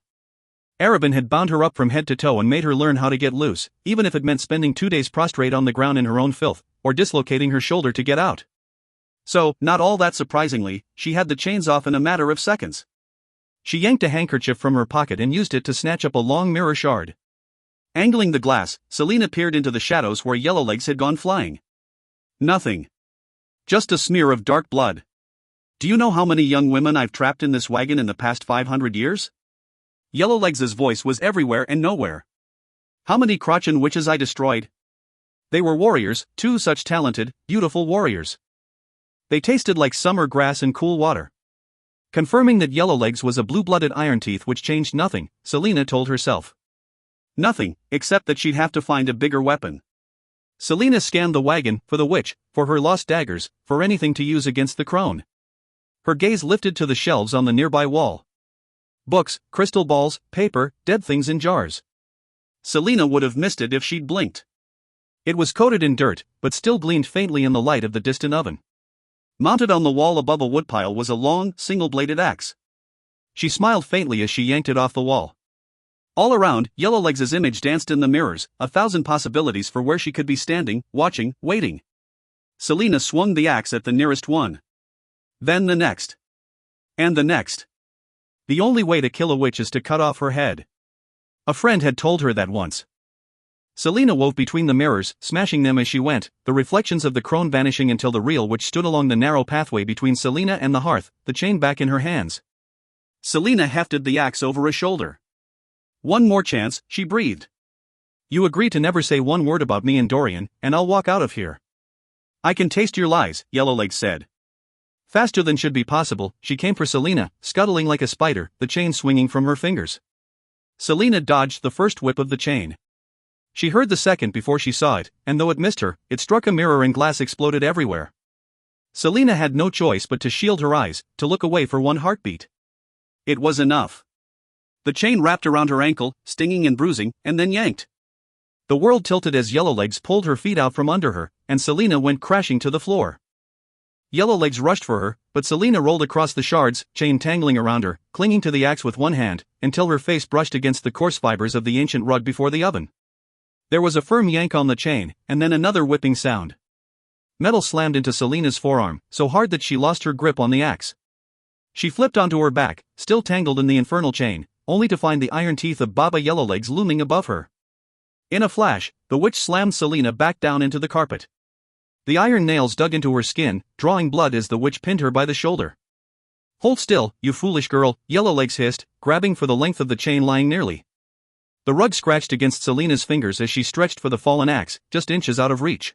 Arabin had bound her up from head to toe and made her learn how to get loose, even if it meant spending 2 days prostrate on the ground in her own filth, or dislocating her shoulder to get out. So, not all that surprisingly, she had the chains off in a matter of seconds. She yanked a handkerchief from her pocket and used it to snatch up a long mirror shard. Angling the glass, Selina peered into the shadows where Yellowlegs had gone flying. Nothing. Just a smear of dark blood. Do you know how many young women I've trapped in this wagon in the past 500 years? Yellowlegs' voice was everywhere and nowhere. How many Crotchin witches I destroyed? They were warriors, 2 such talented, beautiful warriors. They tasted like summer grass and cool water. Confirming that Yellowlegs was a blue-blooded Iron Teeth which changed nothing, Selina told herself. Nothing, except that she'd have to find a bigger weapon. Selina scanned the wagon, for the witch, for her lost daggers, for anything to use against the crone. Her gaze lifted to the shelves on the nearby wall. Books, crystal balls, paper, dead things in jars. Selina would have missed it if she'd blinked. It was coated in dirt, but still gleamed faintly in the light of the distant oven. Mounted on the wall above a woodpile was a long, single-bladed axe. She smiled faintly as she yanked it off the wall. All around, Yellowlegs' image danced in the mirrors, 1,000 possibilities for where she could be standing, watching, waiting. Selina swung the axe at the nearest one. Then the next. And the next. The only way to kill a witch is to cut off her head. A friend had told her that once. Selina wove between the mirrors, smashing them as she went, the reflections of the crone vanishing until the real witch stood along the narrow pathway between Selina and the hearth, the chain back in her hands. Selina hefted the axe over a shoulder. One more chance, she breathed. You agree to never say one word about me and Dorian, and I'll walk out of here. I can taste your lies, Yellowlegs said. Faster than should be possible, she came for Selina, scuttling like a spider, the chain swinging from her fingers. Selina dodged the first whip of the chain. She heard the second before she saw it, and though it missed her, it struck a mirror and glass exploded everywhere. Selina had no choice but to shield her eyes, to look away for one heartbeat. It was enough. The chain wrapped around her ankle, stinging and bruising, and then yanked. The world tilted as Yellowlegs pulled her feet out from under her, and Selina went crashing to the floor. Yellowlegs rushed for her, but Selina rolled across the shards, chain tangling around her, clinging to the axe with one hand, until her face brushed against the coarse fibers of the ancient rug before the oven. There was a firm yank on the chain, and then another whipping sound. Metal slammed into Selina's forearm, so hard that she lost her grip on the axe. She flipped onto her back, still tangled in the infernal chain, only to find the iron teeth of Baba Yellowlegs looming above her. In a flash, the witch slammed Selina back down into the carpet. The iron nails dug into her skin, drawing blood as the witch pinned her by the shoulder. Hold still, you foolish girl, Yellowlegs hissed, grabbing for the length of the chain lying nearly. The rug scratched against Selina's fingers as she stretched for the fallen axe, just inches out of reach.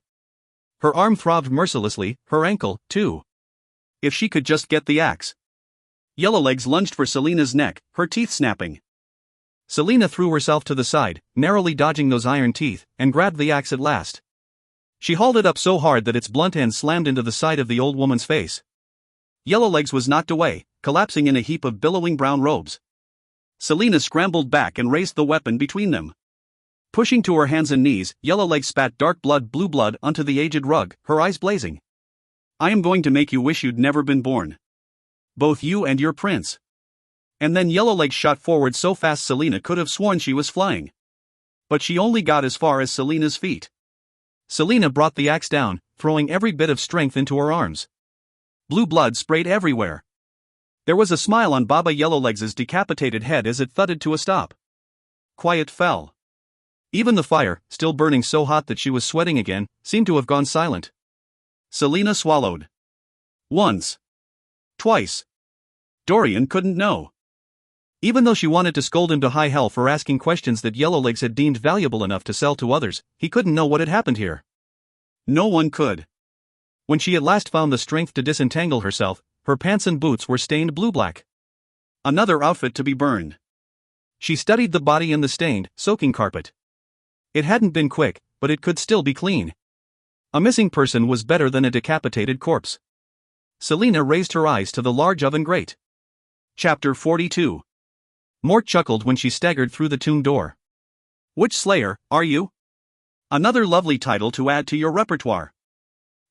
Her arm throbbed mercilessly, her ankle, too. If she could just get the axe. Yellowlegs lunged for Selina's neck, her teeth snapping. Selina threw herself to the side, narrowly dodging those iron teeth, and grabbed the axe at last. She hauled it up so hard that its blunt end slammed into the side of the old woman's face. Yellowlegs was knocked away, collapsing in a heap of billowing brown robes. Selina scrambled back and raised the weapon between them. Pushing to her hands and knees, Yellowlegs spat dark blood, blue blood, onto the aged rug, her eyes blazing. I am going to make you wish you'd never been born. Both you and your prince. And then Yellowlegs shot forward so fast Selina could have sworn she was flying. But she only got as far as Selina's feet. Selina brought the axe down, throwing every bit of strength into her arms. Blue blood sprayed everywhere. There was a smile on Baba Yellowlegs' decapitated head as it thudded to a stop. Quiet fell. Even the fire, still burning so hot that she was sweating again, seemed to have gone silent. Selina swallowed. Once. Twice. Dorian couldn't know. Even though she wanted to scold him to high hell for asking questions that Yellowlegs had deemed valuable enough to sell to others, he couldn't know what had happened here. No one could. When she at last found the strength to disentangle herself, her pants and boots were stained blue-black. Another outfit to be burned. She studied the body and the stained, soaking carpet. It hadn't been quick, but it could still be clean. A missing person was better than a decapitated corpse. Selina raised her eyes to the large oven grate. Chapter 42. Mort chuckled when she staggered through the tomb door. Witch Slayer, are you? Another lovely title to add to your repertoire.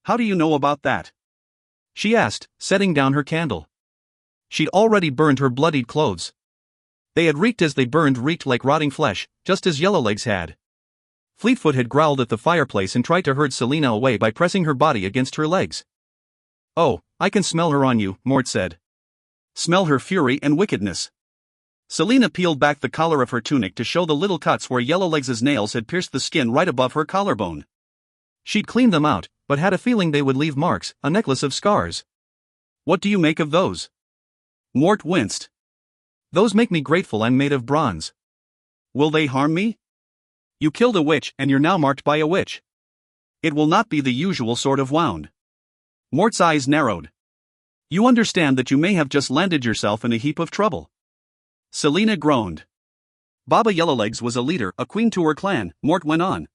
How do you know about that? She asked, setting down her candle. She'd already burned her bloodied clothes. They had reeked as they burned, reeked like rotting flesh, just as Yellowlegs had. Fleetfoot had growled at the fireplace and tried to herd Selina away by pressing her body against her legs. Oh, I can smell her on you, Mort said. Smell her fury and wickedness. Selina peeled back the collar of her tunic to show the little cuts where Yellowlegs' nails had pierced the skin right above her collarbone. She'd cleaned them out, but had a feeling they would leave marks, a necklace of scars. What do you make of those? Mort winced. Those make me grateful I'm made of bronze. Will they harm me? You killed a witch and you're now marked by a witch. It will not be the usual sort of wound. Mort's eyes narrowed. You understand that you may have just landed yourself in a heap of trouble. Selina groaned. Baba Yellowlegs was a leader, a queen to her clan, Mort went on.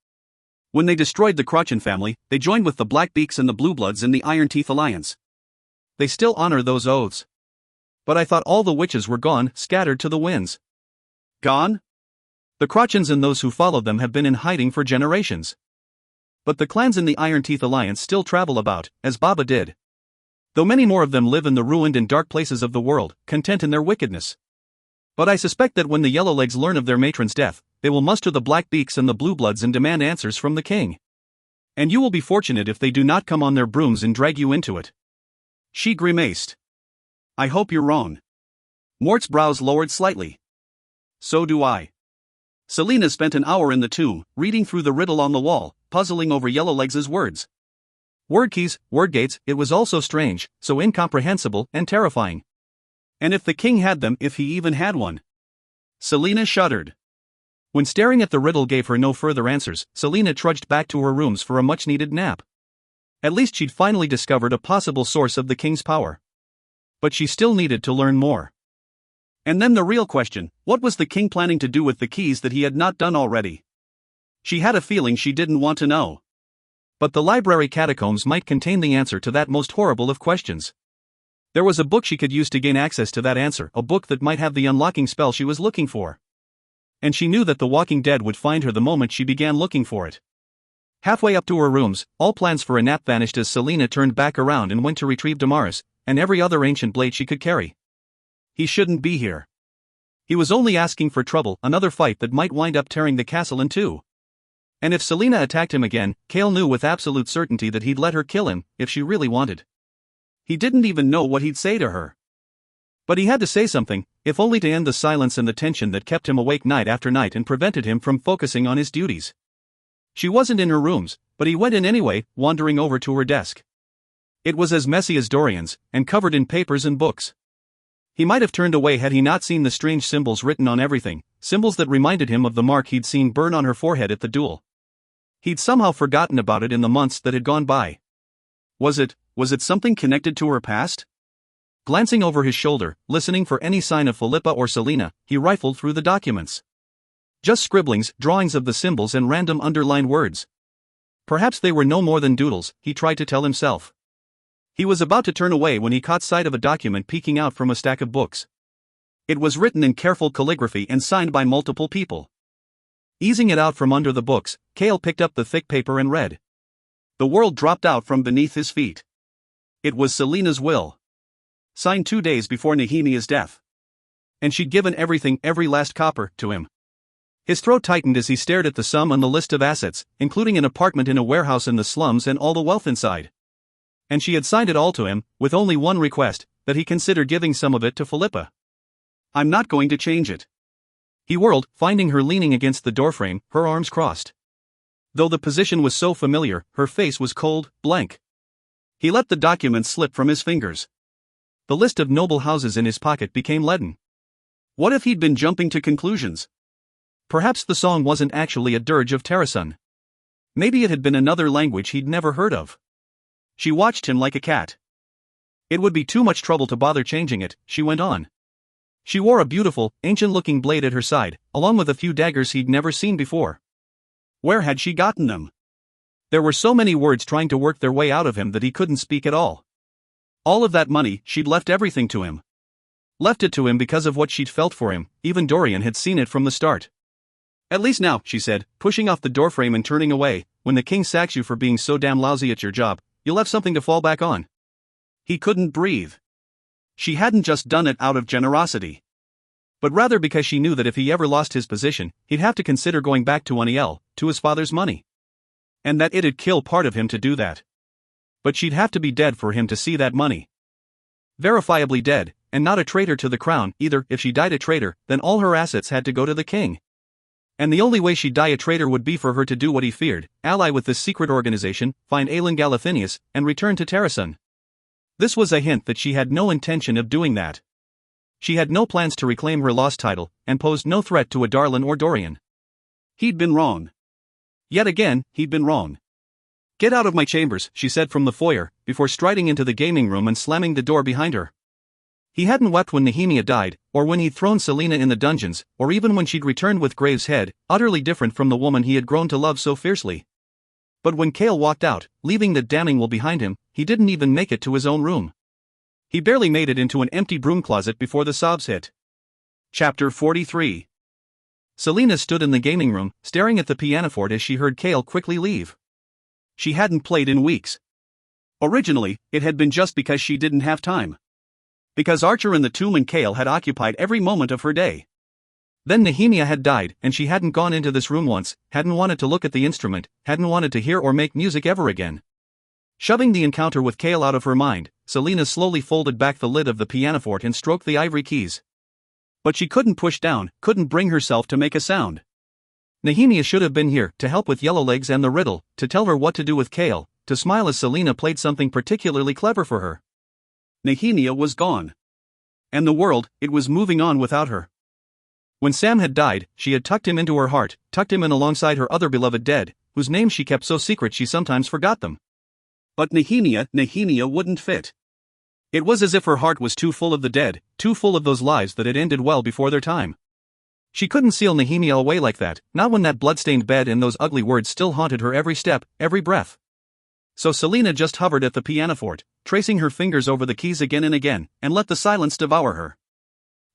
When they destroyed the Crochin family, they joined with the Blackbeaks and the Bluebloods in the Iron Teeth Alliance. They still honor those oaths. But I thought all the witches were gone, scattered to the winds. Gone? The Crochins and those who followed them have been in hiding for generations. But the clans in the Iron Teeth Alliance still travel about, as Baba did. Though many more of them live in the ruined and dark places of the world, content in their wickedness. But I suspect that when the Yellowlegs learn of their matron's death, they will muster the Blackbeaks and the Bluebloods and demand answers from the king. And you will be fortunate if they do not come on their brooms and drag you into it. She grimaced. I hope you're wrong. Mort's brows lowered slightly. So do I. Selina spent an hour in the tomb, reading through the riddle on the wall, puzzling over Yellowlegs' words. Word keys, word gates, it was all so strange, so incomprehensible and terrifying. And if the king had them, if he even had one. Selina shuddered. When staring at the riddle gave her no further answers, Selina trudged back to her rooms for a much-needed nap. At least she'd finally discovered a possible source of the king's power. But she still needed to learn more. And then the real question, what was the king planning to do with the keys that he had not done already? She had a feeling she didn't want to know. But the library catacombs might contain the answer to that most horrible of questions. There was a book she could use to gain access to that answer, a book that might have the unlocking spell she was looking for. And she knew that the Walking Dead would find her the moment she began looking for it. Halfway up to her rooms, all plans for a nap vanished as Selina turned back around and went to retrieve Damaris, and every other ancient blade she could carry. He shouldn't be here. He was only asking for trouble, another fight that might wind up tearing the castle in two. And if Selina attacked him again, Kale knew with absolute certainty that he'd let her kill him, if she really wanted. He didn't even know what he'd say to her. But he had to say something, if only to end the silence and the tension that kept him awake night after night and prevented him from focusing on his duties. She wasn't in her rooms, but he went in anyway, wandering over to her desk. It was as messy as Dorian's, and covered in papers and books. He might have turned away had he not seen the strange symbols written on everything, symbols that reminded him of the mark he'd seen burn on her forehead at the duel. He'd somehow forgotten about it in the months that had gone by. Was it something connected to her past? Glancing over his shoulder, listening for any sign of Philippa or Selina, he rifled through the documents. Just scribblings, drawings of the symbols and random underlined words. Perhaps they were no more than doodles, he tried to tell himself. He was about to turn away when he caught sight of a document peeking out from a stack of books. It was written in careful calligraphy and signed by multiple people. Easing it out from under the books, Kale picked up the thick paper and read. The world dropped out from beneath his feet. It was Selina's will. Signed 2 days before Nehemiah's death. And she'd given everything, every last copper, to him. His throat tightened as he stared at the sum on the list of assets, including an apartment in a warehouse in the slums and all the wealth inside. And she had signed it all to him, with only one request, that he consider giving some of it to Philippa. "I'm not going to change it." He whirled, finding her leaning against the doorframe, her arms crossed. Though the position was so familiar, her face was cold, blank. He let the documents slip from his fingers. The list of noble houses in his pocket became leaden. What if he'd been jumping to conclusions? Perhaps the song wasn't actually a dirge of Tarasun. Maybe it had been another language he'd never heard of. She watched him like a cat. It would be too much trouble to bother changing it, she went on. She wore a beautiful, ancient-looking blade at her side, along with a few daggers he'd never seen before. Where had she gotten them? There were so many words trying to work their way out of him that he couldn't speak at all. All of that money, she'd left everything to him. Left it to him because of what she'd felt for him, even Dorian had seen it from the start. "At least now," she said, pushing off the doorframe and turning away, "when the king sacks you for being so damn lousy at your job, you'll have something to fall back on." He couldn't breathe. She hadn't just done it out of generosity, but rather because she knew that if he ever lost his position, he'd have to consider going back to Aniel, to his father's money. And that it'd kill part of him to do that. But she'd have to be dead for him to see that money. Verifiably dead, and not a traitor to the crown either. If she died a traitor, then all her assets had to go to the king. And the only way she'd die a traitor would be for her to do what he feared, ally with this secret organization, find Aelin Galathinius, and return to Tarasun. This was a hint that she had no intention of doing that. She had no plans to reclaim her lost title, and posed no threat to Adarlan or Dorian. He'd been wrong. Yet again, he'd been wrong. "Get out of my chambers," she said from the foyer, before striding into the gaming room and slamming the door behind her. He hadn't wept when Nehemia died, or when he'd thrown Selena in the dungeons, or even when she'd returned with Graves' head, utterly different from the woman he had grown to love so fiercely. But when Cale walked out, leaving the damning will behind him, he didn't even make it to his own room. He barely made it into an empty broom closet before the sobs hit. Chapter 43. Selena stood in the gaming room, staring at the pianoforte as she heard Cale quickly leave. She hadn't played in weeks. Originally, it had been just because she didn't have time. Because Archer and the tomb and Cale had occupied every moment of her day. Then Nehemia had died, and she hadn't gone into this room once, hadn't wanted to look at the instrument, hadn't wanted to hear or make music ever again. Shoving the encounter with Cale out of her mind, Selena slowly folded back the lid of the pianoforte and stroked the ivory keys. But she couldn't push down, couldn't bring herself to make a sound. Nehemia should have been here, to help with Yellowlegs and the riddle, to tell her what to do with Cale, to smile as Selena played something particularly clever for her. Nehemia was gone. And the world, it was moving on without her. When Sam had died, she had tucked him into her heart, tucked him in alongside her other beloved dead, whose names she kept so secret she sometimes forgot them. But Nehemia wouldn't fit. It was as if her heart was too full of the dead, too full of those lives that had ended well before their time. She couldn't seal Nehemia away like that, not when that blood-stained bed and those ugly words still haunted her every step, every breath. So Selena just hovered at the pianoforte, tracing her fingers over the keys again and again, and let the silence devour her.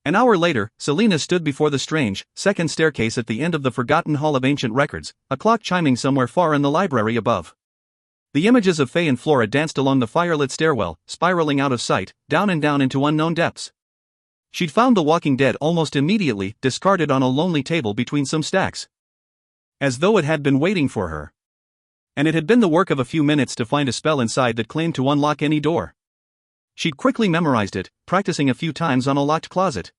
An hour later, Selena stood before the strange, second staircase at the end of the forgotten Hall of Ancient Records, a clock chiming somewhere far in the library above. The images of Faye and Flora danced along the firelit stairwell, spiraling out of sight, down and down into unknown depths. She'd found The Walking Dead almost immediately, discarded on a lonely table between some stacks. As though it had been waiting for her. And it had been the work of a few minutes to find a spell inside that claimed to unlock any door. She'd quickly memorized it, practicing a few times on a locked closet.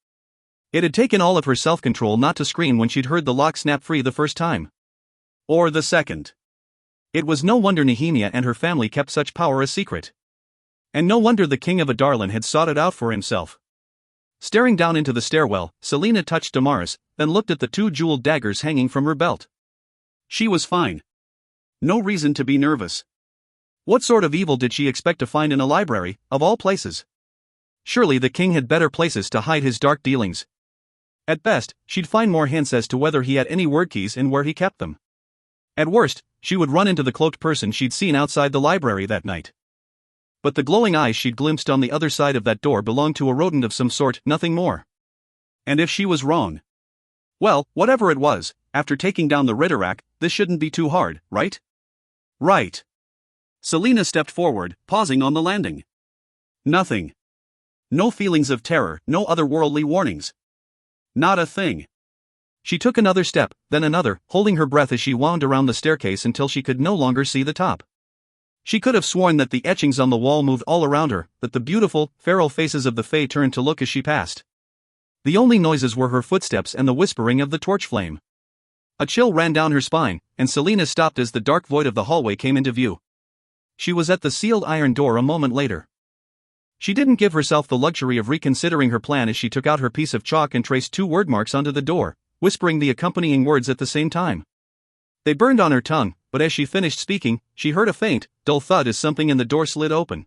It had taken all of her self-control not to scream when she'd heard the lock snap free the first time. Or the second. It was no wonder Nehemia and her family kept such power a secret. And no wonder the king of Adarlan had sought it out for himself. Staring down into the stairwell, Selena touched Damaris, then looked at the two jeweled daggers hanging from her belt. She was fine. No reason to be nervous. What sort of evil did she expect to find in a library, of all places? Surely the king had better places to hide his dark dealings. At best, she'd find more hints as to whether he had any word keys and where he kept them. At worst, she would run into the cloaked person she'd seen outside the library that night. But the glowing eyes she'd glimpsed on the other side of that door belonged to a rodent of some sort, nothing more. And if she was wrong? Well, whatever it was, after taking down the Ritterak, this shouldn't be too hard, right? Right. Selena stepped forward, pausing on the landing. Nothing. No feelings of terror, no otherworldly warnings. Not a thing. She took another step, then another, holding her breath as she wound around the staircase until she could no longer see the top. She could have sworn that the etchings on the wall moved all around her, that the beautiful, feral faces of the Fae turned to look as she passed. The only noises were her footsteps and the whispering of the torch flame. A chill ran down her spine, and Selena stopped as the dark void of the hallway came into view. She was at the sealed iron door a moment later. She didn't give herself the luxury of reconsidering her plan as she took out her piece of chalk and traced 2 word marks onto the door, whispering the accompanying words at the same time. They burned on her tongue, but as she finished speaking, she heard a faint, dull thud as something in the door slid open.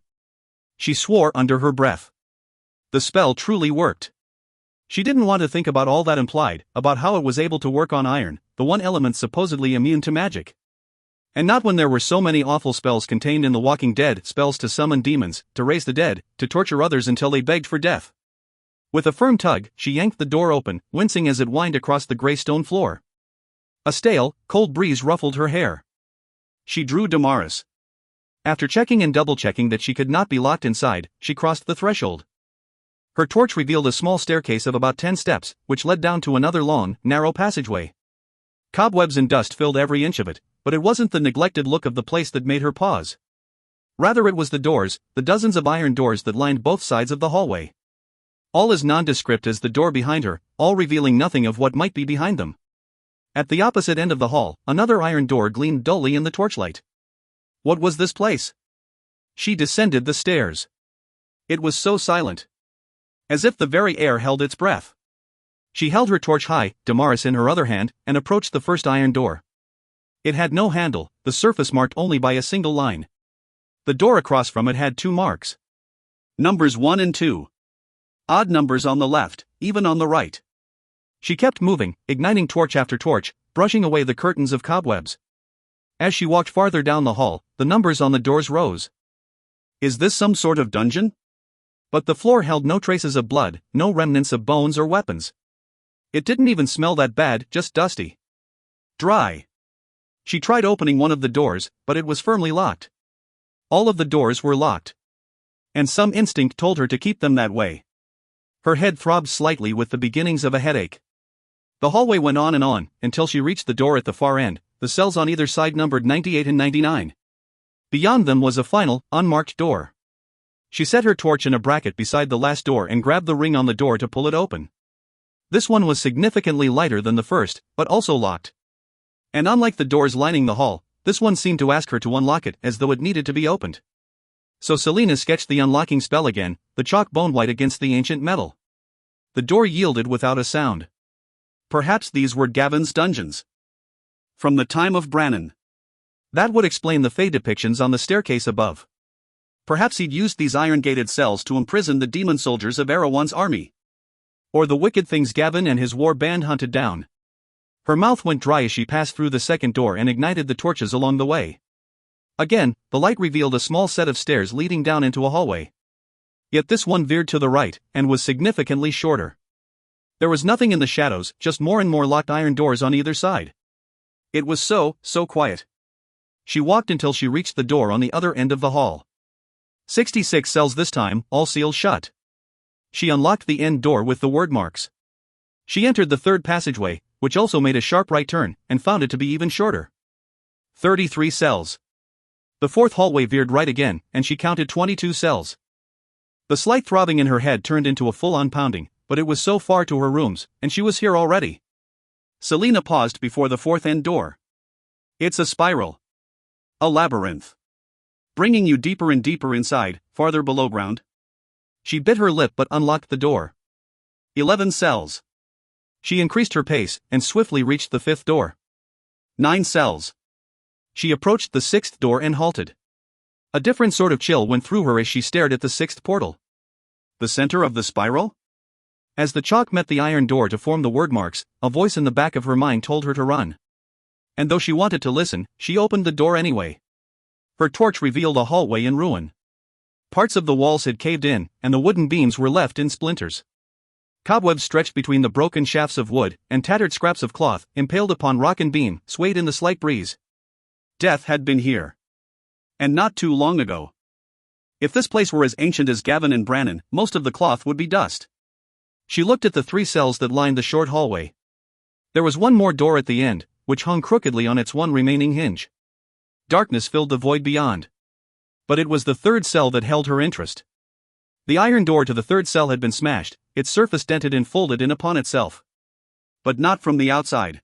She swore under her breath. The spell truly worked. She didn't want to think about all that implied, about how it was able to work on iron, the one element supposedly immune to magic. And not when there were so many awful spells contained in The Walking Dead, spells to summon demons, to raise the dead, to torture others until they begged for death. With a firm tug, she yanked the door open, wincing as it whined across the gray stone floor. A stale, cold breeze ruffled her hair. She drew Damaris. After checking and double-checking that she could not be locked inside, she crossed the threshold. Her torch revealed a small staircase of about 10 steps, which led down to another long, narrow passageway. Cobwebs and dust filled every inch of it, but it wasn't the neglected look of the place that made her pause. Rather it was the doors, the dozens of iron doors that lined both sides of the hallway. All as nondescript as the door behind her, all revealing nothing of what might be behind them. At the opposite end of the hall, another iron door gleamed dully in the torchlight. What was this place? She descended the stairs. It was so silent. As if the very air held its breath. She held her torch high, Damaris in her other hand, and approached the first iron door. It had no handle, the surface marked only by a single line. The door across from it had 2 marks. Numbers 1 and 2. Odd numbers on the left, even on the right. She kept moving, igniting torch after torch, brushing away the curtains of cobwebs. As she walked farther down the hall, the numbers on the doors rose. Is this some sort of dungeon? But the floor held no traces of blood, no remnants of bones or weapons. It didn't even smell that bad, just dusty. Dry. She tried opening one of the doors, but it was firmly locked. All of the doors were locked. And some instinct told her to keep them that way. Her head throbbed slightly with the beginnings of a headache. The hallway went on, until she reached the door at the far end. The cells on either side numbered 98 and 99. Beyond them was a final, unmarked door. She set her torch in a bracket beside the last door and grabbed the ring on the door to pull it open. This one was significantly lighter than the first, but also locked. And unlike the doors lining the hall, this one seemed to ask her to unlock it as though it needed to be opened. So Selena sketched the unlocking spell again, the chalk bone white against the ancient metal. The door yielded without a sound. Perhaps these were Gavin's dungeons. From the time of Brannon. That would explain the Fae depictions on the staircase above. Perhaps he'd used these iron-gated cells to imprison the demon soldiers of Erewhon's army. Or the wicked things Gavin and his war band hunted down. Her mouth went dry as she passed through the second door and ignited the torches along the way. Again, the light revealed a small set of stairs leading down into a hallway. Yet this one veered to the right, and was significantly shorter. There was nothing in the shadows, just more and more locked iron doors on either side. It was so quiet. She walked until she reached the door on the other end of the hall. 66 cells this time, all sealed shut. She unlocked the end door with the word marks. She entered the third passageway, which also made a sharp right turn, and found it to be even shorter. 33 cells. The fourth hallway veered right again, and she counted 22 cells. The slight throbbing in her head turned into a full-on pounding, but it was so far to her rooms, and she was here already. Selena paused before the fourth end door. It's a spiral. A labyrinth. Bringing you deeper and deeper inside, farther below ground. She bit her lip but unlocked the door. 11 cells. She increased her pace, and swiftly reached the fifth door. 9 cells. She approached the sixth door and halted. A different sort of chill went through her as she stared at the sixth portal. The center of the spiral? As the chalk met the iron door to form the word marks, a voice in the back of her mind told her to run. And though she wanted to listen, she opened the door anyway. Her torch revealed a hallway in ruin. Parts of the walls had caved in, and the wooden beams were left in splinters. Cobwebs stretched between the broken shafts of wood, and tattered scraps of cloth, impaled upon rock and beam, swayed in the slight breeze. Death had been here. And not too long ago. If this place were as ancient as Gavin and Brannon, most of the cloth would be dust. She looked at the 3 cells that lined the short hallway. There was one more door at the end, which hung crookedly on its one remaining hinge. Darkness filled the void beyond. But it was the third cell that held her interest. The iron door to the third cell had been smashed, its surface dented and folded in upon itself. But not from the outside.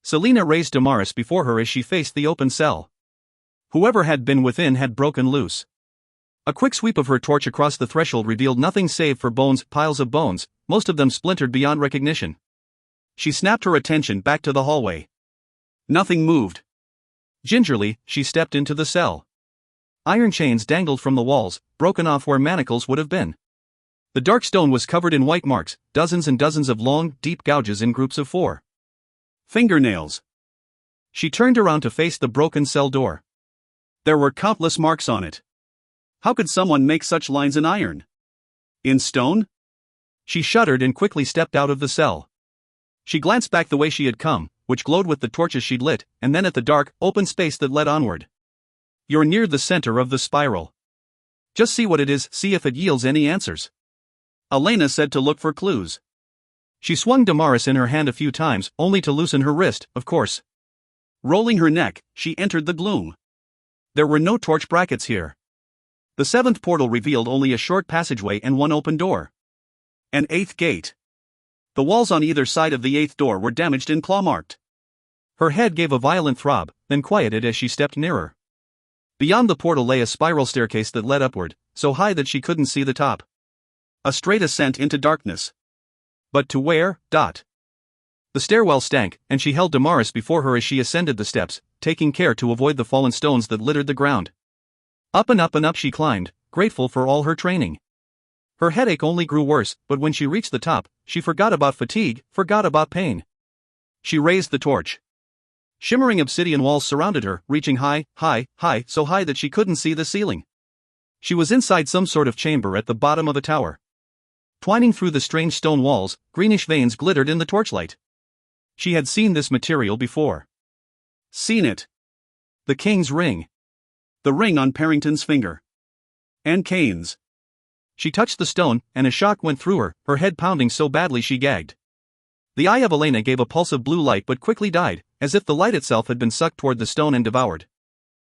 Selina raised Damaris before her as she faced the open cell. Whoever had been within had broken loose. A quick sweep of her torch across the threshold revealed nothing save for bones, piles of bones, most of them splintered beyond recognition. She snapped her attention back to the hallway. Nothing moved. Gingerly, she stepped into the cell. Iron chains dangled from the walls, broken off where manacles would have been. The dark stone was covered in white marks, dozens and dozens of long, deep gouges in groups of 4. Fingernails. She turned around to face the broken cell door. There were countless marks on it. How could someone make such lines in iron? In stone? She shuddered and quickly stepped out of the cell. She glanced back the way she had come, which glowed with the torches she'd lit, and then at the dark, open space that led onward. You're near the center of the spiral. Just see what it is, see if it yields any answers. Elena said to look for clues. She swung Damaris in her hand a few times, only to loosen her wrist, of course. Rolling her neck, she entered the gloom. There were no torch brackets here. The 7th portal revealed only a short passageway and one open door. An 8th gate. The walls on either side of the 8th door were damaged and claw-marked. Her head gave a violent throb, then quieted as she stepped nearer. Beyond the portal lay a spiral staircase that led upward, so high that she couldn't see the top. A straight ascent into darkness. But to where? The stairwell stank, and she held Damaris before her as she ascended the steps, taking care to avoid the fallen stones that littered the ground. Up and up and up she climbed, grateful for all her training. Her headache only grew worse, but when she reached the top, she forgot about fatigue, forgot about pain. She raised the torch. Shimmering obsidian walls surrounded her, reaching high, so high that she couldn't see the ceiling. She was inside some sort of chamber at the bottom of the tower. Twining through the strange stone walls, greenish veins glittered in the torchlight. She had seen this material before. Seen it. The king's ring. The ring on Parrington's finger. And Kane's. She touched the stone, and a shock went through her, her head pounding so badly she gagged. The eye of Elena gave a pulse of blue light but quickly died, as if the light itself had been sucked toward the stone and devoured.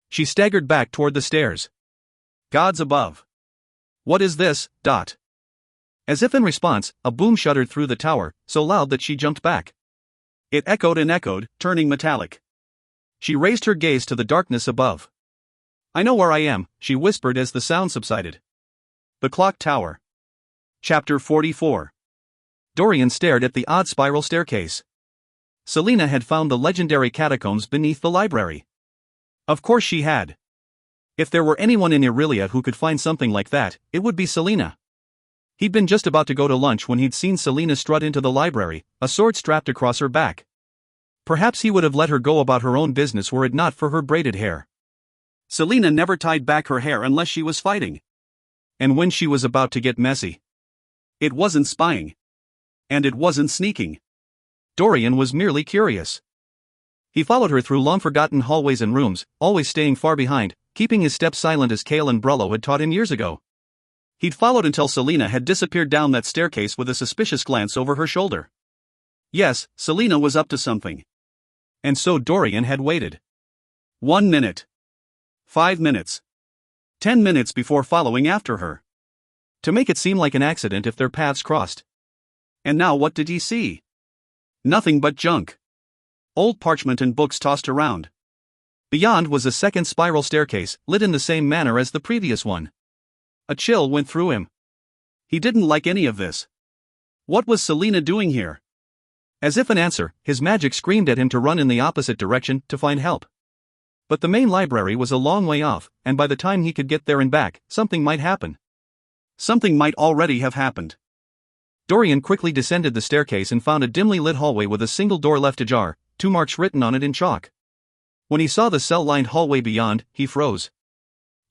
She staggered back toward the stairs. Gods above. What is this? As if in response, a boom shuddered through the tower, so loud that she jumped back. It echoed and echoed, turning metallic. She raised her gaze to the darkness above. I know where I am, she whispered as the sound subsided. The Clock Tower. Chapter 44. Dorian stared at the odd spiral staircase. Selina had found the legendary catacombs beneath the library. Of course she had. If there were anyone in Aurelia who could find something like that, it would be Selina. He'd been just about to go to lunch when he'd seen Selina strut into the library, a sword strapped across her back. Perhaps he would have let her go about her own business were it not for her braided hair. Selina never tied back her hair unless she was fighting. And when she was about to get messy. It wasn't spying. And it wasn't sneaking. Dorian was merely curious. He followed her through long-forgotten hallways and rooms, always staying far behind, keeping his steps silent as Kale and Brello had taught him years ago. He'd followed until Selina had disappeared down that staircase with a suspicious glance over her shoulder. Yes, Selina was up to something. And so Dorian had waited. 1 minute. 5 minutes. 10 minutes before following after her. To make it seem like an accident if their paths crossed. And now what did he see? Nothing but junk. Old parchment and books tossed around. Beyond was a second spiral staircase, lit in the same manner as the previous one. A chill went through him. He didn't like any of this. What was Selina doing here? As if in answer, his magic screamed at him to run in the opposite direction to find help. But the main library was a long way off, and by the time he could get there and back, something might happen. Something might already have happened. Dorian quickly descended the staircase and found a dimly lit hallway with a single door left ajar, 2 marks written on it in chalk. When he saw the cell-lined hallway beyond, he froze.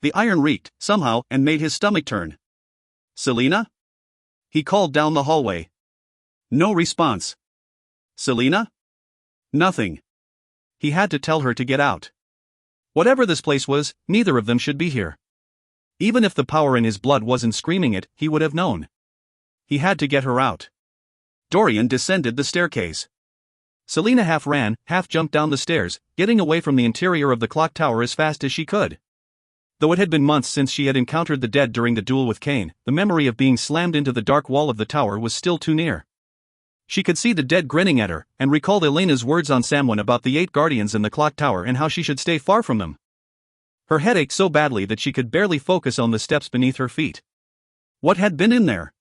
The iron reeked, somehow, and made his stomach turn. Selina? He called down the hallway. No response. Selina? Nothing. He had to tell her to get out. Whatever this place was, neither of them should be here. Even if the power in his blood wasn't screaming it, he would have known. He had to get her out. Dorian descended the staircase. Selina half ran, half jumped down the stairs, getting away from the interior of the clock tower as fast as she could. Though it had been months since she had encountered the dead during the duel with Cain, the memory of being slammed into the dark wall of the tower was still too near. She could see the dead grinning at her, and recalled Elena's words on Samhain about the 8 guardians in the clock tower and how she should stay far from them. Her head ached so badly that she could barely focus on the steps beneath her feet. What had been in there?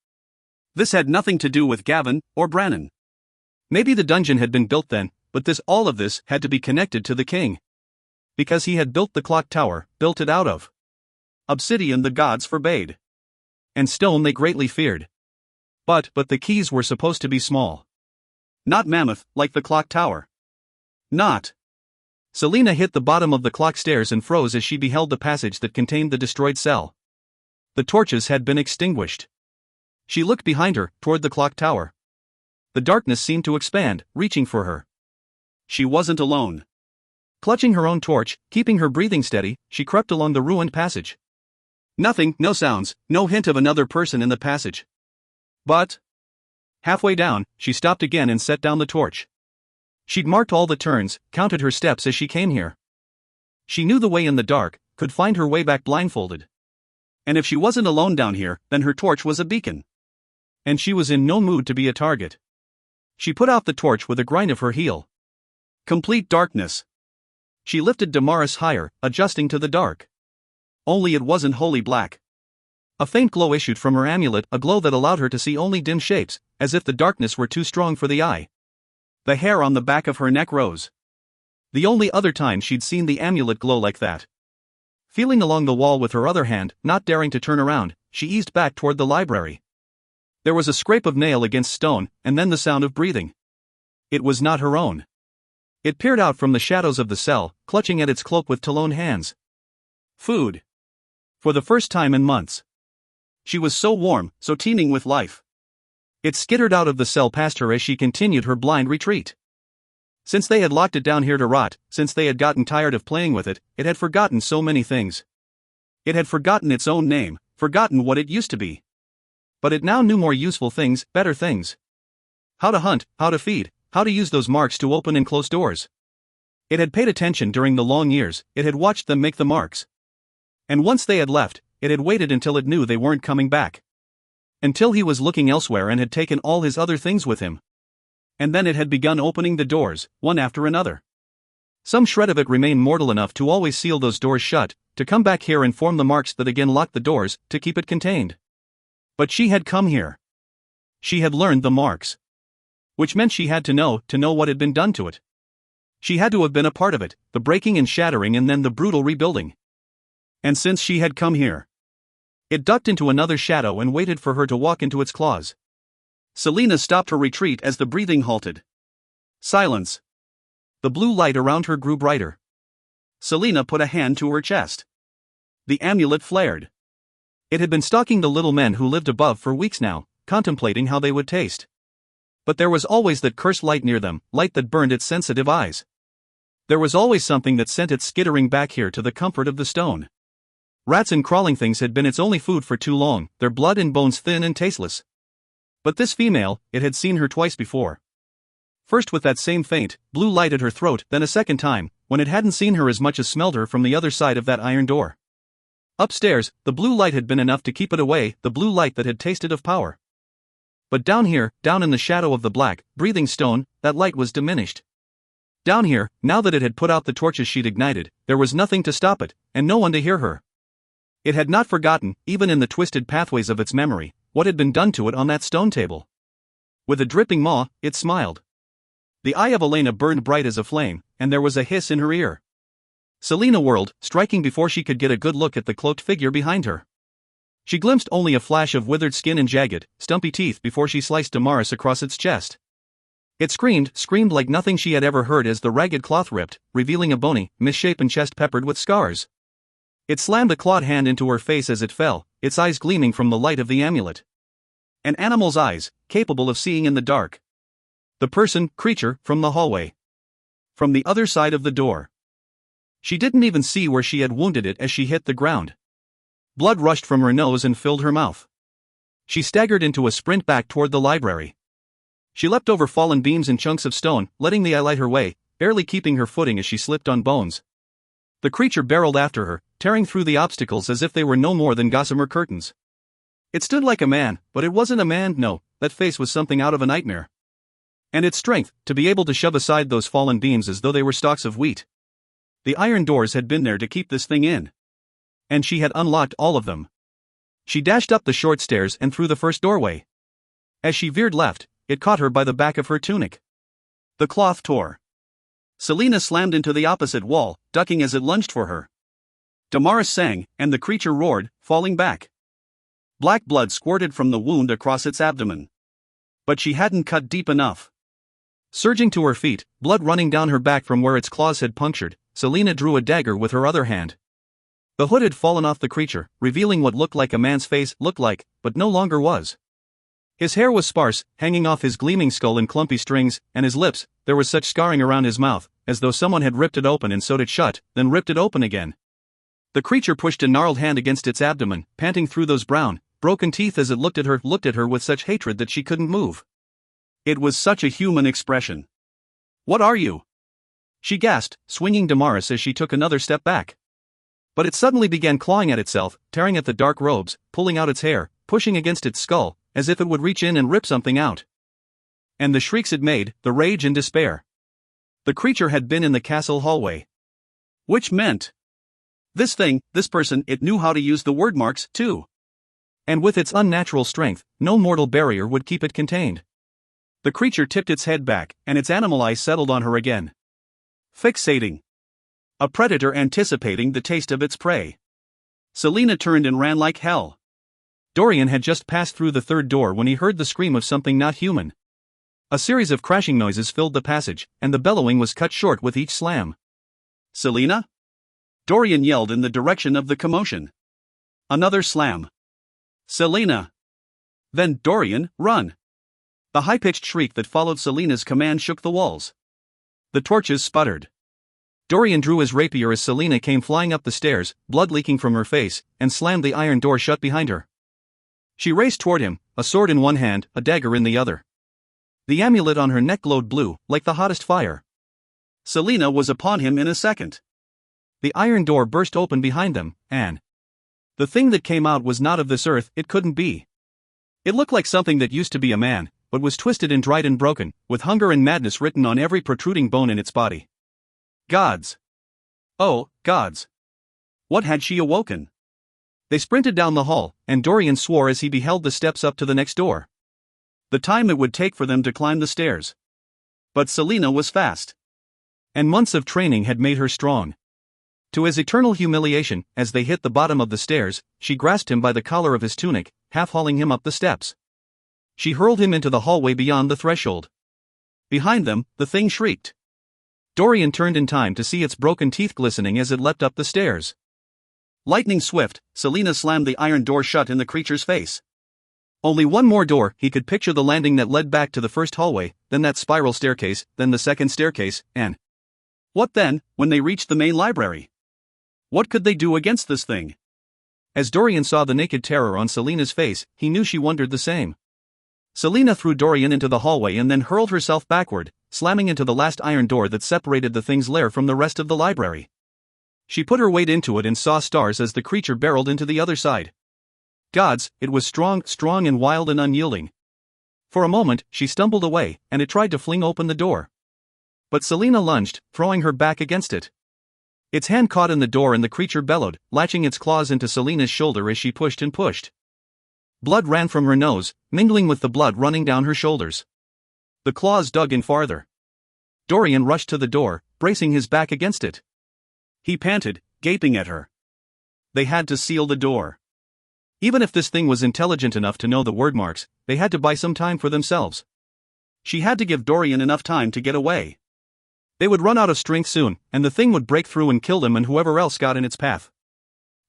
This had nothing to do with Gavin or Brannon. Maybe the dungeon had been built then, but all of this had to be connected to the king. Because he had built the clock tower, built it out of obsidian the gods forbade. And stone they greatly feared. But the keys were supposed to be small. Not mammoth, like the clock tower. Not. Selina hit the bottom of the clock stairs and froze as she beheld the passage that contained the destroyed cell. The torches had been extinguished. She looked behind her, toward the clock tower. The darkness seemed to expand, reaching for her. She wasn't alone. Clutching her own torch, keeping her breathing steady, she crept along the ruined passage. Nothing, no sounds, no hint of another person in the passage. But halfway down, she stopped again and set down the torch. She'd marked all the turns, counted her steps as she came here. She knew the way in the dark, could find her way back blindfolded. And if she wasn't alone down here, then her torch was a beacon. And she was in no mood to be a target. She put out the torch with a grind of her heel. Complete darkness. She lifted Damaris higher, adjusting to the dark. Only it wasn't wholly black. A faint glow issued from her amulet, a glow that allowed her to see only dim shapes, as if the darkness were too strong for the eye. The hair on the back of her neck rose. The only other time she'd seen the amulet glow like that. Feeling along the wall with her other hand, not daring to turn around, she eased back toward the library. There was a scrape of nail against stone, and then the sound of breathing. It was not her own. It peered out from the shadows of the cell, clutching at its cloak with taloned hands. Food. For the first time in months. She was so warm, so teeming with life. It skittered out of the cell past her as she continued her blind retreat. Since they had locked it down here to rot, since they had gotten tired of playing with it, it had forgotten so many things. It had forgotten its own name, forgotten what it used to be. But it now knew more useful things, better things. How to hunt, how to feed, how to use those marks to open and close doors. It had paid attention during the long years, it had watched them make the marks. And once they had left, it had waited until it knew they weren't coming back. Until he was looking elsewhere and had taken all his other things with him. And then it had begun opening the doors, one after another. Some shred of it remained mortal enough to always seal those doors shut, to come back here and form the marks that again locked the doors, to keep it contained. But she had come here. She had learned the marks. Which meant she had to know what had been done to it. She had to have been a part of it, the breaking and shattering and then the brutal rebuilding. And since she had come here, it ducked into another shadow and waited for her to walk into its claws. Selina stopped her retreat as the breathing halted. Silence. The blue light around her grew brighter. Selina put a hand to her chest. The amulet flared. It had been stalking the little men who lived above for weeks now, contemplating how they would taste. But there was always that cursed light near them, light that burned its sensitive eyes. There was always something that sent it skittering back here to the comfort of the stone. Rats and crawling things had been its only food for too long, their blood and bones thin and tasteless. But this female, it had seen her twice before. First with that same faint, blue light at her throat, then a second time, when it hadn't seen her as much as smelled her from the other side of that iron door. Upstairs, the blue light had been enough to keep it away, the blue light that had tasted of power. But down here, down in the shadow of the black, breathing stone, that light was diminished. Down here, now that it had put out the torches she'd ignited, there was nothing to stop it, and no one to hear her. It had not forgotten, even in the twisted pathways of its memory, what had been done to it on that stone table. With a dripping maw, it smiled. The eye of Elena burned bright as a flame, and there was a hiss in her ear. Selina whirled, striking before she could get a good look at the cloaked figure behind her. She glimpsed only a flash of withered skin and jagged, stumpy teeth before she sliced Damaris across its chest. It screamed like nothing she had ever heard as the ragged cloth ripped, revealing a bony, misshapen chest peppered with scars. It slammed a clawed hand into her face as it fell, its eyes gleaming from the light of the amulet. An animal's eyes, capable of seeing in the dark. The creature, from the hallway. From the other side of the door. She didn't even see where she had wounded it as she hit the ground. Blood rushed from her nose and filled her mouth. She staggered into a sprint back toward the library. She leapt over fallen beams and chunks of stone, letting the eye light her way, barely keeping her footing as she slipped on bones. The creature barreled after her, tearing through the obstacles as if they were no more than gossamer curtains. It stood like a man, but it wasn't a man, no, that face was something out of a nightmare. And its strength, to be able to shove aside those fallen beams as though they were stalks of wheat. The iron doors had been there to keep this thing in. And she had unlocked all of them. She dashed up the short stairs and through the first doorway. As she veered left, it caught her by the back of her tunic. The cloth tore. Selena slammed into the opposite wall, ducking as it lunged for her. Damaris sang, and the creature roared, falling back. Black blood squirted from the wound across its abdomen. But she hadn't cut deep enough. Surging to her feet, blood running down her back from where its claws had punctured, Selena drew a dagger with her other hand. The hood had fallen off the creature, revealing what looked like a man's face, but no longer was. His hair was sparse, hanging off his gleaming skull in clumpy strings, and his lips, there was such scarring around his mouth, as though someone had ripped it open and sewed it shut, then ripped it open again. The creature pushed a gnarled hand against its abdomen, panting through those brown, broken teeth as it looked at her with such hatred that she couldn't move. It was such a human expression. "What are you?" she gasped, swinging Damaris as she took another step back. But it suddenly began clawing at itself, tearing at the dark robes, pulling out its hair, pushing against its skull, as if it would reach in and rip something out. And the shrieks it made, the rage and despair. The creature had been in the castle hallway. Which meant this thing, this person, it knew how to use the word marks, too. And with its unnatural strength, no mortal barrier would keep it contained. The creature tipped its head back, and its animal eyes settled on her again. Fixating. A predator anticipating the taste of its prey. Selena turned and ran like hell. Dorian had just passed through the third door when he heard the scream of something not human. A series of crashing noises filled the passage, and the bellowing was cut short with each slam. "Selena?" Dorian yelled in the direction of the commotion. Another slam. "Selena!" Then, "Dorian, run!" The high-pitched shriek that followed Selena's command shook the walls. The torches sputtered. Dorian drew his rapier as Selena came flying up the stairs, blood leaking from her face, and slammed the iron door shut behind her. She raced toward him, a sword in one hand, a dagger in the other. The amulet on her neck glowed blue, like the hottest fire. Selena was upon him in a second. The iron door burst open behind them, and the thing that came out was not of this earth, it couldn't be. It looked like something that used to be a man, but was twisted and dried and broken, with hunger and madness written on every protruding bone in its body. Gods! Oh, gods! What had she awoken? They sprinted down the hall, and Dorian swore as he beheld the steps up to the next door. The time it would take for them to climb the stairs. But Selena was fast. And months of training had made her strong. To his eternal humiliation, as they hit the bottom of the stairs, she grasped him by the collar of his tunic, half-hauling him up the steps. She hurled him into the hallway beyond the threshold. Behind them, the thing shrieked. Dorian turned in time to see its broken teeth glistening as it leapt up the stairs. Lightning swift, Selena slammed the iron door shut in the creature's face. Only one more door, he could picture the landing that led back to the first hallway, then that spiral staircase, then the second staircase, and what then, when they reached the main library? What could they do against this thing? As Dorian saw the naked terror on Selena's face, he knew she wondered the same. Selena threw Dorian into the hallway and then hurled herself backward, slamming into the last iron door that separated the thing's lair from the rest of the library. She put her weight into it and saw stars as the creature barreled into the other side. Gods, it was strong and wild and unyielding. For a moment, she stumbled away, and it tried to fling open the door. But Selena lunged, throwing her back against it. Its hand caught in the door and the creature bellowed, latching its claws into Selena's shoulder as she pushed and pushed. Blood ran from her nose, mingling with the blood running down her shoulders. The claws dug in farther. Dorian rushed to the door, bracing his back against it. He panted, gaping at her. They had to seal the door. Even if this thing was intelligent enough to know the word marks, they had to buy some time for themselves. She had to give Dorian enough time to get away. They would run out of strength soon, and the thing would break through and kill them and whoever else got in its path.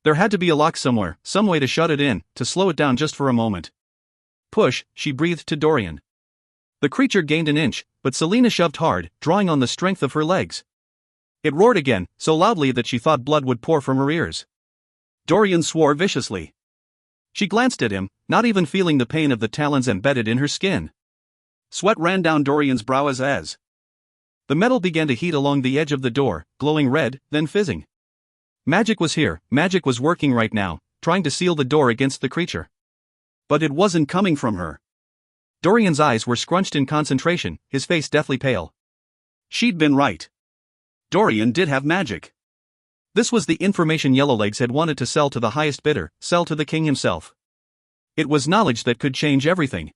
There had to be a lock somewhere, some way to shut it in, to slow it down just for a moment. Push, she breathed to Dorian. The creature gained an inch, but Selena shoved hard, drawing on the strength of her legs. It roared again, so loudly that she thought blood would pour from her ears. Dorian swore viciously. She glanced at him, not even feeling the pain of the talons embedded in her skin. Sweat ran down Dorian's brow as the metal began to heat along the edge of the door, glowing red, then fizzing. Magic was here, magic was working right now, trying to seal the door against the creature. But it wasn't coming from her. Dorian's eyes were scrunched in concentration, his face deathly pale. She'd been right. Dorian did have magic. This was the information Yellowlegs had wanted to sell to the highest bidder, sell to the king himself. It was knowledge that could change everything.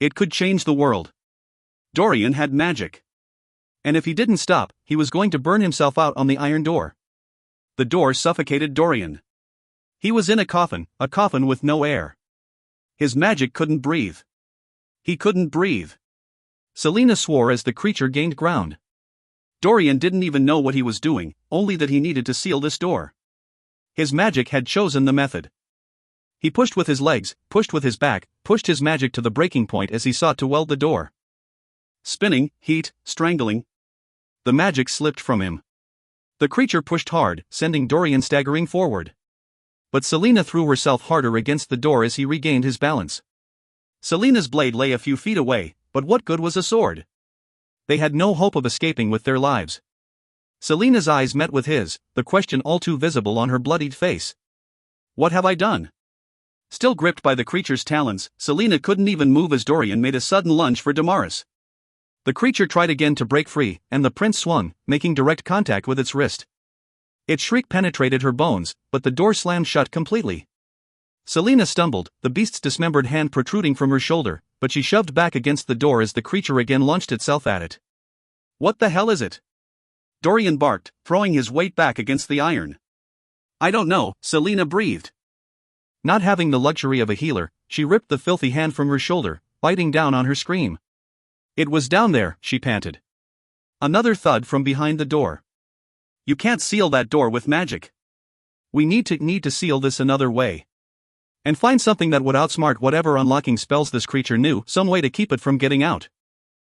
It could change the world. Dorian had magic. And if he didn't stop, he was going to burn himself out on the iron door. The door suffocated Dorian. He was in a coffin with no air. His magic couldn't breathe. He couldn't breathe. Selena swore as the creature gained ground. Dorian didn't even know what he was doing, only that he needed to seal this door. His magic had chosen the method. He pushed with his legs, pushed with his back, pushed his magic to the breaking point as he sought to weld the door. Spinning, heat, strangling. The magic slipped from him. The creature pushed hard, sending Dorian staggering forward. But Selena threw herself harder against the door as he regained his balance. Selena's blade lay a few feet away, but what good was a sword? They had no hope of escaping with their lives. Selena's eyes met with his, the question all too visible on her bloodied face. What have I done? Still gripped by the creature's talons, Selena couldn't even move as Dorian made a sudden lunge for Damaris. The creature tried again to break free, and the prince swung, making direct contact with its wrist. Its shriek penetrated her bones, but the door slammed shut completely. Selena stumbled, the beast's dismembered hand protruding from her shoulder, but she shoved back against the door as the creature again launched itself at it. What the hell is it? Dorian barked, throwing his weight back against the iron. I don't know, Selena breathed. Not having the luxury of a healer, she ripped the filthy hand from her shoulder, biting down on her scream. It was down there, she panted. Another thud from behind the door. You can't seal that door with magic. We need to seal this another way. And find something that would outsmart whatever unlocking spells this creature knew, some way to keep it from getting out.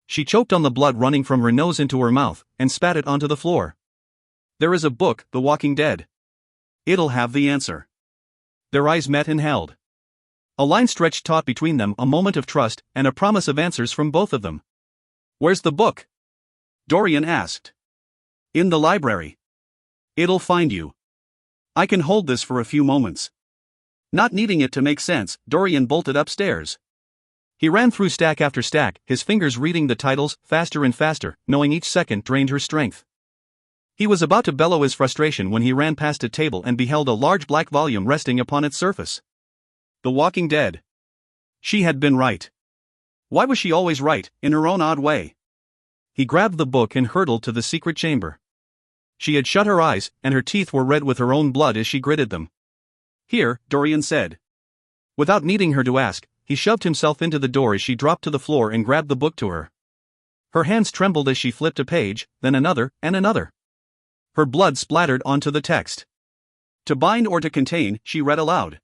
She choked on the blood running from her nose into her mouth, and spat it onto the floor. There is a book, The Walking Dead. It'll have the answer. Their eyes met and held. A line stretched taut between them, a moment of trust, and a promise of answers from both of them. Where's the book? Dorian asked. In the library. It'll find you. I can hold this for a few moments. Not needing it to make sense, Dorian bolted upstairs. He ran through stack after stack, his fingers reading the titles, faster and faster, knowing each second drained her strength. He was about to bellow his frustration when he ran past a table and beheld a large black volume resting upon its surface. The Walking Dead. She had been right. Why was she always right, in her own odd way? He grabbed the book and hurtled to the secret chamber. She had shut her eyes, and her teeth were red with her own blood as she gritted them. Here, Dorian said. Without needing her to ask, he shoved himself into the door as she dropped to the floor and grabbed the book to her. Her hands trembled as she flipped a page, then another, and another. Her blood splattered onto the text. To bind or to contain, she read aloud.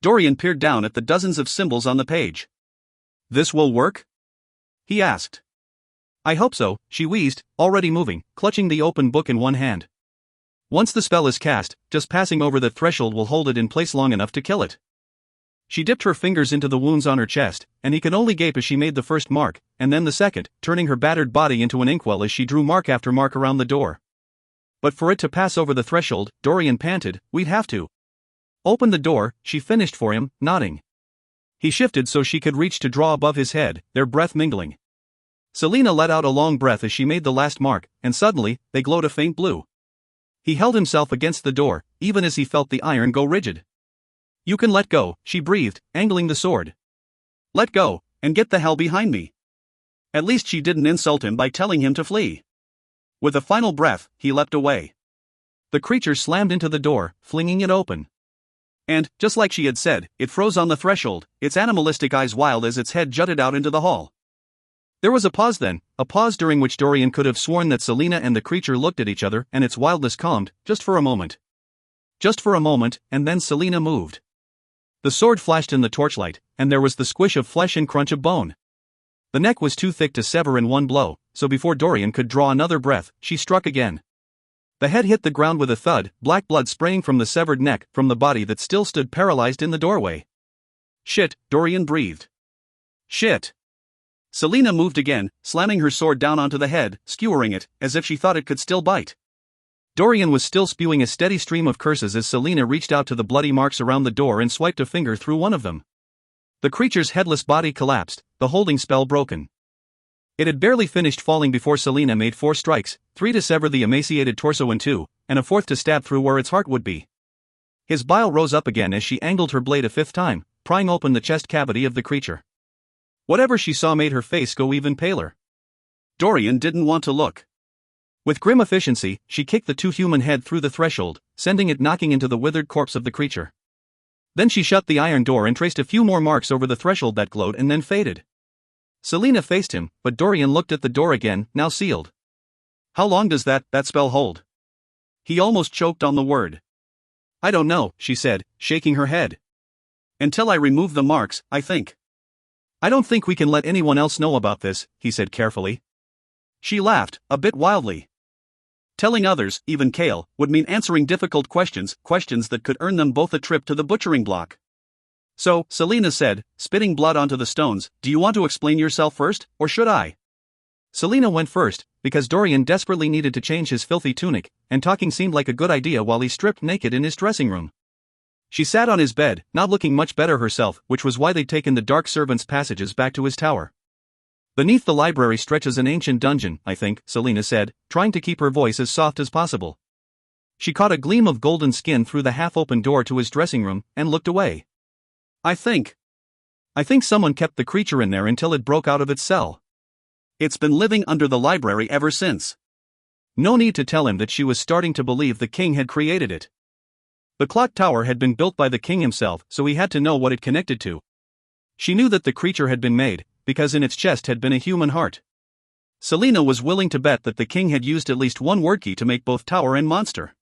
Dorian peered down at the dozens of symbols on the page. This will work? He asked. I hope so, she wheezed, already moving, clutching the open book in one hand. Once the spell is cast, just passing over the threshold will hold it in place long enough to kill it. She dipped her fingers into the wounds on her chest, and he could only gape as she made the first mark, and then the second, turning her battered body into an inkwell as she drew mark after mark around the door. But for it to pass over the threshold, Dorian panted, we'd have to. Open the door, she finished for him, nodding. He shifted so she could reach to draw above his head, their breath mingling. Selena let out a long breath as she made the last mark, and suddenly, they glowed a faint blue. He held himself against the door, even as he felt the iron go rigid. You can let go, she breathed, angling the sword. Let go, and get the hell behind me. At least she didn't insult him by telling him to flee. With a final breath, he leapt away. The creature slammed into the door, flinging it open. And, just like she had said, it froze on the threshold, its animalistic eyes wild as its head jutted out into the hall. There was a pause then, a pause during which Dorian could have sworn that Selena and the creature looked at each other and its wildness calmed, just for a moment. Just for a moment, and then Selena moved. The sword flashed in the torchlight, and there was the squish of flesh and crunch of bone. The neck was too thick to sever in one blow, so before Dorian could draw another breath, she struck again. The head hit the ground with a thud, black blood spraying from the severed neck from the body that still stood paralyzed in the doorway. Shit, Dorian breathed. Shit. Selina moved again, slamming her sword down onto the head, skewering it, as if she thought it could still bite. Dorian was still spewing a steady stream of curses as Selina reached out to the bloody marks around the door and swiped a finger through one of them. The creature's headless body collapsed, the holding spell broken. It had barely finished falling before Selina made 4 strikes, 3 to sever the emaciated torso in 2, and a 4th to stab through where its heart would be. His bile rose up again as she angled her blade a 5th time, prying open the chest cavity of the creature. Whatever she saw made her face go even paler. Dorian didn't want to look. With grim efficiency, she kicked the 2-human head through the threshold, sending it knocking into the withered corpse of the creature. Then she shut the iron door and traced a few more marks over the threshold that glowed and then faded. Selina faced him, but Dorian looked at the door again, now sealed. How long does that spell hold? He almost choked on the word. I don't know, she said, shaking her head. Until I remove the marks, I think. I don't think we can let anyone else know about this, he said carefully. She laughed, a bit wildly. Telling others, even Kale, would mean answering difficult questions that could earn them both a trip to the butchering block. So, Selina said, spitting blood onto the stones, do you want to explain yourself first, or should I? Selina went first, because Dorian desperately needed to change his filthy tunic, and talking seemed like a good idea while he stripped naked in his dressing room. She sat on his bed, not looking much better herself, which was why they'd taken the dark servants' passages back to his tower. Beneath the library stretches an ancient dungeon, I think, Selina said, trying to keep her voice as soft as possible. She caught a gleam of golden skin through the half-open door to his dressing room, and looked away. I think someone kept the creature in there until it broke out of its cell. It's been living under the library ever since. No need to tell him that she was starting to believe the king had created it. The clock tower had been built by the king himself, so he had to know what it connected to. She knew that the creature had been made, because in its chest had been a human heart. Selina was willing to bet that the king had used at least one word key to make both tower and monster.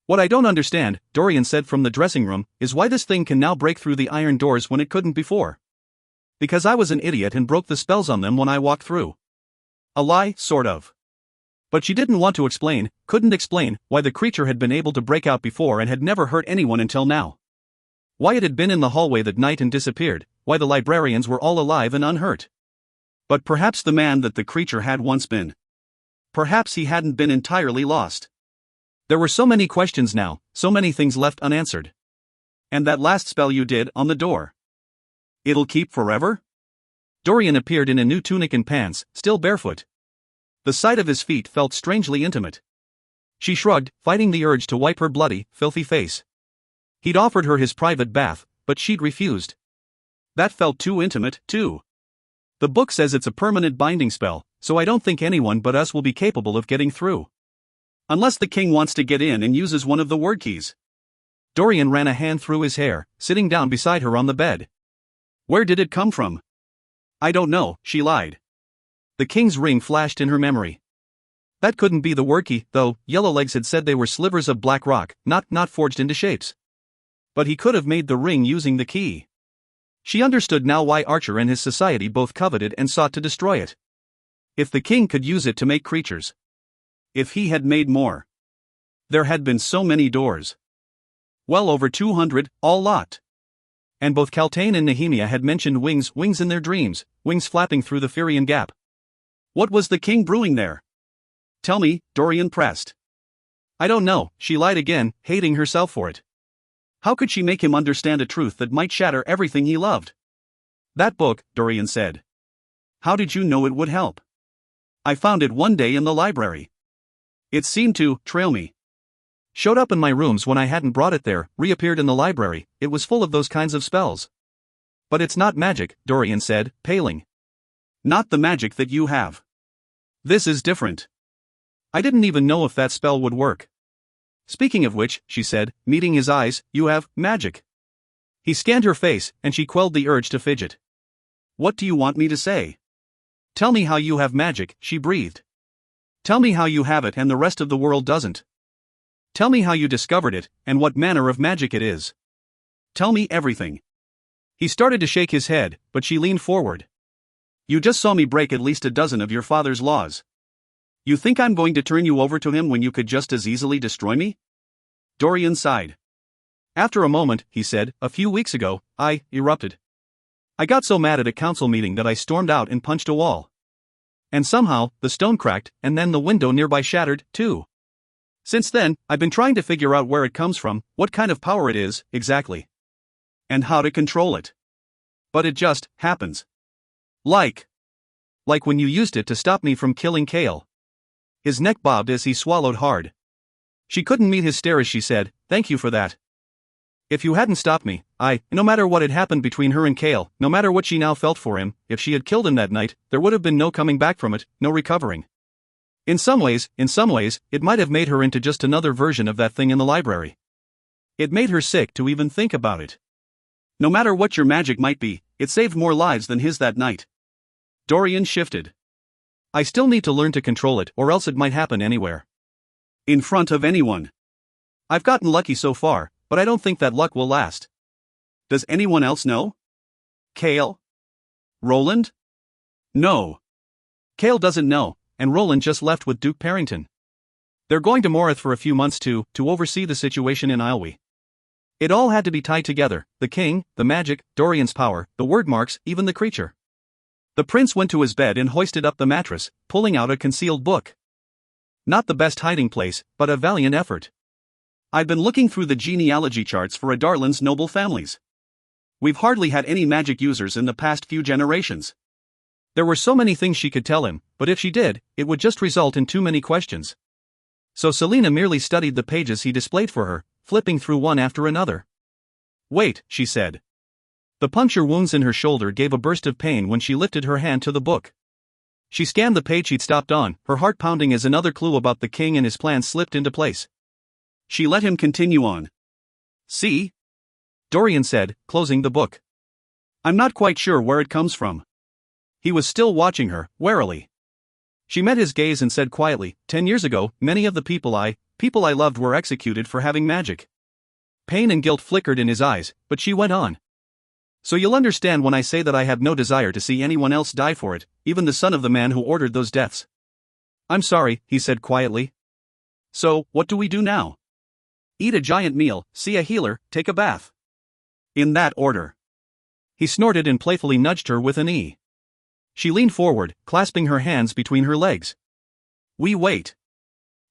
What I don't understand, Dorian said from the dressing room, is why this thing can now break through the iron doors when it couldn't before. Because I was an idiot and broke the spells on them when I walked through. A lie, sort of. But she didn't want to explain, couldn't explain, why the creature had been able to break out before and had never hurt anyone until now. Why it had been in the hallway that night and disappeared, why the librarians were all alive and unhurt. But perhaps the man that the creature had once been. Perhaps he hadn't been entirely lost. There were so many questions now, so many things left unanswered. And that last spell you did on the door. It'll keep forever? Dorian appeared in a new tunic and pants, still barefoot. The sight of his feet felt strangely intimate. She shrugged, fighting the urge to wipe her bloody, filthy face. He'd offered her his private bath, but she'd refused. That felt too intimate, too. The book says it's a permanent binding spell, so I don't think anyone but us will be capable of getting through. Unless the king wants to get in and uses one of the word keys. Dorian ran a hand through his hair, sitting down beside her on the bed. Where did it come from? I don't know, she lied. The king's ring flashed in her memory. That couldn't be the word key, though. Yellowlegs had said they were slivers of black rock, not forged into shapes. But he could have made the ring using the key. She understood now why Archer and his society both coveted and sought to destroy it. If the king could use it to make creatures. If he had made more. There had been so many doors. Well over 200, all locked. And both Kaltain and Nehemia had mentioned wings in their dreams, wings flapping through the Firian Gap. What was the king brewing there? Tell me, Dorian pressed. I don't know, she lied again, hating herself for it. How could she make him understand a truth that might shatter everything he loved? That book, Dorian said. How did you know it would help? I found it one day in the library. It seemed to trail me. Showed up in my rooms when I hadn't brought it there, reappeared in the library. It was full of those kinds of spells. But it's not magic, Dorian said, paling. Not the magic that you have. This is different. I didn't even know if that spell would work. Speaking of which, she said, meeting his eyes, you have magic. He scanned her face, and she quelled the urge to fidget. What do you want me to say? Tell me how you have magic, she breathed. Tell me how you have it and the rest of the world doesn't. Tell me how you discovered it, and what manner of magic it is. Tell me everything. He started to shake his head, but she leaned forward. You just saw me break at least a dozen of your father's laws. You think I'm going to turn you over to him when you could just as easily destroy me? Dorian sighed. After a moment, he said, a few weeks ago, I erupted. I got so mad at a council meeting that I stormed out and punched a wall. And somehow, the stone cracked, and then the window nearby shattered, too. Since then, I've been trying to figure out where it comes from, what kind of power it is, exactly. And how to control it. But it just happens. Like when you used it to stop me from killing Kale. His neck bobbed as he swallowed hard. She couldn't meet his stare as she said, "Thank you for that. If you hadn't stopped me, no matter what had happened between her and Kale, no matter what she now felt for him, if she had killed him that night, there would have been no coming back from it, no recovering. In some ways, it might have made her into just another version of that thing in the library. It made her sick to even think about it. No matter what your magic might be, it saved more lives than his that night." Dorian shifted. "I still need to learn to control it, or else it might happen anywhere. In front of anyone. I've gotten lucky so far, but I don't think that luck will last. Does anyone else know? Kale? Roland? No. Kale doesn't know, and Roland just left with Duke Parrington. They're going to Morith for a few months to oversee the situation in Islewey. It all had to be tied together, the king, the magic, Dorian's power, the word marks, even the creature." The prince went to his bed and hoisted up the mattress, pulling out a concealed book. Not the best hiding place, but a valiant effort. "I've been looking through the genealogy charts for Adarlan's noble families. We've hardly had any magic users in the past few generations." There were so many things she could tell him, but if she did, it would just result in too many questions. So Selina merely studied the pages he displayed for her, flipping through one after another. "Wait," she said. The puncture wounds in her shoulder gave a burst of pain when she lifted her hand to the book. She scanned the page he'd stopped on, her heart pounding as another clue about the king and his plans slipped into place. She let him continue on. "See?" Dorian said, closing the book. "I'm not quite sure where it comes from." He was still watching her, warily. She met his gaze and said quietly, 10 years ago, many of the people I loved were executed for having magic." Pain and guilt flickered in his eyes, but she went on. "So you'll understand when I say that I have no desire to see anyone else die for it, even the son of the man who ordered those deaths." "I'm sorry," he said quietly. "So, what do we do now?" "Eat a giant meal, see a healer, take a bath. In that order." He snorted and playfully nudged her with an E. She leaned forward, clasping her hands between her legs. "We wait.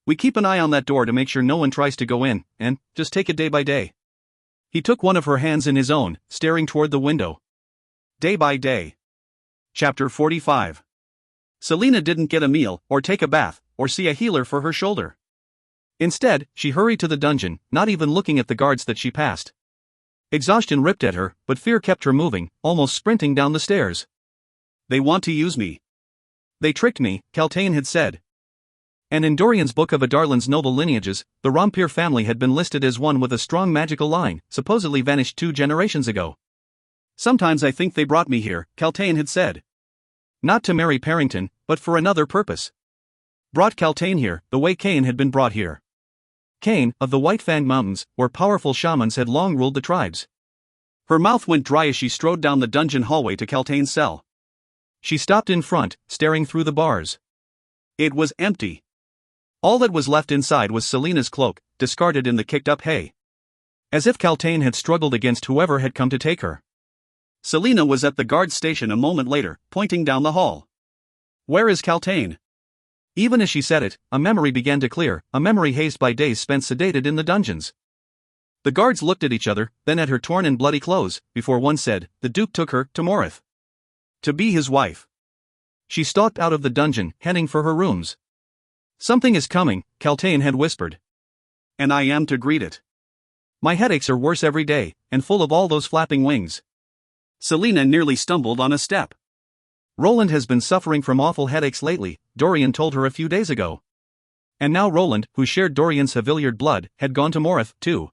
We keep an eye on that door to make sure no one tries to go in, and just take it day by day." He took one of her hands in his own, staring toward the window. Day by day. Chapter 45. Selina didn't get a meal, or take a bath, or see a healer for her shoulder. Instead, she hurried to the dungeon, not even looking at the guards that she passed. Exhaustion ripped at her, but fear kept her moving, almost sprinting down the stairs. "They want to use me. They tricked me," Kaltain had said. And in Dorian's book of Adarlan's noble lineages, the Rompir family had been listed as one with a strong magical line, supposedly vanished 2 generations ago. "Sometimes I think they brought me here," Kaltain had said. Not to marry Parrington, but for another purpose. Brought Kaltain here, the way Cain had been brought here. Cain, of the White Fang Mountains, where powerful shamans had long ruled the tribes. Her mouth went dry as she strode down the dungeon hallway to Kaltain's cell. She stopped in front, staring through the bars. It was empty. All that was left inside was Selina's cloak, discarded in the kicked-up hay. As if Kaltain had struggled against whoever had come to take her. Selina was at the guard station a moment later, pointing down the hall. "Where is Kaltain?" Even as she said it, a memory began to clear, a memory hazed by days spent sedated in the dungeons. The guards looked at each other, then at her torn and bloody clothes, before one said, "The Duke took her to Morith. To be his wife." She stalked out of the dungeon, heading for her rooms. "Something is coming," Kaltain had whispered. "And I am to greet it. My headaches are worse every day, and full of all those flapping wings." Selina nearly stumbled on a step. "Roland has been suffering from awful headaches lately," Dorian told her a few days ago. And now Roland, who shared Dorian's Haviliard blood, had gone to Morith, too.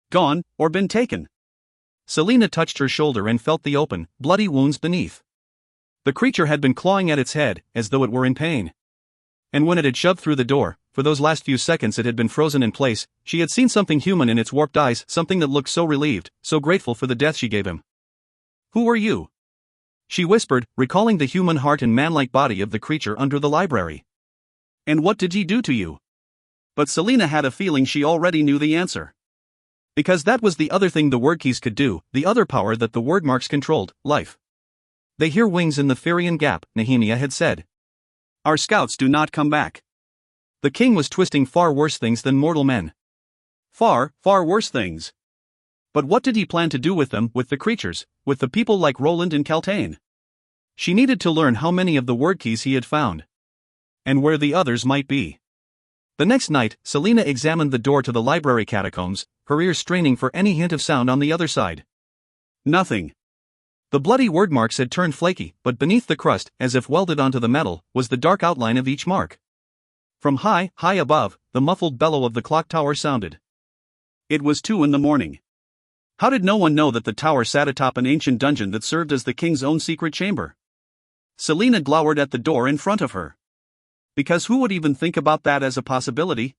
Gone, or been taken. Selina touched her shoulder and felt the open, bloody wounds beneath. The creature had been clawing at its head, as though it were in pain. And when it had shoved through the door, for those last few seconds it had been frozen in place, she had seen something human in its warped eyes, something that looked so relieved, so grateful for the death she gave him. "Who are you?" she whispered, recalling the human heart and man-like body of the creature under the library. "And what did he do to you?" But Selina had a feeling she already knew the answer. Because that was the other thing the word keys could do, the other power that the word marks controlled, life. They hear wings in the Firian Gap, Nehemiah had said. Our scouts do not come back. The king was twisting far worse things than mortal men. Far, far worse things. But what did he plan to do with them, with the creatures, with the people like Roland and Caltaine? She needed to learn how many of the word keys he had found. And where the others might be. The next night, Selina examined the door to the library catacombs, her ears straining for any hint of sound on the other side. Nothing. The bloody word marks had turned flaky, but beneath the crust, as if welded onto the metal, was the dark outline of each mark. From high, high above, the muffled bellow of the clock tower sounded. It was 2 a.m. How did no one know that the tower sat atop an ancient dungeon that served as the king's own secret chamber? Selina glowered at the door in front of her. Because who would even think about that as a possibility?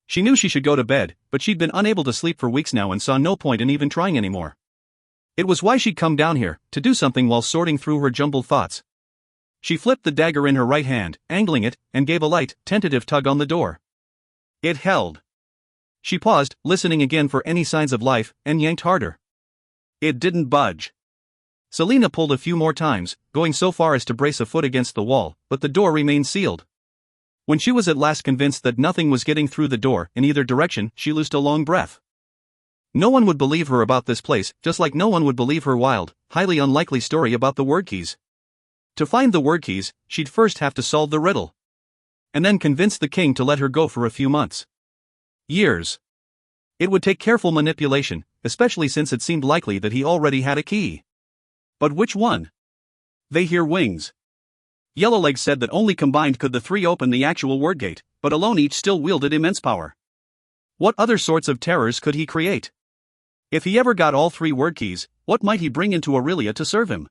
She knew she should go to bed, but she'd been unable to sleep for weeks now and saw no point in even trying anymore. It was why she'd come down here, to do something while sorting through her jumbled thoughts. She flipped the dagger in her right hand, angling it, and gave a light, tentative tug on the door. It held. She paused, listening again for any signs of life, and yanked harder. It didn't budge. Selina pulled a few more times, going so far as to brace a foot against the wall, but the door remained sealed. When she was at last convinced that nothing was getting through the door, in either direction, she loosed a long breath. No one would believe her about this place, just like no one would believe her wild, highly unlikely story about the word keys. To find the word keys, she'd first have to solve the riddle. And then convince the king to let her go for a few months. Years. It would take careful manipulation, especially since it seemed likely that he already had a key. But which one? They hear wings. Yellowlegs said that only combined could the three open the actual word gate, but alone each still wielded immense power. What other sorts of terrors could he create? If he ever got all 3 word keys, what might he bring into Aurelia to serve him?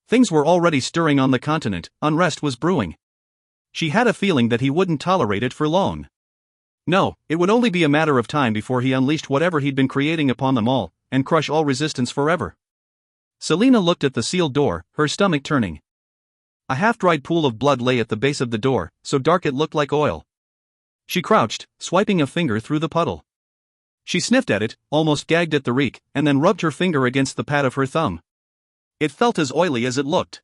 Things were already stirring on the continent, unrest was brewing. She had a feeling that he wouldn't tolerate it for long. No, it would only be a matter of time before he unleashed whatever he'd been creating upon them all, and crush all resistance forever. Selina looked at the sealed door, her stomach turning. A half-dried pool of blood lay at the base of the door, so dark it looked like oil. She crouched, swiping a finger through the puddle. She sniffed at it, almost gagged at the reek, and then rubbed her finger against the pad of her thumb. It felt as oily as it looked.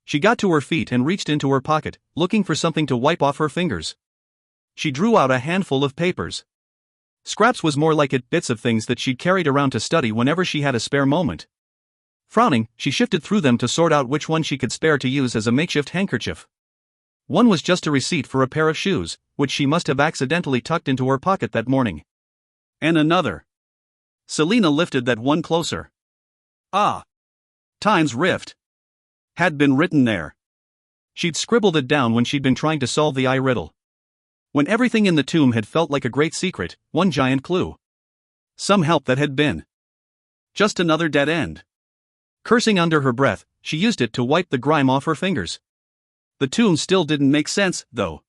She got to her feet and reached into her pocket, looking for something to wipe off her fingers. She drew out a handful of papers. Scraps was more like it, bits of things that she'd carried around to study whenever she had a spare moment. Frowning, she shifted through them to sort out which one she could spare to use as a makeshift handkerchief. One was just a receipt for a pair of shoes, which she must have accidentally tucked into her pocket that morning. And another. Selina lifted that one closer. Ah! Time's Rift. Had been written there. She'd scribbled it down when she'd been trying to solve the eye riddle. When everything in the tomb had felt like a great secret, one giant clue. Some help that had been. Just another dead end. Cursing under her breath, she used it to wipe the grime off her fingers. The tomb still didn't make sense, though.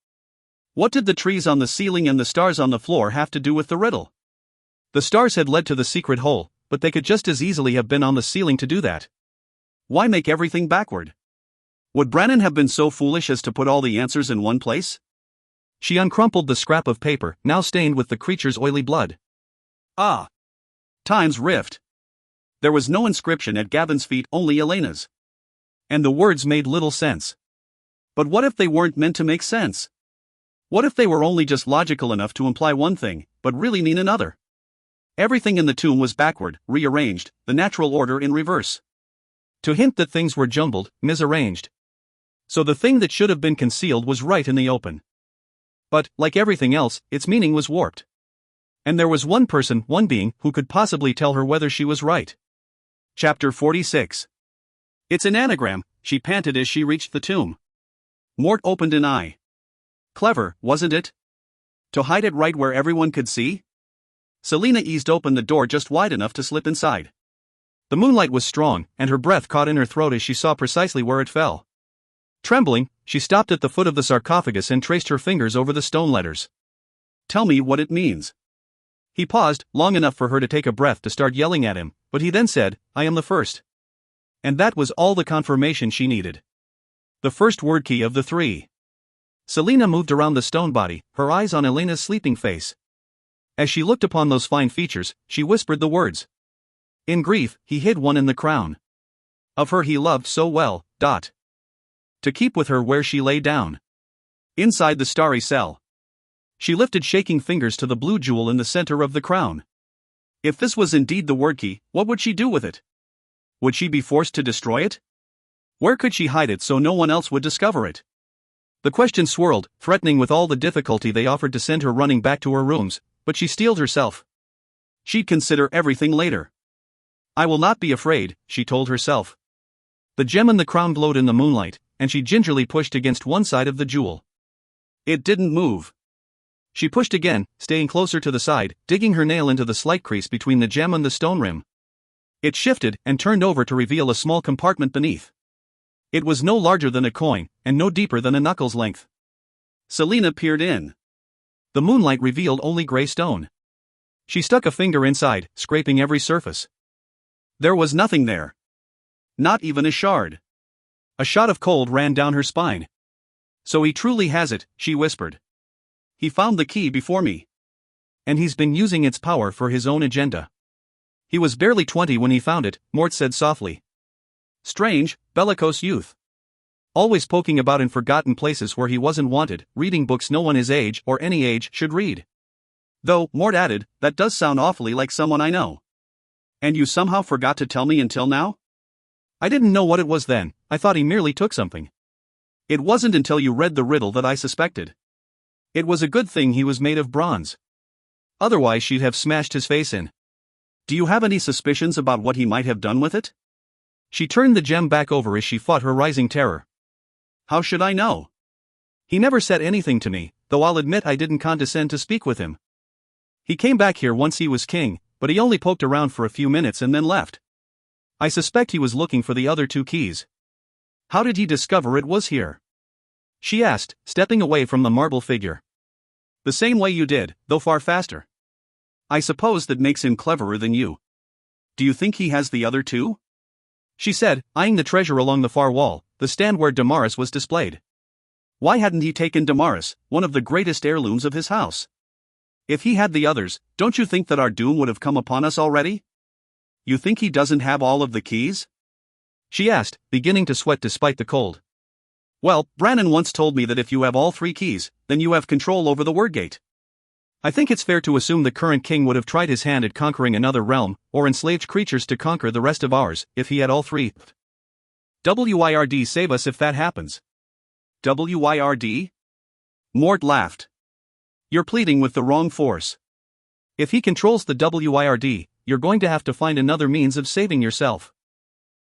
What did the trees on the ceiling and the stars on the floor have to do with the riddle? The stars had led to the secret hole, but they could just as easily have been on the ceiling to do that. Why make everything backward? Would Brannon have been so foolish as to put all the answers in one place? She uncrumpled the scrap of paper, now stained with the creature's oily blood. Ah! Time's Rift. There was no inscription at Gavin's feet, only Elena's. And the words made little sense. But what if they weren't meant to make sense? What if they were only just logical enough to imply one thing, but really mean another? Everything in the tomb was backward, rearranged, the natural order in reverse. To hint that things were jumbled, misarranged. So the thing that should have been concealed was right in the open. But, like everything else, its meaning was warped. And there was one person, one being, who could possibly tell her whether she was right. Chapter 46. It's an anagram, she panted as she reached the tomb. Mort opened an eye. Clever, wasn't it? To hide it right where everyone could see? Selina eased open the door just wide enough to slip inside. The moonlight was strong, and her breath caught in her throat as she saw precisely where it fell. Trembling, she stopped at the foot of the sarcophagus and traced her fingers over the stone letters. Tell me what it means. He paused, long enough for her to take a breath to start yelling at him, but he then said, I am the first. And that was all the confirmation she needed. The first word key of the 3. Selina moved around the stone body, her eyes on Elena's sleeping face. As she looked upon those fine features, she whispered the words. In grief, he hid one in the crown. Of her he loved so well, to keep with her where she lay down. Inside the starry cell. She lifted shaking fingers to the blue jewel in the center of the crown. If this was indeed the word key, what would she do with it? Would she be forced to destroy it? Where could she hide it so no one else would discover it? The question swirled, threatening with all the difficulty they offered to send her running back to her rooms, but she steeled herself. She'd consider everything later. I will not be afraid, she told herself. The gem in the crown glowed in the moonlight, and she gingerly pushed against one side of the jewel. It didn't move. She pushed again, staying closer to the side, digging her nail into the slight crease between the gem and the stone rim. It shifted and turned over to reveal a small compartment beneath. It was no larger than a coin, and no deeper than a knuckle's length. Selina peered in. The moonlight revealed only gray stone. She stuck a finger inside, scraping every surface. There was nothing there. Not even a shard. A shot of cold ran down her spine. So he truly has it, she whispered. He found the key before me. And he's been using its power for his own agenda. He was barely 20 when he found it, Mort said softly. Strange, bellicose youth. Always poking about in forgotten places where he wasn't wanted, reading books no one his age or any age should read. Though, Mort added, that does sound awfully like someone I know. And you somehow forgot to tell me until now? I didn't know what it was then, I thought he merely took something. It wasn't until you read the riddle that I suspected. It was a good thing he was made of bronze. Otherwise she'd have smashed his face in. Do you have any suspicions about what he might have done with it? She turned the gem back over as she fought her rising terror. How should I know? He never said anything to me, though I'll admit I didn't condescend to speak with him. He came back here once he was king, but he only poked around for a few minutes and then left. I suspect he was looking for the other two keys. How did he discover it was here? She asked, stepping away from the marble figure. The same way you did, though far faster. I suppose that makes him cleverer than you. Do you think he has the other two? She said, eyeing the treasure along the far wall, the stand where Damaris was displayed. Why hadn't he taken Damaris, one of the greatest heirlooms of his house? If he had the others, don't you think that our doom would have come upon us already? You think he doesn't have all of the keys? She asked, beginning to sweat despite the cold. Well, Brannon once told me that if you have all three keys, then you have control over the word gate. I think it's fair to assume the current king would have tried his hand at conquering another realm, or enslaved creatures to conquer the rest of ours, if he had all three. WYRD save us if that happens. WYRD? Mort laughed. You're pleading with the wrong force. If he controls the WYRD, you're going to have to find another means of saving yourself.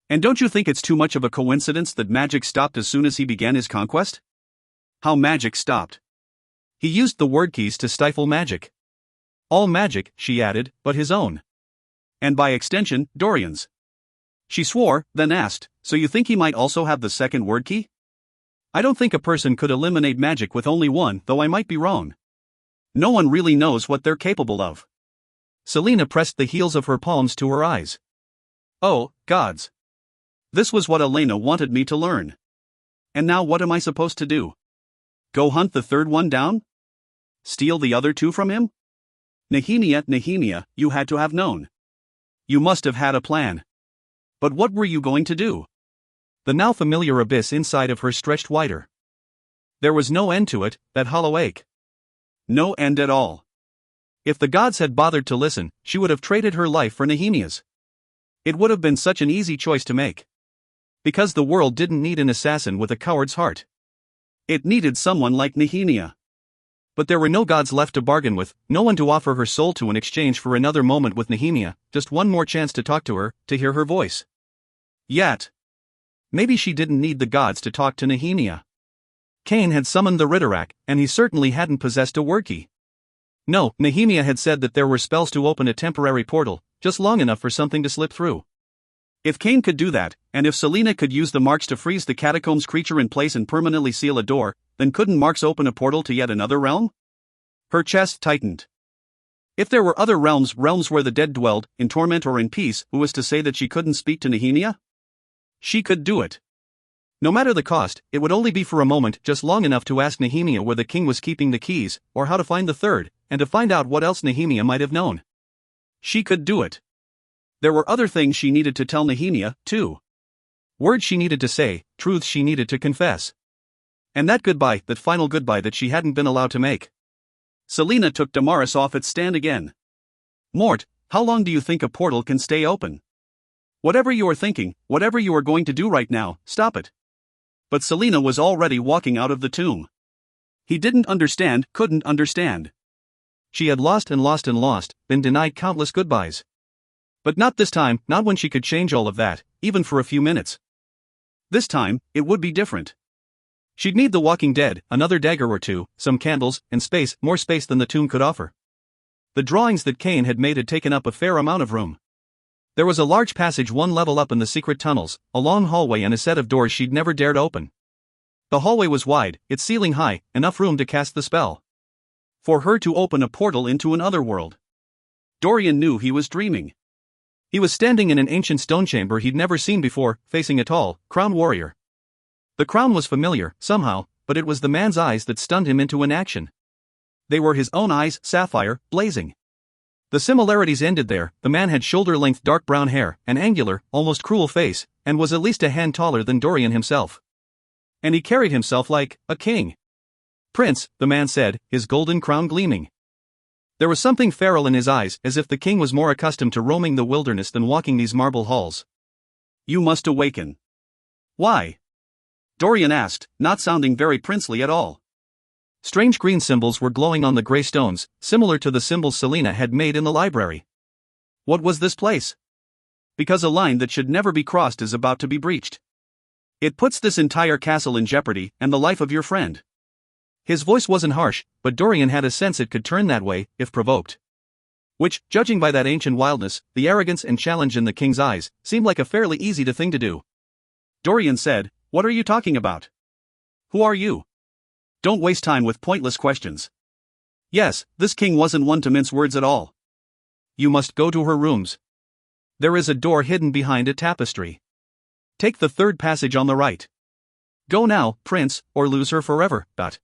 And don't you think it's too much of a coincidence that magic stopped as soon as he began his conquest? How magic stopped? He used the word keys to stifle magic. All magic, she added, but his own. And by extension, Dorian's. She swore, then asked, so you think he might also have the second word key? I don't think a person could eliminate magic with only one, though I might be wrong. No one really knows what they're capable of. Selina pressed the heels of her palms to her eyes. Oh, gods. This was what Elena wanted me to learn. And now what am I supposed to do? Go hunt the third one down? Steal the other two from him? Nehemia, you had to have known. You must have had a plan. But what were you going to do? The now familiar abyss inside of her stretched wider. There was no end to it, that hollow ache. No end at all. If the gods had bothered to listen, she would have traded her life for Nehemia's. It would have been such an easy choice to make. Because the world didn't need an assassin with a coward's heart. It needed someone like Nehemia. But there were no gods left to bargain with, no one to offer her soul to in exchange for another moment with Nehemia, just one more chance to talk to her, to hear her voice. Yet. Maybe she didn't need the gods to talk to Nehemia. Cain had summoned the Ritterak, and he certainly hadn't possessed a word key. No, Nehemia had said that there were spells to open a temporary portal, just long enough for something to slip through. If Cain could do that, and if Selina could use the marks to freeze the catacombs creature in place and permanently seal a door, then couldn't marks open a portal to yet another realm? Her chest tightened. If there were other realms where the dead dwelled, in torment or in peace, who was to say that she couldn't speak to Nehemia? She could do it. No matter the cost, it would only be for a moment, just long enough to ask Nehemia where the king was keeping the keys, or how to find the third, and to find out what else Nehemia might have known. She could do it. There were other things she needed to tell Nehemia, too. Words she needed to say, truths she needed to confess. And that final goodbye that she hadn't been allowed to make. Selena took Damaris off its stand again. Mort, how long do you think a portal can stay open? Whatever you are thinking, whatever you are going to do right now, stop it. But Selena was already walking out of the tomb. He didn't understand, couldn't understand. She had lost and lost and lost, been denied countless goodbyes. But not this time, not when she could change all of that, even for a few minutes. This time, it would be different. She'd need the Walking Dead, another dagger or two, some candles, and space, more space than the tomb could offer. The drawings that Kane had made had taken up a fair amount of room. There was a large passage one level up in the secret tunnels, a long hallway and a set of doors she'd never dared open. The hallway was wide, its ceiling high, enough room to cast the spell. For her to open a portal into another world. Dorian knew he was dreaming. He was standing in an ancient stone chamber he'd never seen before, facing a tall, crowned warrior. The crown was familiar, somehow, but it was the man's eyes that stunned him into inaction. They were his own eyes, sapphire, blazing. The similarities ended there. The man had shoulder-length dark brown hair, an angular, almost cruel face, and was at least a hand taller than Dorian himself. And he carried himself like a king. Prince, the man said, his golden crown gleaming. There was something feral in his eyes, as if the king was more accustomed to roaming the wilderness than walking these marble halls. You must awaken. Why? Dorian asked, not sounding very princely at all. Strange green symbols were glowing on the grey stones, similar to the symbols Selena had made in the library. What was this place? Because a line that should never be crossed is about to be breached. It puts this entire castle in jeopardy, and the life of your friend. His voice wasn't harsh, but Dorian had a sense it could turn that way, if provoked. Which, judging by that ancient wildness, the arrogance and challenge in the king's eyes, seemed like a fairly easy thing to do. Dorian said, "What are you talking about? Who are you? Don't waste time with pointless questions." Yes, this king wasn't one to mince words at all. You must go to her rooms. There is a door hidden behind a tapestry. Take the third passage on the right. Go now, prince, or lose her forever, but.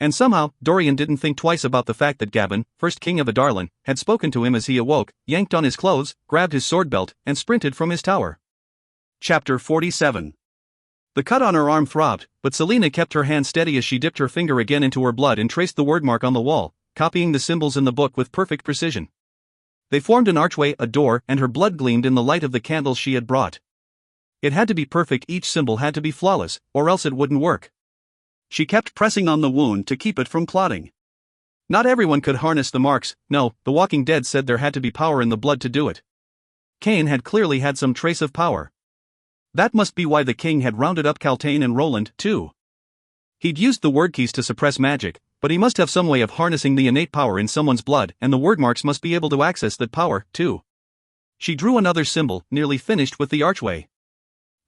And somehow, Dorian didn't think twice about the fact that Gavin, first king of Adarlan, had spoken to him as he awoke, yanked on his clothes, grabbed his sword belt, and sprinted from his tower. Chapter 47. The cut on her arm throbbed, but Selena kept her hand steady as she dipped her finger again into her blood and traced the wordmark on the wall, copying the symbols in the book with perfect precision. They formed an archway, a door, and her blood gleamed in the light of the candles she had brought. It had to be perfect, each symbol had to be flawless, or else it wouldn't work. She kept pressing on the wound to keep it from clotting. Not everyone could harness the marks, no, the Walking Dead said there had to be power in the blood to do it. Kane had clearly had some trace of power. That must be why the king had rounded up Kaltain and Roland, too. He'd used the word keys to suppress magic, but he must have some way of harnessing the innate power in someone's blood, and the wordmarks must be able to access that power, too. She drew another symbol, nearly finished with the archway.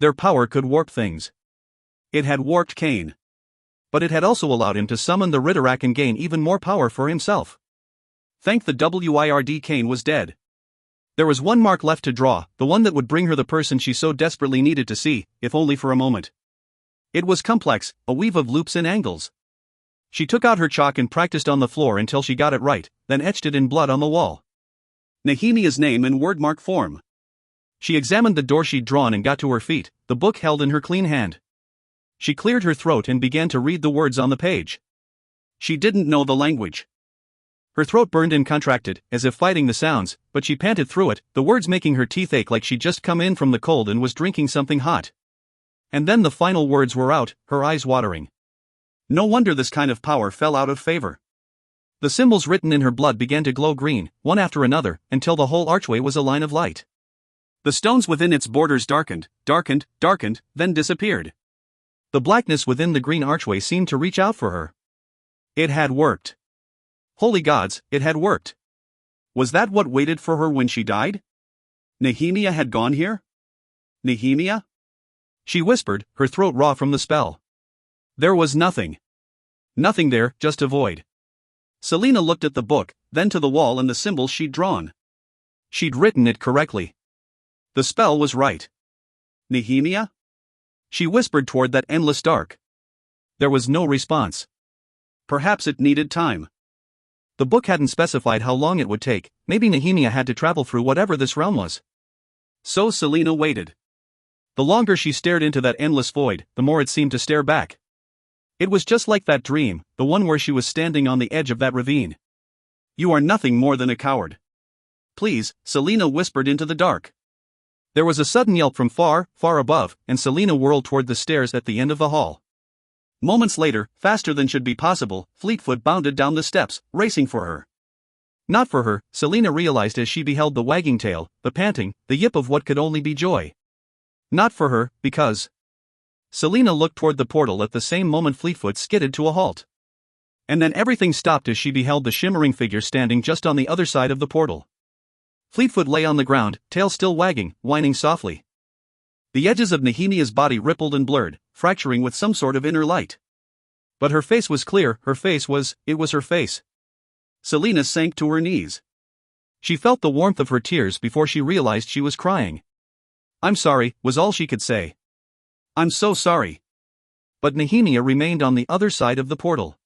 Their power could warp things. It had warped Kane. But it had also allowed him to summon the Ritterak and gain even more power for himself. Thank the Wyrd, Kane was dead. There was one mark left to draw, the one that would bring her the person she so desperately needed to see, if only for a moment. It was complex, a weave of loops and angles. She took out her chalk and practiced on the floor until she got it right, then etched it in blood on the wall. Nehemia's name in wordmark form. She examined the door she'd drawn and got to her feet, the book held in her clean hand. She cleared her throat and began to read the words on the page. She didn't know the language. Her throat burned and contracted, as if fighting the sounds, but she panted through it, the words making her teeth ache like she'd just come in from the cold and was drinking something hot. And then the final words were out, her eyes watering. No wonder this kind of power fell out of favor. The symbols written in her blood began to glow green, one after another, until the whole archway was a line of light. The stones within its borders darkened, then disappeared. The blackness within the green archway seemed to reach out for her. It had worked. Holy gods, it had worked. Was that what waited for her when she died? Nehemia had gone here? Nehemia? She whispered, her throat raw from the spell. There was nothing. Nothing there, just a void. Selena looked at the book, then to the wall and the symbols she'd drawn. She'd written it correctly. The spell was right. Nehemia? She whispered toward that endless dark. There was no response. Perhaps it needed time. The book hadn't specified how long it would take. Maybe Nehemia had to travel through whatever this realm was. So Selena waited. The longer she stared into that endless void, the more it seemed to stare back. It was just like that dream, the one where she was standing on the edge of that ravine. "You are nothing more than a coward. Please," Selena whispered into the dark. There was a sudden yelp from far, far above, and Selena whirled toward the stairs at the end of the hall. Moments later, faster than should be possible, Fleetfoot bounded down the steps, racing for her. Not for her, Selena realized as she beheld the wagging tail, the panting, the yip of what could only be joy. Not for her, because... Selena looked toward the portal at the same moment Fleetfoot skidded to a halt. And then everything stopped as she beheld the shimmering figure standing just on the other side of the portal. Fleetfoot lay on the ground, tail still wagging, whining softly. The edges of Nehemia's body rippled and blurred, fracturing with some sort of inner light. But her face was clear, it was her face. Selena sank to her knees. She felt the warmth of her tears before she realized she was crying. "I'm sorry," was all she could say. "I'm so sorry." But Nehemia remained on the other side of the portal.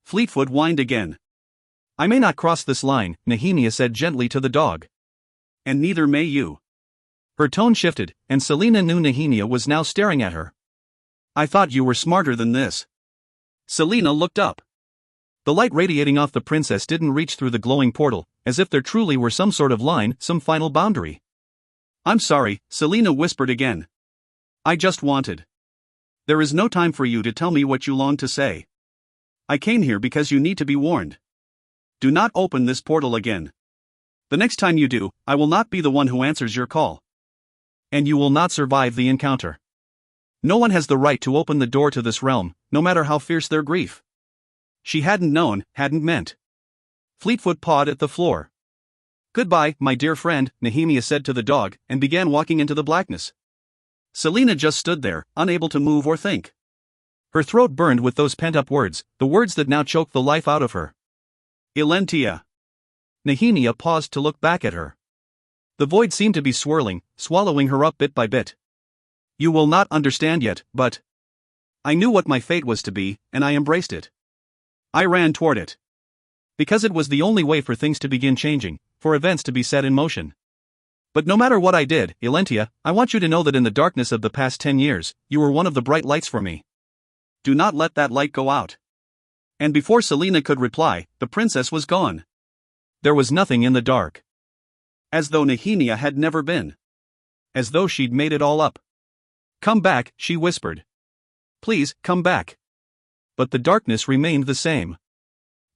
Fleetfoot whined again. "I may not cross this line," Nehemia said gently to the dog. "And neither may you." Her tone shifted, and Selena knew Nehemia was now staring at her. "I thought you were smarter than this." Selena looked up. The light radiating off the princess didn't reach through the glowing portal, as if there truly were some sort of line, some final boundary. "I'm sorry," Selena whispered again. "I just wanted. There is no time for you to tell me what you long to say. I came here because you need to be warned. Do not open this portal again. The next time you do, I will not be the one who answers your call. And you will not survive the encounter. No one has the right to open the door to this realm, no matter how fierce their grief." She hadn't known, hadn't meant. Fleetfoot pawed at the floor. "Goodbye, my dear friend," Nehemia said to the dog, and began walking into the blackness. Selena just stood there, unable to move or think. Her throat burned with those pent-up words, the words that now choked the life out of her. "Ilentia." Nehemia paused to look back at her. The void seemed to be swirling, swallowing her up bit by bit. "You will not understand yet, but... I knew what my fate was to be, and I embraced it. I ran toward it. Because it was the only way for things to begin changing, for events to be set in motion. But no matter what I did, Ilentia, I want you to know that in the darkness of the past 10 years, you were one of the bright lights for me. Do not let that light go out." And before Selena could reply, the princess was gone. There was nothing in the dark. As though Nehemia had never been. As though she'd made it all up. "Come back," she whispered. "Please, come back." But the darkness remained the same.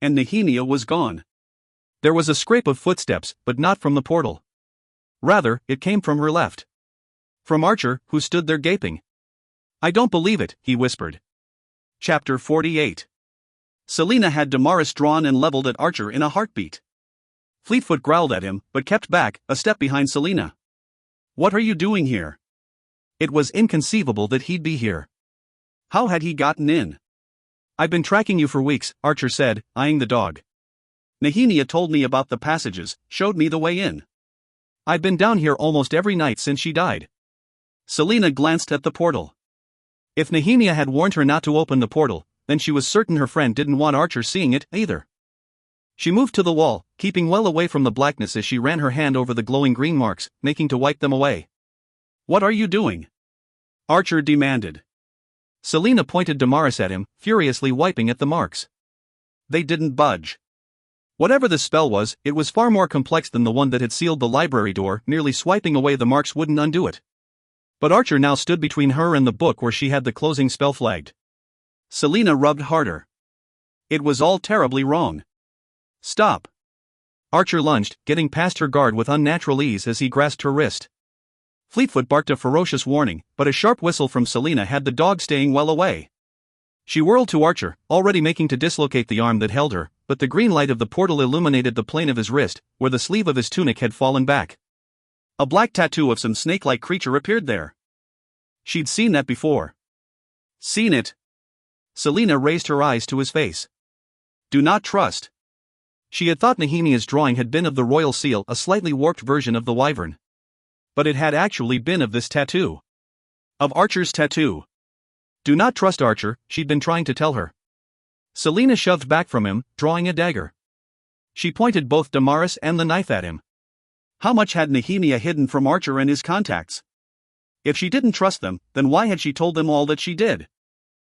And Nehemia was gone. There was a scrape of footsteps, but not from the portal. Rather, it came from her left. From Archer, who stood there gaping. "I don't believe it," he whispered. Chapter 48. Selena had Damaris drawn and leveled at Archer in a heartbeat. Fleetfoot growled at him, but kept back, a step behind Selena. "What are you doing here?" It was inconceivable that he'd be here. How had he gotten in? "I've been tracking you for weeks," Archer said, eyeing the dog. "Nehemia told me about the passages, showed me the way in. I've been down here almost every night since she died." Selena glanced at the portal. If Nehemia had warned her not to open the portal, then she was certain her friend didn't want Archer seeing it, either. She moved to the wall, keeping well away from the blackness as she ran her hand over the glowing green marks, making to wipe them away. "What are you doing?" Archer demanded. Selena pointed Damaris at him, furiously wiping at the marks. They didn't budge. Whatever the spell was, it was far more complex than the one that had sealed the library door. Merely swiping away the marks wouldn't undo it. But Archer now stood between her and the book where she had the closing spell flagged. Selena rubbed harder. It was all terribly wrong. "Stop." Archer lunged, getting past her guard with unnatural ease as he grasped her wrist. Fleetfoot barked a ferocious warning, but a sharp whistle from Selena had the dog staying well away. She whirled to Archer, already making to dislocate the arm that held her, but the green light of the portal illuminated the plane of his wrist, where the sleeve of his tunic had fallen back. A black tattoo of some snake-like creature appeared there. She'd seen that before. Seen it. Selena raised her eyes to his face. "Do not trust." She had thought Nehemia's drawing had been of the royal seal, a slightly warped version of the wyvern. But it had actually been of this tattoo. Of Archer's tattoo. "Do not trust Archer," she'd been trying to tell her. Selena shoved back from him, drawing a dagger. She pointed both Damaris and the knife at him. How much had Nehemia hidden from Archer and his contacts? If she didn't trust them, then why had she told them all that she did?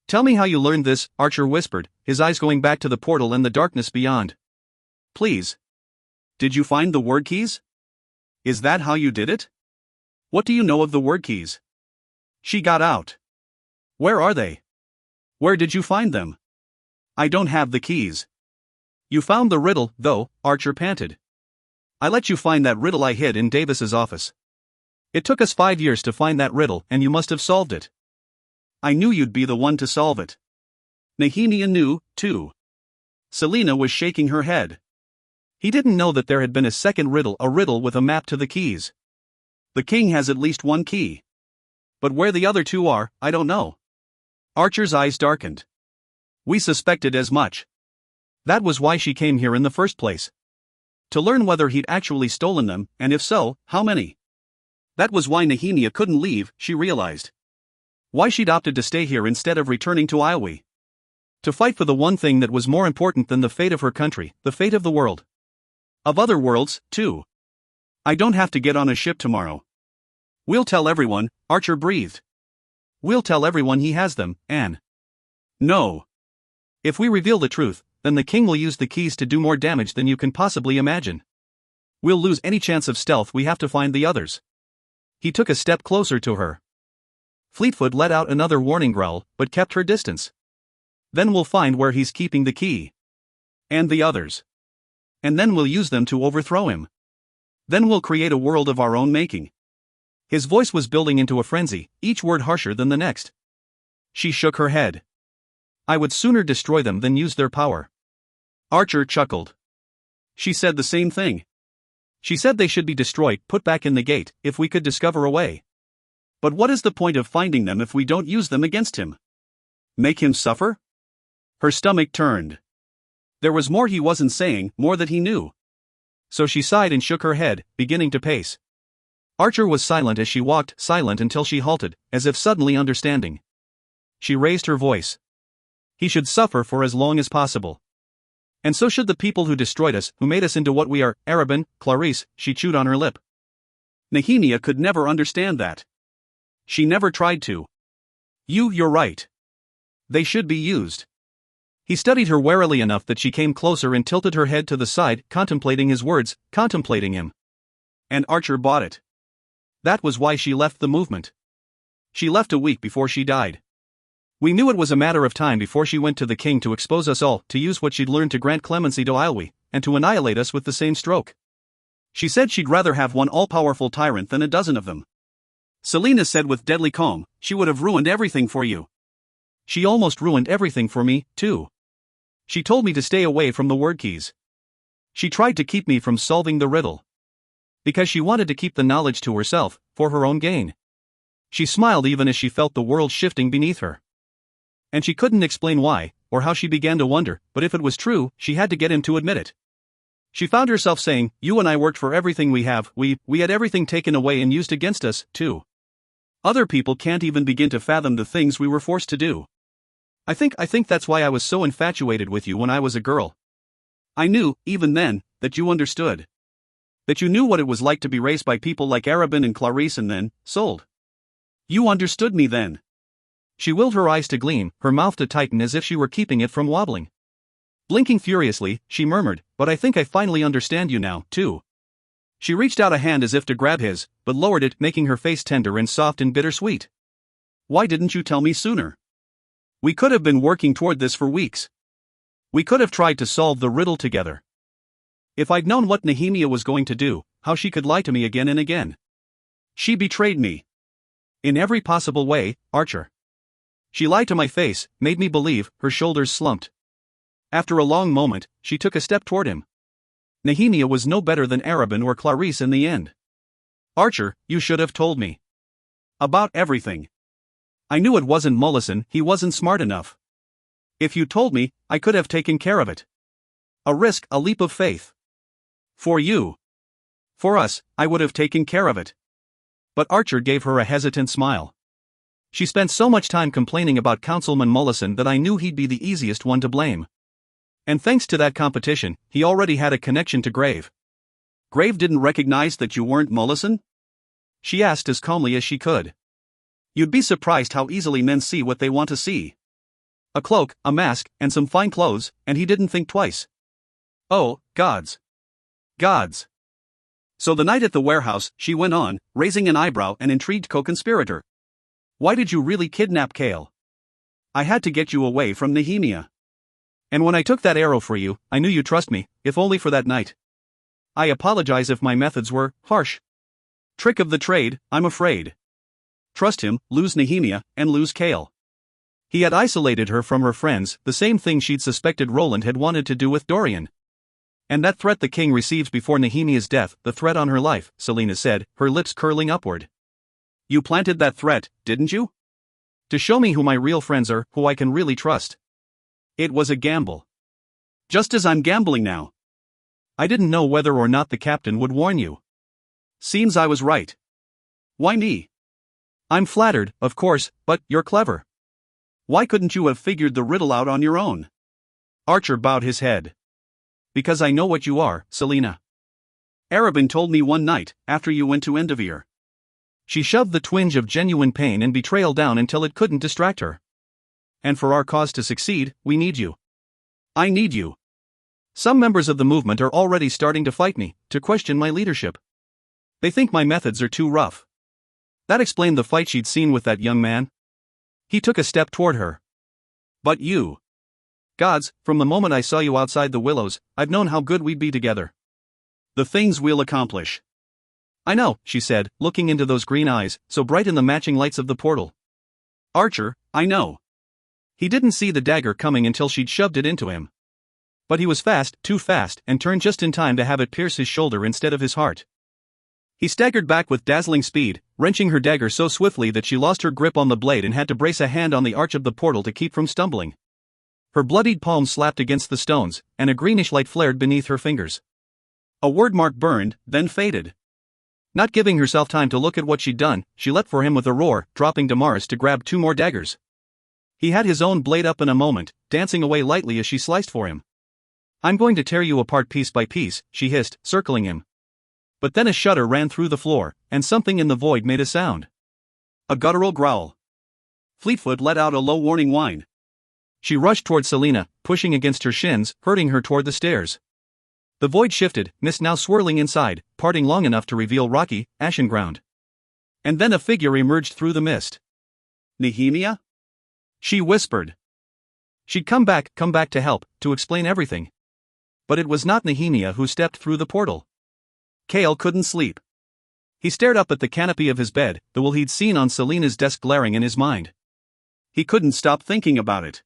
Tell me how you learned this, Archer whispered, his eyes going back to the portal and the darkness beyond. Please. Did you find the word keys? Is that how you did it? What do you know of the word keys? She got out. Where are they? Where did you find them? I don't have the keys. You found the riddle, though, Archer panted. I let you find that riddle I hid in Davis's office. It took us 5 years to find that riddle, and you must have solved it. I knew you'd be the one to solve it. Nehemia knew, too. Selena was shaking her head. He didn't know that there had been a second riddle, a riddle with a map to the keys. The king has at least one key. But where the other two are, I don't know. Archer's eyes darkened. We suspected as much. That was why she came here in the first place. To learn whether he'd actually stolen them, and if so, how many. That was why Nehemia couldn't leave, she realized. Why she'd opted to stay here instead of returning to Iowa. To fight for the one thing that was more important than the fate of her country, the fate of the world. Of other worlds, too. I don't have to get on a ship tomorrow. We'll tell everyone, Archer breathed. We'll tell everyone he has them, Anne. No. If we reveal the truth, then the king will use the keys to do more damage than you can possibly imagine. We'll lose any chance of stealth. We have to find the others. He took a step closer to her. Fleetfoot let out another warning growl, but kept her distance. Then we'll find where he's keeping the key. And the others. And then we'll use them to overthrow him. Then we'll create a world of our own making. His voice was building into a frenzy, each word harsher than the next. She shook her head. I would sooner destroy them than use their power. Archer chuckled. She said the same thing. She said they should be destroyed, put back in the gate, if we could discover a way. But what is the point of finding them if we don't use them against him? Make him suffer? Her stomach turned. There was more he wasn't saying, more that he knew. So she sighed and shook her head, beginning to pace. Archer was silent as she walked, silent until she halted, as if suddenly understanding. She raised her voice. He should suffer for as long as possible. And so should the people who destroyed us, who made us into what we are. Arabin, Clarice, she chewed on her lip. Nehemia could never understand that. She never tried to. You're right. They should be used. He studied her warily enough that she came closer and tilted her head to the side, contemplating his words, contemplating him. And Archer bought it. That was why she left the movement. She left a week before she died. We knew it was a matter of time before she went to the king to expose us all, to use what she'd learned to grant clemency to Ailwe, and to annihilate us with the same stroke. She said she'd rather have one all-powerful tyrant than a dozen of them. Selena said with deadly calm, she would have ruined everything for you. She almost ruined everything for me, too. She told me to stay away from the word keys. She tried to keep me from solving the riddle. Because she wanted to keep the knowledge to herself, for her own gain. She smiled even as she felt the world shifting beneath her. And she couldn't explain why, or how she began to wonder, but if it was true, she had to get him to admit it. She found herself saying, you and I worked for everything we have, we had everything taken away and used against us, too. Other people can't even begin to fathom the things we were forced to do. I think that's why I was so infatuated with you when I was a girl. I knew, even then, that you understood. That you knew what it was like to be raised by people like Arabin and Clarice and then, sold. You understood me then. She willed her eyes to gleam, her mouth to tighten as if she were keeping it from wobbling. Blinking furiously, she murmured, but I think I finally understand you now, too. She reached out a hand as if to grab his, but lowered it, making her face tender and soft and bittersweet. Why didn't you tell me sooner? We could have been working toward this for weeks. We could have tried to solve the riddle together. If I'd known what Nehemia was going to do, how she could lie to me again and again. She betrayed me. In every possible way, Archer. She lied to my face, made me believe. Her shoulders slumped. After a long moment, she took a step toward him. Nehemia was no better than Arabin or Clarice in the end. Archer, you should have told me. About everything. I knew it wasn't Mollison, he wasn't smart enough. If you told me, I could have taken care of it. A risk, a leap of faith. For you. For us, I would have taken care of it. But Archer gave her a hesitant smile. She spent so much time complaining about Councilman Mollison that I knew he'd be the easiest one to blame. And thanks to that competition, he already had a connection to Grave. Grave didn't recognize that you weren't Mollison? She asked as calmly as she could. You'd be surprised how easily men see what they want to see. A cloak, a mask, and some fine clothes, and he didn't think twice. Oh, gods. Gods. So the night at the warehouse, she went on, raising an eyebrow and intrigued co-conspirator. Why did you really kidnap Kale? I had to get you away from Nehemia. And when I took that arrow for you, I knew you'd trust me, if only for that night. I apologize if my methods were harsh. Trick of the trade, I'm afraid. Trust him, lose Nehemia, and lose Kale. He had isolated her from her friends, the same thing she'd suspected Roland had wanted to do with Dorian. And that threat the king received before Nehemia's death, the threat on her life, Selena said, her lips curling upward. You planted that threat, didn't you? To show me who my real friends are, who I can really trust. It was a gamble. Just as I'm gambling now. I didn't know whether or not the captain would warn you. Seems I was right. Why me? I'm flattered, of course, but you're clever. Why couldn't you have figured the riddle out on your own? Archer bowed his head. Because I know what you are, Selena. Arabin told me one night, after you went to Endovier. She shoved the twinge of genuine pain and betrayal down until it couldn't distract her. And for our cause to succeed, we need you. I need you. Some members of the movement are already starting to fight me, to question my leadership. They think my methods are too rough. That explained the fight she'd seen with that young man. He took a step toward her. But you. Gods, from the moment I saw you outside the Willows, I've known how good we'd be together. The things we'll accomplish. I know, she said, looking into those green eyes, so bright in the matching lights of the portal. Archer, I know. He didn't see the dagger coming until she'd shoved it into him. But he was fast, too fast, and turned just in time to have it pierce his shoulder instead of his heart. He staggered back with dazzling speed, wrenching her dagger so swiftly that she lost her grip on the blade and had to brace a hand on the arch of the portal to keep from stumbling. Her bloodied palm slapped against the stones, and a greenish light flared beneath her fingers. A word mark burned, then faded. Not giving herself time to look at what she'd done, she leapt for him with a roar, dropping Damaris to grab 2 more daggers. He had his own blade up in a moment, dancing away lightly as she sliced for him. I'm going to tear you apart piece by piece, she hissed, circling him. But then a shudder ran through the floor, and something in the void made a sound. A guttural growl. Fleetfoot let out a low warning whine. She rushed toward Selena, pushing against her shins, hurting her toward the stairs. The void shifted, mist now swirling inside, parting long enough to reveal rocky, ashen ground. And then a figure emerged through the mist. Nehemia? She whispered. She'd come back to help, to explain everything. But it was not Nehemia who stepped through the portal. Kale couldn't sleep. He stared up at the canopy of his bed, the will he'd seen on Selena's desk glaring in his mind. He couldn't stop thinking about it.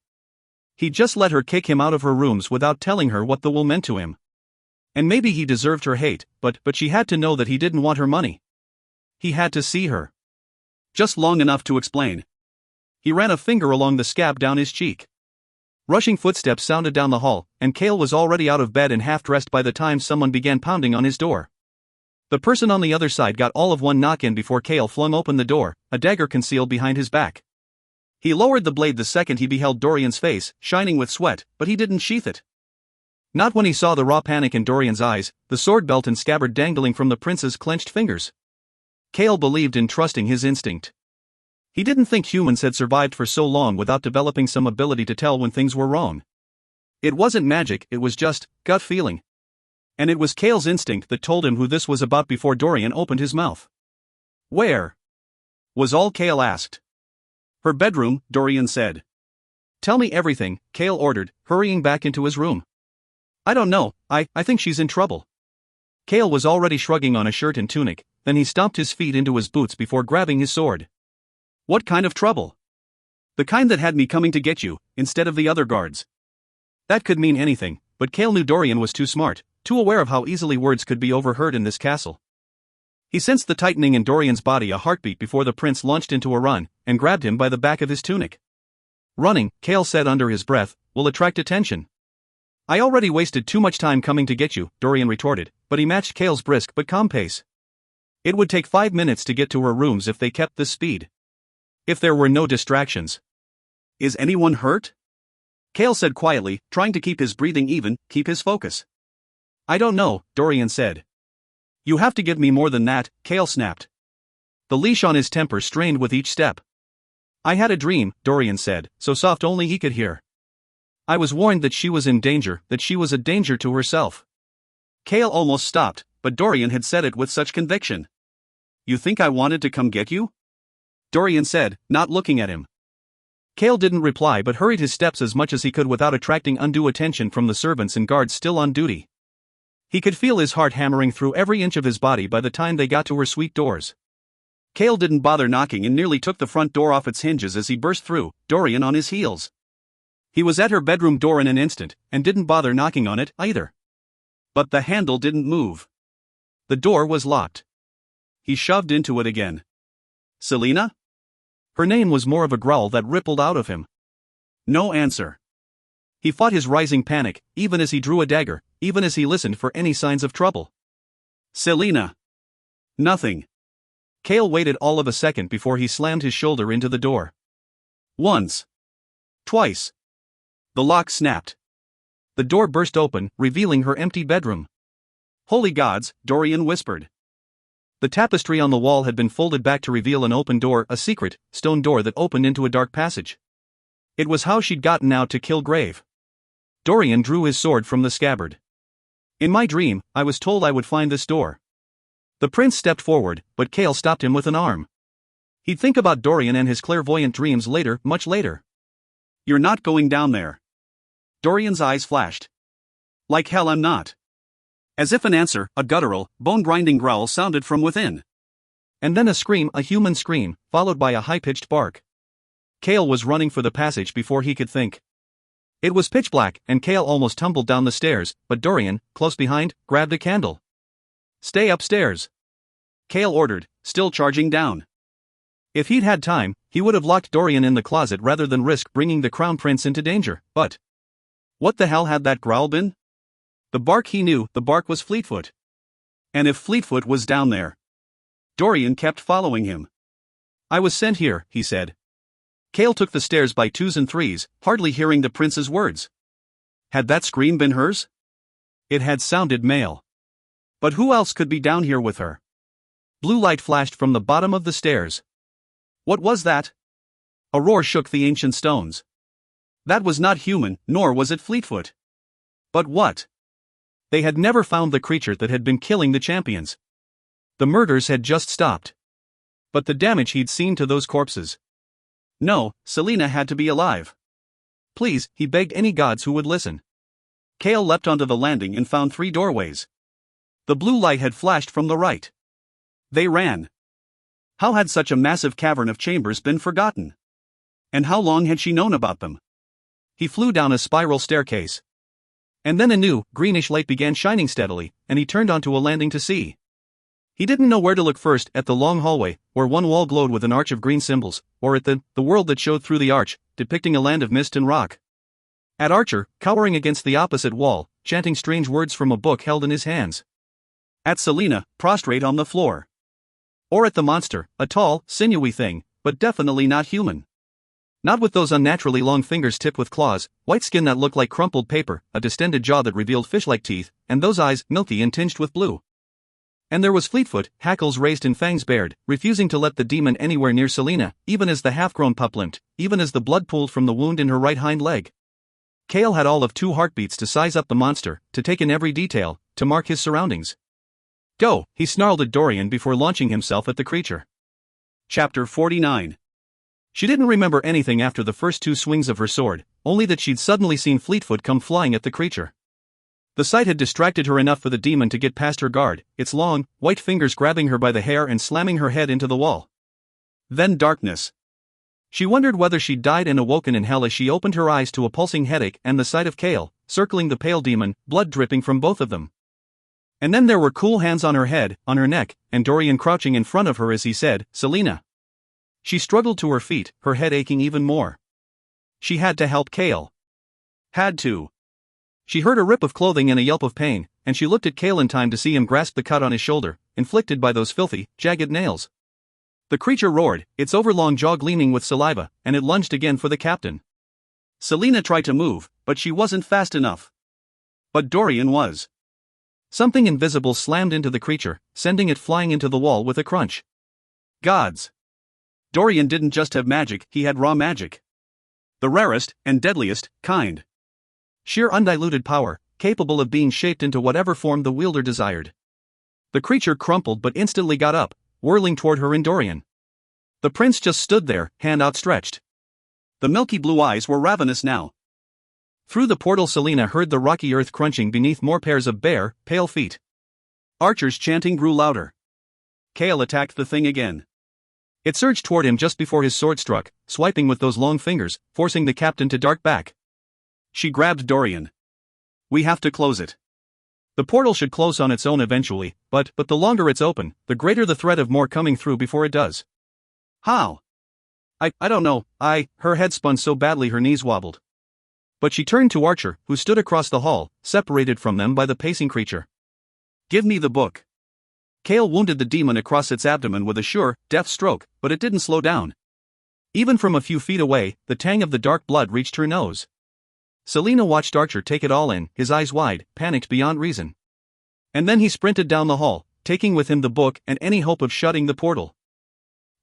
He'd just let her kick him out of her rooms without telling her what the will meant to him. And maybe he deserved her hate, but she had to know that he didn't want her money. He had to see her. Just long enough to explain. He ran a finger along the scab down his cheek. Rushing footsteps sounded down the hall, and Kale was already out of bed and half-dressed by the time someone began pounding on his door. The person on the other side got all of one knock-in before Kale flung open the door, a dagger concealed behind his back. He lowered the blade the second he beheld Dorian's face, shining with sweat, but he didn't sheath it. Not when he saw the raw panic in Dorian's eyes, the sword belt and scabbard dangling from the prince's clenched fingers. Kale believed in trusting his instinct. He didn't think humans had survived for so long without developing some ability to tell when things were wrong. It wasn't magic, it was just gut feeling. And it was Kale's instinct that told him who this was about before Dorian opened his mouth. Where? Was all Kale asked. Her bedroom, Dorian said. Tell me everything, Kale ordered, hurrying back into his room. I don't know, I think she's in trouble. Kale was already shrugging on a shirt and tunic, then he stomped his feet into his boots before grabbing his sword. What kind of trouble? The kind that had me coming to get you, instead of the other guards. That could mean anything, but Kale knew Dorian was too smart, too aware of how easily words could be overheard in this castle. He sensed the tightening in Dorian's body a heartbeat before the prince launched into a run, and grabbed him by the back of his tunic. Running, Kale said under his breath, will attract attention. I already wasted too much time coming to get you, Dorian retorted, but he matched Kale's brisk but calm pace. It would take 5 minutes to get to her rooms if they kept this speed. If there were no distractions. Is anyone hurt? Kale said quietly, trying to keep his breathing even, keep his focus. I don't know, Dorian said. You have to give me more than that, Kale snapped. The leash on his temper strained with each step. I had a dream, Dorian said, so soft only he could hear. I was warned that she was in danger, that she was a danger to herself. Kale almost stopped, but Dorian had said it with such conviction. You think I wanted to come get you? Dorian said, not looking at him. Kale didn't reply but hurried his steps as much as he could without attracting undue attention from the servants and guards still on duty. He could feel his heart hammering through every inch of his body by the time they got to her suite doors. Kale didn't bother knocking and nearly took the front door off its hinges as he burst through, Dorian on his heels. He was at her bedroom door in an instant, and didn't bother knocking on it, either. But the handle didn't move. The door was locked. He shoved into it again. Selina? Her name was more of a growl that rippled out of him. No answer. He fought his rising panic, even as he drew a dagger, even as he listened for any signs of trouble. Selina. Nothing. Kale waited all of a second before he slammed his shoulder into the door. Once. Twice. The lock snapped. The door burst open, revealing her empty bedroom. Holy gods, Dorian whispered. The tapestry on the wall had been folded back to reveal an open door, a secret, stone door that opened into a dark passage. It was how she'd gotten out to kill Grave. Dorian drew his sword from the scabbard. In my dream, I was told I would find this door. The prince stepped forward, but Kale stopped him with an arm. He'd think about Dorian and his clairvoyant dreams later, much later. You're not going down there. Dorian's eyes flashed. Like hell I'm not. As if an answer, a guttural, bone-grinding growl sounded from within. And then a scream, a human scream, followed by a high-pitched bark. Kale was running for the passage before he could think. It was pitch black, and Kale almost tumbled down the stairs, but Dorian, close behind, grabbed a candle. Stay upstairs. Kale ordered, still charging down. If he'd had time, he would have locked Dorian in the closet rather than risk bringing the crown prince into danger, but what the hell had that growl been? The bark he knew, the bark was Fleetfoot. And if Fleetfoot was down there? Dorian kept following him. I was sent here, he said. Kale took the stairs by twos and threes, hardly hearing the prince's words. Had that scream been hers? It had sounded male. But who else could be down here with her? Blue light flashed from the bottom of the stairs. What was that? A roar shook the ancient stones. That was not human, nor was it Fleetfoot. But what? They had never found the creature that had been killing the champions. The murders had just stopped. But the damage he'd seen to those corpses. No, Selina had to be alive. Please, he begged any gods who would listen. Kale leapt onto the landing and found 3 doorways. The blue light had flashed from the right. They ran. How had such a massive cavern of chambers been forgotten? And how long had she known about them? He flew down a spiral staircase. And then a new, greenish light began shining steadily, and he turned onto a landing to see. He didn't know where to look first, at the long hallway, where one wall glowed with an arch of green symbols, or at the world that showed through the arch, depicting a land of mist and rock. At Archer, cowering against the opposite wall, chanting strange words from a book held in his hands. At Selina, prostrate on the floor. Or at the monster, a tall, sinewy thing, but definitely not human. Not with those unnaturally long fingers tipped with claws, white skin that looked like crumpled paper, a distended jaw that revealed fish-like teeth, and those eyes, milky and tinged with blue. And there was Fleetfoot, hackles raised and fangs bared, refusing to let the demon anywhere near Selina, even as the half-grown pup limped, even as the blood pooled from the wound in her right hind leg. Kale had all of 2 heartbeats to size up the monster, to take in every detail, to mark his surroundings. Go, he snarled at Dorian before launching himself at the creature. Chapter 49. She didn't remember anything after the first 2 swings of her sword, only that she'd suddenly seen Fleetfoot come flying at the creature. The sight had distracted her enough for the demon to get past her guard, its long, white fingers grabbing her by the hair and slamming her head into the wall. Then darkness. She wondered whether she'd died and awoken in hell as she opened her eyes to a pulsing headache and the sight of Kale, circling the pale demon, blood dripping from both of them. And then there were cool hands on her head, on her neck, and Dorian crouching in front of her as he said, Selina. She struggled to her feet, her head aching even more. She had to help Kale. Had to. She heard a rip of clothing and a yelp of pain, and she looked at Kale in time to see him grasp the cut on his shoulder, inflicted by those filthy, jagged nails. The creature roared, its overlong jaw gleaming with saliva, and it lunged again for the captain. Selina tried to move, but she wasn't fast enough. But Dorian was. Something invisible slammed into the creature, sending it flying into the wall with a crunch. Gods! Dorian didn't just have magic, he had raw magic. The rarest, and deadliest, kind. Sheer undiluted power, capable of being shaped into whatever form the wielder desired. The creature crumpled but instantly got up, whirling toward her and Dorian. The prince just stood there, hand outstretched. The milky blue eyes were ravenous now. Through the portal Selina heard the rocky earth crunching beneath more pairs of bare, pale feet. Archer's chanting grew louder. Kale attacked the thing again. It surged toward him just before his sword struck, swiping with those long fingers, forcing the captain to dart back. She grabbed Dorian. We have to close it. The portal should close on its own eventually, but the longer it's open, the greater the threat of more coming through before it does. How? I don't know, her head spun so badly her knees wobbled. But she turned to Archer, who stood across the hall, separated from them by the pacing creature. Give me the book. Kale wounded the demon across its abdomen with a sure, deft stroke, but it didn't slow down. Even from a few feet away, the tang of the dark blood reached her nose. Selina watched Archer take it all in, his eyes wide, panicked beyond reason. And then he sprinted down the hall, taking with him the book and any hope of shutting the portal.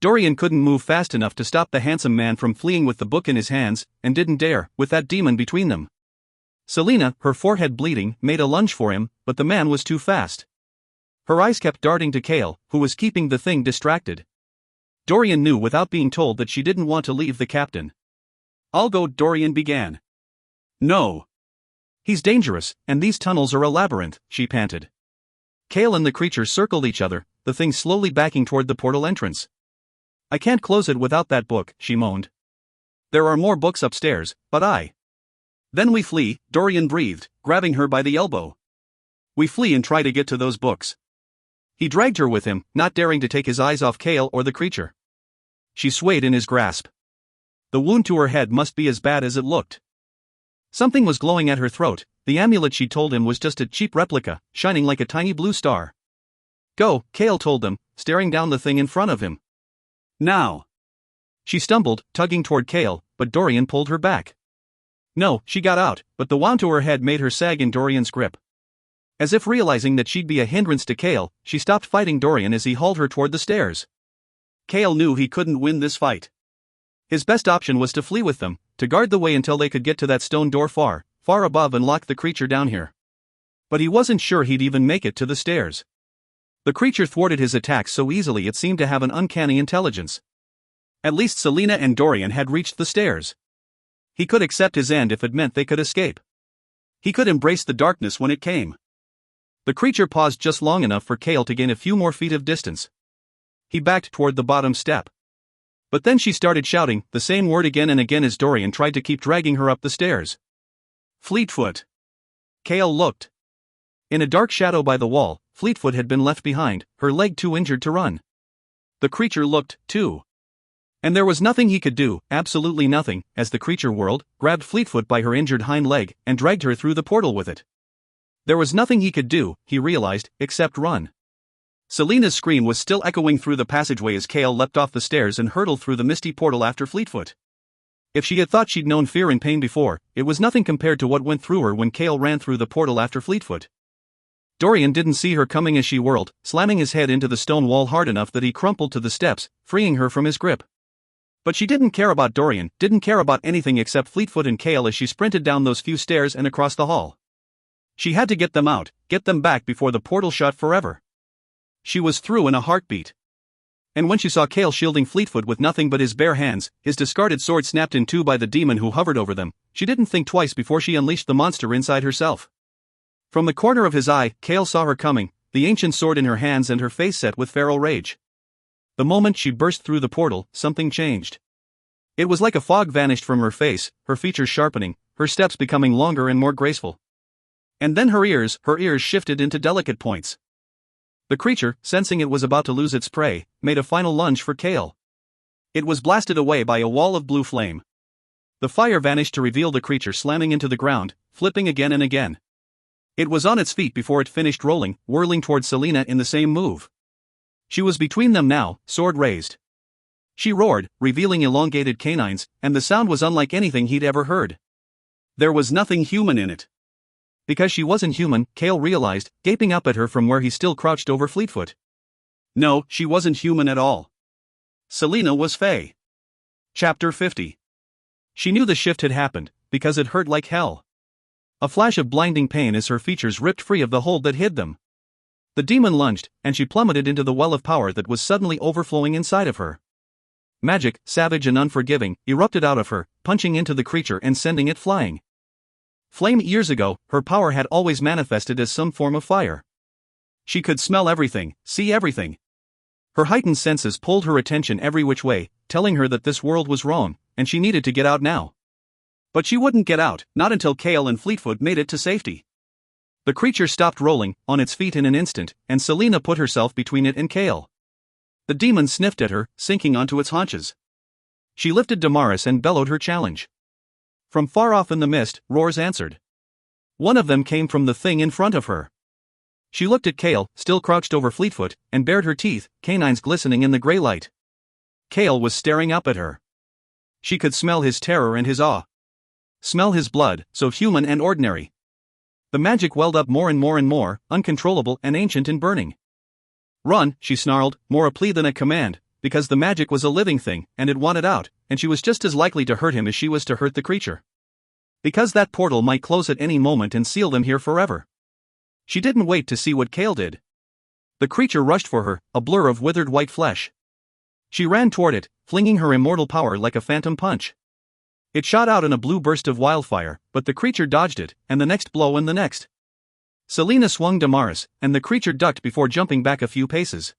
Dorian couldn't move fast enough to stop the handsome man from fleeing with the book in his hands, and didn't dare, with that demon between them. Selina, her forehead bleeding, made a lunge for him, but the man was too fast. Her eyes kept darting to Kale, who was keeping the thing distracted. Dorian knew without being told that she didn't want to leave the captain. I'll go, Dorian began. No. He's dangerous, and these tunnels are a labyrinth, she panted. Kale and the creature circled each other, the thing slowly backing toward the portal entrance. I can't close it without that book, she moaned. There are more books upstairs, but I. Then we flee, Dorian breathed, grabbing her by the elbow. We flee and try to get to those books. He dragged her with him, not daring to take his eyes off Kale or the creature. She swayed in his grasp. The wound to her head must be as bad as it looked. Something was glowing at her throat. The amulet she told him was just a cheap replica, shining like a tiny blue star. Go, Kale told them, staring down the thing in front of him. Now. She stumbled, tugging toward Kale, but Dorian pulled her back. No, she got out, but the wound to her head made her sag in Dorian's grip. As if realizing that she'd be a hindrance to Kale, she stopped fighting Dorian as he hauled her toward the stairs. Kale knew he couldn't win this fight. His best option was to flee with them, to guard the way until they could get to that stone door far above and lock the creature down here. But he wasn't sure he'd even make it to the stairs. The creature thwarted his attacks so easily it seemed to have an uncanny intelligence. At least Selina and Dorian had reached the stairs. He could accept his end if it meant they could escape. He could embrace the darkness when it came. The creature paused just long enough for Kale to gain a few more feet of distance. He backed toward the bottom step. But then she started shouting the same word again and again as Dorian tried to keep dragging her up the stairs. Fleetfoot. Kale looked. In a dark shadow by the wall, Fleetfoot had been left behind, her leg too injured to run. The creature looked, too. And there was nothing he could do, absolutely nothing, as the creature whirled, grabbed Fleetfoot by her injured hind leg, and dragged her through the portal with it. There was nothing he could do, he realized, except run. Selina's scream was still echoing through the passageway as Kale leapt off the stairs and hurtled through the misty portal after Fleetfoot. If she had thought she'd known fear and pain before, it was nothing compared to what went through her when Kale ran through the portal after Fleetfoot. Dorian didn't see her coming as she whirled, slamming his head into the stone wall hard enough that he crumpled to the steps, freeing her from his grip. But she didn't care about Dorian, didn't care about anything except Fleetfoot and Kale as she sprinted down those few stairs and across the hall. She had to get them out, get them back before the portal shut forever. She was through in a heartbeat. And when she saw Kale shielding Fleetfoot with nothing but his bare hands, his discarded sword snapped in two by the demon who hovered over them, she didn't think twice before she unleashed the monster inside herself. From the corner of his eye, Kale saw her coming, the ancient sword in her hands and her face set with feral rage. The moment she burst through the portal, something changed. It was like a fog vanished from her face, her features sharpening, her steps becoming longer and more graceful. And then her ears shifted into delicate points. The creature, sensing it was about to lose its prey, made a final lunge for Kale. It was blasted away by a wall of blue flame. The fire vanished to reveal the creature slamming into the ground, flipping again and again. It was on its feet before it finished rolling, whirling toward Selina in the same move. She was between them now, sword raised. She roared, revealing elongated canines, and the sound was unlike anything he'd ever heard. There was nothing human in it. Because she wasn't human, Kale realized, gaping up at her from where he still crouched over Fleetfoot. No, she wasn't human at all. Selena was Fae. Chapter 50. She knew the shift had happened, because it hurt like hell. A flash of blinding pain as her features ripped free of the hold that hid them. The demon lunged, and she plummeted into the well of power that was suddenly overflowing inside of her. Magic, savage and unforgiving, erupted out of her, punching into the creature and sending it flying. Flame. Years ago, her power had always manifested as some form of fire. She could smell everything, see everything. Her heightened senses pulled her attention every which way, telling her that this world was wrong, and she needed to get out now. But she wouldn't get out, not until Kale and Fleetfoot made it to safety. The creature stopped rolling, on its feet in an instant, and Selena put herself between it and Kale. The demon sniffed at her, sinking onto its haunches. She lifted Damaris and bellowed her challenge. From far off in the mist, roars answered. One of them came from the thing in front of her. She looked at Kale, still crouched over Fleetfoot, and bared her teeth, canines glistening in the gray light. Kale was staring up at her. She could smell his terror and his awe. Smell his blood, so human and ordinary. The magic welled up more and more and more, uncontrollable and ancient and burning. Run, she snarled, more a plea than a command, because the magic was a living thing, and it wanted out, and she was just as likely to hurt him as she was to hurt the creature. Because that portal might close at any moment and seal them here forever. She didn't wait to see what Kale did. The creature rushed for her, a blur of withered white flesh. She ran toward it, flinging her immortal power like a phantom punch. It shot out in a blue burst of wildfire, but the creature dodged it, and the next blow and the next. Selena swung Damaris, and the creature ducked before jumping back a few paces.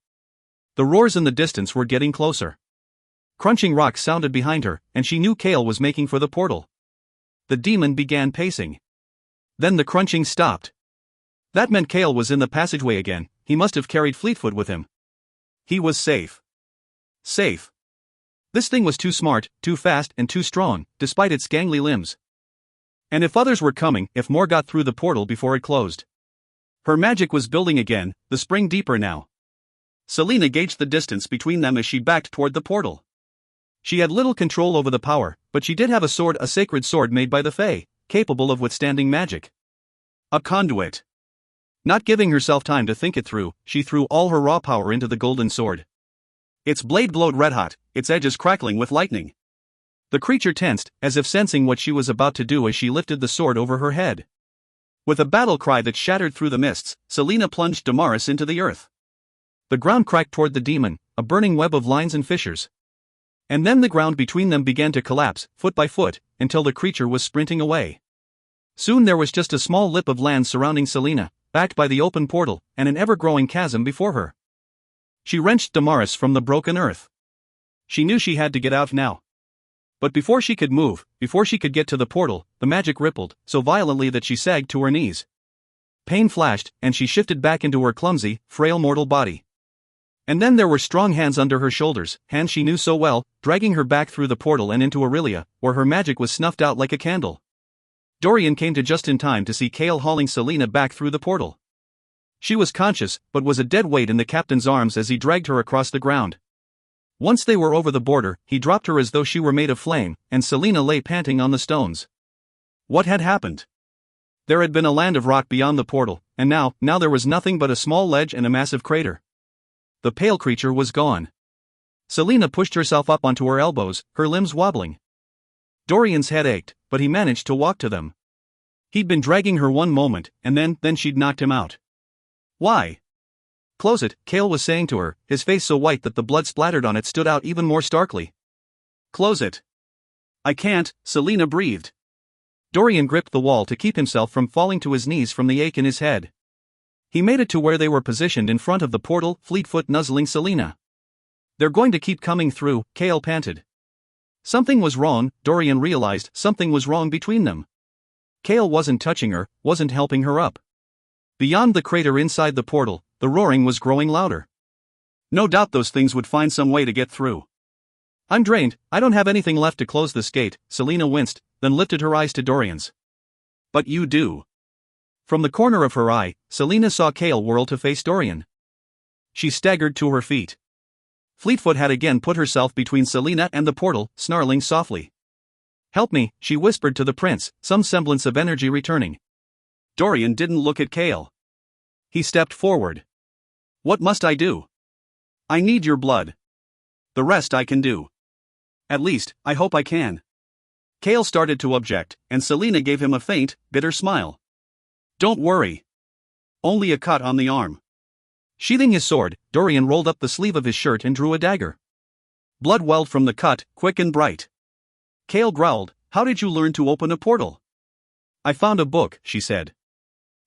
The roars in the distance were getting closer. Crunching rocks sounded behind her, and she knew Kale was making for the portal. The demon began pacing. Then the crunching stopped. That meant Kale was in the passageway again. He must have carried Fleetfoot with him. He was safe. Safe. This thing was too smart, too fast and too strong, despite its gangly limbs. And if others were coming, if more got through the portal before it closed. Her magic was building again, the spring deeper now. Selena gauged the distance between them as she backed toward the portal. She had little control over the power, but she did have a sword, a sacred sword made by the Fae, capable of withstanding magic. A conduit. Not giving herself time to think it through, she threw all her raw power into the golden sword. Its blade glowed red-hot, its edges crackling with lightning. The creature tensed, as if sensing what she was about to do as she lifted the sword over her head. With a battle cry that shattered through the mists, Selena plunged Damaris into the earth. The ground cracked toward the demon, a burning web of lines and fissures. And then the ground between them began to collapse, foot by foot, until the creature was sprinting away. Soon there was just a small lip of land surrounding Selena, backed by the open portal, and an ever-growing chasm before her. She wrenched Damaris from the broken earth. She knew she had to get out now. But before she could move, before she could get to the portal, the magic rippled, so violently that she sagged to her knees. Pain flashed, and she shifted back into her clumsy, frail mortal body. And then there were strong hands under her shoulders, hands she knew so well, dragging her back through the portal and into Aurelia, where her magic was snuffed out like a candle. Dorian came to just in time to see Kale hauling Selena back through the portal. She was conscious, but was a dead weight in the captain's arms as he dragged her across the ground. Once they were over the border, he dropped her as though she were made of flame, and Selena lay panting on the stones. What had happened? There had been a land of rock beyond the portal, and now there was nothing but a small ledge and a massive crater. The pale creature was gone. Selena pushed herself up onto her elbows, her limbs wobbling. Dorian's head ached, but he managed to walk to them. He'd been dragging her one moment, and then she'd knocked him out. Why? Close it, Kale was saying to her, his face so white that the blood splattered on it stood out even more starkly. Close it. I can't, Selena breathed. Dorian gripped the wall to keep himself from falling to his knees from the ache in his head. He made it to where they were positioned in front of the portal, Fleetfoot nuzzling Selena. They're going to keep coming through, Kale panted. Something was wrong, Dorian realized, something was wrong between them. Kale wasn't touching her, wasn't helping her up. Beyond the crater inside the portal, the roaring was growing louder. No doubt those things would find some way to get through. I'm drained, I don't have anything left to close this gate, Selena winced, then lifted her eyes to Dorian's. But you do. From the corner of her eye, Selena saw Kale whirl to face Dorian. She staggered to her feet. Fleetfoot had again put herself between Selena and the portal, snarling softly. Help me, she whispered to the prince, some semblance of energy returning. Dorian didn't look at Kale. He stepped forward. What must I do? I need your blood. The rest I can do. At least, I hope I can. Kale started to object, and Selena gave him a faint, bitter smile. Don't worry. Only a cut on the arm. Sheathing his sword, Dorian rolled up the sleeve of his shirt and drew a dagger. Blood welled from the cut, quick and bright. Kale growled, How did you learn to open a portal? I found a book, she said.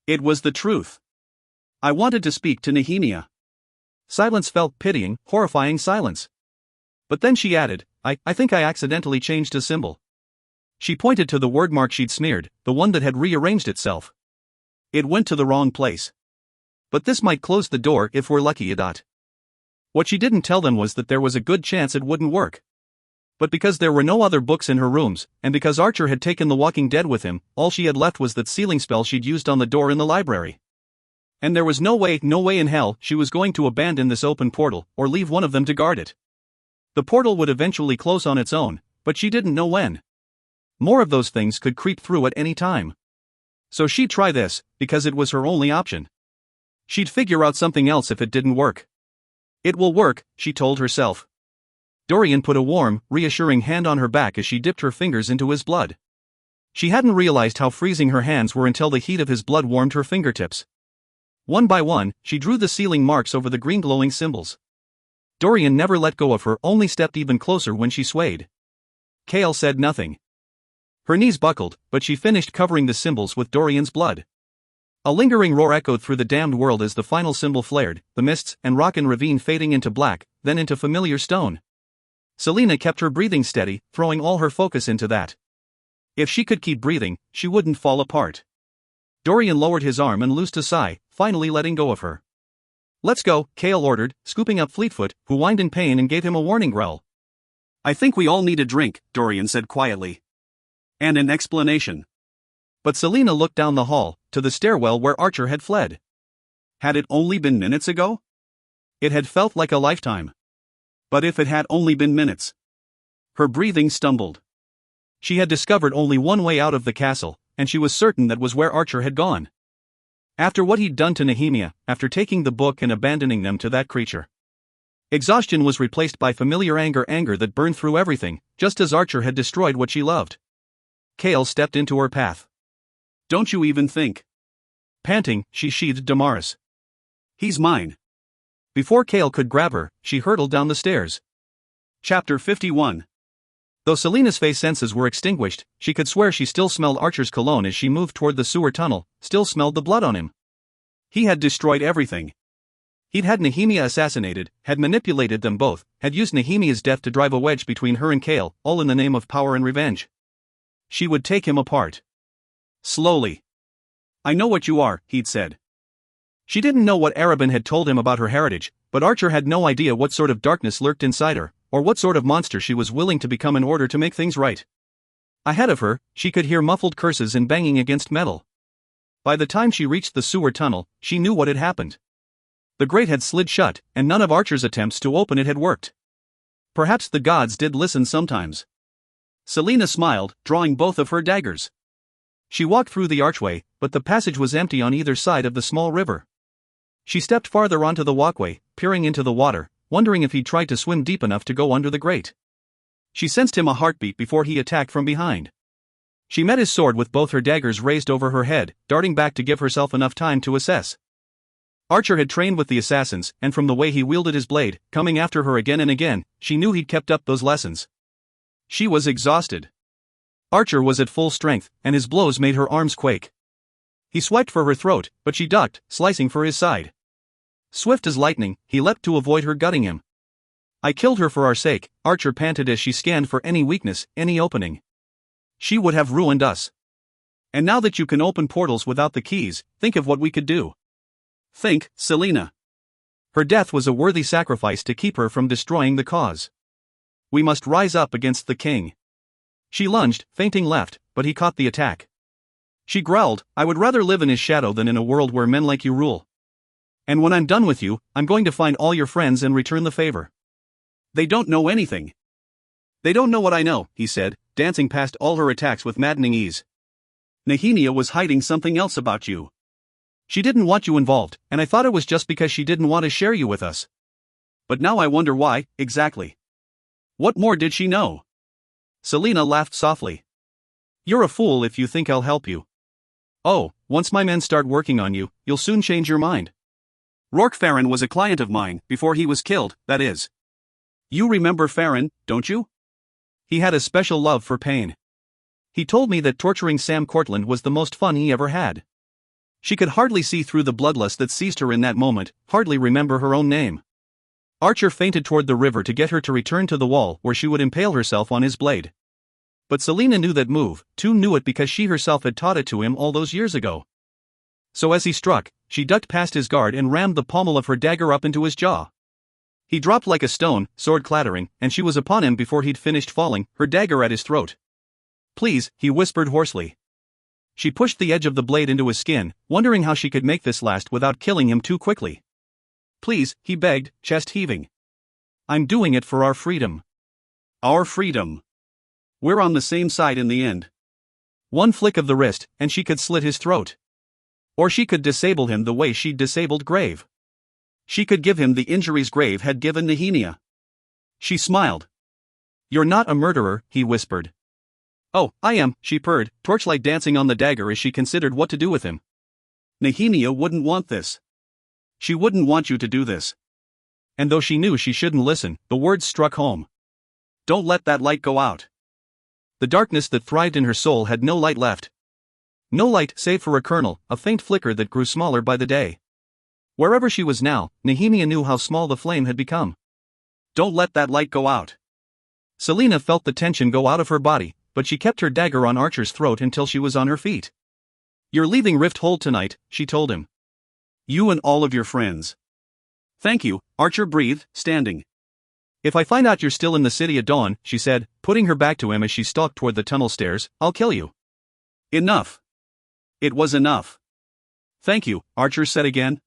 It was the truth. I wanted to speak to Nehemia. Silence felt pitying, horrifying silence. But then she added, I think I accidentally changed a symbol. She pointed to the word mark she'd smeared, the one that had rearranged itself. It went to the wrong place. But this might close the door if we're lucky. What she didn't tell them was that there was a good chance it wouldn't work. But because there were no other books in her rooms, and because Archer had taken The Walking Dead with him, all she had left was that sealing spell she'd used on the door in the library. And there was no way in hell she was going to abandon this open portal, or leave one of them to guard it. The portal would eventually close on its own, but she didn't know when. More of those things could creep through at any time. So she'd try this, because it was her only option. She'd figure out something else if it didn't work. It will work, she told herself. Dorian put a warm, reassuring hand on her back as she dipped her fingers into his blood. She hadn't realized how freezing her hands were until the heat of his blood warmed her fingertips. One by one, she drew the sealing marks over the green glowing symbols. Dorian never let go of her, only stepped even closer when she swayed. Kale said nothing. Her knees buckled, but she finished covering the symbols with Dorian's blood. A lingering roar echoed through the damned world as the final symbol flared, the mists and rock and ravine fading into black, then into familiar stone. Selena kept her breathing steady, throwing all her focus into that. If she could keep breathing, she wouldn't fall apart. Dorian lowered his arm and loosed a sigh, finally letting go of her. Let's go, Kale ordered, scooping up Fleetfoot, who whined in pain and gave him a warning growl. I think we all need a drink, Dorian said quietly. And an explanation. But Selena looked down the hall, to the stairwell where Archer had fled. Had it only been minutes ago? It had felt like a lifetime. But if it had only been minutes? Her breathing stumbled. She had discovered only one way out of the castle, and she was certain that was where Archer had gone. After what he'd done to Nehemia, after taking the book and abandoning them to that creature. Exhaustion was replaced by familiar anger that burned through everything, just as Archer had destroyed what she loved. Kale stepped into her path. Don't you even think? Panting, she sheathed Damaris. He's mine. Before Kale could grab her, she hurtled down the stairs. Chapter 51. Though Selena's face senses were extinguished, she could swear she still smelled Archer's cologne as she moved toward the sewer tunnel, still smelled the blood on him. He had destroyed everything. He'd had Nehemia assassinated, had manipulated them both, had used Nehemia's death to drive a wedge between her and Kale, all in the name of power and revenge. She would take him apart. Slowly. I know what you are, he'd said. She didn't know what Arabin had told him about her heritage, but Archer had no idea what sort of darkness lurked inside her, or what sort of monster she was willing to become in order to make things right. Ahead of her, she could hear muffled curses and banging against metal. By the time she reached the sewer tunnel, she knew what had happened. The grate had slid shut, and none of Archer's attempts to open it had worked. Perhaps the gods did listen sometimes. Selena smiled, drawing both of her daggers. She walked through the archway, but the passage was empty on either side of the small river. She stepped farther onto the walkway, peering into the water, wondering if he'd tried to swim deep enough to go under the grate. She sensed him a heartbeat before he attacked from behind. She met his sword with both her daggers raised over her head, darting back to give herself enough time to assess. Archer had trained with the assassins, and from the way he wielded his blade, coming after her again and again, she knew he'd kept up those lessons. She was exhausted. Archer was at full strength, and his blows made her arms quake. He swiped for her throat, but she ducked, slicing for his side. Swift as lightning, he leapt to avoid her gutting him. I killed her for our sake, Archer panted as she scanned for any weakness, any opening. She would have ruined us. And now that you can open portals without the keys, think of what we could do. Think, Selena. Her death was a worthy sacrifice to keep her from destroying the cause. We must rise up against the king. She lunged, feinting left, but he caught the attack. She growled, I would rather live in his shadow than in a world where men like you rule. And when I'm done with you, I'm going to find all your friends and return the favor. They don't know anything. They don't know what I know, he said, dancing past all her attacks with maddening ease. Nehemia was hiding something else about you. She didn't want you involved, and I thought it was just because she didn't want to share you with us. But now I wonder why, exactly. What more did she know? Selina laughed softly. You're a fool if you think I'll help you. Oh, once my men start working on you, you'll soon change your mind. Rourke Farron was a client of mine, before he was killed, that is. You remember Farron, don't you? He had a special love for pain. He told me that torturing Sam Cortland was the most fun he ever had. She could hardly see through the bloodlust that seized her in that moment, hardly remember her own name. Archer feinted toward the river to get her to return to the wall where she would impale herself on his blade. But Selina knew that move, knew it because she herself had taught it to him all those years ago. So as he struck, she ducked past his guard and rammed the pommel of her dagger up into his jaw. He dropped like a stone, sword clattering, and she was upon him before he'd finished falling, her dagger at his throat. Please, he whispered hoarsely. She pushed the edge of the blade into his skin, wondering how she could make this last without killing him too quickly. Please, he begged, chest heaving. I'm doing it for our freedom. Our freedom. We're on the same side in the end. One flick of the wrist, and she could slit his throat. Or she could disable him the way she'd disabled Grave. She could give him the injuries Grave had given Nehemia. She smiled. You're not a murderer, he whispered. Oh, I am, she purred, torchlight dancing on the dagger as she considered what to do with him. Nehemia wouldn't want this. She wouldn't want you to do this. And though she knew she shouldn't listen, the words struck home. Don't let that light go out. The darkness that thrived in her soul had no light left. No light save for a kernel, a faint flicker that grew smaller by the day. Wherever she was now, Nehemia knew how small the flame had become. Don't let that light go out. Selina felt the tension go out of her body, but she kept her dagger on Archer's throat until she was on her feet. You're leaving Rift Hold tonight, she told him. You and all of your friends. Thank you, Archer breathed, standing. If I find out you're still in the city at dawn, she said, putting her back to him as she stalked toward the tunnel stairs, I'll kill you. Enough. It was enough. Thank you, Archer said again.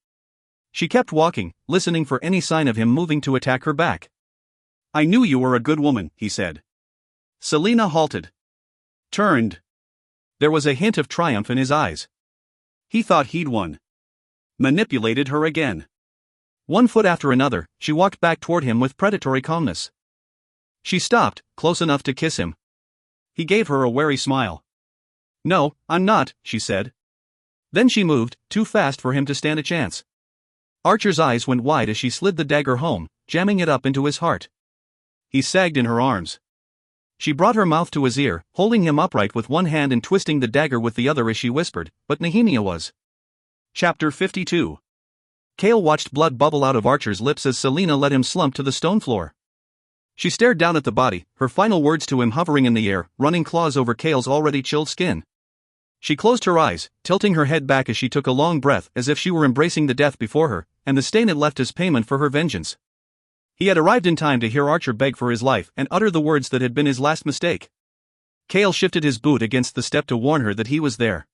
She kept walking, listening for any sign of him moving to attack her back. I knew you were a good woman, he said. Selina halted. Turned. There was a hint of triumph in his eyes. He thought he'd won. Manipulated her again. One foot after another, she walked back toward him with predatory calmness. She stopped, close enough to kiss him. He gave her a wary smile. No, I'm not, she said. Then she moved, too fast for him to stand a chance. Archer's eyes went wide as she slid the dagger home, jamming it up into his heart. He sagged in her arms. She brought her mouth to his ear, holding him upright with one hand and twisting the dagger with the other as she whispered, but Nehemia was. Chapter 52. Cale watched blood bubble out of Archer's lips as Selina let him slump to the stone floor. She stared down at the body, her final words to him hovering in the air, running claws over Cale's already chilled skin. She closed her eyes, tilting her head back as she took a long breath as if she were embracing the death before her, and the stain it left as payment for her vengeance. He had arrived in time to hear Archer beg for his life and utter the words that had been his last mistake. Cale shifted his boot against the step to warn her that he was there.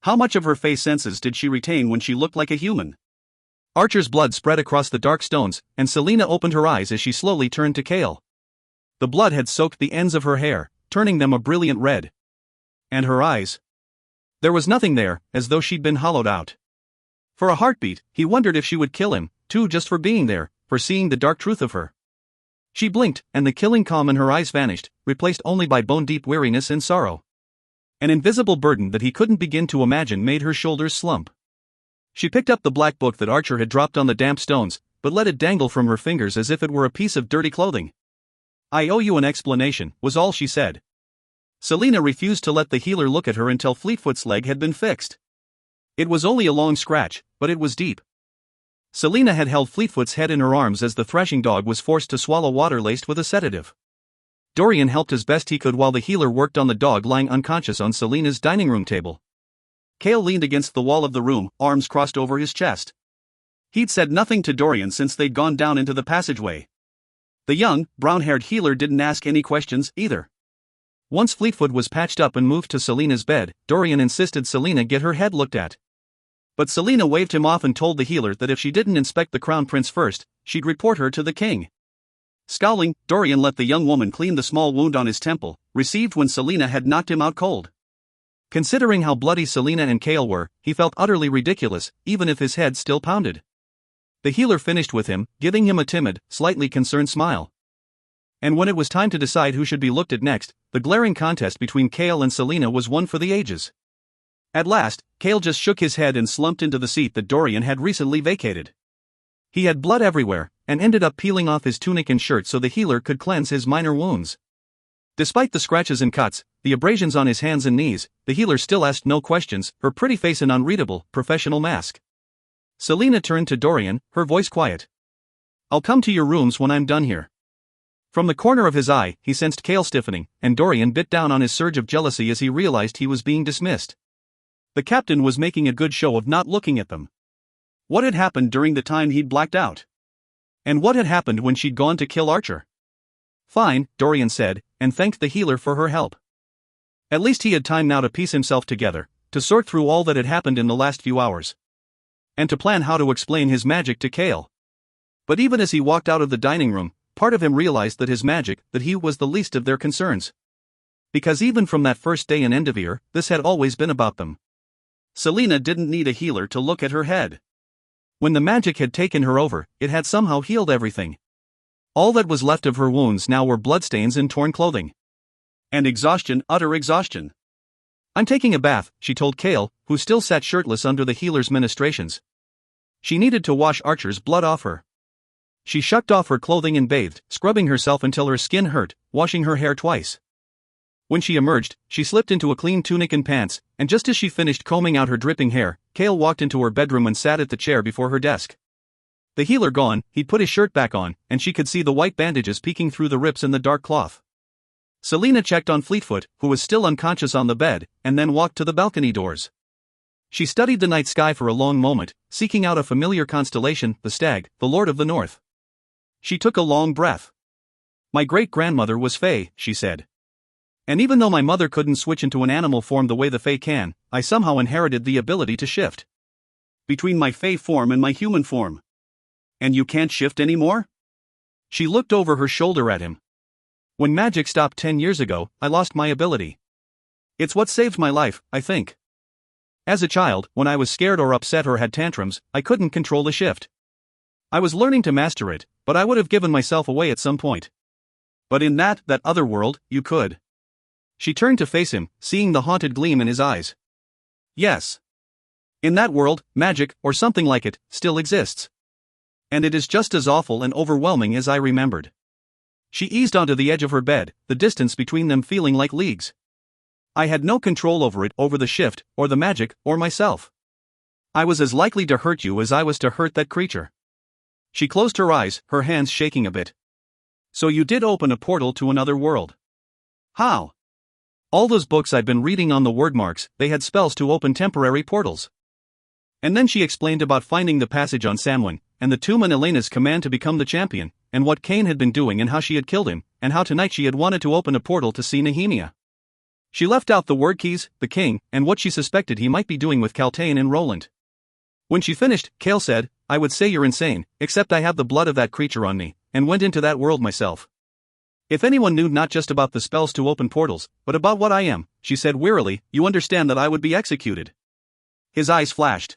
How much of her face senses did she retain when she looked like a human? Archer's blood spread across the dark stones, and Selina opened her eyes as she slowly turned to Cale. The blood had soaked the ends of her hair, turning them a brilliant red. And her eyes? There was nothing there, as though she'd been hollowed out. For a heartbeat, he wondered if she would kill him, too, just for being there, for seeing the dark truth of her. She blinked, and the killing calm in her eyes vanished, replaced only by bone-deep weariness and sorrow. An invisible burden that he couldn't begin to imagine made her shoulders slump. She picked up the black book that Archer had dropped on the damp stones, but let it dangle from her fingers as if it were a piece of dirty clothing. I owe you an explanation, was all she said. Selina refused to let the healer look at her until Fleetfoot's leg had been fixed. It was only a long scratch, but it was deep. Selina had held Fleetfoot's head in her arms as the thrashing dog was forced to swallow water laced with a sedative. Dorian helped as best he could while the healer worked on the dog lying unconscious on Selina's dining room table. Cale leaned against the wall of the room, arms crossed over his chest. He'd said nothing to Dorian since they'd gone down into the passageway. The young, brown-haired healer didn't ask any questions, either. Once Fleetfoot was patched up and moved to Selina's bed, Dorian insisted Selina get her head looked at. But Selina waved him off and told the healer that if she didn't inspect the crown prince first, she'd report her to the king. Scowling, Dorian let the young woman clean the small wound on his temple, received when Selena had knocked him out cold. Considering how bloody Selena and Kale were, he felt utterly ridiculous, even if his head still pounded. The healer finished with him, giving him a timid, slightly concerned smile. And when it was time to decide who should be looked at next, the glaring contest between Kale and Selena was one for the ages. At last, Kale just shook his head and slumped into the seat that Dorian had recently vacated. He had blood everywhere, and ended up peeling off his tunic and shirt so the healer could cleanse his minor wounds. Despite the scratches and cuts, the abrasions on his hands and knees, the healer still asked no questions, her pretty face an unreadable, professional mask. Selena turned to Dorian, her voice quiet. "I'll come to your rooms when I'm done here." From the corner of his eye, he sensed Kale stiffening, and Dorian bit down on his surge of jealousy as he realized he was being dismissed. The captain was making a good show of not looking at them. What had happened during the time he'd blacked out? And what had happened when she'd gone to kill Archer? "Fine," Dorian said, and thanked the healer for her help. At least he had time now to piece himself together, to sort through all that had happened in the last few hours. And to plan how to explain his magic to Kale. But even as he walked out of the dining room, part of him realized that his magic, that he was the least of their concerns. Because even from that first day in Endeavor, this had always been about them. Selena didn't need a healer to look at her head. When the magic had taken her over, it had somehow healed everything. All that was left of her wounds now were bloodstains and torn clothing. And exhaustion, utter exhaustion. "I'm taking a bath," she told Kale, who still sat shirtless under the healer's ministrations. She needed to wash Archer's blood off her. She shucked off her clothing and bathed, scrubbing herself until her skin hurt, washing her hair twice. When she emerged, she slipped into a clean tunic and pants, and just as she finished combing out her dripping hair, Kale walked into her bedroom and sat at the chair before her desk. The healer gone, he'd put his shirt back on, and she could see the white bandages peeking through the rips in the dark cloth. Selena checked on Fleetfoot, who was still unconscious on the bed, and then walked to the balcony doors. She studied the night sky for a long moment, seeking out a familiar constellation, the Stag, the Lord of the North. She took a long breath. "My great-grandmother was Fae," she said. "And even though my mother couldn't switch into an animal form the way the Fae can, I somehow inherited the ability to shift between my Fae form and my human form." "And you can't shift anymore?" She looked over her shoulder at him. "When magic stopped 10 years ago, I lost my ability. It's what saved my life, I think. As a child, when I was scared or upset or had tantrums, I couldn't control the shift. I was learning to master it, but I would have given myself away at some point. But in that other world, you could." She turned to face him, seeing the haunted gleam in his eyes. "Yes. In that world, magic, or something like it, still exists. And it is just as awful and overwhelming as I remembered." She eased onto the edge of her bed, the distance between them feeling like leagues. "I had no control over it, over the shift, or the magic, or myself. I was as likely to hurt you as I was to hurt that creature." She closed her eyes, her hands shaking a bit. "So you did open a portal to another world. How?" "All those books I'd been reading on the word marks, they had spells to open temporary portals." And then she explained about finding the passage on Samhain, and the tomb and Elena's command to become the champion, and what Cain had been doing and how she had killed him, and how tonight she had wanted to open a portal to see Nehemia. She left out the word keys, the king, and what she suspected he might be doing with Kaltain and Roland. When she finished, Kale said, "I would say you're insane, except I have the blood of that creature on me, and went into that world myself. If anyone knew not just about the spells to open portals, but about what I am," she said wearily, "you understand that I would be executed." His eyes flashed.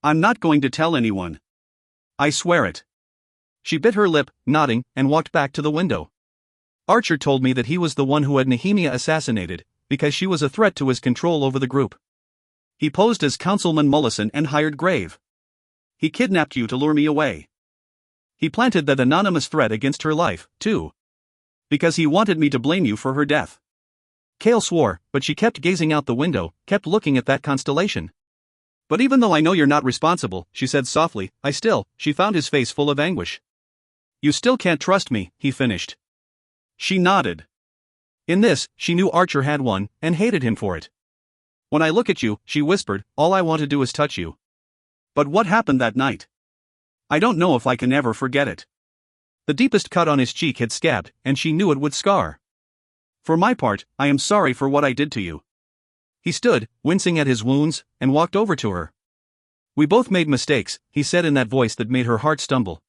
"I'm not going to tell anyone. I swear it." She bit her lip, nodding, and walked back to the window. "Archer told me that he was the one who had Nehemia assassinated, because she was a threat to his control over the group. He posed as Councilman Mullison and hired Grave. He kidnapped you to lure me away. He planted that anonymous threat against her life, too. Because he wanted me to blame you for her death." Kale swore, but she kept gazing out the window, kept looking at that constellation. "But even though I know you're not responsible," she said softly, She found his face full of anguish. "You still can't trust me," he finished. She nodded. In this, she knew Archer had won, and hated him for it. "When I look at you," she whispered, "all I want to do is touch you. But what happened that night? I don't know if I can ever forget it." The deepest cut on his cheek had scabbed, and she knew it would scar. "For my part, I am sorry for what I did to you." He stood, wincing at his wounds, and walked over to her. "We both made mistakes," he said in that voice that made her heart stumble.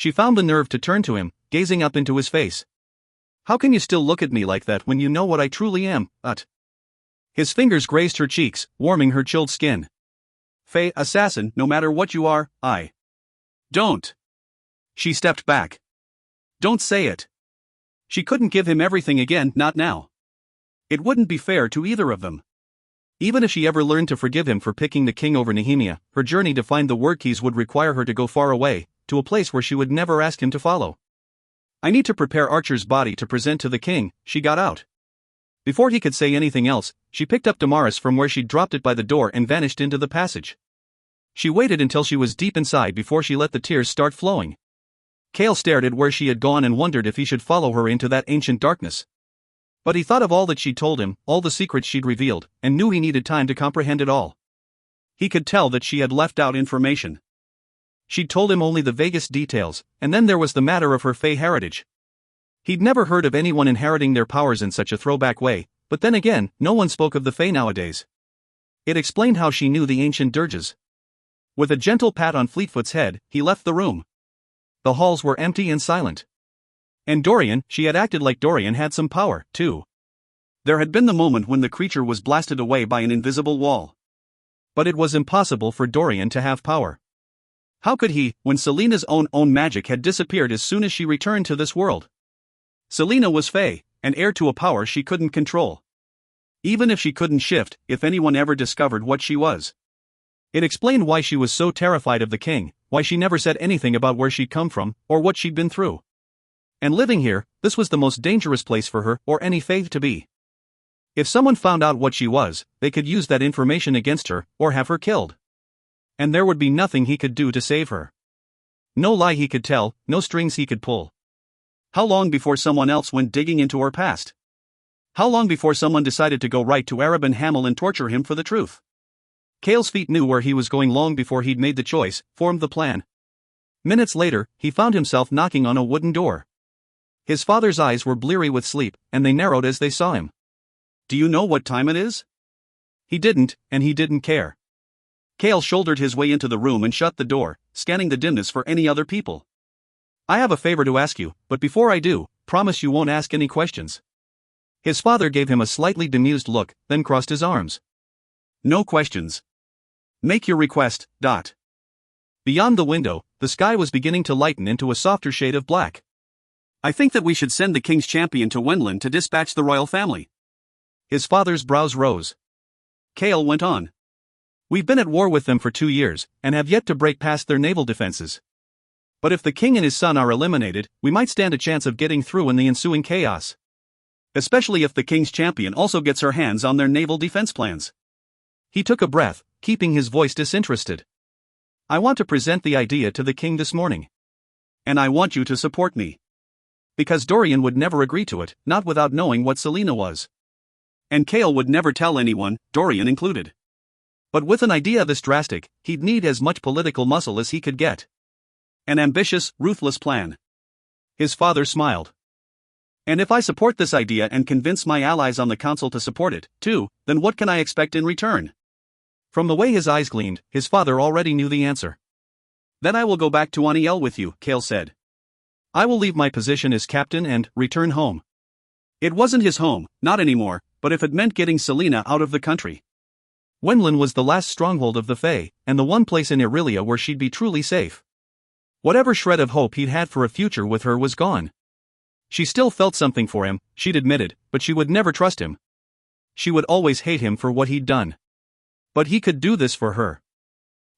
She found the nerve to turn to him, gazing up into his face. "How can you still look at me like that when you know what I truly am, His fingers grazed her cheeks, warming her chilled skin. "Fae, assassin, no matter what you are, I don't." She stepped back. "Don't say it." She couldn't give him everything again, not now. It wouldn't be fair to either of them. Even if she ever learned to forgive him for picking the king over Nehemia, her journey to find the word keys would require her to go far away, to a place where she would never ask him to follow. "I need to prepare Archer's body to present to the king," she got out. Before he could say anything else, she picked up Damaris from where she'd dropped it by the door and vanished into the passage. She waited until she was deep inside before she let the tears start flowing. Cale stared at where she had gone and wondered if he should follow her into that ancient darkness. But he thought of all that she'd told him, all the secrets she'd revealed, and knew he needed time to comprehend it all. He could tell that she had left out information. She'd told him only the vaguest details, and then there was the matter of her Fae heritage. He'd never heard of anyone inheriting their powers in such a throwback way, but then again, no one spoke of the Fae nowadays. It explained how she knew the ancient dirges. With a gentle pat on Fleetfoot's head, he left the room. The halls were empty and silent. And Dorian, she had acted like Dorian had some power, too. There had been the moment when the creature was blasted away by an invisible wall. But it was impossible for Dorian to have power. How could he, when Selena's own magic had disappeared as soon as she returned to this world? Selena was Fae, and heir to a power she couldn't control. Even if she couldn't shift, if anyone ever discovered what she was. It explained why she was so terrified of the king, why she never said anything about where she'd come from, or what she'd been through. And living here, this was the most dangerous place for her, or any Fae to be. If someone found out what she was, they could use that information against her, or have her killed. And there would be nothing he could do to save her. No lie he could tell, no strings he could pull. How long before someone else went digging into her past? How long before someone decided to go right to Arab and Hamel and torture him for the truth? Cale's feet knew where he was going long before he'd made the choice, formed the plan. Minutes later, he found himself knocking on a wooden door. His father's eyes were bleary with sleep, and they narrowed as they saw him. "Do you know what time it is?" He didn't, and he didn't care. Cale shouldered his way into the room and shut the door, scanning the dimness for any other people. "I have a favor to ask you, but before I do, promise you won't ask any questions." His father gave him a slightly bemused look, then crossed his arms. "No questions. Make your request, Dot." Beyond the window, the sky was beginning to lighten into a softer shade of black. "I think that we should send the king's champion to Wenlin to dispatch the royal family." His father's brows rose. Cale went on. "We've been at war with them for 2 years, and have yet to break past their naval defenses. But if the king and his son are eliminated, we might stand a chance of getting through in the ensuing chaos. Especially if the king's champion also gets her hands on their naval defense plans." He took a breath, keeping his voice disinterested. "I want to present the idea to the king this morning. And I want you to support me. Because Dorian would never agree to it, not without knowing what Selena was. And Cale would never tell anyone, Dorian included. But with an idea this drastic, he'd need as much political muscle as he could get. An ambitious, ruthless plan." His father smiled. "And if I support this idea and convince my allies on the council to support it, too, then what can I expect in return?" From the way his eyes gleamed, his father already knew the answer. "Then I will go back to Aniel with you," Cale said. "I will leave my position as captain and return home." It wasn't his home, not anymore, but if it meant getting Selena out of the country. Wenlin was the last stronghold of the Fae, and the one place in Irelia where she'd be truly safe. Whatever shred of hope he'd had for a future with her was gone. She still felt something for him, she'd admitted, but she would never trust him. She would always hate him for what he'd done. But he could do this for her.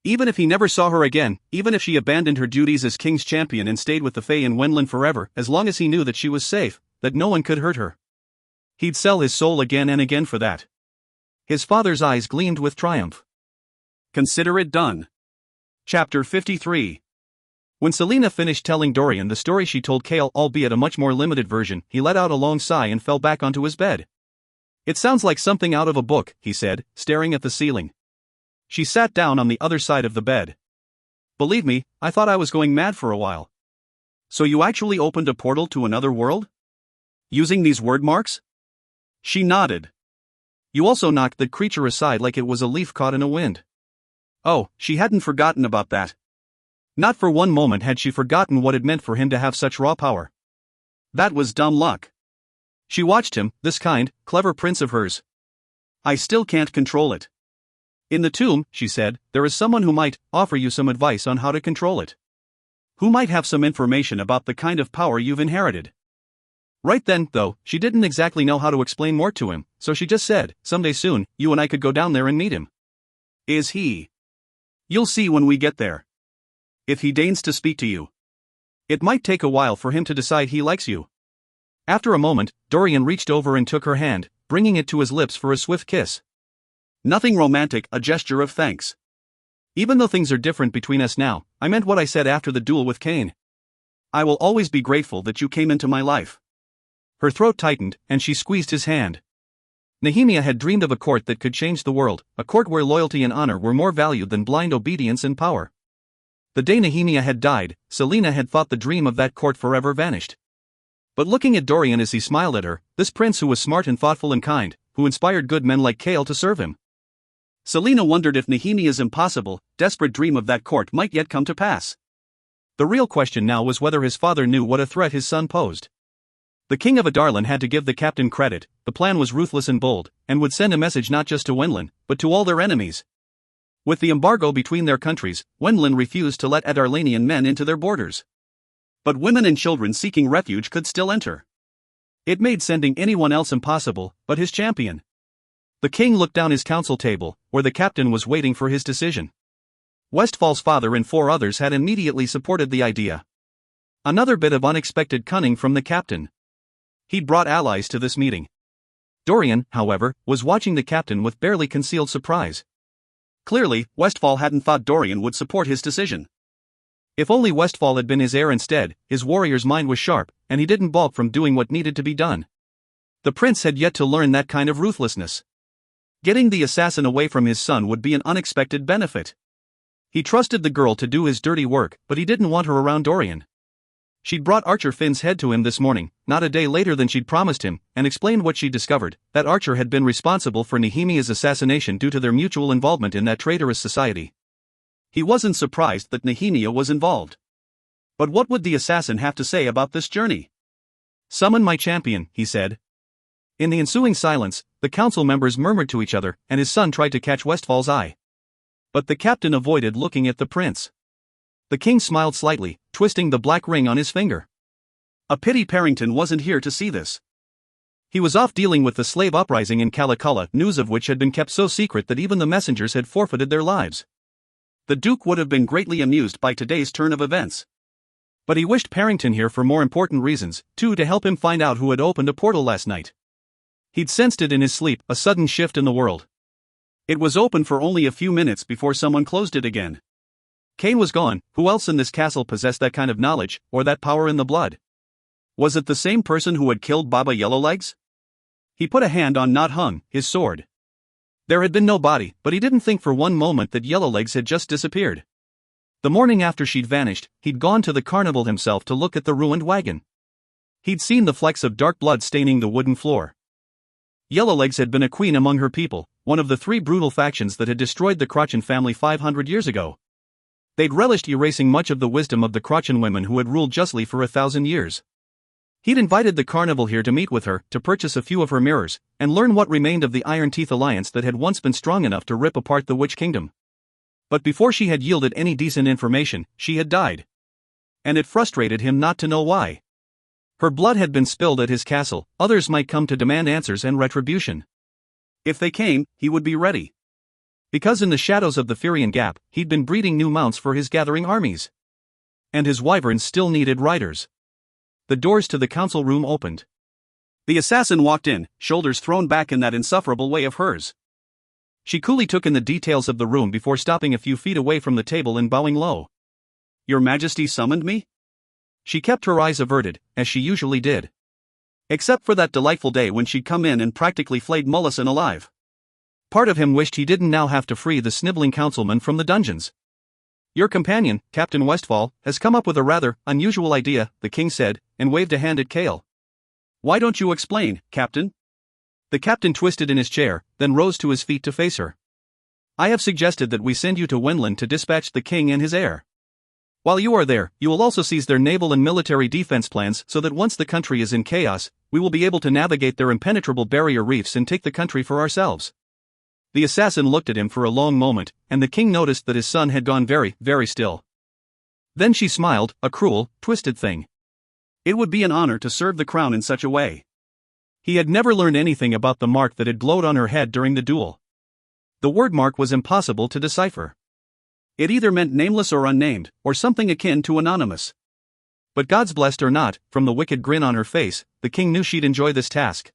Even if he never saw her again, even if she abandoned her duties as king's champion and stayed with the Fae in Wenlin forever, as long as he knew that she was safe, that no one could hurt her. He'd sell his soul again and again for that. His father's eyes gleamed with triumph. Consider it done. Chapter 53. When Selena finished telling Dorian the story she told Cale, albeit a much more limited version, he let out a long sigh and fell back onto his bed. "It sounds like something out of a book," he said, staring at the ceiling. She sat down on the other side of the bed. "Believe me, I thought I was going mad for a while." "So you actually opened a portal to another world? Using these word marks?" She nodded. "You also knocked the creature aside like it was a leaf caught in a wind." Oh, she hadn't forgotten about that. Not for one moment had she forgotten what it meant for him to have such raw power. That was dumb luck. She watched him, this kind, clever prince of hers. I still can't control it. In the tomb, she said, there is someone who might offer you some advice on how to control it. Who might have some information about the kind of power you've inherited. Right then, though, she didn't exactly know how to explain more to him, so she just said, someday soon, you and I could go down there and meet him. Is he? You'll see when we get there. If he deigns to speak to you. It might take a while for him to decide he likes you. After a moment, Dorian reached over and took her hand, bringing it to his lips for a swift kiss. Nothing romantic, a gesture of thanks. Even though things are different between us now, I meant what I said after the duel with Cain. I will always be grateful that you came into my life. Her throat tightened, and she squeezed his hand. Nehemia had dreamed of a court that could change the world, a court where loyalty and honor were more valued than blind obedience and power. The day Nehemia had died, Selena had thought the dream of that court forever vanished. But looking at Dorian as he smiled at her, this prince who was smart and thoughtful and kind, who inspired good men like Kale to serve him. Selena wondered if Nehemia's impossible, desperate dream of that court might yet come to pass. The real question now was whether his father knew what a threat his son posed. The king of Adarlan had to give the captain credit. The plan was ruthless and bold, and would send a message not just to Wenlin, but to all their enemies. With the embargo between their countries, Wenlin refused to let Adarlanian men into their borders. But women and children seeking refuge could still enter. It made sending anyone else impossible, but his champion. The king looked down his council table, where the captain was waiting for his decision. Westfall's father and 4 others had immediately supported the idea. Another bit of unexpected cunning from the captain. He'd brought allies to this meeting. Dorian, however, was watching the captain with barely concealed surprise. Clearly, Westfall hadn't thought Dorian would support his decision. If only Westfall had been his heir instead, his warrior's mind was sharp, and he didn't balk from doing what needed to be done. The prince had yet to learn that kind of ruthlessness. Getting the assassin away from his son would be an unexpected benefit. He trusted the girl to do his dirty work, but he didn't want her around Dorian. She'd brought Archer Finn's head to him this morning, not a day later than she'd promised him, and explained what she'd discovered, that Archer had been responsible for Nehemia's assassination due to their mutual involvement in that traitorous society. He wasn't surprised that Nehemia was involved. But what would the assassin have to say about this journey? Summon my champion, he said. In the ensuing silence, the council members murmured to each other, and his son tried to catch Westfall's eye. But the captain avoided looking at the prince. The king smiled slightly, twisting the black ring on his finger. A pity Parrington wasn't here to see this. He was off dealing with the slave uprising in Caliculla, news of which had been kept so secret that even the messengers had forfeited their lives. The Duke would have been greatly amused by today's turn of events. But he wished Parrington here for more important reasons, too, to help him find out who had opened a portal last night. He'd sensed it in his sleep, a sudden shift in the world. It was open for only a few minutes before someone closed it again. Cain was gone. Who else in this castle possessed that kind of knowledge, or that power in the blood? Was it the same person who had killed Baba Yellowlegs? He put a hand on Not Hung, his sword. There had been no body, but he didn't think for one moment that Yellowlegs had just disappeared. The morning after she'd vanished, he'd gone to the carnival himself to look at the ruined wagon. He'd seen the flecks of dark blood staining the wooden floor. Yellowlegs had been a queen among her people, one of the 3 brutal factions that had destroyed the Crochan family 500 years ago. They'd relished erasing much of the wisdom of the Crochan women who had ruled justly for 1,000 years. He'd invited the carnival here to meet with her, to purchase a few of her mirrors, and learn what remained of the Iron Teeth alliance that had once been strong enough to rip apart the Witch Kingdom. But before she had yielded any decent information, she had died. And it frustrated him not to know why. Her blood had been spilled at his castle, others might come to demand answers and retribution. If they came, he would be ready. Because in the shadows of the Firian Gap, he'd been breeding new mounts for his gathering armies. And his wyverns still needed riders. The doors to the council room opened. The assassin walked in, shoulders thrown back in that insufferable way of hers. She coolly took in the details of the room before stopping a few feet away from the table and bowing low. Your Majesty summoned me? She kept her eyes averted, as she usually did. Except for that delightful day when she'd come in and practically flayed Mullison alive. Part of him wished he didn't now have to free the sniveling councilman from the dungeons. Your companion, Captain Westfall, has come up with a rather unusual idea, the king said, and waved a hand at Kale. Why don't you explain, Captain? The captain twisted in his chair, then rose to his feet to face her. I have suggested that we send you to Wenlin to dispatch the king and his heir. While you are there, you will also seize their naval and military defense plans so that once the country is in chaos, we will be able to navigate their impenetrable barrier reefs and take the country for ourselves." The assassin looked at him for a long moment, and the king noticed that his son had gone very, very still. Then she smiled, a cruel, twisted thing. It would be an honor to serve the crown in such a way. He had never learned anything about the mark that had glowed on her head during the duel. The word mark was impossible to decipher. It either meant nameless or unnamed, or something akin to anonymous. But God's blessed or not, from the wicked grin on her face, the king knew she'd enjoy this task.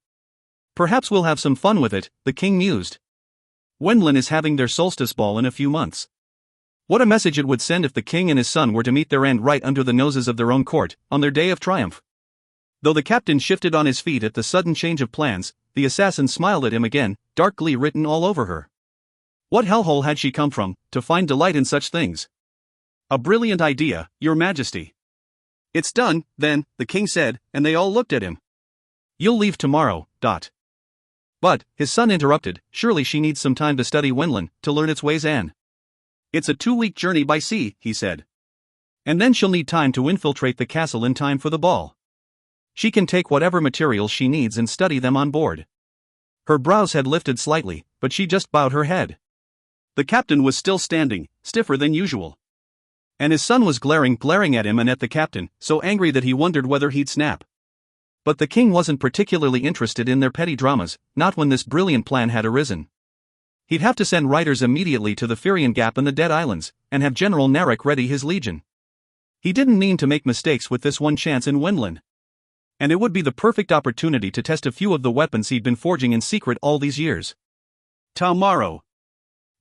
Perhaps we'll have some fun with it, the king mused. Wenlin is having their solstice ball in a few months. What a message it would send if the king and his son were to meet their end right under the noses of their own court, on their day of triumph. Though the captain shifted on his feet at the sudden change of plans, the assassin smiled at him again, dark glee written all over her. What hellhole had she come from, to find delight in such things? A brilliant idea, Your Majesty. It's done, then, the king said, and they all looked at him. You'll leave tomorrow, Dot. But, his son interrupted, surely she needs some time to study Wenlin, to learn its ways and. It's a 2-week journey by sea, he said. And then she'll need time to infiltrate the castle in time for the ball. She can take whatever materials she needs and study them on board. Her brows had lifted slightly, but she just bowed her head. The captain was still standing, stiffer than usual. And his son was glaring at him and at the captain, so angry that he wondered whether he'd snap. But the king wasn't particularly interested in their petty dramas, not when this brilliant plan had arisen. He'd have to send riders immediately to the Firian Gap and the Dead Islands, and have General Narek ready his legion. He didn't mean to make mistakes with this one chance in Wenlin. And it would be the perfect opportunity to test a few of the weapons he'd been forging in secret all these years. Tomorrow.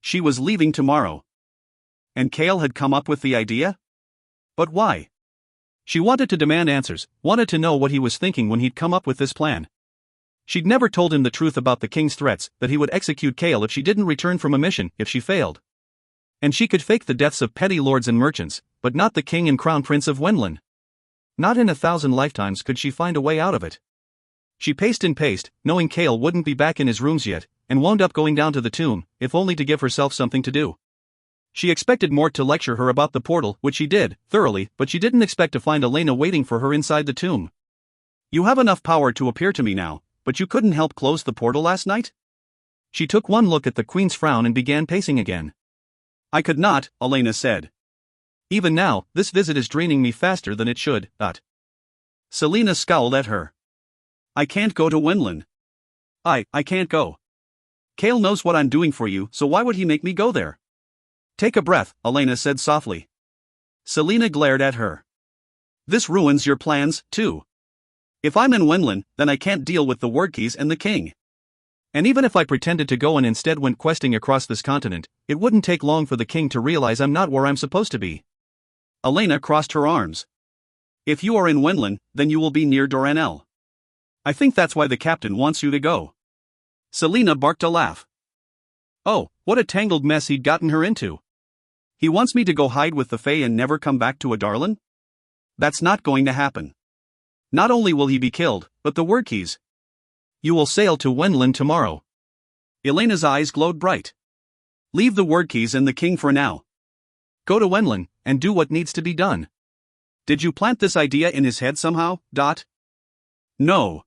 She was leaving tomorrow. And Kale had come up with the idea? But why? She wanted to demand answers, wanted to know what he was thinking when he'd come up with this plan. She'd never told him the truth about the king's threats, that he would execute Kale if she didn't return from a mission, if she failed. And she could fake the deaths of petty lords and merchants, but not the king and crown prince of Wenlin. Not in 1,000 lifetimes could she find a way out of it. She paced and paced, knowing Kale wouldn't be back in his rooms yet, and wound up going down to the tomb, if only to give herself something to do. She expected Mort to lecture her about the portal, which she did, thoroughly, but she didn't expect to find Elena waiting for her inside the tomb. You have enough power to appear to me now, but you couldn't help close the portal last night? She took one look at the queen's frown and began pacing again. I could not, Elena said. Even now, this visit is draining me faster than it should, Selena scowled at her. I can't go to Wenlin. I can't go. Kale knows what I'm doing for you, so why would he make me go there? Take a breath, Elena said softly. Selena glared at her. This ruins your plans, too. If I'm in Wenlin, then I can't deal with the word keys and the king. And even if I pretended to go and instead went questing across this continent, it wouldn't take long for the king to realize I'm not where I'm supposed to be. Elena crossed her arms. If you are in Wenlin, then you will be near Doranel. I think that's why the captain wants you to go. Selena barked a laugh. Oh, what a tangled mess he'd gotten her into. He wants me to go hide with the Fae and never come back to Adarlan? That's not going to happen. Not only will he be killed, but the word keys. You will sail to Wenlin tomorrow. Elena's eyes glowed bright. Leave the word keys and the king for now. Go to Wenlin, and do what needs to be done. Did you plant this idea in his head somehow, Dot? No.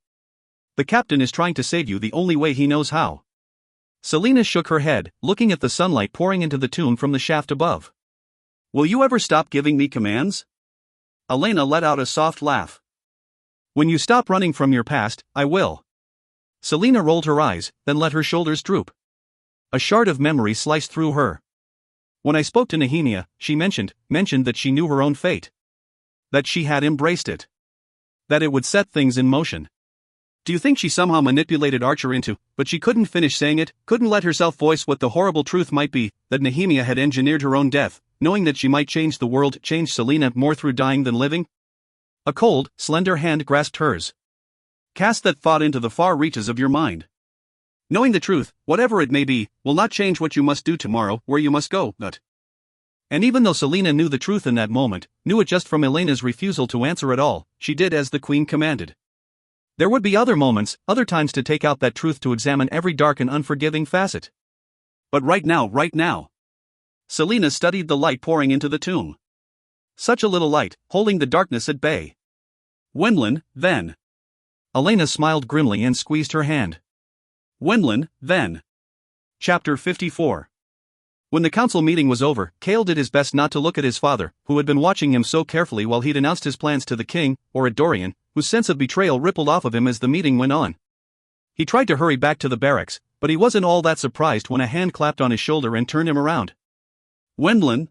The captain is trying to save you the only way he knows how. Selena shook her head, looking at the sunlight pouring into the tomb from the shaft above. Will you ever stop giving me commands? Elena let out a soft laugh. When you stop running from your past, I will. Selena rolled her eyes, then let her shoulders droop. A shard of memory sliced through her. When I spoke to Nehemia, she mentioned that she knew her own fate. That she had embraced it. That it would set things in motion. Do you think she somehow manipulated Archer into, but she couldn't finish saying it, couldn't let herself voice what the horrible truth might be, that Nehemia had engineered her own death, knowing that she might change the world, change Selena more through dying than living? A cold, slender hand grasped hers. Cast that thought into the far reaches of your mind. Knowing the truth, whatever it may be, will not change what you must do tomorrow, where you must go, And even though Selena knew the truth in that moment, knew it just from Elena's refusal to answer at all, she did as the queen commanded. There would be other moments, other times to take out that truth to examine every dark and unforgiving facet. But right now. Selena studied the light pouring into the tomb. Such a little light, holding the darkness at bay. Wenlin, then. Elena smiled grimly and squeezed her hand. Wenlin, then. Chapter 54. When the council meeting was over, Kale did his best not to look at his father, who had been watching him so carefully while he'd announced his plans to the king, or at Dorian, whose sense of betrayal rippled off of him as the meeting went on. He tried to hurry back to the barracks, but he wasn't all that surprised when a hand clapped on his shoulder and turned him around. Wenlin?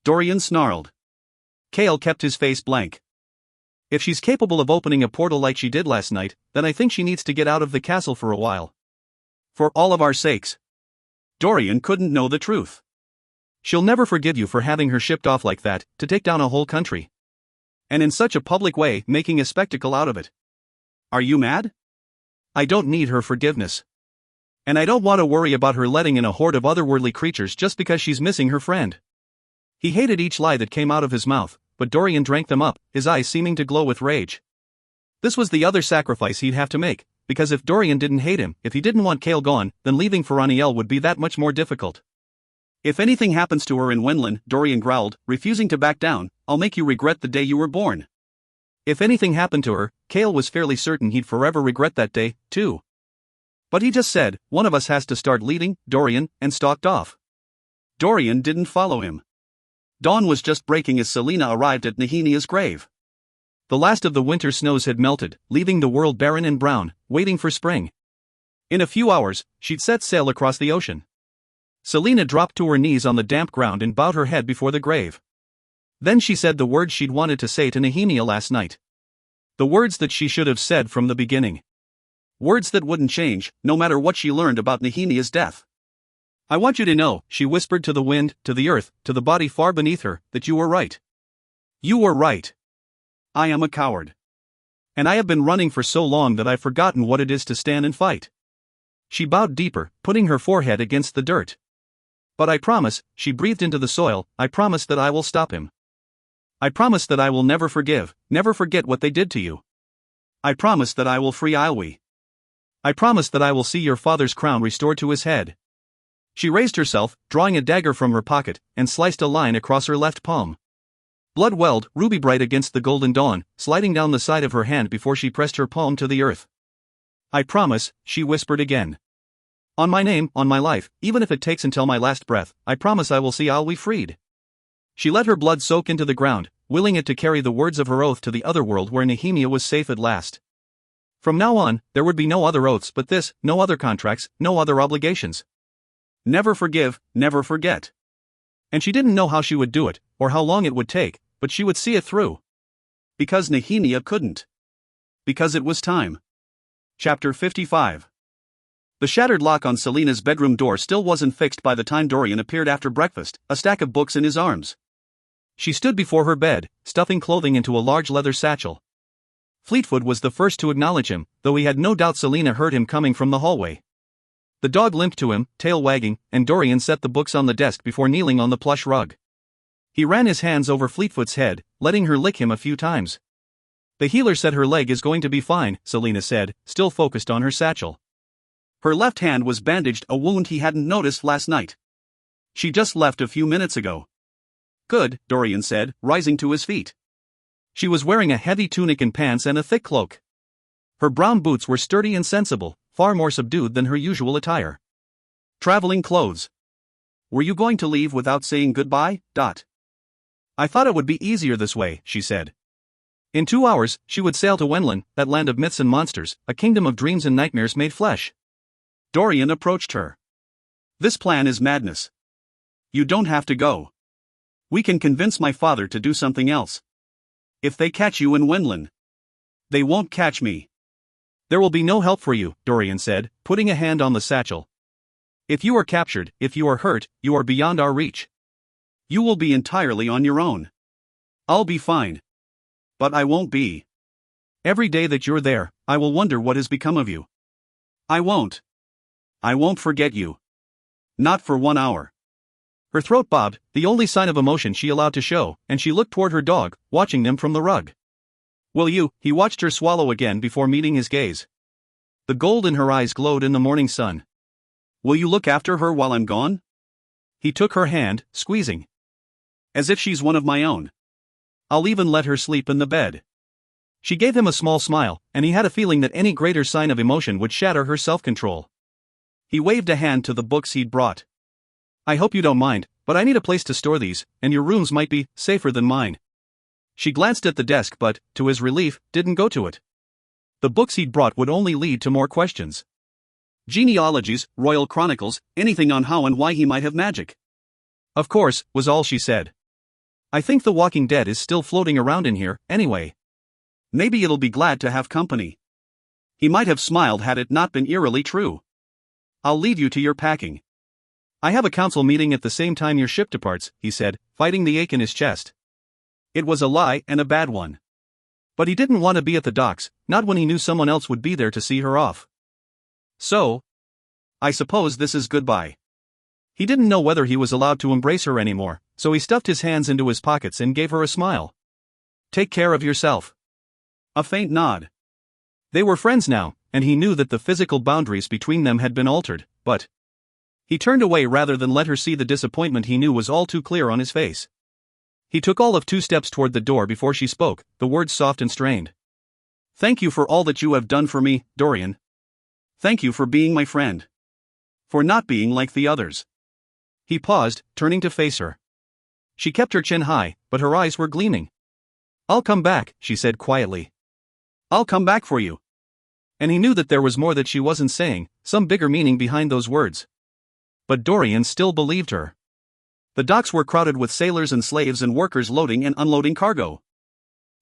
Dorian snarled. Kale kept his face blank. If she's capable of opening a portal like she did last night, then I think she needs to get out of the castle for a while. For all of our sakes. Dorian couldn't know the truth. She'll never forgive you for having her shipped off like that, to take down a whole country. And in such a public way, making a spectacle out of it. Are you mad? I don't need her forgiveness. And I don't want to worry about her letting in a horde of otherworldly creatures just because she's missing her friend. He hated each lie that came out of his mouth, but Dorian drank them up, his eyes seeming to glow with rage. This was the other sacrifice he'd have to make, because if Dorian didn't hate him, if he didn't want Kale gone, then leaving Ferraniel would be that much more difficult. If anything happens to her in Wenlin, Dorian growled, refusing to back down, I'll make you regret the day you were born. If anything happened to her, Kale was fairly certain he'd forever regret that day, too. But he just said, one of us has to start leading, Dorian, and stalked off. Dorian didn't follow him. Dawn was just breaking as Selena arrived at Nehemia's grave. The last of the winter snows had melted, leaving the world barren and brown, waiting for spring. In a few hours, she'd set sail across the ocean. Selena dropped to her knees on the damp ground and bowed her head before the grave. Then she said the words she'd wanted to say to Nehemia last night. The words that she should have said from the beginning. Words that wouldn't change, no matter what she learned about Nehemia's death. I want you to know, she whispered to the wind, to the earth, to the body far beneath her, that you were right. You were right. I am a coward. And I have been running for so long that I've forgotten what it is to stand and fight. She bowed deeper, putting her forehead against the dirt. But I promise, she breathed into the soil, I promise that I will stop him. I promise that I will never forgive, never forget what they did to you. I promise that I will free Ailwe. I promise that I will see your father's crown restored to his head. She raised herself, drawing a dagger from her pocket, and sliced a line across her left palm. Blood welled, ruby bright against the golden dawn, sliding down the side of her hand before she pressed her palm to the earth. I promise, she whispered again. On my name, on my life, even if it takes until my last breath, I promise I will see Ailwe freed. She let her blood soak into the ground, willing it to carry the words of her oath to the other world where Nehemia was safe at last. From now on, there would be no other oaths but this, no other contracts, no other obligations. Never forgive, never forget. And she didn't know how she would do it, or how long it would take, but she would see it through. Because Nehemia couldn't. Because it was time. Chapter 55. The shattered lock on Selena's bedroom door still wasn't fixed by the time Dorian appeared after breakfast, a stack of books in his arms. She stood before her bed, stuffing clothing into a large leather satchel. Fleetfoot was the first to acknowledge him, though he had no doubt Selena heard him coming from the hallway. The dog limped to him, tail wagging, and Dorian set the books on the desk before kneeling on the plush rug. He ran his hands over Fleetfoot's head, letting her lick him a few times. The healer said her leg is going to be fine, Selena said, still focused on her satchel. Her left hand was bandaged, a wound he hadn't noticed last night. She just left a few minutes ago. Good, Dorian said, rising to his feet. She was wearing a heavy tunic and pants and a thick cloak. Her brown boots were sturdy and sensible, far more subdued than her usual attire. Traveling clothes. Were you going to leave without saying goodbye? I thought it would be easier this way, she said. In 2 hours, she would sail to Wenlin, that land of myths and monsters, a kingdom of dreams and nightmares made flesh. Dorian approached her. This plan is madness. You don't have to go. We can convince my father to do something else. If they catch you in Wenlin. They won't catch me. There will be no help for you, Dorian said, putting a hand on the satchel. If you are captured, if you are hurt, you are beyond our reach. You will be entirely on your own. I'll be fine. But I won't be. Every day that you're there, I will wonder what has become of you. I won't forget you. Not for 1 hour. Her throat bobbed, the only sign of emotion she allowed to show, and she looked toward her dog, watching them from the rug. Will you? He watched her swallow again before meeting his gaze. The gold in her eyes glowed in the morning sun. Will you look after her while I'm gone? He took her hand, squeezing. As if she's one of my own. I'll even let her sleep in the bed." She gave him a small smile, and he had a feeling that any greater sign of emotion would shatter her self-control. He waved a hand to the books he'd brought. "I hope you don't mind, but I need a place to store these, and your rooms might be safer than mine." She glanced at the desk but, to his relief, didn't go to it. The books he'd brought would only lead to more questions. Genealogies, royal chronicles, anything on how and why he might have magic. "Of course," was all she said. "I think the Walking Dead is still floating around in here, anyway. Maybe it'll be glad to have company." He might have smiled had it not been eerily true. "I'll leave you to your packing. I have a council meeting at the same time your ship departs," he said, fighting the ache in his chest. It was a lie, and a bad one. But he didn't want to be at the docks, not when he knew someone else would be there to see her off. "So? I suppose this is goodbye." He didn't know whether he was allowed to embrace her anymore, so he stuffed his hands into his pockets and gave her a smile. "Take care of yourself." A faint nod. They were friends now, and he knew that the physical boundaries between them had been altered, but he turned away rather than let her see the disappointment he knew was all too clear on his face. He took all of 2 steps toward the door before she spoke, the words soft and strained. "Thank you for all that you have done for me, Dorian. Thank you for being my friend. For not being like the others." He paused, turning to face her. She kept her chin high, but her eyes were gleaming. "I'll come back," she said quietly. "I'll come back for you." And he knew that there was more that she wasn't saying, some bigger meaning behind those words. But Dorian still believed her. The docks were crowded with sailors and slaves and workers loading and unloading cargo.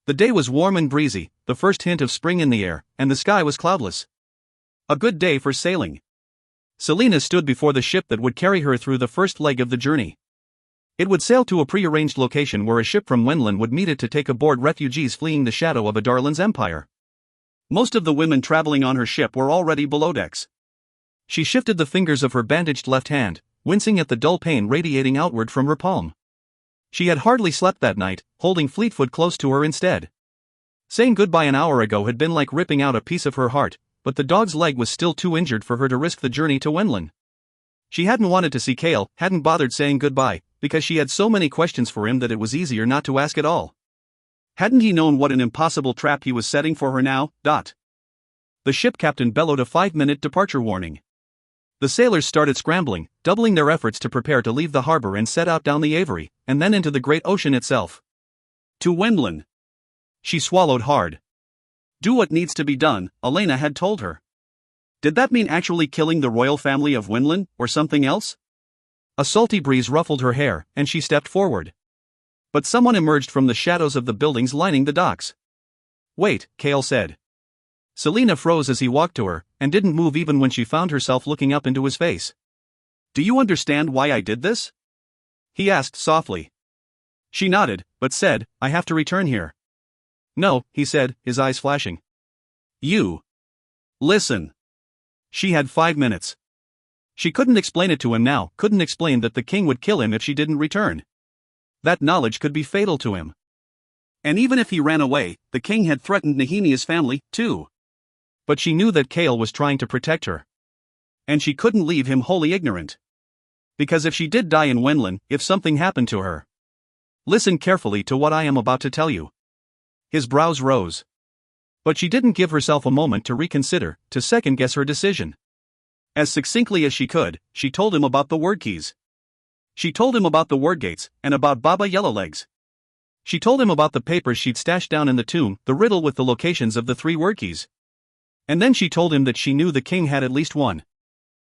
The day was warm and breezy, the first hint of spring in the air, and the sky was cloudless. A good day for sailing. Selina stood before the ship that would carry her through the first leg of the journey. It would sail to a prearranged location where a ship from Wenlin would meet it to take aboard refugees fleeing the shadow of Adarlan's empire. Most of the women traveling on her ship were already below decks. She shifted the fingers of her bandaged left hand, wincing at the dull pain radiating outward from her palm. She had hardly slept that night, holding Fleetfoot close to her instead. Saying goodbye an hour ago had been like ripping out a piece of her heart, but the dog's leg was still too injured for her to risk the journey to Wenlin. She hadn't wanted to see Cale, hadn't bothered saying goodbye, because she had so many questions for him that it was easier not to ask at all. Hadn't he known what an impossible trap he was setting for her now? The ship captain bellowed a 5-minute departure warning. The sailors started scrambling, doubling their efforts to prepare to leave the harbor and set out down the Avery, and then into the great ocean itself. To Wenlin. She swallowed hard. Do what needs to be done, Elena had told her. Did that mean actually killing the royal family of Wenlin, or something else? A salty breeze ruffled her hair, and she stepped forward. But someone emerged from the shadows of the buildings lining the docks. "Wait," Cale said. Selina froze as he walked to her, and didn't move even when she found herself looking up into his face. "Do you understand why I did this?" he asked softly. She nodded, but said, "I have to return here." "No," he said, his eyes flashing. "You. Listen." She had 5 minutes. She couldn't explain it to him now, couldn't explain that the king would kill him if she didn't return. That knowledge could be fatal to him. And even if he ran away, the king had threatened Nehemia's family, too. But she knew that Cale was trying to protect her. And she couldn't leave him wholly ignorant. Because if she did die in Wenlin, if something happened to her. Listen carefully to what I am about to tell you. His brows rose. But she didn't give herself a moment to reconsider, to second-guess her decision. As succinctly as she could, she told him about the word keys. She told him about the word gates, and about Baba Yellowlegs. She told him about the papers she'd stashed down in the tomb, the riddle with the locations of the 3 word keys. And then she told him that she knew the king had at least one.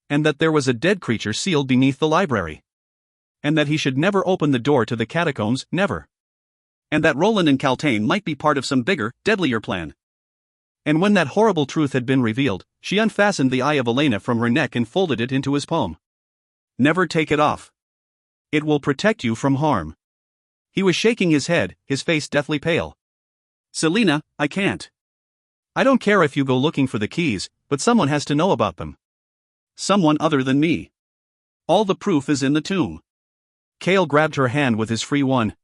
And that there was a dead creature sealed beneath the library. And that he should never open the door to the catacombs, never. And that Roland and Caltaine might be part of some bigger, deadlier plan. And when that horrible truth had been revealed, she unfastened the eye of Elena from her neck and folded it into his palm. "Never take it off. It will protect you from harm." He was shaking his head, his face deathly pale. "Selina, I can't. I don't care if you go looking for the keys, but someone has to know about them. Someone other than me. All the proof is in the tomb." Cale grabbed her hand with his free one.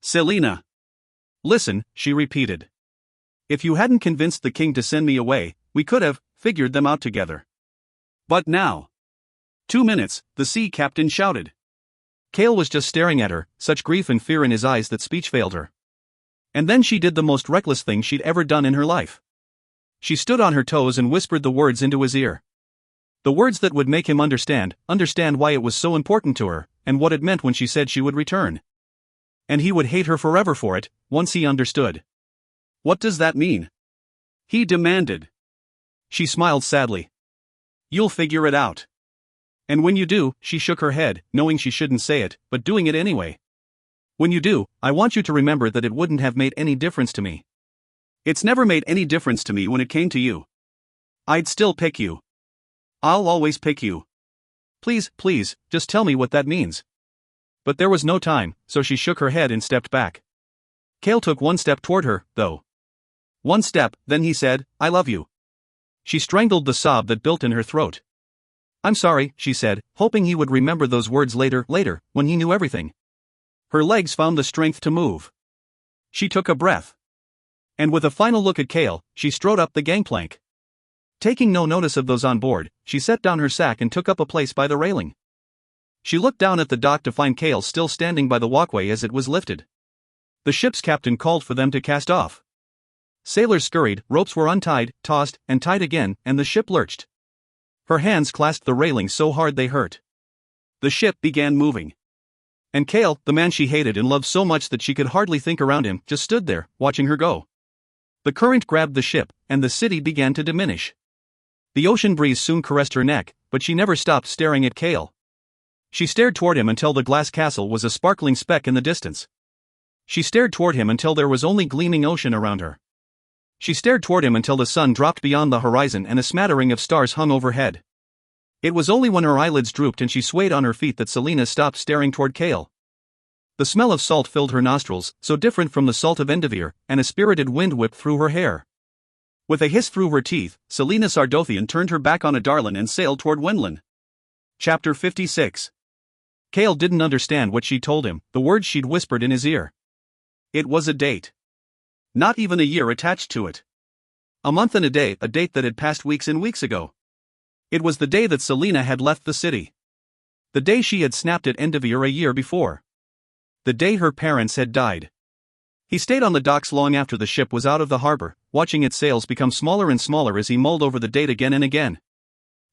"Selina. Listen," she repeated. "If you hadn't convinced the king to send me away, we could have figured them out together. But now." 2 minutes, the sea captain shouted. Cale was just staring at her, such grief and fear in his eyes that speech failed her. And then she did the most reckless thing she'd ever done in her life. She stood on her toes and whispered the words into his ear. The words that would make him understand why it was so important to her, and what it meant when she said she would return. And he would hate her forever for it, once he understood. "What does that mean?" he demanded. She smiled sadly. "You'll figure it out." "And when you do," she shook her head, knowing she shouldn't say it, but doing it anyway. "When you do, I want you to remember that it wouldn't have made any difference to me. It's never made any difference to me when it came to you. I'd still pick you. I'll always pick you. Please, please, just tell me what that means." But there was no time, so she shook her head and stepped back. Cale took one step toward her, though. One step, then he said, "I love you." She strangled the sob that built in her throat. "I'm sorry," she said, hoping he would remember those words later, when he knew everything. Her legs found the strength to move. She took a breath. And with a final look at Cale, she strode up the gangplank. Taking no notice of those on board, she set down her sack and took up a place by the railing. She looked down at the dock to find Cale still standing by the walkway as it was lifted. The ship's captain called for them to cast off. Sailors scurried, ropes were untied, tossed, and tied again, and the ship lurched. Her hands clasped the railing so hard they hurt. The ship began moving. And Cale, the man she hated and loved so much that she could hardly think around him, just stood there, watching her go. The current grabbed the ship, and the city began to diminish. The ocean breeze soon caressed her neck, but she never stopped staring at Cale. She stared toward him until the glass castle was a sparkling speck in the distance. She stared toward him until there was only gleaming ocean around her. She stared toward him until the sun dropped beyond the horizon and a smattering of stars hung overhead. It was only when her eyelids drooped and she swayed on her feet that Selina stopped staring toward Cale. The smell of salt filled her nostrils, so different from the salt of Enderveer, and a spirited wind whipped through her hair. With a hiss through her teeth, Selina Sardothian turned her back on Adarlan and sailed toward Wendlan. Chapter 56. Cale didn't understand what she told him, the words she'd whispered in his ear. It was a date. Not even a year attached to it. A month and a date that had passed weeks and weeks ago. It was the day that Selina had left the city. The day she had snapped at Enderveer a year before. The day her parents had died. He stayed on the docks long after the ship was out of the harbor, watching its sails become smaller and smaller as he mulled over the date again and again.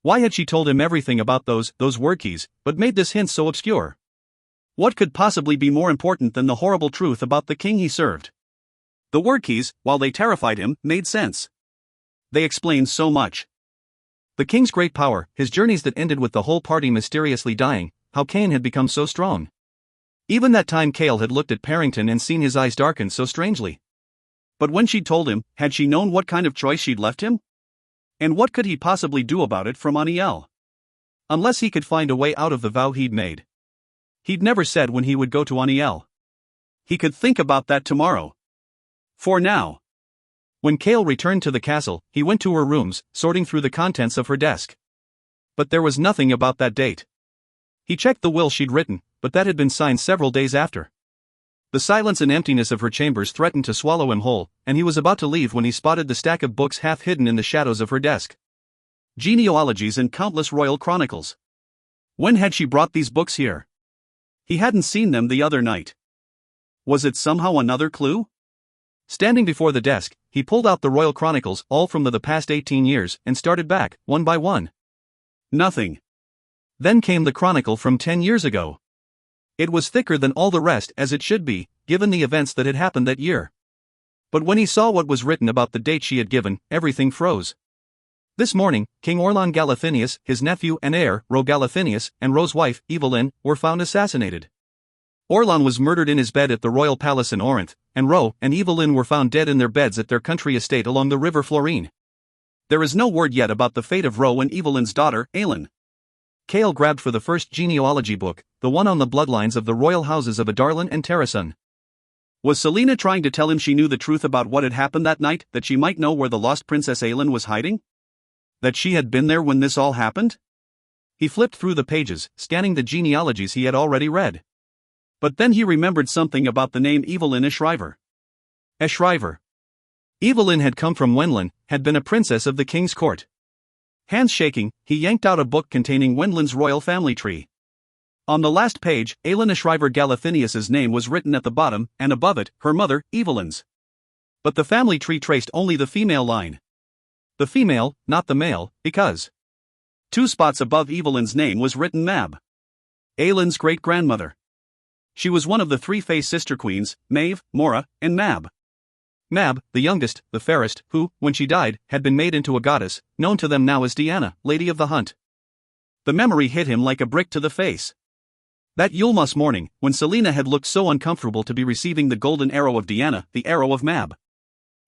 Why had she told him everything about those word keys, but made this hint so obscure? What could possibly be more important than the horrible truth about the king he served? The word keys, while they terrified him, made sense. They explained so much. The king's great power, his journeys that ended with the whole party mysteriously dying, how Cain had become so strong. Even that time Cale had looked at Parrington and seen his eyes darken so strangely. But when she'd told him, had she known what kind of choice she'd left him? And what could he possibly do about it from Aniel? Unless he could find a way out of the vow he'd made. He'd never said when he would go to Aniel. He could think about that tomorrow. For now. When Cale returned to the castle, he went to her rooms, sorting through the contents of her desk. But there was nothing about that date. He checked the will she'd written, but that had been signed several days after. The silence and emptiness of her chambers threatened to swallow him whole, and he was about to leave when he spotted the stack of books half hidden in the shadows of her desk. Genealogies and countless royal chronicles. When had she brought these books here? He hadn't seen them the other night. Was it somehow another clue? Standing before the desk, he pulled out the royal chronicles, all from the past 18 years, and started back, one by one. Nothing. Then came the chronicle from 10 years ago. It was thicker than all the rest, as it should be, given the events that had happened that year. But when he saw what was written about the date she had given, everything froze. This morning, King Orlan Galathinius, his nephew and heir, Ro Galathinius, and Ro's wife, Evelyn, were found assassinated. Orlan was murdered in his bed at the royal palace in Orinth, and Ro and Evelyn were found dead in their beds at their country estate along the river Florine. There is no word yet about the fate of Ro and Evelyn's daughter, Aelin. Cale grabbed for the first genealogy book, the one on the bloodlines of the royal houses of Adarlan and Terrasun. Was Selina trying to tell him she knew the truth about what had happened that night, that she might know where the lost Princess Aelin was hiding? That she had been there when this all happened? He flipped through the pages, scanning the genealogies he had already read. But then he remembered something about the name Evelyn Eschriver. Eschriver. Evelyn had come from Wendlan, had been a princess of the king's court. Hands shaking, he yanked out a book containing Wendlan's royal family tree. On the last page, Aelin Eschriver Galathinius's name was written at the bottom, and above it, her mother, Evelyn's. But the family tree traced only the female line. The female, not the male, because 2 spots above Evelyn's name was written Mab. Aelin's great-grandmother. She was one of the 3 Fae sister queens, Maeve, Mora, and Mab. Mab, the youngest, the fairest, who, when she died, had been made into a goddess, known to them now as Diana, Lady of the Hunt. The memory hit him like a brick to the face. That Yulmas morning, when Selena had looked so uncomfortable to be receiving the golden arrow of Diana, the arrow of Mab.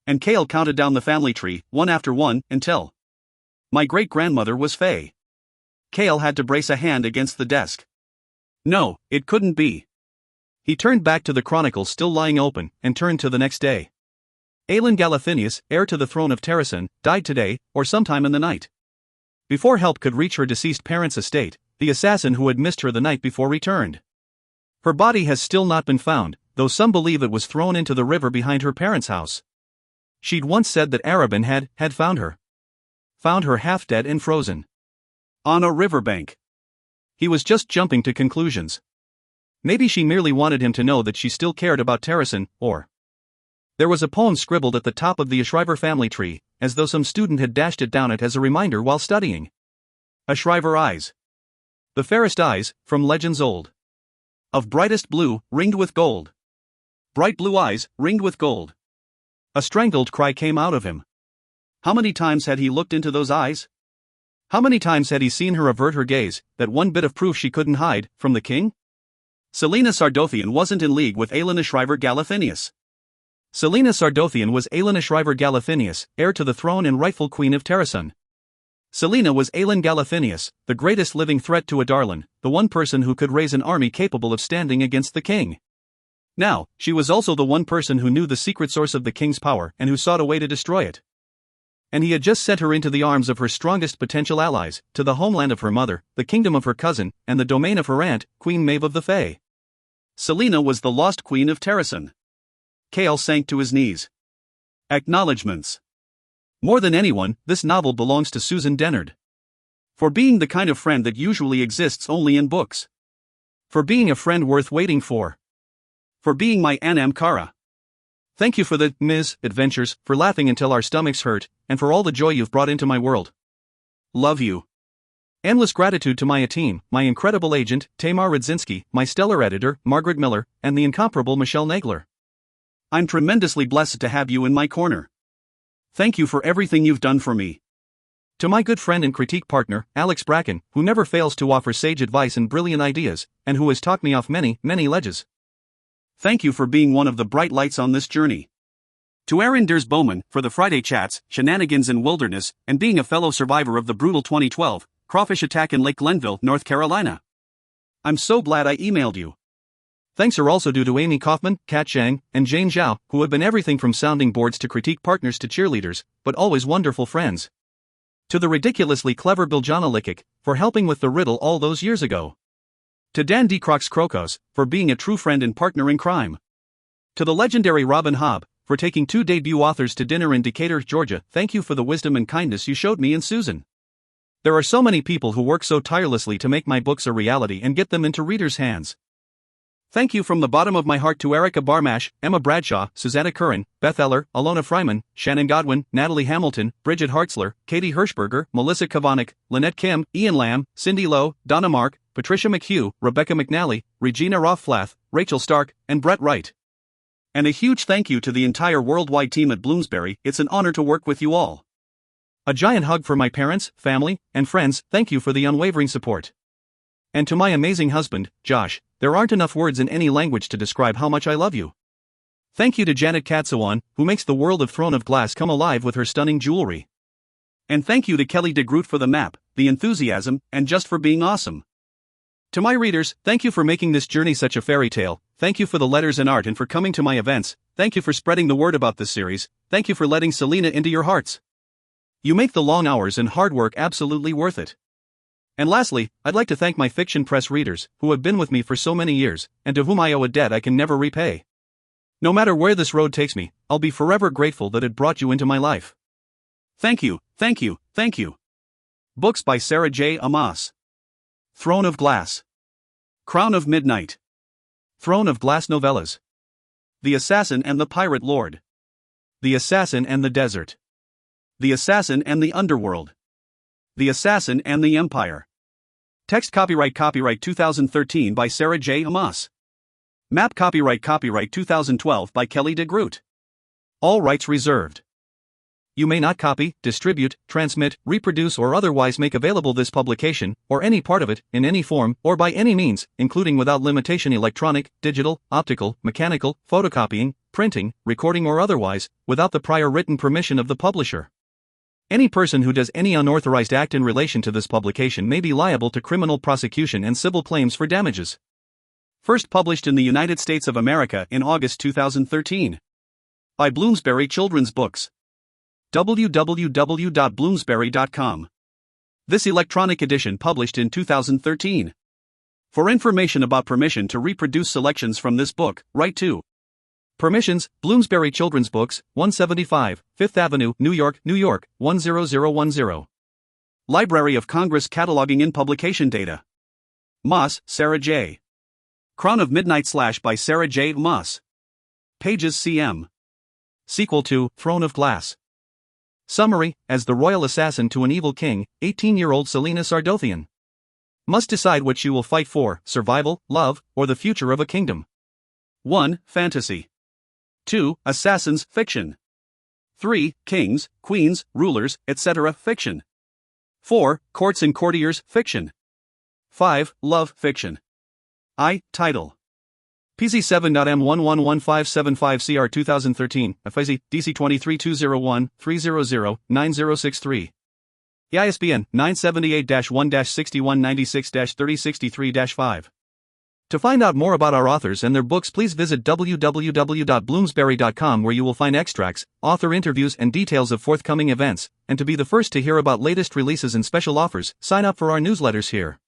And Kale counted down the family tree, one after one, until my great-grandmother was Fae. Kale had to brace a hand against the desk. No, it couldn't be. He turned back to the Chronicles still lying open, and turned to the next day. Aelin Galathinius, heir to the throne of Terrasen, died today, or sometime in the night. Before help could reach her deceased parents' estate, the assassin who had missed her the night before returned. Her body has still not been found, though some believe it was thrown into the river behind her parents' house. She'd once said that Arabin had found her. Found her half dead and frozen. On a riverbank. He was just jumping to conclusions. Maybe she merely wanted him to know that she still cared about Terrasen, or there was a poem scribbled at the top of the Ashriver family tree, as though some student had dashed it down it as a reminder while studying. Ashriver eyes. The fairest eyes, from legends old. Of brightest blue, ringed with gold. Bright blue eyes, ringed with gold. A strangled cry came out of him. How many times had he looked into those eyes? How many times had he seen her avert her gaze, that one bit of proof she couldn't hide, from the king? Selena Sardothian wasn't in league with Aelin Ashriver Galathinius. Selena Sardothian was Aelin Ashriver Galathinius, heir to the throne and rightful queen of Terrasen. Selena was Aelin Galathinius, the greatest living threat to Adarlan, the one person who could raise an army capable of standing against the king. Now, she was also the one person who knew the secret source of the king's power and who sought a way to destroy it. And he had just sent her into the arms of her strongest potential allies, to the homeland of her mother, the kingdom of her cousin, and the domain of her aunt, Queen Maeve of the Fae. Selena was the lost queen of Terrasen. Kale sank to his knees. Acknowledgements. More than anyone, this novel belongs to Susan Dennard. For being the kind of friend that usually exists only in books. For being a friend worth waiting for. For being my Anam Cara. Thank you for the, Ms. adventures, for laughing until our stomachs hurt, and for all the joy you've brought into my world. Love you. Endless gratitude to my team, my incredible agent, Tamar Radzinski, my stellar editor, Margaret Miller, and the incomparable Michelle Nagler. I'm tremendously blessed to have you in my corner. Thank you for everything you've done for me. To my good friend and critique partner, Alex Bracken, who never fails to offer sage advice and brilliant ideas, and who has talked me off many, many ledges. Thank you for being one of the bright lights on this journey. To Aaron Ders Bowman, for the Friday chats, shenanigans in wilderness, and being a fellow survivor of the brutal 2012 crawfish attack in Lake Glenville, North Carolina. I'm so glad I emailed you. Thanks are also due to Amy Kaufman, Kat Zhang, and Jane Zhao, who have been everything from sounding boards to critique partners to cheerleaders, but always wonderful friends. To the ridiculously clever Biljana Likic, for helping with the riddle all those years ago. To Dan D. Crocs Krokos, for being a true friend and partner in crime. To the legendary Robin Hobb, for taking 2 debut authors to dinner in Decatur, Georgia. Thank you for the wisdom and kindness you showed me and Susan. There are so many people who work so tirelessly to make my books a reality and get them into readers' hands. Thank you from the bottom of my heart to Erica Barmash, Emma Bradshaw, Susanna Curran, Beth Eller, Alona Fryman, Shannon Godwin, Natalie Hamilton, Bridget Hartzler, Katie Hirschberger, Melissa Kavanik, Lynette Kim, Ian Lamb, Cindy Lowe, Donna Mark, Patricia McHugh, Rebecca McNally, Regina Rothflath, Rachel Stark, and Brett Wright. And a huge thank you to the entire worldwide team at Bloomsbury. It's an honor to work with you all. A giant hug for my parents, family, and friends. Thank you for the unwavering support. And to my amazing husband, Josh, there aren't enough words in any language to describe how much I love you. Thank you to Janet Katsawan, who makes the world of Throne of Glass come alive with her stunning jewelry. And thank you to Kelly DeGroot for the map, the enthusiasm, and just for being awesome. To my readers, thank you for making this journey such a fairy tale. Thank you for the letters and art and for coming to my events. Thank you for spreading the word about this series. Thank you for letting Selena into your hearts. You make the long hours and hard work absolutely worth it. And lastly, I'd like to thank my fiction press readers, who have been with me for so many years, and to whom I owe a debt I can never repay. No matter where this road takes me, I'll be forever grateful that it brought you into my life. Thank you, thank you, thank you. Books by Sarah J. Amos. Throne of Glass. Crown of Midnight. Throne of Glass novellas. The Assassin and the Pirate Lord. The Assassin and the Desert. The Assassin and the Underworld. The Assassin and the Empire. Text copyright 2013 by Sarah J. Amos. Map copyright 2012 by Kelly DeGroot. All rights reserved. You may not copy, distribute, transmit, reproduce or otherwise make available this publication, or any part of it, in any form, or by any means, including without limitation electronic, digital, optical, mechanical, photocopying, printing, recording or otherwise, without the prior written permission of the publisher. Any person who does any unauthorized act in relation to this publication may be liable to criminal prosecution and civil claims for damages. First published in the United States of America in August 2013. By Bloomsbury Children's Books. www.bloomsbury.com. This electronic edition published in 2013. For information about permission to reproduce selections from this book, write to Permissions, Bloomsbury Children's Books, 175, 5th Avenue, New York, 10010. Library of Congress Cataloging in Publication Data. Moss, Sarah J. Crown of Midnight / by Sarah J. Moss. Pages cm. Sequel to Throne of Glass. Summary: as the royal assassin to an evil king, 18-year-old Selena Sardothian must decide what she will fight for: survival, love, or the future of a kingdom. 1. Fantasy. 2. Assassins, fiction. 3. Kings, queens, rulers, etc. fiction. 4. Courts and courtiers, fiction. 5. Love, fiction. Title. PC7.M111575 CR 2013, FIZ, DC 23201-300-9063. ISBN 978-1-6196-3063-5. To find out more about our authors and their books, please visit www.bloomsbury.com, where you will find extracts, author interviews and details of forthcoming events, and to be the first to hear about latest releases and special offers, sign up for our newsletters here.